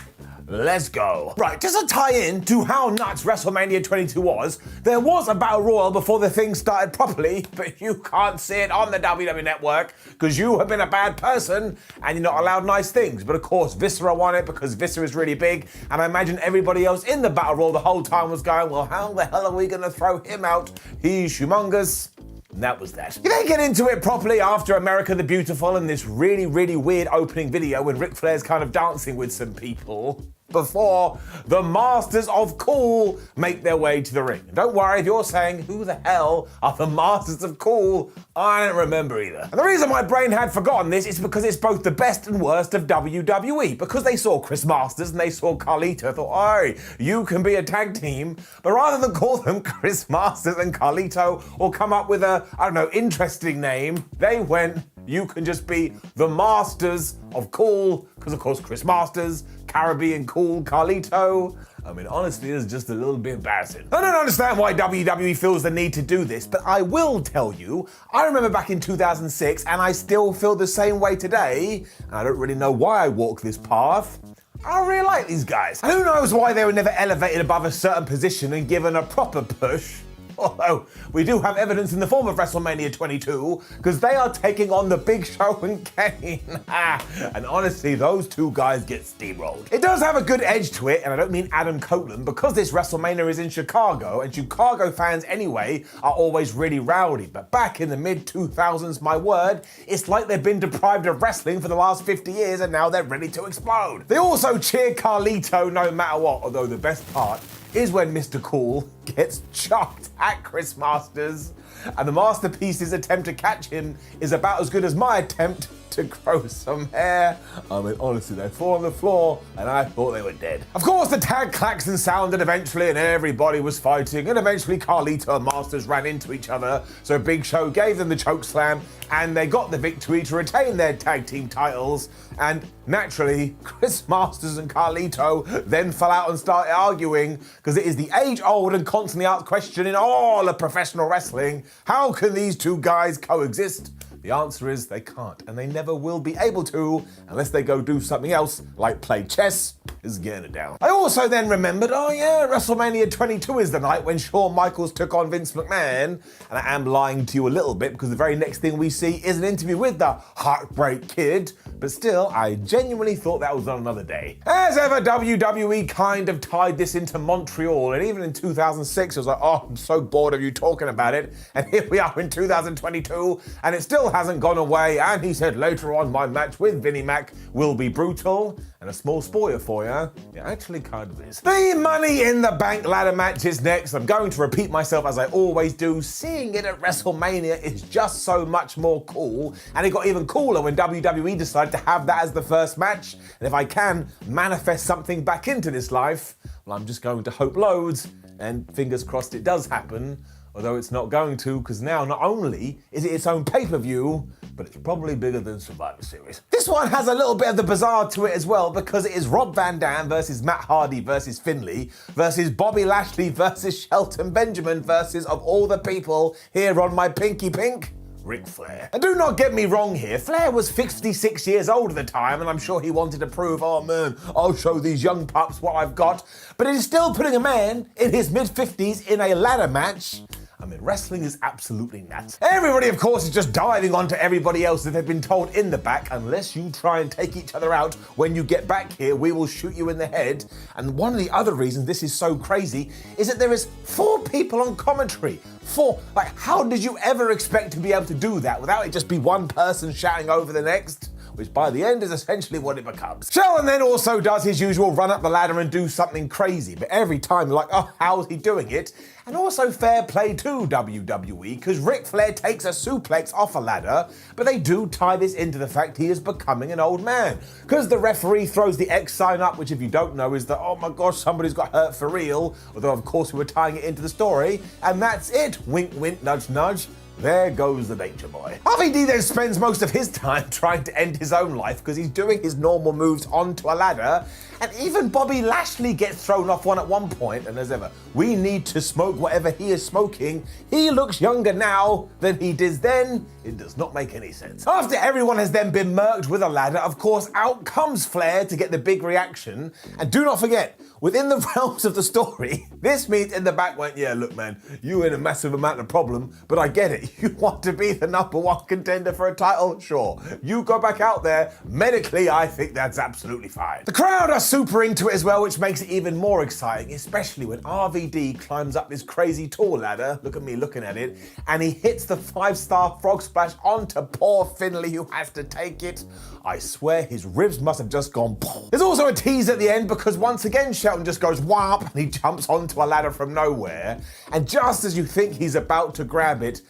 Let's go. Right, just to tie in to how nuts WrestleMania 22 was, there was a Battle Royal before the thing started properly, but you can't see it on the WWE Network because you have been a bad person and you're not allowed nice things. But of course, Viscera won it because Viscera is really big, and I imagine everybody else in the Battle Royal the whole time was going, well, how the hell are we gonna throw him out? He's humongous. And that was that. You then get into it properly after America the Beautiful and this really, really weird opening video when Ric Flair's kind of dancing with some people before the Masters of Cool make their way to the ring. And don't worry if you're saying, who the hell are the Masters of Cool? I don't remember either. And the reason my brain had forgotten this is because it's both the best and worst of WWE. Because they saw Chris Masters and they saw Carlito, thought, hey, you can be a tag team. But rather than call them Chris Masters and Carlito or come up with a, I don't know, interesting name, they went, you can just be the Masters of Cool, because of course Chris Masters, Caribbean Cool, Carlito. I mean, honestly, it's just a little bit embarrassing. I don't understand why WWE feels the need to do this, but I will tell you, I remember back in 2006, and I still feel the same way today, and I don't really know why I walk this path. I really like these guys. And who knows why they were never elevated above a certain position and given a proper push. Although, we do have evidence in the form of WrestleMania 22, because they are taking on the Big Show and Kane. And honestly, those two guys get steamrolled. It does have a good edge to it, and I don't mean Adam Copeland, because this WrestleMania is in Chicago, and Chicago fans anyway are always really rowdy. But back in the mid-2000s, my word, it's like they've been deprived of wrestling for the last 50 years, and now they're ready to explode. They also cheer Carlito no matter what, although the best part is when Mr. Cool gets chucked at Chris Masters, and the Masterpiece's attempt to catch him is about as good as my attempt to grow some hair. I mean, honestly, they fall on the floor, and I thought they were dead. Of course, the tag klaxon sounded eventually, and everybody was fighting, and eventually Carlito and Masters ran into each other, so Big Show gave them the choke slam, and they got the victory to retain their tag team titles, and naturally, Chris Masters and Carlito then fell out and started arguing, because it is the age-old and constantly asked question in all of professional wrestling: how can these two guys coexist? The answer is they can't, and they never will be able to unless they go do something else, like play chess, is getting it down. I also then remembered, oh yeah, WrestleMania 22 is the night when Shawn Michaels took on Vince McMahon, and I am lying to you a little bit because the very next thing we see is an interview with the Heartbreak Kid, but still, I genuinely thought that was on another day. As ever, WWE kind of tied this into Montreal, and even in 2006, I was like, oh, I'm so bored of you talking about it, and here we are in 2022, and it still hasn't gone away, and he said later on my match with Vinnie Mac will be brutal, and a small spoiler for you, it actually kind of is. The Money in the Bank ladder match is next. I'm going to repeat myself as I always do. Seeing it at WrestleMania is just so much more cool, and it got even cooler when WWE decided to have that as the first match, and if I can manifest something back into this life, well, I'm just going to hope loads, and fingers crossed it does happen. Although it's not going to, because now not only is it its own pay-per-view, but it's probably bigger than Survivor Series. This one has a little bit of the bizarre to it as well, because it is Rob Van Dam versus Matt Hardy versus Finlay versus Bobby Lashley versus Shelton Benjamin versus, of all the people here on my pinky pink, Ric Flair. And do not get me wrong here, Flair was 56 years old at the time, and I'm sure he wanted to prove, oh man, I'll show these young pups what I've got, but it is still putting a man in his mid-50s in a ladder match. I mean, wrestling is absolutely nuts. Everybody, of course, is just diving onto everybody else that they've been told in the back, unless you try and take each other out when you get back here, we will shoot you in the head. And one of the other reasons this is so crazy is that there is 4 people on commentary. 4. Like, how did you ever expect to be able to do that without it just be one person shouting over the next? which by the end is essentially what it becomes. Sheldon then also does his usual run up the ladder and do something crazy, but every time you're like, oh, how's he doing it? And also fair play to WWE, because Ric Flair takes a suplex off a ladder, but they do tie this into the fact he is becoming an old man. Because the referee throws the X sign up, which if you don't know is that, oh my gosh, somebody's got hurt for real, although of course we were tying it into the story, and that's it. Wink, wink, nudge, nudge. There goes the Nature Boy. RVD then spends most of his time trying to end his own life because he's doing his normal moves onto a ladder, and even Bobby Lashley gets thrown off one at one point, and as ever, we need to smoke whatever he is smoking. He looks younger now than he did then. It does not make any sense. After everyone has then been murked with a ladder, of course, out comes Flair to get the big reaction, and do not forget, within the realms of the story, this means in the back went, yeah, look man, you in a massive amount of problem, but I get it. You want to be the #1 contender for a title? Sure. You go back out there. Medically, I think that's absolutely fine. The crowd are super into it as well, which makes it even more exciting, especially when RVD climbs up this crazy tall ladder, look at me looking at it, and he hits the 5-star frog splash onto poor Finlay, who has to take it. I swear his ribs must have just gone poof. There's also a tease at the end because once again Shelton just goes whop and he jumps onto a ladder from nowhere, and just as you think he's about to grab it,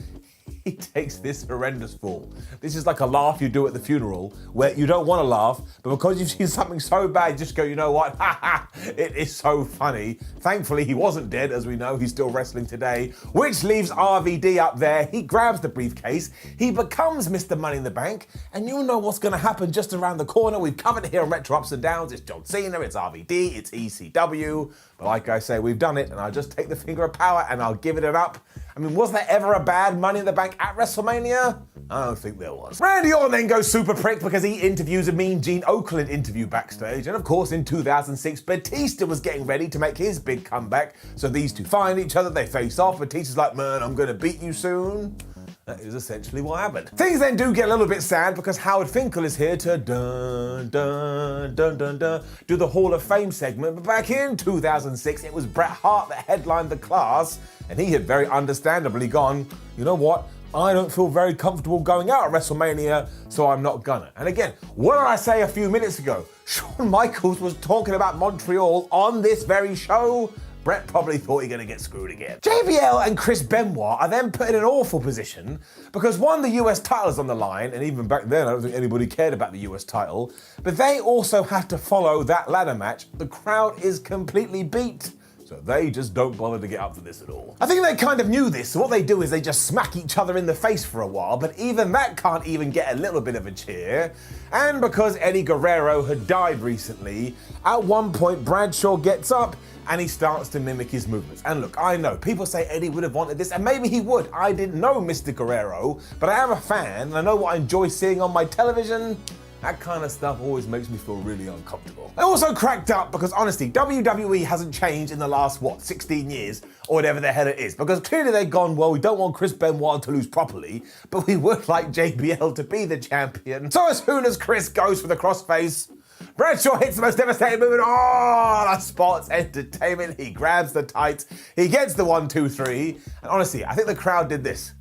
he takes this horrendous fall. This is like a laugh you do at the funeral where you don't want to laugh, but because you've seen something so bad, you just go, you know what? Ha ha, it is so funny. Thankfully, he wasn't dead, as we know. He's still wrestling today, which leaves RVD up there. He grabs the briefcase. He becomes Mr. Money in the Bank, and you know what's going to happen just around the corner. We've covered it here on Retro Ups and Downs. It's John Cena, it's RVD, it's ECW. But like I say, we've done it, and I'll just take the finger of power and I'll give it an up. I mean, was there ever a bad Money in the Bank at WrestleMania? I don't think there was. Randy Orton then goes super prick because he interviews a Mean Gene Okerlund interview backstage. And of course, in 2006, Batista was getting ready to make his big comeback. So these two find each other, they face off. Batista's like, man, I'm gonna beat you soon. That is essentially what happened. Things then do get a little bit sad because Howard Finkel is here to dun dun dun dun dun do the Hall of Fame segment. But back in 2006, it was Bret Hart that headlined the class, and he had very understandably gone, you know what? I don't feel very comfortable going out at WrestleMania, so I'm not gonna. And again, what did I say a few minutes ago? Shawn Michaels was talking about Montreal on this very show. Bret probably thought he was going to get screwed again. JBL and Chris Benoit are then put in an awful position because one, the US title is on the line, and even back then I don't think anybody cared about the US title, but they also have to follow that ladder match. The crowd is completely beat, so they just don't bother to get up for this at all. I think they kind of knew this, so what they do is they just smack each other in the face for a while, but even that can't even get a little bit of a cheer. And because Eddie Guerrero had died recently, at one point Bradshaw gets up and he starts to mimic his movements. And look, I know, people say Eddie would have wanted this, and maybe he would. I didn't know Mr. Guerrero, but I am a fan, and I know what I enjoy seeing on my television. That kind of stuff always makes me feel really uncomfortable. I also cracked up because honestly, WWE hasn't changed in the last, 16 years, or whatever the hell it is. Because clearly they've gone, well, we don't want Chris Benoit to lose properly, but we would like JBL to be the champion. So as soon as Chris goes for the crossface, Bradshaw hits the most devastating move in all of sports entertainment. He grabs the tights, he gets the 1, 2, 3, and honestly, I think the crowd did this.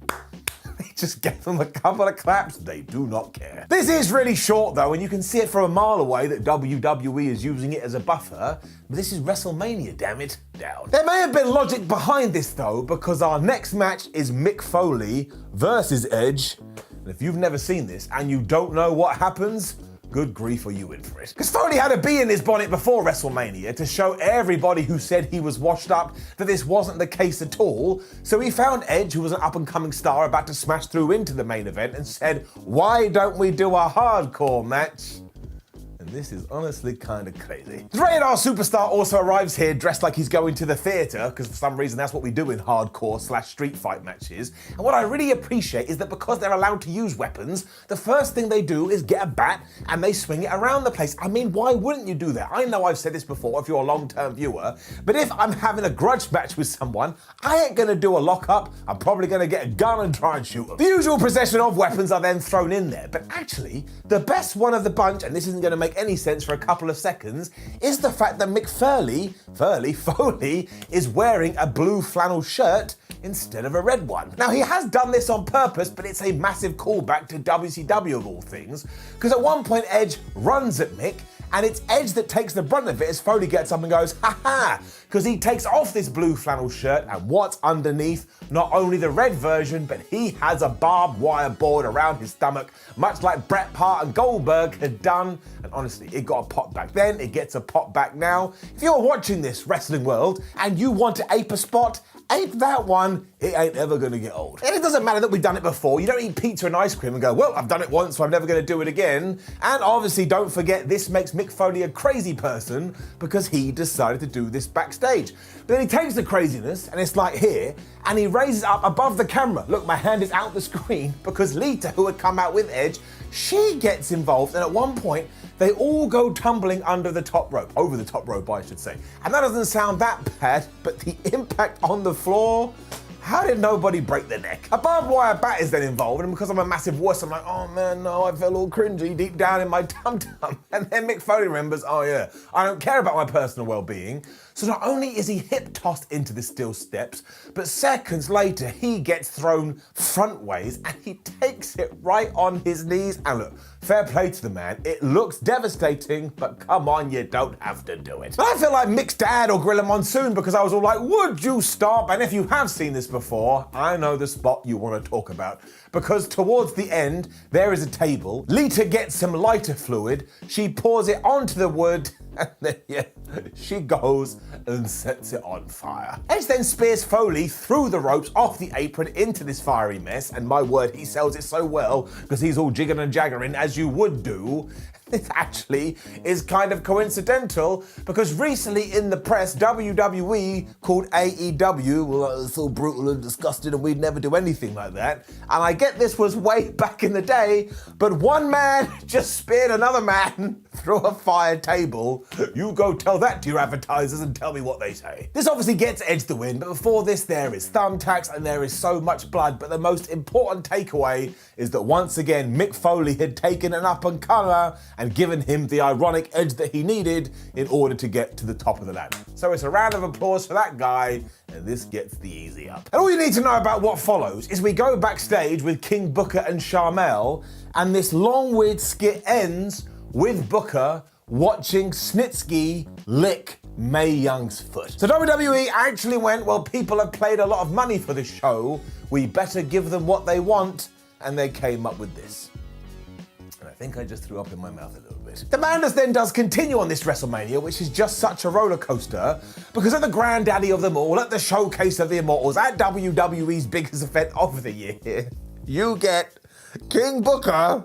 They just gave them a couple of claps. They do not care. This is really short though, and you can see it from a mile away that WWE is using it as a buffer. But this is WrestleMania, damn it, down. There may have been logic behind this though, because our next match is Mick Foley versus Edge. And if you've never seen this and you don't know what happens, good grief, are you in for it? Because Foley had a bee in his bonnet before WrestleMania to show everybody who said he was washed up that this wasn't the case at all. So he found Edge, who was an up-and-coming star about to smash through into the main event, and said, why don't we do a hardcore match? And this is honestly kind of crazy. The Rated R superstar also arrives here dressed like he's going to the theatre, because for some reason that's what we do in hardcore/street fight matches. And what I really appreciate is that because they're allowed to use weapons, the first thing they do is get a bat and they swing it around the place. I mean, why wouldn't you do that? I know I've said this before if you're a long-term viewer, but if I'm having a grudge match with someone, I ain't gonna do a lock-up. I'm probably gonna get a gun and try and shoot them. The usual procession of weapons are then thrown in there, but actually, the best one of the bunch, and this isn't gonna make any sense for a couple of seconds, is the fact that Mick Foley is wearing a blue flannel shirt instead of a red one. Now, he has done this on purpose, but it's a massive callback to WCW of all things, because at one point Edge runs at Mick, and it's Edge that takes the brunt of it as Foley gets up and goes, ha ha, because he takes off this blue flannel shirt, and what's underneath? Not only the red version, but he has a barbed wire board around his stomach, much like Bret Hart and Goldberg had done. And honestly, it got a pop back then, it gets a pop back now. If you're watching this wrestling world and you want to ape a spot, ape that one, it ain't ever gonna get old. And it doesn't matter that we've done it before. You don't eat pizza and ice cream and go, well, I've done it once, so I'm never gonna do it again. And obviously, don't forget, this makes Mick Foley a crazy person because he decided to do this backstage. But then he takes the craziness, and it's like here, and he raises up above the camera. Look, my hand is out the screen because Lita, who had come out with Edge, she gets involved, and at one point, they all go tumbling under the top rope, over the top rope, I should say. And that doesn't sound that bad, but the impact on the floor, how did nobody break their neck? A barbed wire bat is then involved, and because I'm a massive wuss, I'm like, oh man, no, I feel all cringy deep down in my tum-tum. And then Mick Foley remembers, oh yeah, I don't care about my personal well-being. So not only is he hip-tossed into the steel steps, but seconds later, he gets thrown front ways, and he takes it right on his knees. And look, fair play to the man. It looks devastating, but come on, you don't have to do it. But I feel like Mick's dad or Gorilla Monsoon, because I was all like, would you stop? And if you have seen this before, I know the spot you want to talk about. Because towards the end, there is a table. Lita gets some lighter fluid. She pours it onto the wood, and then, yeah, she goes and sets it on fire. Edge then spears Foley through the ropes off the apron into this fiery mess, and my word, he sells it so well because he's all jigging and jaggering as you would do. This actually is kind of coincidental because recently in the press, WWE called AEW, well, it's so brutal and disgusting and we'd never do anything like that. And I get this was way back in the day, but one man just speared another man through a fire table. You go tell that to your advertisers and tell me what they say. This obviously gets Edge the win, but before this there is thumbtacks and there is so much blood, but the most important takeaway is that once again, Mick Foley had taken an up-and-comer and given him the ironic edge that he needed in order to get to the top of the ladder. So it's a round of applause for that guy, and this gets the easy up. And all you need to know about what follows is we go backstage with King Booker and Sharmell, and this long weird skit ends with Booker watching Snitsky lick Mae Young's foot. So WWE actually went, well, people have paid a lot of money for this show, we better give them what they want, and they came up with this. And I think I just threw up in my mouth a little bit. The madness then does continue on this WrestleMania, which is just such a roller coaster, because at the granddaddy of them all, at the showcase of the Immortals, at WWE's biggest event of the year, you get King Booker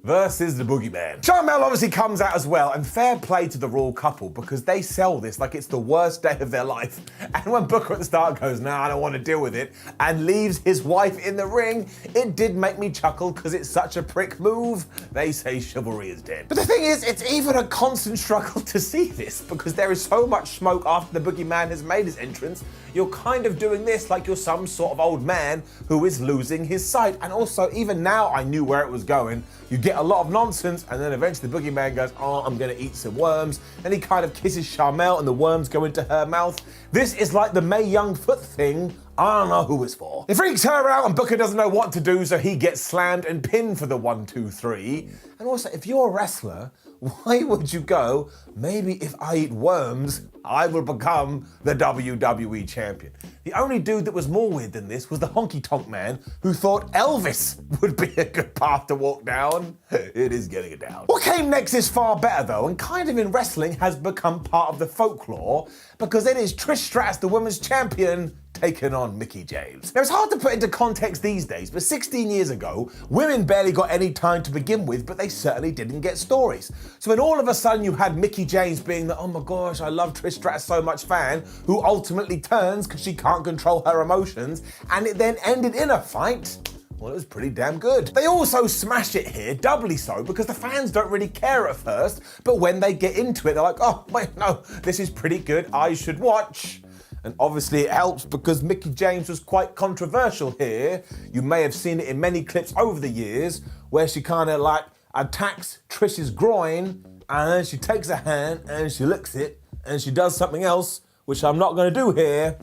versus the Boogeyman. Sharmell obviously comes out as well, and fair play to the Royal couple because they sell this like it's the worst day of their life. And when Booker at the start goes, nah, I don't want to deal with it, and leaves his wife in the ring, it did make me chuckle because it's such a prick move. They say chivalry is dead. But the thing is, it's even a constant struggle to see this because there is so much smoke after the Boogeyman has made his entrance. You're kind of doing this like you're some sort of old man who is losing his sight. And also, even now I knew where it was going. You get a lot of nonsense, and then eventually the Boogeyman goes, oh, I'm gonna eat some worms. Then he kind of kisses Sharmell, and the worms go into her mouth. This is like the Mae Young foot thing. I don't know who it's for. It freaks her out, and Booker doesn't know what to do, so he gets slammed and pinned for the 1, 2, 3. And also, if you're a wrestler, why would you go, maybe if I eat worms, I will become the WWE champion? The only dude that was more weird than this was the honky tonk man who thought Elvis would be a good path to walk down. It is getting it down. What came next is far better though, and kind of in wrestling has become part of the folklore, because it is Trish Stratus, the women's champion, taking on Mickie James. Now, it's hard to put into context these days, but 16 years ago, women barely got any time to begin with, but they certainly didn't get stories. So when all of a sudden you had Mickie James being the, oh my gosh, I love Trish Stratus so much fan, who ultimately turns because she can't control her emotions, and it then ended in a fight, well, it was pretty damn good. They also smash it here, doubly so, because the fans don't really care at first, but when they get into it, they're like, oh, wait, no, this is pretty good, I should watch. And obviously it helps because Mickie James was quite controversial here. You may have seen it in many clips over the years where she kind of like attacks Trish's groin, and then she takes her hand and she licks it and she does something else, which I'm not going to do here.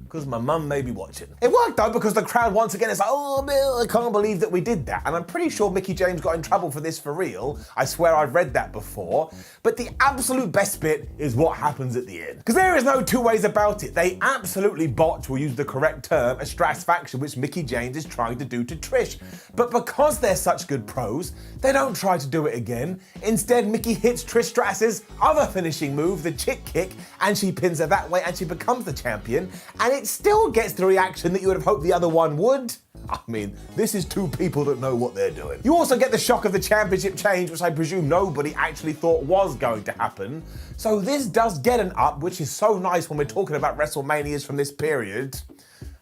because my mum may be watching. It worked though, because the crowd once again is like, oh, Bill, I can't believe that we did that. And I'm pretty sure Mickie James got in trouble for this for real. I swear I've read that before. But the absolute best bit is what happens at the end. Because there is no two ways about it. They absolutely botch, we'll use the correct term, a stratisfaction, which Mickie James is trying to do to Trish. But because they're such good pros, they don't try to do it again. Instead, Mickie hits Trish Stratus's other finishing move, the chick kick, and she pins her that way, and she becomes the champion. And it still gets the reaction that you would have hoped the other one would. I mean, this is two people that know what they're doing. You also get the shock of the championship change, which I presume nobody actually thought was going to happen. So this does get an up, which is so nice when we're talking about WrestleManias from this period,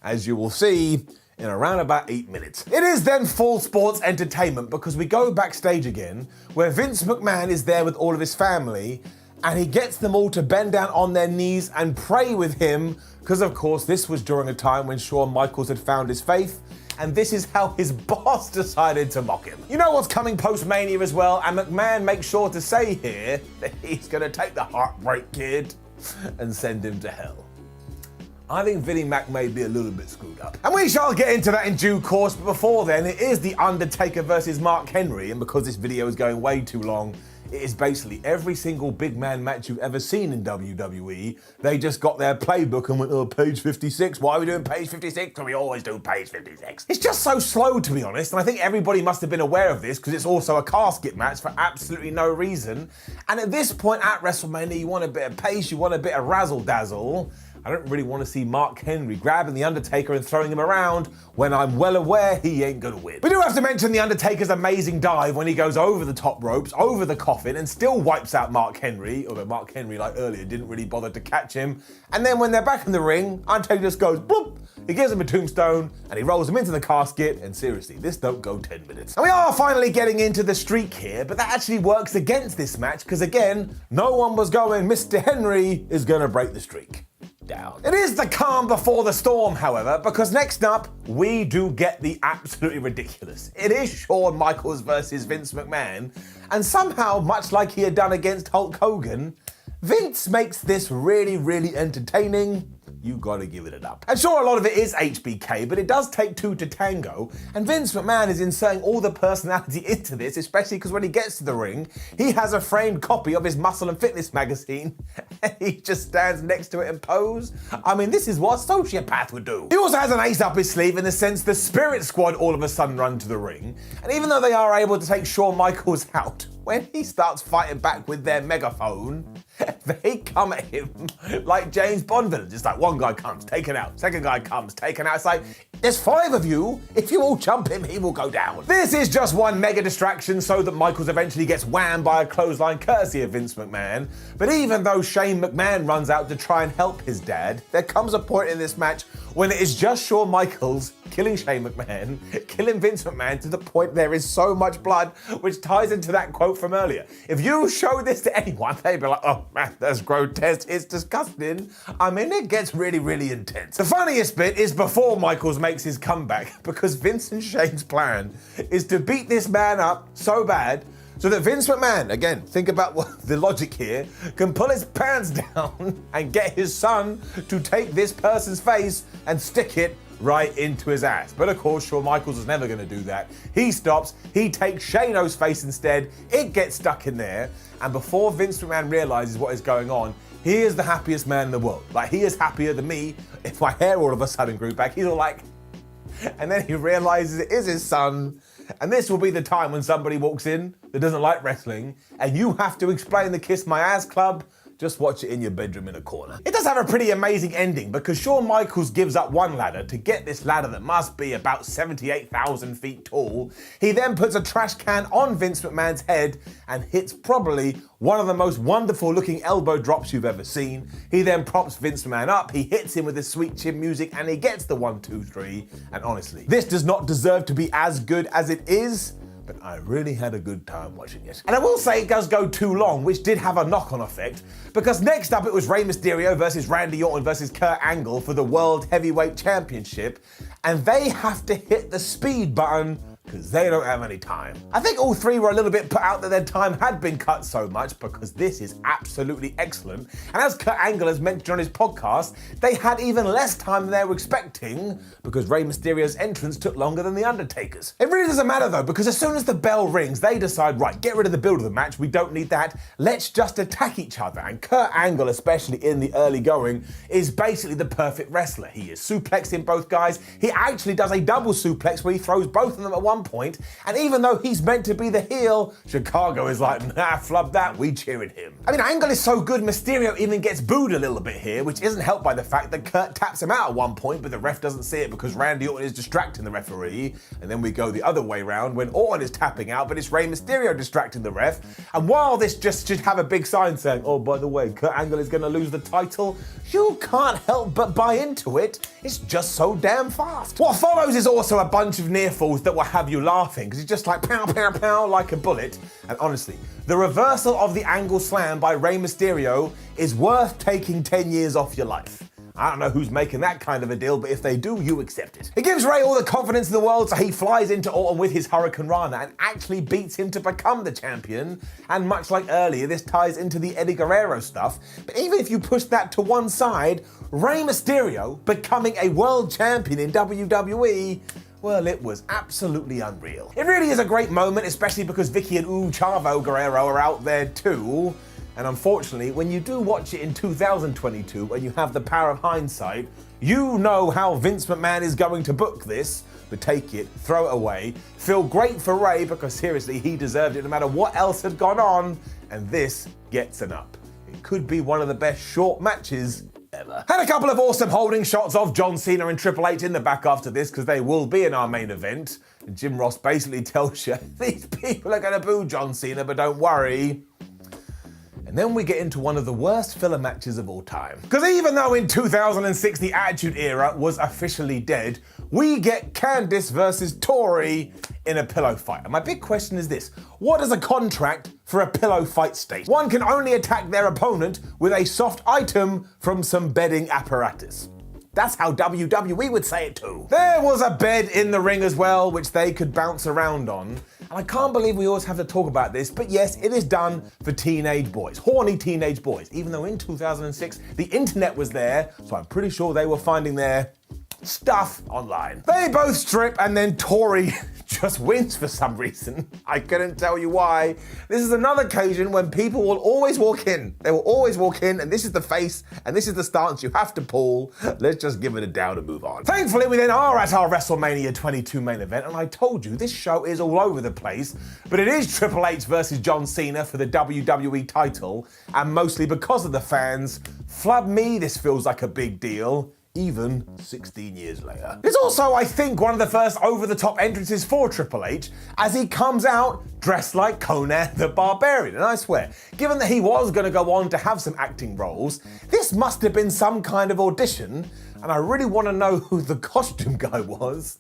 as you will see in around about 8 minutes. It is then full sports entertainment, because we go backstage again, where Vince McMahon is there with all of his family, and he gets them all to bend down on their knees and pray with him, because of course this was during a time when Shawn Michaels had found his faith, and this is how his boss decided to mock him. You know what's coming post-Mania as well, and McMahon makes sure to say here that he's gonna take the Heartbreak Kid and send him to hell. I think Vinnie Mac may be a little bit screwed up. And we shall get into that in due course, but before then, it is The Undertaker versus Mark Henry, and because this video is going way too long, it is basically every single big man match you've ever seen in WWE. They just got their playbook and went, oh, page 56. Why are we doing page 56? Because we always do page 56. It's just so slow, to be honest, and I think everybody must have been aware of this, because it's also a casket match for absolutely no reason. And at this point at WrestleMania, you want a bit of pace, you want a bit of razzle-dazzle. I don't really want to see Mark Henry grabbing The Undertaker and throwing him around when I'm well aware he ain't gonna win. We do have to mention The Undertaker's amazing dive when he goes over the top ropes, over the coffin, and still wipes out Mark Henry, although Mark Henry, like earlier, didn't really bother to catch him. And then when they're back in the ring, Undertaker just goes bloop, he gives him a tombstone, and he rolls him into the casket, and seriously, this don't go 10 minutes. And we are finally getting into the streak here, but that actually works against this match, because again, no one was going, Mr. Henry is gonna break the streak. Down. It is the calm before the storm, however, because next up, we do get the absolutely ridiculous. It is Shawn Michaels versus Vince McMahon, and somehow, much like he had done against Hulk Hogan, Vince makes this really, really entertaining. You gotta give it an up. And sure, a lot of it is HBK, but it does take two to tango, and Vince McMahon is inserting all the personality into this, especially because when he gets to the ring, he has a framed copy of his Muscle and Fitness magazine, and he just stands next to it and pose. I mean, this is what a sociopath would do. He also has an ace up his sleeve in the sense the Spirit Squad all of a sudden run to the ring, and even though they are able to take Shawn Michaels out, when he starts fighting back with their megaphone, they come at him like James Bond villains. It's like one guy comes, taken out. Second guy comes, taken out. It's like, there's 5 of you. If you all jump him, he will go down. This is just one mega distraction so that Michaels eventually gets whammed by a clothesline courtesy of Vince McMahon. But even though Shane McMahon runs out to try and help his dad, there comes a point in this match when it is just Shawn Michaels killing Shane McMahon, killing Vince McMahon to the point there is so much blood, which ties into that quote from earlier. If you show this to anyone, they'd be like, oh man, that's grotesque, it's disgusting. I mean, it gets really, really intense. The funniest bit is before Michaels makes his comeback, because Vince and Shane's plan is to beat this man up so bad so that Vince McMahon, again, think about what the logic here, can pull his pants down and get his son to take this person's face and stick it right into his ass. But of course, Shawn Michaels is never going to do that. He stops, he takes Shane-O's face instead, it gets stuck in there, and before Vince McMahon realizes what is going on, he is the happiest man in the world. Like, he is happier than me if my hair all of a sudden grew back. He's all like, and then he realizes it is his son. And this will be the time when somebody walks in that doesn't like wrestling, and you have to explain the Kiss My Ass Club. Just watch it in your bedroom in a corner. It does have a pretty amazing ending, because Shawn Michaels gives up one ladder to get this ladder that must be about 78,000 feet tall. He then puts a trash can on Vince McMahon's head and hits probably one of the most wonderful looking elbow drops you've ever seen. He then props Vince McMahon up, he hits him with his sweet chin music, and he gets the 1, 2, 3. And honestly, this does not deserve to be as good as it is, but I really had a good time watching it. And I will say it does go too long, which did have a knock-on effect, because next up it was Rey Mysterio versus Randy Orton versus Kurt Angle for the World Heavyweight Championship, and they have to hit the speed button because they don't have any time. I think all three were a little bit put out that their time had been cut so much, because this is absolutely excellent. And as Kurt Angle has mentioned on his podcast, they had even less time than they were expecting because Rey Mysterio's entrance took longer than The Undertaker's. It really doesn't matter though, because as soon as the bell rings, they decide, right, get rid of the build of the match, we don't need that, let's just attack each other. And Kurt Angle, especially in the early going, is basically the perfect wrestler. He is suplexing both guys. He actually does a double suplex where he throws both of them at one point, and even though he's meant to be the heel, Chicago is like, nah, flub that, we cheering him. I mean, Angle is so good, Mysterio even gets booed a little bit here, which isn't helped by the fact that Kurt taps him out at one point, but the ref doesn't see it because Randy Orton is distracting the referee, and then we go the other way round when Orton is tapping out, but it's Rey Mysterio distracting the ref. And while this just should have a big sign saying, oh, by the way, Kurt Angle is going to lose the title, you can't help but buy into it. It's just so damn fast. What follows is also a bunch of near falls that will have you laughing, because he's just like pow, pow, pow, like a bullet. And honestly, the reversal of the Angle Slam by Rey Mysterio is worth taking 10 years off your life. I don't know who's making that kind of a deal, but if they do, you accept it. It gives Rey all the confidence in the world, so he flies into Orton with his Hurricane Rana and actually beats him to become the champion. And much like earlier, this ties into the Eddie Guerrero stuff. But even if you push that to one side, Rey Mysterio becoming a world champion in WWE, well, it was absolutely unreal. It really is a great moment, especially because Vicky and Chavo Guerrero are out there too. And unfortunately, when you do watch it in 2022 and you have the power of hindsight, you know how Vince McMahon is going to book this, but take it, throw it away, feel great for Rey because seriously, he deserved it no matter what else had gone on, and this gets an up. It could be one of the best short matches ever. Had a couple of awesome holding shots of John Cena and Triple H in the back after this because they will be in our main event. And Jim Ross basically tells you, these people are going to boo John Cena, but don't worry. And then we get into one of the worst filler matches of all time. Because even though in 2006 the Attitude Era was officially dead, we get Candice versus Tori in a pillow fight. And my big question is this: what does a contract for a pillow fight state? One can only attack their opponent with a soft item from some bedding apparatus. That's how WWE would say it too. There was a bed in the ring as well, which they could bounce around on. And I can't believe we always have to talk about this, but yes, it is done for teenage boys, horny teenage boys. Even though in 2006, the internet was there, so I'm pretty sure they were finding their stuff online. They both strip and then Tori just wins for some reason. I couldn't tell you why. This is another occasion when people will always walk in. They will always walk in, and this is the face, and this is the stance you have to pull. Let's just give it a down and move on. Thankfully, we then are at our WrestleMania 22 main event, and I told you, this show is all over the place, but it is Triple H versus John Cena for the WWE title, and mostly because of the fans. Flub me, this feels like a big deal. Even 16 years later. It's also, I think, one of the first over-the-top entrances for Triple H, as he comes out dressed like Conan the Barbarian. And I swear, given that he was going to go on to have some acting roles, this must have been some kind of audition, and I really want to know who the costume guy was,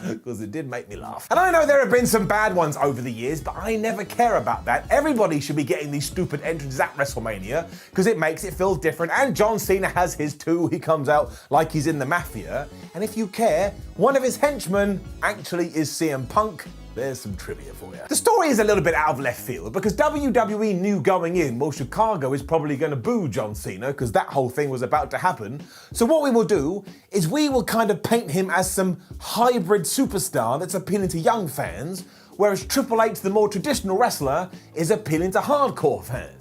because it did make me laugh. And I know there have been some bad ones over the years, but I never care about that. Everybody should be getting these stupid entrances at WrestleMania because it makes it feel different, and John Cena has his too. He comes out like he's in the Mafia, and if you care, one of his henchmen actually is CM Punk. There's some trivia for you. The story is a little bit out of left field because WWE knew going in, well, Chicago is probably going to boo John Cena because that whole thing was about to happen. So what we will do is we will kind of paint him as some hybrid superstar that's appealing to young fans, whereas Triple H, the more traditional wrestler, is appealing to hardcore fans.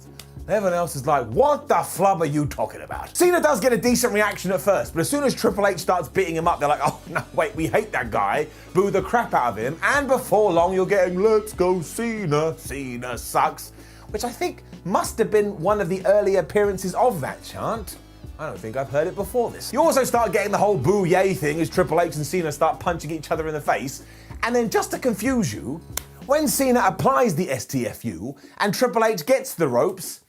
Everyone else is like, what the flub are you talking about? Cena does get a decent reaction at first, but as soon as Triple H starts beating him up, they're like, oh no, wait, we hate that guy, boo the crap out of him, and before long you're getting, let's go Cena, Cena sucks, which I think must have been one of the early appearances of that chant. I don't think I've heard it before this. You also start getting the whole boo yay thing as Triple H and Cena start punching each other in the face, and then just to confuse you, when Cena applies the STFU and Triple H gets the ropes,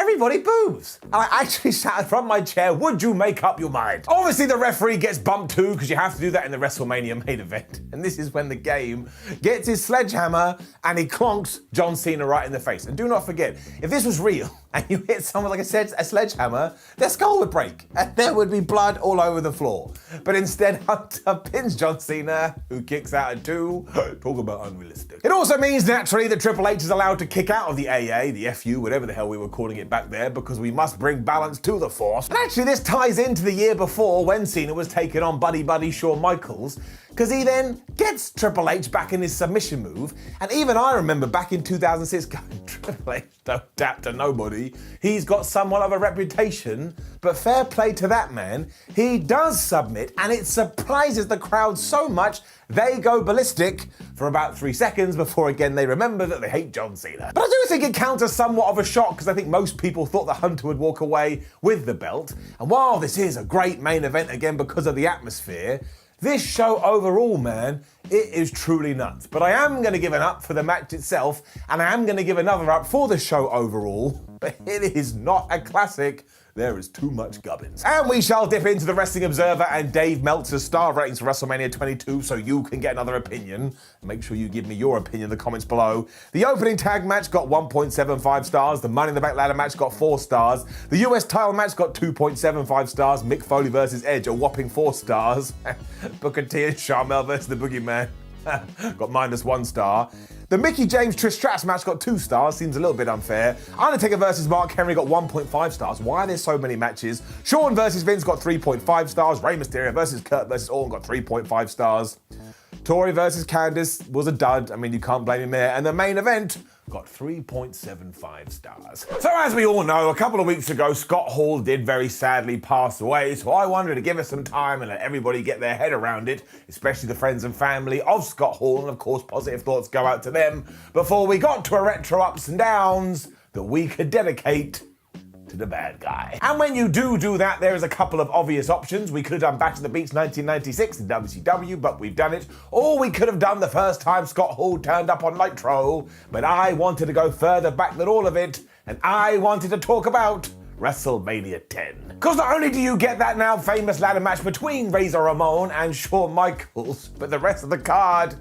everybody boos. And I actually sat from my chair, would you make up your mind? Obviously the referee gets bumped too, because you have to do that in the WrestleMania main event. And this is when the game gets his sledgehammer and he clonks John Cena right in the face. And do not forget, if this was real and you hit someone, like I said, a sledgehammer, their skull would break and there would be blood all over the floor. But instead, Hunter pins John Cena, who kicks out at 2. Talk about unrealistic. It also means naturally that Triple H is allowed to kick out of the AA, the FU, whatever the hell we were calling it back there, because we must bring balance to the force. And actually this ties into the year before when Cena was taking on buddy Shawn Michaels, because he then gets Triple H back in his submission move. And even I remember back in 2006 going, Triple H don't tap to nobody. He's got somewhat of a reputation, but fair play to that man. He does submit and it surprises the crowd so much they go ballistic for about 3 seconds before again they remember that they hate John Cena. But I do think it counts as somewhat of a shock because I think most people thought that Hunter would walk away with the belt. And while this is a great main event again because of the atmosphere, this show overall, man, it is truly nuts. But I am going to give an up for the match itself, and I am going to give another up for the show overall. But it is not a classic. There is too much gubbins. And we shall dip into the Wrestling Observer and Dave Meltzer's star ratings for WrestleMania 22 so you can get another opinion. Make sure you give me your opinion in the comments below. The opening tag match got 1.75 stars. The Money in the Bank ladder match got 4 stars. The US title match got 2.75 stars. Mick Foley versus Edge, a whopping 4 stars. Booker T and Sharmell versus the Boogeyman got -1 star. The Mickie James Trish Stratus match got 2 stars, seems a little bit unfair. Undertaker versus Mark Henry got 1.5 stars. Why are there so many matches? Shawn versus Vince got 3.5 stars. Rey Mysterio versus Kurt versus Orton got 3.5 stars. Tori versus Candice was a dud. I mean, you can't blame him there. And the main event got 3.75 stars. So as we all know, a couple of weeks ago, Scott Hall did very sadly pass away. So I wanted to give us some time and let everybody get their head around it, especially the friends and family of Scott Hall. And of course, positive thoughts go out to them before we got to a retro ups and downs that we could dedicate to the bad guy. And when you do that, there is a couple of obvious options. We could have done Back to the Beach 1996 in WCW, but we've done it. Or we could have done the first time Scott Hall turned up on Nitro, but I wanted to go further back than all of it, and I wanted to talk about WrestleMania 10. Because not only do you get that now famous ladder match between Razor Ramon and Shawn Michaels, but the rest of the card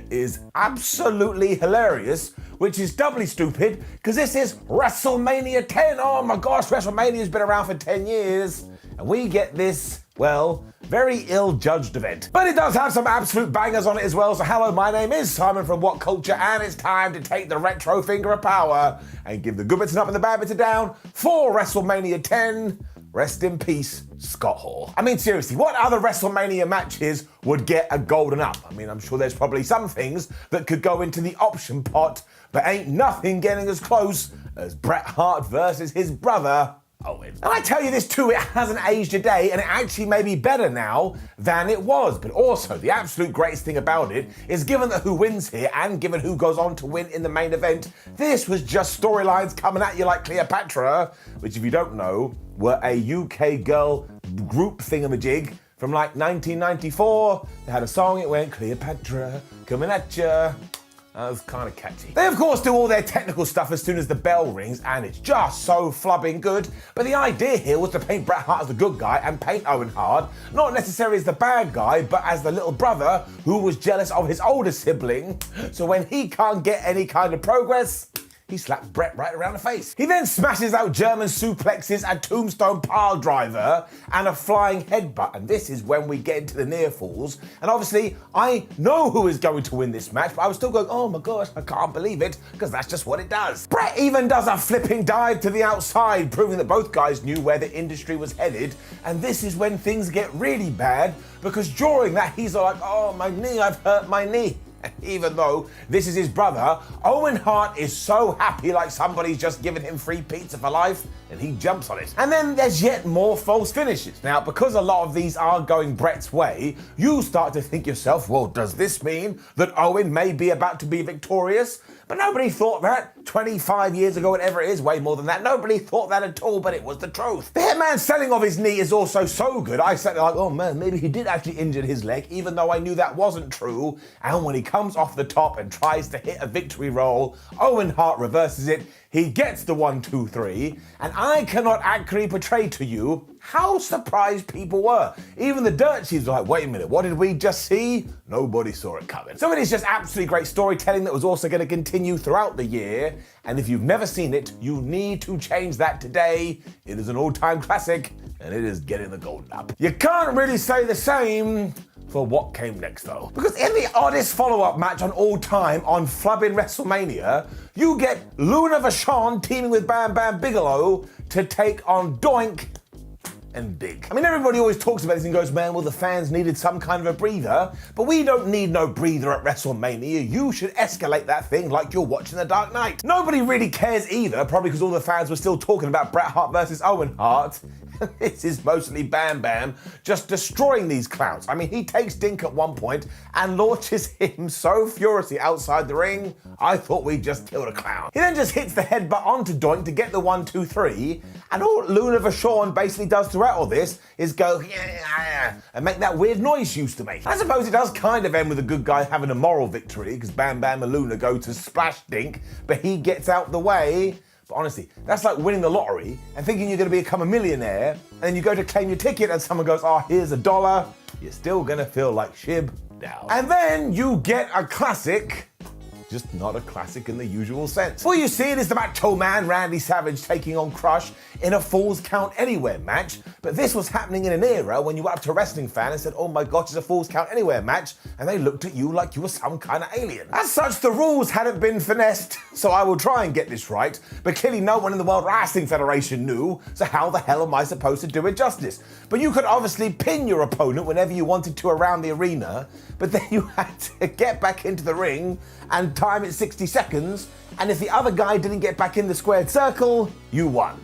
is absolutely hilarious, which is doubly stupid because this is WrestleMania 10. Oh my gosh, WrestleMania's been around for 10 years, and we get this, well, very ill-judged event. But it does have some absolute bangers on it as well. So hello, my name is Simon from WhatCulture, and it's time to take the retro finger of power and give the good bits and up and the bad bits and down for WrestleMania 10. Rest in peace, Scott Hall. I mean, seriously, what other WrestleMania matches would get a golden up? I mean, I'm sure there's probably some things that could go into the option pot, but ain't nothing getting as close as Bret Hart versus his brother, Owen. And I tell you this too, it hasn't aged a day, and it actually may be better now than it was. But also, the absolute greatest thing about it is, given that who wins here and given who goes on to win in the main event, this was just storylines coming at you like Cleopatra, which, if you don't know, were a UK girl group thingamajig from like 1994. They had a song, it went Cleopatra coming at ya. That was kind of catchy. They of course do all their technical stuff as soon as the bell rings, and it's just so flubbing good. But the idea here was to paint Bret Hart as the good guy and paint Owen Hart, not necessarily as the bad guy, but as the little brother who was jealous of his older sibling. So when he can't get any kind of progress, he slaps Bret right around the face. He then smashes out German suplexes, a tombstone pile driver, and a flying headbutt. And this is when we get into the near falls. And obviously, I know who is going to win this match, but I was still going, oh my gosh, I can't believe it, because that's just what it does. Bret even does a flipping dive to the outside, proving that both guys knew where the industry was headed. And this is when things get really bad, because during that, he's like, oh, my knee, I've hurt my knee. Even though this is his brother, Owen Hart is so happy like somebody's just given him free pizza for life, and he jumps on it. And then there's yet more false finishes. Now, because a lot of these are going Bret's way, you start to think yourself, well, does this mean that Owen may be about to be victorious? But nobody thought that 25 years ago, whatever it is, way more than that. Nobody thought that at all, but it was the truth. The Hitman selling of his knee is also so good. I said like, oh man, maybe he did actually injure his leg, even though I knew that wasn't true. And when he comes off the top and tries to hit a victory roll, Owen Hart reverses it. He gets the 1, 2, 3, and I cannot accurately portray to you how surprised people were. Even the dirt sheets were like, wait a minute, what did we just see? Nobody saw it coming. So it is just absolutely great storytelling that was also going to continue throughout the year. And if you've never seen it, you need to change that today. It is an all-time classic, and it is getting the golden up. You can't really say the same for what came next though. Because in the oddest follow-up match on all time on Flubbing WrestleMania, you get Luna Vachon teaming with Bam Bam Bigelow to take on Doink and Big. I mean, everybody always talks about this and goes, man, well, the fans needed some kind of a breather, but we don't need no breather at WrestleMania. You should escalate that thing like you're watching The Dark Knight. Nobody really cares either, probably because all the fans were still talking about Bret Hart versus Owen Hart. This is mostly Bam Bam just destroying these clowns. I mean, he takes Dink at one point and launches him so furiously outside the ring, I thought we just killed a clown. He then just hits the headbutt onto Doink to get the 1, 2, 3, and all Luna Vachon basically does throughout all this is go and make that weird noise she used to make. I suppose it does kind of end with a good guy having a moral victory because Bam Bam and Luna go to splash Dink, but he gets out the way. But honestly, that's like winning the lottery and thinking you're going to become a millionaire, and then you go to claim your ticket and someone goes, oh, here's $1. You're still going to feel like shib down. And then you get a classic, just not a classic in the usual sense. All you see is the Macho Man Randy Savage taking on Crush in a Falls Count Anywhere match, but this was happening in an era when you went up to a wrestling fan and said, oh my gosh, it's a Falls Count Anywhere match, and they looked at you like you were some kind of alien. As such, the rules hadn't been finessed, so I will try and get this right, but clearly no one in the World Wrestling Federation knew, so how the hell am I supposed to do it justice? But you could obviously pin your opponent whenever you wanted to around the arena, but then you had to get back into the ring and time it 60 seconds, and if the other guy didn't get back in the squared circle, you won.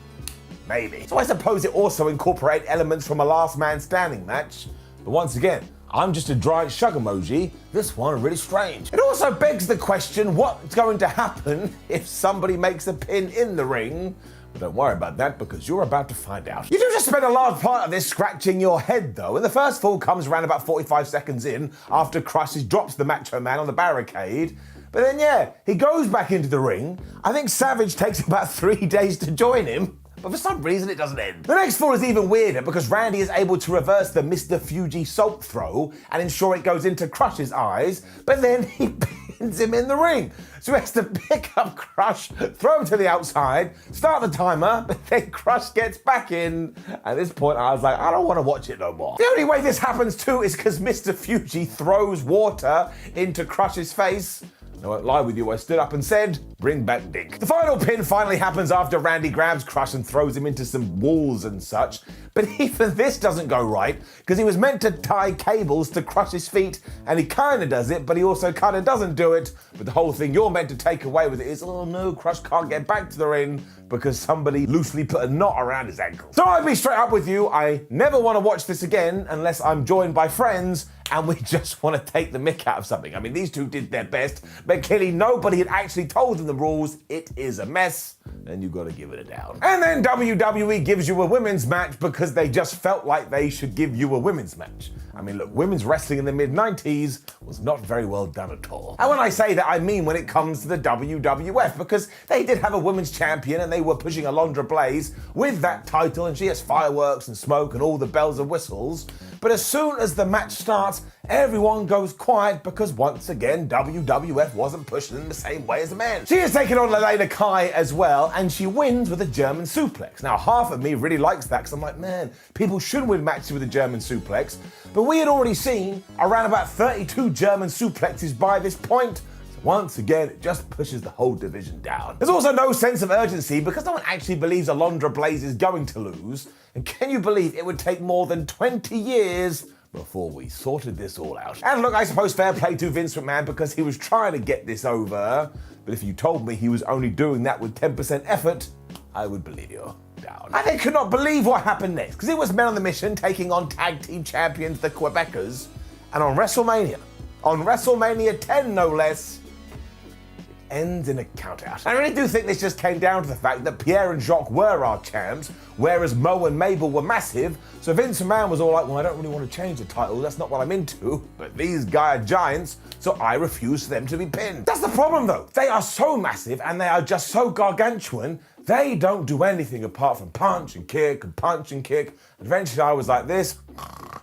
Maybe. So I suppose it also incorporated elements from a last man standing match, but once again, I'm just a giant shrug emoji. This one really strange. It also begs the question, what's going to happen if somebody makes a pin in the ring? But don't worry about that because you're about to find out. You do just spend a large part of this scratching your head though, and the first fall comes around about 45 seconds in after Crush drops the Macho Man on the barricade. But then yeah, he goes back into the ring. I think Savage takes about 3 days to join him, but for some reason it doesn't end. The next fall is even weirder because Randy is able to reverse the Mr. Fuji salt throw and ensure it goes into Crush's eyes, but then he pins him in the ring. So he has to pick up Crush, throw him to the outside, start the timer, but then Crush gets back in. At this point I was like, I don't want to watch it no more. The only way this happens too is because Mr. Fuji throws water into Crush's face. I won't lie with you, I stood up and said, bring back Dink. The final pin finally happens after Randy grabs Crush and throws him into some walls and such, but even this doesn't go right, because he was meant to tie cables to Crush's feet, and he kinda does it, but he also kinda doesn't do it, but the whole thing you're meant to take away with it is, oh no, Crush can't get back to the ring, because somebody loosely put a knot around his ankle. So I'll be straight up with you, I never want to watch this again unless I'm joined by friends and we just want to take the mick out of something. I mean, these two did their best, but clearly nobody had actually told them the rules. It is a mess, and you got to give it a down. And then WWE gives you a women's match because they just felt like they should give you a women's match. I mean, look, women's wrestling in the mid-90s was not very well done at all. And when I say that, I mean when it comes to the WWF, because they did have a women's champion and they were pushing Alundra Blaze with that title, and she has fireworks and smoke and all the bells and whistles. But as soon as the match starts, everyone goes quiet because once again, WWF wasn't pushing in the same way as the men. She is taking on Lelena Kai as well, and she wins with a German suplex. Now, half of me really likes that because I'm like, man, people should win matches with a German suplex. But we had already seen around about 32 German suplexes by this point. Once again, it just pushes the whole division down. There's also no sense of urgency because no one actually believes Alundra Blaze is going to lose. And can you believe it would take more than 20 years before we sorted this all out? And look, I suppose fair play to Vince McMahon because he was trying to get this over. But if you told me he was only doing that with 10% effort, I would believe you. Down. And they could not believe what happened next because it was Men on the Mission taking on tag team champions, the Quebecers. And on WrestleMania 10 no less, ends in a countout. I really do think this just came down to the fact that Pierre and Jacques were our champs, whereas Mo and Mabel were massive, so Vince McMahon was all like, well, I don't really want to change the title, that's not what I'm into, but these guys are giants, so I refuse for them to be pinned. That's the problem though. They are so massive and they are just so gargantuan, they don't do anything apart from punch and kick and punch and kick. And eventually I was like this,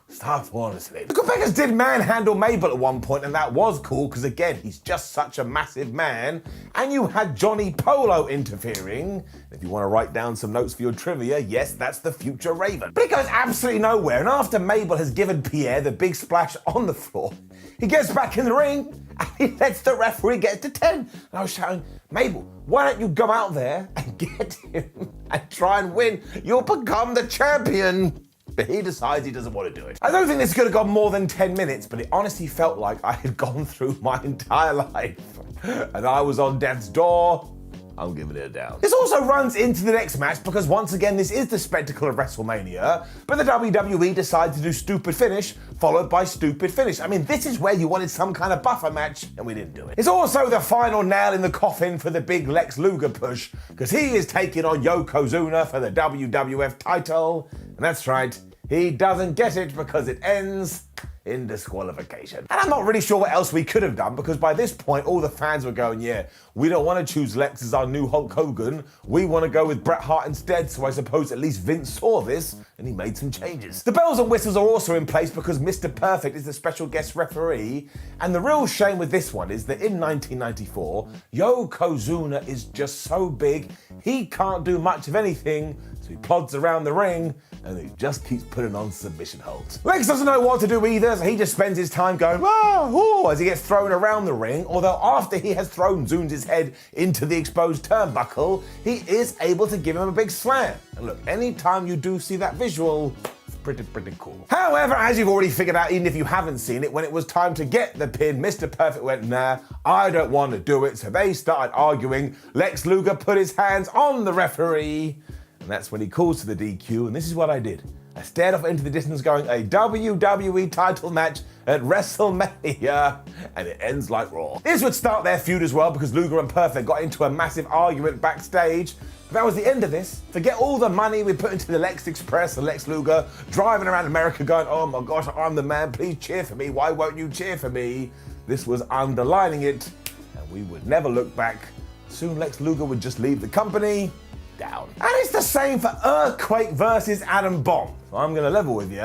start falling asleep. The Quebecers did manhandle Mabel at one point, and that was cool because again, he's just such a massive man. And you had Johnny Polo interfering. If you want to write down some notes for your trivia, yes, that's the future Raven. But it goes absolutely nowhere. And after Mabel has given Pierre the big splash on the floor, he gets back in the ring and he lets the referee get to 10. And I was shouting, Mabel, why don't you go out there and get him and try and win? You'll become the champion. But he decides he doesn't want to do it. I don't think this could have gone more than 10 minutes, but it honestly felt like I had gone through my entire life and I was on death's door. I'm giving it a down. This also runs into the next match because once again, this is the spectacle of WrestleMania, but the WWE decided to do stupid finish followed by stupid finish. I mean, this is where you wanted some kind of buffer match and we didn't do it. It's also the final nail in the coffin for the big Lex Luger push because he is taking on Yokozuna for the WWF title. And that's right, he doesn't get it because it ends in disqualification. And I'm not really sure what else we could have done because by this point, all the fans were going, yeah, we don't want to choose Lex as our new Hulk Hogan. We want to go with Bret Hart instead. So I suppose at least Vince saw this and he made some changes. The bells and whistles are also in place because Mr. Perfect is the special guest referee. And the real shame with this one is that in 1994, Yokozuna is just so big, he can't do much of anything. So he plods around the ring and he just keeps putting on submission holds. Lex doesn't know what to do either, so he just spends his time going, oh, as he gets thrown around the ring, although after he has thrown Zunes' head into the exposed turnbuckle, he is able to give him a big slam. And look, anytime you do see that visual, it's pretty cool. However, as you've already figured out, even if you haven't seen it, when it was time to get the pin, Mr. Perfect went, nah, I don't want to do it, so they started arguing. Lex Luger put his hands on the referee, and that's when he calls to the DQ, and this is what I did. I stared off into the distance going, a WWE title match at WrestleMania, and it ends like Raw. This would start their feud as well because Luger and Perfect got into a massive argument backstage. But that was the end of this. Forget all the money we put into the Lex Express and Lex Luger driving around America going, oh my gosh, I'm the man, please cheer for me. Why won't you cheer for me? This was underlining it, and we would never look back. Soon Lex Luger would just leave the company. Down. And it's the same for Earthquake versus Adam Bomb. So I'm gonna level with you.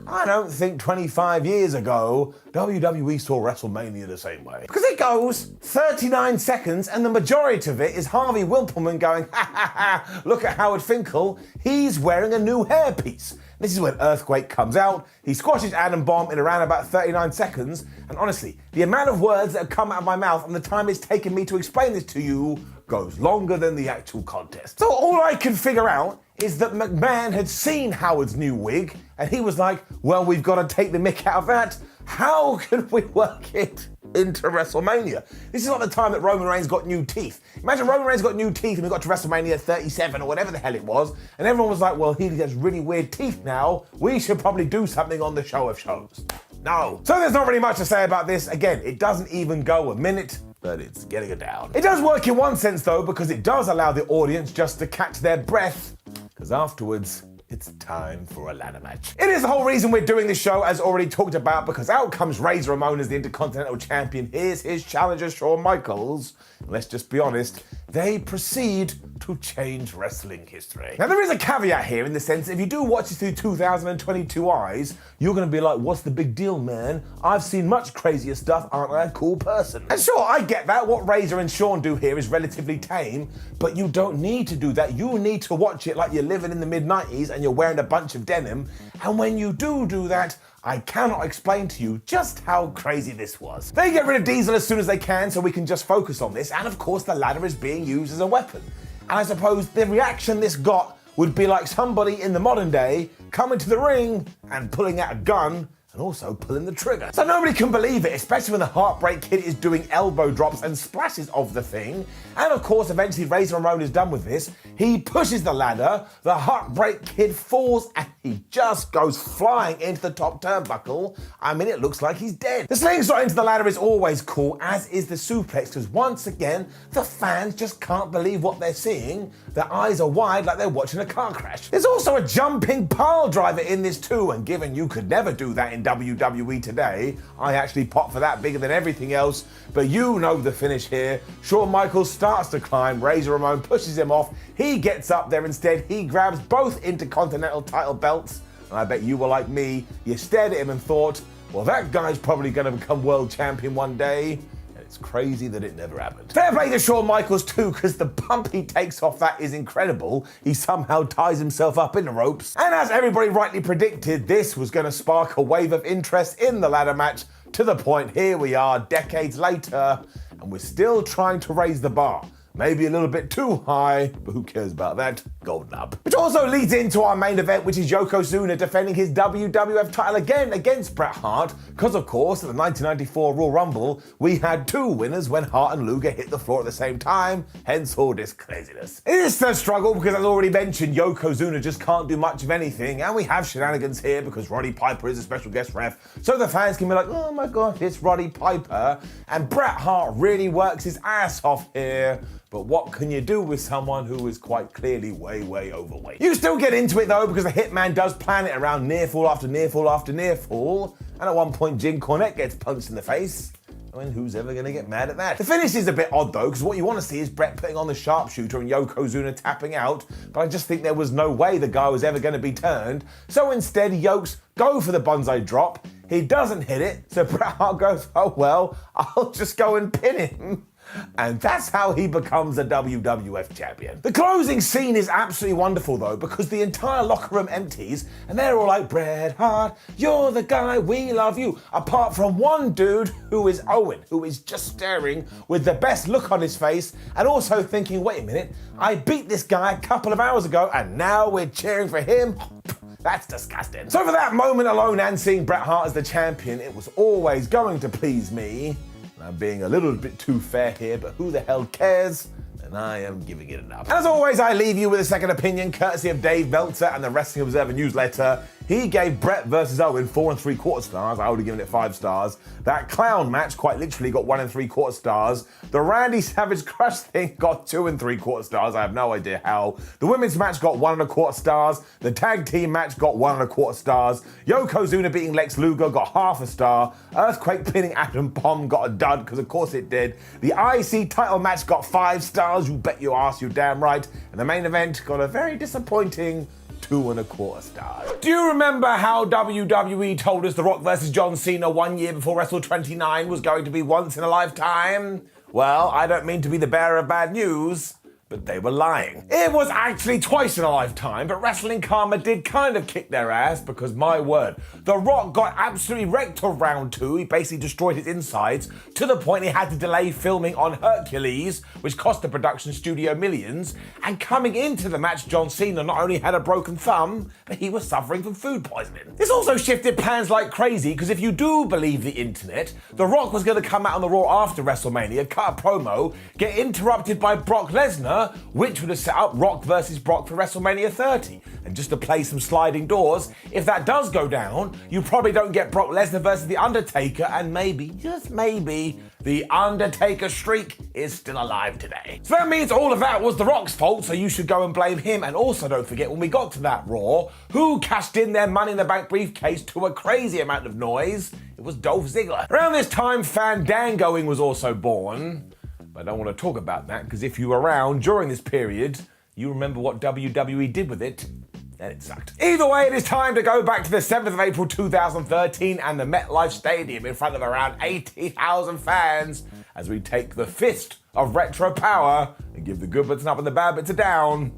I don't think 25 years ago, WWE saw WrestleMania the same way. Because it goes 39 seconds and the majority of it is Harvey Wippleman going, ha ha ha, look at Howard Finkel, he's wearing a new hairpiece. This is when Earthquake comes out, he squashes Adam Bomb in around about 39 seconds, and honestly, the amount of words that have come out of my mouth and the time it's taken me to explain this to you goes longer than the actual contest. So all I can figure out is that McMahon had seen Howard's new wig, and he was like, well, we've got to take the mick out of that. How can we work it into WrestleMania? This is not the time that Roman Reigns got new teeth. Imagine Roman Reigns got new teeth and we got to WrestleMania 37 or whatever the hell it was, and everyone was like, well, he gets really weird teeth now. We should probably do something on the show of shows. No. So there's not really much to say about this. Again, it doesn't even go a minute, but it's getting it down. It does work in one sense though, because it does allow the audience just to catch their breath, because afterwards, it's time for a ladder match. It is the whole reason we're doing this show, as already talked about, because out comes Razor Ramon as the Intercontinental Champion. Here's his challenger, Shawn Michaels. And let's just be honest, they proceed to change wrestling history. Now there is a caveat here in the sense that if you do watch this through 2022 eyes, you're gonna be like, what's the big deal, man? I've seen much crazier stuff, aren't I a cool person? And sure, I get that, what Razor and Shawn do here is relatively tame, but you don't need to do that. You need to watch it like you're living in the mid-90s and you're wearing a bunch of denim, and when you do that, I cannot explain to you just how crazy this was. They get rid of Diesel as soon as they can so we can just focus on this, and of course the ladder is being used as a weapon. And I suppose the reaction this got would be like somebody in the modern day coming to the ring and pulling out a gun and also pulling the trigger. So nobody can believe it, especially when the Heartbreak Kid is doing elbow drops and splashes of the thing. And of course, eventually Razor Ramon is done with this. He pushes the ladder, the Heartbreak Kid falls, and he just goes flying into the top turnbuckle. I mean, it looks like he's dead. The slingshot into the ladder is always cool, as is the suplex, because once again, the fans just can't believe what they're seeing. Their eyes are wide like they're watching a car crash. There's also a jumping pile driver in this too, and given you could never do that in WWE today, I actually pop for that bigger than everything else. But you know the finish here. Shawn Michaels starts to climb, Razor Ramon pushes him off, he gets up there instead, he grabs both Intercontinental title belts, and I bet you were like me, you stared at him and thought, well, that guy's probably going to become world champion one day. It's crazy that it never happened. Fair play to Shawn Michaels too, because the bump he takes off that is incredible. He somehow ties himself up in the ropes. And as everybody rightly predicted, this was going to spark a wave of interest in the ladder match, to the point here we are decades later, and we're still trying to raise the bar. Maybe a little bit too high, but who cares about that? Golden up. Which also leads into our main event, which is Yokozuna defending his WWF title again against Bret Hart, because of course, at the 1994 Royal Rumble, we had two winners when Hart and Luger hit the floor at the same time, hence all this craziness. It is a struggle because, as already mentioned, Yokozuna just can't do much of anything, and we have shenanigans here because Roddy Piper is a special guest ref, so the fans can be like, oh my god, it's Roddy Piper, and Bret Hart really works his ass off here. But what can you do with someone who is quite clearly way overweight? You still get into it though, because the Hitman does plan it around near fall after near fall after near fall, and at one point Jim Cornette gets punched in the face. I mean, who's ever going to get mad at that? The finish is a bit odd though, because what you want to see is Bret putting on the sharpshooter and Yokozuna tapping out, but I just think there was no way the guy was ever going to be turned, so instead Yokes go for the bonsai drop. He doesn't hit it, so Bret Hart goes, oh well, I'll just go and pin him. And that's how he becomes a WWF champion. The closing scene is absolutely wonderful though, because the entire locker room empties and they're all like, Bret Hart, you're the guy, we love you. Apart from one dude who is Owen, who is just staring with the best look on his face and also thinking, wait a minute, I beat this guy a couple of hours ago and now we're cheering for him? That's disgusting. So for that moment alone and seeing Bret Hart as the champion, it was always going to please me. I'm being a little bit too fair here, but who the hell cares? And I am giving it enough. And as always, I leave you with a second opinion, courtesy of Dave Meltzer and the Wrestling Observer newsletter. He gave Bret versus Owen 4 3/4 stars. I would have given it 5 stars. That clown match quite literally got 1 3/4 stars. The Randy Savage Crush thing got 2 3/4 stars. I have no idea how. The women's match got 1 1/4 stars. The tag team match got 1 1/4 stars. Yokozuna beating Lex Luger got 1/2 star. Earthquake pinning Adam Bomb got a dud, because of course it did. The IC title match got 5 stars. You bet your ass, you damn right. And the main event got a very disappointing 2 1/4 stars. Do you remember how WWE told us The Rock versus John Cena 1 year before Wrestle 29 was going to be once in a lifetime? Well, I don't mean to be the bearer of bad news, but they were lying. It was actually twice in a lifetime, but Wrestling Karma did kind of kick their ass, because my word, The Rock got absolutely wrecked on round 2. He basically destroyed his insides to the point he had to delay filming on Hercules, which cost the production studio millions. And coming into the match, John Cena not only had a broken thumb, but he was suffering from food poisoning. This also shifted plans like crazy, because if you do believe the internet, The Rock was going to come out on the Raw after WrestleMania, cut a promo, get interrupted by Brock Lesnar, which would have set up Rock versus Brock for WrestleMania 30. And just to play some sliding doors, if that does go down, you probably don't get Brock Lesnar versus The Undertaker, and maybe, just maybe, The Undertaker streak is still alive today. So that means all of that was The Rock's fault, so you should go and blame him. And also don't forget, when we got to that Raw, who cashed in their Money in the Bank briefcase to a crazy amount of noise? It was Dolph Ziggler. Around this time, Fandangoing was also born. But I don't want to talk about that, because if you were around during this period, you remember what WWE did with it, and it sucked. Either way, it is time to go back to the 7th of April 2013 and the MetLife Stadium in front of around 80,000 fans as we take the fist of retro power and give the good bits up and the bad bits a down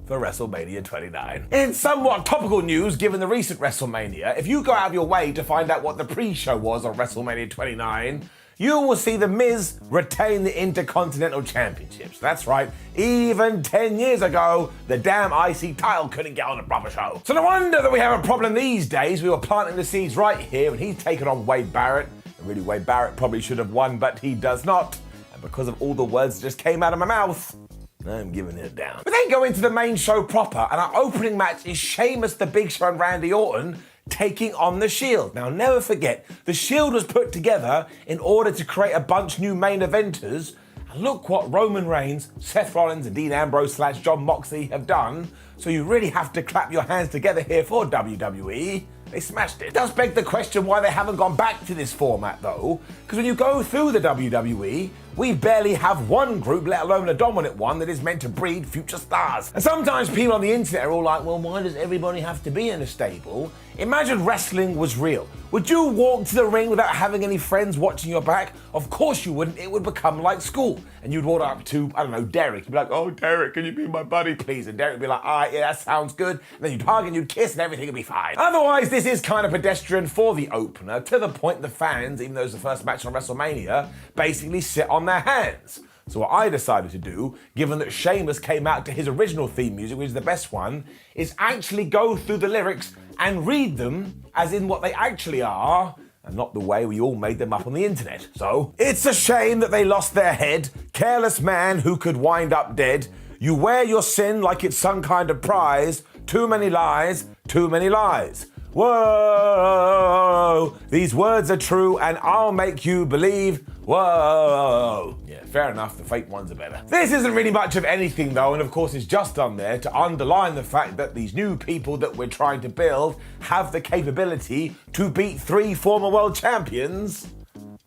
for WrestleMania 29. In somewhat topical news, given the recent WrestleMania, if you go out of your way to find out what the pre-show was on WrestleMania 29, you will see The Miz retain the Intercontinental Championships. That's right, even 10 years ago, the damn IC title couldn't get on a proper show. So no wonder that we have a problem these days. We were planting the seeds right here, and he's taken on Wade Barrett. And really, Wade Barrett probably should have won, but he does not. And because of all the words that just came out of my mouth, I'm giving it down. We then go into the main show proper, and our opening match is Sheamus, the Big Show, and Randy Orton taking on The Shield. Now, never forget, The Shield was put together in order to create a bunch new main eventers, and look what Roman Reigns, Seth Rollins, and Dean Ambrose / John Moxley have done. So you really have to clap your hands together here for WWE. They smashed it. It does beg the question why they haven't gone back to this format though, because when you go through the WWE, we barely have one group, let alone a dominant one, that is meant to breed future stars. And sometimes people on the internet are all like, well, why does everybody have to be in a stable? Imagine wrestling was real. Would you walk to the ring without having any friends watching your back? Of course you wouldn't. It would become like school. And you'd walk up to, I don't know, Derek. You'd be like, oh, Derek, can you be my buddy, please? And Derek would be like, all right, yeah, that sounds good. And then you'd hug and you'd kiss and everything would be fine. Otherwise, this is kind of pedestrian for the opener, to the point the fans, even though it's the first match on WrestleMania, basically sit on their hands. So what I decided to do, given that Sheamus came out to his original theme music, which is the best one, is actually go through the lyrics and read them as in what they actually are, and not the way we all made them up on the internet. So, it's a shame that they lost their head, careless man who could wind up dead. You wear your sin like it's some kind of prize, too many lies, too many lies. Whoa, these words are true and I'll make you believe. Whoa. Yeah, fair enough, the fake ones are better. This isn't really much of anything though, and of course it's just done there to underline the fact that these new people that we're trying to build have the capability to beat 3 former world champions.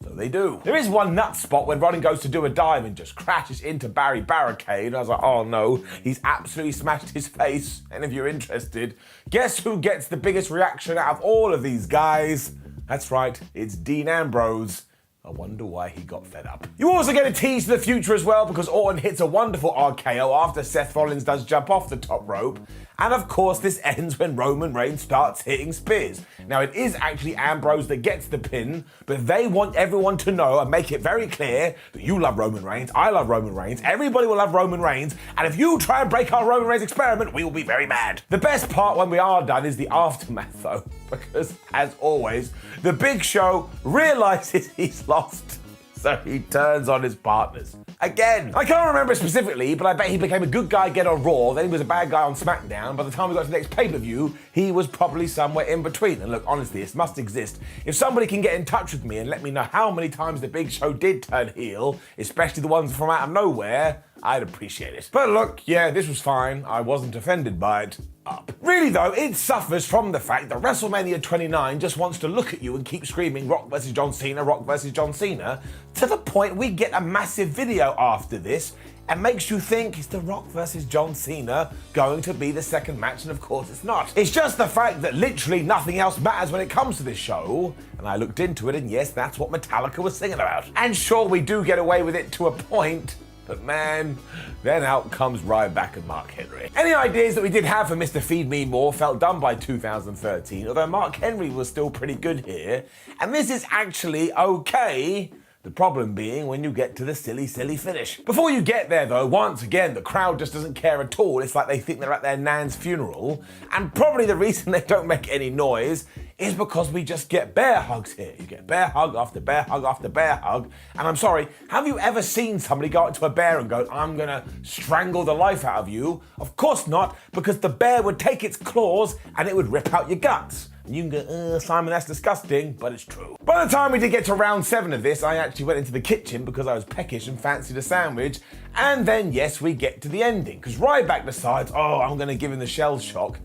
So they do. There is one nut spot when Rollins goes to do a dive and just crashes into Barry Barricade. I was like, oh no, he's absolutely smashed his face. And if you're interested, guess who gets the biggest reaction out of all of these guys? That's right, it's Dean Ambrose. I wonder why he got fed up. You also get a tease to the future as well, because Orton hits a wonderful RKO after Seth Rollins does jump off the top rope. And of course, this ends when Roman Reigns starts hitting spears. Now, it is actually Ambrose that gets the pin, but they want everyone to know and make it very clear that you love Roman Reigns, I love Roman Reigns, everybody will love Roman Reigns, and if you try and break our Roman Reigns experiment, we will be very mad. The best part when we are done is the aftermath though, because as always, the Big Show realizes he's lost. So he turns on his partners. Again, I can't remember specifically, but I bet he became a good guy again on Raw, then he was a bad guy on SmackDown. By the time we got to the next pay-per-view, he was probably somewhere in between. And look, honestly, this must exist. If somebody can get in touch with me and let me know how many times the Big Show did turn heel, especially the ones from out of nowhere, I'd appreciate it. But look, yeah, this was fine. I wasn't offended by it. Up. Really though, it suffers from the fact that WrestleMania 29 just wants to look at you and keep screaming Rock versus John Cena, Rock versus John Cena, to the point we get a massive video after this and makes you think, is The Rock versus John Cena going to be the second match? And of course it's not. It's just the fact that literally nothing else matters when it comes to this show. And I looked into it and yes, that's what Metallica was singing about. And sure, we do get away with it to a point, but man, then out comes Ryback and Mark Henry. Any ideas that we did have for Mr. Feed Me More felt done by 2013, although Mark Henry was still pretty good here. And this is actually okay. The problem being when you get to the silly finish. Before you get there though, once again, the crowd just doesn't care at all. It's like they think they're at their nan's funeral. And probably the reason they don't make any noise is because we just get bear hugs here. You get bear hug after bear hug after bear hug. And I'm sorry, have you ever seen somebody go up to a bear and go, I'm gonna strangle the life out of you? Of course not, because the bear would take its claws and it would rip out your guts. And you can go, Simon, that's disgusting, but it's true. By the time we did get to round 7 of this, I actually went into the kitchen because I was peckish and fancied a sandwich. And then, yes, we get to the ending, because Ryback decides, oh, I'm gonna give him the shell shock.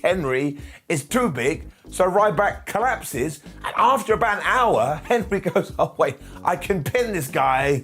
Henry is too big, so Ryback collapses, and after about an hour, Henry goes, oh wait, I can pin this guy.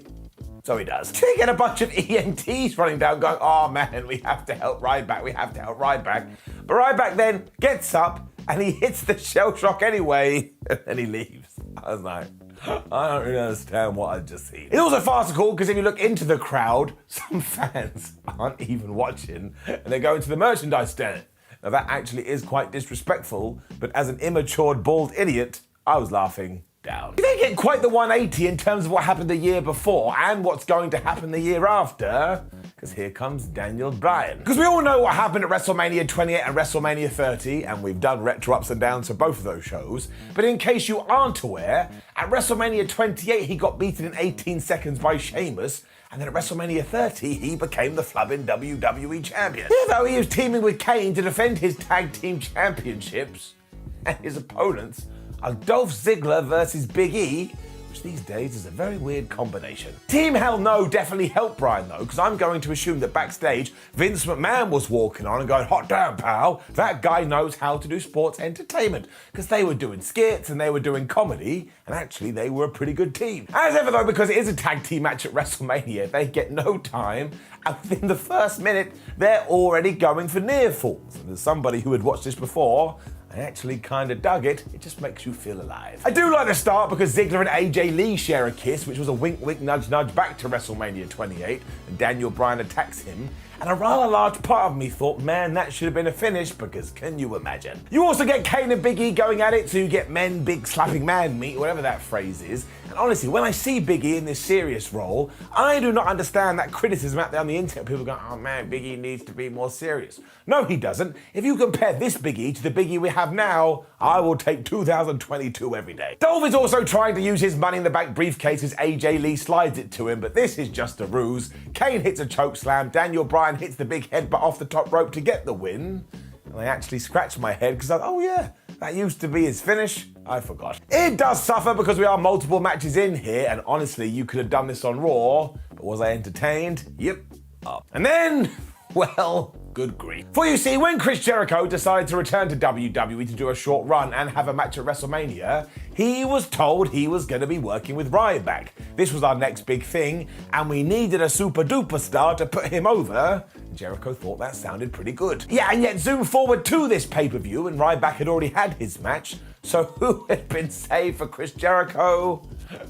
So he does. They get a bunch of EMTs running down going, oh man, we have to help Ryback, we have to help Ryback. But Ryback then gets up and he hits the shell shock anyway, and then he leaves. I was like, I don't really understand what I've just seen. It's also farcical because if you look into the crowd, some fans aren't even watching and they go into the merchandise stand. Now that actually is quite disrespectful, but as an immature, bald idiot, I was laughing down. They get quite the 180 in terms of what happened the year before and what's going to happen the year after, because here comes Daniel Bryan. Because we all know what happened at WrestleMania 28 and WrestleMania 30, and we've done retro ups and downs for both of those shows, but in case you aren't aware, at WrestleMania 28 he got beaten in 18 seconds by Sheamus, and then at WrestleMania 30 he became the flubbing WWE champion. Here though, he was teaming with Kane to defend his tag team championships, and his opponents are Dolph Ziggler versus Big E, which these days is a very weird combination. Team Hell No definitely helped Bryan though, because I'm going to assume that backstage, Vince McMahon was walking on and going, hot damn pal, that guy knows how to do sports entertainment, because they were doing skits and they were doing comedy, and actually they were a pretty good team. As ever though, because it is a tag team match at WrestleMania, they get no time, and within the first minute, they're already going for near falls. And as somebody who had watched this before, I actually kind of dug it. It just makes you feel alive. I do like the start because Ziggler and AJ Lee share a kiss, which was a wink, wink, nudge, nudge back to WrestleMania 28, and Daniel Bryan attacks him. And a rather large part of me thought, man, that should have been a finish, because can you imagine? You also get Kane and Big E going at it, so you get men big slapping man meat, whatever that phrase is. And honestly, when I see Big E in this serious role, I do not understand that criticism out there on the internet. People go, oh man, Big E needs to be more serious. No, he doesn't. If you compare this Big E to the Big E we have now, I will take 2022 every day. Dolph is also trying to use his Money in the Bank briefcase as AJ Lee slides it to him, but this is just a ruse. Kane hits a choke slam, Daniel Bryan hits the big headbutt off the top rope to get the win. And I actually scratched my head because I thought, oh yeah, that used to be his finish. I forgot. It does suffer because we are multiple matches in here, and honestly, you could have done this on Raw, but was I entertained? Yep. Up. And then, well, good grief. For you see, when Chris Jericho decided to return to WWE to do a short run and have a match at WrestleMania, he was told he was going to be working with Ryback. This was our next big thing, and we needed a super duper star to put him over. Jericho thought that sounded pretty good. Yeah, and yet zoom forward to this pay-per-view, and Ryback had already had his match, so who had been saved for Chris Jericho?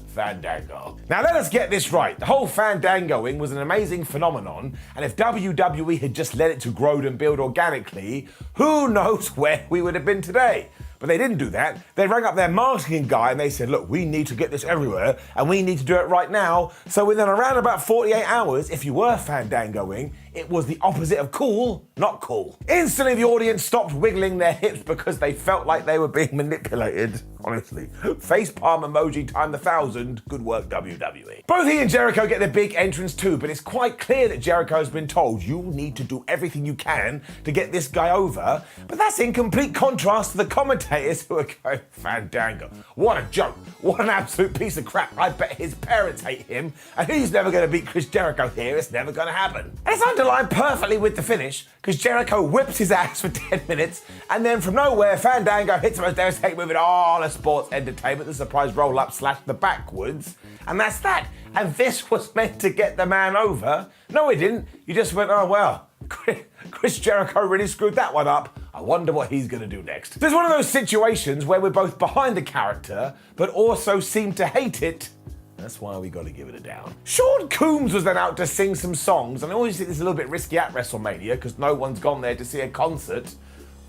Fandango. Now let us get this right. The whole Fandangoing was an amazing phenomenon, and if WWE had just let it to grow and build organically, who knows where we would have been today. But they didn't do that. They rang up their marketing guy and they said, look, we need to get this everywhere and we need to do it right now. So within around about 48 hours, if you were Fandangoing, it was the opposite of cool, not cool. Instantly the audience stopped wiggling their hips because they felt like they were being manipulated. Honestly. Facepalm emoji time 1,000. Good work, WWE. Both he and Jericho get their big entrance too, but it's quite clear that Jericho's been told you need to do everything you can to get this guy over. But that's in complete contrast to the commentators who are going, Fandango. What a joke. What an absolute piece of crap. I bet his parents hate him and he's never going to beat Chris Jericho here. It's never going to happen. And it's underlined perfectly with the finish because Jericho whips his ass for 10 minutes and then from nowhere, Fandango hits the most devastating move in all of sports entertainment, the surprise roll-up / the backwards, and that's that. And this was meant to get the man over. No, it didn't. You just went, oh, well, Chris Jericho really screwed that one up. I wonder what he's going to do next. There's one of those situations where we're both behind the character, but also seem to hate it. That's why we got to give it a down. Sean Combs was then out to sing some songs, and I always think it's a little bit risky at WrestleMania because no one's gone there to see a concert.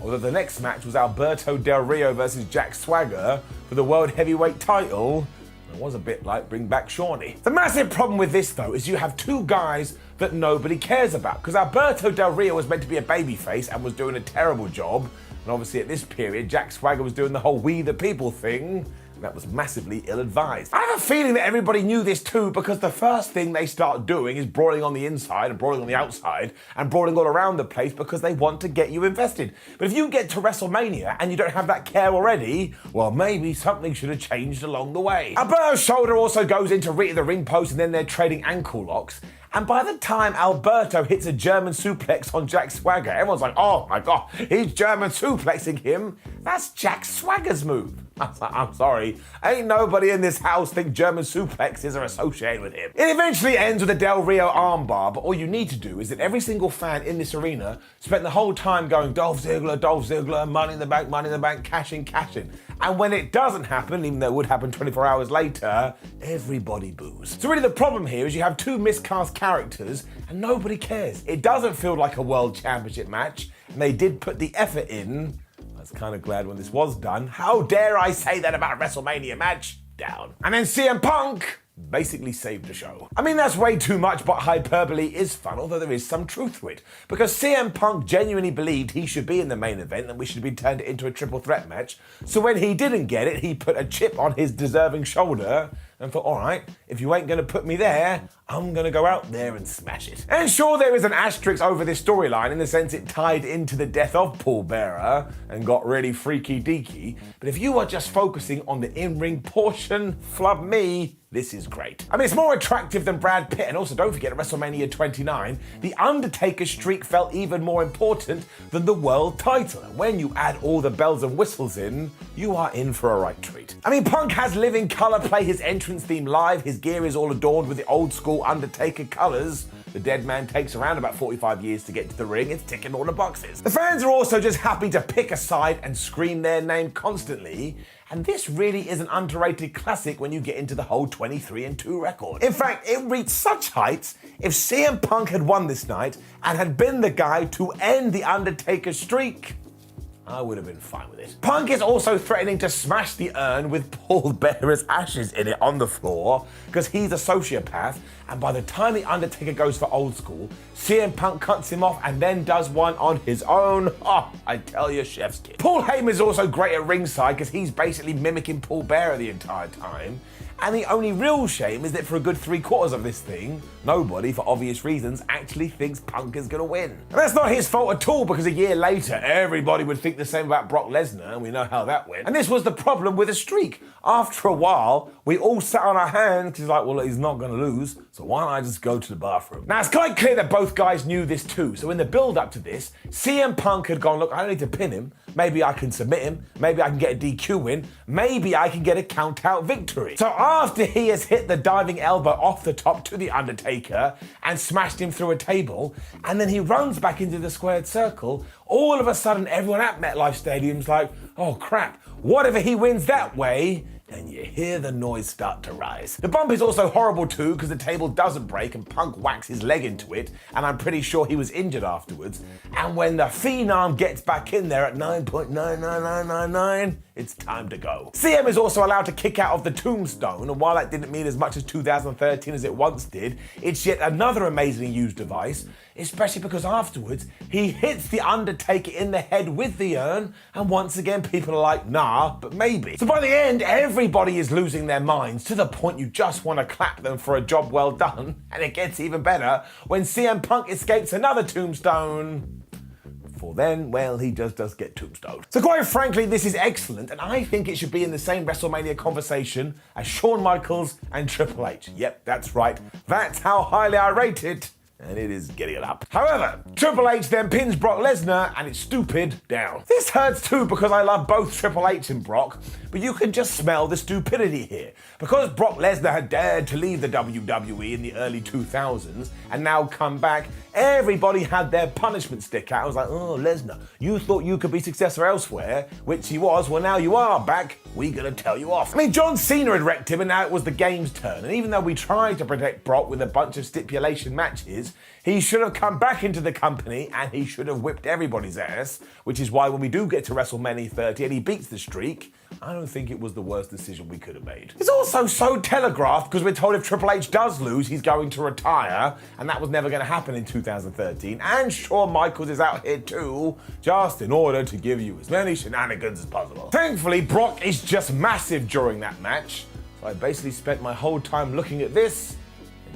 Although the next match was Alberto Del Rio versus Jack Swagger for the World Heavyweight title. It was a bit like Bring Back Shawnee. The massive problem with this though is you have two guys that nobody cares about because Alberto Del Rio was meant to be a babyface and was doing a terrible job. And obviously at this period, Jack Swagger was doing the whole We the People thing. That was massively ill-advised. I have a feeling that everybody knew this too because the first thing they start doing is brawling on the inside and brawling on the outside and brawling all around the place because they want to get you invested. But if you get to WrestleMania and you don't have that care already, well, maybe something should have changed along the way. Alberto's shoulder also goes into the ring post and then they're trading ankle locks. And by the time Alberto hits a German suplex on Jack Swagger, everyone's like, oh my God, he's German suplexing him. That's Jack Swagger's move. I'm sorry, ain't nobody in this house think German suplexes are associated with him. It eventually ends with a Del Rio armbar, but all you need to do is that every single fan in this arena spent the whole time going, Dolph Ziggler, Money in the Bank, cash in. And when it doesn't happen, even though it would happen 24 hours later, everybody boos. So really the problem here is you have two miscast characters and nobody cares. It doesn't feel like a world championship match, and they did put the effort in. I was kind of glad when this was done. How dare I say that about a WrestleMania match? down. And then CM Punk basically saved the show. I mean, that's way too much, but hyperbole is fun, although there is some truth to it. Because CM Punk genuinely believed he should be in the main event and we should be turned it into a triple threat match. So when he didn't get it, he put a chip on his deserving shoulder and thought, all right, if you ain't gonna put me there, I'm gonna go out there and smash it. And sure, there is an asterisk over this storyline in the sense it tied into the death of Paul Bearer and got really freaky deaky. But if you are just focusing on the in-ring portion, flub me, this is great. I mean, it's more attractive than Brad Pitt, and also don't forget at WrestleMania 29, the Undertaker streak felt even more important than the world title. And when you add all the bells and whistles in, you are in for a right treat. I mean, Punk has living color play his entrance theme live, his gear is all adorned with the old school Undertaker colors. The dead man takes around about 45 years to get to the ring, it's ticking all the boxes. The fans are also just happy to pick a side and scream their name constantly. And this really is an underrated classic when you get into the whole 23-2 record. In fact, it reached such heights, if CM Punk had won this night and had been the guy to end the Undertaker streak, I would have been fine with it. Punk is also threatening to smash the urn with Paul Bearer's ashes in it on the floor because he's a sociopath, and by the time the Undertaker goes for old school, CM Punk cuts him off and then does one on his own. Oh, I tell you, chef's kiss. Paul Heyman is also great at ringside because he's basically mimicking Paul Bearer the entire time. And the only real shame is that for a good 3/4 of this thing, nobody, for obvious reasons, actually thinks Punk is gonna win. And that's not his fault at all, because a year later, everybody would think the same about Brock Lesnar, and we know how that went. And this was the problem with a streak. After a while, we all sat on our hands, because like, well, he's not gonna lose, so why don't I just go to the bathroom? Now, it's quite clear that both guys knew this too, so in the build-up to this, CM Punk had gone, look, I don't need to pin him, maybe I can submit him, maybe I can get a DQ win, maybe I can get a count-out victory. So after he has hit the diving elbow off the top to the Undertaker and smashed him through a table, and then he runs back into the squared circle, all of a sudden everyone at MetLife Stadium's like, oh crap, what if he wins that way? And you hear the noise start to rise. The bump is also horrible too, because the table doesn't break and Punk whacks his leg into it, and I'm pretty sure he was injured afterwards. And when the Phenom gets back in there at 9.99999, it's time to go. CM is also allowed to kick out of the tombstone, and while that didn't mean as much as 2013 as it once did, it's yet another amazingly used device, especially because afterwards, he hits the Undertaker in the head with the urn, and once again people are like, nah, but maybe. So by the end, everybody is losing their minds to the point you just want to clap them for a job well done, and it gets even better when CM Punk escapes another tombstone. For then, well, he just does get tombstoned. So quite frankly, this is excellent, and I think it should be in the same WrestleMania conversation as Shawn Michaels and Triple H. Yep, that's right. That's how highly I rate it. And it is getting it up. However, Triple H then pins Brock Lesnar, and it's stupid down. This hurts too because I love both Triple H and Brock, but you can just smell the stupidity here. Because Brock Lesnar had dared to leave the WWE in the early 2000s and now come back, everybody had their punishment stick out. I was like, oh, Lesnar, you thought you could be successor elsewhere, which he was, well now you are back, we gonna tell you off. I mean, John Cena had wrecked him and now it was the game's turn, and even though we tried to protect Brock with a bunch of stipulation matches, he should have come back into the company and he should have whipped everybody's ass, which is why when we do get to WrestleMania 30 and he beats the streak, I don't think it was the worst decision we could have made. It's also so telegraphed because we're told if Triple H does lose, he's going to retire, and that was never going to happen in 2013. And Shawn Michaels is out here too, just in order to give you as many shenanigans as possible. Thankfully, Brock is just massive during that match, so I basically spent my whole time looking at this.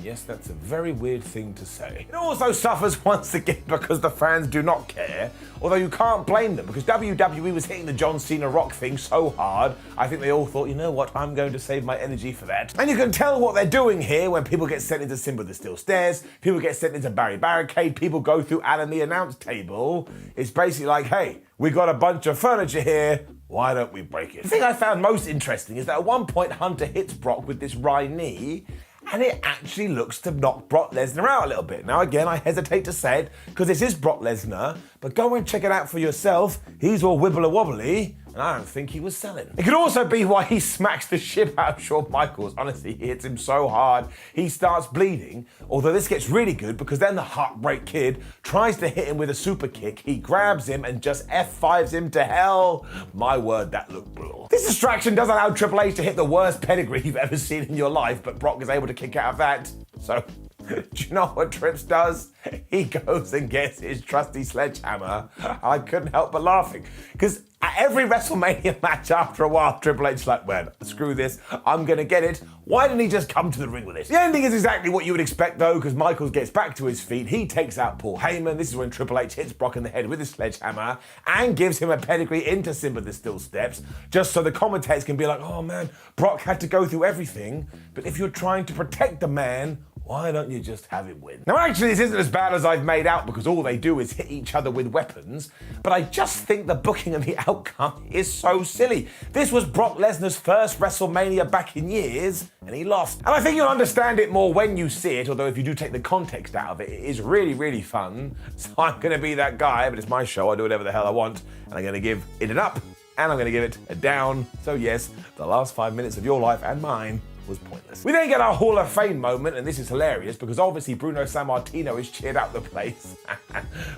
Yes, that's a very weird thing to say. It also suffers once again because the fans do not care, although you can't blame them because WWE was hitting the John Cena Rock thing so hard, I think they all thought, you know what, I'm going to save my energy for that. And you can tell what they're doing here when people get sent into Simba the Steel Stairs, people get sent into Barry Barricade, people go through Alan the announce table. It's basically like, hey, we got a bunch of furniture here, why don't we break it? The thing I found most interesting is that at one point Hunter hits Brock with this Rye knee, and it actually looks to knock Brock Lesnar out a little bit. Now again, I hesitate to say it because this is Brock Lesnar, but go and check it out for yourself. He's all wibbly wobbly, and I don't think he was selling. It could also be why he smacks the shit out of Shawn Michaels. Honestly, he hits him so hard, he starts bleeding. Although this gets really good because then the Heartbreak Kid tries to hit him with a super kick. He grabs him and just F5s him to hell. My word, that looked brutal. This distraction does allow Triple H to hit the worst pedigree you've ever seen in your life, but Brock is able to kick out of that. So, do you know what Trips does? He goes and gets his trusty sledgehammer. I couldn't help but laughing. Because at every WrestleMania match after a while, Triple H's like, well, screw this, I'm gonna get it. Why didn't he just come to the ring with it? The ending is exactly what you would expect though, because Michaels gets back to his feet, he takes out Paul Heyman. This is when Triple H hits Brock in the head with his sledgehammer and gives him a pedigree into Simba the Still Steps, just so the commentators can be like, oh man, Brock had to go through everything, but if you're trying to protect the man, why don't you just have him win? Now actually this isn't as bad as I've made out because all they do is hit each other with weapons, but I just think the booking and the outcome is so silly. This was Brock Lesnar's first WrestleMania back in years, and he lost. And I think you'll understand it more when you see it, although if you do take the context out of it, it is really, really fun. So I'm gonna be that guy, but it's my show, I do whatever the hell I want, and I'm gonna give it an up, and I'm gonna give it a down. So yes, the last 5 minutes of your life and mine was pointless. We then get our Hall of Fame moment, and this is hilarious because obviously Bruno Sammartino is cheered out the place.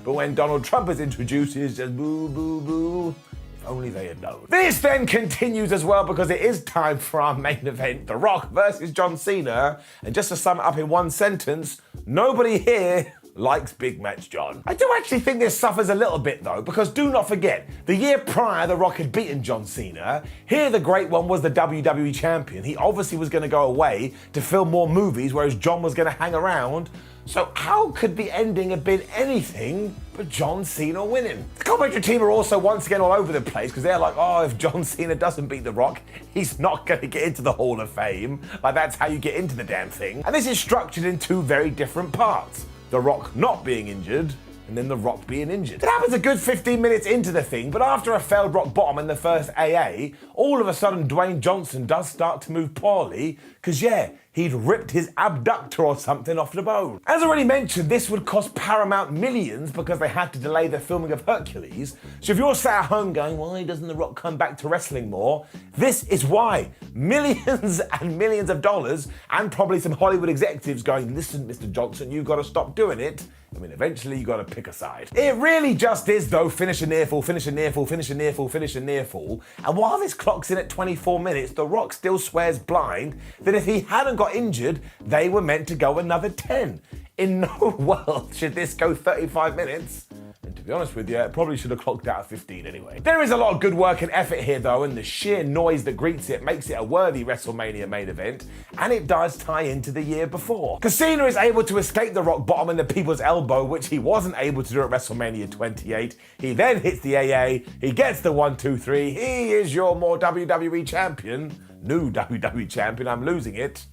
But when Donald Trump is introduced, it's just boo, boo, boo. If only they had known. This then continues as well because it is time for our main event, The Rock versus John Cena. And just to sum it up in one sentence, nobody here likes Big Match John. I do actually think this suffers a little bit though, because do not forget, the year prior The Rock had beaten John Cena. Here the great one was the WWE champion. He obviously was going to go away to film more movies, whereas John was going to hang around. So how could the ending have been anything but John Cena winning? The commentary team are also once again all over the place because they're like, oh, if John Cena doesn't beat The Rock, he's not going to get into the Hall of Fame. Like that's how you get into the damn thing. And this is structured in two very different parts. The Rock not being injured, and then The Rock being injured. It happens a good 15 minutes into the thing, but after a failed rock bottom in the first AA, all of a sudden Dwayne Johnson does start to move poorly, because yeah, he'd ripped his abductor or something off the bone. As already mentioned, this would cost Paramount millions because they had to delay the filming of Hercules. So if you're sat at home going, why doesn't The Rock come back to wrestling more? This is why. Millions and millions of dollars, and probably some Hollywood executives going, listen, Mr. Johnson, you've got to stop doing it. I mean, eventually you got to pick a side. It really just is though, finish a near fall, finish a near fall, finish a near fall, finish a near fall. And while this clocks in at 24 minutes, The Rock still swears blind that if he hadn't got injured, they were meant to go another 10. In no world should this go 35 minutes. And to be honest with you, it probably should have clocked out at 15 anyway. There is a lot of good work and effort here though, and the sheer noise that greets it makes it a worthy WrestleMania main event, and it does tie into the year before. Cena is able to escape the rock bottom and the people's elbow, which he wasn't able to do at WrestleMania 28. He then hits the AA, he gets the 1, 2, 3, he is your more WWE champion. New WWE champion, I'm losing it.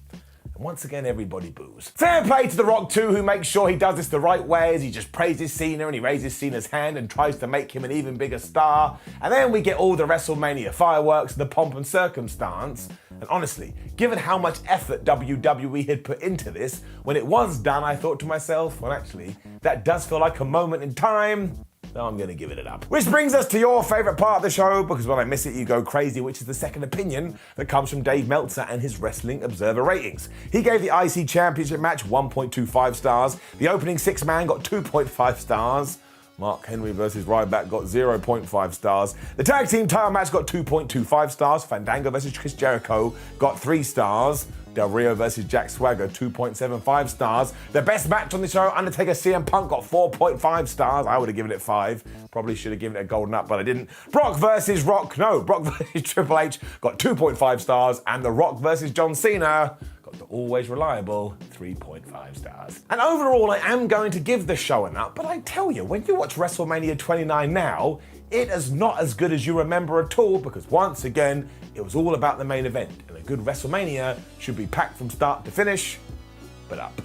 And once again, everybody boos. Fair play to The Rock too, who makes sure he does this the right way as he just praises Cena and he raises Cena's hand and tries to make him an even bigger star. And then we get all the WrestleMania fireworks, the pomp and circumstance. And honestly, given how much effort WWE had put into this, when it was done, I thought to myself, well actually, that does feel like a moment in time. So I'm going to give it an up. Which brings us to your favourite part of the show, because when I miss it, you go crazy, which is the second opinion that comes from Dave Meltzer and his Wrestling Observer ratings. He gave the IC Championship match 1.25 stars. The opening six-man got 2.5 stars. Mark Henry versus Ryback got 0.5 stars. The tag team title match got 2.25 stars. Fandango versus Chris Jericho got 3 stars. Del Rio versus Jack Swagger, 2.75 stars. The best match on the show, Undertaker CM Punk, got 4.5 stars. I would have given it 5. Probably should have given it a golden up, but I didn't. Brock versus Triple H got 2.5 stars. And The Rock versus John Cena got the always reliable 3.5 stars. And overall, I am going to give the show an up, but I tell you, when you watch WrestleMania 29 now, it is not as good as you remember at all, because once again, it was all about the main event. And a good WrestleMania should be packed from start to finish, but up.